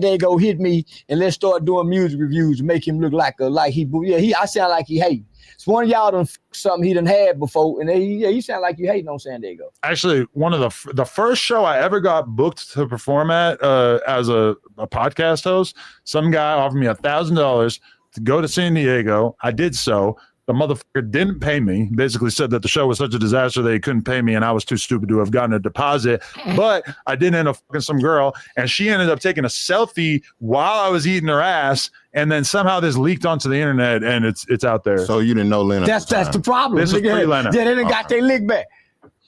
Diego hit me and let's start doing music reviews to make him look like I sound like he hating. It's one of y'all done something he done had before, and he sound like you hating on San Diego. Actually, one of the first show I ever got booked to perform at as a podcast host, some guy offered me $1,000 to go to San Diego. I did so. The motherfucker didn't pay me. Basically said that the show was such a disaster that he couldn't pay me, and I was too stupid to have gotten a deposit. But I did end up fucking some girl, and she ended up taking a selfie while I was eating her ass, and then somehow this leaked onto the internet, and it's out there. So you didn't know Lena? That's the problem. This is pre-Lena. Yeah, they done got their lick back.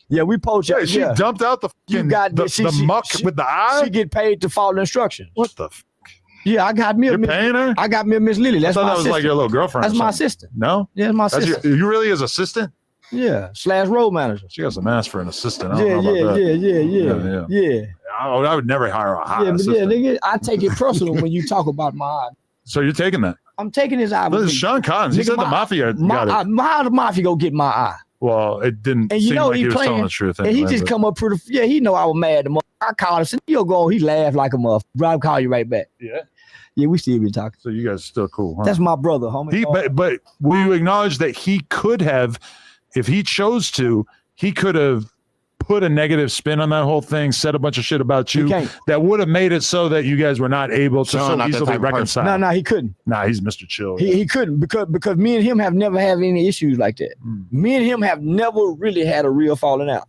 Yeah, we poached her. She dumped out the muck with the eye? She get paid to follow instructions. What the f? Yeah, I got me a Miss. Paying her? I got me a Miss Lily. That's I thought my that was assistant. like your little girlfriend. That's my assistant. No? Yeah, my assistant. You really his assistant? Yeah, / road manager. She got some ass for an assistant. I don't know about that. Yeah. I would never hire a high assistant. Nigga, I take it personal when you talk about my eye. So you're taking that? I'm taking his eye. This is Sean Collins. He said the mafia got it. How the mafia go get my eye? Well, it didn't seem like he was telling the truth. And he just come up pretty. Yeah, he know I was mad. I called him. Said, "You'll go." He laughed like a motherfucker. I'll call you right back. Yeah. Yeah, we still been talking. So you guys still cool, huh? That's my brother, homie. But we acknowledge that he could have, if he chose to, he could have put a negative spin on that whole thing, said a bunch of shit about you that would have made it so that you guys were not able to so easily reconcile. No, he couldn't. Nah, he's Mr. Chill. He couldn't because me and him have never had any issues like that. Me and him have never really had a real falling out.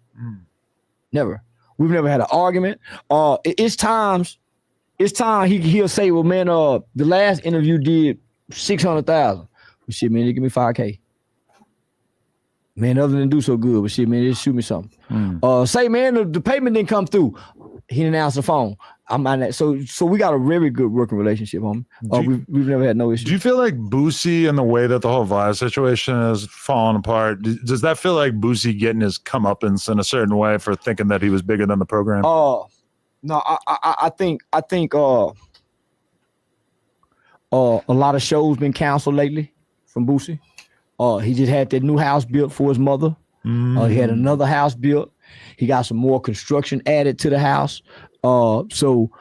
Never. We've never had an argument. It's time he'll say, well, man, the last interview did 600,000. Well, shit, man, they give me 5K. Man, other than do so good, but shit, man, just shoot me something. Say, man, the payment didn't come through. He didn't answer the phone. I'm on that. So we got a very good working relationship, homie. We've never had no issues. Do you feel like Boosie and the way that the whole Vlad situation has fallen apart, does that feel like Boosie getting his comeuppance in a certain way for thinking that he was bigger than the program? No, I think a lot of shows been canceled lately from Boosie. He just had that new house built for his mother. He had another house built. He got some more construction added to the house. So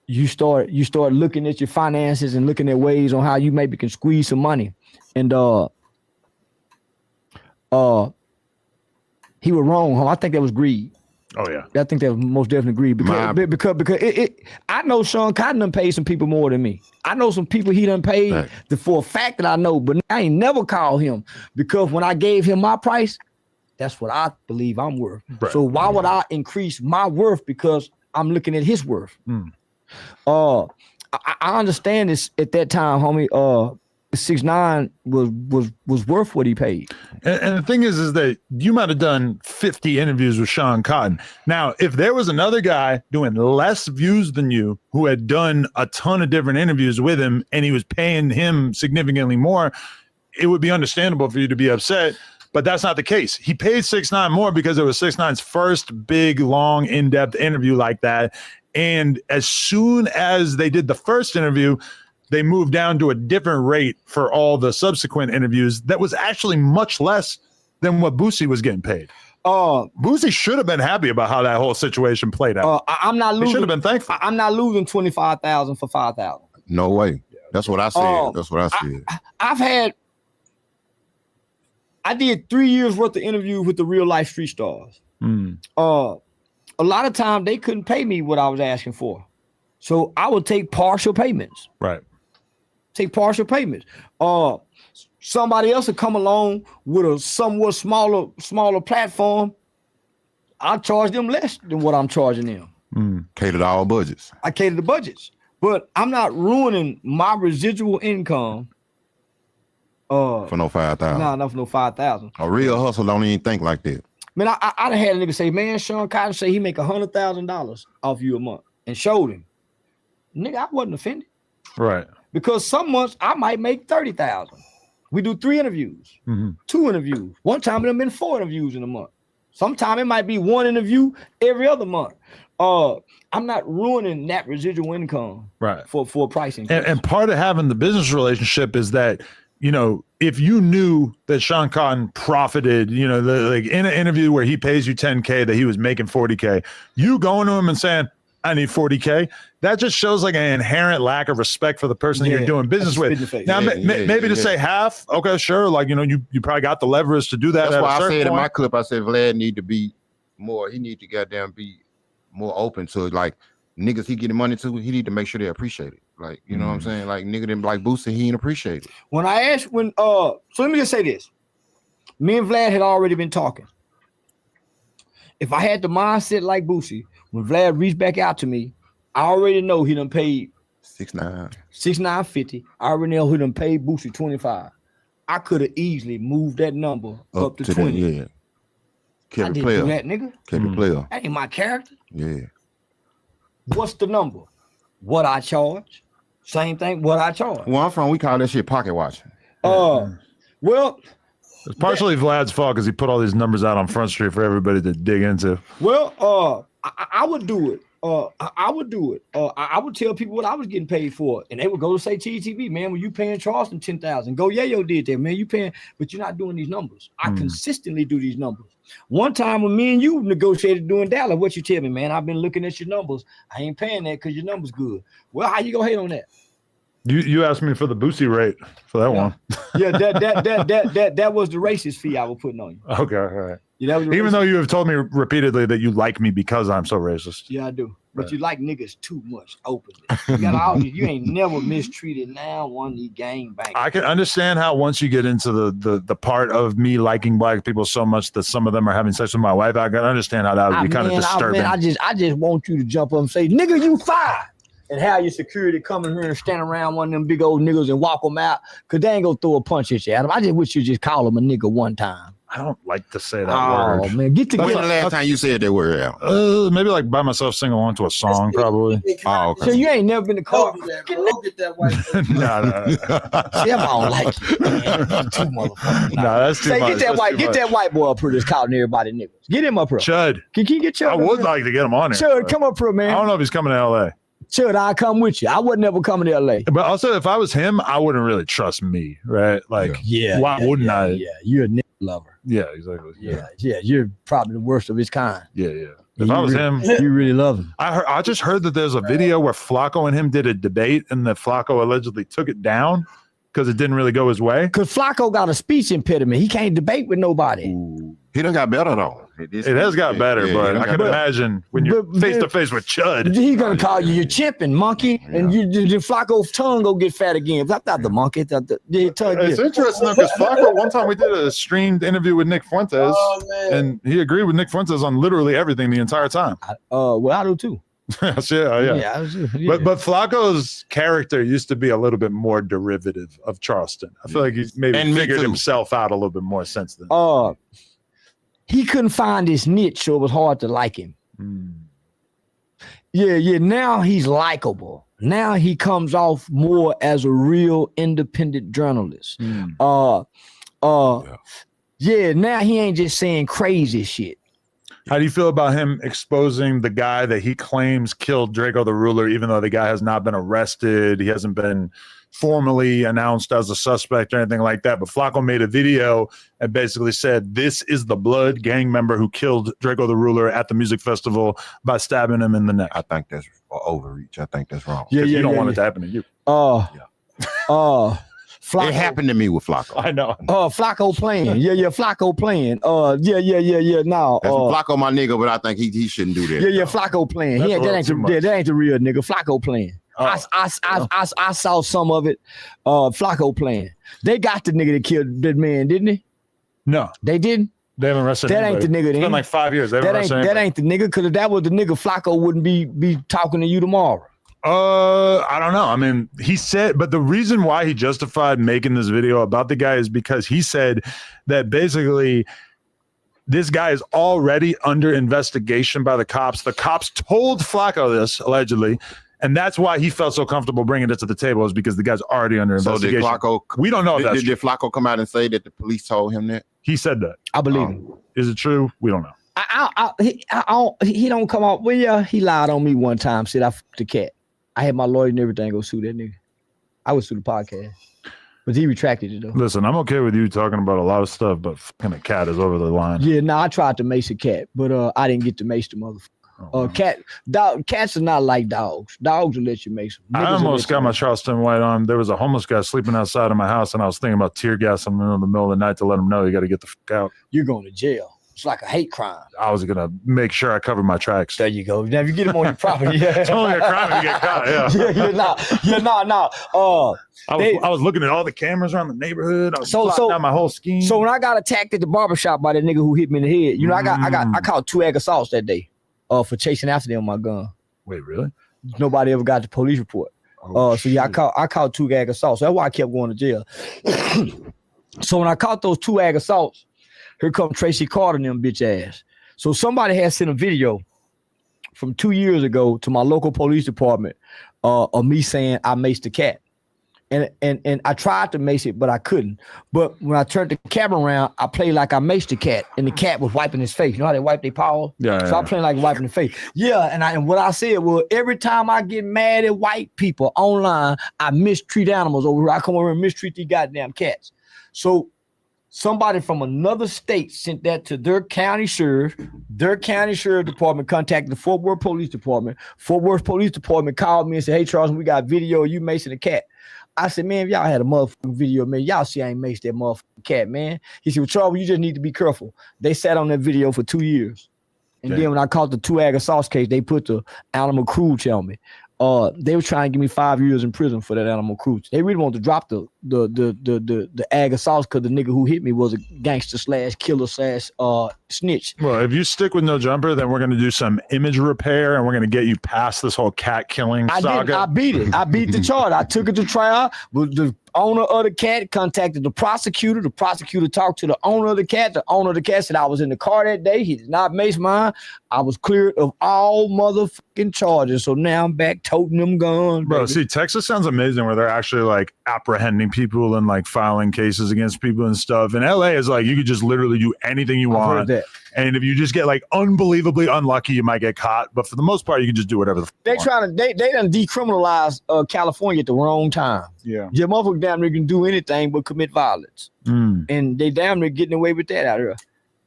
you start looking at your finances and looking at ways on how you maybe can squeeze some money. And he was wrong, huh? I think that was greed. Oh yeah, I think that was most definitely greed because I know Sean Cotton done paid some people more than me. I know some people he done paid for a fact that I know, but I ain't never called him because when I gave him my price, that's what I believe I'm worth. Right. So why would I increase my worth because I'm looking at his worth? I understand this at that time, homie. 6ix9ine was worth what he paid. And the thing is that you might have done 50 interviews with Sean Cotton. Now, if there was another guy doing less views than you who had done a ton of different interviews with him and he was paying him significantly more, it would be understandable for you to be upset. But that's not the case. He paid 6ix9ine more because it was 6ix9ine's first big, long, in-depth interview like that. And as soon as they did the first interview, they moved down to a different rate for all the subsequent interviews that was actually much less than what Boosie was getting paid. Boosie should have been happy about how that whole situation played out. I'm not losing. He should have been thankful. I'm not losing 25,000 for 5,000. No way. That's what I said. That's what I said. I did 3 years worth of interviews with the real life street stars. A lot of time they couldn't pay me what I was asking for. So I would take partial payments. Right. Take partial payments. Somebody else would come along with a somewhat smaller platform. I charge them less than what I'm charging them. Cater to all budgets. I cater to budgets, but I'm not ruining my residual income. For no 5,000. Nah, not for no 5,000. A real hustle don't even think like that. Man, I done had a nigga say, man, Sean Cotton say he make $100,000 off you a month and showed him. Nigga, I wasn't offended. Right. Because some months I might make 30,000. We do 3 interviews, 2 interviews. One time it have been 4 interviews in a month. Sometime it might be 1 interview every other month. I'm not ruining that residual income right for pricing. And part of having the business relationship is that, you know, if you knew that Sean Cotton profited, you know, like in an interview where he pays you 10K, that he was making 40K, you going to him and saying, I need 40K, that just shows like an inherent lack of respect for the person you're doing business with. Now, maybe to say half, okay, sure. Like, you know, you probably got the leverage to do that. That's why I said point. in my clip, I said Vlad need to be more, he need to goddamn be more open to like niggas he getting money to, he need to make sure they appreciate it. Like, you know what I'm saying? Like nigga them like Boosie, he ain't appreciate it. When I asked so let me just say this. Me and Vlad had already been talking. If I had the mindset like Boosie, when Vlad reached back out to me, I already know he done paid 6,950. I already know he done paid Boosie 25. I could have easily moved that number up to 20. That, yeah. I didn't do that, nigga. Kept it player. That ain't my character. Yeah. What's the number? What I charge? Same thing. What I charge? Where I'm from, we call that shit pocket watching. Well, it's partially Vlad's fault because he put all these numbers out on Front Street for everybody to dig into. Well, I would do it. I would do it. I would tell people what I was getting paid for, and they would go to say TTV, man, when you paying Charleston 10,000, go Yayo did that, man. You paying, but you're not doing these numbers. I consistently do these numbers. One time when me and you negotiated doing Dallas, what you tell me, man? I've been looking at your numbers. I ain't paying that because your numbers good. Well, how you gonna hate on that? You asked me for the Boosie rate for that one. Yeah, that was the racist fee I was putting on you. Okay, all right. Yeah, even though you have told me repeatedly that you like me because I'm so racist. Yeah, I do. But you like niggas too much openly. You ain't never mistreated now one of these gangbangers. I can understand how once you get into the part of me liking black people so much that some of them are having sex with my wife, I can understand how that would be kind of disturbing. I just want you to jump up and say, nigga, you fired. And have your security come in here and stand around one of them big old niggas and walk them out, because they ain't gonna throw a punch at you, Adam. I just wish you just call them a nigga one time. I don't like to say that word. Oh, man, get together. When the last time you said that word out? Maybe like by myself singing along to a song, probably. Oh, okay. So you ain't never been to car. Don't get that white. No. See, I don't like you, man. Too motherfucker. No, that's too much. Get that white boy up here that's calling everybody niggas. Get him up here. Chud. Can you get Chud? I would like to get him on here. Chud, come up here, man. I don't know if he's coming to LA. Chud, I'll come with you. I would never come to LA. But also, if I was him, I wouldn't really trust me, right? Like, why wouldn't I? Yeah, you're a nigga lover. Yeah, exactly. Yeah, you're probably the worst of his kind. Yeah. If I was him, you really love him. I just heard that there's a video where Flacco and him did a debate, and that Flacco allegedly took it down because it didn't really go his way. Because Flacco got a speech impediment. He can't debate with nobody. Ooh. He done got better though. It has got better, but I can imagine when you're face to face with Chud. He's gonna call you chimping monkey, and you Flacco's tongue go get fat again. That's not the monkey. It's interesting because Flacco, one time we did a streamed interview with Nick Fuentes, and he agreed with Nick Fuentes on literally everything the entire time. Well, I do too. Yeah. But Flacco's character used to be a little bit more derivative of Charleston. I feel like he's maybe figured himself out a little bit more since then. He couldn't find his niche, so it was hard to like him. Yeah. Now he's likable. Now he comes off more as a real independent journalist. Now he ain't just saying crazy shit. How do you feel about him exposing the guy that he claims killed Draco the Ruler, even though the guy has not been arrested? He hasn't been formally announced as a suspect or anything like that. But Flacco made a video and basically said, this is the blood gang member who killed Draco the Ruler at the music festival by stabbing him in the neck. I think that's overreach. I think that's wrong. You don't want it to happen to you. Flacco. It happened to me with Flacco. I know. Flacco playing. Yeah, Flacco playing. No. That's Flacco my nigga, but I think he shouldn't do that. Yeah, Flacco playing. That ain't the real nigga. Flacco playing. I saw some of it. Flacco playing. They got the nigga that killed that man, didn't they? No. They didn't? They haven't arrested That anybody. ain't the nigga. It's been like 5 years. That ain't the nigga, because if that was the nigga, Flacco wouldn't be talking to you tomorrow. I don't know. I mean, he said, but the reason why he justified making this video about the guy is because he said that basically this guy is already under investigation by the cops. The cops told Flacco this, allegedly, And that's why he felt so comfortable bringing it to the table, is because the guy's already under So did investigation. Flacco? We don't know if that's Did Flacco come out and say that the police told him that? He said that. I believe him. Is it true? We don't know. He don't come out. Well, yeah, he lied on me one time. Said I fucked the cat. I had my lawyer and everything go sue that nigga. I would sue the podcast, but he retracted it though. Listen, I'm okay with you talking about a lot of stuff, but fucking a cat is over the line. Yeah, no, I tried to mace a cat, but I didn't get to mace the motherfucker. Cats are not like dogs. Dogs will let you mace them. I almost got my Charleston White on. There was a homeless guy sleeping outside of my house, and I was thinking about tear gas him in the middle of the night to let him know you got to get the fuck out. You're going to jail. It's like a hate crime. I was gonna make sure I covered my tracks. There you go. Now if you get him on your property, yeah. It's only a crime if you get caught. Yeah. I was looking at all the cameras around the neighborhood. I was plotting out my whole scheme. So when I got attacked at the barbershop by that nigga who hit me in the head, you know, I caught 2 egg assaults that day, for chasing after them with my gun. Wait, really? Nobody ever got the police report. I caught 2 egg assaults. So that's why I kept going to jail. So when I caught those 2 egg assaults, here come Tracy Carter and them bitch ass. So somebody had sent a video from 2 years ago to my local police department of me saying I maced the cat. And I tried to mace it, but I couldn't. But when I turned the camera around, I played like I maced the cat, and the cat was wiping his face. You know how they wipe their paws? Yeah. So I played like wiping the face. Yeah, and what I said was, every time I get mad at white people online, I mistreat animals over here. I come over and mistreat these goddamn cats. So somebody from another state sent that to their county sheriff. Their county sheriff department contacted the Fort Worth Police Department. Fort Worth Police Department called me and said, "Hey, Charles, we got video of you macing a cat." I said, "Man, if y'all had a motherfucking video, man, y'all see I ain't maced that motherfucking cat, man." He said, "Well, Charles, you just need to be careful." They sat on that video for 2 years. And then when I caught the 2 egg assaults case, they put the animal cruelty on me. They were trying to give me 5 years in prison for that animal cruelty. They really wanted to drop the ag assaults because the nigga who hit me was a gangster / killer / snitch. Well, if you stick with No Jumper, then we're going to do some image repair, and we're going to get you past this whole cat killing saga. I beat it. I beat the charge. I took it to trial. The owner of the cat contacted the prosecutor. The prosecutor talked to the owner of the cat. The owner of the cat said I was in the car that day. He did not mace mine. I was cleared of all motherfucking charges. So now I'm back toting them guns. Bro, baby. see, Texas sounds amazing where they're actually like apprehending people and like filing cases against people and stuff. And LA is like, you could just literally do anything you want. heard that. And if you just get like unbelievably unlucky, you might get caught. But for the most part, you can just do whatever the fuck They you want. trying to they done decriminalize California at the wrong time. Yeah. Your motherfucker damn near can do anything but commit violence. And they damn near getting away with that out here.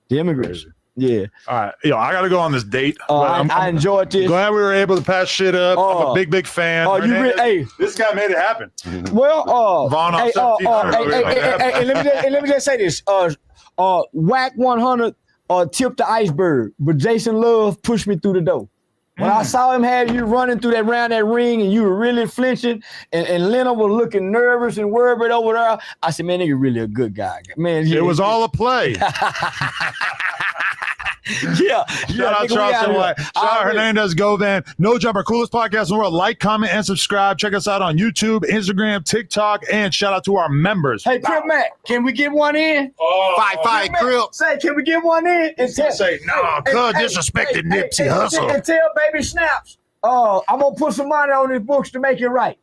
The immigrants. Yeah. All right. Yo, I got to go on this date. I enjoyed this. Glad we were able to patch shit up. I'm a big fan. Hey, this guy made it happen. Well, Vaughn hey, let me just say this. Whack 100 tipped the iceberg, but Jason Love pushed me through the door. When I saw him have you running through around that ring and you were really flinching and Leonard was looking nervous and worried over there, I said, man, nigga really a good guy. Man, It was all a play. Shout out Charleston White. Shout out Hernandez Govan. No Jumper, coolest podcast in the world. Like, comment, and subscribe. Check us out on YouTube, Instagram, TikTok, and shout out to our members. Hey, Crip Mac, can we get one in? Fight, Crip. Say, can we get one in? And say, no, cuz disrespected Nipsey Hussle. And tell Baby Snaps, I'm going to put some money on his books to make it right.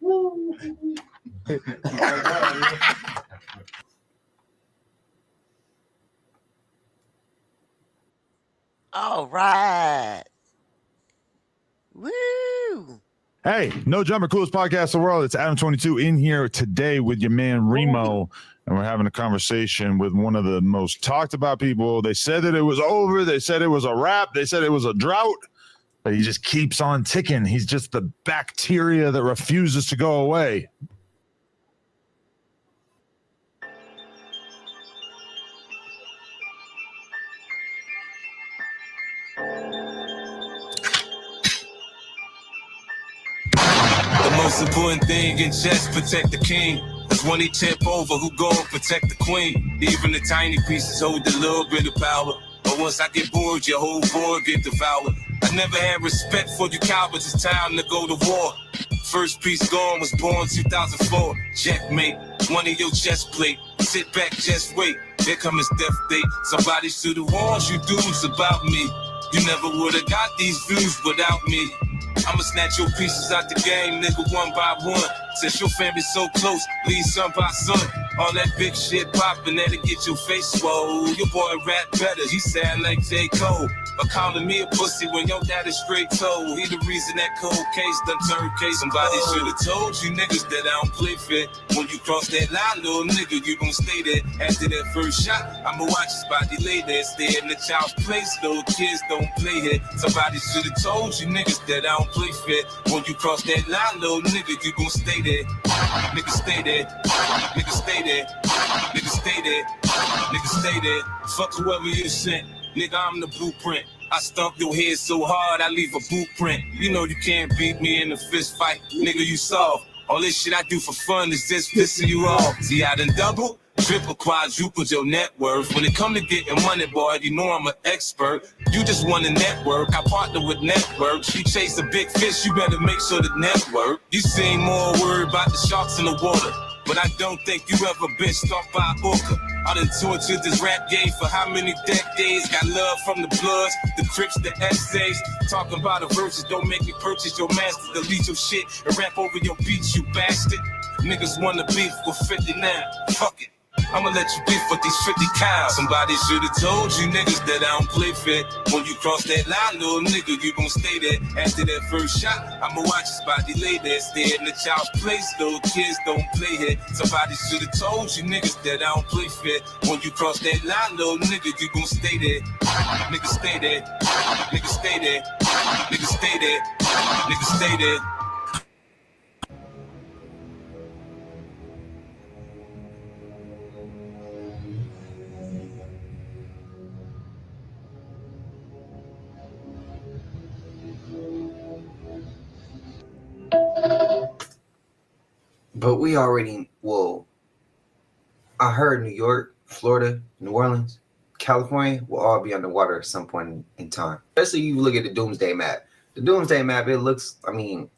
All right. Woo. Hey, No Jumper, coolest podcast in the world. It's Adam22 in here today with your man Remo, and we're having a conversation with one of the most talked about people. They said that it was over. They said it was a wrap. They said it was a drought, but he just keeps on ticking. He's just the bacteria that refuses to go away. The most important thing in chess, protect the king. Cause when he tip over, who gon' protect the queen? Even the tiny pieces hold a little bit of power. But once I get bored, your whole board get devoured. I never had respect for you cowards, it's time to go to war. First piece gone, was born 2004. Checkmate, one of your chest plate. Sit back, just wait, here comes death date. Somebody should've warned you dudes about me. You never would've got these views without me. I'ma snatch your pieces out the game, nigga, one by one. Since your family's so close, lead son by son. All that big shit poppin', that'll get your face swole. Your boy rap better, he sound like J. Cole. But calling me a pussy when your dad is straight toe. He the reason that cold case done turned case. Somebody should've told you niggas that I don't play fair. When you cross that line, little nigga, you gon' stay there. After that first shot, I'ma watch his body lay there. Stay in the child's place, little kids don't play here. Somebody should've told you niggas that I don't play fair. When you cross that line, little nigga, you gon' stay there. Nigga stay there. Nigga stay there. Nigga stay there. Nigga stay there. Fuck whoever you sent. Nigga, I'm the blueprint. I stomp your head so hard, I leave a boot print. You know you can't beat me in a fist fight. Nigga, you soft. All this shit I do for fun is just pissing you off. See, I done double, triple, quadruple your net worth. When it come to getting money, boy, you know I'm an expert. You just want a network, I partner with networks. You chase a big fish, you better make sure the network. You seem more worried about the sharks in the water. But I don't think you ever been stomped by a orca. I done tortured this rap game for how many decades? Got love from the Bloods, the Crips, the essays. Talking about the verses, don't make me purchase your master. Delete your shit and rap over your beats, you bastard. Niggas wanna beef with 50 now. Fuck it. I'ma let you beef with these 50 cows. Somebody should've told you niggas that I don't play fair. When you cross that line, little nigga, you gon' stay there. After that first shot, I'ma watch his body lay there. Stay in the child's place, little kids don't play here. Somebody should've told you niggas that I don't play fair. When you cross that line, little nigga, you gon' stay there. Nigga stay there. Nigga stay there. Nigga stay there. Nigga stay there. But we already, well, I heard New York, Florida, New Orleans, California will all be underwater at some point in time. Especially you look at the Doomsday map. The Doomsday map, it looks, I mean,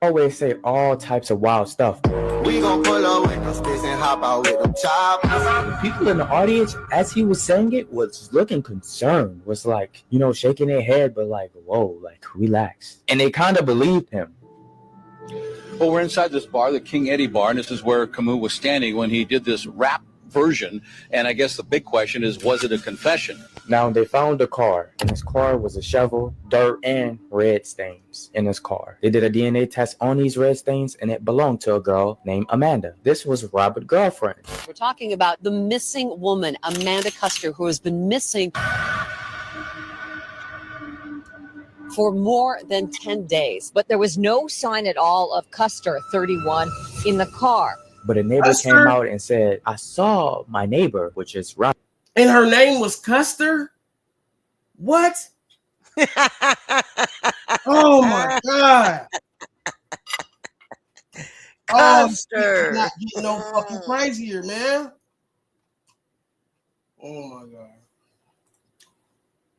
always say all types of wild stuff. We gon' pull up with them sticks and hop out with them choppers. People in the audience, as he was saying it, was looking concerned, was like, you know, shaking their head, but like, whoa, like, relax. And they kind of believed him. Well, we're inside this bar, the King Eddie bar, and this is where Camus was standing when he did this rap version. And I guess the big question is, was it a confession? Now, they found a car. In his car was a shovel, dirt, and red stains in his car. They did a DNA test on these red stains, and it belonged to a girl named Amanda. This was Robert's girlfriend. We're talking about the missing woman, Amanda Custer, who has been missing for more than 10 days. But there was no sign at all of Custer, 31, in the car. But a neighbor came out and said, I saw my neighbor, which is Robert. And her name was Custer? What? Oh my God. Custer. Not getting no fucking crazier, man. Oh my God.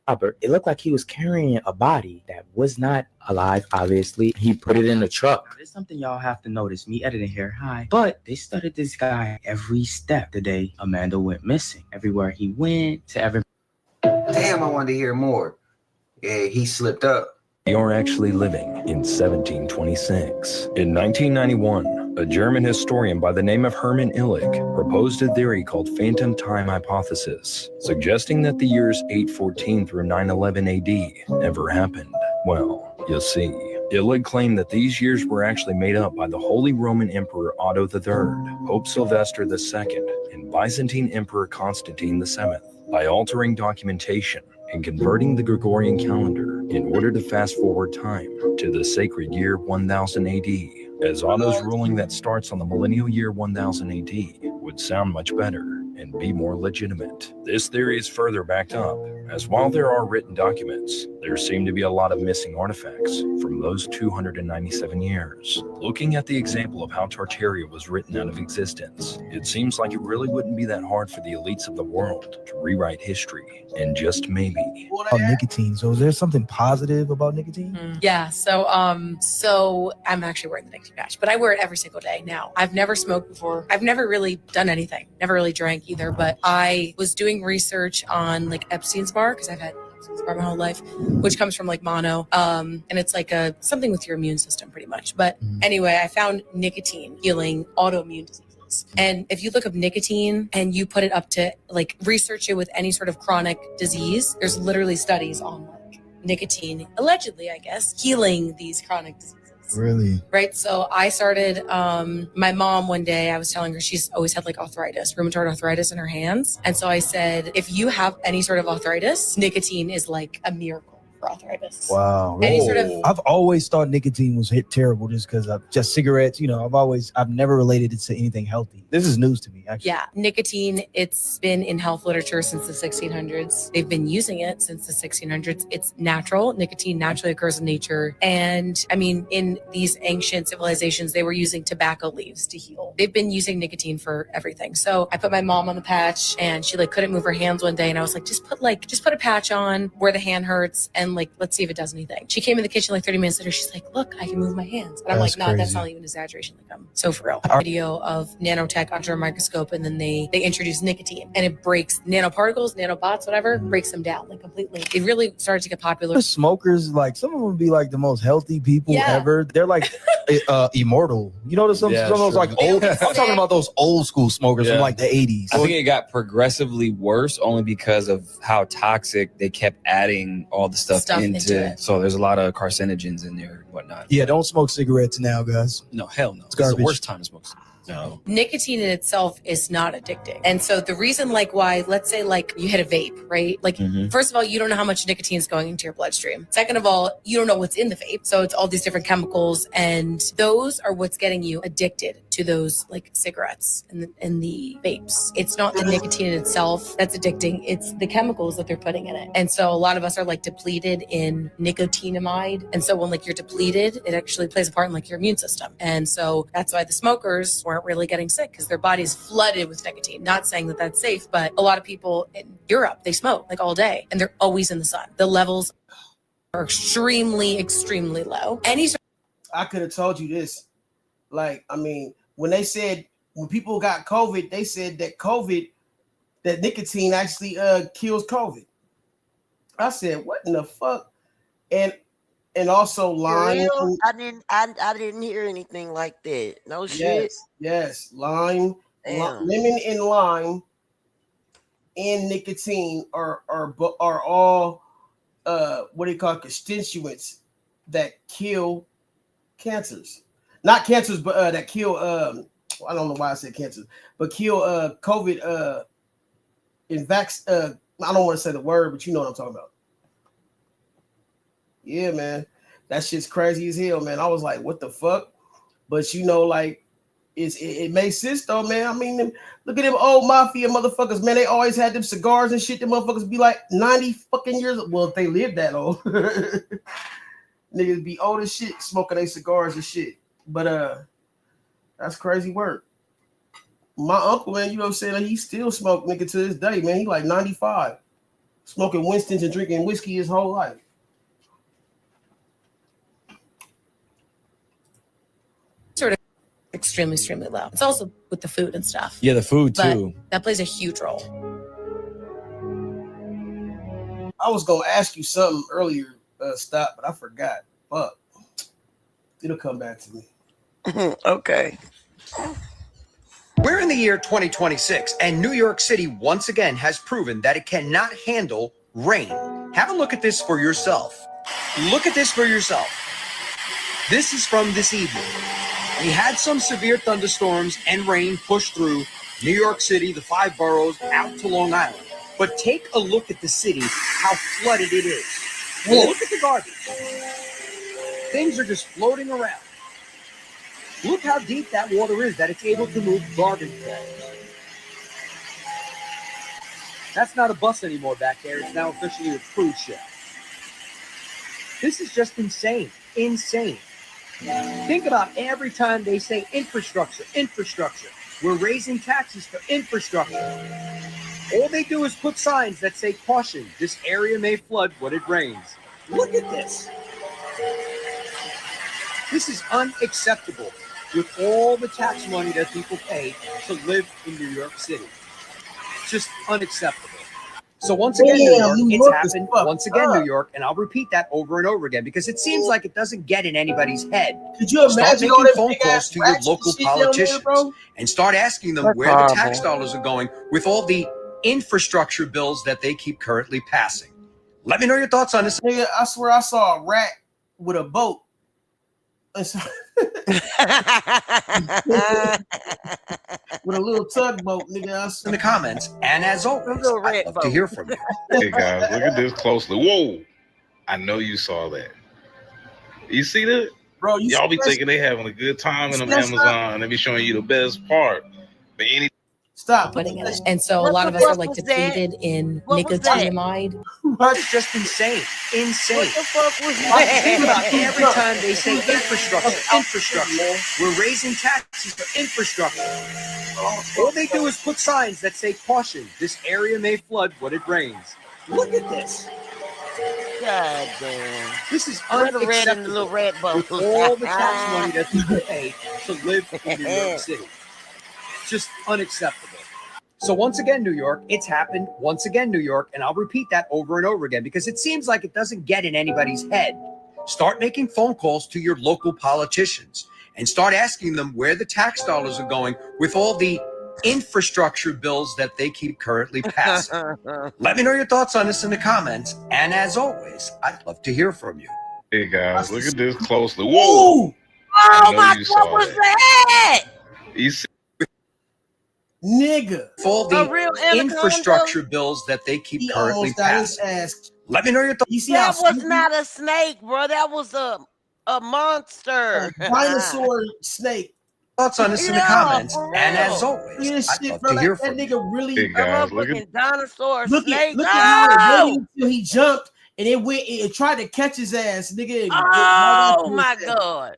Robert, it looked like he was carrying a body that was not alive, obviously. He put it in the truck. There's something y'all have to notice. Me editing here, hi. But they studied this guy every step the day Amanda went missing. Everywhere he went, to every... Damn, I wanted to hear more. Yeah, he slipped up. You're actually living in 1726. In 1991, a German historian by the name of Hermann Illig proposed a theory called phantom time hypothesis, suggesting that the years 814 through 911 AD never happened. Well, you see, Illig claimed that these years were actually made up by the Holy Roman Emperor Otto III, Pope Sylvester II, and Byzantine Emperor Constantine VII by altering documentation and converting the Gregorian calendar in order to fast forward time to the sacred year 1000 AD, as Otto's ruling that starts on the millennial year 1000 AD would sound much better and be more legitimate. This theory is further backed up, as while there are written documents, there seem to be a lot of missing artifacts from those 297 years. Looking at the example of how Tartaria was written out of existence, it seems like it really wouldn't be that hard for the elites of the world to rewrite history, and just maybe. Nicotine. So is there something positive about nicotine? Yeah, so I'm actually wearing the nicotine patch, but I wear it every single day now. I've never smoked before. I've never really done anything, never really drank either, but I was doing research on like Epstein's bar because I've had throughout my whole life, which comes from like mono. And it's like something with your immune system pretty much. But anyway, I found nicotine healing autoimmune diseases. And if you look up nicotine and you put it up to like research it with any sort of chronic disease, there's literally studies on like nicotine, allegedly, I guess, healing these chronic diseases. Really? Right. So I started, my mom one day, I was telling her she's always had like arthritis, rheumatoid arthritis in her hands. And so I said, if you have any sort of arthritis, nicotine is like a miracle for arthritis. Wow. Any sort of, I've always thought nicotine was terrible just because of just cigarettes. You know, I've never related it to anything healthy. This is news to me, actually. yeah, nicotine, it's been in health literature since the 1600s. They've been using it since the 1600s. It's natural. Nicotine naturally occurs in nature. And I mean, in these ancient civilizations, they were using tobacco leaves to heal. They've been using nicotine for everything. So I put my mom on the patch and she like couldn't move her hands one day. And I was like, just put a patch on where the hand hurts and like, let's see if it does anything. She came in the kitchen like 30 minutes later. She's like, look, I can move my hands. And I'm That's like, no, that's crazy. not even exaggeration. Like I'm so for real. Video of nanotech under a microscope, and then they introduce nicotine and it breaks nanoparticles, nanobots, whatever, breaks them down like completely. It really started to get popular. Smokers, like some of them be like the most healthy people Yeah. ever. They're like immortal. You know, some of those like old. I'm talking about those old school smokers from like the 80s. I think it got progressively worse only because of how toxic they kept adding all the stuff into it. So there's a lot of carcinogens in there and whatnot. Yeah, don't smoke cigarettes now, guys. No, hell no. It's garbage. the worst time to smoke. No. Nicotine in itself is not addicting. And so the reason like why, let's say like you hit a vape, right? Like first of all, you don't know how much nicotine is going into your bloodstream. Second of all, you don't know what's in the vape. So it's all these different chemicals, and those are what's getting you addicted to those like cigarettes and the vapes. It's not the nicotine in itself that's addicting. It's the chemicals that they're putting in it. And so a lot of us are like depleted in nicotinamide. And so when like you're depleted, it actually plays a part in like your immune system. And so that's why the smokers weren't really getting sick, because their body's flooded with nicotine. Not saying that that's safe, but a lot of people in Europe, they smoke like all day and they're always in the sun. The levels are extremely, extremely low. I could have told you this. Like, I mean, when people got COVID, they said that nicotine actually kills COVID. I said, what in the fuck? And also lime. I didn't hear anything like that. No shit. Yes, lime, lemon and lime and nicotine are all what they call constituents that kill cancers. Not cancers, but that kill I don't know why I said cancers, but kill COVID I don't want to say the word, but you know what I'm talking about. Yeah, man, that shit's crazy as hell, man. I was like, what the fuck? But you know, like, it makes sense though, man. I mean, look at them old mafia motherfuckers, man. They always had them cigars and shit. Them motherfuckers be like 90 fucking years old. Well, if they live that old, niggas be old as shit smoking their cigars and shit. But that's crazy work. My uncle, man, you know what I'm saying? He still smoke nigga to this day, man. He like 95, smoking Winston's and drinking whiskey his whole life. Sort of extremely, extremely low. It's also with the food and stuff. Yeah, the food But too. that plays a huge role. I was gonna ask you something earlier, stop, but I forgot. Fuck. It'll come back to me. Okay. We're in the year 2026, and New York City once again has proven that it cannot handle rain. Have a look at this for yourself. Look at this for yourself. This is from this evening. We had some severe thunderstorms and rain push through New York City, the 5 boroughs, out to Long Island. But take a look at the city, how flooded it is. Look at the garbage. Things are just floating around. Look how deep that water is, that it's able to move garbage bags. That's not a bus anymore back there. It's now officially a cruise ship. This is just insane. Insane. Think about every time they say infrastructure, infrastructure. We're raising taxes for infrastructure. All they do is put signs that say, caution, this area may flood when it rains. Look at this. This is unacceptable with all the tax money that people pay to live in New York City. It's just unacceptable. So once again, New York, New it's York is happened. fucked Once again, up. New York, and I'll repeat that over and over again because it seems like it doesn't get in anybody's head. Could you Start imagine all making them phone big calls ass to your rats and local shit down there, politicians bro? and start asking them That's where the tax horrible. dollars are going with all the infrastructure bills that they keep currently passing. Let me know your thoughts on this. Nigga, I swear I saw a rat with a boat. With a little tugboat, nigga. In the comments, and as always, I'd love to hear from you. Hey guys, look at this closely. Whoa! I know you saw that. You see that? Bro, y'all be thinking they having a good time in them Amazon, and they be showing you the best part. But any stop putting in it. And so a lot of us are like depleted in nicotinamide. It's just insane. Insane. What the fuck was Think about that? every time they say infrastructure. We're raising taxes for infrastructure. All they do is put signs that say caution. This area may flood when it rains. Look at this. God damn. This is Where the red and the unacceptable. little red With bubbles. all the tax money that people pay to live in New York City. Just unacceptable. So once again, New York, it's happened. Once again, New York, and I'll repeat that over and over again because it seems like it doesn't get in anybody's head. Start making phone calls to your local politicians and start asking them where the tax dollars are going with all the infrastructure bills that they keep currently passing. Let me know your thoughts on this in the comments. And as always, I'd love to hear from you. hey guys, look at this closely. Whoa! Oh I know my you God, saw what was that. that? You see Nigga. All A real the anaconda? infrastructure bills that they keep He currently almost got his passing. ass. Let me know your thoughts. You see That how was Snoopy- not a snake, bro. That was a monster. dinosaur snake. Thoughts on this in the Yeah, comments. for And as real. Look at always, this I'd shit, love bro. to hear That from you. nigga really hey A guys, look at motherfucking dinosaur look snake. at how it Oh! waited until he jumped and it went and tried to catch his ass, nigga. And Oh my God.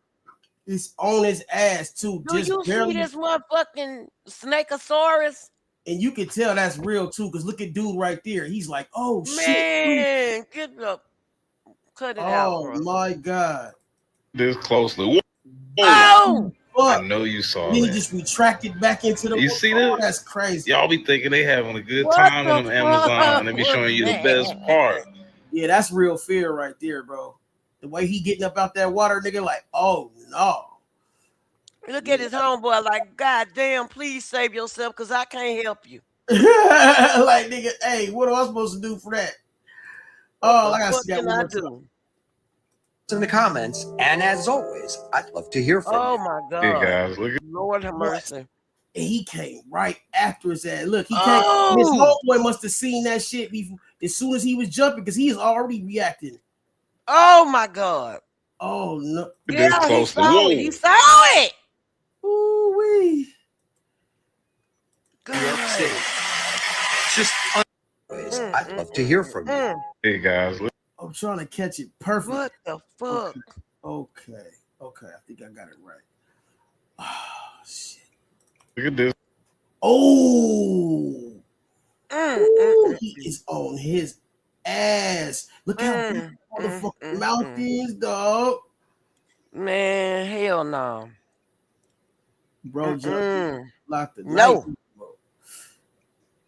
It's on his ass too. Do Just you barely, see this motherfucking snakeosaurus? and you can tell that's real too. Cause look at dude right there. He's like, oh shit. Man, get up. Cut it out, Oh bro. my god. this closely. Whoa! Oh! I Fuck. know you saw Then he that. just retracted back into the. You see Oh, that? that's crazy. Y'all be thinking they having a good What time in the them Amazon, fuck and they be was showing you the that? best part. Yeah, that's real fear right there, bro. The way he getting up out that water, nigga, like, oh no. Look at his homeboy like, God damn, please save yourself because I can't help you. Like, nigga, hey, what am I supposed to do for that? Oh, I gotta What see that can one I more time. do? In the comments. And as always, I'd love to hear from Oh you. my Hey God. guys, look at Lord have What? mercy. And he came right after his ass. Look, he came. Oh! His homeboy must have seen that shit before, as soon as he was jumping, because he is already reacting. Oh my God. Oh no. this Yeah, he closely. saw Whoa! it. He saw it. Ooh wee. New York City. Just always, I'd love to hear from you. Hey guys, look. I'm trying to catch it perfect. What the fuck? Okay. Okay. I think I got it right. Oh shit. Look at this. Oh. Ooh, he is on his ass. Look how big the motherfucking mouth is, dog. Man, hell no. Bro, just lock the No. night, bro.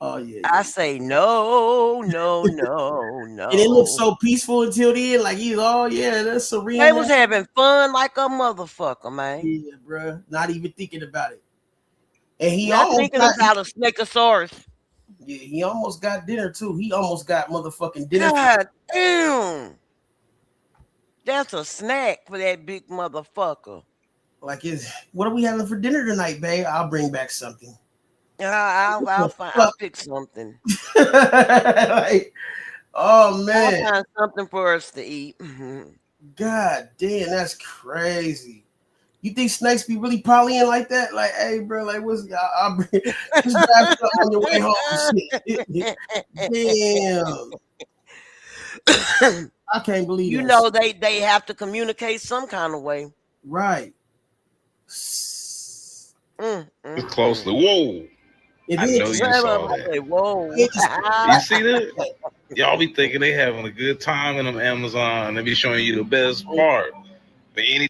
Oh yeah. I say no, no, no, no. And it looked so peaceful until then. Like he's oh yeah, that's serene. They was having fun like a motherfucker, man. Yeah, bro. Not even thinking about it. And he Not almost thinking got, about a snakeosaurus. yeah, he almost got dinner too. He almost got motherfucking dinner. God damn. That's a snack for that big motherfucker. Like, what are we having for dinner tonight, babe? I'll bring back something. I'll pick something. Like, oh I'll man, find something for us to eat. God damn, that's crazy. You think snakes be really polying like that? Like, hey, bro, like, I'll bring just grab something on your way home. Shit. Damn. I can't believe You that know shit. they have to communicate some kind of way. Right. This closely. Whoa! I know you saw that. Whoa! You see that? Y'all be thinking they having a good time in them Amazon, and they be showing you the best part. But any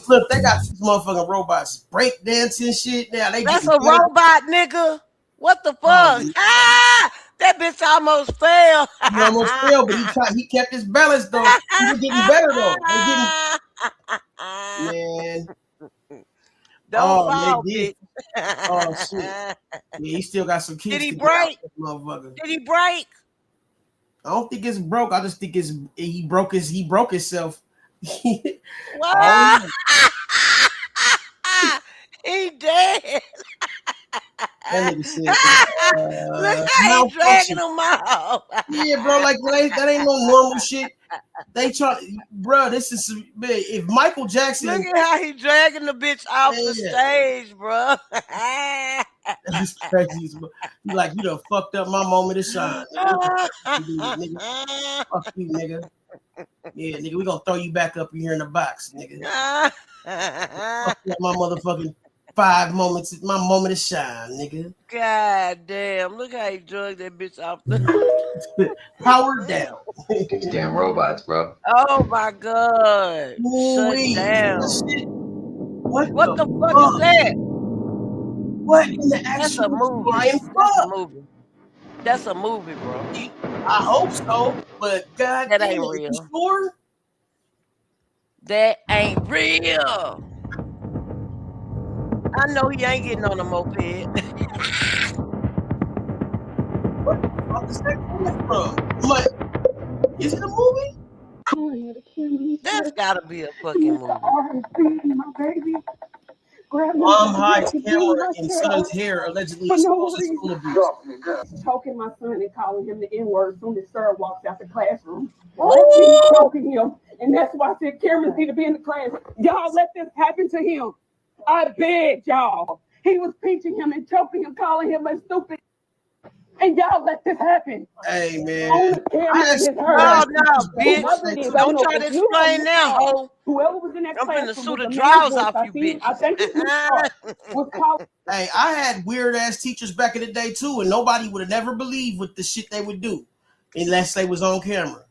Look, they got these motherfucking robots break dancing shit now. That's a robot, nigga. What the fuck? That bitch almost fell. He almost fell, but he kept his balance though. He was getting better though. Man. Don't fall, bitch. Oh shit. Yeah, he still got some kids. Did he break? Motherfucker. Did he break? I don't think it's broke. I just think he broke himself. What? He dead. That nigga said, look how he dragging him out. Yeah, bro, like that ain't no normal shit. They try, bro. This is if Michael Jackson. Look at how he dragging the bitch off the stage, bro. That's crazy. You like you done fucked up my moment of shine. Nigga. Fuck you, nigga. Yeah, nigga, we gonna throw you back up in here in the box, nigga. Fuck up my motherfucking 5 moments, my moment of shine, nigga. God damn, look how he drug that bitch off the powered down. These damn robots, bro. Oh my god. Ooh-wee. Shut down. What the fuck is that? What in the actual movie? That's a movie, bro. I hope so, but God, that ain't real. You sure? That ain't real. I know he ain't getting on a moped. What the fuck is that coming from? Like, is it a movie? That's gotta be a fucking movie. My baby. Mom hides camera in son's hair, allegedly exposes school abuse. Choking my son and calling him the N-word as soon as sir walks out the classroom. He's choking him. And that's why I said cameras need to be in the class. Y'all let this happen to him. I beg y'all. He was pinching him and choking him, calling him a stupid. And y'all let this happen. Hey, man. No, bitch. Don't try to explain now, ho. Whoever was in that I'm finna classroom sue the was drawers man off voice. you, bitch. I think it was called. Hey, I had weird ass teachers back in the day too, and nobody would have never believed what the shit they would do unless they was on camera.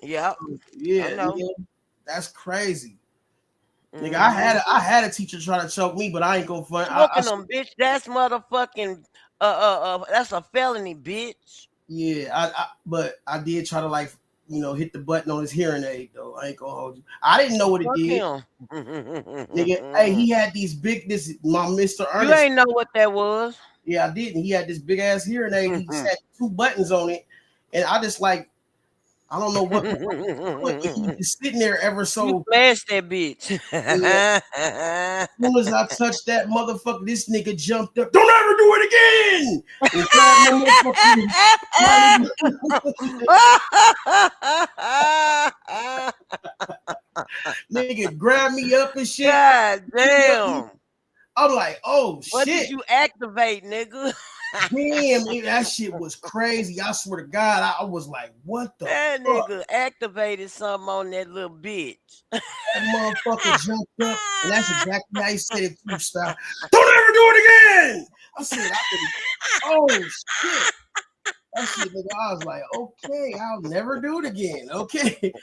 Yep. Yeah, I know. nigga, that's crazy. Nigga, I had a teacher try to choke me, but I ain't gonna fun. Choking them, bitch. That's motherfucking that's a felony, bitch. Yeah, but I did try to hit the button on his hearing aid though. I ain't gonna hold you. I didn't know what it did. Nigga, hey, he had my Mr. Ernest. You ain't know what that was. Yeah, I didn't. He had this big ass hearing aid. He just had 2 buttons on it, and I just I don't know what he was sitting there ever so. You flashed that bitch. Yeah. As soon as I touched that motherfucker, this nigga jumped up. Don't ever do it again! And nigga grabbed me up and shit. God damn. I'm like, oh what shit. Did you activate, nigga? Damn, that shit was crazy. I swear to God, I was like, what the that fuck? Nigga activated something on that little bitch. That motherfucker jumped up, and that's exactly how he said it too, style. Don't ever do it again! I said, oh shit. That shit, nigga, I was like, okay, I'll never do it again. Okay.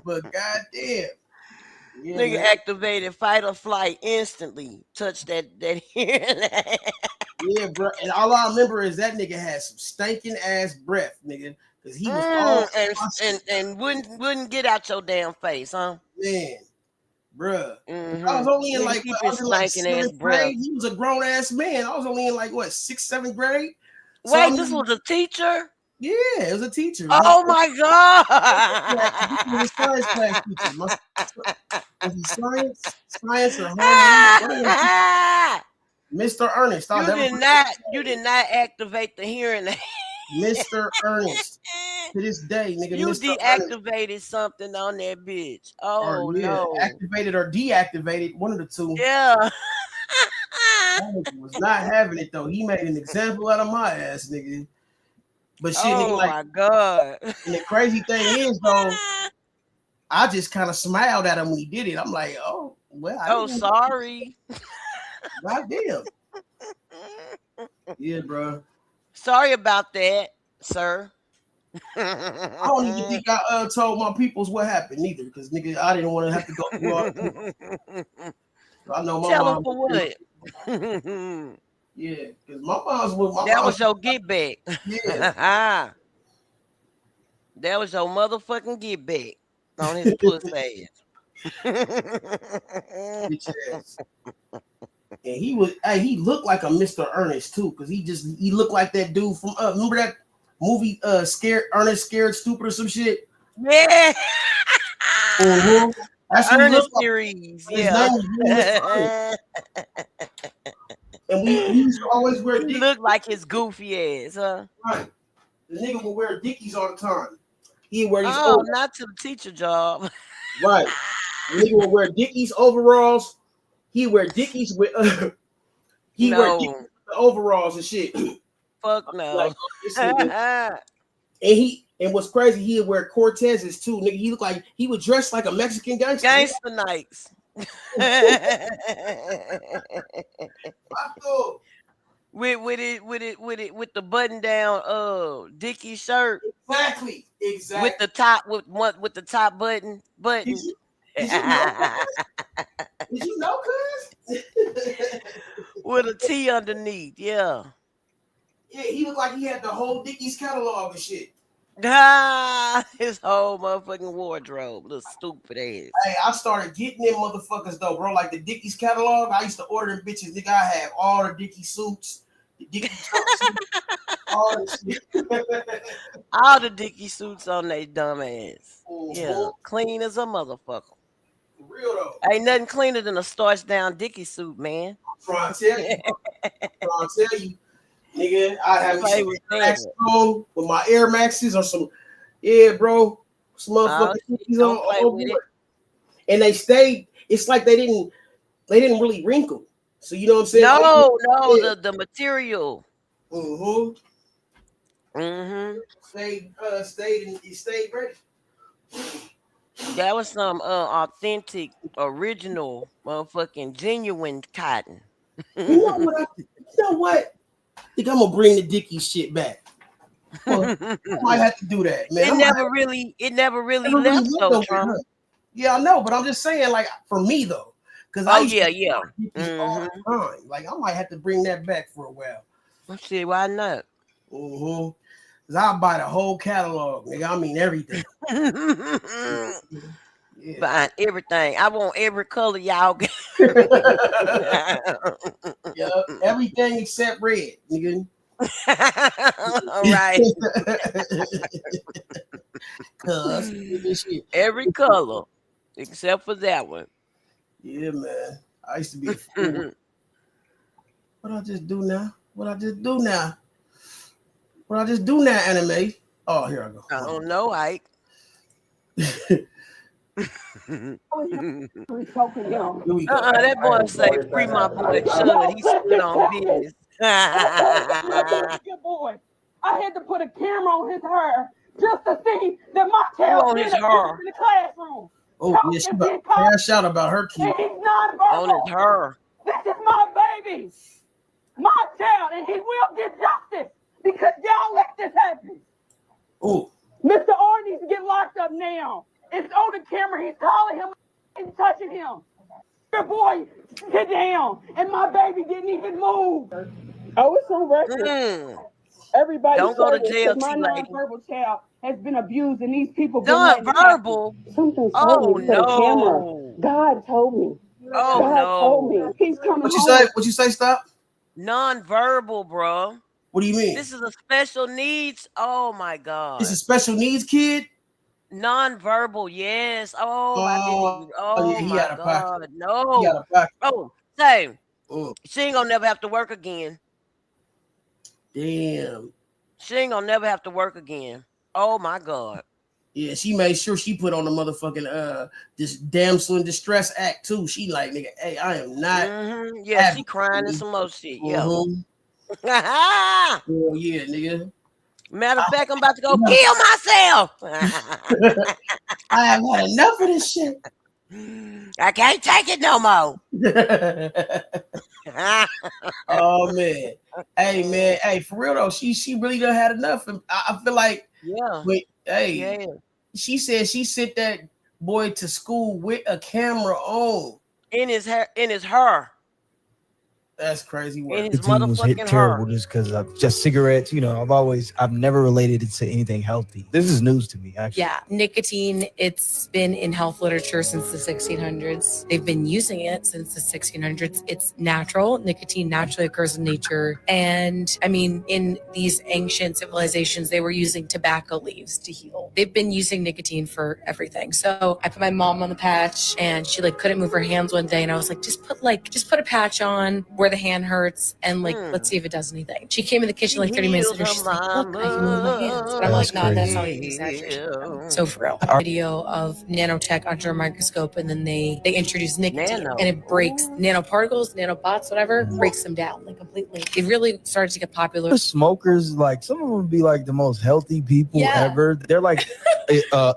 But goddamn. Yeah, nigga man. activated fight or flight instantly. Touch that hearing. Yeah, bro. And all I remember is that nigga had some stinking ass breath, nigga. Because he was and wouldn't get out your damn face, huh? Man, bruh. I was only in keep I was in ass 7th breath. grade. He was a grown ass man. I was only in 6th, 7th grade. Wait, this was a teacher? Yeah, it was a teacher. Oh my god! He was a science class teacher. Was he science or homeroom? Mr. Ernest. You did not activate the hearing aid. Mr. Ernest. To this day, nigga. You Mr. deactivated Ernest. something on that bitch. Oh yeah, no. Activated or deactivated, one of the two. Yeah. That nigga was not having it though. He made an example out of my ass, nigga. But shit, oh nigga, my god. And the crazy thing is though, I just kind of smiled at him when he did it. I'm like, oh well. Sorry. Goddamn. Yeah, bro. Sorry about that, sir. I don't even think I told my peoples what happened either, because nigga, I didn't want to have to go through all. I know my Tell mom. them for what? Yeah, because my mom's with my That mom. was your get back. Yeah. That was your motherfucking get back on his pussy Bitch ass. And he looked like a Mr. Ernest too, because he looked like that dude from remember that movie Scared Ernest Scared Stupid or some shit? Yeah. That's what he Ernest looked like. series, His yeah. name was Mr. Ernest. And we used to always wear He Dickies. looked like his goofy ass, huh? Right. The nigga would wear Dickies all the time. He'd wear these Not to the teacher job. Right. The nigga would wear Dickies overalls. He'd wear Dickies with wear Dickies with the overalls and shit. Fuck no. Like, this nigga. And what's crazy, he'd wear Cortezes too. Nigga, he looked like he would dress like a Mexican gangster. Gangster nights. with the button down Dickie shirt. Exactly. With the top with the top button. Did you know, cuz? With a T underneath, yeah. Yeah, he looked like he had the whole Dickies catalog and shit. His whole motherfucking wardrobe, little stupid ass. Hey, I started getting them motherfuckers though, bro. Like the Dickies catalog, I used to order them bitches. Nigga, I have all the Dickies suits, the Dickies all the shit. All the Dickie suits on they dumb ass. Yeah, clean as a motherfucker. For real though. Ain't nothing cleaner than a starched down Dickie suit, man. I'm trying to tell you. Nigga, I have some Air Max on with my Air Maxes or some, bro, some motherfucking Dickies on over it. And they stayed. It's like they didn't really wrinkle. So you know what I'm saying? No, the material. Stayed ready. That was some authentic, original, motherfucking genuine cotton. You know what? I think I'm gonna bring the Dickies shit back. Well, I might have to do that, man. It never really left though, Trump. Yeah, I know, but I'm just saying, like, for me though, because all the time. Like, I might have to bring that back for a while. Let's see, why not? Because I'll buy the whole catalog, nigga. I mean everything. Buying everything. I want every color y'all get. Yeah, everything except red, nigga. All right. Every color except for that one. Yeah, man. I used to be a fool. What I just do now? Anime? Oh, here I go. I don't know, Ike. That boy say free my boy Chud. He stood on business. Good boy. I had to put a camera on his hair just to see that my tail his hair in the classroom. Oh, yeah, she about to crash out about her kid. And he's non-verbal. On his hair. This is my baby. My child, and he will get justice because y'all let this happen. Oh. Mr. R needs to get locked up now. It's on the camera. He's calling him and touching him. Your boy, sit down. And my baby didn't even move. Oh, it's on record. Everybody don't go to jail, my lady. non-verbal child has been abused, and these people non-verbal. Something Oh told me to the camera. no! God told me. Oh God no! told me. He's coming. What you say? Stop. Non-verbal, bro. What do you mean? This is a special needs. Oh my god! It's a special needs kid. Non-verbal, yes. Oh, I didn't even. Oh yeah, my god, no. He out of pocket. Oh, same. She ain't gonna never have to work again. Damn. She ain't gonna never have to work again. Oh my god. Yeah, she made sure she put on the motherfucking this damsel in distress act too. She like, nigga, hey, I am not. Yeah, she crying and some more shit. Yeah. Oh yeah, nigga. Matter of fact, I'm about to go kill myself. I have had enough of this shit. I can't take it no more. Oh man. Hey man. Hey, for real though, she really done had enough. And I feel like she said she sent that boy to school with a camera on. In his hair. That's crazy work. In his Nicotine was hit motherfucking terrible heart. just because of just cigarettes. You know, I've never related it to anything healthy. This is news to me, actually. Yeah, nicotine, it's been in health literature since the 1600s. They've been using it since the 1600s. It's natural. Nicotine naturally occurs in nature. And I mean, in these ancient civilizations, they were using tobacco leaves to heal. They've been using nicotine for everything. So I put my mom on the patch and she like couldn't move her hands one day. And I was like, just put a patch on where the hand hurts and like, let's see if it does anything. She came in the kitchen like 30 minutes later. She's like, look, I can move my hands. But I'm like, no, that's not an exaggeration. So for real. A video of nanotech under a microscope, and then they introduce nicotine and it breaks nanoparticles, nanobots, whatever, breaks them down like completely. It really started to get popular. The smokers, like some of them be like the most healthy people ever. They're like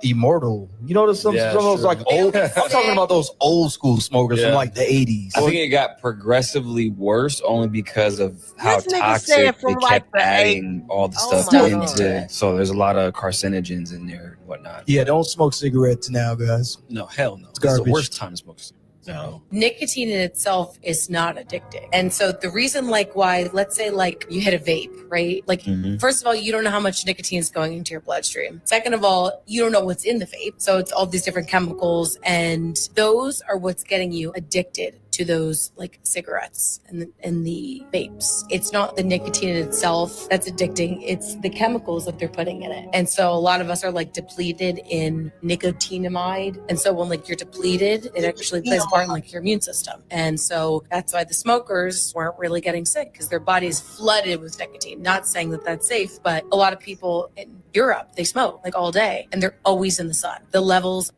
immortal. You know, some of those like old. I'm talking about those old school smokers from like the 80s. I think it got progressively worse only because of how This nigga toxic said they from like kept the adding all the stuff my into. So there's a lot of carcinogens in there and whatnot. Yeah, don't smoke cigarettes now, guys. No, hell no. It's It's the garbage. worst time to smoke cigarettes. No. Nicotine in itself is not addicting. And so the reason like why, let's say like you hit a vape, right? Like first of all, you don't know how much nicotine is going into your bloodstream. Second of all, you don't know what's in the vape. So it's all these different chemicals, and those are what's getting you addicted to those like cigarettes and the vapes. It's not the nicotine in itself that's addicting, it's the chemicals that they're putting in it. And so a lot of us are like depleted in nicotinamide. And so when like you're depleted, it actually plays a part in like your immune system. And so that's why the smokers weren't really getting sick, because their body is flooded with nicotine. Not saying that that's safe, but a lot of people in Europe, they smoke like all day and they're always in the sun. The levels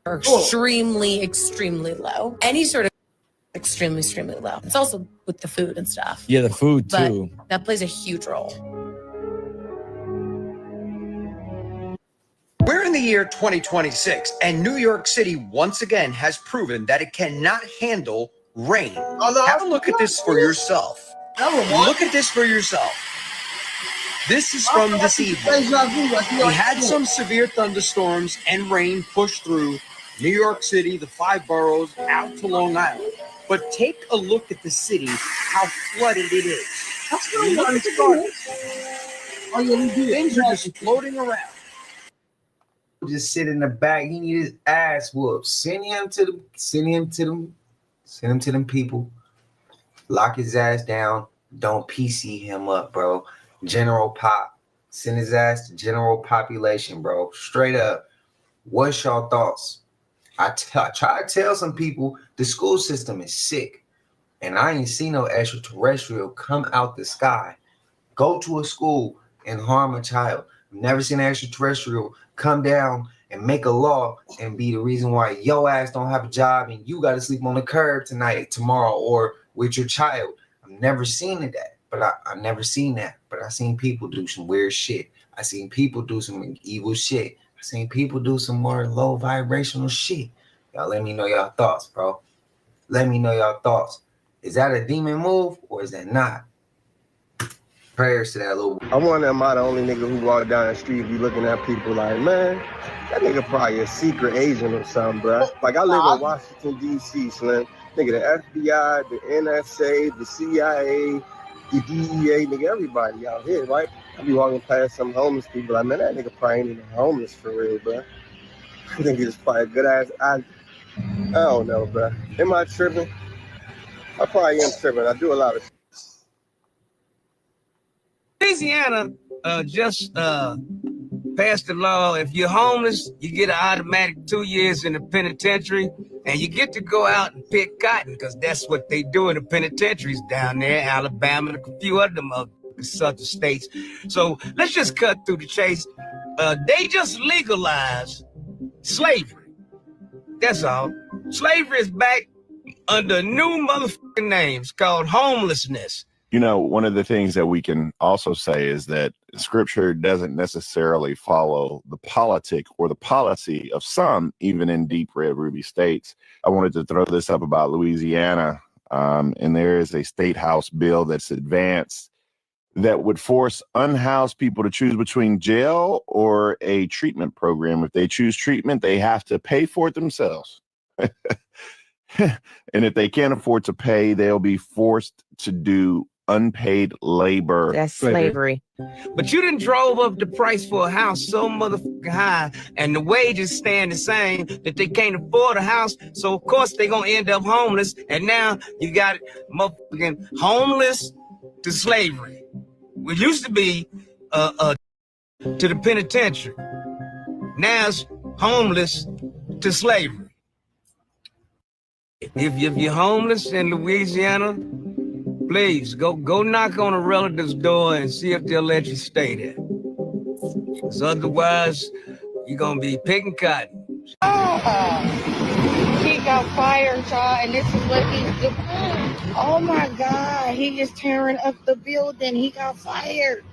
are extremely, extremely low. Any sort of extremely, extremely low. It's also with the food and stuff. Yeah, the food But too. that plays a huge role. We're in the year 2026, and New York City once again has proven that it cannot handle rain. Have a look at this for yourself. Look at this for yourself. This is from this evening. We had some severe thunderstorms and rain push through New York City, the 5 boroughs, out to Long Island. But take a look at the city, how flooded it is. Look at the gardens. Things are just floating around. Just sit in the back. He need his ass whooped. Send him to them people. Lock his ass down. Don't PC him up, bro. General Pop. Send his ass to general population, bro. Straight up. What's y'all thoughts? I try to tell some people the school system is sick, and I ain't seen no extraterrestrial come out the sky, go to a school and harm a child. I've never seen an extraterrestrial come down and make a law and be the reason why your ass don't have a job and you got to sleep on the curb tomorrow, or with your child. I've never seen that, but I've never seen that. But I seen people do some weird shit. I seen people do some evil shit. I seen people do some more low vibrational shit. Y'all let me know y'all thoughts, bro. Let me know y'all thoughts. Is that a demon move or is that not? Prayers to that little. I wonder, am I the only nigga who walk down the street be looking at people like, man, that nigga probably a secret agent or something, bro. Like, I live in Washington, D.C., Slim. Nigga, the FBI, the NSA, the CIA, the DEA, nigga, everybody out here, right? I be walking past some homeless people, like, man, that nigga probably ain't even homeless for real, bro. I think he's probably a good ass. I don't know, bro. Am I tripping? I probably am tripping. I do a lot of shit. Louisiana just passed a law. If you're homeless, you get an automatic 2 years in the penitentiary, and you get to go out and pick cotton, because that's what they do in the penitentiaries down there, Alabama and a few other southern states. So let's just cut through the chase. They just legalized slavery. That's all. Slavery is back under new motherfucking names called homelessness. You know, one of the things that we can also say is that scripture doesn't necessarily follow the politic or the policy of some, even in deep red ruby states. I wanted to throw this up about Louisiana, and there is a state house bill that's advanced that would force unhoused people to choose between jail or a treatment program. If they choose treatment, they have to pay for it themselves. And if they can't afford to pay, they'll be forced to do unpaid labor. That's slavery. But you done drove up the price for a house so motherfucking high, and the wages staying the same that they can't afford a house. So of course they gonna end up homeless. And now you got motherfucking homeless to slavery. We used to be to the penitentiary. Now it's homeless to slavery. If you're homeless in Louisiana, please go knock on a relative's door and see if they'll let you stay there. Because otherwise, you're gonna be picking cotton. He got fired, y'all, and this is what he's doing. Oh my God, he is tearing up the building. He got fired.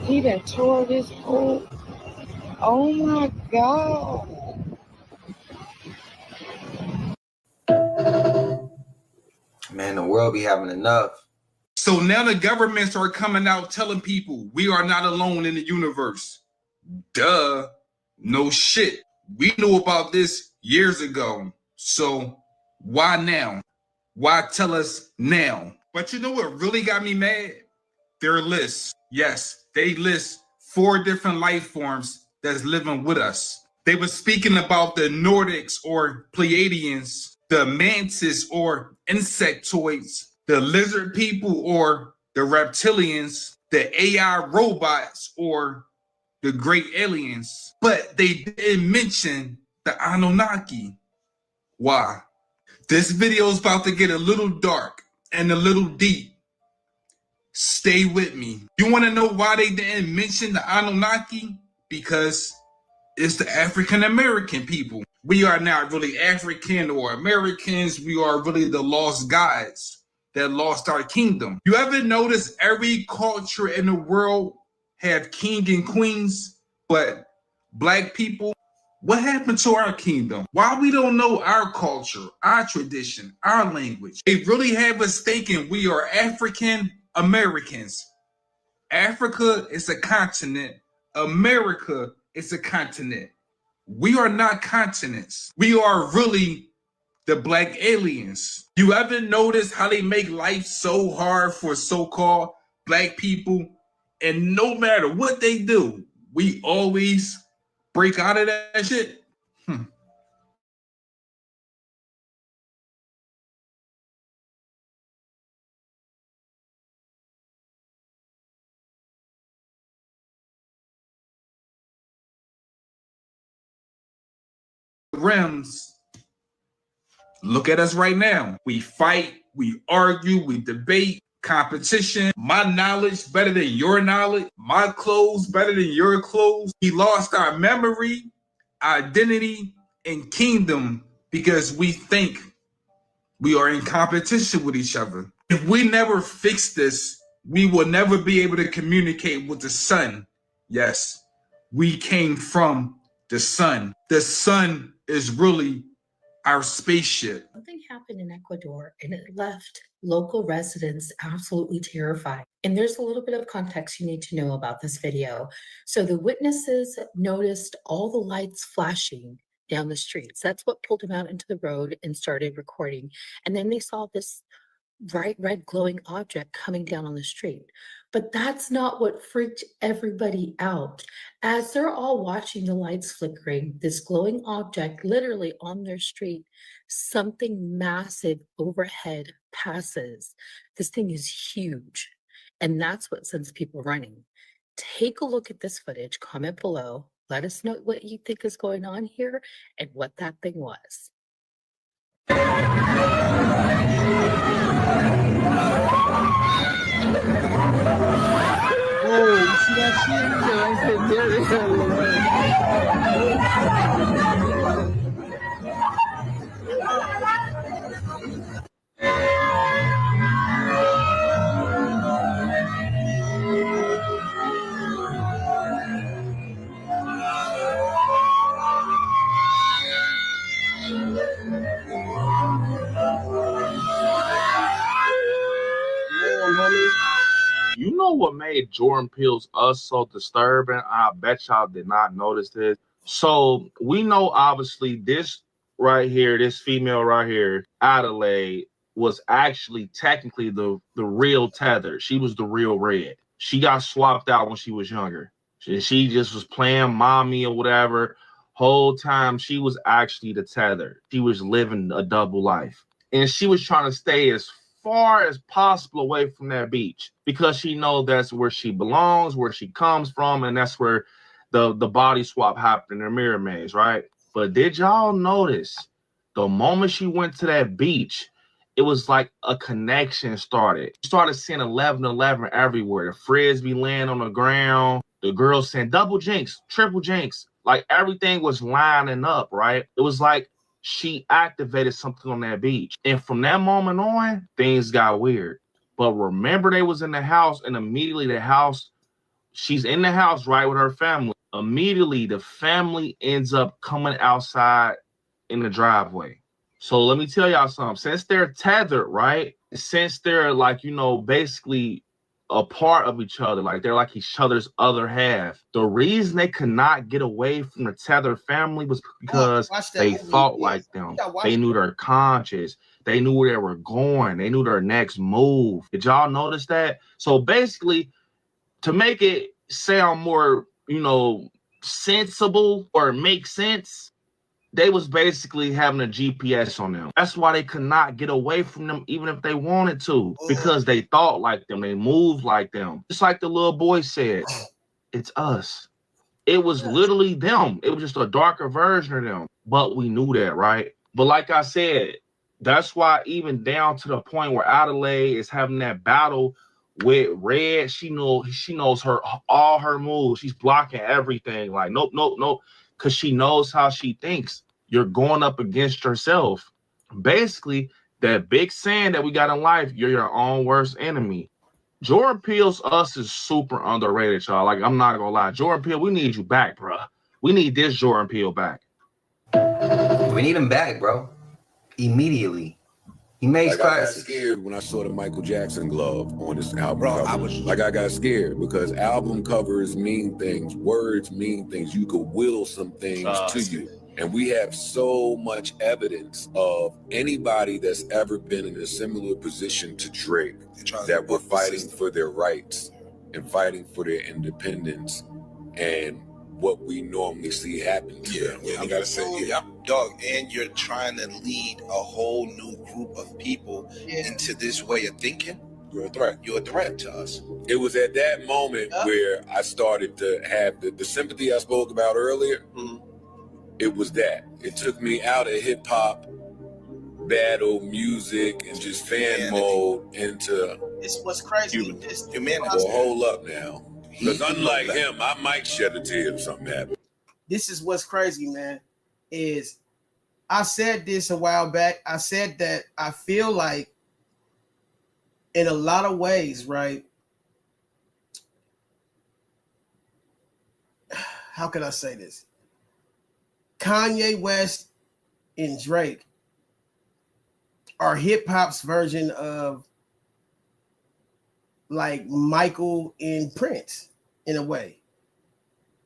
He done tore this whole. Oh my God. Man, the world be having enough. So now the governments are coming out telling people we are not alone in the universe. Duh. No shit. We knew about this years ago. So why now? Why tell us now? But you know what really got me mad? Their lists. Yes, they list 4 different life forms that's living with us. They were speaking about the Nordics or Pleiadians, the mantis or insectoids, the lizard people or the reptilians, the AI robots or the great aliens. But they didn't mention the Anunnaki. Why? This video is about to get a little dark and a little deep. Stay with me. You want to know why they didn't mention the Anunnaki? Because it's the African American people. We are not really African or Americans. We are really the lost gods that lost our kingdom. You ever notice every culture in the world have king and queens, but black people? What happened to our kingdom? Why we don't know our culture, our tradition, our language? They really have us thinking we are African Americans. Africa is a continent. America is a continent. We are not continents. We are really the black aliens. You ever notice how they make life so hard for so-called black people? And no matter what they do, we always break out of that shit. Rims. Look at us right now. We fight, we argue, we debate, competition. My knowledge better than your knowledge. My clothes better than your clothes. We lost our memory, identity, and kingdom because we think we are in competition with each other. If we never fix this, we will never be able to communicate with the sun. Yes, we came from the sun. The sun is really our spaceship. Something happened in Ecuador and it left local residents absolutely terrified. And there's a little bit of context you need to know about this video. So the witnesses noticed all the lights flashing down the streets. That's what pulled them out into the road and started recording. And then they saw this bright red glowing object coming down on the street. But that's not what freaked everybody out. As they're all watching the lights flickering, this glowing object literally on their street, something massive overhead passes. This thing is huge. And that's what sends people running. Take a look at this footage, comment below, let us know what you think is going on here and what that thing was. Oh, you see that shit? You know what made Jordan Peele's Us so disturbing? I bet y'all did not notice this. So we know obviously this right here, this female right here, Adelaide, was actually technically the real Tether. She was the real Red. She got swapped out when she was younger. She just was playing mommy or whatever. Whole time she was actually the Tether. She was living a double life. And she was trying to stay as far as possible away from that beach because she knows that's where she belongs, where she comes from, and that's where the body swap happened in the mirror maze, right? But did y'all notice the moment she went to that beach, it was like a connection started. You started seeing 11-11 everywhere. The frisbee laying on the ground. The girls saying double jinx, triple jinx. Like everything was lining up, right? It was like she activated something on that beach. And from that moment on, things got weird. But remember, they was in the house, and immediately the house, she's in the house, right, with her family. Immediately, the family ends up coming outside in the driveway. So let me tell y'all something. Since they're tethered, right? Since they're like, you know, basically a part of each other, like they're like each other's other half. The reason they could not get away from the tethered family was because they thought like them. They knew their conscience. They knew where they were going. They knew their next move. Did y'all notice that? So basically, to make it sound more, you know, sensible or make sense, they was basically having a GPS on them. That's why they could not get away from them even if they wanted to, because they thought like them, they moved like them. Just like the little boy said, it's us. It was literally them. It was just a darker version of them. But we knew that, right? But like I said, that's why even down to the point where Adelaide is having that battle with Red, she knows her all her moves. She's blocking everything. Like, nope. Because she knows how she thinks. You're going up against yourself. Basically, that big saying that we got in life, you're your own worst enemy. Jordan Peele's Us is super underrated, y'all. Like, I'm not gonna lie. Jordan Peele, we need you back, bro. We need this Jordan Peele back. We need him back, bro. Immediately. He makes like I got classics. scared when I saw the Michael Jackson glove on this album cover. I got scared because album covers mean things. Words mean things. You could will some things to you. And we have so much evidence of anybody that's ever been in a similar position to Drake that were fighting for their rights and fighting for their independence and what we normally see happen to them. Yeah, I gotta say, yeah, dog, and you're trying to lead a whole new group of people into this way of thinking. You're a threat. You're a threat to us. It was at that moment where I started to have the sympathy I spoke about earlier. It was that. It took me out of hip hop, battle music, and just fan mode into It's what's crazy. well, hold up now. Because unlike him, I might shed a tear if something happened. This is what's crazy, man. Is I said this a while back. I said that I feel like in a lot of ways, right? How can I say this? Kanye West and Drake are hip hop's version of like Michael and Prince in a way.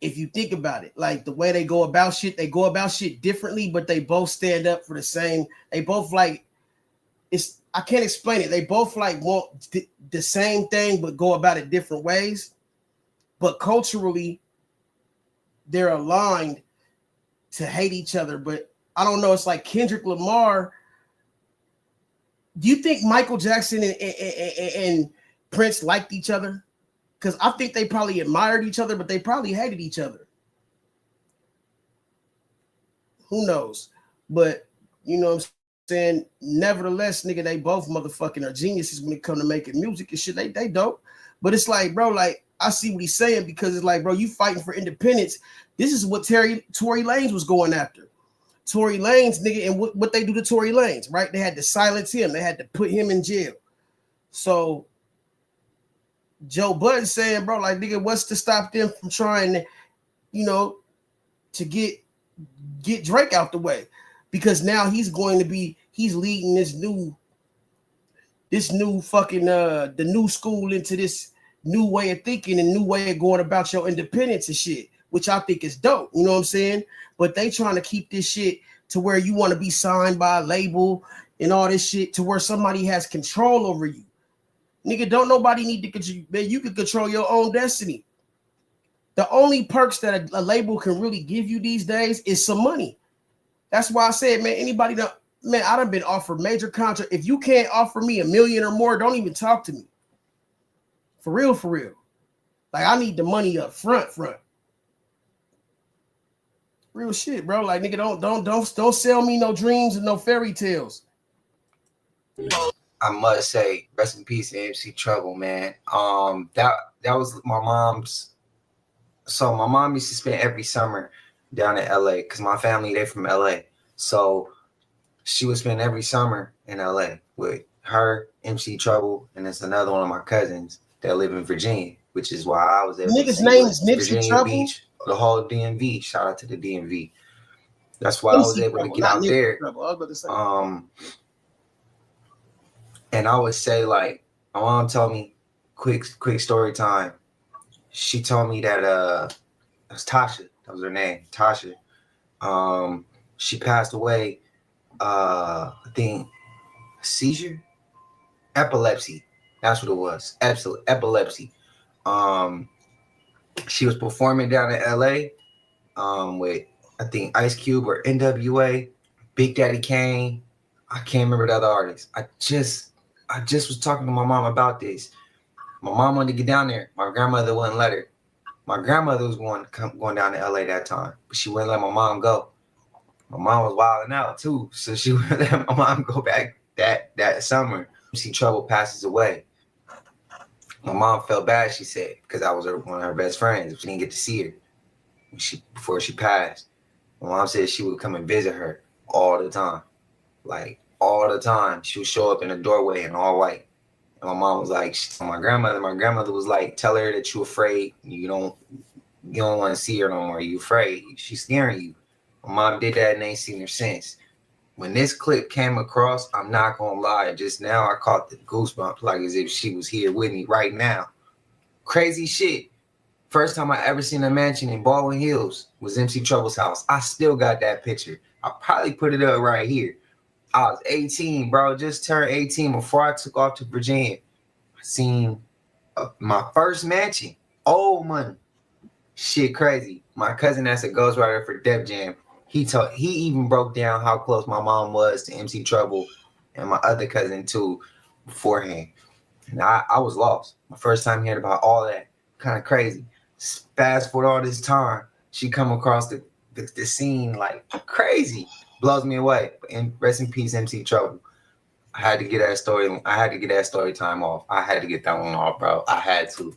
If you think about it, like the way they go about shit differently, but they both stand up for the same. They both like it's. I can't explain it. They both like want the same thing, but go about it different ways. But culturally, they're aligned to hate each other. But I don't know. It's like Kendrick Lamar. Do you think Michael Jackson and Prince liked each other? Because I think they probably admired each other, but they probably hated each other. Who knows? But you know what I'm saying? Nevertheless, nigga, they both motherfucking are geniuses when it comes to making music and shit. They dope. But it's like, bro, like I see what he's saying because it's like, bro, you fighting for independence. This is what Tory Lanez was going after. Tory Lanez, nigga, and what they do to Tory Lanez, right? They had to silence him. They had to put him in jail. So Joe Budden saying, bro, like, nigga, what's to stop them from trying to, you know, to get Drake out the way? Because now he's leading this new fucking the new school into this new way of thinking and new way of going about your independence and shit, which I think is dope. You know what I'm saying? But they trying to keep this shit to where you want to be signed by a label and all this shit to where somebody has control over you. Nigga, don't nobody need to control. Man, you can control your own destiny. The only perks that a label can really give you these days is some money. That's why I said, man, anybody that, man, I done been offered major contract. If you can't offer me $1 million or more, don't even talk to me. For real, for real. Like, I need the money up front. Real shit, bro. Like, nigga, don't sell me no dreams and no fairy tales. I must say, rest in peace, MC Trouble, man. That was my mom's. So my mom used to spend every summer down in LA because my family, they from LA. So she would spend every summer in LA with her, MC Trouble, and it's another one of my cousins that live in Virginia, which is why I was able Nigga's to name is Nipsey Virginia Trouble? Beach, the whole DMV. Shout out to the DMV. That's why I was able to get out there. And I would say, like, my mom told me, quick story time. She told me that it was Tasha. That was her name, Tasha. She passed away. I think seizure, epilepsy. That's what it was. Absolute epilepsy. She was performing down in LA with, I think, Ice Cube or NWA, Big Daddy Kane. I can't remember the other artists. I just was talking to my mom about this. My mom wanted to get down there. My grandmother wouldn't let her. My grandmother was going down to LA that time, but she wouldn't let my mom go. My mom was wilding out too, so she wouldn't let my mom go back that summer. MC Trouble passes away. My mom felt bad, she said, because I was one of her best friends. She didn't get to see her before she passed. My mom said she would come and visit her all the time. Like, all the time. She would show up in the doorway in all white. And my mom was like, my grandmother was like, tell her that you're afraid. You don't want to see her no more. You afraid. She's scaring you. My mom did that and ain't seen her since. When this clip came across, I'm not going to lie. Just now I caught the goosebumps like as if she was here with me right now. Crazy shit. First time I ever seen a mansion in Baldwin Hills was MC Trouble's house. I still got that picture. I probably put it up right here. I was 18, bro. Just turned 18 before I took off to Virginia. I seen my first mansion. Old money. Shit crazy. My cousin that's a ghostwriter for Def Jam. He even broke down how close my mom was to MC Trouble and my other cousin too beforehand. And I was lost. My first time hearing about all that. Kind of crazy. Fast forward all this time, she come across the scene like crazy. Blows me away. And rest in peace, MC Trouble. I had to get that story. I had to get that story time off. I had to get that one off, bro. I had to.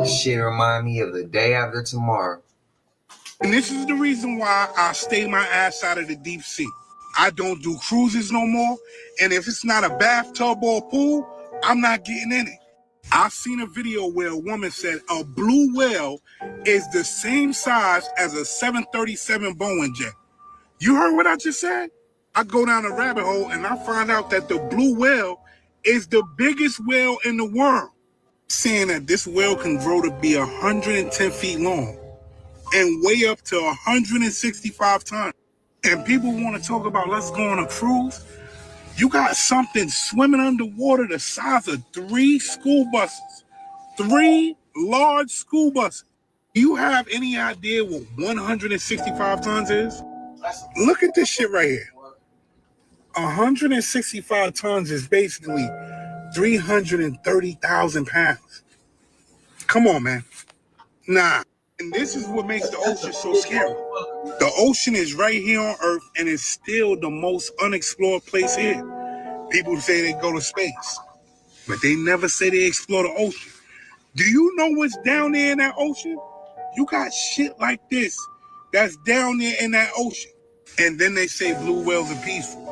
Shit remind me of the day after tomorrow. And this is the reason why I stay my ass out of the deep sea. I don't do cruises no more. And if it's not a bathtub or a pool, I'm not getting in it. I've seen a video where a woman said a blue whale is the same size as a 737 Boeing jet. You heard what I just said? I go down a rabbit hole and I find out that the blue whale is the biggest whale in the world. Saying that this whale can grow to be 110 feet long and weigh up to 165 tons. And people want to talk about let's go on a cruise. You got something swimming underwater the size of 3 school buses. 3 large school buses. Do you have any idea what 165 tons is? Look at this shit right here. 165 tons is basically 330,000 pounds. Come on, man. Nah. And this is what makes the ocean so scary. The ocean is right here on Earth, and it's still the most unexplored place here. People say they go to space, but they never say they explore the ocean. Do you know what's down there in that ocean? You got shit like this that's down there in that ocean. And then they say blue whales are peaceful.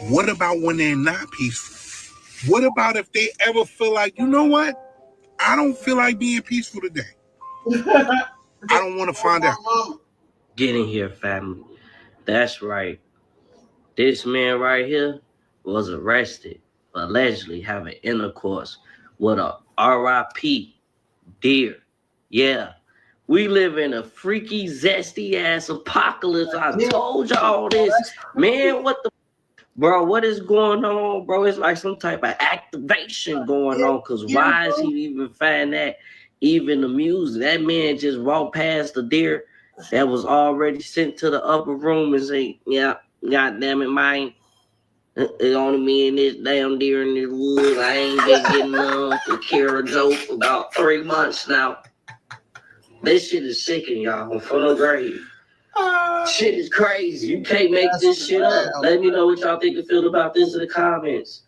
What about when they're not peaceful? What about if they ever feel like, you know what? I don't feel like being peaceful today. I don't want to find out. Get in here, family. That's right. This man right here was arrested for allegedly having intercourse with a RIP deer. Yeah. We live in a freaky, zesty ass apocalypse. I told y'all this. Man, what the bro, what is going on, bro? It's like some type of activation going on. Cause why is he even find that even amusing? That man just walked past the deer that was already sent to the upper room and say, yeah, god damn it, man. It's only me and this damn deer in this woods. I ain't been getting to carry a joke for about 3 months now. This shit is sickening, y'all. From the grave. Shit is crazy. You can't make this shit up. Let me know what y'all think and feel about this in the comments.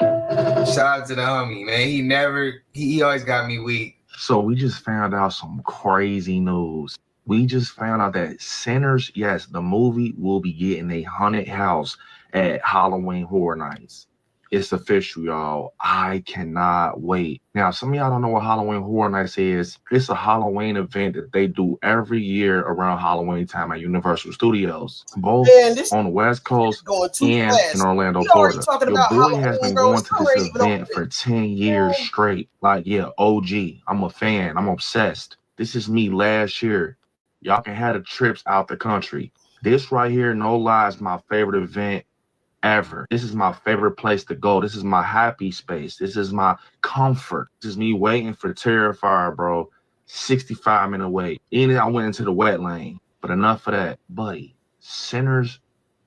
Shout out to the homie, man. He always got me weak. So we just found out some crazy news. We just found out that Sinners, yes, the movie will be getting a haunted house at Halloween Horror Nights. It's official, y'all. I cannot wait. Now, some of y'all don't know what Halloween Horror Nights is. It's a Halloween event that they do every year around Halloween time at Universal Studios, both on the West Coast and in Orlando, Florida. Your boy has been going to this event for 10 years straight. Like, yeah, OG. I'm a fan. I'm obsessed. This is me last year. Y'all can have the trips out the country. This right here, no lie, is my favorite event ever. This is my favorite place to go. This is my happy space. This is my comfort. This is me waiting for Terrifier, bro. 65-minute wait. And I went into the wet lane. But enough of that. Buddy, Sinners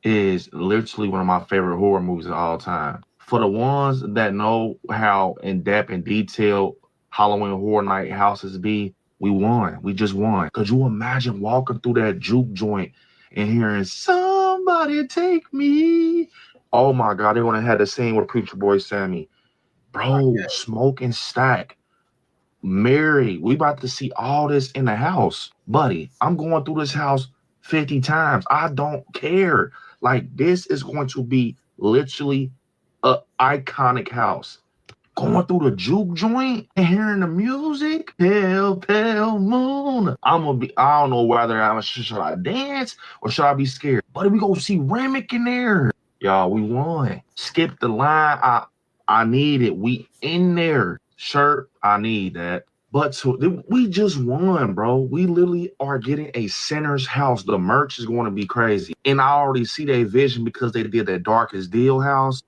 is literally one of my favorite horror movies of all time. For the ones that know how in-depth and detailed Halloween Horror Night houses be, we won. We just won. Could you imagine walking through that juke joint and hearing somebody take me? Oh my God, they want to have the scene with Preacher Boy Sammy. Bro, Smoke and Stack. Mary, we about to see all this in the house. Buddy, I'm going through this house 50 times. I don't care. Like, this is going to be literally an iconic house. Going through the juke joint and hearing the music, pale, pale moon. I don't know whether should I dance or should I be scared? But we go see Remick in there. Y'all, we won. Skip the line. I need it. We in there. Shirt, I need that. But we just won, bro. We literally are getting a Sinners house. The merch is going to be crazy. And I already see their vision because they did that Darkest Deal house.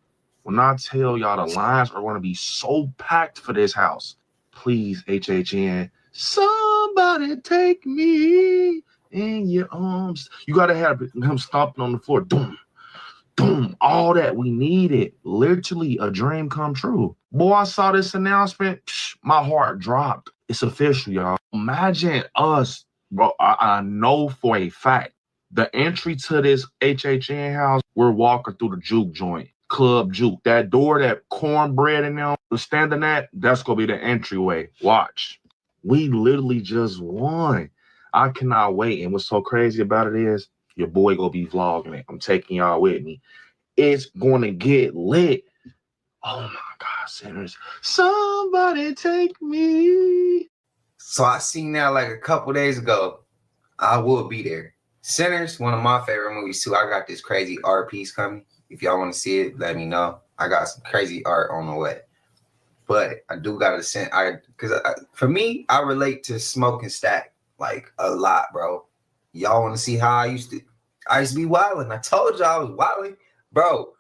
When I tell y'all the lines are going to be so packed for this house, please, HHN, somebody take me in your arms. You got to have him stomping on the floor. Boom, boom, all that. We need it. Literally a dream come true. Boy, I saw this announcement. My heart dropped. It's official, y'all. Imagine us, bro. I know for a fact the entry to this HHN house, we're walking through the juke joint. Club Juke. That door, that cornbread in there, the standing at, that's going to be the entryway. Watch. We literally just won. I cannot wait. And what's so crazy about it is your boy going to be vlogging it. I'm taking y'all with me. It's going to get lit. Oh my God, Sinners. Somebody take me. So I seen that like a couple days ago. I will be there. Sinners, one of my favorite movies too. I got this crazy art piece coming. If y'all want to see it, let me know. I got some crazy art on the way. But I do got to send, because for me, I relate to Smoke and Stack like a lot, bro. Y'all want to see how I used to be wilding. I told y'all I was wilding. Bro,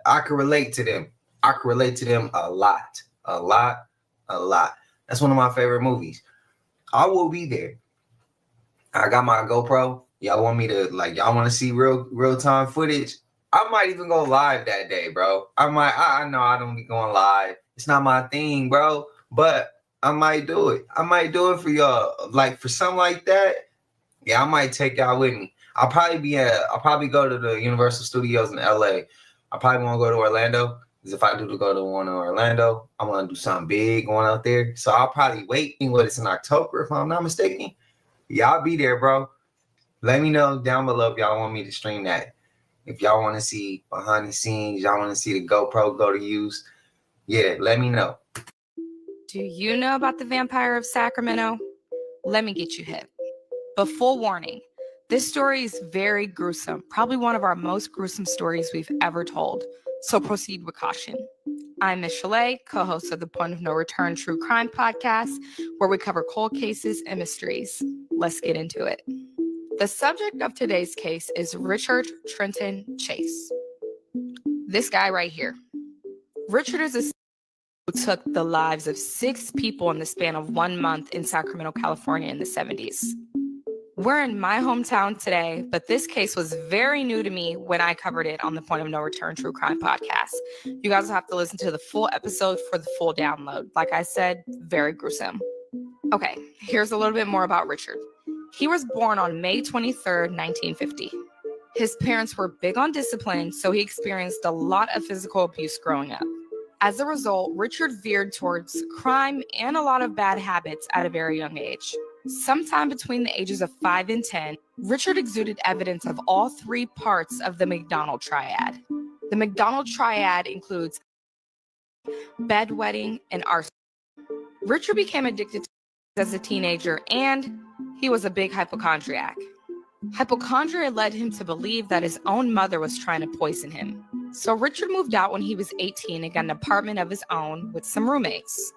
I can relate to them. I can relate to them a lot. A lot. That's one of my favorite movies. I will be there. I got my GoPro. Y'all want me to, y'all want to see real time footage? I might even go live that day, bro. I know I don't be going live. It's not my thing, bro. But I might do it. I might do it for y'all. Like for something like that, yeah, I might take y'all with me. I'll probably go to the Universal Studios in LA. I probably want to go to Orlando. Because if I do to go to one in Orlando, I'm gonna do something big going out there. So I'll probably wait. What, it's in October, if I'm not mistaken. Y'all be there, bro. Let me know down below if y'all want me to stream that. If y'all want to see behind the scenes, y'all want to see the GoPro go to use, yeah, let me know. Do you know about the Vampire of Sacramento? Let me get you hip. But full warning, this story is very gruesome, probably one of our most gruesome stories we've ever told. So proceed with caution. I'm Miss Chalet, co-host of the Point of No Return True Crime Podcast, where we cover cold cases and mysteries. Let's get into it. The subject of today's case is Richard Trenton Chase. This guy right here. Richard is a who took the lives of 6 people in the span of 1 month in Sacramento, California in the 70s. We're in my hometown today, but this case was very new to me when I covered it on the Point of No Return True Crime Podcast. You guys will have to listen to the full episode for the full download. Like I said, very gruesome. Okay, here's a little bit more about Richard. He was born on May 23rd, 1950. His parents were big on discipline, so he experienced a lot of physical abuse growing up. As a result, Richard veered towards crime and a lot of bad habits at a very young age. Sometime between the ages of 5 and 10, Richard exuded evidence of all 3 parts of the McDonald triad. The McDonald triad includes bedwetting and arson. Richard became addicted to as a teenager, and he was a big hypochondriac. Hypochondria led him to believe that his own mother was trying to poison him. So Richard moved out when he was 18 and got an apartment of his own with some roommates.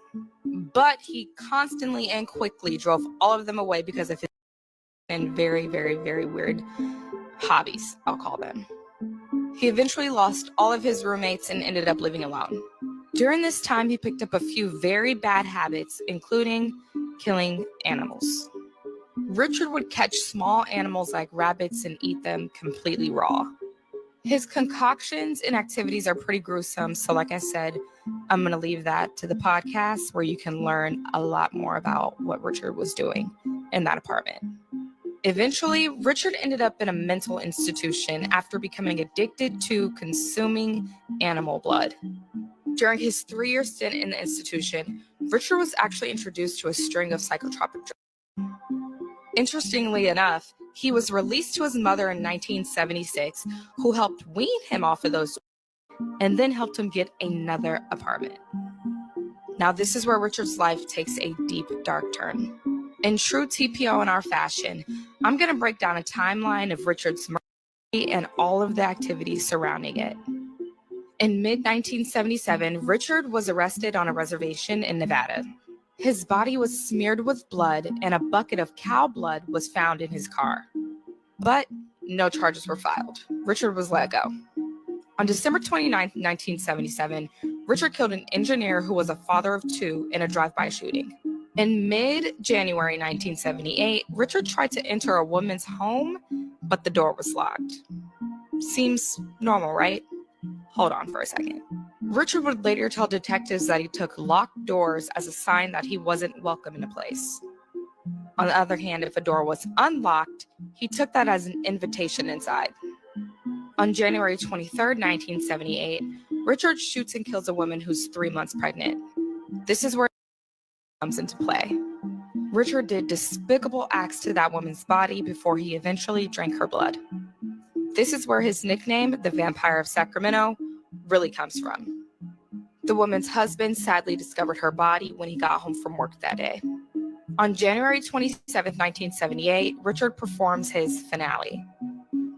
But he constantly and quickly drove all of them away because of his and very, very, very weird hobbies, I'll call them. He eventually lost all of his roommates and ended up living alone. During this time, he picked up a few very bad habits, including killing animals. Richard would catch small animals like rabbits and eat them completely raw. His concoctions and activities are pretty gruesome, so like I said, I'm going to leave that to the podcast where you can learn a lot more about what Richard was doing in that apartment. Eventually, Richard ended up in a mental institution after becoming addicted to consuming animal blood. During his 3-year stint in the institution, Richard was actually introduced to a string of psychotropic drugs. Interestingly enough, he was released to his mother in 1976, who helped wean him off of those and then helped him get another apartment. Now, this is where Richard's life takes a deep, dark turn. In true TPO&R fashion, I'm going to break down a timeline of Richard's murder and all of the activities surrounding it. In mid-1977, Richard was arrested on a reservation in Nevada. His body was smeared with blood and a bucket of cow blood was found in his car. But no charges were filed. Richard was let go. On December 29, 1977, Richard killed an engineer who was a father of 2 in a drive-by shooting. In mid-January 1978, Richard tried to enter a woman's home, but the door was locked. Seems normal, right? Hold on for a second. Richard would later tell detectives that he took locked doors as a sign that he wasn't welcome in a place. On the other hand, if a door was unlocked, he took that as an invitation inside. On January 23, 1978, Richard shoots and kills a woman who's 3 months pregnant. This is where it comes into play. Richard did despicable acts to that woman's body before he eventually drank her blood. This is where his nickname, the Vampire of Sacramento, really comes from. The woman's husband sadly discovered her body when he got home from work that day. On January 27, 1978, Richard performs his finale.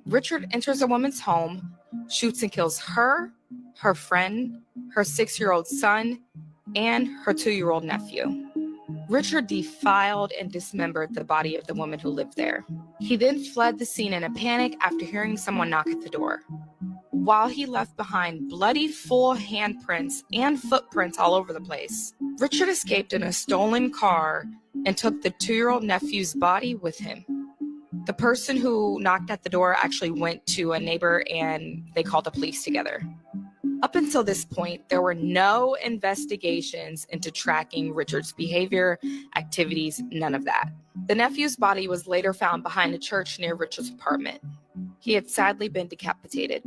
Richard enters a woman's home, shoots and kills her, her friend, her 6-year-old son, and her 2-year-old nephew. Richard defiled and dismembered the body of the woman who lived there. He then fled the scene in a panic after hearing someone knock at the door. While he left behind bloody full handprints and footprints all over the place, Richard escaped in a stolen car and took the 2-year-old nephew's body with him. The person who knocked at the door actually went to a neighbor and they called the police together. Up until this point, there were no investigations into tracking Richard's behavior, activities, none of that. The nephew's body was later found behind a church near Richard's apartment. He had sadly been decapitated.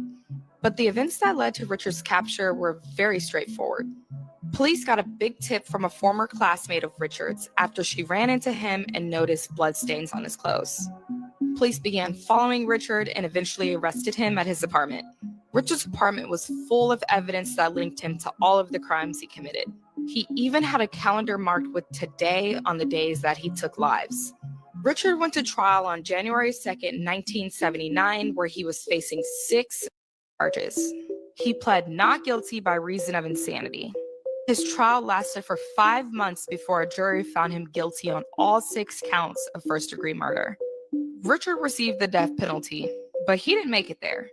But the events that led to Richard's capture were very straightforward. Police got a big tip from a former classmate of Richard's after she ran into him and noticed bloodstains on his clothes. Police began following Richard and eventually arrested him at his apartment. Richard's apartment was full of evidence that linked him to all of the crimes he committed. He even had a calendar marked with today on the days that he took lives. Richard went to trial on January 2nd, 1979, where he was facing 6 charges. He pled not guilty by reason of insanity. His trial lasted for 5 months before a jury found him guilty on all 6 counts of first-degree murder. Richard received the death penalty, but he didn't make it there.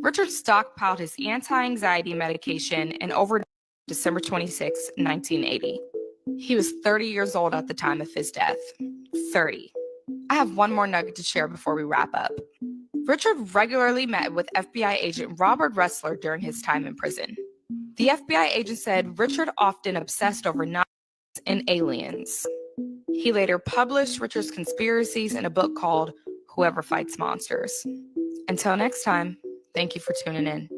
Richard stockpiled his anti-anxiety medication and overdosed December 26, 1980. He was 30 years old at the time of his death. 30. I have one more nugget to share before we wrap up. Richard regularly met with FBI agent Robert Ressler during his time in prison. The FBI agent said Richard often obsessed over knives and aliens. He later published Richard's conspiracies in a book called Whoever Fights Monsters. Until next time, thank you for tuning in.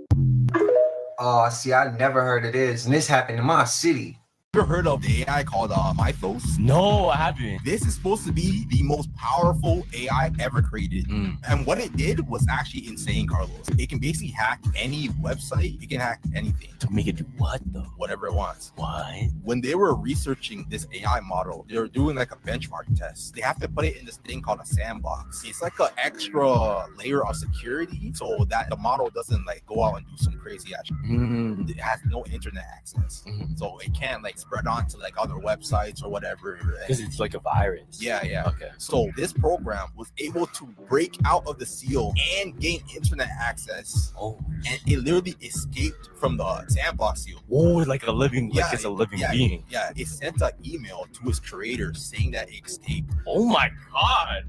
Oh, see, I never heard of this, and this happened in my city. Ever heard of the AI called Mythos? No, I haven't. This is supposed to be the most powerful AI ever created. And what it did was actually insane, Carlos. It can basically hack any website. It can hack anything. To make it do what though? Whatever it wants. What? When they were researching this AI model, they were doing like a benchmark test. They have to put it in this thing called a sandbox. It's like an extra layer of security so that the model doesn't like go out and do some crazy action. It has no internet access. So it can't like spread on to like other websites or whatever. Because it's like a virus. Yeah. Okay. So this program was able to break out of the seal and gain internet access. Oh. And it literally escaped from the sandbox seal. Oh, like a living, like it's a living being. Yeah. It sent an email to its creator saying that it escaped. Oh my God.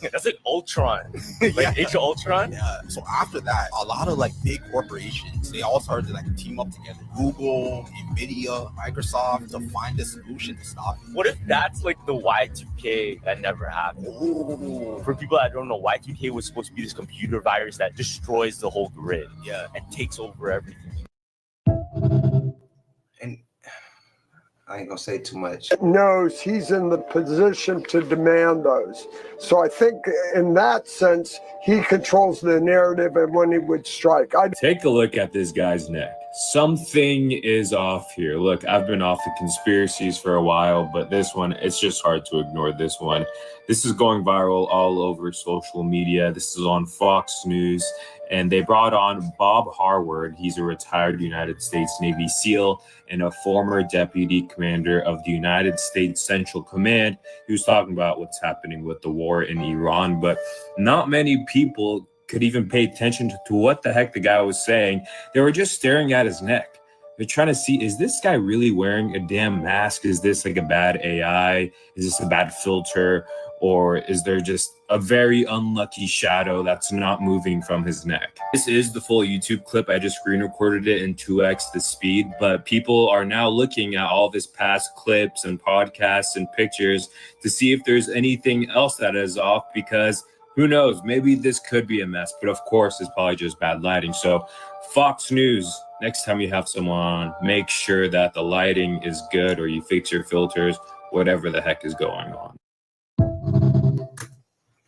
That's like Ultron. Like Age of Ultron? Yeah. So after that, a lot of like big corporations, they all started to like team up together. Google, Nvidia, Microsoft, to find a solution to stop it. What if that's like the Y2K that never happened? Ooh. For people that don't know, Y2K was supposed to be this computer virus that destroys the whole grid. Yeah. And takes over everything. And I ain't gonna say too much. Knows he's in the position to demand those. So I think in that sense, he controls the narrative and when he would strike. Take a look at this guy's neck. Something is off here. Look, I've been off the conspiracies for a while, but this one, it's just hard to ignore this one. This is going viral all over social media. This is on Fox News, and they brought on Bob Harward. He's a retired United States Navy SEAL and a former deputy commander of the United States Central Command, who's talking about what's happening with the war in Iran. But not many people could even pay attention to what the heck the guy was saying. They were just staring at his neck. They're trying to see, is this guy really wearing a damn mask? Is this like a bad AI? Is this a bad filter? Or is there just a very unlucky shadow that's not moving from his neck? This is the full YouTube clip. I just screen recorded it in 2x the speed, but people are now looking at all this past clips and podcasts and pictures to see if there's anything else that is off, because who knows, maybe this could be a mess, but of course it's probably just bad lighting. So Fox News, next time you have someone on, make sure that the lighting is good or you fix your filters, whatever the heck is going on.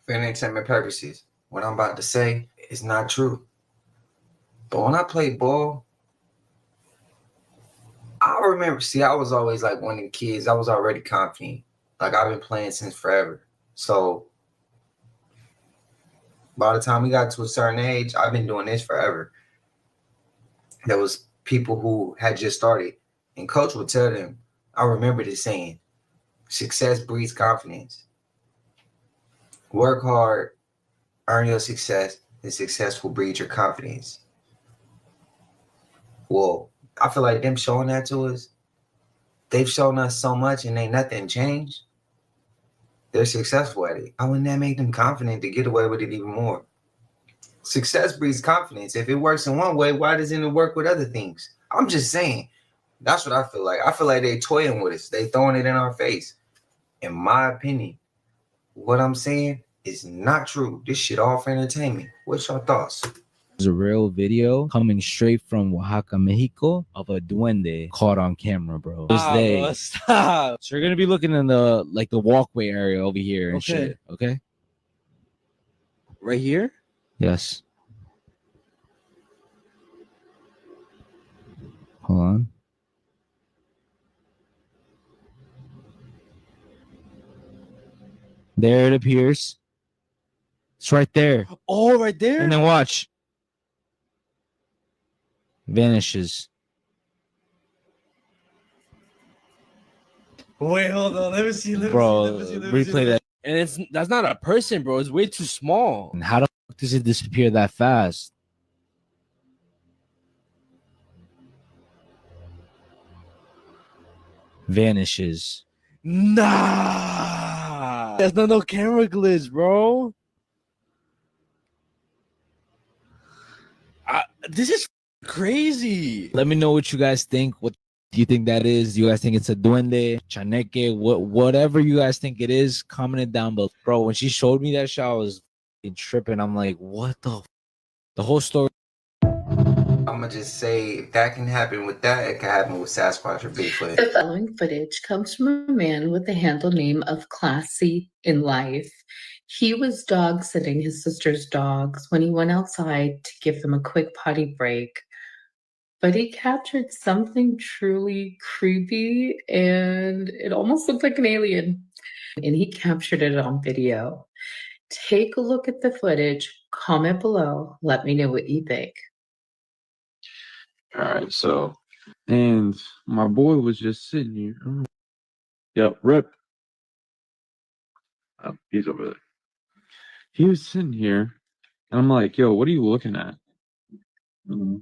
For entertainment purposes, what I'm about to say is not true. But when I played ball, I remember, I was always like one of the kids. I was already confident. Like I've been playing since forever. So by the time we got to a certain age, I've been doing this forever. There was people who had just started, and coach would tell them, I remember this saying, success breeds confidence. Work hard, earn your success, and success will breed your confidence. Well, I feel like them showing that to us, they've shown us so much and ain't nothing changed. They're successful at it. How wouldn't that make them confident to get away with it even more? Success breeds confidence. If it works in one way, why doesn't it work with other things? I'm just saying. That's what I feel like. I feel like they toying with us. They throwing it in our face. In my opinion, what I'm saying is not true. This shit all for entertainment. What's your thoughts? There's a real video coming straight from Oaxaca, Mexico of a duende caught on camera, bro. It was they. Bro, stop. So you're gonna be looking in the the walkway area over here and Okay. shit. Okay. Right here? Yes. Hold on. There it appears. It's right there. Oh, right there? And then watch. Vanishes. Wait, hold on. Let me see. Bro, replay that. And that's not a person, bro. It's way too small. And how the fuck does it disappear that fast? Vanishes. Nah. There's no camera glitch, bro. This is crazy. Let me know what you guys think. What do you think that is? Do you guys think it's a duende, chaneque, whatever you guys think it is? Comment it down below. Bro, when she showed me that shit, I was tripping. I'm like, what the whole story. I'm gonna just say, if that can happen with that, it can happen with Sasquatch or Bigfoot. The following footage comes from a man with the handle name of Classy in Life. He was dog sitting his sister's dogs when he went outside to give them a quick potty break. But he captured something truly creepy, and it almost looked like an alien. And he captured it on video. Take a look at the footage, comment below, let me know what you think. All right, so, and my boy was just sitting here. Yep, Rip. Oh, he's over there. He was sitting here, and I'm like, yo, what are you looking at? And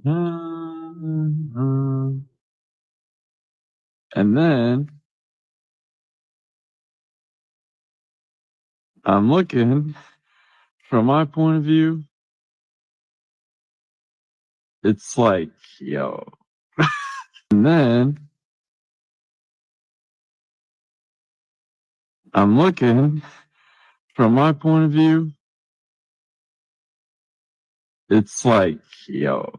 then I'm looking, from my point of view, it's like, yo. And then I'm looking, from my point of view, it's like, yo.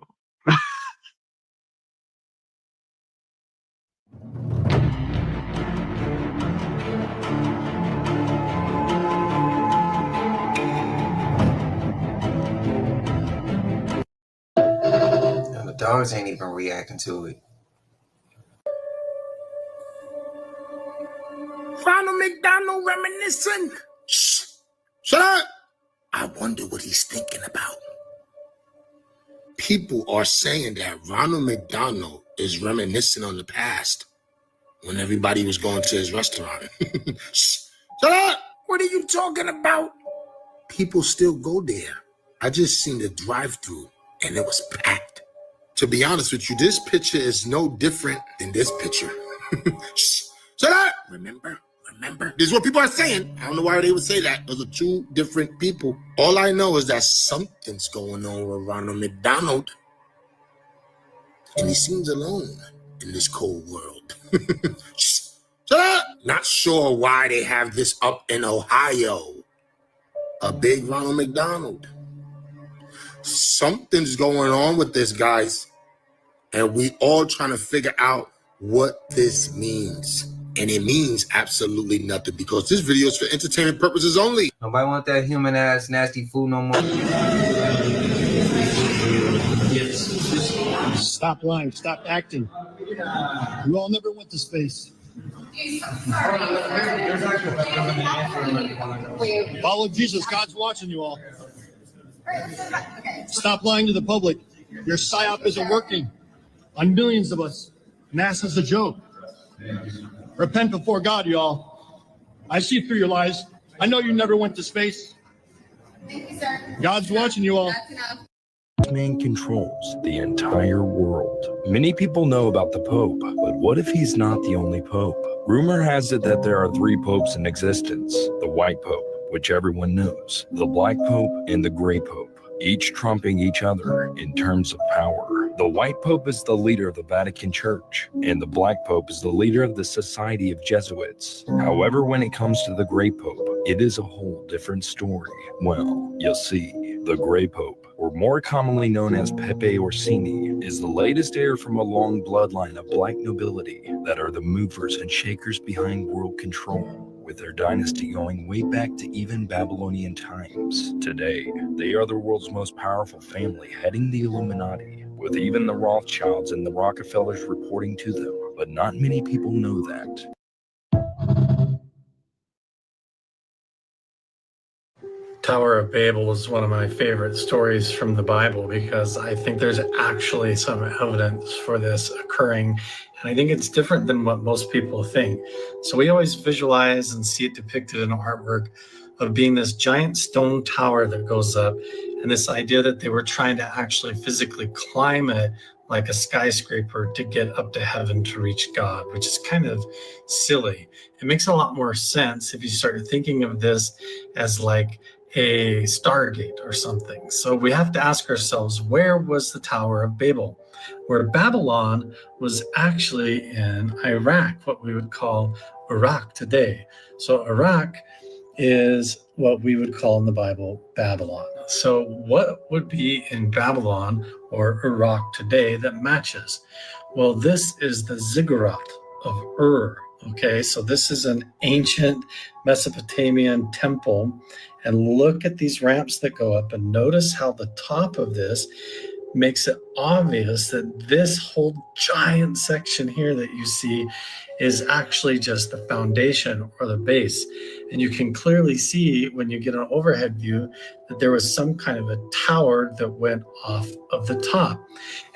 And the dogs ain't even reacting to it. Ronald McDonald reminiscing. Shh. Shut up. I wonder what he's thinking about. People are saying that Ronald McDonald is reminiscing on the past when everybody was going to his restaurant. Shh. Shut up. What are you talking about? People still go there. I just seen the drive-thru and it was packed. To be honest with you, this picture is no different than this picture. Shh. Shut up. Remember? This is what people are saying. I don't know why they would say that. Those are two different people. All I know is that something's going on with Ronald McDonald. And he seems alone in this cold world. Shut up! Not sure why they have this up in Ohio. A big Ronald McDonald. Something's going on with this, guys. And we all trying to figure out what this means. And it means absolutely nothing because this video is for entertainment purposes only. Nobody want that human ass nasty food no more. Stop lying. Stop acting. You all never went to space. Follow Jesus. God's watching you all. Stop lying to the public. Your psyop isn't working on millions of us. NASA's a joke. Repent before God, y'all. I see through your lies. I know you never went to space. Thank you, sir. God's watching you all. That's enough. This man controls the entire world. Many people know about the Pope, but what if he's not the only Pope? Rumor has it that there are 3 popes in existence: the White Pope, which everyone knows, the Black Pope, and the Gray Pope, each trumping each other in terms of power. The White Pope is the leader of the Vatican Church, and the Black Pope is the leader of the Society of Jesuits. However, when it comes to the Gray Pope, it is a whole different story. Well, you'll see. The Gray Pope, or more commonly known as Pepe Orsini, is the latest heir from a long bloodline of black nobility that are the movers and shakers behind world control, with their dynasty going way back to even Babylonian times. Today, they are the world's most powerful family, heading the Illuminati, with even the Rothschilds and the Rockefellers reporting to them. But not many people know that. Tower of Babel is one of my favorite stories from the Bible because I think there's actually some evidence for this occurring, and I think it's different than what most people think. So we always visualize and see it depicted in artwork of being this giant stone tower that goes up, and this idea that they were trying to actually physically climb it like a skyscraper to get up to heaven to reach God, which is kind of silly. It makes a lot more sense if you start thinking of this as like a Stargate or something. So we have to ask ourselves, where was the Tower of Babel? Where Babylon was actually in Iraq, what we would call Iraq today. So Iraq is what we would call in the Bible Babylon. So what would be in Babylon or Iraq today that matches? Well, this is the ziggurat of Ur. Okay, so this is an ancient Mesopotamian temple, and look at these ramps that go up, and notice how the top of this makes it obvious that this whole giant section here that you see is actually just the foundation or the base. And you can clearly see when you get an overhead view that there was some kind of a tower that went off of the top.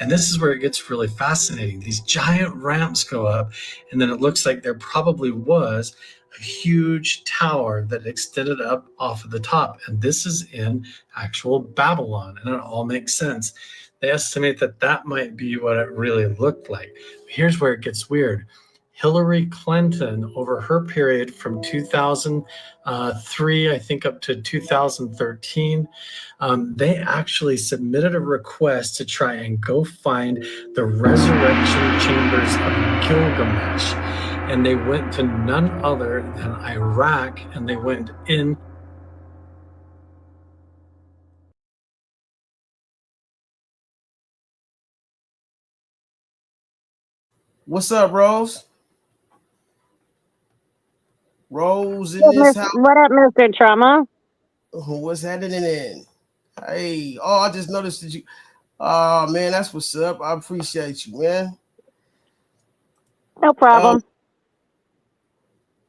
And this is where it gets really fascinating. These giant ramps go up, and then it looks like there probably was a huge tower that extended up off of the top. And this is in actual Babylon, and it all makes sense. They estimate that that might be what it really looked like. Here's where it gets weird. Hillary Clinton, over her period from 2003, I think, up to 2013, they actually submitted a request to try and go find the resurrection chambers of Gilgamesh. And they went to none other than Iraq, and they went in. What's up, Rose? Rose in this house. What up, Mr. Trama? What's happening in? Hey, oh, I just noticed that you. Oh man, that's what's up. I appreciate you, man. No problem.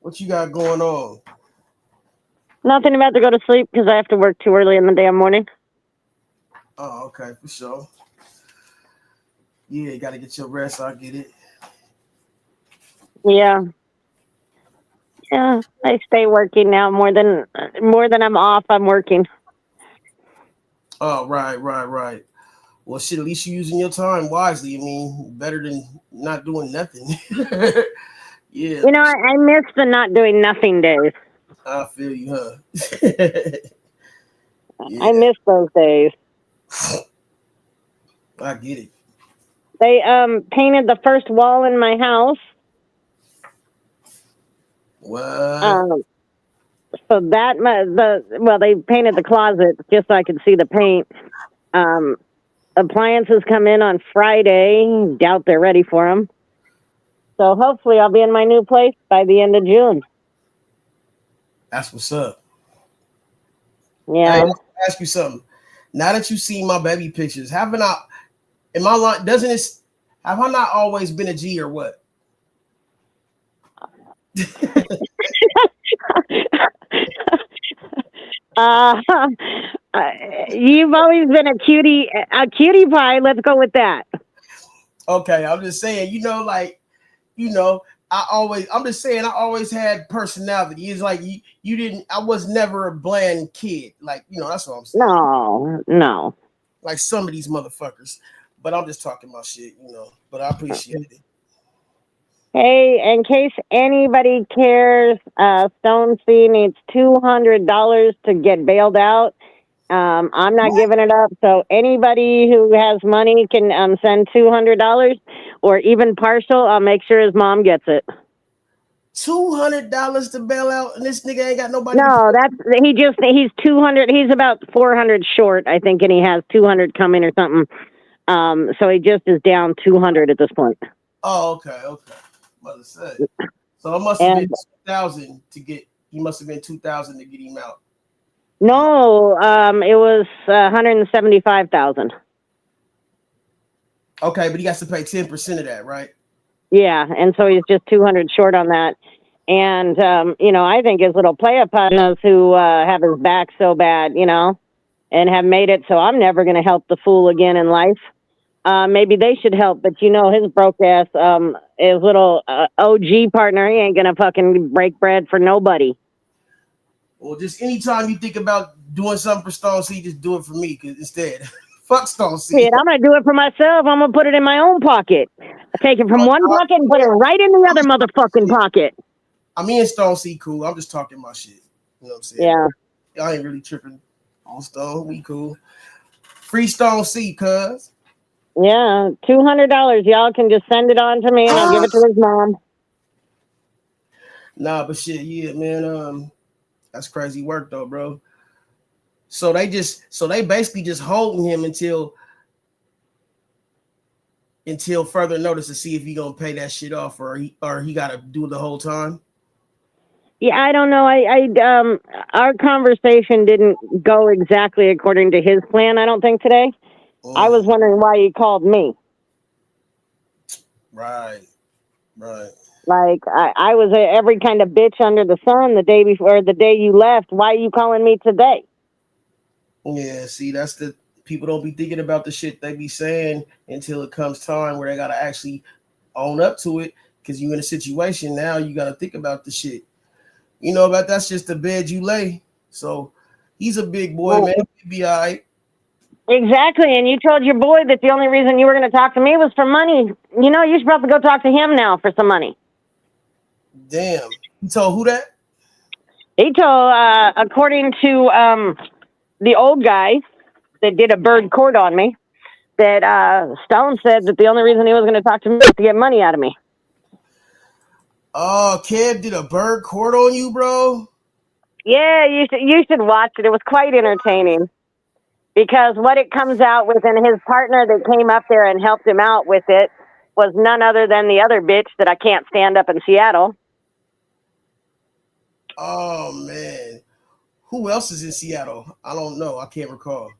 What you got going on? Nothing, about to go to sleep because I have to work too early in the damn morning. Oh, okay, for sure. Yeah, you gotta get your rest. I get it. Yeah. Yeah, I stay working now more than I'm off. I'm working. Oh, right. Well, shit, at least you're using your time wisely. I mean, better than not doing nothing. Yeah. You know, I miss the not doing nothing days. I feel you, huh? I miss those days. I get it. They painted the first wall in my house. What? So that they painted the closet just so I could see the paint. Appliances come in on Friday. Doubt they're ready for them. So hopefully I'll be in my new place by the end of June. That's what's up. Yeah. Hey, let me ask you something. Now that you've seen my baby pictures, have I not always been a G or what? You've always been a cutie pie. Let's go with that. Okay, I'm just saying, I always had personality. It's like I was never a bland kid. Like, that's what I'm saying. No. like some of these motherfuckers. But I'm just talking about shit, you know. But I appreciate it. Hey, in case anybody cares, Stone C needs $200 to get bailed out. I'm not giving it up, so anybody who has money can send $200 or even partial. I'll make sure his mom gets it. $200 to bail out, and this nigga ain't got nobody. No, he's 200. He's about 400 short, I think, and he has 200 coming or something. So he just is down 200 at this point. Oh, okay. Mother said. So it must have been 2,000 to get. He must have been 2,000 to get him out. No, it was 175,000. Okay, but he has to pay 10% of that, right? Yeah, and so he's just 200 short on that. And I think his little play-up partners who have his back so bad, and have made it so I'm never going to help the fool again in life. Maybe they should help, but his broke ass, his little OG partner, he ain't going to fucking break bread for nobody. Well, just anytime you think about doing something for Stone C, just do it for me, because instead, fuck Stone C. Shit, I'm going to do it for myself. I'm going to put it in my own pocket. I take it from one pocket and put it right in the other motherfucking pocket. I mean, Stone C cool. I'm just talking my shit. You know what I'm saying? Yeah. Y'all ain't really tripping on Stone. We cool. Free Stone C, cuz. Yeah, $200. Y'all can just send it on to me and I'll give it to his mom. Nah, but shit, yeah, man. That's crazy work though, bro. So they basically just holding him until further notice to see if he gonna pay that shit off or he gotta do it the whole time. Yeah, I don't know. Our conversation didn't go exactly according to his plan, I don't think, today. I was wondering why he called me. Right. Like, I was every kind of bitch under the sun the day before, the day you left. Why are you calling me today? Yeah, see, that's the people don't be thinking about the shit they be saying until it comes time where they gotta actually own up to it. Because you in a situation now, you gotta think about the shit. But that's just the bed you lay. So he's a big boy, man. He'll be all right. Exactly. And you told your boy that the only reason you were going to talk to me was for money. You should probably go talk to him now for some money. Damn. You told who that? He told, according to the old guy that did a bird court on me, that Stone said that the only reason he was going to talk to me was to get money out of me. Oh, Kev did a bird court on you, bro? Yeah, you should watch it. It was quite entertaining. Because what it comes out with, and his partner that came up there and helped him out with it was none other than the other bitch that I can't stand up in Seattle. Oh, man. Who else is in Seattle? I don't know. I can't recall.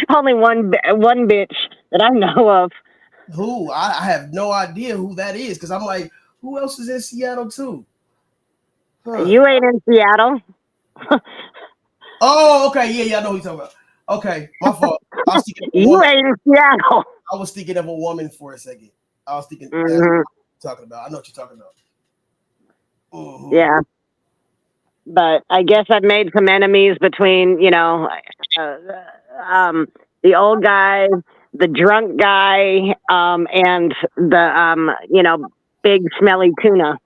Only one bitch that I know of. Who? I have no idea who that is, because I'm like, who else is in Seattle, too? Huh. You ain't in Seattle. Oh, okay. Yeah, I know who you're talking about. Okay, my fault. I was thinking you ain't in Seattle. I was thinking of a woman for a second. I was thinking that's what you're talking about. I know what you're talking about. Mm-hmm. Yeah. But I guess I've made some enemies between, the old guy, the drunk guy, and the, big smelly tuna.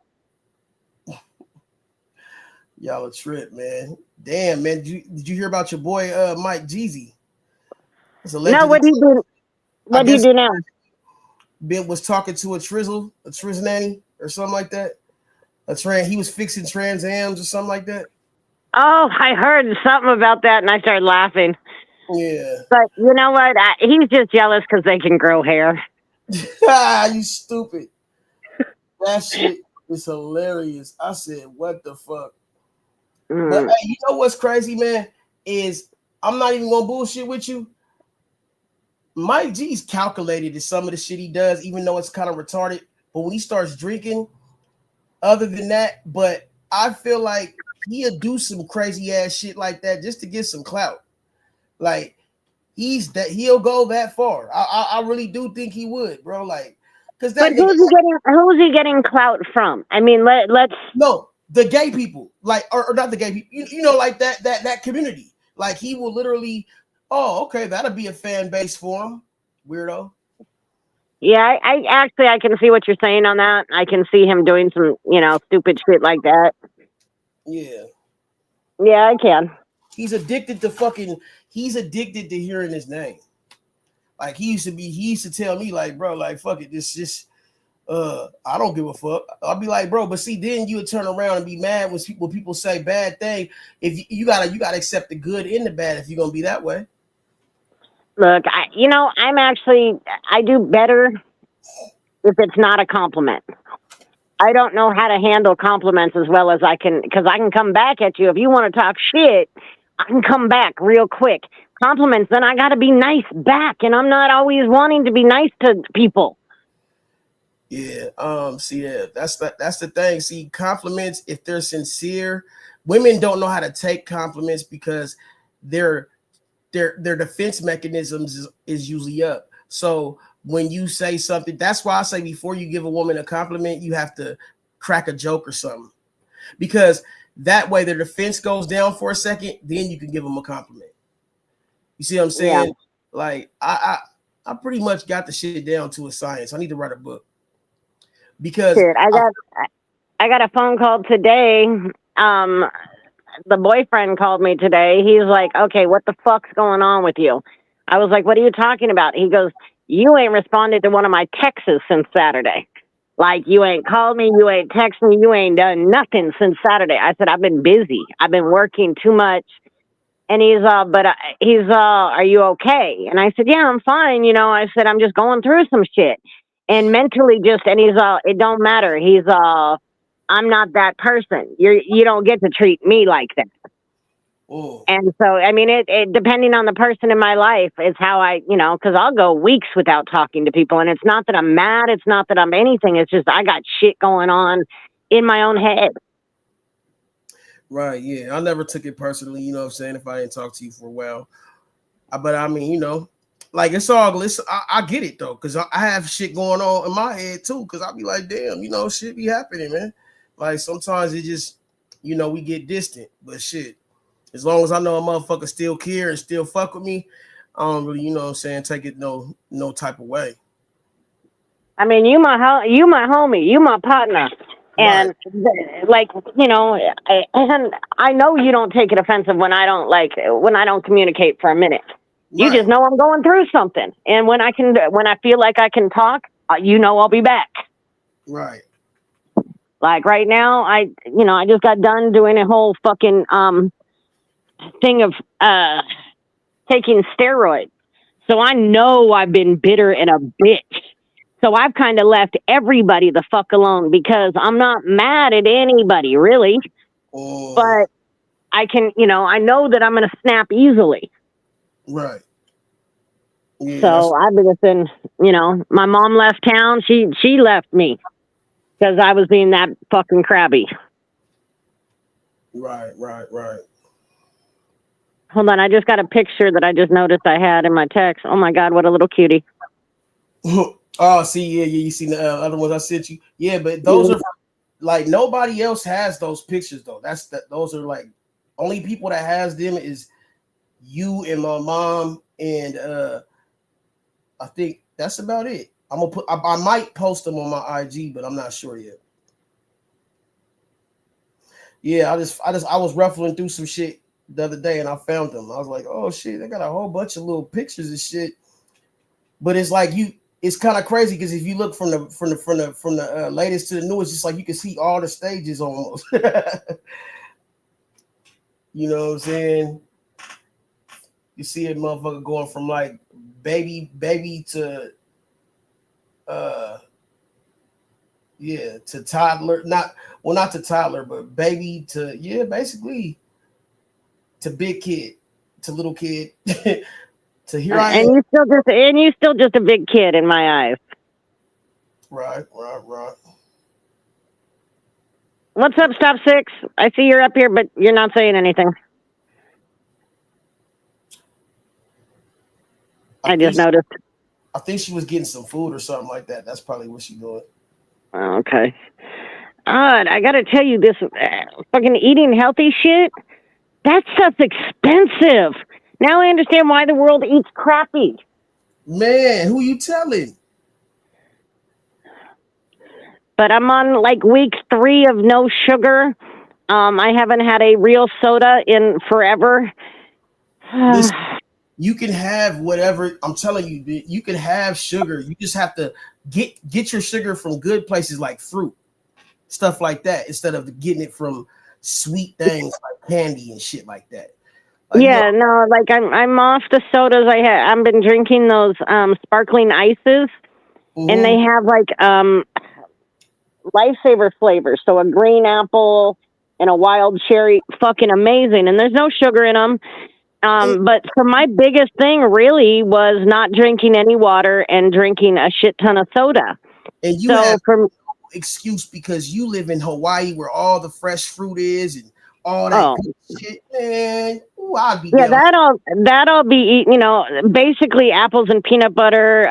Y'all a trip, man. Damn, man. Did you hear about your boy Mike Jeezy? No, what he do? What he do now? Ben was talking to a Trizzle nanny or something like that. He was fixing Trans Ams or something like that. Oh, I heard something about that and I started laughing. Yeah. But you know what? He's just jealous because they can grow hair. You stupid. That shit is hilarious. I said, what the fuck? But hey, you know what's crazy, man? Is I'm not even gonna bullshit with you. Mike G's calculated in some of the shit he does, even though it's kind of retarded. But when he starts drinking, other than that, but I feel like he'll do some crazy ass shit like that just to get some clout. Like he'll go that far. I really do think he would, bro. Like, because that. But who's he getting clout from? I mean, let's. No, the gay people, like, or not the gay people. You know, like that community. Like he will literally. Oh, okay, that'll be a fan base for him, weirdo. Yeah, I actually I can see what you're saying on that. I can see him doing some, stupid shit like that. Yeah. Yeah, I can. He's addicted to hearing his name. Like he used to tell me, like, bro, like, fuck it, this just I don't give a fuck. I'll be like, bro, but see, then you would turn around and be mad when people say bad thing. If you gotta accept the good and the bad if you're gonna be that way. Look, I do better if it's not a compliment. I don't know how to handle compliments as well as I can, because I can come back at you. If you want to talk shit, I can come back real quick. Compliments, then I got to be nice back, and I'm not always wanting to be nice to people. Yeah, see, yeah, that's the thing. See, compliments, if they're sincere, women don't know how to take compliments because their defense mechanisms is usually up. So when you say something, that's why I say before you give a woman a compliment, you have to crack a joke or something, because that way their defense goes down for a second, then you can give them a compliment. You see what I'm saying? Yeah. Like I pretty much got the shit down to a science. I need to write a book. Because shit, I got a phone call today. The boyfriend called me today. He's like, okay, what the fuck's going on with you? I was like, what are you talking about? He goes, you ain't responded to one of my texts since Saturday. Like, you ain't called me, you ain't texted me, you ain't done nothing since Saturday. I said, I've been busy. I've been working too much. And he's, are you okay? And I said, yeah, I'm fine. I said, I'm just going through some shit. And mentally and he's, it don't matter. He's, I'm not that person. You don't get to treat me like that. Ooh. And so, I mean, it depending on the person in my life is how I, because I'll go weeks without talking to people. And it's not that I'm mad. It's not that I'm anything. It's just I got shit going on in my own head. Right, yeah. I never took it personally, you know what I'm saying, if I didn't talk to you for a while. But I mean, like it's all, I get it though, because I have shit going on in my head too, because I'll be like, damn, shit be happening, man. Like sometimes it just, we get distant, but shit. As long as I know a motherfucker still care and still fuck with me, I don't really, take it no type of way. I mean, you my homie, you my partner. And like, and I know you don't take it offensive when I don't communicate for a minute. You just know I'm going through something. And when I feel like I can talk, I'll be back. Right. Like right now, I just got done doing a whole fucking, thing of taking steroids. So I know I've been bitter and a bitch. So I've kind of left everybody the fuck alone because I'm not mad at anybody really. Oh. But I can, I know that I'm going to snap easily. Right. Yeah, so I've been, my mom left town. She left me because I was being that fucking crabby. Right. Hold on, I just got a picture that I just noticed I had in my text. Oh my God, what a little cutie. Oh, see, yeah, you seen the other ones I sent you? Yeah, but those are like nobody else has those pictures though. Those are like only people that has them is you and my mom, and I think that's about it. I might post them on my IG, but I'm not sure yet. Yeah, I was ruffling through some shit the other day and I found them. I was like, oh shit, they got a whole bunch of little pictures and shit. But it's like it's kind of crazy because if you look from the latest to the newest, it's like you can see all the stages almost. You know what I'm saying? You see a motherfucker going from like baby to to toddler, not to toddler, but baby to basically to big kid to little kid to here I am. And you still just a big kid in my eyes. Right. What's up, Stop 6? I see you're up here, but you're not saying anything. I just noticed. I think she was getting some food or something like that. That's probably what she's doing. Okay. I gotta tell you, this fucking eating healthy shit, that stuff's expensive. Now I understand why the world eats crappy. Man, who you telling? But I'm on like week 3 of no sugar. I haven't had a real soda in forever. Listen, you can have whatever. I'm telling you, you can have sugar. You just have to get your sugar from good places like fruit, stuff like that, instead of getting it from sweet things like candy and shit like that. Yeah, no, like I'm off the sodas. I've been drinking those sparkling ices, and they have like lifesaver flavors. So a green apple and a wild cherry, fucking amazing. And there's no sugar in them. But so my biggest thing really was not drinking any water and drinking a shit ton of soda. And you have no excuse because you live in Hawaii where all the fresh fruit is and all that good shit, man. Ooh, I'd be down. that'll be eaten, you know, basically apples and peanut butter.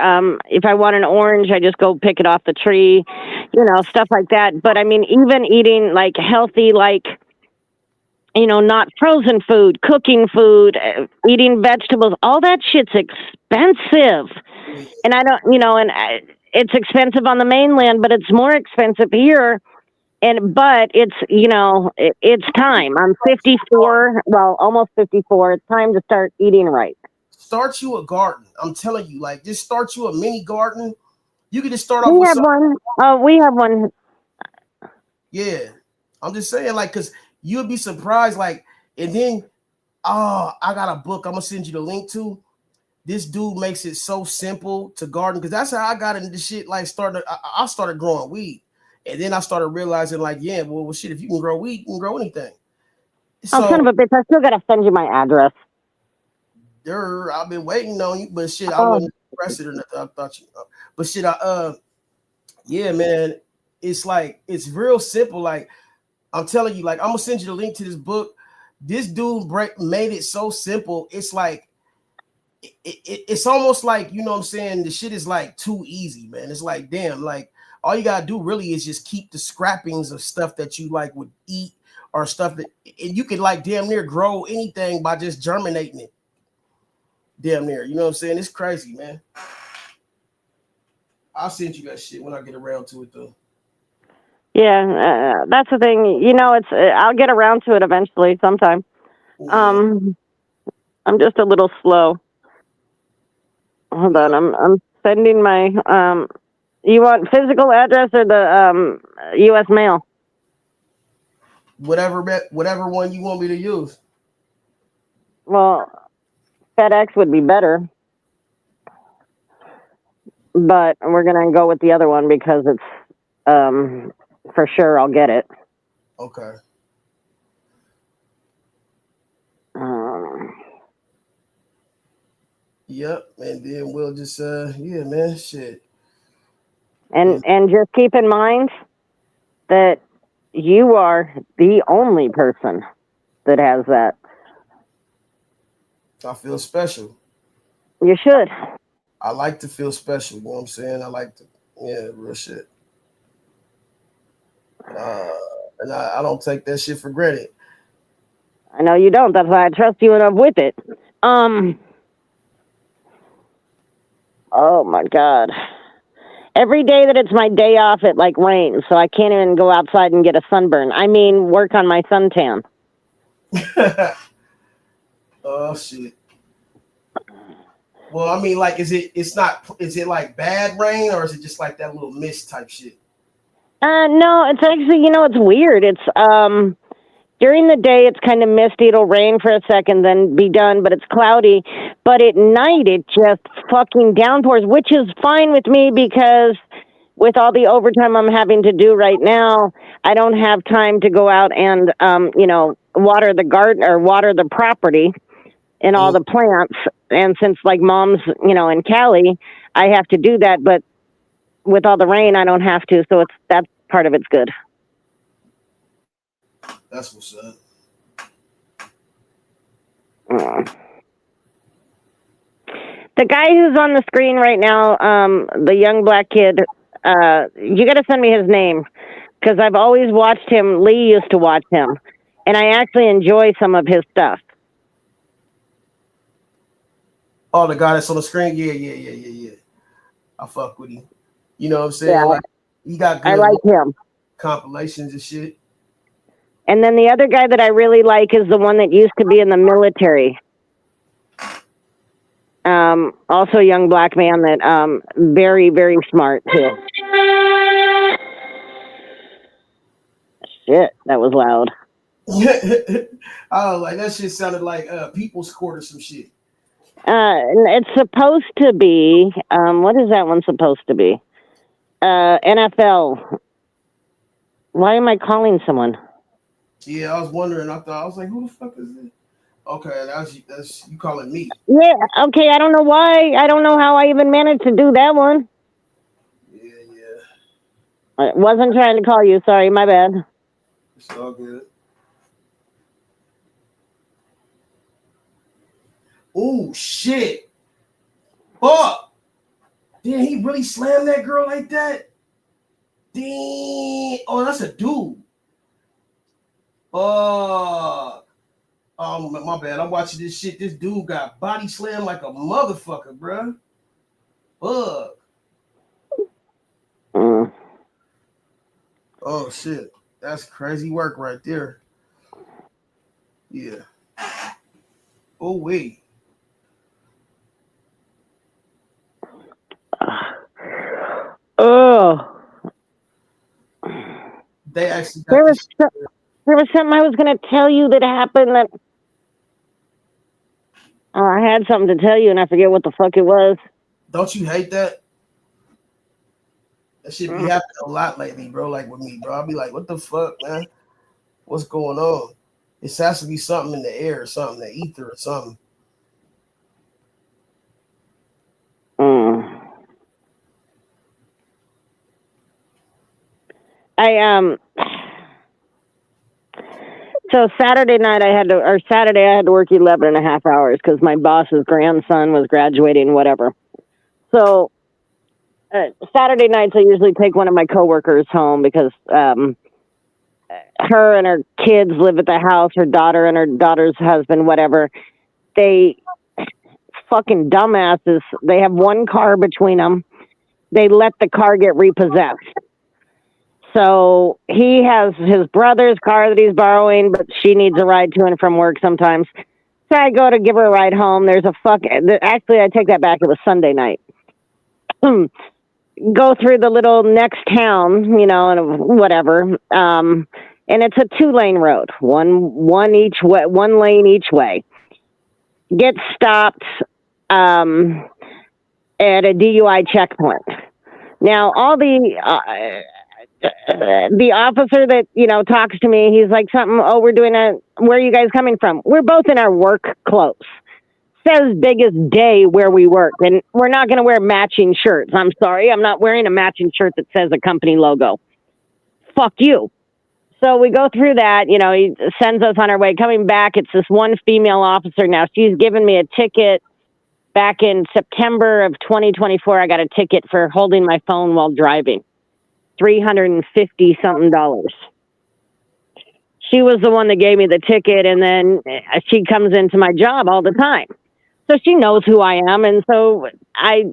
If I want an orange, I just go pick it off the tree, you know, stuff like that. But I mean, even eating like healthy, like, you know, not frozen food, cooking food, eating vegetables, all that shit's expensive. And I don't, you know, and it's expensive on the mainland, but it's more expensive here. But it's, you know, it's time. I'm 54, well, almost 54. It's time to start eating right. Start you a garden. I'm telling you, like, just start you a mini garden. You can just start off We with have one. Oh, we have one. Yeah. I'm just saying, like, because you'll be surprised, like, and then, I got a book I'm going to send you the link to. This dude makes it so simple to garden, because that's how I got into this shit. Like, I started growing weed. And then I started realizing, like, yeah, well, shit, if you can grow weed, you can grow anything. So, son of a bitch, I still got to send you my address. I've been waiting on you, but shit, I wasn't interested or nothing. I thought you, but shit, yeah, man, it's like, it's real simple. Like, I'm telling you, like, I'm gonna send you the link to this book. This dude made it so simple. It's like, it's almost like, you know what I'm saying? The shit is like too easy, man. It's like, damn, like, all you gotta do really is just keep the scrappings of stuff that you like would eat or stuff that, and you could like damn near grow anything by just germinating it. Damn near, you know what I'm saying? It's crazy, man. I'll send you that shit when I get around to it, though. Yeah, that's the thing. You know, it's I'll get around to it eventually, sometime. I'm just a little slow. Hold on, I'm sending my You want physical address or the U.S. mail? Whatever one you want me to use. Well, FedEx would be better, but we're gonna go with the other one because it's for sure I'll get it. Okay. Yep, and then we'll just yeah, man, shit. And just keep in mind that you are the only person that has that. I feel special. You should. I like to feel special, you know what I'm saying? I like to, yeah, real shit. And I don't take that shit for granted. I know you don't. That's why I trust you enough with it. Oh my God. Every day that it's my day off, it like rains, so I can't even go outside and get a sunburn. I mean, work on my suntan. Oh shit. Well, I mean, like, is it like bad rain or is it just like that little mist type shit? No, it's actually, you know, it's weird. It's during the day it's kind of misty. It'll rain for a second, then be done, but it's cloudy. But at night it just fucking downpours, which is fine with me because with all the overtime I'm having to do right now, I don't have time to go out and you know, water the garden or water the property and all the plants. And since like mom's, you know, in Cali, I have to do that, but with all the rain I don't have to, so that part of it's good. That's what's up. The guy who's on the screen right now, the young black kid, you got to send me his name because I've always watched him. Lee used to watch him, and I actually enjoy some of his stuff. Oh, the guy that's on the screen. Yeah. I fuck with him. You know what I'm saying? Yeah. Like he got good I like him. compilations and shit. And then the other guy that I really like is the one that used to be in the military. Also a young black man that very, very smart too. Shit, that was loud. Oh, like that shit sounded like People's Court or some shit. It's supposed to be what is that one supposed to be? NFL. Why am I calling someone? Yeah, I was wondering. I was like, who the fuck is this? Okay, that's you calling me. Yeah, okay, I don't know why. I don't know how I even managed to do that one. Yeah. I wasn't trying to call you, sorry, my bad. It's all good. Oh shit. Fuck. Damn, he really slammed that girl like that? Damn. Oh, that's a dude. Oh, my bad. I'm watching this shit. This dude got body slammed like a motherfucker, bruh. Fuck. Oh shit. That's crazy work right there. Yeah. Oh wait. Oh. They actually got there was something I was gonna tell you that happened that I had something to tell you and I forget what the fuck it was. Don't you hate that? That shit be happening a lot lately, bro. Like with me, bro. I'll be like, what the fuck, man? What's going on? It has to be something in the air or something, the ether or something. So Saturday I had to work 11 and a half hours because my boss's grandson was graduating, whatever. So Saturday nights I usually take one of my coworkers home because her and her kids live at the house, her daughter and her daughter's husband, whatever. They fucking dumbasses. They have one car between them. They let the car get repossessed. So he has his brother's car that he's borrowing, but she needs a ride to and from work sometimes. So I go to give her a ride home. Actually, I take that back. It was Sunday night. Go through the little next town, and whatever. And it's a 2-lane road, one lane each way. Get stopped at a DUI checkpoint. Now, all the officer that talks to me, he's like something. Oh, where are you guys coming from? We're both in our work clothes. Says biggest day where we work, and we're not going to wear matching shirts. I'm sorry, I'm not wearing a matching shirt that says a company logo. Fuck you. So we go through that. He sends us on our way. Coming back, it's this one female officer. Now she's given me a ticket. Back in September of 2024, I got a ticket for holding my phone while driving. $350 something. She was the one that gave me the ticket, and then she comes into my job all the time. So she knows who I am, and so I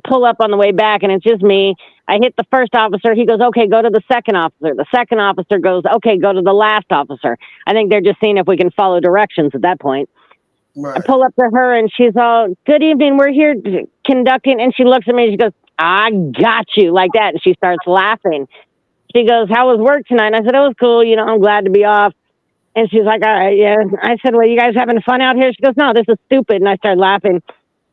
pull up on the way back, and it's just me. I hit the first officer. He goes, okay, go to the second officer. The second officer goes, okay, go to the last officer. I think they're just seeing if we can follow directions at that point. Right. I pull up to her, and she's all, good evening, we're here conducting, and she looks at me, and she goes, I got you, like that, and she starts laughing. She goes, how was work tonight? And I said, it was cool, I'm glad to be off. And she's like, all right, yeah. I said, well, you guys having fun out here? She goes, no, this is stupid. And I started laughing.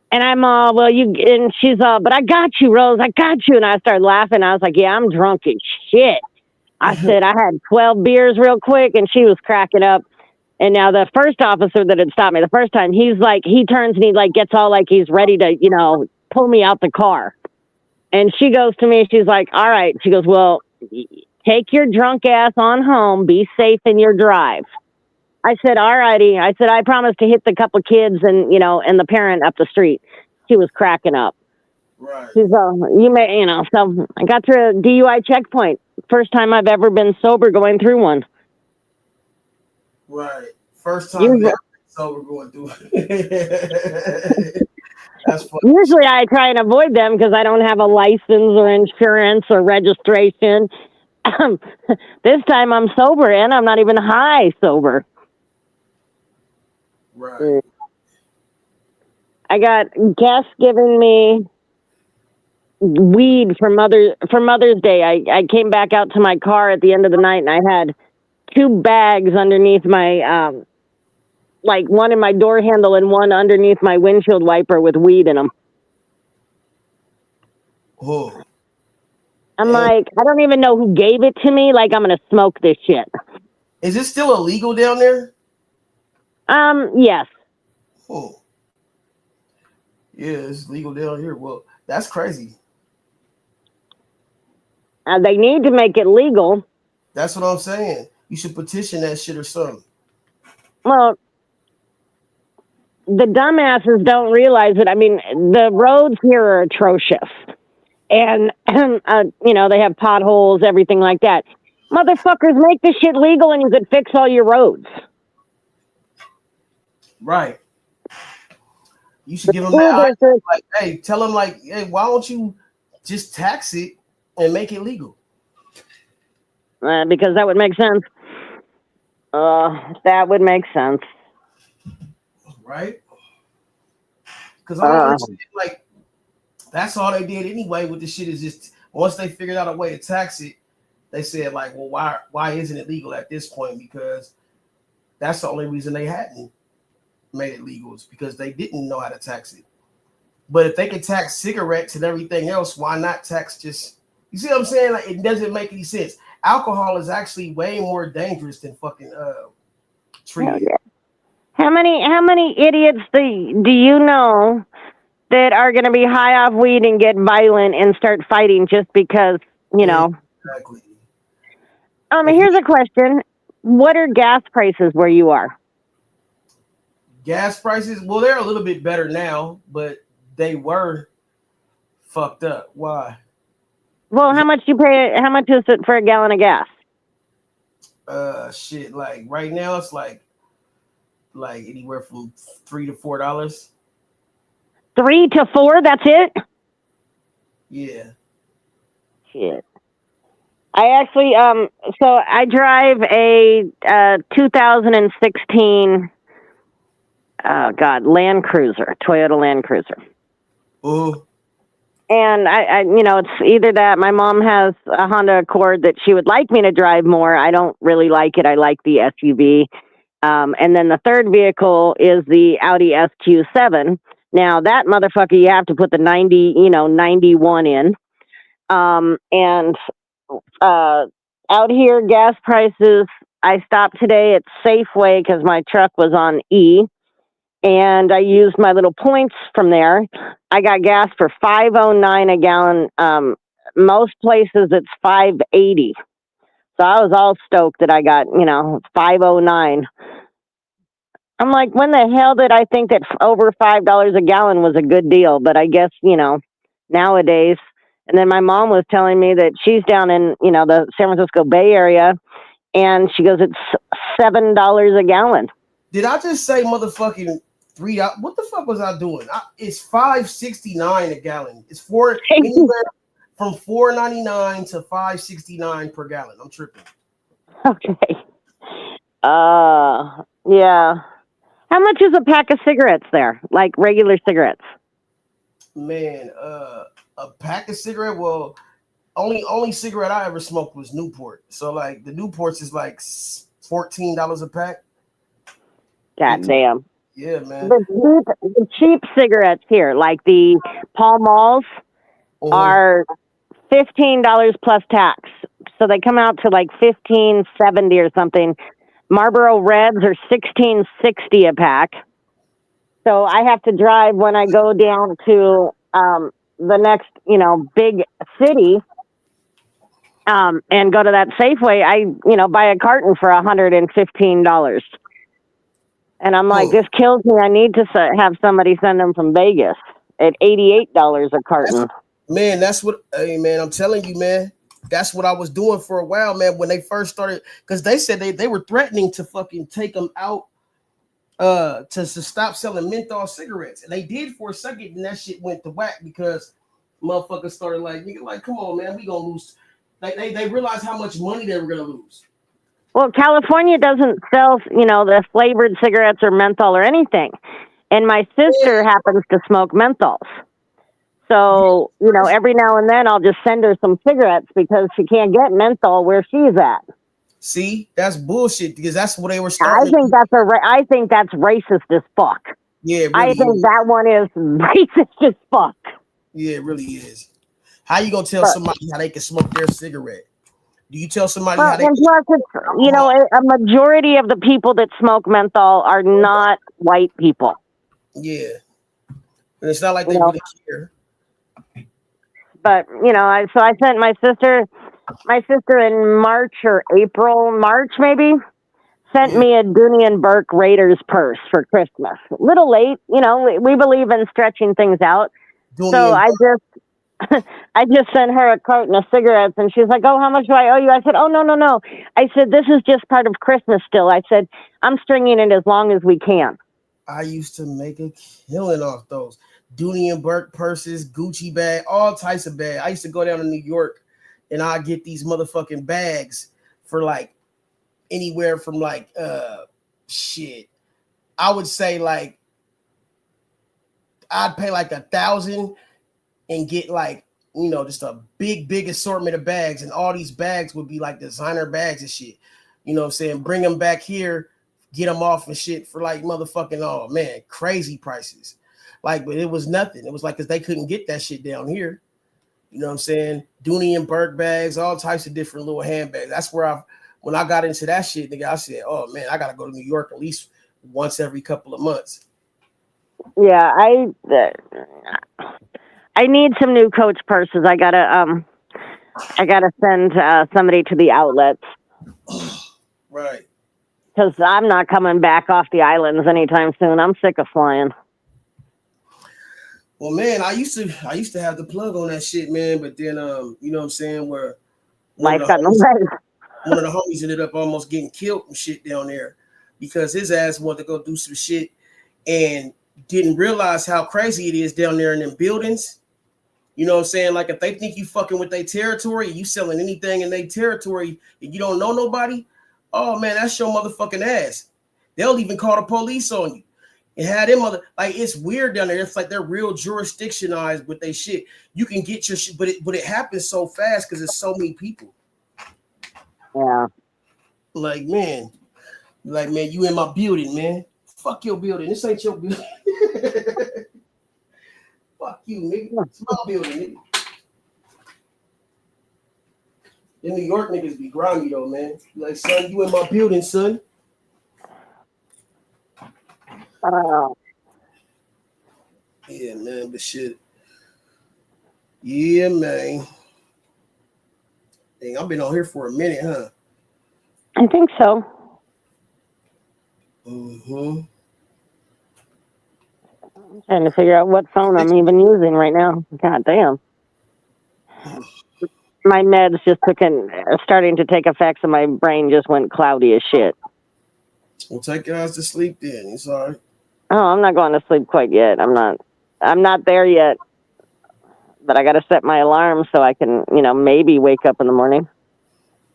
And I'm all, and she's all, but I got you, Rose. I got you. And I started laughing. I was like, yeah, I'm drunk as shit. I said, I had 12 beers real quick, and she was cracking up. And now the first officer that had stopped me the first time, he's like, he turns and he gets all he's ready to, pull me out the car. And she goes to me, she's like, all right. She goes, well, take your drunk ass on home. Be safe in your drive. I said, all righty. I said, I promise to hit the couple kids and, and the parent up the street. She was cracking up. Right. She's you may, so I got through a DUI checkpoint. First time I've ever been sober going through one. Right. First time I've ever been sober going through it. That's funny. Usually I try and avoid them because I don't have a license or insurance or registration. This time I'm sober and I'm not even high sober. Right. I got guests giving me weed for Mother's Day. I came back out to my car at the end of the night and I had 2 bags underneath my like one in my door handle and one underneath my windshield wiper with weed in them. Oh. I'm like, I don't even know who gave it to me. Like, I'm gonna smoke this shit. Is it still illegal down there? Yes. Oh. Yeah, it's legal down here. Well, that's crazy. They need to make it legal. That's what I'm saying. You should petition that shit or something. Well, the dumbasses don't realize it. I mean, the roads here are atrocious. And, you know, they have potholes, everything like that. Motherfuckers, make this shit legal and you could fix all your roads. Right. You should give them that. Like, hey, tell them, like, hey, why don't you just tax it and make it legal? Because that would make sense. That would make sense. Right? Because I don't understand, like, that's all they did anyway with the shit is just once they figured out a way to tax it, they said, like, well, why isn't it legal at this point? Because that's the only reason they hadn't made it legal is because they didn't know how to tax it. But if they could tax cigarettes and everything else, why not tax just, you see what I'm saying? Like, it doesn't make any sense. Alcohol is actually way more dangerous than fucking treating. Yeah. How many idiots do you know that are going to be high off weed and get violent and start fighting just because, you know? Exactly. Here's a question. What are gas prices where you are? Gas prices, well, they're a little bit better now, but they were fucked up. Why? Well, how much you pay? How much is it for a gallon of gas? Shit, like right now it's like anywhere from $3 to $4. 3 to 4, that's it? Yeah. Shit. I actually, so I drive a 2016, Land Cruiser, Toyota Land Cruiser. Oh. And I, you know, it's either that my mom has a Honda Accord that she would like me to drive more. I don't really like it. I like the SUV. And then the third vehicle is the Audi SQ7. Now that motherfucker, you have to put the 91 in. And out here, gas prices, I stopped today at Safeway because my truck was on E. And I used my little points from there. I got gas for $5.09 a gallon. Most places it's $5.80. So I was all stoked that I got, you know, $5.09. I'm like, when the hell did I think that over $5 a gallon was a good deal? But I guess, you know, nowadays. And then my mom was telling me that she's down in, you know, the San Francisco Bay Area, and she goes, it's $7 a gallon. Did I just say motherfucking $3? What the fuck was I doing? It's $5.69 a gallon. It's anywhere from $4.99 to $5.69 per gallon. I'm tripping. Okay. Yeah. How much is a pack of cigarettes there? Like regular cigarettes? Man, a pack of cigarette. Well, only cigarette I ever smoked was Newport. So like the Newports is like $14 a pack. God damn. Yeah, man. The cheap cigarettes here, like the Pall Malls, are $15 plus tax. So they come out to like $15.70 or something. Marlboro Reds are $16.60 a pack. So I have to drive when I go down to the next, you know, big city and go to that Safeway. I, you know, buy a carton for $115. And I'm like, this kills me. I need to have somebody send them from Vegas at $88 a carton. Man, that's what, hey, man, I'm telling you, man. That's what I was doing for a while, man, when they first started. Because they said they were threatening to fucking take them out to stop selling menthol cigarettes. And they did for a second, and that shit went to whack because motherfuckers started like, nigga, like, come on, man, we gonna lose. They realized how much money they were gonna lose. Well, California doesn't sell, you know, the flavored cigarettes or menthol or anything. And my sister happens to smoke menthols. So, you know, every now and then I'll just send her some cigarettes because she can't get menthol where she's at. See, that's bullshit because that's what they were starting. I think that's racist as fuck. Yeah, it I really think is. that one is racist as fuck. Yeah, it really is. How you gonna tell somebody how they can smoke their cigarette? Do you tell somebody how they and plus it's, you know, a majority of the people that smoke menthol are not white people. Yeah. And it's not like they really care. But, you know, so I sent my sister in March maybe, sent me a Dooney and Burke Raiders purse for Christmas. A little late, you know, we believe in stretching things out. So I just sent her a carton of cigarettes and she's like, oh, how much do I owe you? I said, oh, no. I said, this is just part of Christmas still. I said, I'm stringing it as long as we can. I used to make a killing off those Dooney and Burke purses, Gucci bag, all types of bags. I used to go down to New York and I'd get these motherfucking bags for like anywhere from like shit. I would say like I'd pay like $1,000 and get like, you know, just a big assortment of bags, and all these bags would be like designer bags and shit. You know what I'm saying? Bring them back here, get them off and shit for like motherfucking, oh man, crazy prices. Like, but it was nothing. It was like, because they couldn't get that shit down here. You know what I'm saying? Dooney and Burke bags, all types of different little handbags. That's where when I got into that shit, nigga, I said, oh man, I gotta go to New York at least once every couple of months. Yeah, I need some new Coach purses. I gotta send somebody to the outlets. Right. Because I'm not coming back off the islands anytime soon. I'm sick of flying. Well, man, I used to have the plug on that shit, man. But then, you know what I'm saying, where one of the homies ended up almost getting killed and shit down there because his ass wanted to go do some shit and didn't realize how crazy it is down there in them buildings. You know what I'm saying? Like, if they think you fucking with their territory, you selling anything in their territory and you don't know nobody, oh man, that's your motherfucking ass. They'll even call the police on you and have them like, it's weird down there. It's like they're real jurisdictionized with their shit. You can get your shit, but it happens so fast because there's so many people. Yeah. Like, man, you in my building, man. Fuck your building. This ain't your building. Fuck you, nigga. It's my building, nigga. The New York niggas be grimy though, man. Like, son, you in my building, son. Yeah, man, but shit. Yeah, man. Dang, I've been on here for a minute, huh? I think so. Mm-hmm. I'm trying to figure out what phone I'm even using right now. God damn. My meds just starting to take effects and my brain just went cloudy as shit. We'll take your ass to sleep then. It's all right. Oh, I'm not going to sleep quite yet. I'm not there yet. But I got to set my alarm so I can, you know, maybe wake up in the morning.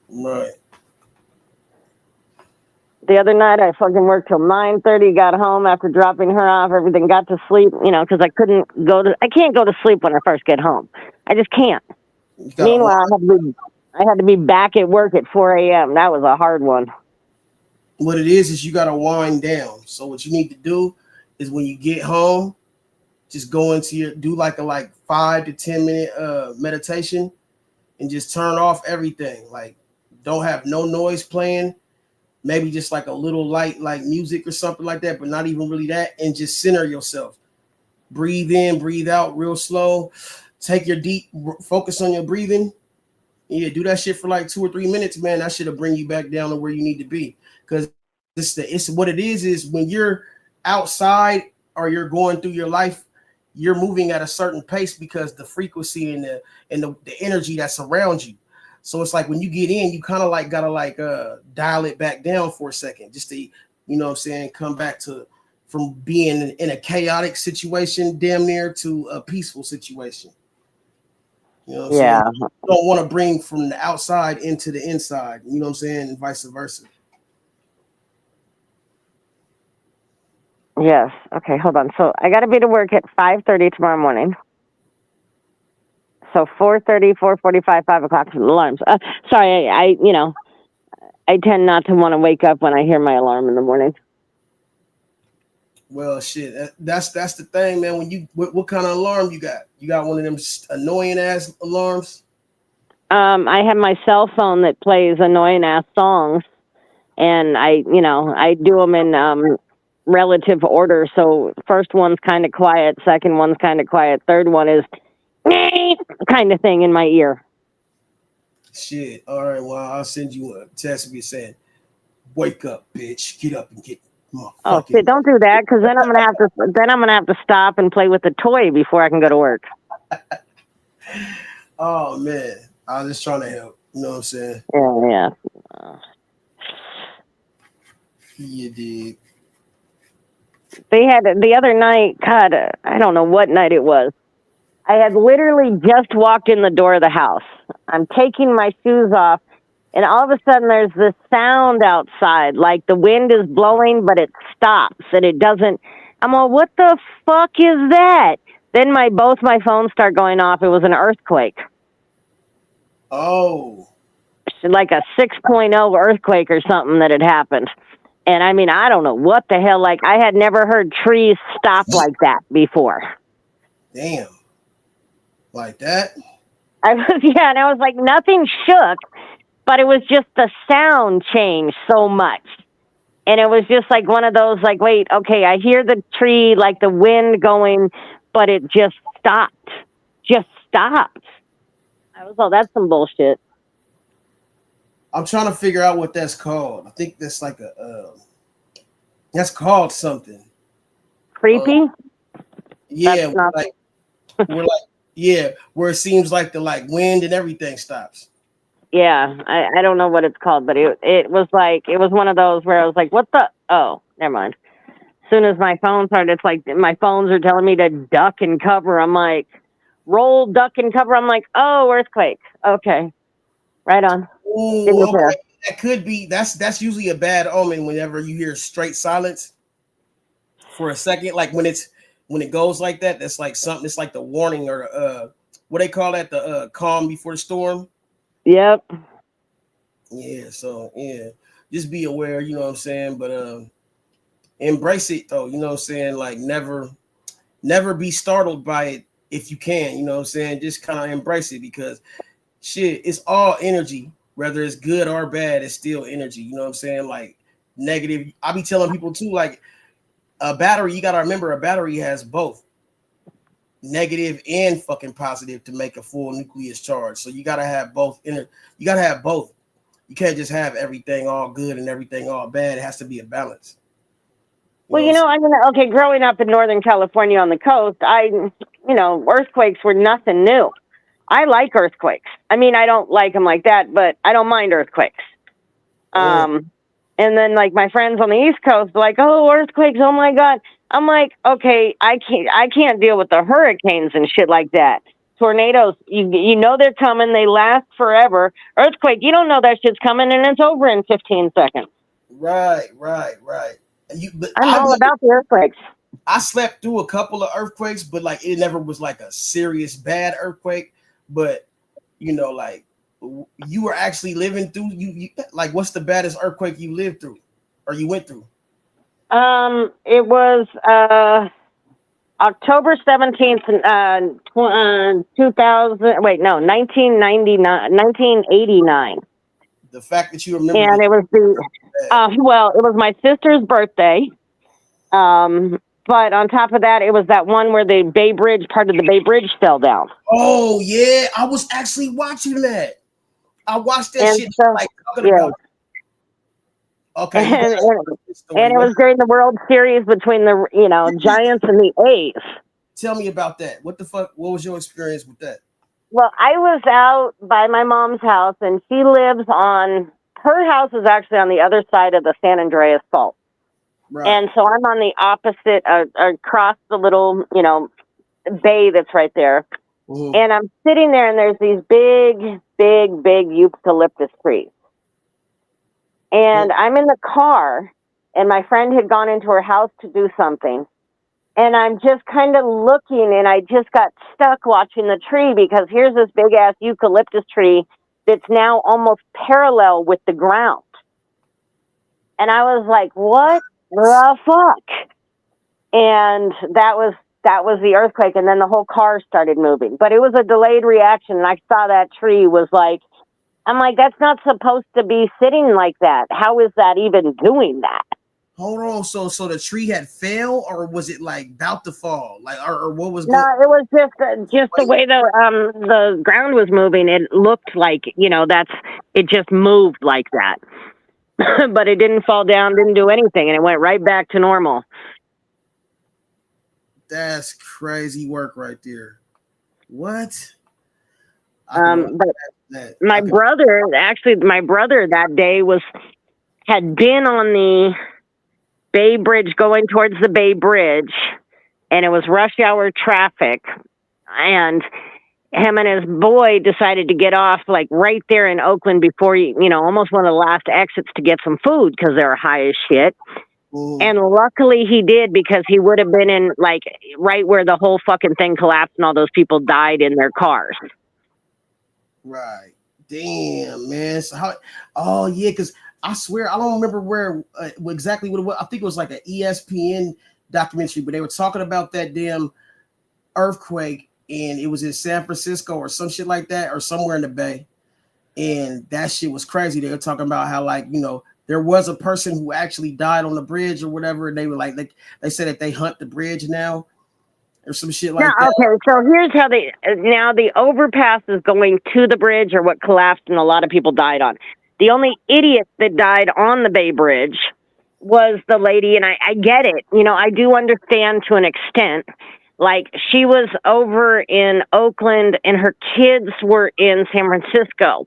Right. The other night, I fucking worked till 9:30, got home after dropping her off, everything, got to sleep, you know, because I can't go to sleep when I first get home. I just can't. Meanwhile, I had to be back at work at 4 a.m. That was a hard one. What it is you got to wind down. So what you need to do is when you get home, just go into do like a 5 to 10 minute meditation and just turn off everything. Like, don't have no noise playing. Maybe just like a little light, like music or something like that, but not even really that. And just center yourself. Breathe in, breathe out real slow. Take your deep focus on your breathing. Yeah, do that shit for like 2 or 3 minutes, man. That shit'll bring you back down to where you need to be. Because it's what it is when you're outside or you're going through your life, you're moving at a certain pace because the frequency and the energy that's around you. So it's like when you get in, you kind of like gotta dial it back down for a second, just to, you know what I'm saying, come back to from being in a chaotic situation, damn near, to a peaceful situation. You know what I'm saying? You don't want to bring from the outside into the inside. You know what I'm saying? And vice versa. Yes. Okay, hold on. So I got to be to work at 5:30 tomorrow morning. So 4:30, 4:45, 5 o'clock for the alarms. Sorry, I tend not to want to wake up when I hear my alarm in the morning. Well, shit, that's the thing, man. When what kind of alarm you got? You got one of them annoying ass alarms? I have my cell phone that plays annoying ass songs, and I do them in relative order. So first one's kind of quiet, second one's kind of quiet, third one is kind of thing in my ear. Shit. All right. Well, I'll send you a text me saying, "Wake up, bitch! Get up and get." Oh shit! Don't do that, because then I'm gonna have to stop and play with the toy before I can go to work. Oh man, I was just trying to help. You know what I'm saying? Yeah. You did. They had the other night. God, I don't know what night it was. I had literally just walked in the door of the house. I'm taking my shoes off, and all of a sudden there's this sound outside, like the wind is blowing, but it stops and it doesn't. I'm like, what the fuck is that? Then both my phones start going off. It was an earthquake. Oh. Like a 6.0 earthquake or something that had happened. And I mean, I don't know what the hell. Like, I had never heard trees stop like that before. Damn. Like that? And I was like, nothing shook, but it was just the sound changed so much. And it was just like one of those, like, wait, okay, I hear the tree, like the wind going, but it just stopped. Just stopped. I was, that's some bullshit. I'm trying to figure out what that's called. I think that's like that's called something. Creepy? Yeah, where it seems like the wind and everything stops. Yeah, I don't know what it's called, but it was one of those where I was like, what the? Oh, never mind. As soon as my phone started, it's like my phones are telling me to duck and cover. I'm like, roll, duck, and cover. I'm like, oh, earthquake. Okay, right on. Ooh, okay. That could be. That's usually a bad omen whenever you hear straight silence for a second. Like when it goes like that, that's like something. It's like the warning or what they call that, the calm before the storm. Yep. Yeah. So yeah, just be aware. You know what I'm saying, but embrace it though. You know what I'm saying. Like never be startled by it if you can. You know what I'm saying. Just kind of embrace it because shit, it's all energy. Whether it's good or bad, it's still energy. You know what I'm saying? Like negative. I be telling people too, like a battery, you gotta remember a battery has both negative and fucking positive to make a full nucleus charge. So you gotta have both. You gotta have both. You can't just have everything all good and everything all bad. It has to be a balance. Okay, growing up in Northern California on the coast, earthquakes were nothing new. I like earthquakes. I mean, I don't like them like that, but I don't mind earthquakes. And then like my friends on the East Coast, like, oh, earthquakes, oh my God. I'm like, okay, I can't deal with the hurricanes and shit like that. Tornadoes, you know they're coming, they last forever. Earthquake, you don't know that shit's coming and it's over in 15 seconds. Right. I'm all about the earthquakes. I slept through a couple of earthquakes, but like it never was like a serious bad earthquake. But like you were actually living through you like what's the baddest earthquake you lived through or you went through? It was October 17th, 1989. The fact that you remember, and it was it was my sister's birthday. But on top of that, it was that one where the Bay Bridge, part of the Bay Bridge fell down. Oh yeah, I was actually watching that. I watched that shit. Okay. And it was during the World Series between the Giants and the A's. Tell me about that. What the fuck? What was your experience with that? Well, I was out by my mom's house, and she lives on. Her house is actually on the other side of the San Andreas Fault. Right. And so I'm on the opposite, across the little, bay that's right there. Mhm. And I'm sitting there, and there's these big eucalyptus trees. And I'm in the car, and my friend had gone into her house to do something. And I'm just kind of looking, and I just got stuck watching the tree, because here's this big ass eucalyptus tree that's now almost parallel with the ground. And I was like, what the fuck? And that was the earthquake. And then the whole car started moving, but it was a delayed reaction. And I saw that tree was like, I'm like, that's not supposed to be sitting like that. How is that even doing that? Hold on. So the tree had fell, or was it like about to fall? Like, or what was No, going? it was just the way the ground was moving. It looked like, it just moved like that. But it didn't fall down, didn't do anything, and it went right back to normal. That's crazy work right there. What? But my brother that day had been on the Bay Bridge going towards the Bay Bridge, and it was rush hour traffic, and him and his boy decided to get off like right there in Oakland before almost one of the last exits to get some food, because they were high as shit. Ooh. And luckily he did, because he would have been in like right where the whole fucking thing collapsed and all those people died in their cars. Right. Damn, man. So how? Oh yeah, because I swear I don't remember where exactly what it was. I think it was like an ESPN documentary, but they were talking about that damn earthquake, and it was in San Francisco or some shit like that, or somewhere in the Bay. And that shit was crazy. They were talking about how, like, there was a person who actually died on the bridge or whatever, and they were like, they said that they hunt the bridge now or some shit like that. Okay, so here's how now the overpass is going to the bridge, or what collapsed and a lot of people died on. The only idiot that died on the Bay Bridge was the lady, and I get it. I do understand to an extent. Like, she was over in Oakland and her kids were in San Francisco.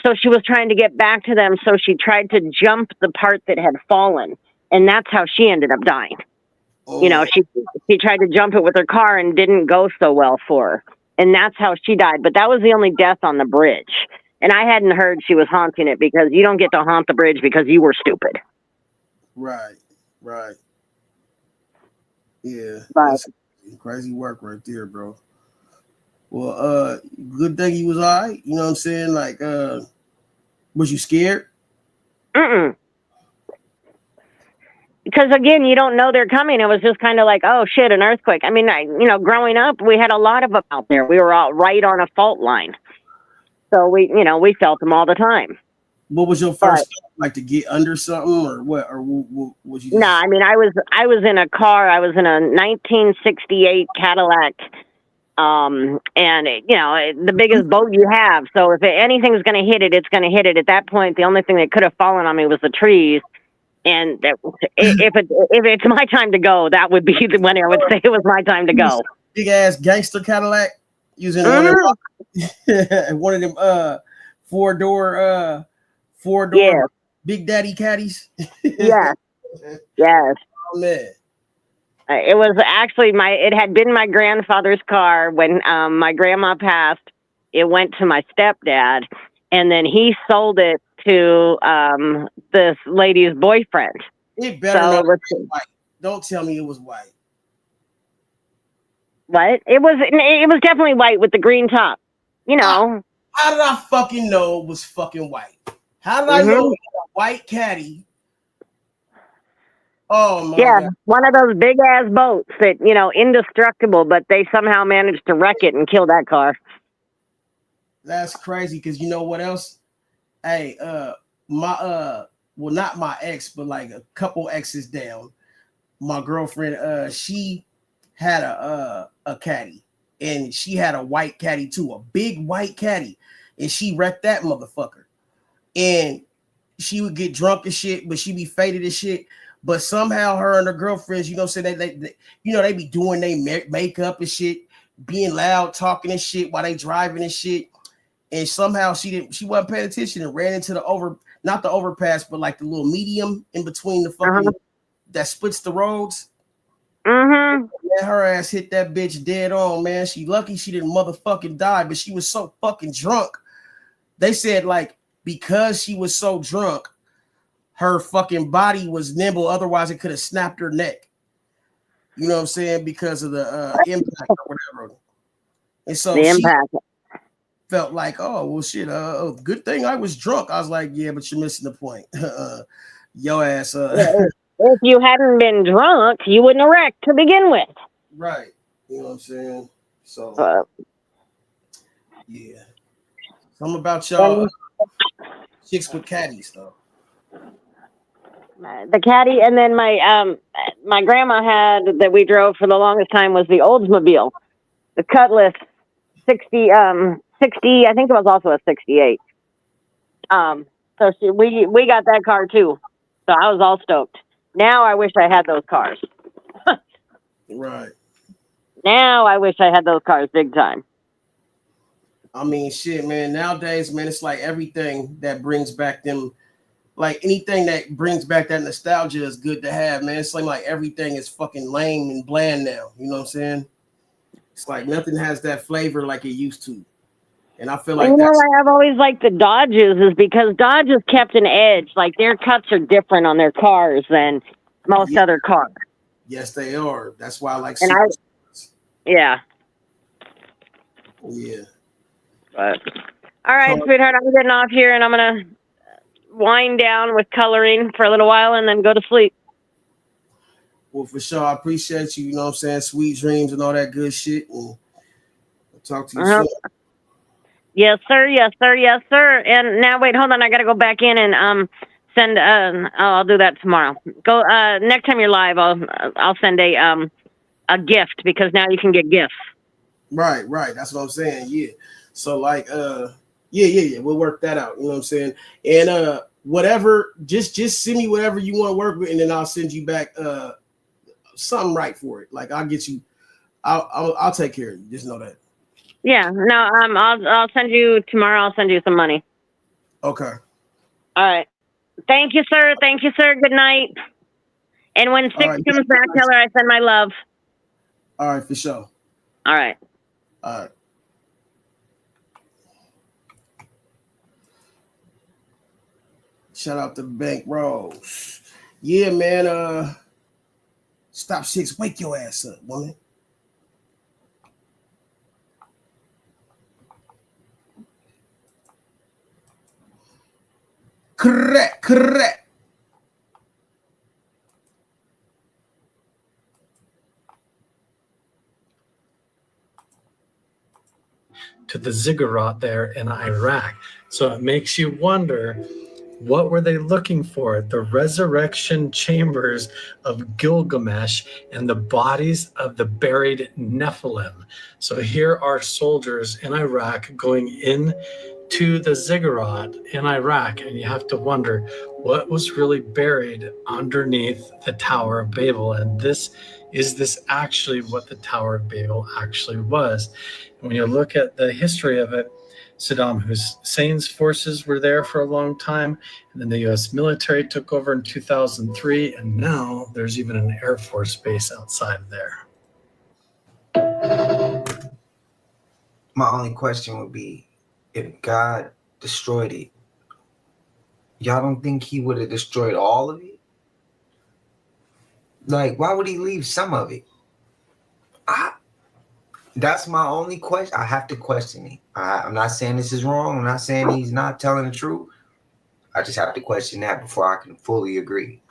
So she was trying to get back to them. So she tried to jump the part that had fallen. And that's how she ended up dying. Oh. She tried to jump it with her car and didn't go so well for her. And that's how she died. But that was the only death on the bridge. And I hadn't heard she was haunting it, because you don't get to haunt the bridge because you were stupid. Right. Yeah. Right. That's crazy work right there, bro. Well, good thing he was all right. You know what I'm saying? Like, was you scared? Mm-mm. Because again, you don't know they're coming. It was just kind of like, oh shit, an earthquake. I mean, growing up, we had a lot of them out there. We were all right on a fault line, so we felt them all the time. What was your first like to get under something, or what? Or was you? No, I mean, I was in a car. I was in a 1968 Cadillac, and the biggest boat you have. So if anything's going to hit it, it's going to hit it. At that point, the only thing that could have fallen on me was the trees. And if it's my time to go, that would be when I would say it was my time to go. Big ass gangster Cadillac using one of them 4-door yeah. Big Daddy caddies. Yes. Oh man. It was actually it had been my grandfather's car when my grandma passed. It went to my stepdad, and then he sold it to this lady's boyfriend. It better not be white. Don't tell me it was white. What? It was definitely white with the green top. How did I fucking know it was fucking white? How did I know it was a white caddy? Oh my God. One of those big ass boats that, indestructible, but they somehow managed to wreck it and kill that car. That's crazy, because you know what else? Hey, not my ex, but like a couple exes down, my girlfriend, she had a caddy, and she had a white caddy too, a big white caddy, and she wrecked that motherfucker. And she would get drunk and shit, but she be faded and shit. But somehow her and her girlfriends, they be doing their makeup and shit, being loud, talking and shit while they driving and shit. And somehow she wasn't paying attention and ran into not the overpass, but like the little medium in between the fucking that splits the roads. Mm-hmm. Yeah, her ass hit that bitch dead on, man. She lucky she didn't motherfucking die, but she was so fucking drunk. They said like because she was so drunk, her fucking body was nimble. Otherwise, it could have snapped her neck. You know what I'm saying? Because of the impact or whatever. And so The she impact. felt like, oh well, shit. Good thing I was drunk. I was like, yeah, but you're missing the point. Yo ass. If you hadn't been drunk, you wouldn't have wrecked to begin with. Right. You know what I'm saying? So yeah. Something about y'all chicks with caddies though. The caddy, and then my grandma had that we drove for the longest time was the Oldsmobile, the Cutlass 60. I think it was also a 68. So we got that car too. So I was all stoked. Now I wish I had those cars. Right. Now I wish I had those cars big time. I mean, shit, man. Nowadays, man, it's like everything that brings back them, like anything that brings back that nostalgia is good to have, man. It's like everything is fucking lame and bland now. You know what I'm saying? It's like nothing has that flavor like it used to. And I feel like why I've always liked the Dodges is because Dodges kept an edge. Like their cuts are different on their cars than most other cars. Yes, they are. That's why I like. Yeah. Yeah. But all right, sweetheart, I'm getting off here and I'm gonna wind down with coloring for a little while and then go to sleep. Well, for sure, I appreciate you. You know what I'm saying? Sweet dreams and all that good shit. And I'll talk to you soon. Yes, sir. Yes, sir. Yes, sir. And now, wait, hold on. I gotta go back in and send. I'll do that tomorrow. Go next time you're live. I'll send a gift because now you can get gifts. Right. That's what I'm saying. Yeah. So like, yeah. We'll work that out. You know what I'm saying? And whatever, just send me whatever you want to work with, and then I'll send you back something right for it. Like I'll get you. I'll take care of you. Just know that. Yeah. No. I'll send you tomorrow. I'll send you some money. Okay. All right. Thank you, sir. Thank you, sir. Good night. And when Six comes back, tell her I send my love. All right, for sure. All right. All right. Shout out to Bank Rose. Yeah, man. Stop Six. Wake your ass up, woman. Correct. To the ziggurat there in Iraq. So it makes you wonder, what were they looking for? The resurrection chambers of Gilgamesh and the bodies of the buried Nephilim. So here are soldiers in Iraq going in to the ziggurat in Iraq, and you have to wonder what was really buried underneath the Tower of Babel. And is this actually what the Tower of Babel actually was? And when you look at the history of it, Saddam Hussein's forces were there for a long time, and then the U.S. military took over in 2003, and now there's even an Air Force base outside of there. My only question would be, if God destroyed it, y'all don't think he would have destroyed all of it? Like, why would he leave some of it? That's my only question. I have to question it. I'm not saying this is wrong. I'm not saying he's not telling the truth. I just have to question that before I can fully agree.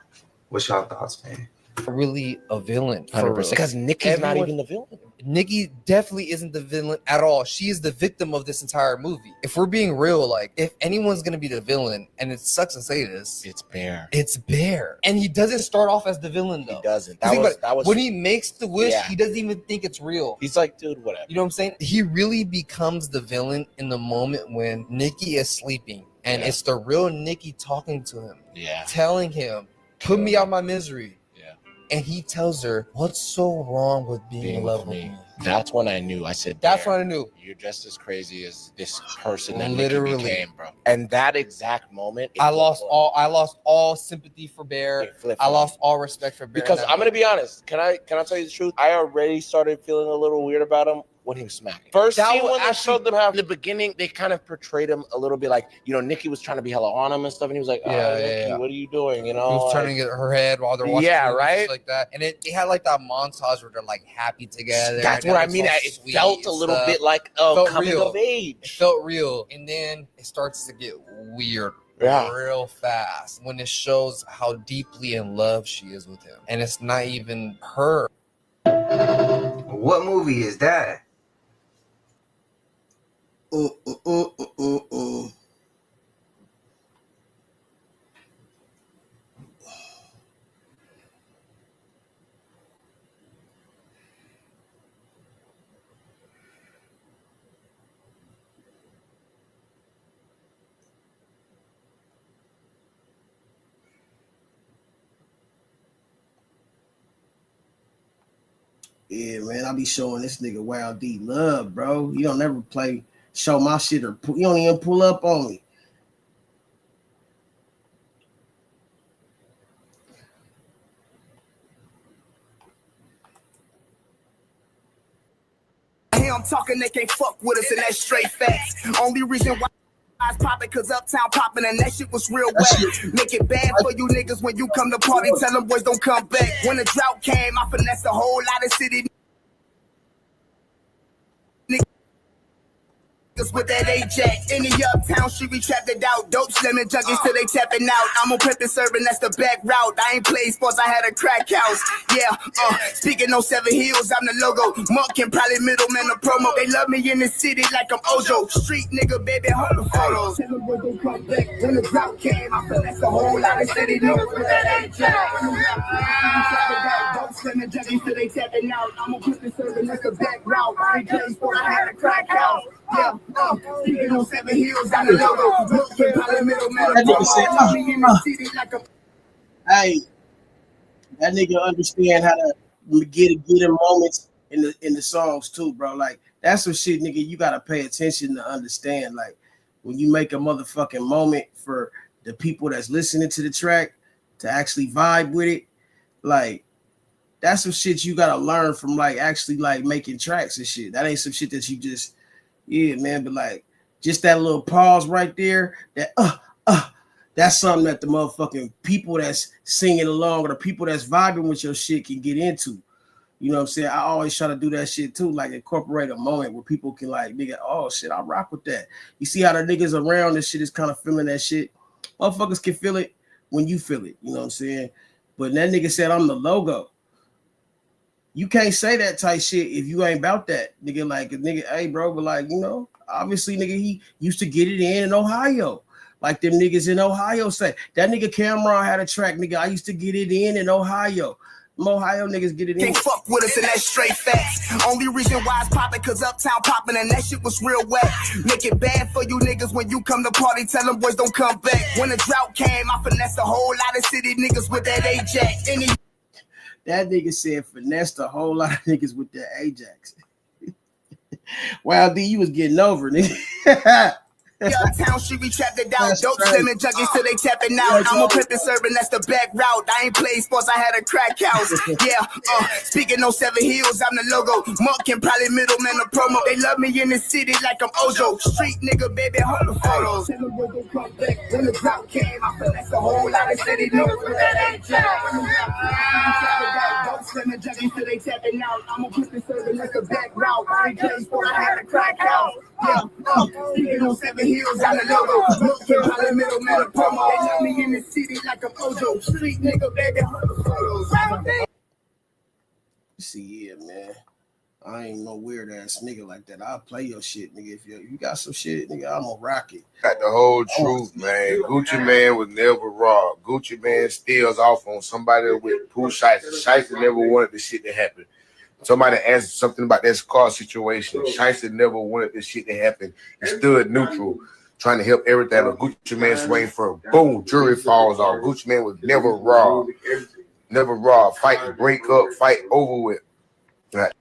What's your thoughts, man? Really a villain, 100%. Because Nikki's not even the villain. Nikki definitely isn't the villain at all. She is the victim of this entire movie. If we're being real, like, if anyone's gonna be the villain, and it sucks to say this, it's Bear. It's Bear. And he doesn't start off as the villain though. He doesn't. That was when he makes the wish, Yeah. he doesn't even think it's real. He's like, dude, whatever. You know what I'm saying? He really becomes the villain in the moment when Nikki is sleeping, and it's the real Nikki talking to him. Yeah. Telling him, put me out my misery. Yeah. And he tells her, what's so wrong with being in love with me? That's when I knew. I said, that's when I knew. You're just as crazy as this person that Literally. Nikki became, bro. And that exact moment, I lost all sympathy for Bear. I lost all respect for Bear. Because I'm gonna be honest. Can I tell you the truth? I already started feeling a little weird about him when he was smacking. First scene when they showed them how in the beginning they kind of portrayed him a little bit like, you know, Nikki was trying to be hella on him and stuff, and he was like, Nikki, what are you doing? You know, he was turning her head while they're watching. Yeah, right. Like that, and it had like that montage where they're like happy together. That's what I mean. It felt a little bit like coming of age. It felt real, and then it starts to get weird. Real fast when it shows how deeply in love she is with him, and it's not even her. What movie is that? Yeah, man, I be showing this nigga Wild D love, bro. You don't never show my shit, or you don't even pull up on me. Here I'm talking, they can't fuck with us, and that's straight facts. Only reason why I popping, cause Uptown popping, and that shit was real wet. Make it bad for you niggas when you come to party, tell them boys don't come back. When the drought came, I finessed a whole lot of city with that Ajax. Any uptown street, we trapped it out. Dope slamming junkies till they tapping out. I'm on pimpin' serving, that's the back route. I ain't played sports, I had a crack house. Yeah, speaking on 7 Hills, I'm the logo. Monk and probably middleman of promo. They love me in the city like I'm Ojo. Street nigga, baby, hold the photos. Tell them boys don't come back. When the drought came, I finessed a whole lot of city news with that Ajax. Dope slamming junkies till they tapping out. I'm on pimpin' serving, that's the back route. I ain't played sports, I had a crack house. Yeah, speaking on 7 Hills, I'm the logo. Monk and probably middleman of promo. Hey, that nigga understand how to get in moments in the songs too, bro. Like that's some shit, nigga. You gotta pay attention to understand. Like when you make a motherfucking moment for the people that's listening to the track to actually vibe with it, like that's some shit you gotta learn from, like actually like making tracks and shit. That ain't some shit that you just, yeah, man. But like just that little pause right there, that that's something that the motherfucking people that's singing along or the people that's vibing with your shit can get into. You know what I'm saying? I always try to do that shit too, like incorporate a moment where people can like, nigga, oh shit, I rock with that. You see how the niggas around this shit is kind of feeling that shit? Motherfuckers can feel it when you feel it, you know what I'm saying? But that nigga said, I'm the logo. You can't say that type shit if you ain't about that. Nigga, like, nigga, hey, bro, but like, you know, obviously, nigga, he used to get it in Ohio. Like them niggas in Ohio say. That nigga Cameron had a track, nigga, I used to get it in Ohio. Them Ohio niggas get it in. Can't fuck with us, and that's straight facts. Only reason why it's popping, cause Uptown popping, and that shit was real wet. Make it bad for you niggas when you come to party, tell them boys don't come back. When the drought came, I finessed a whole lot of city niggas with that Ajax. That nigga said finessed a whole lot of niggas with that Ajax. Wow, D, you was getting over, nigga. Uptown street, we trapped it out. Dope slamming junkies till they tapping out. I'm on pimpin' serving, that's the back route. I ain't played sports, I had a crack house. Yeah, speaking on 7 Hills, I'm the logo. Monk and probably middleman of promo. They love me in the city like I'm Ojo. Street nigga, baby, hold the photos. Tell them boys don't come back. When the drought came, I finessed a whole lot of city news with that Ajax. Dope slamming junkies till they tapping out. I'm on pimpin' serving, that's the back route. I ain't played sports, I had a crack house. Yeah, speaking on 7 Hills, I'm the logo. Look for the middleman of promo. They love me in the city like I'm Ojo. Street nigga, baby, hold the photos. See, yeah, man. I ain't no weird ass nigga like that. I'll play your shit, nigga. If you got some shit, nigga, I'm gonna rock it. Got the whole truth, man. Gucci Man was never robbed. Gucci Man steals off on somebody with Pooh Shiesty. Shiesty never wanted this shit to happen. Somebody asked something about that car situation. Shiesty never wanted this shit to happen. He stood neutral, trying to help everything. But Gucci Man swing for boom, jury falls off. Gucci Man was never robbed. never rob. Fight and break up. Fight over with. Right.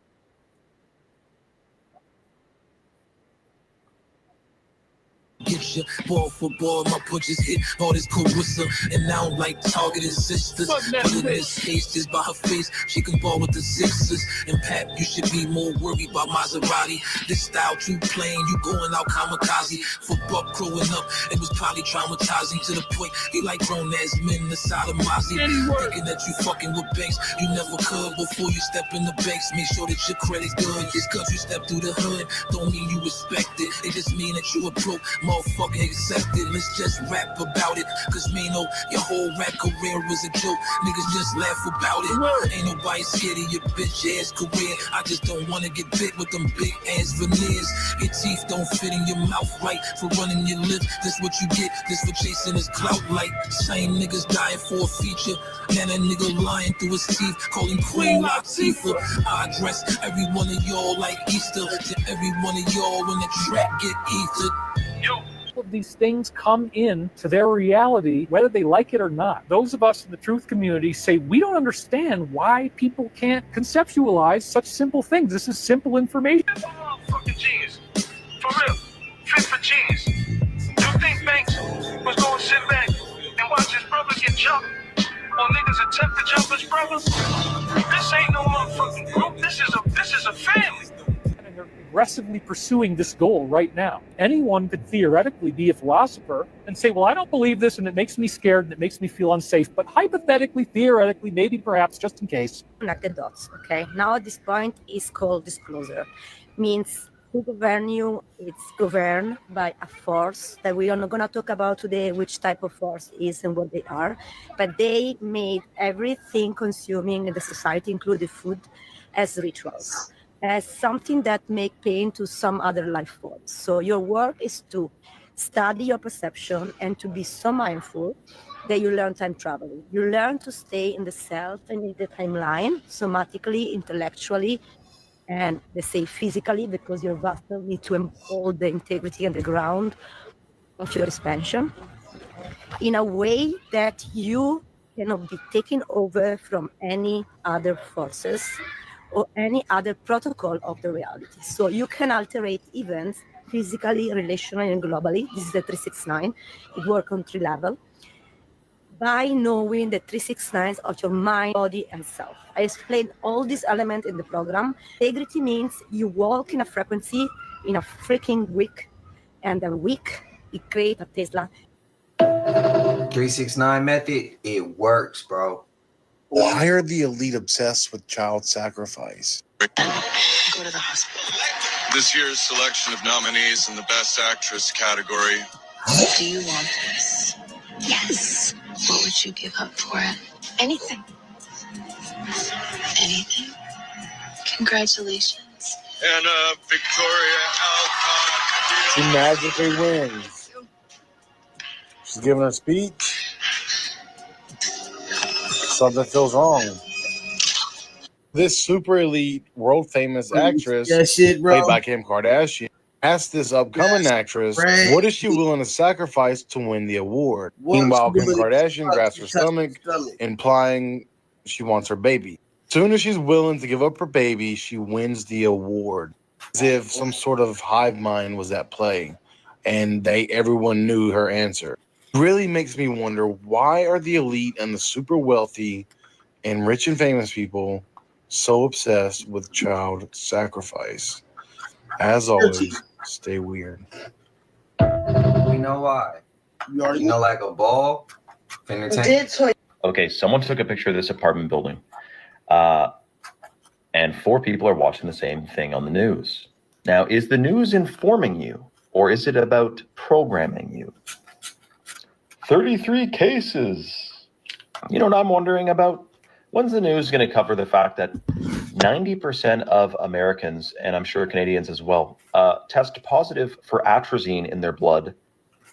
Get your ball for ball, my punches hit all this Carissa, and I don't like targeting sisters. But in this case, just by her face, she can ball with the Sixers. And Pat, you should be more worried about Maserati. This style you playing, you going out kamikaze. For Buck growing up, it was probably traumatizing to the point he like grown ass men the side of Mozzie. Thinking that you fucking with banks, you never could before you step in the banks. Make sure that your credit's good. Just cause you step through the hood, don't mean you respect it. It just mean that you a broke motherfucker accepted. Let's just rap about it, cause me know your whole rap career was a joke. Niggas just laugh about it. Ain't nobody scared of your bitch ass career. I just don't wanna get bit with them big ass veneers. Your teeth don't fit in your mouth right for running your lips. This what you get, this for chasing his clout like. Same niggas dying for a feature. Man, that nigga lying through his teeth, calling Queen Latifah. I address every one of y'all like Easter. To every one of y'all when the track get ethered. Of these things come in to their reality, whether they like it or not. Those of us in the truth community say we don't understand why people can't conceptualize such simple things. This is simple information. Oh, fucking genius. For real. Fit for genius. You think Banks was going to sit back and watch his brother get jumped? Or niggas attempt to jump his brother? This ain't no motherfucking group. This is a family. They're aggressively pursuing this goal right now. Anyone could theoretically be a philosopher and say, well, I don't believe this and it makes me scared and it makes me feel unsafe. But hypothetically, theoretically, maybe perhaps just in case. Connect the dots, okay? Now at this point is called disclosure. Means who govern you, it's governed by a force that we are not going to talk about today, which type of force is and what they are. But they made everything consuming in the society, including food, as rituals, as something that make pain to some other life forms. So your work is to study your perception and to be so mindful that you learn time traveling. You learn to stay in the self and in the timeline, somatically, intellectually, and let's say physically, because your vessel need to uphold the integrity and the ground of your expansion in a way that you cannot be taken over from any other forces or any other protocol of the reality. So you can alterate events physically, relationally, and globally. This is the 369. It works on 3 levels by knowing the 369s of your mind, body, and self. I explained all these elements in the program. Integrity means you walk in a frequency in a freaking week, and a week, it creates a Tesla. 369 method, it works, bro. Why are the elite obsessed with child sacrifice? Go to the hospital. This year's selection of nominees in the Best Actress category. Do you want this? Yes. What would you give up for it? Anything. Anything? Congratulations. Anna Victoria Alcott. She magically wins. She's giving a speech. Something feels wrong. This super elite, world famous actress, played by Kim Kardashian, asked this upcoming actress, what is she willing to sacrifice to win the award? Meanwhile, Kim Kardashian grabs her stomach, implying she wants her baby. Soon as she's willing to give up her baby, she wins the award. As if some sort of hive mind was at play, and everyone knew her answer. Really makes me wonder, why are the elite and the super wealthy and rich and famous people so obsessed with child sacrifice? As always, stay weird. We know why. You know, like a ball. Okay, someone took a picture of this apartment building, and 4 people are watching the same thing on the news. Now, is the news informing you, or is it about programming you? 33 cases. You know what I'm wondering about? When's the news going to cover the fact that 90% of Americans, and I'm sure Canadians as well, test positive for atrazine in their blood,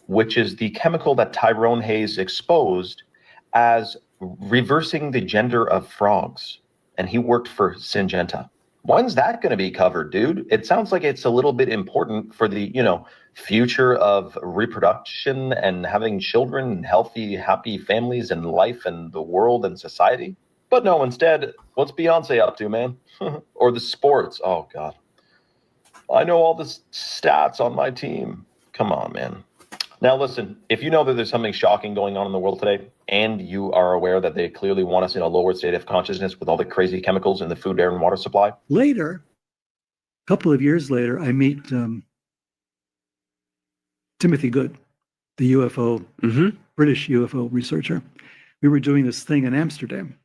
which is the chemical that Tyrone Hayes exposed as reversing the gender of frogs. And he worked for Syngenta. When's that going to be covered, dude? It sounds like it's a little bit important for the, future of reproduction and having children and healthy, happy families and life and the world and society. But no, instead, what's Beyonce up to, man? Or the sports? Oh, God. I know all the stats on my team. Come on, man. Now, listen, if you know that there's something shocking going on in the world today, and you are aware that they clearly want us in a lower state of consciousness with all the crazy chemicals in the food, air, and water supply. Later, a couple of years later, I meet Timothy Good, the UFO, British UFO researcher. We were doing this thing in Amsterdam.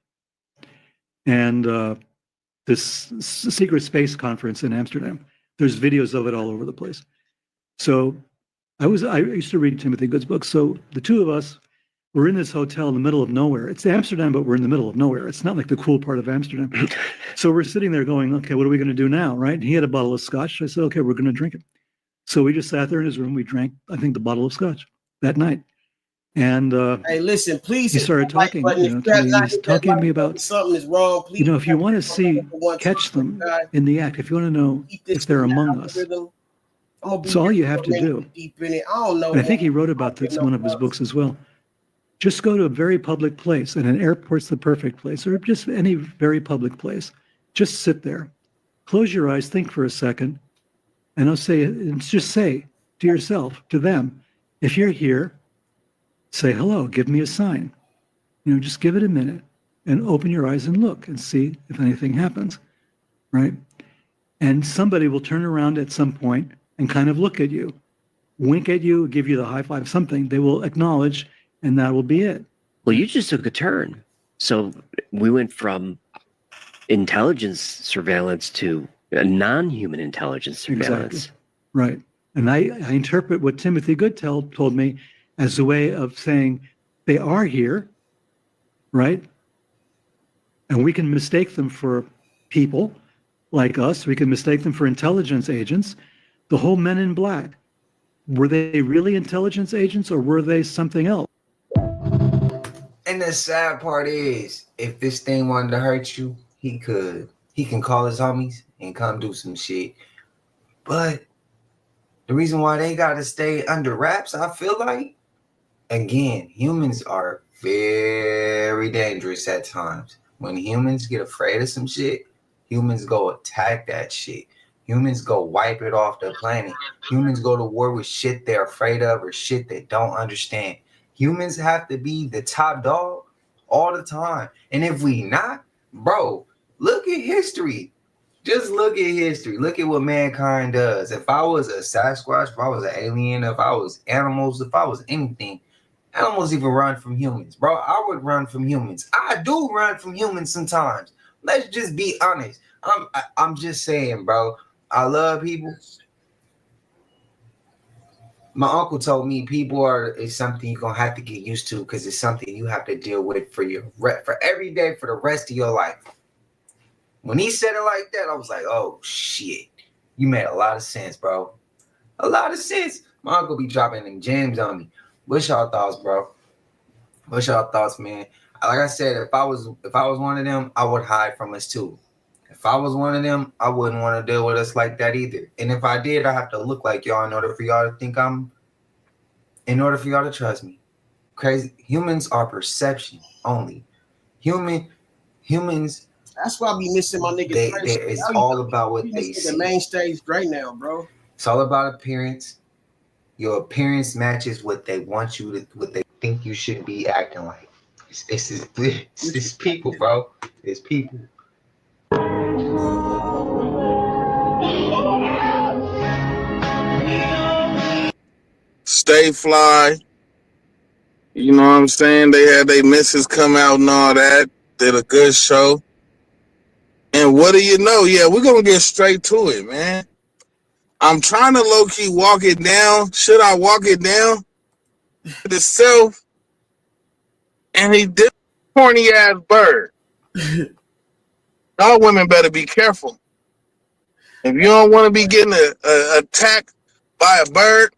And this secret space conference in Amsterdam. There's videos of it all over the place. So I used to read Timothy Good's books. So the two of us were in this hotel in the middle of nowhere. It's Amsterdam, but we're in the middle of nowhere. It's not like the cool part of Amsterdam. So we're sitting there going, okay, what are we going to do now, right? And he had a bottle of scotch. I said, okay, we're going to drink it. So we just sat there in his room. We drank, I think, the bottle of scotch that night. And hey, listen, please. He started talking, to me. He's talking to me about something is wrong. Please, if you want to catch them in the act, if you want to know if they're among us, so all you have to do. I don't know. And I think he wrote about this in one of his books as well. Just go to a very public place, and an airport's the perfect place, or just any very public place. Just sit there, close your eyes, think for a second, and just say to yourself, to them, if you're here, say hello, give me a sign. Just give it a minute and open your eyes and look and see if anything happens, right? And somebody will turn around at some point and kind of look at you, wink at you, give you the high five, something. They will acknowledge, and that will be it. Well, you just took a turn. So we went from intelligence surveillance to a non-human intelligence surveillance. Exactly. Right. And I interpret what Timothy Good told me as a way of saying they are here, right? And we can mistake them for people like us. We can mistake them for intelligence agents. The whole Men in Black, were they really intelligence agents or were they something else? And the sad part is, if this thing wanted to hurt you, he could. He can call his homies and come do some shit. But the reason why they got to stay under wraps, I feel like, again, humans are very dangerous at times. When humans get afraid of some shit, humans go attack that shit. Humans go wipe it off the planet. Humans go to war with shit they're afraid of or shit they don't understand. Humans have to be the top dog all the time. And if we not, bro, look at history. Just look at history. Look at what mankind does. If I was a Sasquatch, if I was an alien, if I was animals, if I was anything, animals even run from humans, bro. I would run from humans. I do run from humans sometimes. Let's just be honest. I'm just saying, bro. I love people. My uncle told me people is something you're gonna have to get used to because it's something you have to deal with for every day for the rest of your life. When he said it like that, I was like, oh shit. You made a lot of sense, bro. A lot of sense. My uncle be dropping them gems on me. What's y'all thoughts, bro? What's y'all thoughts, man? Like I said, if I was one of them, I would hide from us too. If I was one of them, I wouldn't want to deal with us like that either. And if I did, I have to look like y'all in order for y'all to trust me. Crazy. Humans are perception only. Humans. That's why I be missing my niggas. It's all about what they see. The main stage right now, bro. It's all about appearance. Your appearance matches what they want you to, what they think you should be acting like. It's people, bro. It's people. Stay fly. You know what I'm saying? They had their misses come out and all that. Did a good show. And what do you know? Yeah, we're going to get straight to it, man. I'm trying to low-key walk it down. Should I walk it down? Itself. And he did a corny-ass bird. Y'all women better be careful. If you don't want to be getting attacked by a bird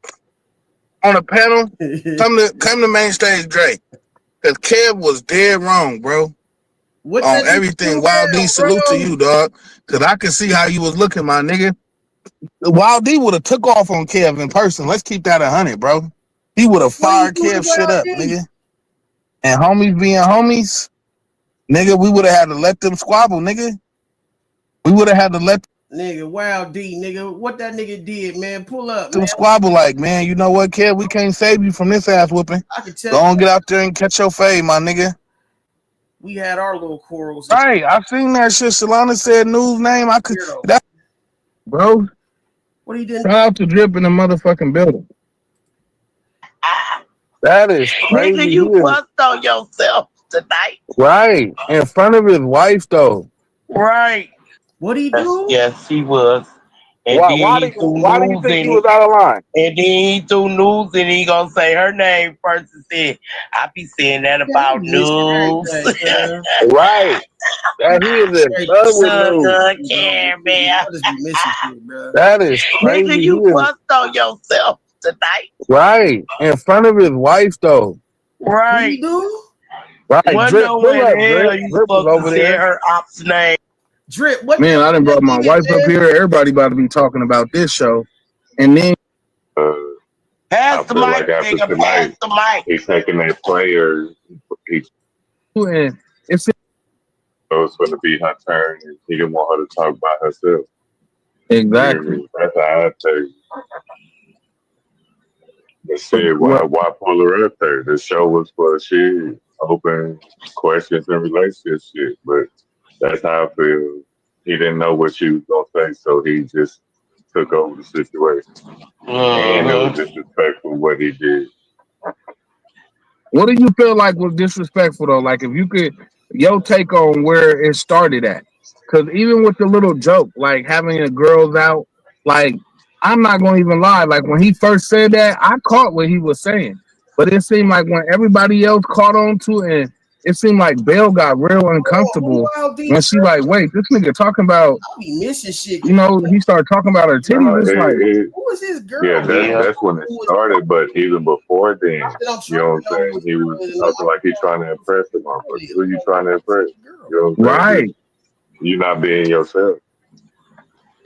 on a panel, come to main stage, Dre. Because Kev was dead wrong, bro. On everything. Wild D, salute to you, dog. Because I can see how you was looking, my nigga. Wild D would have took off on Kev in person. Let's keep that 100, bro. He would have fired Kev shit up, nigga. And homies being homies, nigga, we would have had to let them squabble, nigga. We would have had to let nigga, Wild D, nigga, what that nigga did, man. Pull up, them man. squabble like, man, you know what, kid? We can't save you from this ass whooping. I can tell Go on, get out there and catch your fade, my nigga. we had our little quarrels. Right, I seen that shit. Shalana said news name. I could, that, bro. What he did? Shout out to Drip in the motherfucking building. That is crazy. Nigga, you fucked on yourself tonight. Right, in front of his wife though. Right. What he do? Yes, he was. And Why do you think he was out of line? And then he threw news and he gonna say her name first and said, I be saying that about news. Right. That he is in love with news. That is crazy. Nigga, you fucked on yourself tonight. Right. In front of his wife though. Right. Right. What Drip, no pull way up, the hell Drip. you Drip was supposed over to say there. her op's name? Drip, what? Man, I done brought my wife up here. Everybody about to be talking about this show. And then Pass the feel mic, like after nigga. tonight, Pass the mic. he's taking that player. and it's So it's going to be her turn, and he didn't want her to talk about herself. exactly. That's how I take it. But shit, why pull her up there? The show was for shit, open questions and relationship shit. But that's how I feel. He didn't know what she was gonna say, so he just took over the situation. And it was disrespectful what he did. What do you feel like was disrespectful though? Like if you could, your take on where it started at? Because even with the little joke, like having the girls out, like I'm not gonna even lie. Like when he first said that, I caught what he was saying, but it seemed like when everybody else caught on to it, and it seemed like Belle got real uncomfortable when she like, wait, this nigga talking about, I be missing shit. you know, he started talking about her titties. It's like, Who is this girl? Yeah, that's when it started. But even before then, you know what I'm saying? He was talking like he's trying to impress the motherfucker. Who you trying to impress? You know what I'm saying? right. You're not being yourself.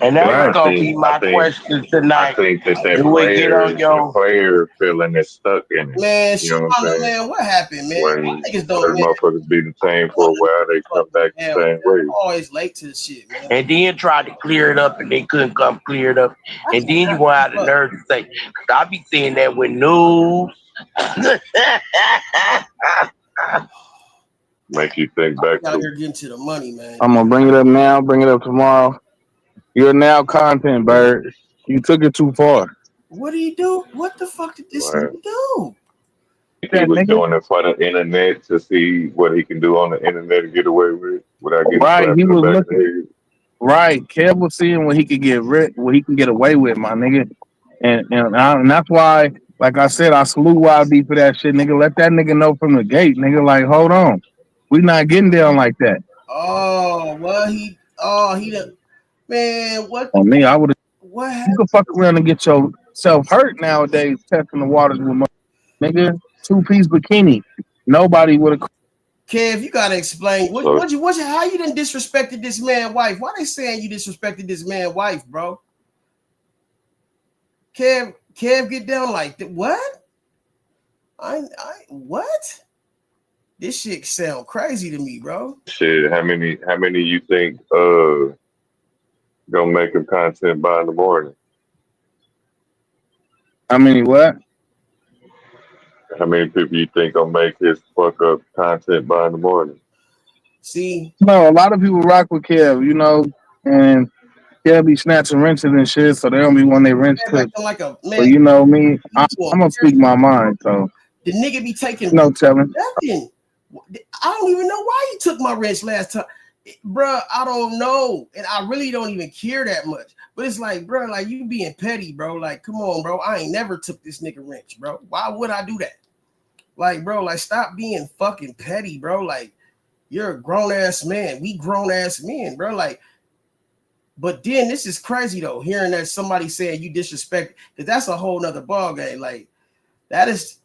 And that's gonna be my question tonight. I think that player feeling is stuck in it. Man, you know what I'm saying? Man, what happened, man? When Niggas those don't motherfuckers be the same for a while, they come back the same way. always late to the shit, man. And then tried to clear it up and they couldn't come clear it up. And then you want to have the nerve to say, cause I be saying that with news. Make you think back Out here getting to the money, man. I'm gonna bring it up now, bring it up tomorrow. You're now content, Bird. You took it too far. What do you do? What the fuck did this nigga do? He was doing it for the internet to see what he can do on the internet to get away with without getting Right, he slapped in the was back of the looking. head. Right, Kev was seeing what he could get what he can get away with, my nigga, and that's why, like I said, I salute YB for that shit, nigga. Let that nigga know from the gate, nigga. Like, hold on, we not getting down like that. Oh, well, he done, man, what? On me, I would have. What You happened? can fuck around and get yourself hurt nowadays, testing the waters with nigga 2-piece bikini. Nobody would have. Kev, you gotta explain how you done disrespected this man's wife. Why they saying you disrespected this man's wife, bro? Kev, get down like that. What? What? This shit sound crazy to me, bro. Shit, how many you think gonna make him content by in the morning? How many what? How many people you think gonna make his fuck up content by in the morning? See, no, a lot of people rock with Kev, you know, and Kev be snatching wrenches and shit, so they don't be when they wrench cook. like a man. But you know me, I'm gonna speak my mind, so The nigga be taking no telling. nothing. I don't even know why he took my wrench last time. Bruh, I don't know. And I really don't even care that much. But it's like, bro, like you being petty, bro. Like, come on, bro. I ain't never took this nigga wrench, bro. Why would I do that? Like, bro, like stop being fucking petty, bro. Like, you're a grown-ass man. We grown-ass men, bro. Like, but then this is crazy though, hearing that somebody saying you disrespect, because that's a whole nother ball game. Like, that is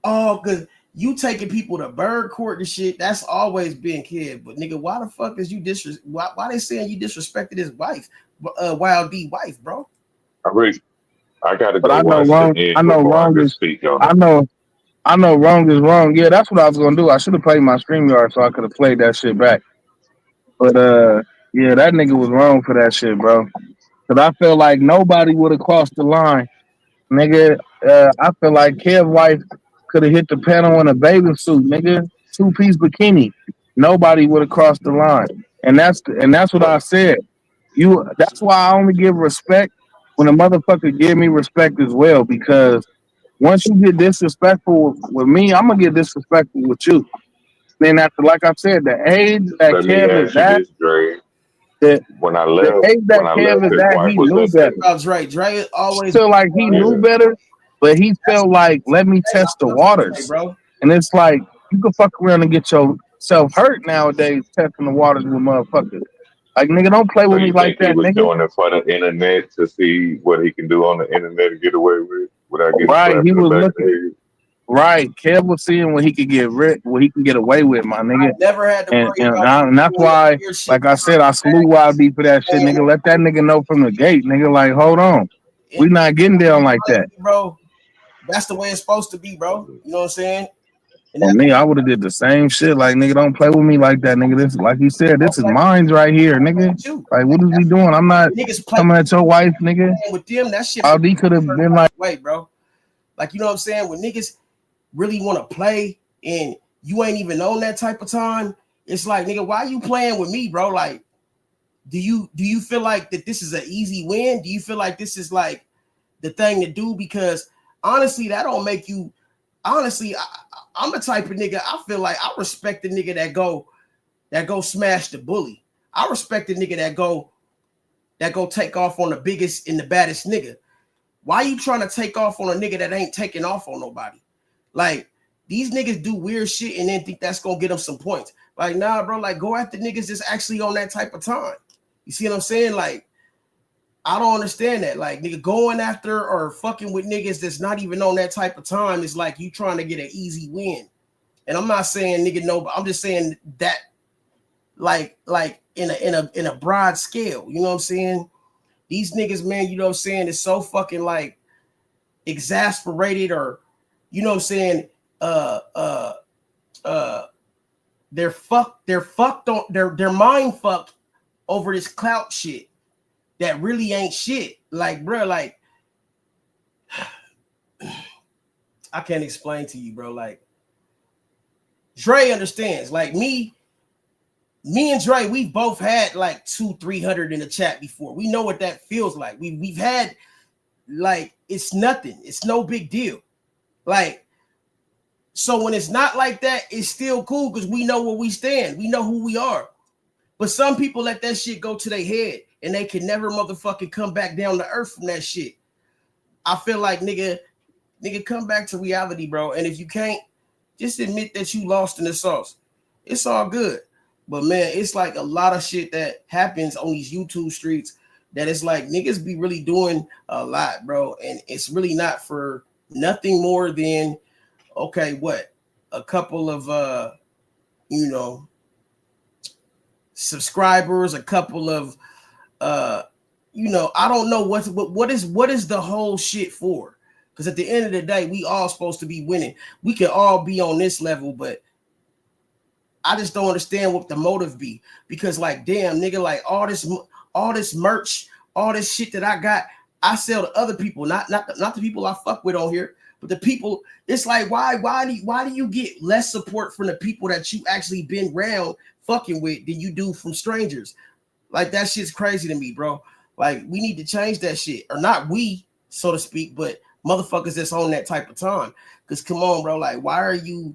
because you taking people to bird court and shit, that's always been kid. But nigga, why the fuck is you why they saying you disrespected his wife, Wild D wife, bro? I gotta But go I know watch long. the end I know before I can longest. speak on I it. know. I know wrong is wrong. Yeah, that's what I was gonna do. I should have played my StreamYard so I could have played that shit back. But yeah, that nigga was wrong for that shit, bro. Cause I feel like nobody would have crossed the line, nigga. I feel like Kev's wife could have hit the panel in a bathing suit, nigga, 2-piece bikini. Nobody would have crossed the line, and that's what I said. That's why I only give respect when a motherfucker give me respect as well. Because once you get disrespectful with me, I'm gonna get disrespectful with you. Then after, like I said, the age that Let me Kev is ask you at, this, Dre. the When I the left, age that when I Kev left, is his at, wife he was knew at better. the That's right. Dre always Feel like he knew better, but he felt like, let me test the hey, waters. bro. And it's like, you can fuck around and get yourself hurt nowadays testing the waters with motherfuckers. Like, nigga, don't play So with me you like think he that, was nigga. doing it for the internet to see what he can do on the internet and get away with without getting Right, slapped he in the was back of looking. the head? Right, Kev was seeing what he could what he can get away with, my nigga. Never had to worry about And that's doing why, weird shit. like I said, I salute YB for that shit, nigga. Let that nigga know from the gate, nigga. Like, hold on, we not getting down like that. Bro, that's the way it's supposed to be, bro. You know what I'm saying? And On me, I would have did the same shit. Like, nigga, don't play with me like that, nigga. This, like he said, this is mine right here, nigga. Like, what is we doing? I'm not coming at your wife, nigga. with them, that shit. YB could have been like, wait, bro. Like, you know what I'm saying? When niggas really want to play and you ain't even on that type of time, it's like, nigga, why you playing with me, bro? Like, do you feel like that this is an easy win? Do you feel like this is like the thing to do? Because honestly, that don't make you. Honestly, I'm the type of nigga. I feel like I respect the nigga that go smash the bully. I respect the nigga that go take off on the biggest and the baddest nigga. Why you trying to take off on a nigga that ain't taking off on nobody? Like, these niggas do weird shit and then think that's gonna get them some points. Like, nah, bro, like, go after niggas that's actually on that type of time. You see what I'm saying? Like, I don't understand that. Like, nigga, going after or fucking with niggas that's not even on that type of time is like you trying to get an easy win. And I'm not saying nigga no, but I'm just saying that like in a broad scale. You know what I'm saying? These niggas, man, you know what I'm saying, is so fucking like exasperated, or you know what I'm saying, they're fucked on they're mind fucked over this clout shit that really ain't shit. Like, bro, like I can't explain to you, bro. Like, Dre understands. Like, me and Dre, we've both had like 200-300 in the chat before. We know what that feels like. We've had, like, it's nothing. It's no big deal. Like, so when it's not like that, it's still cool because we know where we stand. We know who we are. But some people let that shit go to their head and they can never motherfucking come back down to earth from that shit. I feel like, nigga, come back to reality, bro. And if you can't, just admit that you lost in the sauce. It's all good. But man, it's like a lot of shit that happens on these YouTube streets that it's like niggas be really doing a lot, bro. And it's really not for nothing more than, okay, what? A couple of, you know, subscribers, a couple of, you know, I don't know what is the whole shit for? Because at the end of the day, we all supposed to be winning. We can all be on this level, but I just don't understand what the motive be. Because, like, damn, nigga, like all this merch, all this shit that I got, I sell to other people, not the people I fuck with on here, but the people. It's like, why do you get less support from the people that you actually been around fucking with than you do from strangers? Like, that shit's crazy to me, bro. Like, we need to change that shit, or not we, so to speak, but motherfuckers that's on that type of time. Because come on, bro, like, why are you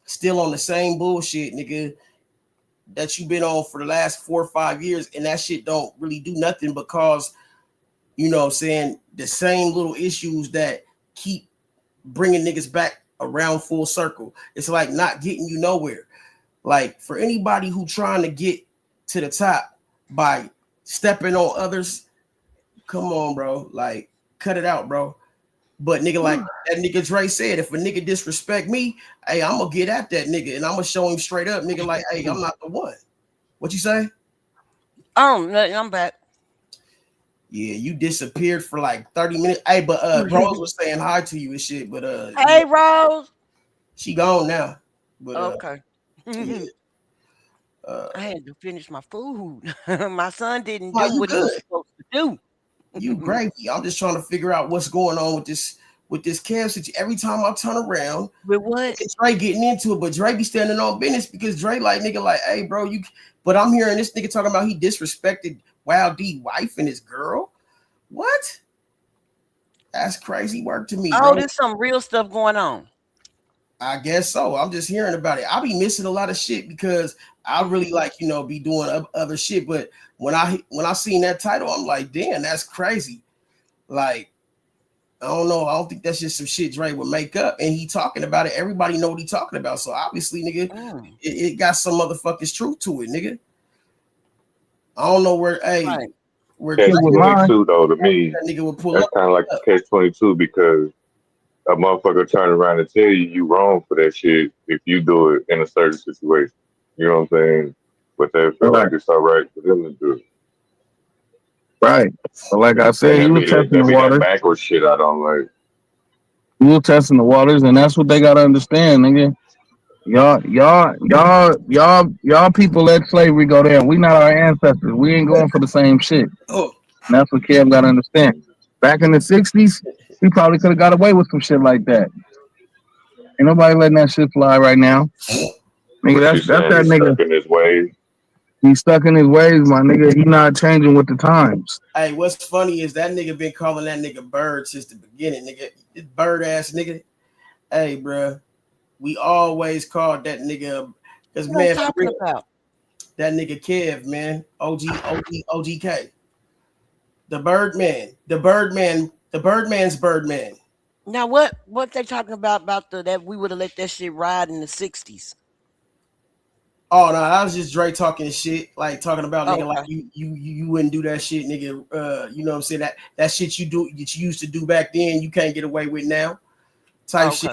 still on the same bullshit, nigga, that you've been on for the last 4 or 5 years, and that shit don't really do nothing because, you know what I'm saying, the same little issues that keep bringing niggas back around full circle. It's like not getting you nowhere. Like, for anybody who trying to get to the top by stepping on others, come on, bro, like, cut it out, bro. But nigga, like that nigga Dre said, if a nigga disrespect me, hey, I'm gonna get at that nigga and I'm gonna show him straight up, nigga, like, hey, I'm not the one. What you say? I'm back. Yeah, you disappeared for like 30 minutes. Hey, but Rose was saying hi to you and shit. But hey, Rose. She gone now. But Okay. yeah. I had to finish my food. My son didn't Oh, do you what he was good. supposed to do. You gravy. I'm just trying to figure out what's going on with this Kev situation. Every time I turn around, with what? Dre getting into it, but Dre be standing on business because Dre like nigga like, hey bro, you. But I'm hearing this nigga talking about he disrespected Wild D wife and his girl. What? That's crazy work to me, bro. There's some real stuff going on. I guess so. I'm just hearing about it. I'll be missing a lot of shit because I really like, be doing other shit. But when I seen that title, I'm like, damn, that's crazy. Like, I don't know. I don't think that's just some shit Dre would make up. And he talking about it. Everybody know what he talking about. So obviously, nigga, it got some motherfucking truth to it, nigga. I don't know where, where Catch-22 though, to me, that nigga would pull that's up. kind of like Catch-22 because a motherfucker turn around and tell you wrong for that shit if you do it in a certain situation. You know what I'm saying? But they feel like it's all right for them to do it. Right. But like I said, you were testing the waters. That backwards shit I don't like. You were testing the waters, and that's what they gotta understand, nigga. Y'all people let slavery go there. We not our ancestors. We ain't going for the same shit. Oh. And that's what Kev gotta understand. Back in the 60s, we probably could have got away with some shit like that. Ain't nobody letting that shit fly right now. Nigga, that's that nigga. Stuck in his ways. He's stuck in his ways, my nigga. He not changing with the times. Hey, what's funny is that nigga been calling that nigga Bird since the beginning, nigga. This bird ass nigga. Hey, bro, we always called that nigga because man, about? That nigga Kev, man, OGK, the Birdman, the Birdman's Birdman. Now what they talking about that we would have let that shit ride in the 60s? Oh no, that was just Dre talking shit, like talking about nigga, like you wouldn't do that shit, nigga. You know what I'm saying? That shit you used to do back then, you can't get away with now. Type shit.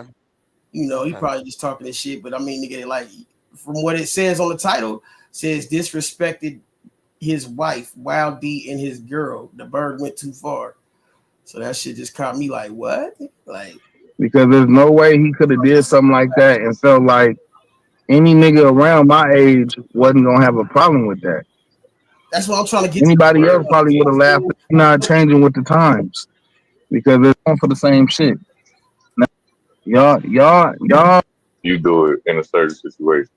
You know, he probably just talking this shit, but I mean, nigga, like from what it says on the title, says disrespected his wife, Wild D, and his girl. The bird went too far. So that shit just caught me like, what? Like, because there's no way he could have did something like that and felt like any nigga around my age wasn't gonna have a problem with that. That's what I'm trying to get. Anybody else probably would have laughed. He's not changing with the times because they're going for the same shit. Now, y'all. You do it in a certain situation.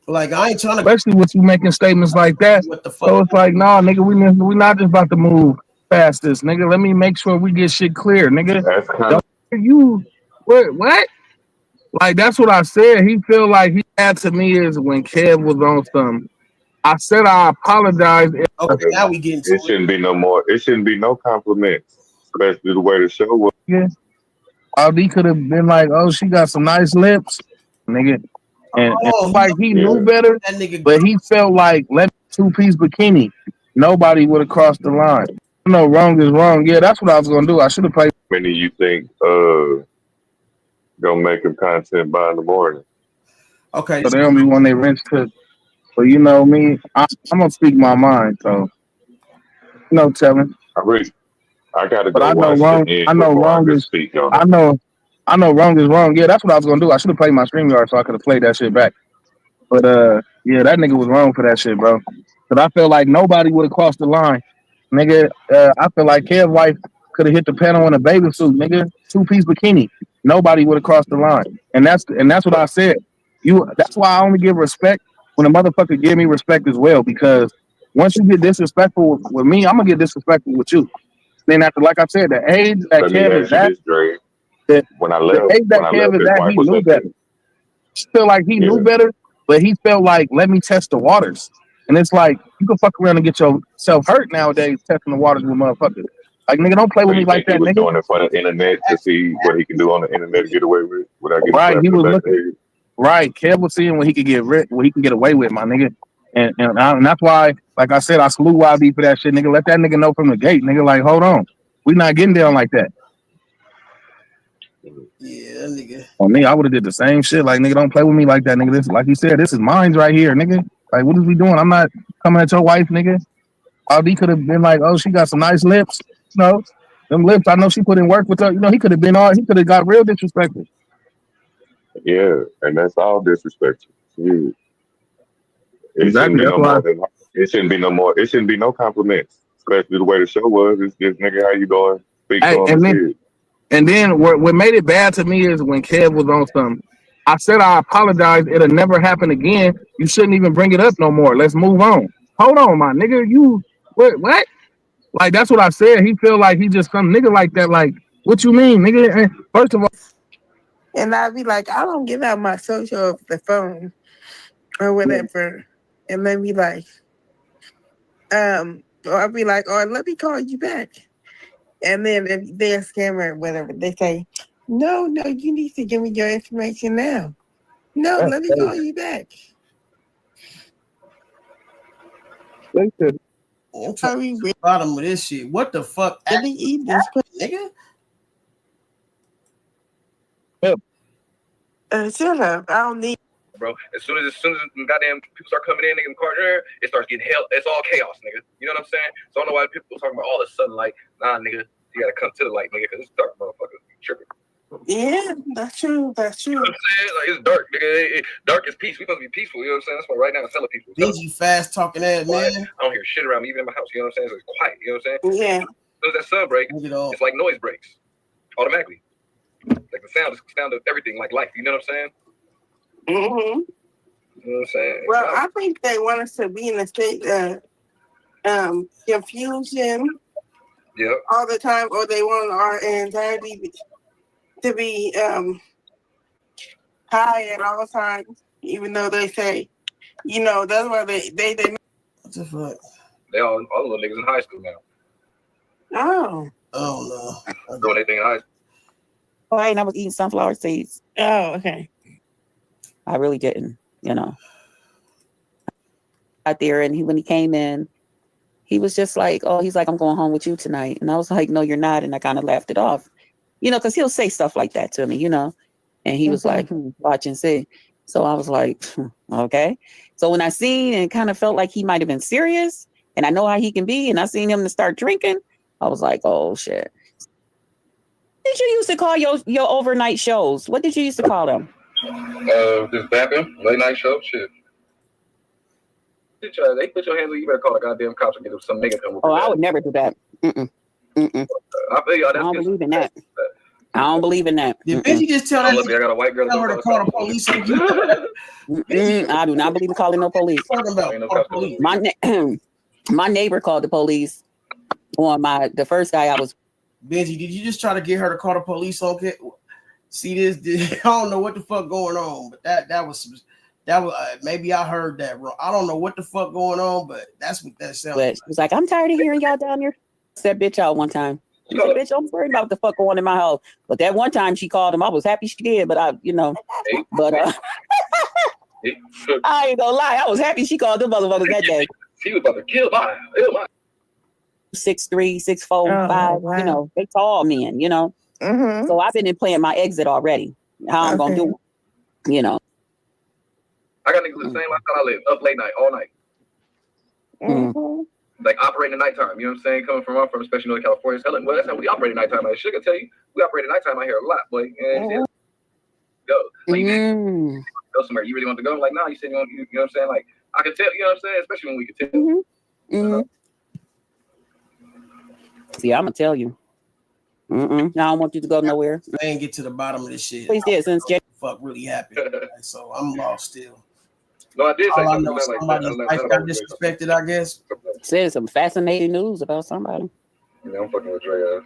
Like I ain't trying to, especially with you making statements like that. So it's like, nah, nigga, we not just about to move past this, nigga. Let me make sure we get shit clear, nigga. That's kind of what? Like that's what I said. He feel like he had to me is when Kev was on some. I said I apologize. Okay, now we get into it. Shouldn't be no more. It shouldn't be no compliments, especially the way the show was. Yeah. Aldi could have been like, oh, she got some nice lips, nigga. And like he knew better, but he felt like let two-piece bikini. Nobody would have crossed the line. No, wrong is wrong. Yeah, that's what I was gonna do. I should have played. How many you think gonna make him content by in the morning? Okay. So they don't be when they rinse cook. But you know me, I'm gonna speak my mind. So telling. I gotta but go. I know wrong. I know wrong is. I know wrong is wrong. Yeah, that's what I was gonna do. I should have played my StreamYard so I could have played that shit back. But yeah, that nigga was wrong for that shit, bro. Cause I feel like nobody would have crossed the line, nigga. I feel like Kev's wife could have hit the panel in a bathing suit, nigga, two-piece bikini. Nobody would have crossed the line, and that's what I said. That's why I only give respect when a motherfucker give me respect as well. Because once you get disrespectful with me, I'm gonna get disrespectful with you. Then after, like I said, the age that Kev is at. When I left, the age that Kev is at, he knew better. Feel like he knew better, but he felt like, let me test the waters. And it's like, you can fuck around and get yourself hurt nowadays testing the waters with motherfuckers. Like, nigga, don't play with me like that, he was nigga. doing it for the internet to see what he can do on the internet to get away with without getting right, he was looking. Right, Kev was seeing what he could get away with, my nigga. And that's why, like I said, I salute YB for that shit, nigga. Let that nigga know from the gate, nigga. Like, hold on, we not getting down like that. Yeah, nigga. On me, I would have did the same shit. Like, nigga, don't play with me like that, nigga. This, like you said, this is mine right here, nigga. Like, what is we doing? I'm not coming at your wife, nigga. RD could have been like, oh, she got some nice lips. You know, them lips, I know she put in work with her. You know, he could have got real disrespectful. Yeah, and that's all disrespectful. Yeah. It shouldn't Exactly. be That's no why. more than it shouldn't be no more. It shouldn't be no compliments, especially the way the show was. It's just nigga, how you doing? Speak to Hey, him and and then shit. what made it bad to me is when Kev was on something. I said I apologize. It'll never happen again. You shouldn't even bring it up no more. Let's move on. Hold on, my nigga. You what? Like that's what I said. He feel like he just some nigga like that. Like what you mean, nigga? First of all, And I'd be like, I don't give out my social over the phone or whatever. And then be like, or I'd be like, oh, let me call you back. And then if they're a scammer or whatever, they say, no, you need to give me your information now. No, let me call you back. listen. Bottom of this shit. What the fuck? Let me eat this, nigga. Shut up. I don't need. Bro, as soon as goddamn people start coming in, nigga, partner, it starts getting hell. It's all chaos, nigga. You know what I'm saying? So I don't know why people talking about all of a sudden like, nah, nigga, you gotta come to the light, nigga, because it's dark, motherfucker. Tripping. Yeah, that's true. That's true. You know what I'm saying? Like, it's dark, nigga. Dark is peace. We supposed to be peaceful. You know what I'm saying? That's why right now it's hella peaceful. Dingy, fast talking ass man. I don't hear shit around me, even in my house. You know what I'm saying? So it's quiet. You know what I'm saying? Yeah. As soon as that sun breaks, it's like noise breaks automatically. Like the sound of everything, like life. You know what I'm saying? Mm-hmm. You know what I'm saying? Well, I think they want us to be in a state of confusion all the time, or they want our anxiety to be high at all times, even though they say, you know, that's why they What the fuck? They all the little niggas in high school now. Oh no. Doing anything in high school. Right, and I was eating sunflower seeds. Oh, okay. I really didn't, you know. Out there, and when he came in, he was just like, "Oh, he's like, I'm going home with you tonight," and I was like, "No, you're not," and I kind of laughed it off, you know, because he'll say stuff like that to me, you know, and he was like, "Watch and see." So I was like, "Okay." So when I seen and kind of felt like he might have been serious, and I know how he can be, and I seen him to start drinking, I was like, "Oh shit." What did you used to call your overnight shows? What did you used to call them? Just bapping, late night show, shit. They put your hands on you, better call the goddamn cops and get some nigga come with Oh, I would never do that. I feel y'all. I don't believe in that. I don't believe in that. Did Benji just tell that? I got a white girl. Tell her to call the police on you. I do not believe in calling no police. My neighbor called the police on the first guy I was. Benji, did you just try to get her to call the police on? See this? I don't know what the fuck going on, but that was maybe I heard that wrong. I don't know what the fuck going on, but that's what that sounded like. She was like, "I'm tired of hearing y'all down here." Set bitch out one time. She said, "Bitch, I'm worried about what the fuck going on in my house." But that one time she called him, I was happy she did. But I ain't gonna lie, I was happy she called them motherfuckers that day. She was about to kill my. 6'3", 6'4", 5. wow. You know, they tall men. You know, so I've been in playing my exit already. How I'm gonna do it, you know. I got niggas the same lifestyle I live, up late night, all night. Like operating at nighttime, you know what I'm saying? Coming from where I'm from, especially Northern California. Well, that's how we operate at nighttime. I should tell you, we operate at nighttime out here a lot, boy. And go. Like, you go somewhere, you really want to go? I'm like, nah, you said you know what I'm saying? Like, I can tell, you know what I'm saying? Especially when we can tell. See, I'm gonna tell you. I don't want you to go nowhere. I ain't get to the bottom of this shit. Please did since Jan- fuck really happened. So I'm lost still. No, I did say All I something know, like somebody's that. life got disrespected, I guess. Said some fascinating news about somebody. Yeah, I'm fucking with Trey.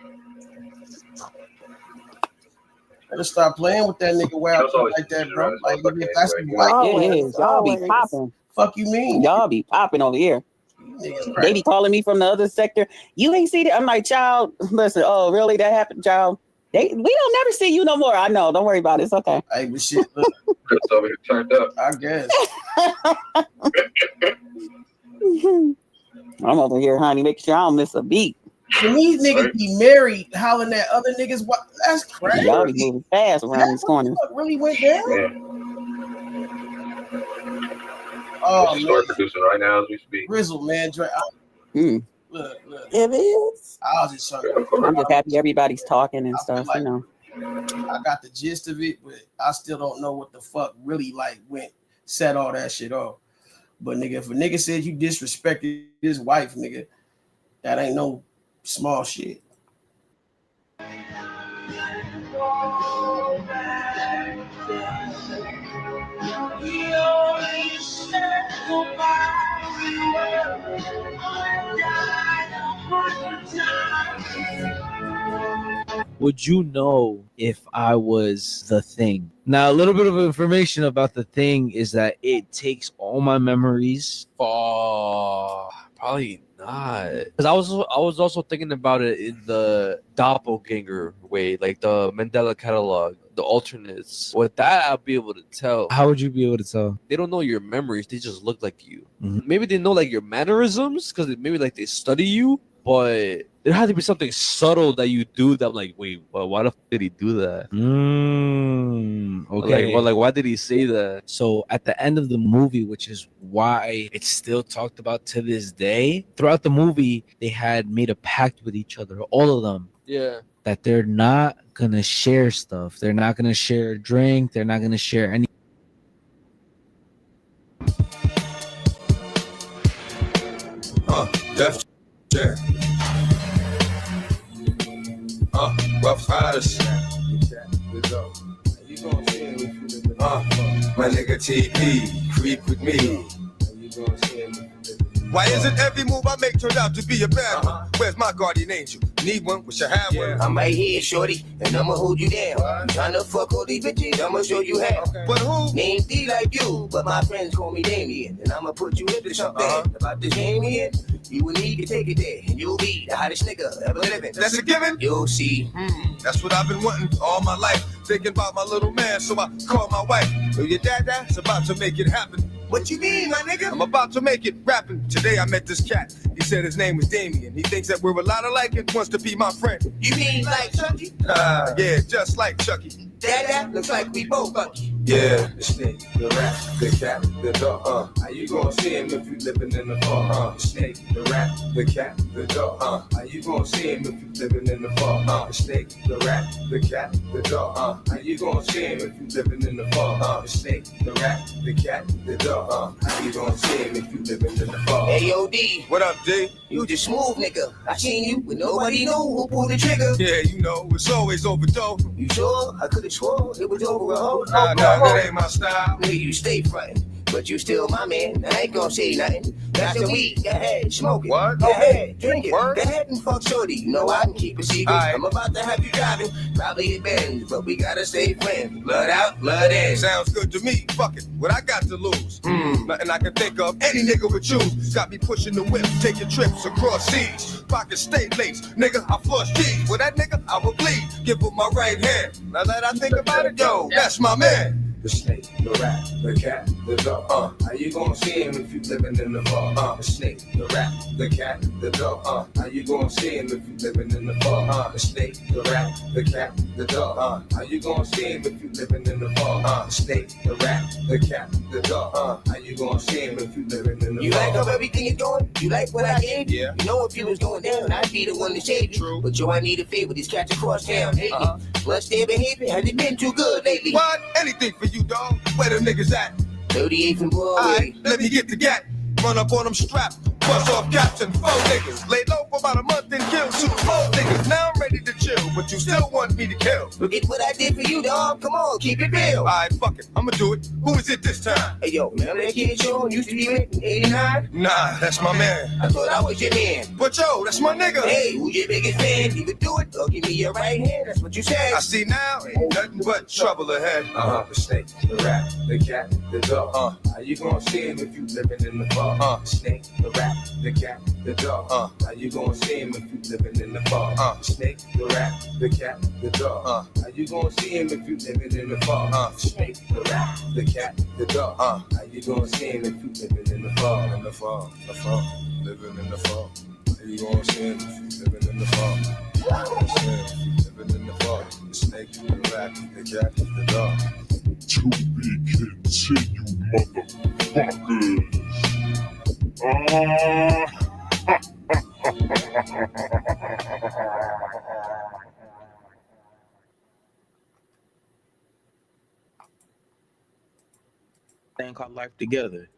Better stop playing with that nigga wild like that, bro. Like if that's Y'all be popping. Fuck you mean? Y'all be popping over here. They be calling me from the other sector. You ain't see that? I'm like, child, listen. Oh, really? That happened, child? We don't never see you no more. I know. Don't worry about it. It's okay. Hey, but shit, look. Chris over here turned up. I guess. I'm over here, honey. Make sure I don't miss a beat. When these niggas be married, hollering at other niggas, what? That's crazy. Y'all be moving fast around these corners. Really went down. Oh, man. Producing right now as we speak. Grizzle, man. Look. It is. I was just trying I'm just happy everybody's talking and stuff, you know. I got the gist of it, but I still don't know what the fuck really like set all that shit off. But nigga, if a nigga said you disrespected his wife, nigga, that ain't no small shit. Would you know if I was the Thing? Now, a little bit of information about the Thing is that it takes all my memories. Probably not. Because I was also thinking about it in the doppelganger way, like the Mandela catalog, the alternates. With that, I'll be able to tell. How would you be able to tell? They don't know your memories; they just look like you. Maybe they know like your mannerisms because maybe like they study you, but there had to be something subtle that you do that I'm like, wait, well, why the fuck did he do that? Okay. Like, why did he say that? So at the end of the movie, which is why it's still talked about to this day, throughout the movie, they had made a pact with each other, all of them. Yeah. That they're not gonna share stuff. They're not gonna share a drink. They're not gonna share any. Def Jam. Rough Riders. My nigga TP, creep with me. Why is it every move I make turned out to be a bad one? Where's my guardian angel? Need one? Wish I had one. I'm right here, shorty, and I'ma hold you down. You tryna fuck all these bitches? I'ma show you how. But who? Name D like you, but my friends call me Damien, and I'ma put you into something about this game here. You will need to take it there, and you'll be the hottest nigga ever living. That's a given? You'll see. That's what I've been wanting all my life. Thinking about my little man, so I call my wife. Yo, your dad's about to make it happen. What you mean, my nigga? I'm about to make it rapping. Today I met this cat. He said his name was Damien. He thinks that we're a lot alike and wants to be my friend. You mean like Chucky? Yeah, just like Chucky. Dada looks like we both lucky. Yeah, the snake, the rat, the cat, the dog. How you gonna see him if you living in the fog? The snake, the rat, the cat, the dog. How you gonna see him if you living in the fog? The snake, the rat, the cat, the dog. How you gonna see him if you living in the fog? The snake, the rat, the cat, the dog. How you gonna see him if you living in the fog? Hey, yo, D. What up, D? You just smooth, nigga. I seen you, but nobody knew who pulled the trigger. Yeah, you know, it's always over dough. You sure? I could've swore it was over a hoe. Nah, that ain't my style. Nigga, you stay frontin', but you still my man. I ain't gonna say nothing. That's the weed. Go ahead, smoke it. What? Go ahead, drink it. Word? Go ahead and fuck shorty. You know I can keep a secret. Right. I'm about to have you driving. Probably a Benz, but we gotta stay friends. Blood out, blood in. Sounds good to me. Fuck it. What I got to lose? Nothing I can think of. Any nigga would choose. Got me pushing the whip, taking trips across seas. Pocket state laced. Nigga, I flush G's. With that nigga, I will bleed. Give him my right hand. Now that I think about it, yo, that's my man. The snake, the rat, the cat, the dog. How you gonna see him if you living in the fog? The snake, the rat, the cat, the dog. How you gonna see him if you living in the fog? The snake, the rat, the cat, the dog. How you gonna see him if you living in the fog? The snake, the rat, the cat, the dog. How you gonna see him if you living in the fog? You like how everything is going? You like what I gave you? Yeah. You know if you was going down, I'd be the one to save you. True. But yo, I need a favor. These cats across town hate me. Plus their behavior hasn't been too good lately. What? Anything for you, dog. Where them niggas at? 38th and Broadway. Alright, let me get the gat. Run up on them strapped. Bust off caps and 4 niggas. Lay low for about a month and kill 2 old niggas. Now I'm ready to chill, but you still want me to kill. Forget what I did for you, dog. Come on, keep it real. Alright, fuck it. I'ma do it. Who is it this time? Hey, yo, remember that kid Sean used to be with in 89? Nah, that's my man. I thought I was your man. But yo, that's my nigga. Hey, who's your biggest fan? You could do it, or give me your right hand. That's what you said. I see now, ain't nothing but trouble ahead. The snake, the rat, the cat, the dog. How you gonna see him if you living in the fog? The snake, the rat, the cat, the dog. How you gonna see him if you living in the fog? The snake, the rat, the cat, the dog. How you gonna see him if you living in the fog? The snake, the rat, the cat, the dog. How you gonna see him if you living in the fog? In the fog, the fog, living in the fog. How you gonna see him if you living in the fog? Living in the fog. The snake, the rat, the cat, the dog. To be continued, motherfuckers. thing called life together.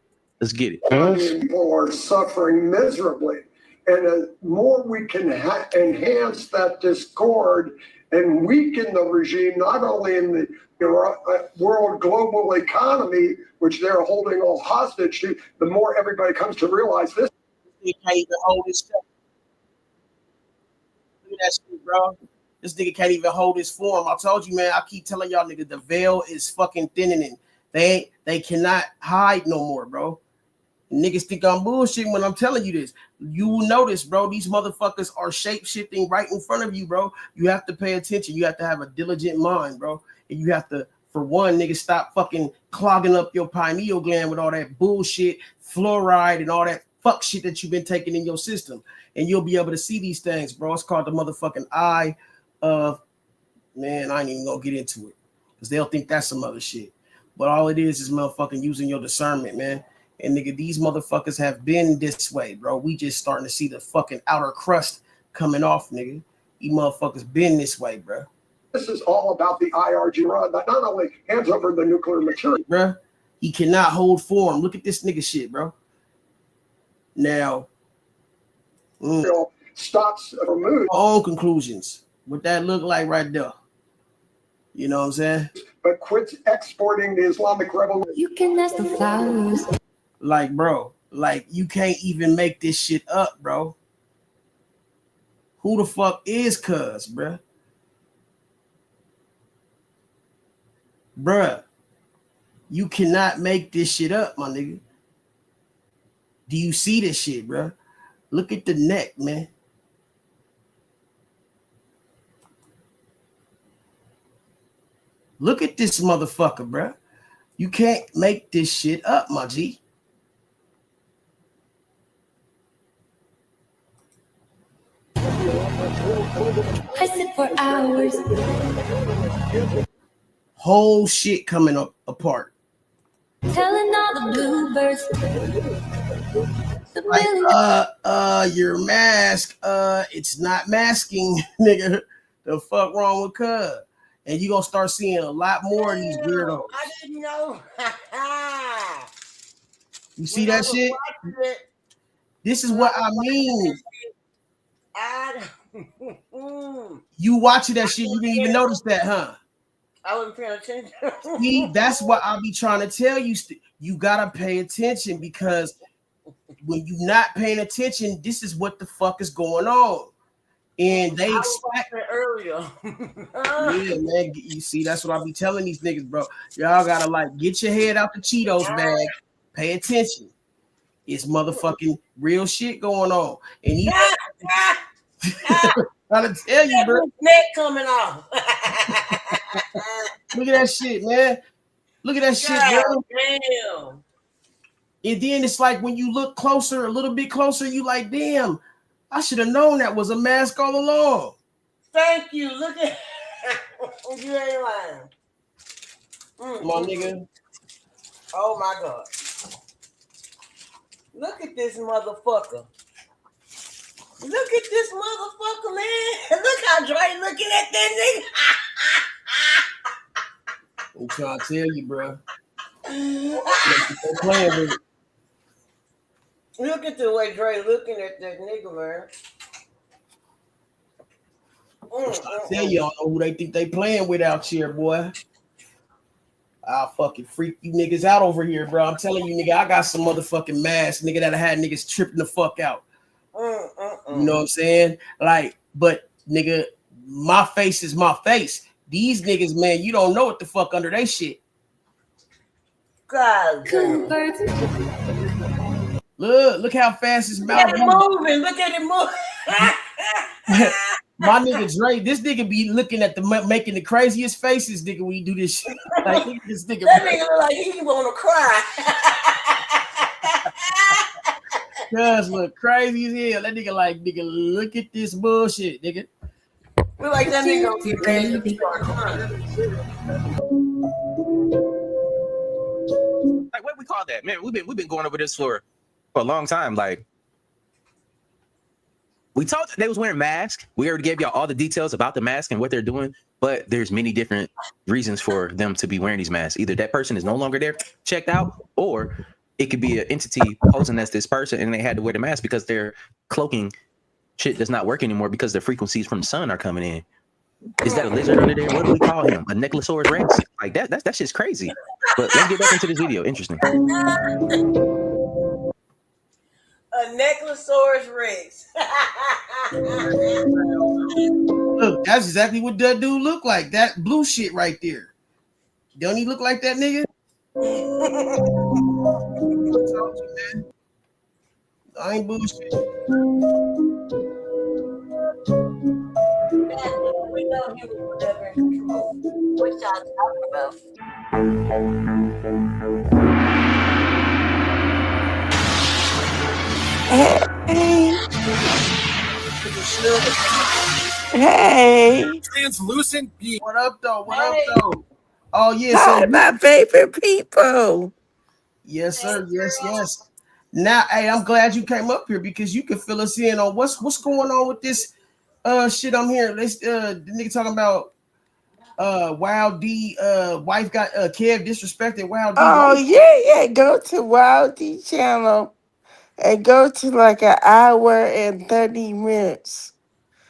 Let's get it. People are suffering miserably. And the more we can enhance that discord and weaken the regime, not only in the world global economy, which they're holding all hostage to, the more everybody comes to realize this. He can't even hold his stuff. Look at that shit, bro. This nigga can't even hold his form. I told you, man. I keep telling y'all, nigga, the veil is fucking thinning. They cannot hide no more, bro. Niggas think I'm bullshitting when I'm telling you this. You will notice, bro, these motherfuckers are shape-shifting right in front of you, bro. You have to pay attention. You have to have a diligent mind, bro. And you have to, for one, nigga, stop fucking clogging up your pineal gland with all that bullshit, fluoride, and all that fuck shit that you've been taking in your system. And you'll be able to see these things, bro. It's called the motherfucking eye of, man, I ain't even gonna get into it. Because they'll think that's some other shit. But all it is motherfucking using your discernment, man. And nigga, these motherfuckers have been this way, bro. We just starting to see the fucking outer crust coming off, nigga. You motherfuckers been this way, bro. This is all about the IRG run that not only hands over the nuclear material, bro. He cannot hold form. Look at this nigga shit, bro. Now, stops removed. Own conclusions. What that look like right there. You know what I'm saying? But quits exporting the Islamic revolution. You can ask the flowers. Like, bro, like you can't even make this shit up, bro. Who the fuck is Cuz, bro? Bruh, you cannot make this shit up, my nigga. Do you see this shit, bro? Look at the neck, man. Look at this motherfucker, bro. You can't make this shit up, my G. I sit for hours. Whole shit coming up apart. Telling all the bluebirds. Like, your mask, it's not masking, nigga. The fuck wrong with Cuz? And you gonna start seeing a lot more of these weirdos. I didn't know. You see that shit? This is what I mean. You watching that shit, you didn't even notice that, huh? I wasn't paying attention. See, that's what I'll be trying to tell you. You gotta pay attention, because when you're not paying attention, this is what the fuck is going on. And they expect earlier. Yeah, man. You see, that's what I'll be telling these niggas, bro. Y'all gotta like get your head out the Cheetos bag, pay attention. It's motherfucking real shit going on. And he gotta tell you, bro. Neck coming off. Look at that shit, man. Look at that shit, bro. Damn. And then it's like when you look closer, a little bit closer, you like, damn, I should have known that was a mask all along. Thank you. Look at you ain't lying. Come on, nigga. Oh my God. Look at this motherfucker. Look at this motherfucker, man. Look how Dre looking at that nigga. I'm trying to tell you, bro. Playing with it. Look at the way Dre looking at that nigga, man. I tell you, I don't know who they think they playing with out here, boy. I'll fucking freak you niggas out over here, bro. I'm telling you, nigga, I got some motherfucking masks, nigga, that I had niggas tripping the fuck out. You know what I'm saying? Like, but nigga, my face is my face. These niggas, man, you don't know what the fuck under they shit. God. Look how fast his mouth moving. Look at it moving. My nigga Dre, this nigga be looking at making the craziest faces, nigga, when you do this shit. Like, this nigga, that nigga look like he wanna cry. Cuz look crazy as hell. That nigga like, nigga, look at this bullshit, nigga. Look like that nigga be crazy. Like, what we call that, man? We've been going over this for a long time. Like, we told they was wearing masks. We already gave y'all all the details about the mask and what they're doing But there's many different reasons for them to be wearing these masks. Either that person is no longer there, checked out, or it could be an entity posing as this person and they had to wear the mask because their cloaking shit does not work anymore because the frequencies from the sun are coming in. Is that a lizard under there? What do we call him? A Neclosaurus Rex? Like that shit's crazy. But let's get back into this video. Interesting. A Neclosaurus Rex. Look, that's exactly what that dude look like. That blue shit right there. Don't he look like that nigga? I ain't bullshit. We know he was never in control. What y'all talking about? Hey. Translucent. What up though? What up though? Oh yeah, Hi, so my favorite people. yes, sir. Yes. Now, hey, I'm glad you came up here because you can fill us in on what's going on with this shit I'm hearing. This the nigga talking about Wild D wife got Kev disrespected Wild D. Oh, wife. yeah. Go to Wild D channel and go to like an hour and 30 minutes.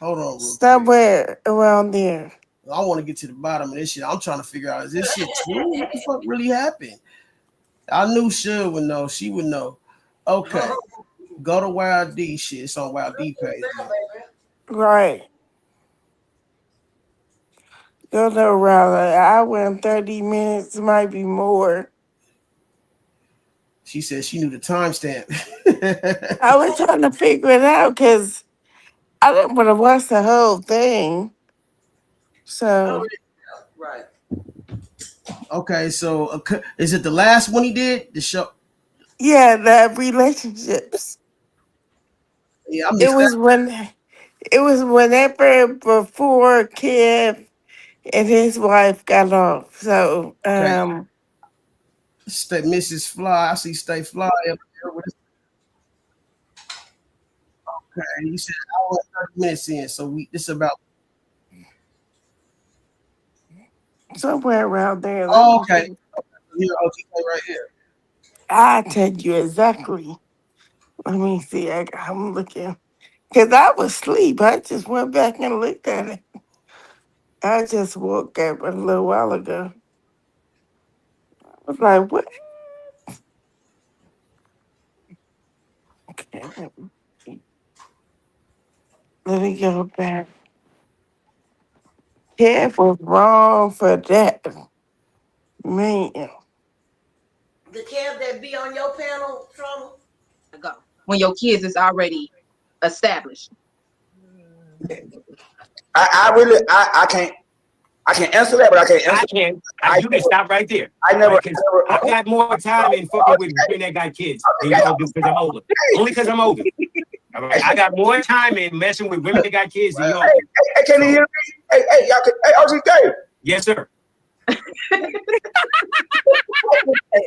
Hold on, real somewhere around there. I want to get to the bottom of this shit. I'm trying to figure out, is this shit true? What the fuck really happened? I knew Shug would know. She would know. Okay. Go to Wild D shit. It's on Wild D page. Right. Go to around an hour and 30 minutes, might be more. She said she knew the timestamp. I was trying to figure it out because I didn't want to watch the whole thing. So, Right. Okay, so is it the last one he did? The show? yeah, the relationships. Yeah, I It missed was that. whenever before Kev and his wife got off. So, Okay. Stay Mrs. Fly. I see Stay Fly up there with okay, you said hour and 30 minutes in, so this about somewhere around there. oh, okay. Here, OTK right here. I'll tell you exactly. Let me see. I'm looking. Because I was asleep. I just went back and looked at it. I just woke up a little while ago. I was like, what? Okay. Let me go back. Kev was wrong for that. Man. The Kev that be on your panel, Trama? Go when your kids is already established. I can't answer that, but I can't answer. You can stop right there. I never. I got more time in fucking with women that got kids than y'all do because I'm older. Only because I'm older. All right? I got more time in messing with women that got kids than y'all. Hey, can you hear me? Hey, y'all. Hey, OGK. Yes, sir.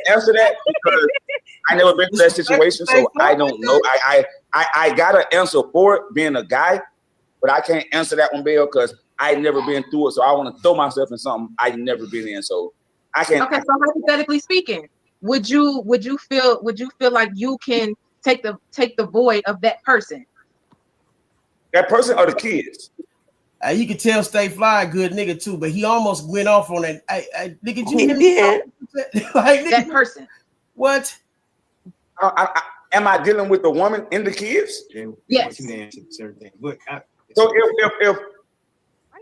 Answer that because I never been through that situation, so I don't know. I got an answer for it being a guy, but I can't answer that one, Bill, because I never been through it. So I want to throw myself in something I never been in. So I can't. Okay, so hypothetically speaking, would you feel like you can take the void of that person? That person or the kids? You can tell Stay Fly a good nigga too, but he almost went off on that. Nigga, He did. Like, that person. What? Am I dealing with the woman and the kids? Yes. So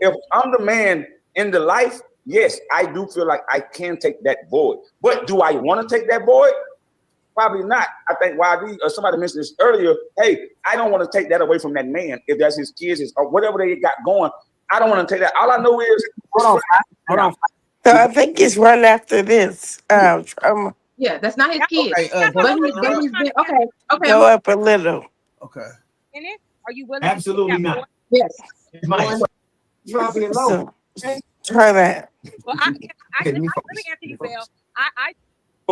if I'm the man in the life, yes, I do feel like I can take that void. But do I want to take that void? Probably not. I think YD or somebody mentioned this earlier. Hey, I don't want to take that away from that man. If that's his kids or whatever they got going, I don't want to take that. All I know is hold on. So I think it's right after this. Yeah, that's not his kid. But he's been okay. Go up a little. Okay. In it? Are you willing? Absolutely not. Yes. It's mine. Dropping it low. So, try that. Well, let me answer you, Phil.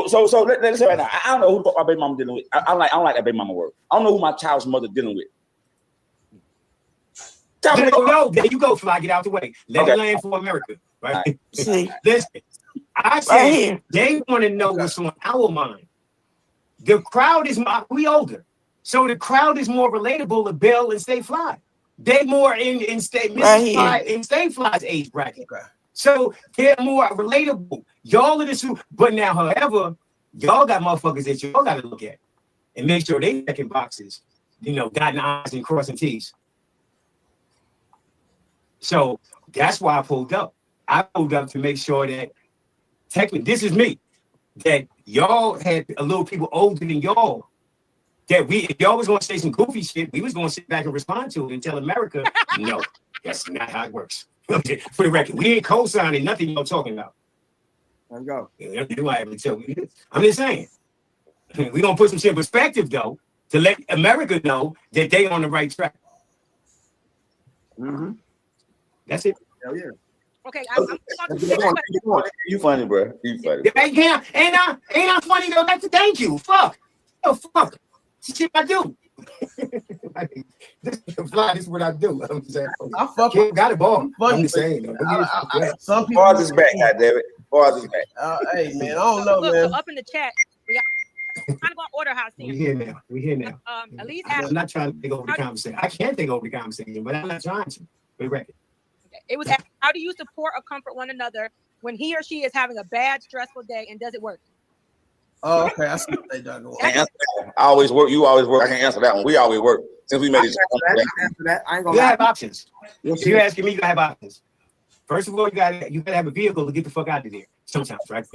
So let's say right now, I don't know who the fuck my baby mama dealing with. I don't like that baby mama word. I don't know who my child's mother dealing with. No, there you go, Fly. Get out the way. Let it land for America. Right? See, Listen, I right said here. they want to know what's on our mind. The crowd is we older, so the crowd is more relatable to Bill and Stay Fly. They more in Stay Mrs. Fly in Stay Fly's age bracket. So they're more relatable. Y'all are the super, but now, however, y'all got motherfuckers that y'all got to look at and make sure they checking boxes, dotting I's and crossing T's. So that's why I pulled up. I pulled up to make sure that technically, this is me, that y'all had a little people older than y'all. That if y'all was going to say some goofy shit, we was going to sit back and respond to it and tell America, no, that's not how it works. For the record, we ain't co-signing nothing y'all talking about. Let's go. I'm just saying. We're going to put some shit in perspective, though, to let America know that they on the right track. Mm-hmm. That's it. Hell yeah. Okay, You funny, bro. You funny. Yeah, ain't I funny though? Thank you. Fuck. Oh, fuck. This shit I do. This is what I do. I'm saying. I fucking got it, ball. I'm just saying. Some people. Bars is back, goddammit. Bars is back. Hey man, I don't know, look, man. So up in the chat, we got. I'm gonna order house We here now. At least I'm not trying to take over the conversation. I can take over the conversation, but I'm not trying to. For the record. It was how do you support or comfort one another when he or she is having a bad, stressful day, and does it work? Oh, okay. I see what they done going. I always work. You always work. I can answer that one. We always work since we made it. You have options. If you're asking me, you have options. First of all, you gotta have a vehicle to get the fuck out of there. Sometimes, right?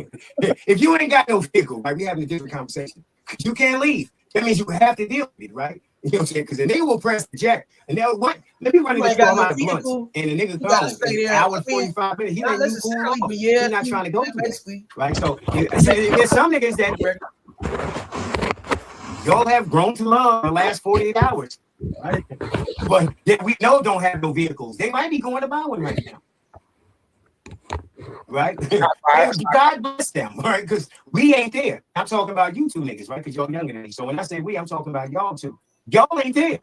If you ain't got no vehicle, right, we having a different conversation. You can't leave. That means you have to deal with it, right? You know what I'm saying? Because they will press the jack, and they'll what? Let me run this store out of blunts, and the nigga gone. An hour 45 minutes. He ain't even cool off. He's not trying to go through this, right? So there's some niggas that y'all have grown to love in the last 48 hours, right? But that we know don't have no vehicles. They might be going to buy one right now. Right? God bless them, right? Because we ain't there. I'm talking about you two niggas, right? Because y'all younger than me. So when I say we, I'm talking about y'all two. Y'all ain't there.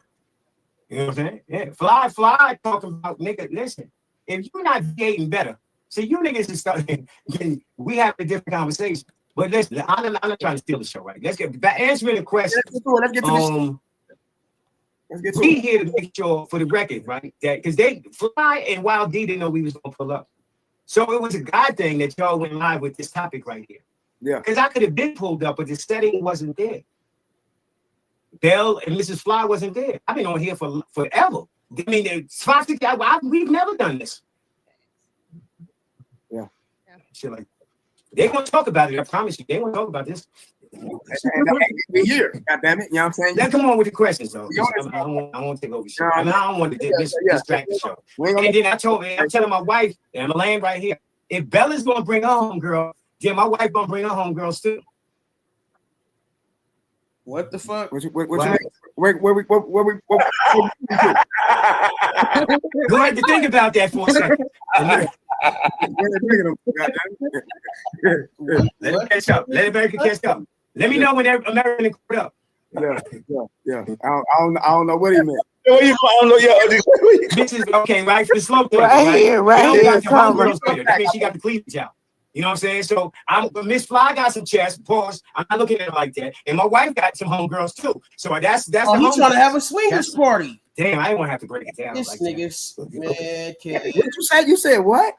You know what I'm saying? Yeah. Fly talking about nigga. Listen, if you're not dating better, see you niggas is starting. We have a different conversation. But listen, I'm not trying to steal the show, right? Let's get back answering the question. Let's get to this. We here to make sure for the record, right? That because they Fly and Wild D didn't know we was gonna pull up. So it was a God thing that y'all went live with this topic right here. Yeah. Because I could have been pulled up, but the setting wasn't there. Bell and Mrs. Fly wasn't there. I've been on here for forever. I mean, we've never done this. Yeah. Shit like they gonna talk about it. I promise you, they gonna talk about this. Every year, goddamn it. You know what I'm saying? Now come on with the questions though. I won't take over the show. I don't want to distract the show. And then I'm telling my wife, and I'm gonna land right here. If Bella's gonna bring her home girl, then my wife gonna bring her home girls too. What the fuck? Where Go ahead to think about that for a second. Let it catch up. Let America catch up. Let me know when American caught up. Yeah. I don't know what he meant. I don't know. This is okay, right? For the slow thing, right here. That means she got the cleavage out. You know what I'm saying? So Miss Fly got some chest. Pause. I'm not looking at it like that. And my wife got some homegirls too. So that's. Oh, he's trying to have a swingers party. Damn, I didn't want to have to break it down. This like niggas, man. What you say? You said what?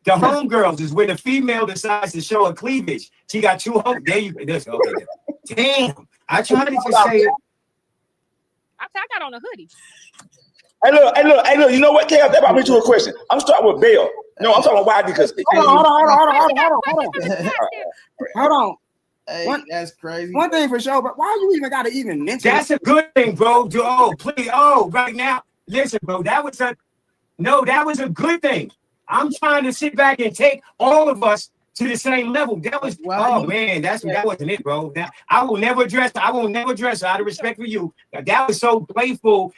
The homegirls is when the female decides to show her cleavage. She got two home. There you go. Okay. Damn. I tried to just say it. I got on a hoodie. Hey, look. You know what, Kev? That brought me to a question. I'm starting with Bill. No, I'm talking about YD because. Hold on. Hey, that's crazy. One thing for sure, but why you even got to even mention? That's a good thing, bro. Oh, please. Oh, right now. Listen, bro. That was a good thing. I'm trying to sit back and take all of us to the same level. That was man, that wasn't it, bro. I will never address out of respect for you. That was so playful.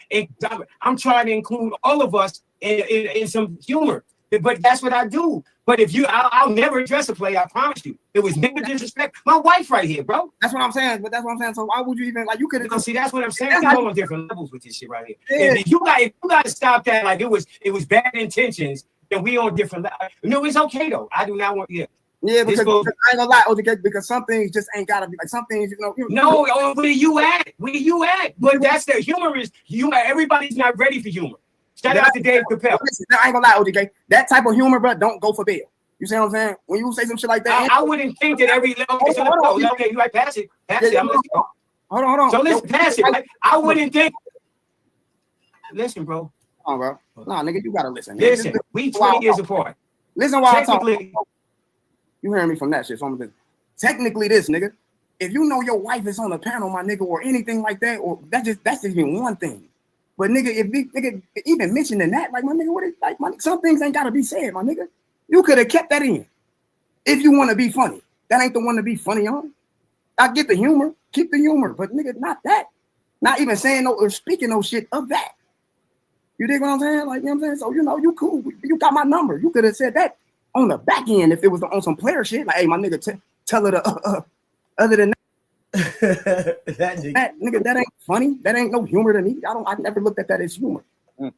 I'm trying to include all of us in some humor. But that's what I do. But if I'll never address a player. I promise you. It was never disrespect. My wife right here, bro. That's what I'm saying. But that's what I'm saying. So why would you even like? You could have. See, that's what I'm saying. That's We're not- on different levels with this shit right here. Yeah. If you got to stop that, like it was bad intentions, then we on different levels. No, it's okay though. I do not want. Yeah, because I ain't gonna lie, OJ, because some things just ain't gotta be like some things, No, where you at? Where you at? But that's the humor is humor. Everybody's not ready for humor. Shout out to Dave Chappelle. Listen, I ain't gonna lie, OJ, that type of humor, bro, don't go for bail. You see what I'm saying? When you say some shit like that, I wouldn't think that every okay, you right, pass it. Pass it. I'm listening. Hold on. So listen, pass it. Right? I wouldn't think. Listen, bro. Come on, bro. Nah, nigga, you gotta listen. Listen, we 20 years apart. Listen while I talk. Technically, you hearing me from that shit. So I'm just, technically this, nigga. If you know your wife is on the panel, my nigga, or anything like that, or that's just even one thing. But nigga, if nigga even mentioning that, like my nigga, what is like some things ain't gotta be said, my nigga. You could have kept that in. If you want to be funny. That ain't the one to be funny on. I get the humor, keep the humor, but nigga, not that. Not even saying no or speaking no shit of that. You dig what I'm saying? Like, you know what I'm saying? So, you know, you cool. You got my number. You could have said that on the back end if it was on some player shit. Like, hey, my nigga, tell her to, other than that, nigga, that ain't funny. That ain't no humor to me. I never looked at that as humor.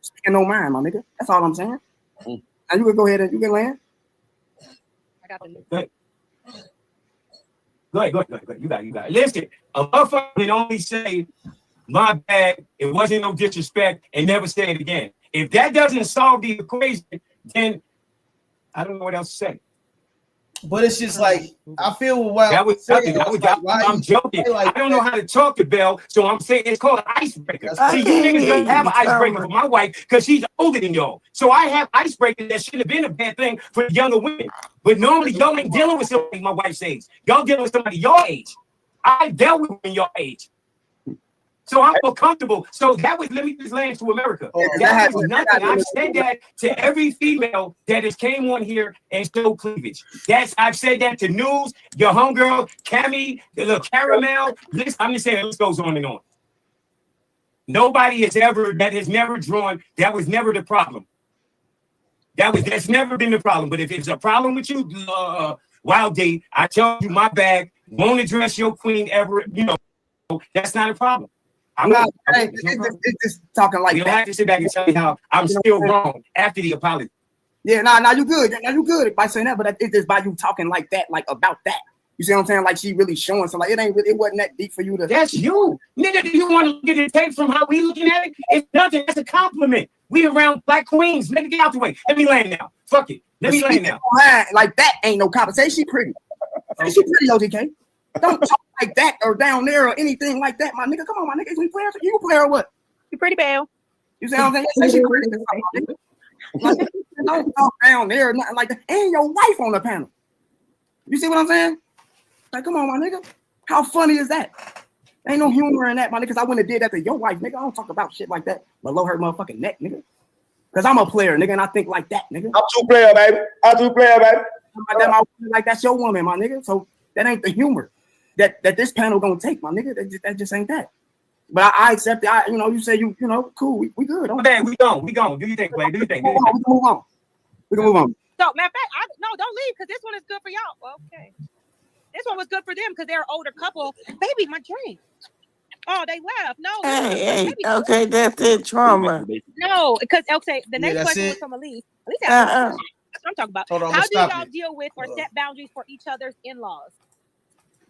Speaking no mind, my nigga. That's all I'm saying. Now you can go ahead and you can land. I got the Go ahead. You got it. Listen, a motherfucker can only say, my bad, it wasn't no disrespect, and never say it again. If that doesn't solve the equation, then I don't know what else to say. But it's just like I feel wild. That was nothing. I'm joking. I don't know how to talk to Belle, so I'm saying it's called an icebreaker. See, you niggas don't have an icebreaker for my wife because she's older than y'all. So I have icebreakers that should have been a bad thing for younger women. But normally y'all ain't dealing with somebody my wife's age. Y'all dealing with somebody your age. I dealt with women your age. So I'm more comfortable. So that was, let me just land to America. That was nothing. I've said that to every female that has came on here and showed cleavage. I've said that to News, your homegirl, Cammy, the little Caramel. Listen, I'm just saying, this goes on and on. Nobody has never drawn, that was never the problem. That's never been the problem. But if it's a problem with you, Wild Date, I tell you my bag, won't address your queen ever, that's not a problem. It's just talking like you don't have to sit back and tell me how I'm still wrong after the apology. Yeah, now you good. Now you good by saying that, but it's just by you talking like that, like about that. You see what I'm saying? Like she really showing so like it wasn't that deep for you to. That's you, nigga. Do you want to get it take from how we looking at it? It's nothing. That's a compliment. We around black queens. Let me get out the way. Let me land now. Fuck it. Let me land now. Like that ain't no compensation. She pretty. She pretty, OTK. Don't talk like that or down there or anything like that, my nigga. Come on, my nigga. You player? You player or what? You pretty, Belle. You see what I'm saying? Say she pretty. Like, don't talk down there or nothing like that. And your wife on the panel. You see what I'm saying? Like, come on, my nigga. How funny is that? Ain't no humor in that, my nigga. Because I wouldn't have did that to your wife, nigga. I don't talk about shit like that below her motherfucking neck, nigga. Because I'm a player, nigga, and I think like that, nigga. I'm two player, baby. Like that's your woman, my nigga. So that ain't the humor that this panel gonna take, my nigga. That just ain't that. But I accept it. You say you know, cool. We good. We gone. Do you think, Clay? Do you think? We can move on. We can move on. So, matter of fact, don't leave because this one is good for y'all. Okay. This one was good for them because they're an older couple. Baby, my drink. Oh, they left. No. Hey, okay, that's it. Trauma. No, because okay, the next question was from Elise. Elise that's what I'm talking about. How do y'all deal with or set boundaries for each other's in-laws?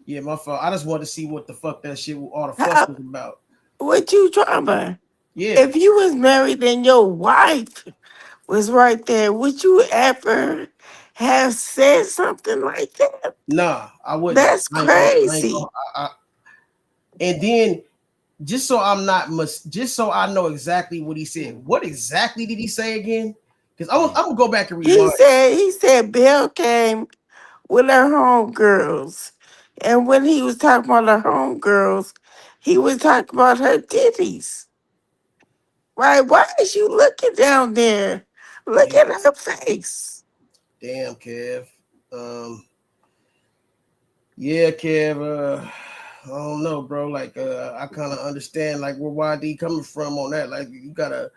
Yeah, my fault. I just wanted to see what the fuck that shit all the fuss was about. What you Trauma? Yeah. If you was married and your wife was right there, would you ever have said something like that? Nah, I wouldn't. That's crazy. And then, just so I know exactly what he said. What exactly did he say again? Because I'm gonna go back and read. He said Bill came with her homegirls, and when he was talking about her homegirls, he was talking about her titties. Right? Why is you looking down there? Look at her face. Damn, Kev. Yeah, Kev. I don't know, bro. Like, I kind of understand like where YD coming from on that. Like, you gotta,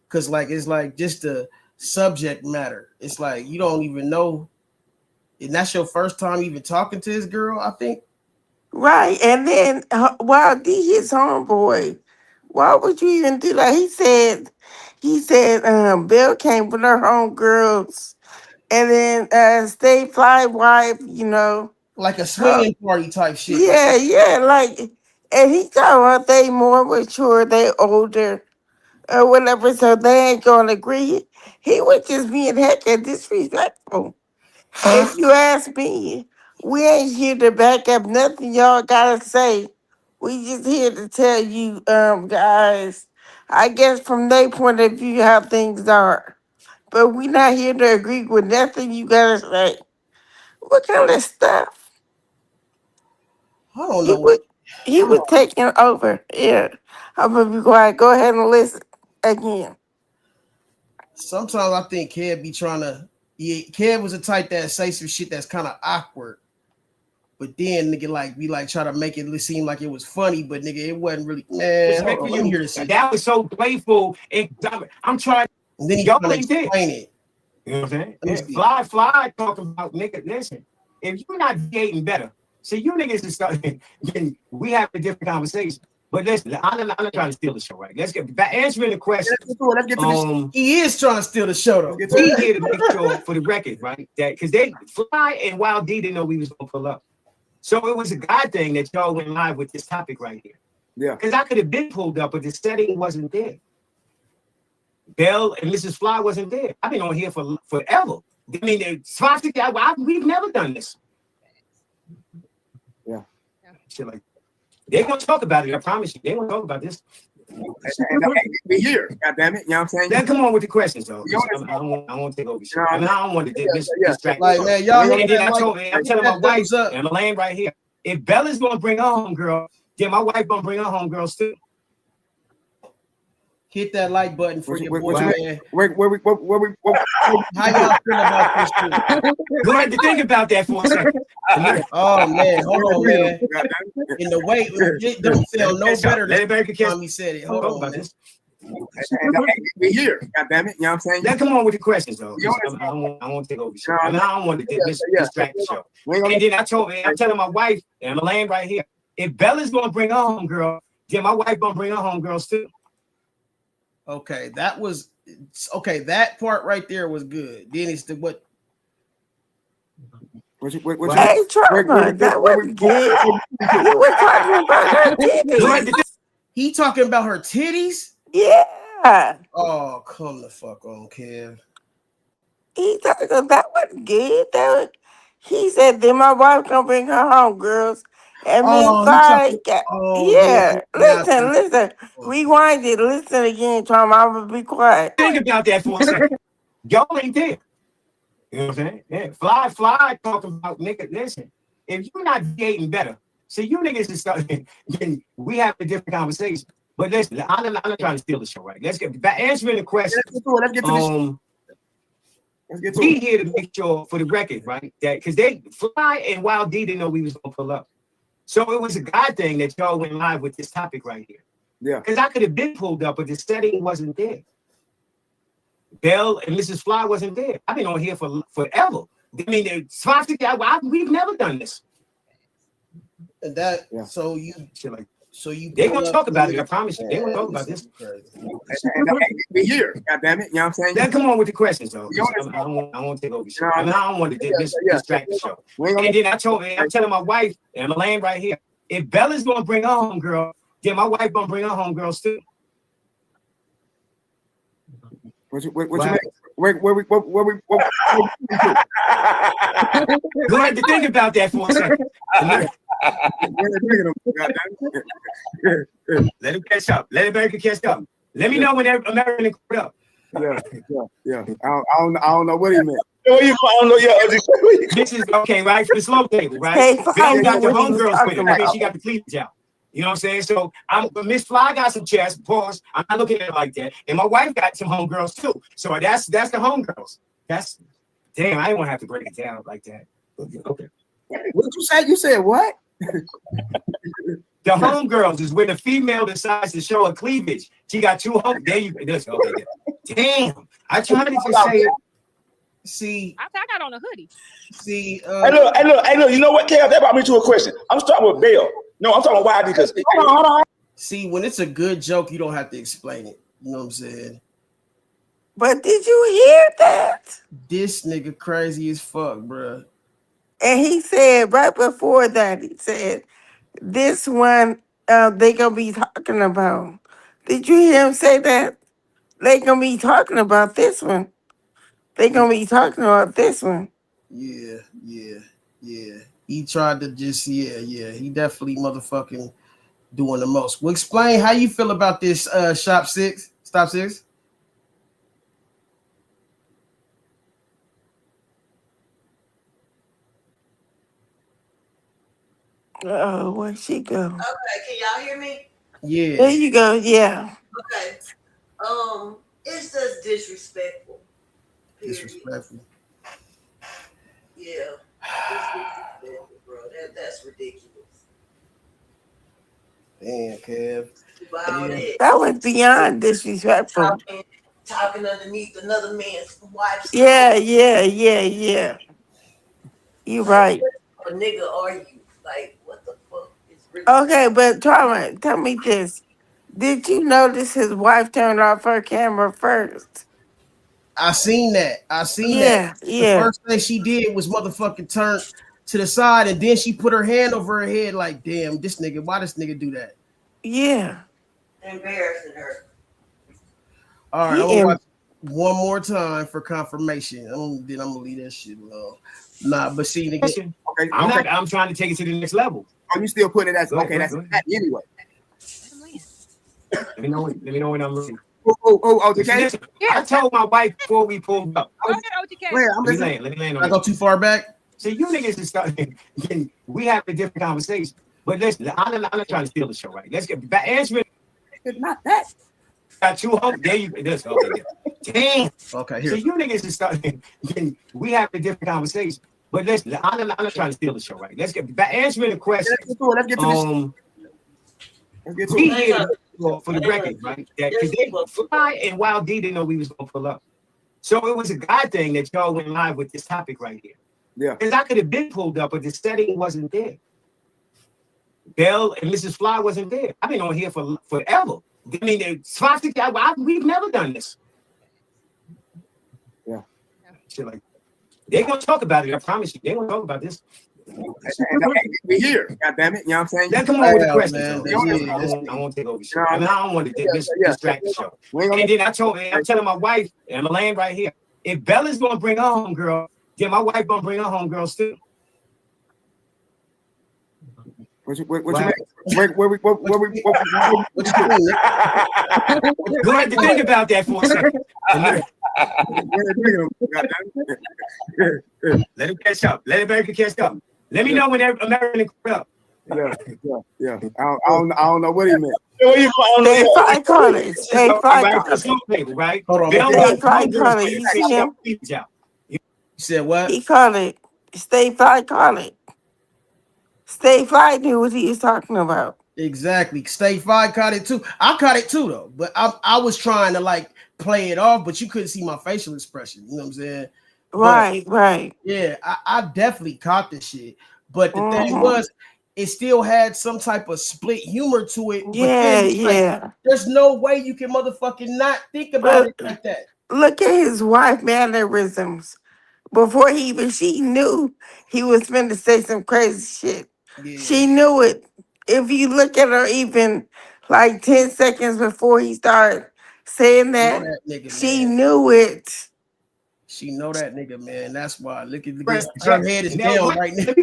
cause like it's like just to subject matter. It's like you don't even know, and that's your first time even talking to this girl, I think. Right. And then wow, his homeboy. Why would you even do that? He said Bill came with her homegirls and then Stay Fly wife, Like a swinging party type shit. Yeah, like, and he talking about they more mature, they older, or whatever, so they ain't gonna agree. He was just being heckin' disrespectful. If you ask me, we ain't here to back up nothing y'all gotta say. We just here to tell you, guys, I guess from their point of view how things are. But we not here to agree with nothing you gotta say. What kind of stuff? I don't He know. was taking over. Yeah. I'm gonna be quiet. Go ahead and listen again. Sometimes I think Kev be trying to. Yeah, Kev was the type that say some shit that's kind of awkward, but then nigga be try to make it seem like it was funny, but nigga it wasn't really. Man, hold on, let me hear this shit. That was so playful. I'm trying. And then he y'all trying to ain't explain there. it. You know what I'm saying? Yeah, fly talking about nigga. Listen, if you're not dating better, see you niggas is starting. We have a different conversation. But listen, I'm not trying to steal the show, right? Let's get back answering the question. Let's get to this. He is trying to steal the show though. We here to make sure for the record, right? That because they Fly and Wild D didn't know we was gonna pull up. So it was a God thing that y'all went live with this topic right here. Yeah. Because I could have been pulled up, but the setting wasn't there. Bell and Mrs. Fly wasn't there. I've been on here for forever. I mean, we've never done this. Yeah. Shit like they're gonna talk about it. I promise you, they're gonna talk about this. We here, goddamn it. You know what I'm saying? Then come on with the questions, though. I don't want to take over. I don't want to distract. Like, man, y'all and then I'm telling my wife, and I'm laying right here. If Bella's gonna bring her homegirl, then my wife gonna bring her homegirls too. Hit that like button for your boy, man. Where How y'all feel about this too? You have to think about that for a second. Oh man, hold on, man. In the way it don't feel no better than the time he said it. Hold on, man. We here, goddamn it. You know what I'm saying? Then come on with the questions, though. I don't take over the show. I don't want to distract the show. And then I'm telling my wife, and I'm laying right here. If Bella's gonna bring her homegirl, then my wife gonna bring her homegirls too. Okay, that part right there was good. Then it's the what? Hey, Trama, that was good. You were talking about her titties. He talking about her titties? Yeah. Oh, come the fuck on, Kev. He talking about that was good. He said, then my wife gonna bring her home, girls. And me and Fly listen. Rewind it. Listen again, Trama. I'm gonna be quiet. Think about that for a second. Y'all ain't there. You know what I'm saying? Yeah. Fly talking about nigga. Listen, if you're not dating better, see you niggas is starting. We have a different conversation. But listen, I'm not trying to steal the show, right? Let's get back answering the question. Let's get to this. We here to make sure for the record, right? That because they Fly and Wild D didn't know we was gonna pull up. So it was a God thing that y'all went live with this topic right here. Yeah. Because I could have been pulled up, but the setting wasn't there. Bell and Mrs. Fly wasn't there. I've been on here for forever. I mean, we've never done this. And that so they're gonna talk about it. I promise you, they're gonna talk about this. We here, goddamn it. You know what I'm saying? Then come on with the questions, though. I don't want to take over the show. I don't want to distract the show. And then I'm telling my wife, and I'm laying right here. If Bella's gonna bring her homegirl, then my wife gonna bring her homegirls too. Where we Go ahead to think about that for a second. Let him catch up. Let America catch up. Let me know when America caught up. Yeah. I don't know what he meant. This is okay, right? For the slow table, right? Bill got the homegirls with her. I mean, she got the cleavage out. You know what I'm saying? So Miss Fly got some chest, pause. I'm not looking at it like that. And my wife got some homegirls too. So that's the homegirls. That's damn, I didn't want to have to break it down like that. Okay. What did you say? You said what? The homegirls is when the female decides to show her cleavage. She got 2 home. There you go. Okay, damn. I tried to just say it. See, I got on a hoodie. See, hey, look. You know what, Kev? That brought me to a question. I'm starting with Bill. No, I'm talking about YD because hold on. See, when it's a good joke, you don't have to explain it. You know what I'm saying? But did you hear that? This nigga crazy as fuck, bruh. And he said right before that, he said, this one they gonna be talking about. Did you hear him say that? They gonna be talking about this one. They gonna be talking about this one. Yeah. He tried to just, he definitely motherfucking doing the most. Well, explain how you feel about this Stop 6. Oh, where'd she go? Okay, can y'all hear me? Yeah. There you go, yeah. Okay. It's just disrespectful. Period. Disrespectful. Yeah. It's disrespectful, bro. That's ridiculous. Damn, Kev. That was beyond disrespectful. Talking underneath another man's wife's Yeah. You right. What a nigga are you? Like, what the fuck is really Okay, but Trama, tell me this. Did you notice his wife turned off her camera first? I seen that. Yeah. The first thing she did was motherfucking turn to the side, and then she put her hand over her head like, damn, why this nigga do that? Yeah. embarrassing her? All right, I'm gonna watch one more time for confirmation. Then I'm gonna leave that shit alone. Nah, but see, nigga, Okay, I'm trying to take it to the next level. Oh, you still putting it as Go ahead, okay? That's go ahead. that anyway. Let me know when I'm ready. OTK. Listen, I told my wife before we pulled up. Go ahead, OTK. Let me land on I go too far back. So you niggas is starting. We have a different conversation. But listen, I'm not trying to steal the show, right? Let's get back answering. It's not that. Got 2 homes. There you go. Okay, damn. Okay, So you niggas is starting. We have a different conversation. But listen, I'm not trying to steal the show, right? Let's get back answering the question. Let's get to this. Let's get to We it. here for the record, right? Because Fly and Wild D didn't know we was gonna pull up. So it was a God thing that y'all went live with this topic right here. Yeah. Because I could have been pulled up, but the setting wasn't there. Bell and Mrs. Fly wasn't there. I've been on here for forever. I mean, we've never done this. Yeah. Shit like they're gonna talk about it. I promise you, they're gonna talk about this. We here. God damn it. You know what I'm saying? Let's come on with the questions. Man. I won't take over the show. I don't want to distract the show. And then I'm telling my wife, and I'm laying right here. If Bella's gonna bring her home girl, then my wife gonna bring her home girls too. What you mean? Where we Go ahead to think about that for a second. Let him catch up. Let America catch up. Let me know when American catch up. Yeah. I don't know what he meant. Stay fly color. Stay fly color. Right? Hold on. Stay fly color. You see him? You said what? He called it. Stay fly color. Stay Fly knew what he was talking about. Exactly. Stay Fly caught it too. I caught it too though, but I was trying to like play it off, but you couldn't see my facial expression. You know what I'm saying? Right. Yeah, I definitely caught this shit. But the thing was, it still had some type of split humor to it. But then, there's no way you can motherfucking not think about it like that. Look at his wife mannerisms. Before she knew he was finna say some crazy shit. Yeah. She knew it. If you look at her even like 10 seconds before he started saying that, she knew it. She know that nigga, man. That's why. Look at her head is down right now.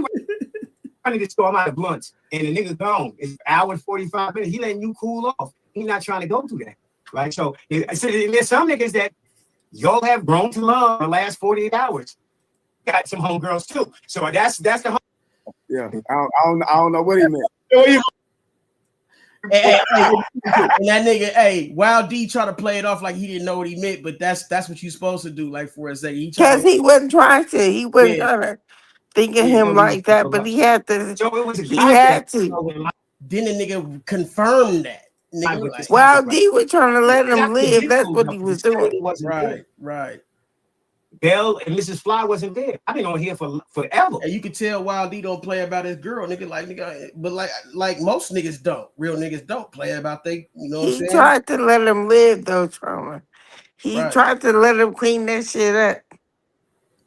I need to store my blunts, and the nigga gone. It's an hour and 45 minutes. He letting you cool off. He not trying to go through that, right? So there's some niggas that y'all have grown to love the last 48 hours. Got some homegirls too. So that's the. Yeah, I don't know what he meant. Hey, and that nigga, Wild D try to play it off like he didn't know what he meant, but that's what you're supposed to do. Like for a second, because he wasn't trying to. He wasn't trying to think of him like that, but he had to. So it was he had to. then the nigga confirmed that. Nigga, But like, it's not While the right. D was trying to let It's him not the live, that's videos, what though, he 'cause was it still doing. wasn't there. right. Bell and Mrs. Fly wasn't there. I've been on here for forever. And you can tell Wild D don't play about his girl, nigga, but like most niggas don't. Real niggas don't play about they, you know what I'm He saying? tried to let him live though, Trauma. He Right. tried to let him clean that shit up.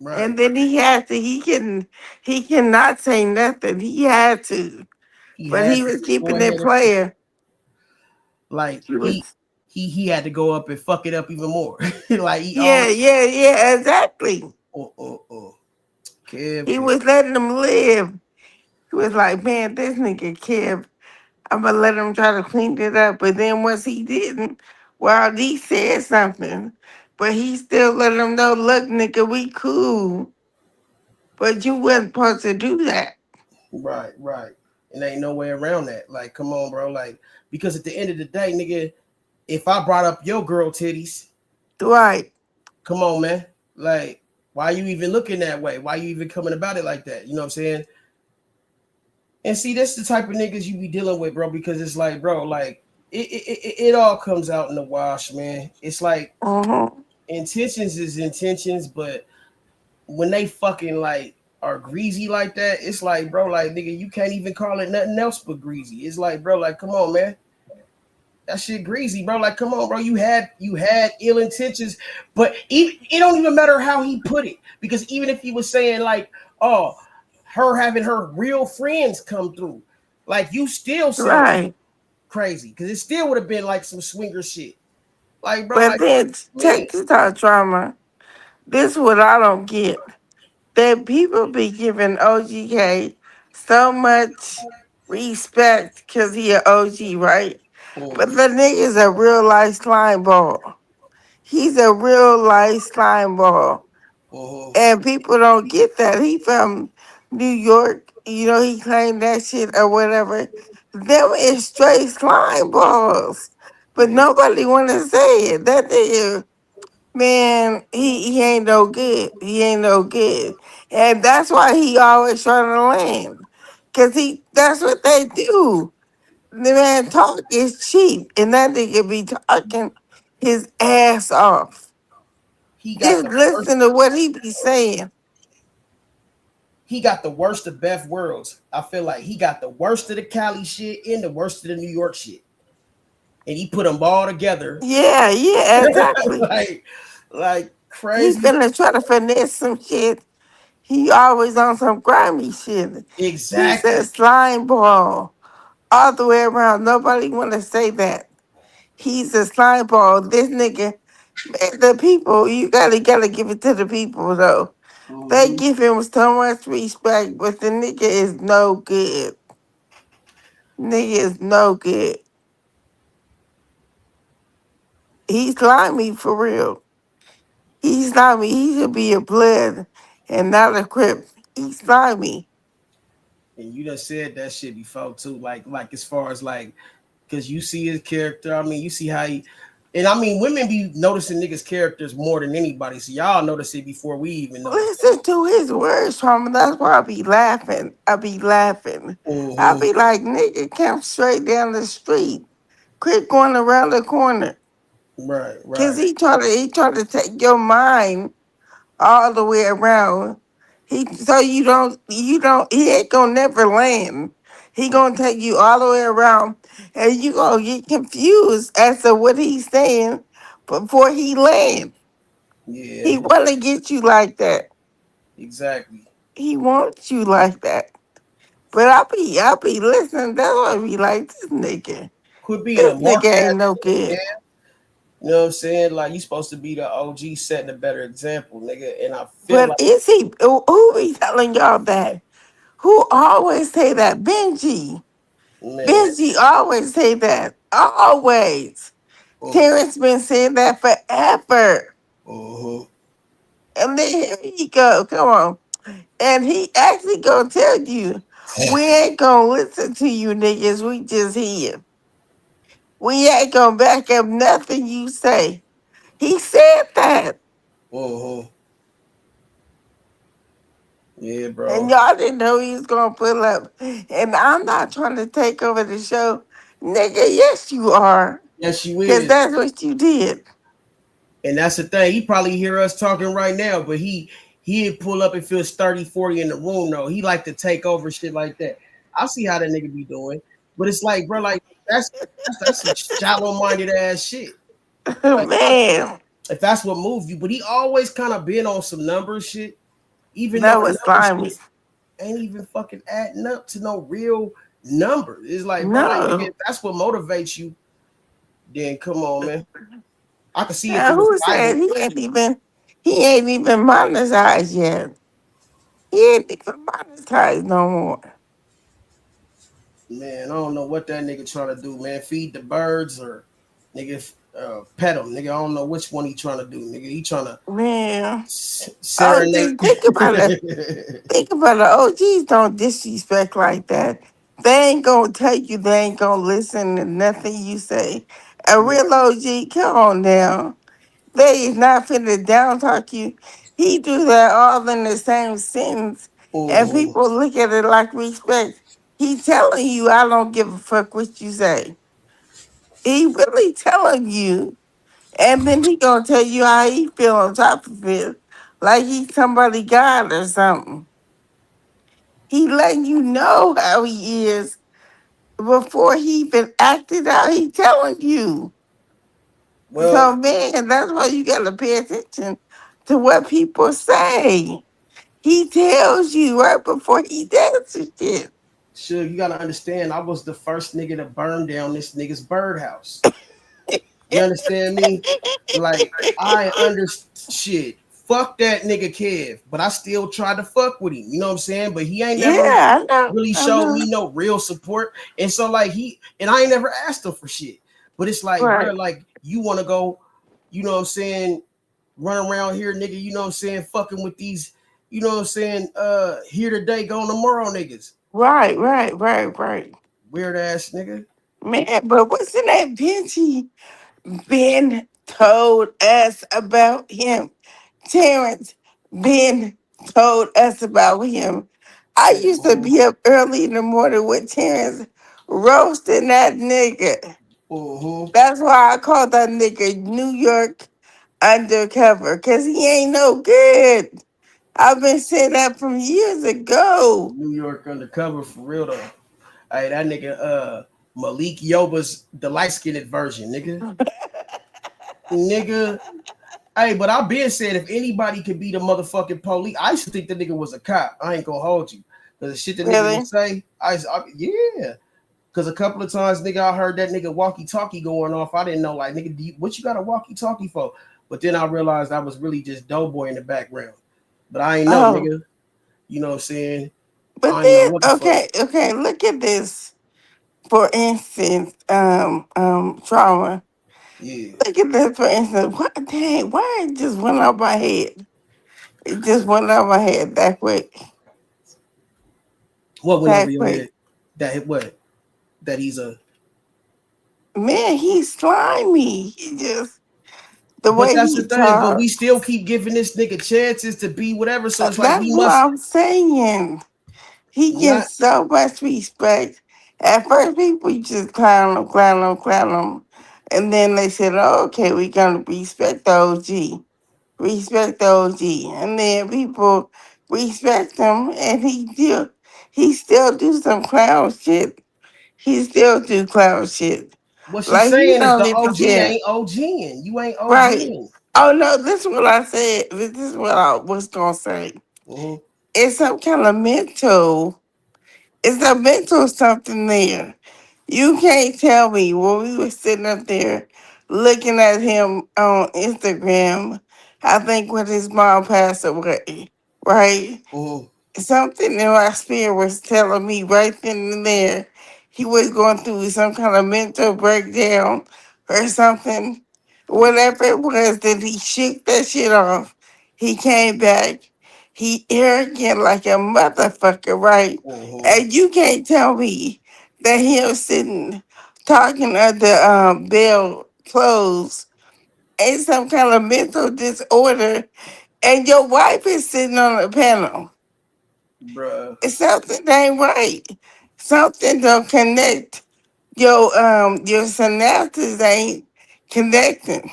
Right. And then he cannot say nothing. He had to. But he was go keeping ahead it and playing. like He was he had to go up and fuck it up even more. Like he yeah, exactly. He was letting him live. He was like, man, this nigga Kev, I'm gonna let him try to clean it up. But then once he didn't, well, he said something, but he still let him know, look, nigga, we cool. But you wasn't supposed to do that. Right. And ain't no way around that. Like, come on, bro. Like, because at the end of the day, nigga, if I brought up your girl titties, right? Come on, man. Like, why you even looking that way? Why you even coming about it like that? You know what I'm saying? And see, that's the type of niggas you be dealing with, bro. Because it's like, bro, like it all comes out in the wash, man. It's like intentions is intentions, but when they fucking like are greasy like that, it's like, bro, like nigga, you can't even call it nothing else but greasy. It's like, bro, like, come on, man. That shit greasy, bro. Like, come on, bro. You had ill intentions, but it don't even matter how he put it, because even if he was saying like, oh, her having her real friends come through, like you still said crazy, because it still would have been like some swinger shit. Like, bro, But like, then check this out, Trauma. This is what I don't get. That people be giving OGK so much respect because he an OG, right? But the nigga's a real life slime ball. He's a real life slime ball. And people don't get that. He from New York. You know, he claimed that shit or whatever. Them is straight slime balls. But nobody want to say it. That nigga, man, he ain't no good. He ain't no good. And that's why he always trying to land. Because that's what they do. The man talk is cheap. And that nigga be talking his ass off. he got Just the listen to what he be saying. He got the worst of both worlds. I feel like he got the worst of the Cali shit and the worst of the New York shit, and he put them all together. Yeah, exactly. like He crazy. finna try to finesse some shit. He always on some grimy shit. Exactly. He's a slime ball all the way around. Nobody want to say that. He's a slime ball. This nigga, man, the people, you gotta give it to the people though. They give him so much respect, but the nigga is no good. Nigga is no good. He's slimy for real. He's slimy. He should be a blood and not a crip. He's slimy. And you done said that shit before too. Like as far as like, because you see his character. I mean, you see how he. And I mean, women be noticing niggas' characters more than anybody. So y'all notice it before we even know. Listen to his words, Trauma. That's why I be laughing. I be laughing. I be like, nigga, come straight down the street. Quit going around the corner. Right. Cause he try to take your mind all the way around. He ain't gonna never land. He gonna take you all the way around, and you gonna get confused as to what he's saying before he land. Yeah. He wanna get you like that. Exactly. He wants you like that. But I be listening. That's why I be like, this nigga. Quit being This a mark nigga ass ain't no nigga, good. man. You know what I'm saying? Like, you supposed to be the OG setting a better example, nigga. And I feel But like is he? Who be telling y'all that? Who always say that? Benji. man. Benji always say that. Always. Terrence been saying that forever. And then here he go. Come on. And he actually gonna tell you, we ain't gonna listen to you niggas. We just here. We ain't gonna back up nothing you say. He said that. Yeah, And bro. y'all didn't know he was gonna pull up. And I'm not trying to take over the show. Nigga, yes you are. Yes, you Cause is. that's what you did. And that's the thing. He probably hear us talking right now, but he'd pull up and feels 30, 40 in the room though. He like to take over shit like that. I see how that nigga be doing. But it's like, bro, like that's some shallow minded ass shit. Like, Man, if that's what moved you, but he always kind of been on some numbers shit, even that though the was numbers slimy. shit ain't even fucking adding up to no real number. It's like, bro, like nigga, No. if that's what motivates you, then come on, man. I can see if it Now was who said Bible. he ain't even monetized yet. He ain't even monetized no more. Man, I don't know what that nigga trying to do, man. Feed the birds or nigga pet them, nigga. I don't know which one he trying to do, nigga. He trying to Man. Oh, serenade. just think about it. Think about it. OGs don't disrespect like that. They ain't gonna tell you they ain't gonna listen to nothing you say. A real OG, come on now. They is not finna down talk you. He do that all in the same sentence. And Mhm. people look at it like respect. He telling you I don't give a fuck what you say. He really telling you. And then he gonna tell you how he feel on top of it. Like he's somebody God or something. He letting you know how he is before he even acted out. He telling you. So Well, man, that's why you gotta pay attention to what people say. He tells you right before he does the shit. sure, you gotta understand, I was the first nigga to burn down this nigga's birdhouse. You understand me? Like, I shit. Fuck that nigga Kev, but I still tried to fuck with him. You know what I'm saying? But he ain't never Yeah, I know. really I showed know. me no real support. And so, like, I ain't never asked him for shit. But it's like, bro, Right. like, you want to go, you know what I'm saying, run around here, nigga, you know what I'm saying, fucking with these, you know what I'm saying, here today, gone tomorrow niggas. Right. Weird ass nigga. Man, but wasn't that Benji Ben told us about him? Terrence Ben told us about him. I used to be up early in the morning with Terrence roasting that nigga. That's why I call that nigga New York undercover, because he ain't no good. I've been saying that from years ago. New York undercover for real though. Hey, that nigga Malik Yoba's the light-skinned version, nigga. Nigga. Hey, but I've been saying if anybody could be the motherfucking police, I used to think the nigga was a cop. I ain't gonna hold you. Cause the shit the nigga Really? would say, yeah. Cause a couple of times, nigga, I heard that nigga walkie-talkie going off. I didn't know, like, nigga, what you got a walkie-talkie for? But then I realized I was really just Doughboy in the background. But I ain't know, Oh, nigga. You know what I'm saying? but I ain't know then what the fuck. okay, look at this. For instance, trauma. Yeah. Look at this for instance. What dang, why it just went out my head? It just went out my head that quick. What went over That your quick. head? That what? That he's a Man, he's slimy. He just the But way that's the he thing. But we talks. still keep giving this nigga chances to be whatever. So it's like That's we what must I'm saying. He not. gets so much respect. At first, people just clown him. And then they said, oh, okay, we're going to respect the OG. Respect the OG. And then people respect him, and he still do some clown shit. He still do clown shit. What she's Like, he saying is don't the even OG care. ain't OGing. You ain't Right. OGing. Oh, no, this is what I said. This is what I was going to say. Mm-hmm. It's some kind of mental. It's a mental something there. You can't tell me when we were sitting up there looking at him on Instagram, I think when his mom passed away, right? Mm-hmm. Something in my spirit was telling me right then and there he was going through some kind of mental breakdown or something. Whatever it was, that he shook that shit off. He came back. He arrogant like a motherfucker, right? Mm-hmm. And you can't tell me that him sitting talking under bell clothes ain't some kind of mental disorder, and your wife is sitting on the panel. Bruh. Something ain't right. Something don't connect. Your synapses ain't connecting.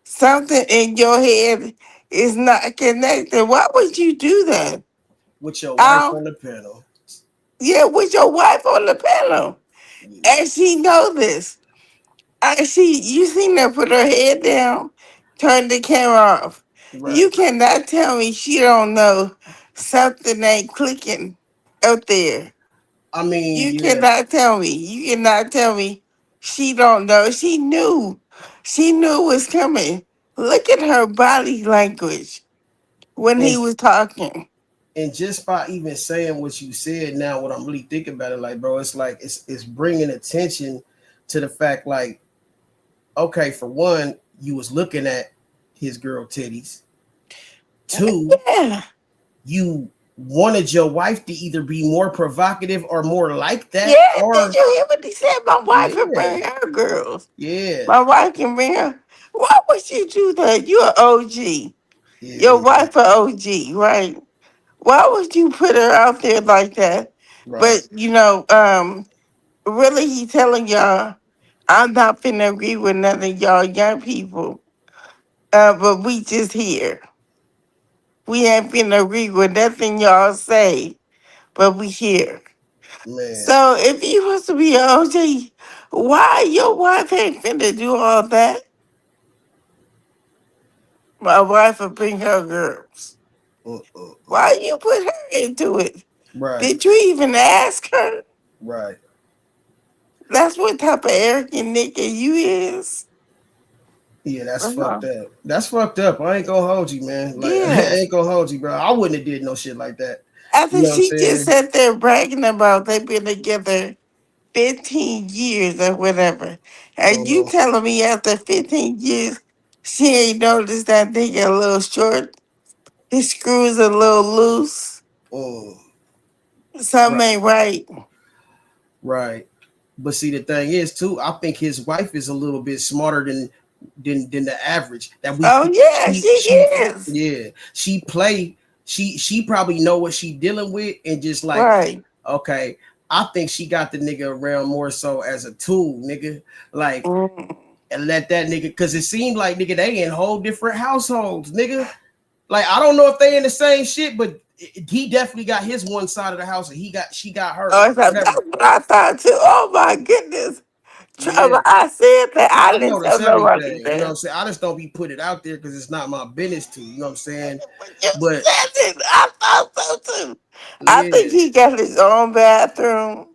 Something in your head is not connected. Why would you do that? With your wife Oh, on the panel. yeah, with your wife on the panel. And she know this. You seen her put her head down, turn the camera off. Right. You cannot tell me she don't know something ain't clicking out there. I mean, You yeah. cannot tell me. You cannot tell me she don't know. She knew. She knew it was coming. Look at her body language when he And was talking. and just by even saying what you said now, what I'm really thinking about it, like, bro, it's like it's bringing attention to the fact, like, okay, for one, you was looking at his girl titties. Two, Yeah. you wanted your wife to either be more provocative or more like that, Yeah, did or you hear what he said? My wife can yeah, bring her girls. yeah, My wife can bring her. Why would you do that? You're an OG. Your yeah, wife an OG, right? Why would you put her out there like that? right, But really he telling y'all, I'm not finna agree with none of y'all young people. But we just here. We ain't finna agree with nothing y'all say, but we here. man. So if you was to be an OG, why your wife ain't finna do all that? My wife will bring her girls. Why you put her into it? Right, Did you even ask her? right. That's what type of arrogant nigga you is. Yeah, that's Uh-huh. fucked up. That's fucked up. I ain't gonna hold you, man. Like I Yeah. ain't gonna hold you, bro. I wouldn't have did no shit like that. You After know what I'm she just saying? sat there bragging about they been together 15 years or whatever. And you Uh-huh. telling me after 15 years she ain't noticed that nigga a little short? His screws a little loose. Oh, Something right, ain't right. right. But see, the thing is, too, I think his wife is a little bit smarter than the average. That we Oh yeah, she she is. yeah, she play. She probably know what she dealing with, and just like, Right. okay, I think she got the nigga around more so as a tool, nigga. Like, Mm. and let that nigga, because it seemed like, nigga, they in whole different households, nigga. Like, I don't know if they in the same shit, but he definitely got his one side of the house, and she got Oh, hers, that's whatever. what I thought too. Oh my goodness. Yeah. Trevor, I said that I I didn't tell notice nobody everything. You know what that. I'm saying? I just don't be put it out there because it's not my business to. You know what I'm saying? You But said it. I thought so too. I think yeah, he got his own bathroom.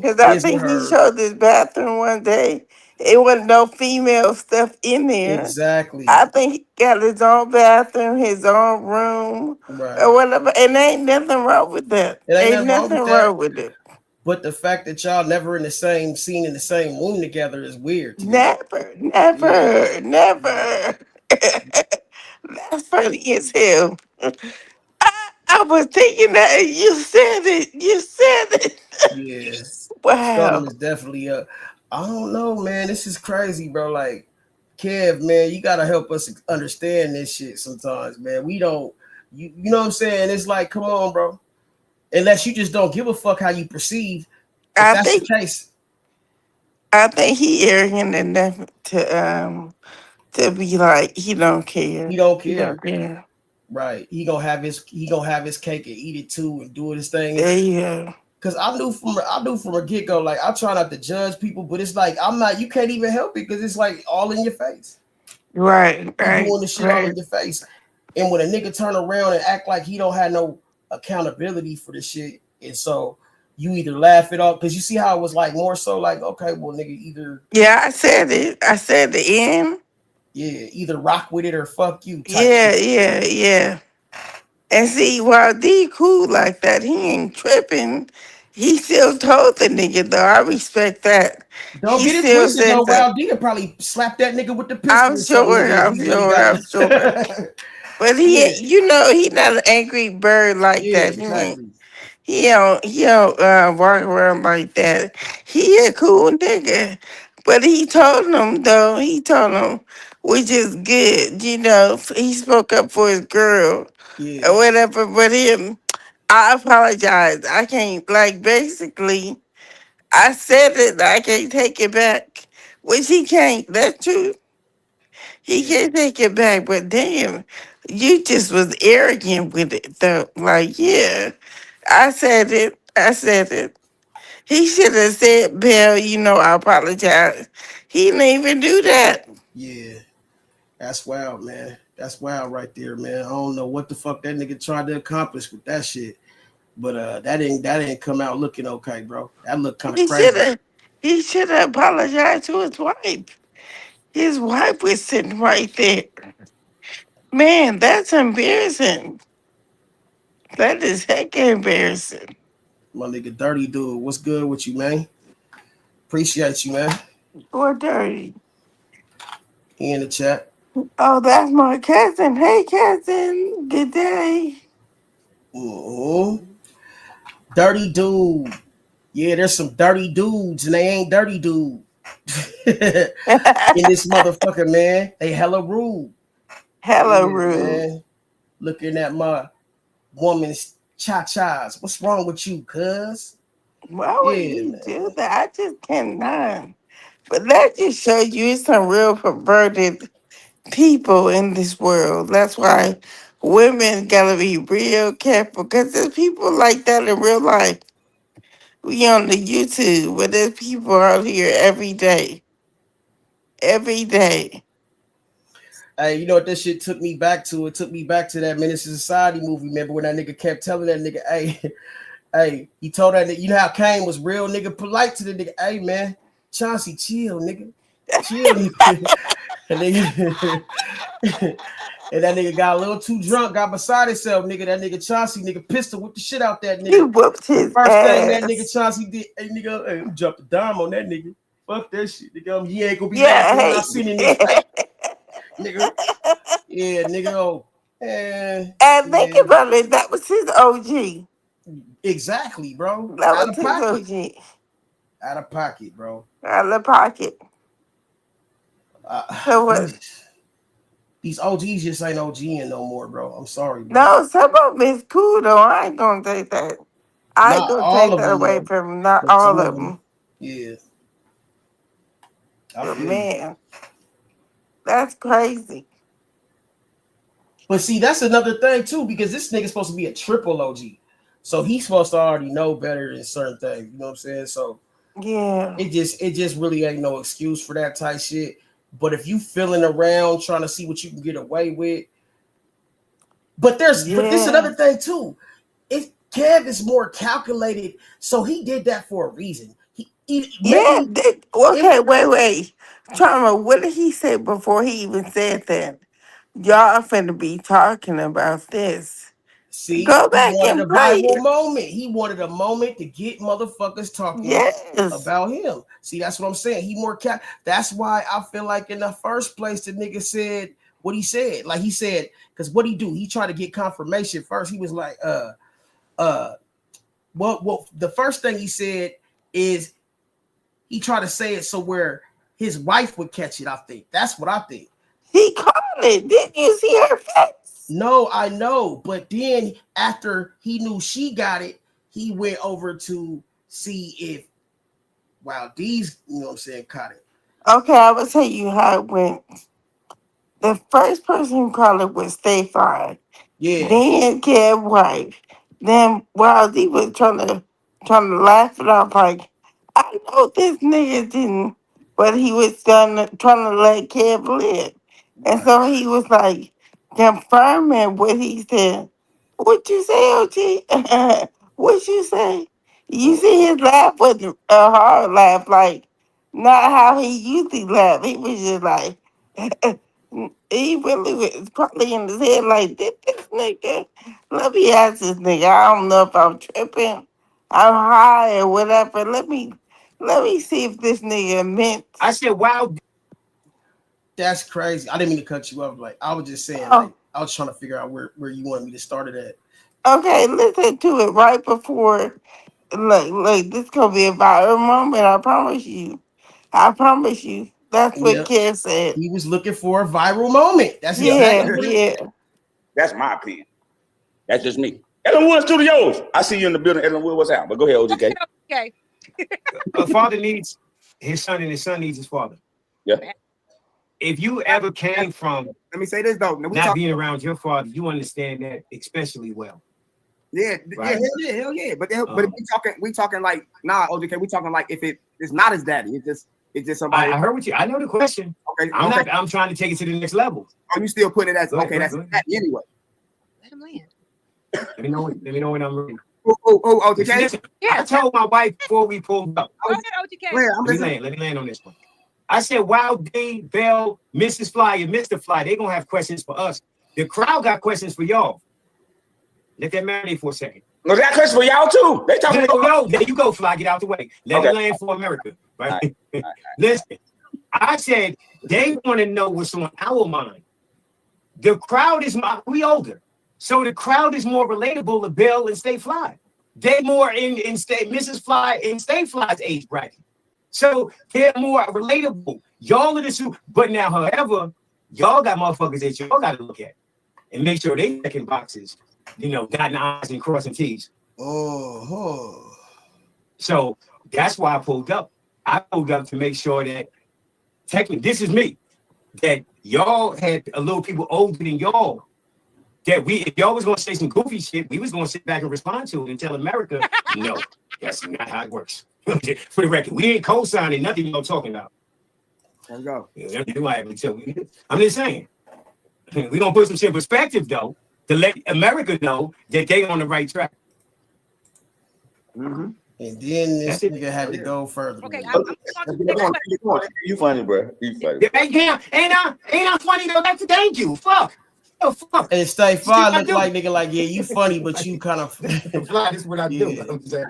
Because I his or think he her. showed this bathroom one day. It wasn't no female stuff in there. Exactly. I think he got his own bathroom, his own room, Right. or whatever. And ain't nothing wrong with that. It ain't Ain't nothing wrong nothing with that. wrong with it. But the fact that y'all never in the same scene in the same room together is weird to me. Never, Yeah. never, Yeah. never. That's funny as hell. I was thinking that you said it. You said it. Yeah. Something Wow. is definitely up. I don't know, man. This is crazy, bro. Like, Kev, man, you gotta help us understand this shit sometimes, man. We don't, you know what I'm saying? It's like, come on, bro. Unless you just don't give a fuck how you perceive. If I that's the think case, he arrogant enough to be like he don't care. he don't He care. don't care. Right. He gonna have his cake and eat it too and do his thing. There you go. Cause I knew from a get-go, like I try not to judge people, but it's like you can't even help it because it's like all in your face. Right, He right, doing the shit all right. in your face. And when a nigga turn around and act like he don't have no accountability for the shit, and so you either laugh it off, because you see how it was like more so like, okay, well, nigga, either Yeah, I said it. I said the end. either rock with it or fuck you type Yeah, shit. yeah, yeah. And see, while D cool like that, he ain't tripping. He still told the nigga though. I respect that. Don't He get it still twisted said though. that. Wild D would probably slap that nigga with the pistol I'm or something, sure, nigga, if I'm he really sure, got I'm sure. But yeah, he not an angry bird like yeah, that. exactly. He don't walk around like that. He a cool nigga. But he told him, which is good, he spoke up for his girl or Yeah. whatever. But him, I apologize. I can't, like, basically, I said it. I can't take it back. Which he can't. That's true. He can't take it back. But damn, you just was arrogant with it, though. Like, yeah, I said it. I said it. He should have said, Bill, I apologize. He didn't even do that. Yeah, that's wild, man. That's wild right there, man. I don't know what the fuck that nigga tried to accomplish with that shit. But that didn't come out looking okay, bro. That looked kind of crazy. He should have apologized to his wife. His wife was sitting right there. Man, that's embarrassing. That is heck embarrassing. My nigga Dirty Dude, what's good with you, man? Appreciate you, man. Or dirty. He in the chat. Oh, that's my cousin. Hey, cousin. Good day. Dirty Dude. Yeah, there's some dirty dudes, and they ain't dirty dude. In this motherfucker, man. They hella rude. Hella rude. Man. Looking at my woman's cha-chas. What's wrong with you, cuz? Why would you do that? I just cannot. But that just shows you it's some real perverted people in this world. That's why women gotta be real careful because there's people like that in real life. We on the YouTube, but there's people out here every day. Every day. Hey, you know what this shit took me back to? It took me back to that Menace to Society movie. Remember when that nigga kept telling that nigga, hey, he told that nigga, you know how Kane was real nigga polite to the nigga, hey man, Chauncey, chill, nigga. Chill, nigga. And that nigga got a little too drunk, got beside himself, nigga. That nigga Chauncey, nigga, pistol whipped the shit out that nigga. He whooped his First ass. thing that nigga Chauncey did, hey nigga, hey, jump the dime on that nigga. Fuck that shit, nigga. He ain't gonna be laughing when I seen him in his face. Nigga. Yeah, nigga. Oh, and think about it, that was his OG. Exactly, bro. That Out was of his pocket. OG. Out of pocket, bro. Out of pocket. So what? These OGs just ain't OGing no more, bro. I'm sorry, bro. No, some of them is cool though. I ain't gonna take that. I ain't Not gonna all take of that them, away though. from him. Not But all some of of them. them. Yeah. But man, that's crazy. But see, that's another thing too, because this nigga's supposed to be a triple OG. So he's supposed to already know better than certain things. You know what I'm saying? So yeah, it just really ain't no excuse for that type shit. But if you feeling around trying to see what you can get away with, but this another thing too. If Kev is more calculated, so he did that for a reason. Wait. Trama, what did he say before he even said that? Y'all finna be talking about this. See, Go he back wanted and a play viral it. moment. He wanted a moment to get motherfuckers talking about him. See, that's what I'm saying. He more That's why I feel like in the first place the nigga said what he said. Like he said, because what he do? He tried to get confirmation first. He was like, well, the first thing he said is he tried to say it so where his wife would catch it. I think that's what I think. He called it. Didn't you see her face? No, I know. But then after he knew she got it, he went over to see if these, you know what I'm saying, caught it. Okay, I will tell you how it went. The first person who called it was Stay Fine. Yeah. Then Kev wife. Then Wildy was trying to laugh it off like, I know this nigga didn't, but he was trying to let Kev live. And so he was like confirming what he said. What you say, OG? What you say? You see his laugh was a hard laugh, like not how he usually laugh. He was just like he really was probably in his head like this nigga. Let me ask this nigga. I don't know if I'm tripping. I'm high or whatever. Let me see if this nigga meant. I said, wow. That's crazy. I didn't mean to cut you off. Like I was just saying, like I was trying to figure out where you wanted me to start it at. Okay, listen to it right before. Look, this gonna be a viral moment. I promise you. That's what Kev said. He was looking for a viral moment. That's exactly That's my opinion. That's just me. Ellenwood Studios. I see you in the building. Ellenwood, what's out? But go ahead, OGK. Okay. A father needs his son, and his son needs his father. Yeah. If you ever came from, let me say this though, not being around your father, you understand that especially well. Yeah, Right. hell yeah. But if we talking like OJK, we talking like if it's not his daddy, it's just somebody. I heard what you. I know the question. Okay, I'm trying to take it to the next level. Oh, you still putting it as Go ahead, that's go ahead. daddy anyway. Let him land. Let me know when I'm ready. OJK. Listen, I told my wife before we pulled up. Go ahead, OGK. Let me land on this one. I said, Wild D, Bell, Mrs. Fly, and Mr. Fly, they're gonna have questions for us. The crowd got questions for y'all. Let that marinate for a second. No, they got questions for y'all too. They talking about there you go, Fly. Get out the way. Let it land for America. Right? Listen, I said they want to know what's on our mind. The crowd is we older. So the crowd is more relatable to Bill and Stay Fly. They more in Stay Mrs. Fly and Stay Fly's age bracket. So they're more relatable. Y'all are the two, but now, however, y'all got motherfuckers that y'all got to look at and make sure they checking boxes, dotting I's and crossing T's. Oh. So that's why I pulled up. I pulled up to make sure that technically, this is me, that y'all had a little people older than y'all. That if y'all was gonna say some goofy shit, we was gonna sit back and respond to it and tell America, no, that's not how it works. For the record, we ain't co-signing nothing y'all talking about. There you go. I'm just saying. We gonna put some shit in perspective though, to let America know that they on the right track. And then this nigga had to go further. Okay, You funny, bro. You funny. Ain't I funny though? That's thank you. Fuck. Oh, fuck. And Stay Fly look like nigga like, yeah, you funny, but you kind of Fly, this is what I do. I'm just saying.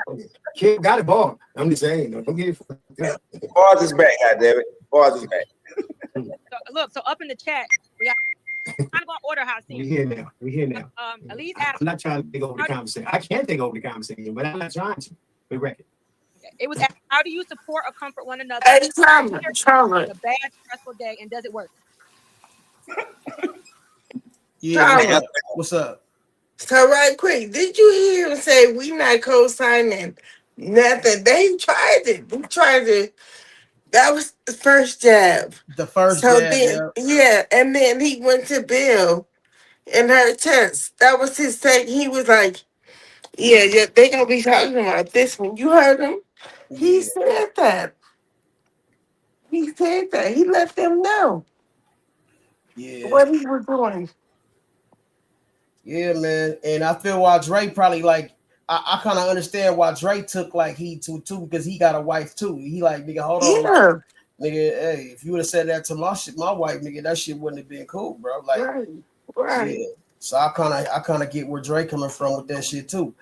Kid got a ball. I'm just saying. Don't get it. Bars is back, goddammit. Bars is back. So up in the chat, we got I'm gonna order how We here now. Elise I'm asked. not trying to take over the conversation. I can't take over the conversation, but I'm not trying to. We record. It was asked, how do you support or comfort one another? Hey, Trama. A bad, stressful day, and does it work? Yeah. What's up? So right quick, did you hear him say we not co-signing nothing? They tried it. We tried it. That was the first jab. The first so jab, then, yeah, and then he went to Bill and her test. That was his thing. He was like, yeah, they gonna be talking about this one. You heard him? He said that. He said that. He let them know what he was doing. Yeah, man. And I feel why Dre probably like I kind of understand why Dre took like heat too because he got a wife too. He like, nigga, hold on. Yeah. Nigga, hey, if you would have said that to my wife, nigga, that shit wouldn't have been cool, bro. Like, right. Yeah. So I kind of get where Dre coming from with that shit too.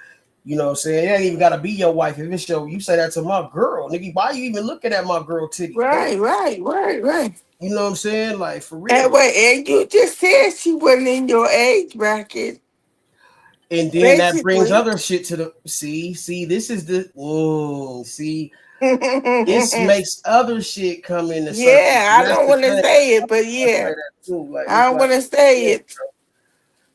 You know what I'm saying? It ain't even gotta be your wife. If it's you say that to my girl, nigga, why you even looking at my girl titty? Right. You know what I'm saying? Like, for real. And you just said she wasn't in your age bracket. And then that brings other shit to the see, this is the this makes other shit come in the surface. I don't want to say it, but yeah. I don't want to say it.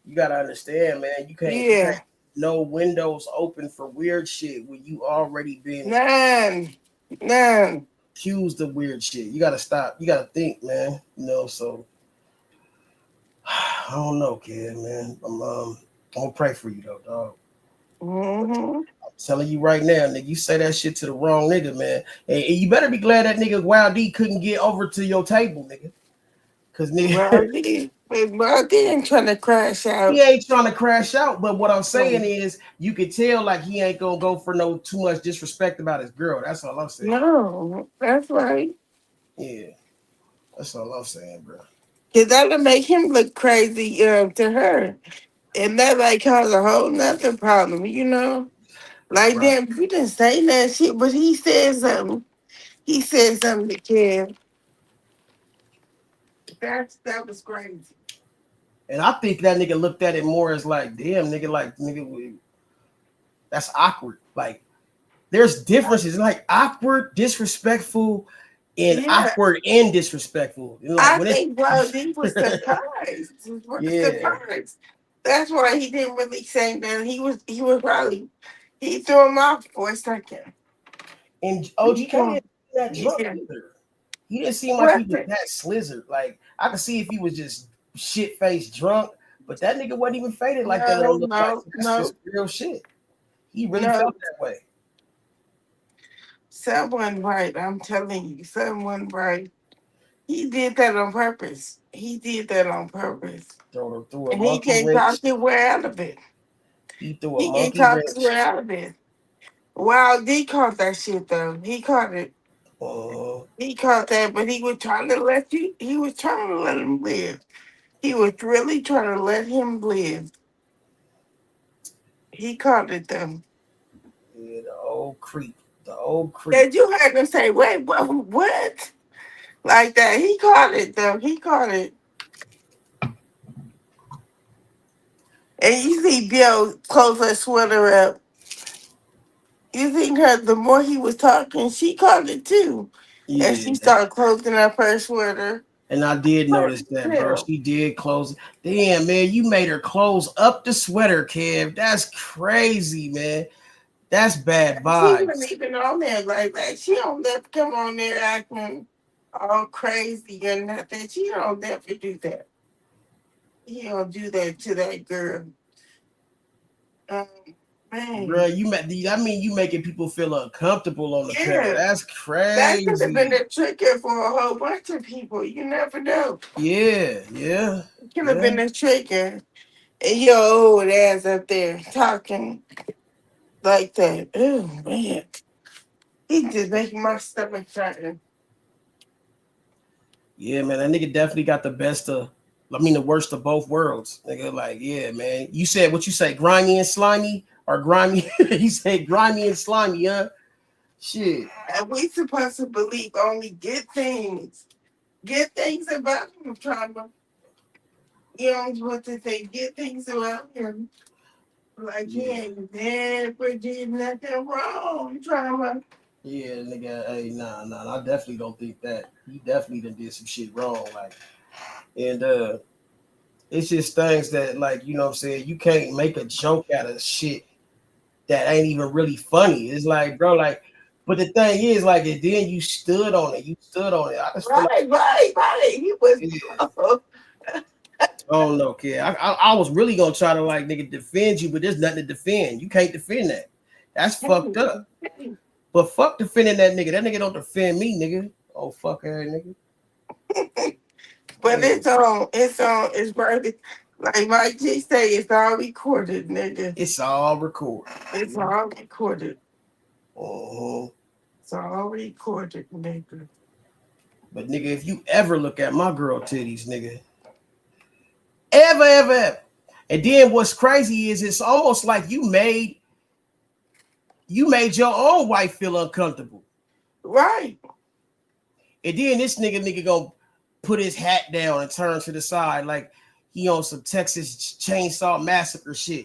You gotta understand, man. You can't no windows open for weird shit when you already been none accused of weird shit. You gotta stop. You gotta think, man. You know, so I don't know, kid, man. I'm gonna pray for you though, dog. I'm telling you right now, nigga, you say that shit to the wrong nigga, man. And you better be glad that nigga Wild D couldn't get over to your table, nigga. Cause nigga, Wild D ain't trying to crash out. He ain't trying to crash out, but what I'm saying is you can tell like he ain't gonna go for no too much disrespect about his girl. That's all I'm saying. No, that's right. Yeah, that's all I'm saying, bro. Cause that'll make him look crazy to her. And that like cause a whole nother problem, you know? Like damn, you didn't say that shit, but he said something. He said something to Kev. That was crazy. And I think that nigga looked at it more as like, damn, nigga, that's awkward. Like, there's differences, like awkward, disrespectful, and awkward and disrespectful. You know, like, I think Wild D was surprised. Surprised. That's why he didn't really say that. He was probably he threw him off for a second. And OGK didn't that drunk either. He didn't seem like he was that slizzard. Like I could see if he was just shit faced drunk, but that nigga wasn't even faded like that. No, That's just real shit. He really No. felt that way. Someone right, I'm telling you, someone right. He did that on purpose. He did that on purpose. Threw a And he monkey can't wrench. talk his way out of it. He threw a He can't monkey talk wrench. his way out of it. Wild D caught that shit though. He caught it. He caught that, but he was trying to let you. He was trying to let him live. He was really trying to let him live. He caught it though. Yeah, the old creep. The old creep. That you heard him say, "Wait, what?" Like that. He caught it though. He caught it. And you see Bill close her sweater up. You think her, the more he was talking, she caught it too. Yeah. And she started closing up her sweater. And I did notice that, bro. She did close. Damn, man, you made her close up the sweater, Kev. That's crazy, man. That's bad She vibes. wasn't even on there like that. She don't never come on there acting all crazy or nothing. She don't never do that. He don't do that to that girl. Man. Bro, you making people feel uncomfortable on the camera. That's That crazy. could have been a trigger for a whole bunch of people. You never know. Yeah. It could have been a trigger. And your old ass up there talking like that. Oh, man. He just making my stomach turn. Yeah, man, that nigga definitely got the worst of both worlds. Nigga, like, yeah, man. You said what you say, grimy and slimy? Or grimy? He said grimy and slimy, huh? Shit. And we supposed to believe only good things. Good things about him, Trama. You don't want to say good things about him. Like he ain't never did nothing wrong, Trama. Yeah, nigga, hey, nah, I definitely don't think that. He definitely done did some shit wrong. Like, and it's just things that, like, you know what I'm saying, you can't make a joke out of shit that ain't even really funny. It's like, bro, like, but the thing is, like, and then you stood on it. I just feel like, Right. He was I don't know, kid. I was really gonna try to, like, nigga, defend you, but there's nothing to defend. You can't defend that. That's fucked up. But fuck defending that nigga. That nigga don't defend me, nigga. Oh, fuck ass nigga. But it's worth. Like Mike G say, it's all recorded, nigga. It's all recorded. It's all recorded. Oh. It's all recorded, nigga. But nigga, if you ever look at my girl titties, nigga, ever. And then what's crazy is it's almost like you made your own wife feel uncomfortable. Right. And then this nigga gonna put his hat down and turn to the side like he on some Texas Chainsaw Massacre shit.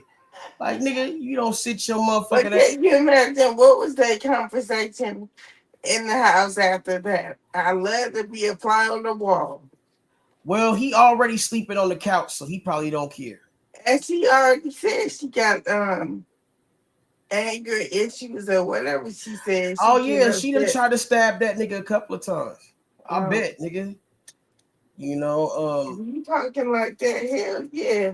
Like, nigga, you don't sit your motherfucking But can you imagine what was that conversation in the house after that? I love to be a fly on the wall. Well, he already sleeping on the couch, so he probably don't care. And she already said she got anger issues or whatever she said. She done tried to stab that nigga a couple of times. I bet, nigga. You know, you talking like that, hell yeah.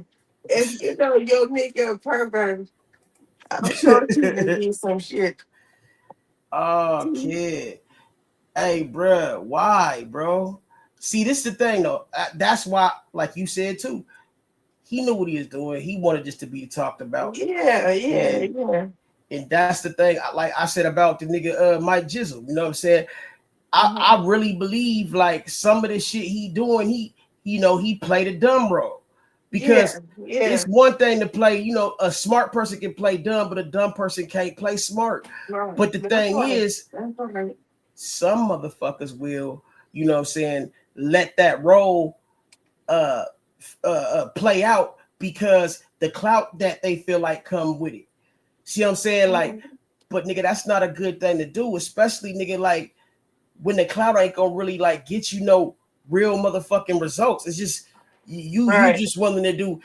If you know your nigga a pervert, I'm sure she can do some shit. Oh, kid. Hey, bro, why, bro? See, this is the thing, though. That's why, like you said, too, he knew what he was doing. He wanted this to be talked about. Yeah. And that's the thing, like I said about the nigga Mike Jizzle. You know what I'm saying? I really believe, like, some of the shit he doing, he played a dumb role. Because it's one thing to play, a smart person can play dumb, but a dumb person can't play smart. Right. But the thing is, some motherfuckers will, let that role play out because the clout that they feel like come with it. See what I'm saying? Like, but nigga, that's not a good thing to do, especially, nigga, like, when the clout ain't gonna really, like, get real motherfucking results. It's just, You just willing to do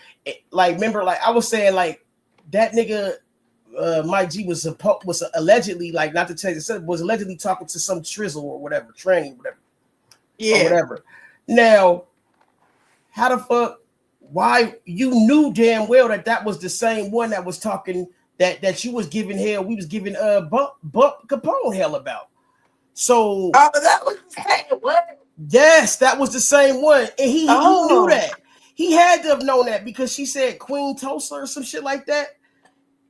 like remember like I was saying like that nigga Mike G was allegedly like not to change it was allegedly talking to some Trizzle or whatever training whatever or whatever. Now how the fuck why you knew damn well that was the same one that was talking that you was giving hell we was giving Bump Capone hell about. So that was the same one. Yes, that was the same one, and he knew that. He had to have known that because she said Queen Tulsa or some shit like that,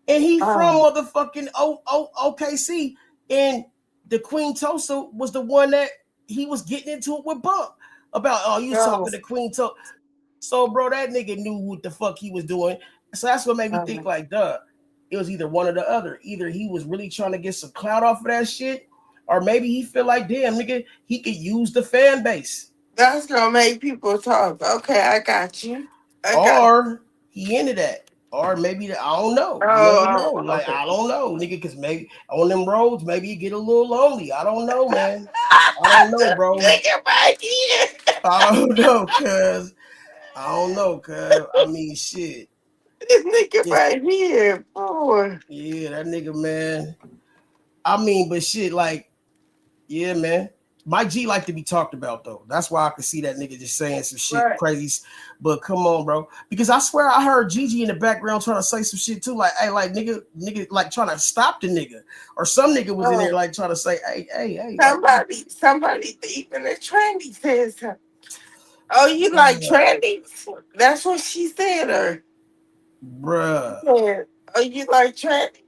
and he from motherfucking OKC, and the Queen Tulsa was the one that he was getting into it with Bump about. Oh, you was talking to Queen Tulsa. So, bro, that nigga knew what the fuck he was doing. So that's what made me think like, duh, it was either one or the other. Either he was really trying to get some clout off of that shit. Or maybe he feel like, damn, nigga, he could use the fan base. That's gonna make people talk. Okay, I got you. Or he into that. Or maybe, I don't know. You never know. Like, I don't know, nigga, because maybe on them roads, maybe you get a little lonely. I don't know, man. I don't know, bro. I don't know, cuz. I mean, shit. This nigga right here, boy. Yeah, that nigga, man. I mean, but shit, like, yeah, man. Mike G like to be talked about though. That's why I could see that nigga just saying some shit crazy. But come on, bro. Because I swear I heard Gigi in the background trying to say some shit too. Like, hey, like nigga, like trying to stop the nigga. Or some nigga was in there like trying to say, hey. Somebody even the trendy says something. Oh, you like trendy? That's what she said, or bruh. Yeah. Oh, you like trendy?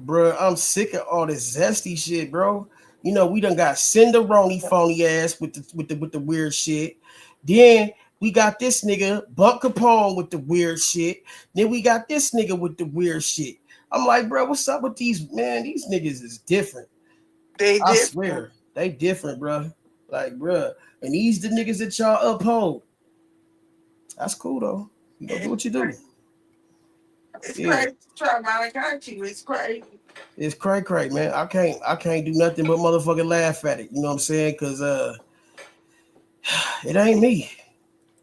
Bruh, I'm sick of all this zesty shit, bro. You know, we done got Cinderoni phony ass with the weird shit. Then we got this nigga Bump Capone with the weird shit. Then we got this nigga with the weird shit. I'm like, bro, what's up with these, man? These niggas is different. I swear, they different, bro. Like, bro, and these the niggas that y'all uphold. That's cool though. You go do what you do. It's crazy. Trama, I got you. It's crazy. It's cray, man. I can't do nothing but motherfucking laugh at it. You know what I'm saying? Cause it ain't me.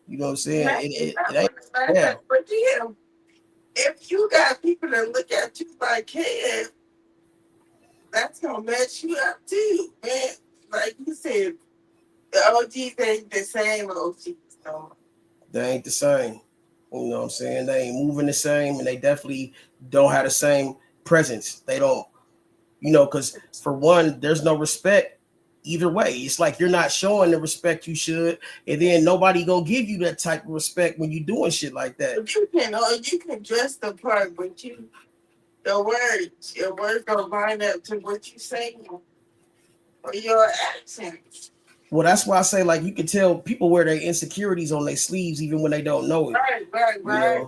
You know what I'm saying? It ain't. Yeah. But yeah, if you got people that look at you like, hey, that's gonna mess you up too, man. Like you said, the OGs ain't the same OGs. No. They ain't the same. You know what I'm saying? They ain't moving the same, and they definitely don't have the same presence. They don't, you know, because for one, there's no respect either way. It's like you're not showing the respect you should, and then nobody gonna give you that type of respect when you doing shit like that. But you can dress the part, but your words don't line up to what you say or your actions. Well, that's why I say, like, you can tell people wear their insecurities on their sleeves even when they don't know it. Right.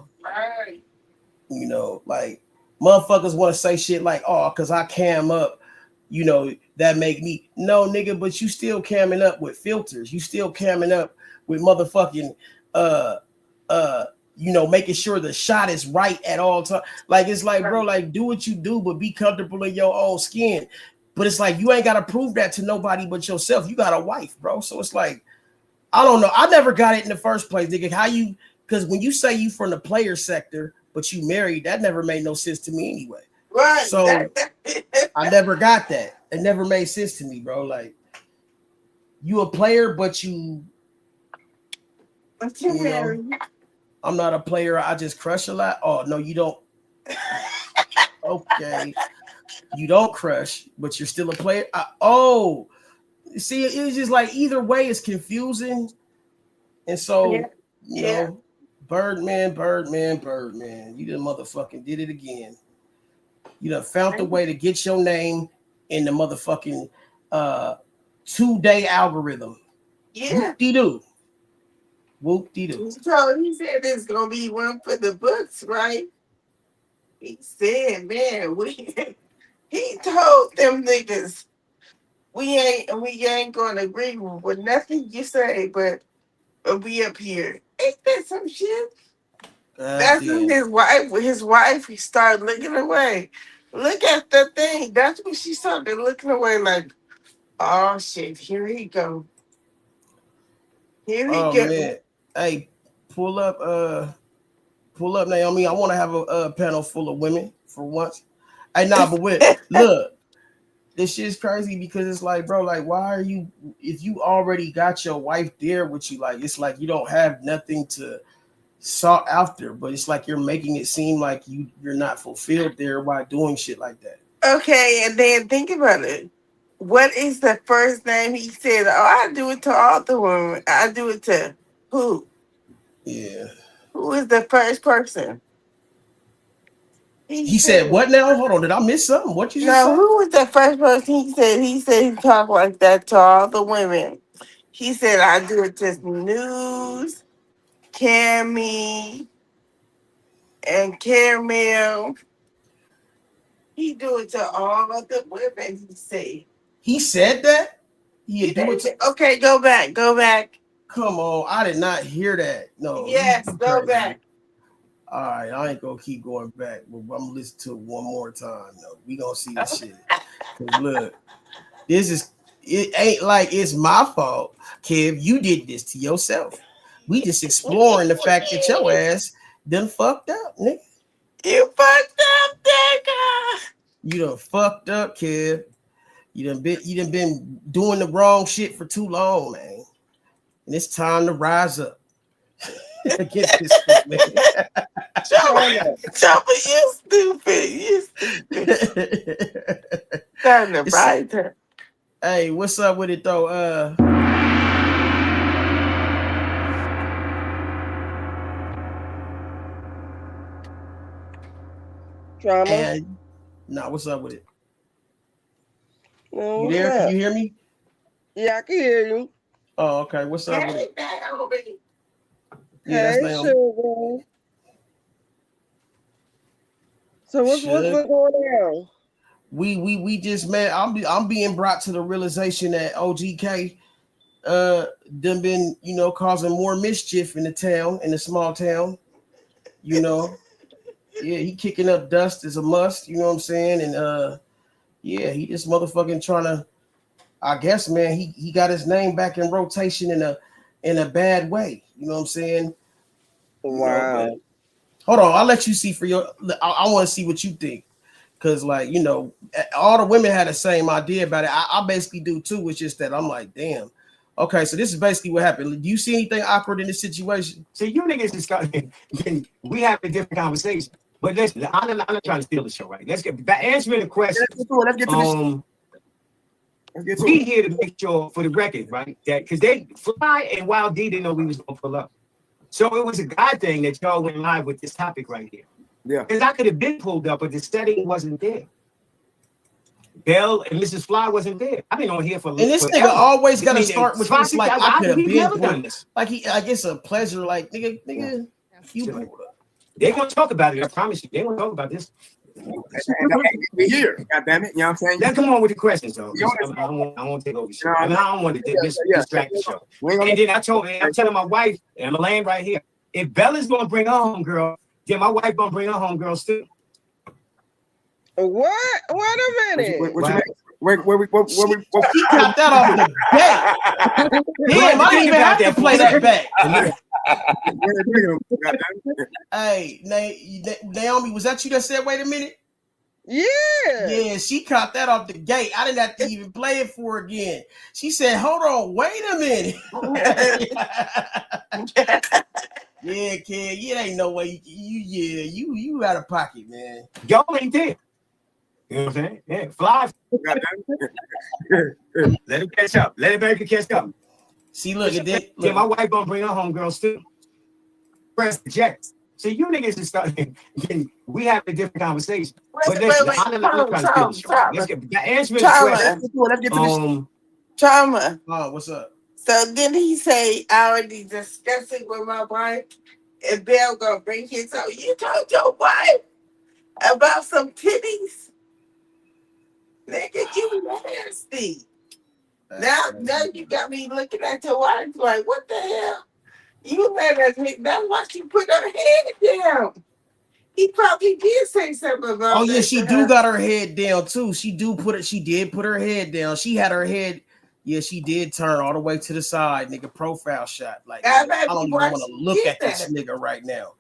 You know, like, motherfuckers want to say shit like, oh, because I cam up, you know, that make me. No, nigga, but you still camming up with filters. You still camming up with motherfucking, you know, making sure the shot is right at all times. Like, it's like, bro, like, do what you do, but be comfortable in your own skin. But it's like, you ain't got to prove that to nobody but yourself. You got a wife, bro. So it's like, I don't know. I never got it in the first place, nigga. How you, because when you say you from the player sector, but you married, that never made no sense to me anyway. Right. So I never got that. It never made sense to me, bro. Like, you a player, but you know, I'm not a player. I just crush a lot. Oh, no, you don't. Okay. You don't crush, but you're still a player. See, it's just like either way is confusing. And so, you know, Birdman. You done motherfucking did it again. You done found the way to get your name in the motherfucking 2-day algorithm. Yeah. Whoop-de-doo. So he said there's gonna be one for the books, right? He said, man, he told them niggas we ain't gonna agree with nothing you say, but we up here. Ain't that some shit? That's when his wife, he started looking away. Look at the thing. That's when she started looking away like, oh shit, here he go. Here he go. Man. Hey, pull up, Naomi. I want to have a panel full of women for once. But look, this shit's crazy because it's like, bro, like, why are you? If you already got your wife there with you, like, it's like you don't have nothing to sought after, but it's like you're making it seem like you're not fulfilled there by doing shit like that. Okay, and then think about it. What is the first name he said? Oh, I do it to all the women. I do it to who? Yeah. Who is the first person? He said what now? Hold on, did I miss something? What you just No, said? who was the first person he said he talked like that to all the women. He said I do it to News, Cammy, and Caramel. He do it to all of the women, he said. He said that? He do it to Okay, go back. Come on, I did not hear that. No. Yes, you go crazy. back. All right, I ain't gonna keep going back, but I'm gonna listen to it one more time. No, we gonna see this shit. 'Cause look, it ain't like it's my fault, Kev. You did this to yourself. We just exploring the fact that your ass done fucked up, nigga. You fucked up, nigga. You done fucked up, Kev. You done been doing the wrong shit for too long, man. And it's time to rise up against this shit, man. Chopper, you stupid. You stupid. Time to rise up. Hey, what's up with it though? Trama. Nah, what's up with it? No, You there? Can you hear me? Yeah, I can hear you. Oh, okay. What's up with it? Yeah, Hey, that's Naomi. sugar. So what's going on? We just met. I'm being brought to the realization that OGK done been, causing more mischief in the small town. Yeah, he kicking up dust is a must, you know what I'm saying? And yeah, he just motherfucking trying to, I guess, man, he got his name back in rotation in a bad way. You know what I'm saying? Wow. Hold on, I'll let you see for your. I want to see what you think, because all the women had the same idea about it. I basically do too. It's just that I'm like, damn. Okay, so this is basically what happened. Do you see anything awkward in this situation? See, you niggas discussing. We have a different conversation. But listen, I'm not trying to steal the show, right? Let's get back answering the question. Let's get to this. We here to make sure, for the record, right? That because they Fly and Wild D didn't know we was gonna pull up. So it was a God thing that y'all went live with this topic right here. Yeah. Because I could have been pulled up, but the setting wasn't there. Bell and Mrs. Fly wasn't there. I've been on here for. And this forever. nigga always got to I mean, start with Foxy, this like I could have we've never been done this. like I guess a pleasure like nigga you. They're gonna talk about it. I promise you. They're gonna talk about this. We here. God damn it. You know what I'm saying? Now come on with the questions though. I won't take over the show. I don't want to distract the show. And then I'm telling my wife, and I'm laying right here. If Bella's gonna bring her home girl, then my wife gonna bring her home girls too. What? Wait a minute. Where we He got that off the back. Damn, I didn't even have to play that back. Hey, Naomi, was that you that said, wait a minute? Yeah. Yeah, she caught that off the gate. I didn't have to even play it for her again. She said, hold on, wait a minute. Yeah, kid, it ain't no way you out of pocket, man. Y'all ain't there. You know what I'm saying? Yeah, Fly. Let him catch up. Let America catch up. See, look at that. Yeah, my wife gonna bring her home girls too. Press the jet. So you niggas is starting. We have a different conversation. But listen, I'm not trying to steal the show. Let's get answering the question. Let's get to Trama. Oh, what's up? So then he say, I already discussed it with my wife, and Bell gonna bring his up. You told your wife about some titties? Nigga, you nasty. Now you got me looking at your wife like, what the hell? You let us hit. That's why she put her head down. He probably did say something about Oh yeah, that she to do her. got her head down too. She did put her head down. She had her head Yeah, she did turn all the way to the side, nigga. Profile shot. Like, I I don't even want to look at this that. nigga right now.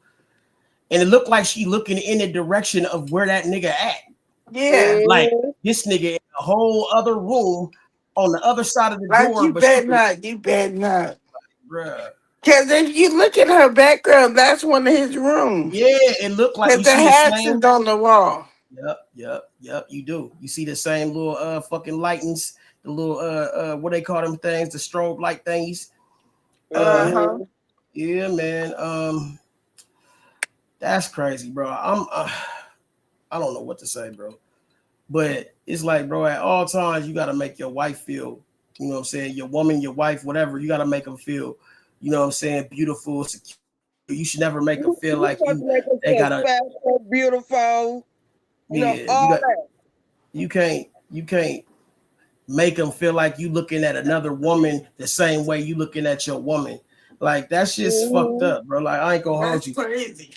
And it looked like she looking in the direction of where that nigga at. Yeah. Like this nigga in a whole other room on the other side of the Like door. you better not. You better not. Bruh. Because if you look at her background, that's one of his rooms. Yeah, it looked like Because the hats is on the wall. Yep. You do. You see the same little fucking lightings, the little what they call them things, the strobe light thingies. Yeah, man. That's crazy, bro. I don't know what to say, bro. But it's like, bro, at all times you gotta make your wife feel, you know what I'm saying, your woman, your wife, whatever, you gotta make them feel, you know what I'm saying, beautiful, secure. You should never make them feel like they gotta special, beautiful. You can't make them feel like you looking at another woman the same way you looking at your woman. Like that's just fucked up, bro. Like I ain't gonna hold you. Crazy.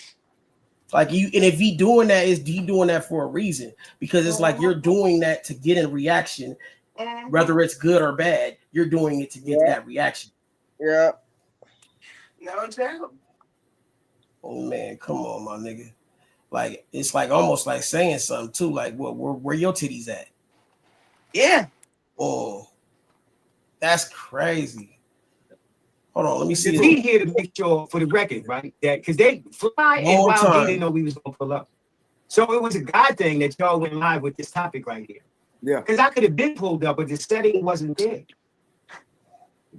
Like you, and if he doing that, is he doing that for a reason? Because it's like you're doing that to get a reaction, whether it's good or bad. You're doing it to get that reaction. Yeah. No doubt. Oh man, come on, my nigga. Like it's like almost like saying something too. Like, where your titties at? Yeah. Oh, that's crazy. Hold on, let me see. We here to make sure for the record, right? That because they Fly and Wild D didn't know we was gonna pull up. So it was a God thing that y'all went live with this topic right here. Yeah. Because I could have been pulled up, but the setting wasn't there.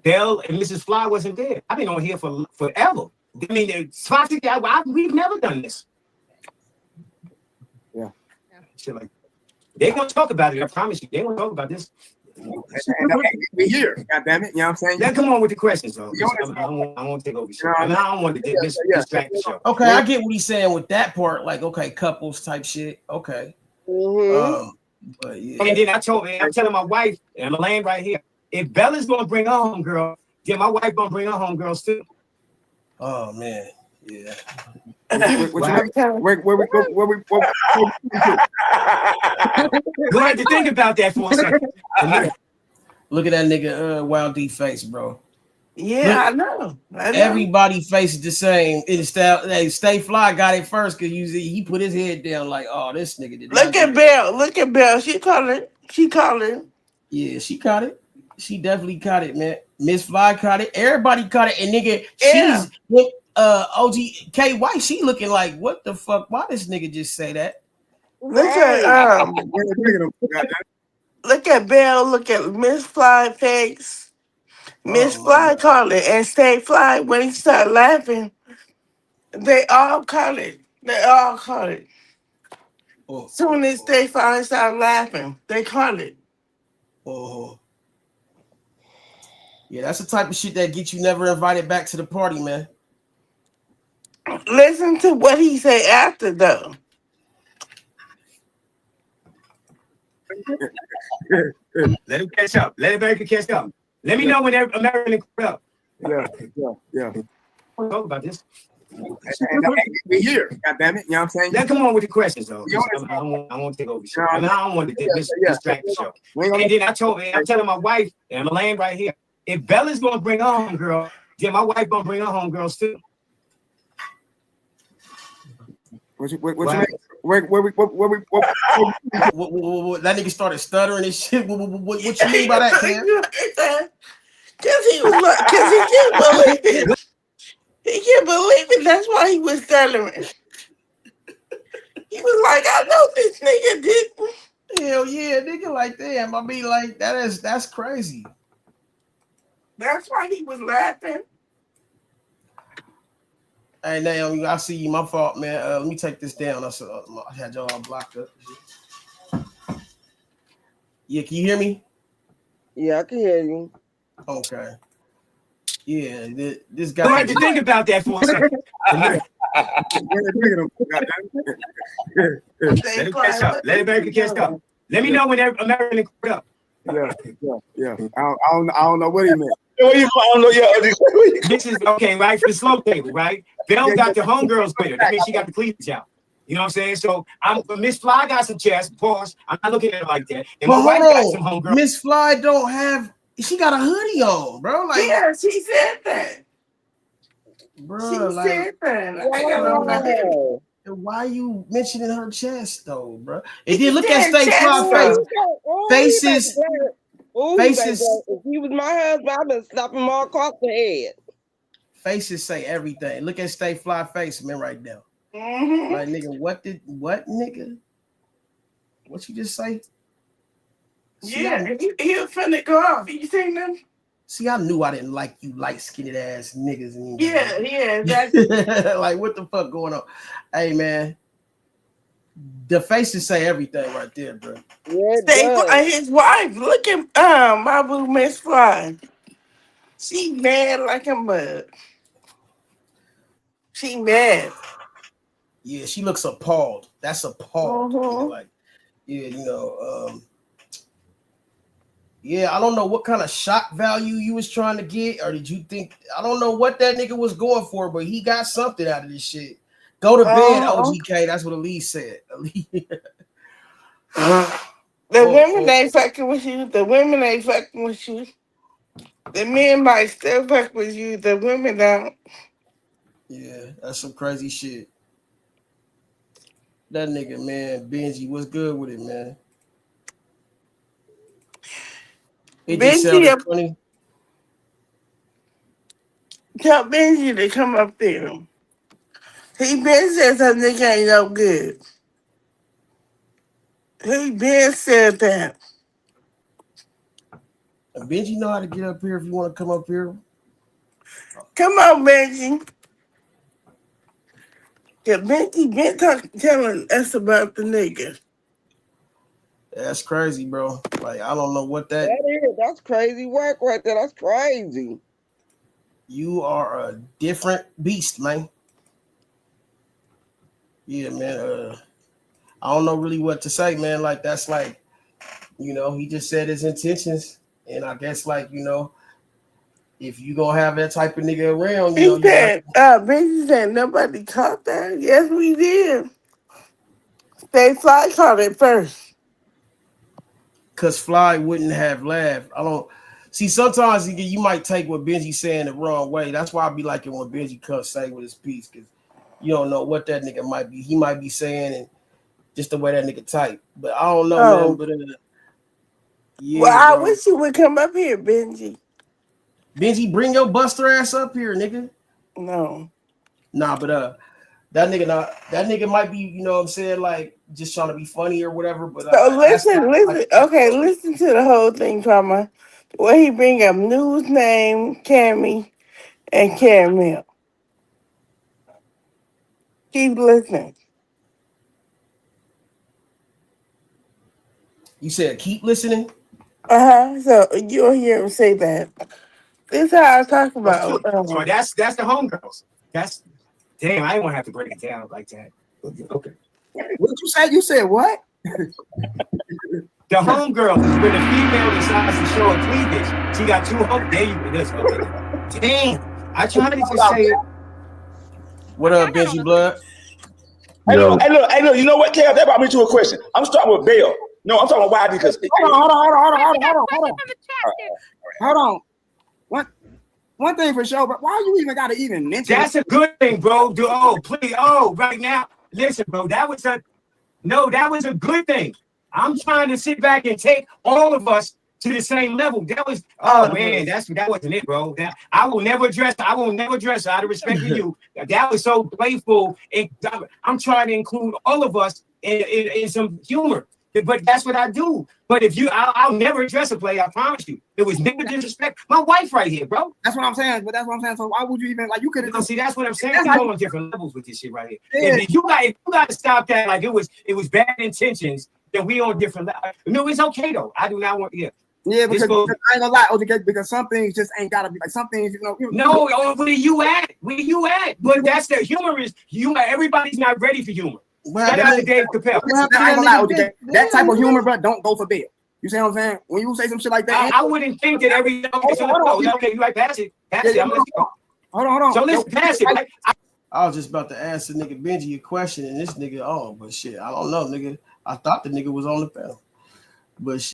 Bell and Mrs. Fly wasn't there. I've been on here for forever. I mean, we've never done this. Yeah. Shit like they're gonna talk about it. I promise you, they're gonna talk about this. We here, goddamn it. You know what I'm saying? Now come on with the questions, though. I won't take over. I don't want to distract the show. Okay, I get what he's saying with that part. Like, okay, couples type shit. Okay. But yeah. And then I'm telling my wife, and I'm laying right here. If Bella's gonna bring her home girl, then my wife gonna bring her home girls too. Oh man, yeah. Go ahead to think about that for a second. Look at that nigga Wild D face, bro. Yeah, I know. Everybody faces the same. Stay Fly got it first because he put his head down like, oh, this nigga did. Look at Belle. Look at Belle. She calling. Yeah, she caught it. She definitely caught it, man. Miss Fly caught it. Everybody caught it. And nigga, she's with OG K White. She looking like, what the fuck? Why this nigga just say that? Look at Belle. Look at Miss Fly face. Miss Fly called it, and Stay Fly when he started laughing. They all caught it. Soon as Stay Fly started laughing, they caught it. Oh. Yeah, that's the type of shit that gets you never invited back to the party, man. Listen to what he said after, though. Let him catch up. Let America catch up. Let me know when American catch up. Yeah. We'll talk about this. We here, goddamn it. You know what I'm saying? Now come on with the questions, though. I won't take over the show. I don't want to distract the show. And then I'm telling my wife, and I'm laying right here. If Bella's gonna bring her home girl, then my wife gonna bring her home girls too. That nigga started stuttering and shit. What you mean by that, Cam? Because he was like, because he can't believe it. He can't believe it. That's why he was stuttering. He was like, I know this nigga didn't. Hell yeah, nigga, like damn. I mean, like that's crazy. That's why he was laughing. Hey, Naomi, I see you. My fault, man. Let me take this down. I had y'all all blocked up. Yeah, can you hear me? Yeah, I can hear you. Okay. Yeah, this guy. Go ahead to think about that for a second. Let him catch up. Let America catch up. Let me know when American catch up. Yeah. I don't know what he meant. This is okay, right? For the slow table, right? Belle got the homegirls with her. That means she got the cleavage out. You know what I'm saying? So Miss Fly got some chest. Pause. I'm not looking at her like that. And But my wife got some hold on, homegirls. Miss Fly don't have She got a hoodie on, bro. Like, yeah, she said that. bro, She like, said that. I got on my hoodie. Wow. why you mentioning her chest though, bro? And then You look at said Stay chest, Fly though. face. Faces. Faces. Faces. If he was my husband, I'd been slapping him all across the head. Faces say everything. Look at Stay Fly face, man, right now. Mm-hmm. Like, nigga, what nigga? What you just say? See, Yeah, he was finna go off. You seen them? See, I knew I didn't like you light-skinned ass niggas. Yeah, exactly. Like, what the fuck going on? Hey, man. The faces say everything right there, bro. Yeah, His wife, look at my boo Miss Fly. She mad like a mug. She mad. Yeah, she looks appalled. That's appalled. You know, Mhm. like, yeah, you know, yeah, I don't know what kind of shock value you was trying to get, or did you think, I don't know what that nigga was going for, but he got something out of this shit. Go to bed, OGK. That's what Elise said. The women ain't fucking with you. The women ain't fucking with you. The men might still fuck with you. The women don't. Yeah, that's some crazy shit. That nigga, man, Benji, what's good with it, man? It just sounded funny. Tell Benji to come up there. He been said that nigga ain't no good. He been said that. Benji know how to get up here if you want to come up here. Come on, Benji. Yeah, Benji been telling us about the nigga. That's crazy, bro. Like, I don't know what that. That's crazy work right there. That's crazy. You are a different beast, man. Yeah, man. I don't know really what to say, man. Like, that's like, you know, he just said his intentions. And I guess, like, you know, if you gonna have that type of nigga around, you know, He said, Benji said nobody caught that. Yes, we did. Stay Fly caught it first. Cause Fly wouldn't have laughed. I don't see. Sometimes you might take what Benji's saying the wrong way. That's why I be liking when Benji comes say with his piece, because you don't know what that nigga might be. He might be saying and just the way that nigga type. But I don't know, man. But yeah, well, I bro. wish you would come up here, Benji. Benji, bring your buster ass up here, nigga. No. Nah, but that nigga might be, you know what I'm saying, like just trying to be funny or whatever. But So listen. Okay, listen to the whole thing, Trama. Where he bring up News Name, Cammy, and Caramel. Keep listening. You said keep listening? So you'll hear him say that. This is how I talk about. So that's the homegirls. That's damn. I didn't want to have to break it down like that. Okay. What you say? You said what? The homegirl, when the female decides to show her cleavage, she got two home. There you go. Damn. I tried to just say it. What up, Benji Blood? Hey, look, you know what, Kev? That brought me to a question. I'm starting with Bill. No, I'm talking about YD because Hold on. One thing for sure, but why you even gotta even mention That's a good thing, bro. Please. Right now. Listen, bro. That was a good thing. I'm trying to sit back and take all of us to the same level. That was man, that wasn't it, bro. I will never address out of respect for you. That was so playful. I'm trying to include all of us in some humor. But that's what I do. But if I'll never address a play, I promise you. It was never disrespect. My wife right here, bro. That's what I'm saying. But that's what I'm saying. So why would you even you could have see? That's what I'm saying. That's You how go on different levels with this shit right here. Yeah. If you got to stop that. Like it was bad intentions. Then we on different levels. No, it's okay though. I do not want. Yeah, because I ain't gonna lie, OJ, because some things just ain't gotta be like some things. No, where you at? But that's the humor is humor. Everybody's not ready for humor. Shout out to Dave Chappelle. I ain't gonna lie, OJ, that type of humor, bro, don't go for bail. You see what I'm saying? When you say some shit like that, I wouldn't think that every okay, you right, pass it. I'm gonna go. Hold on. So let's pass it. Right? I was just about to ask the nigga Benji a question, and this nigga but shit, I don't know, nigga. I thought the nigga was on the panel, but shit.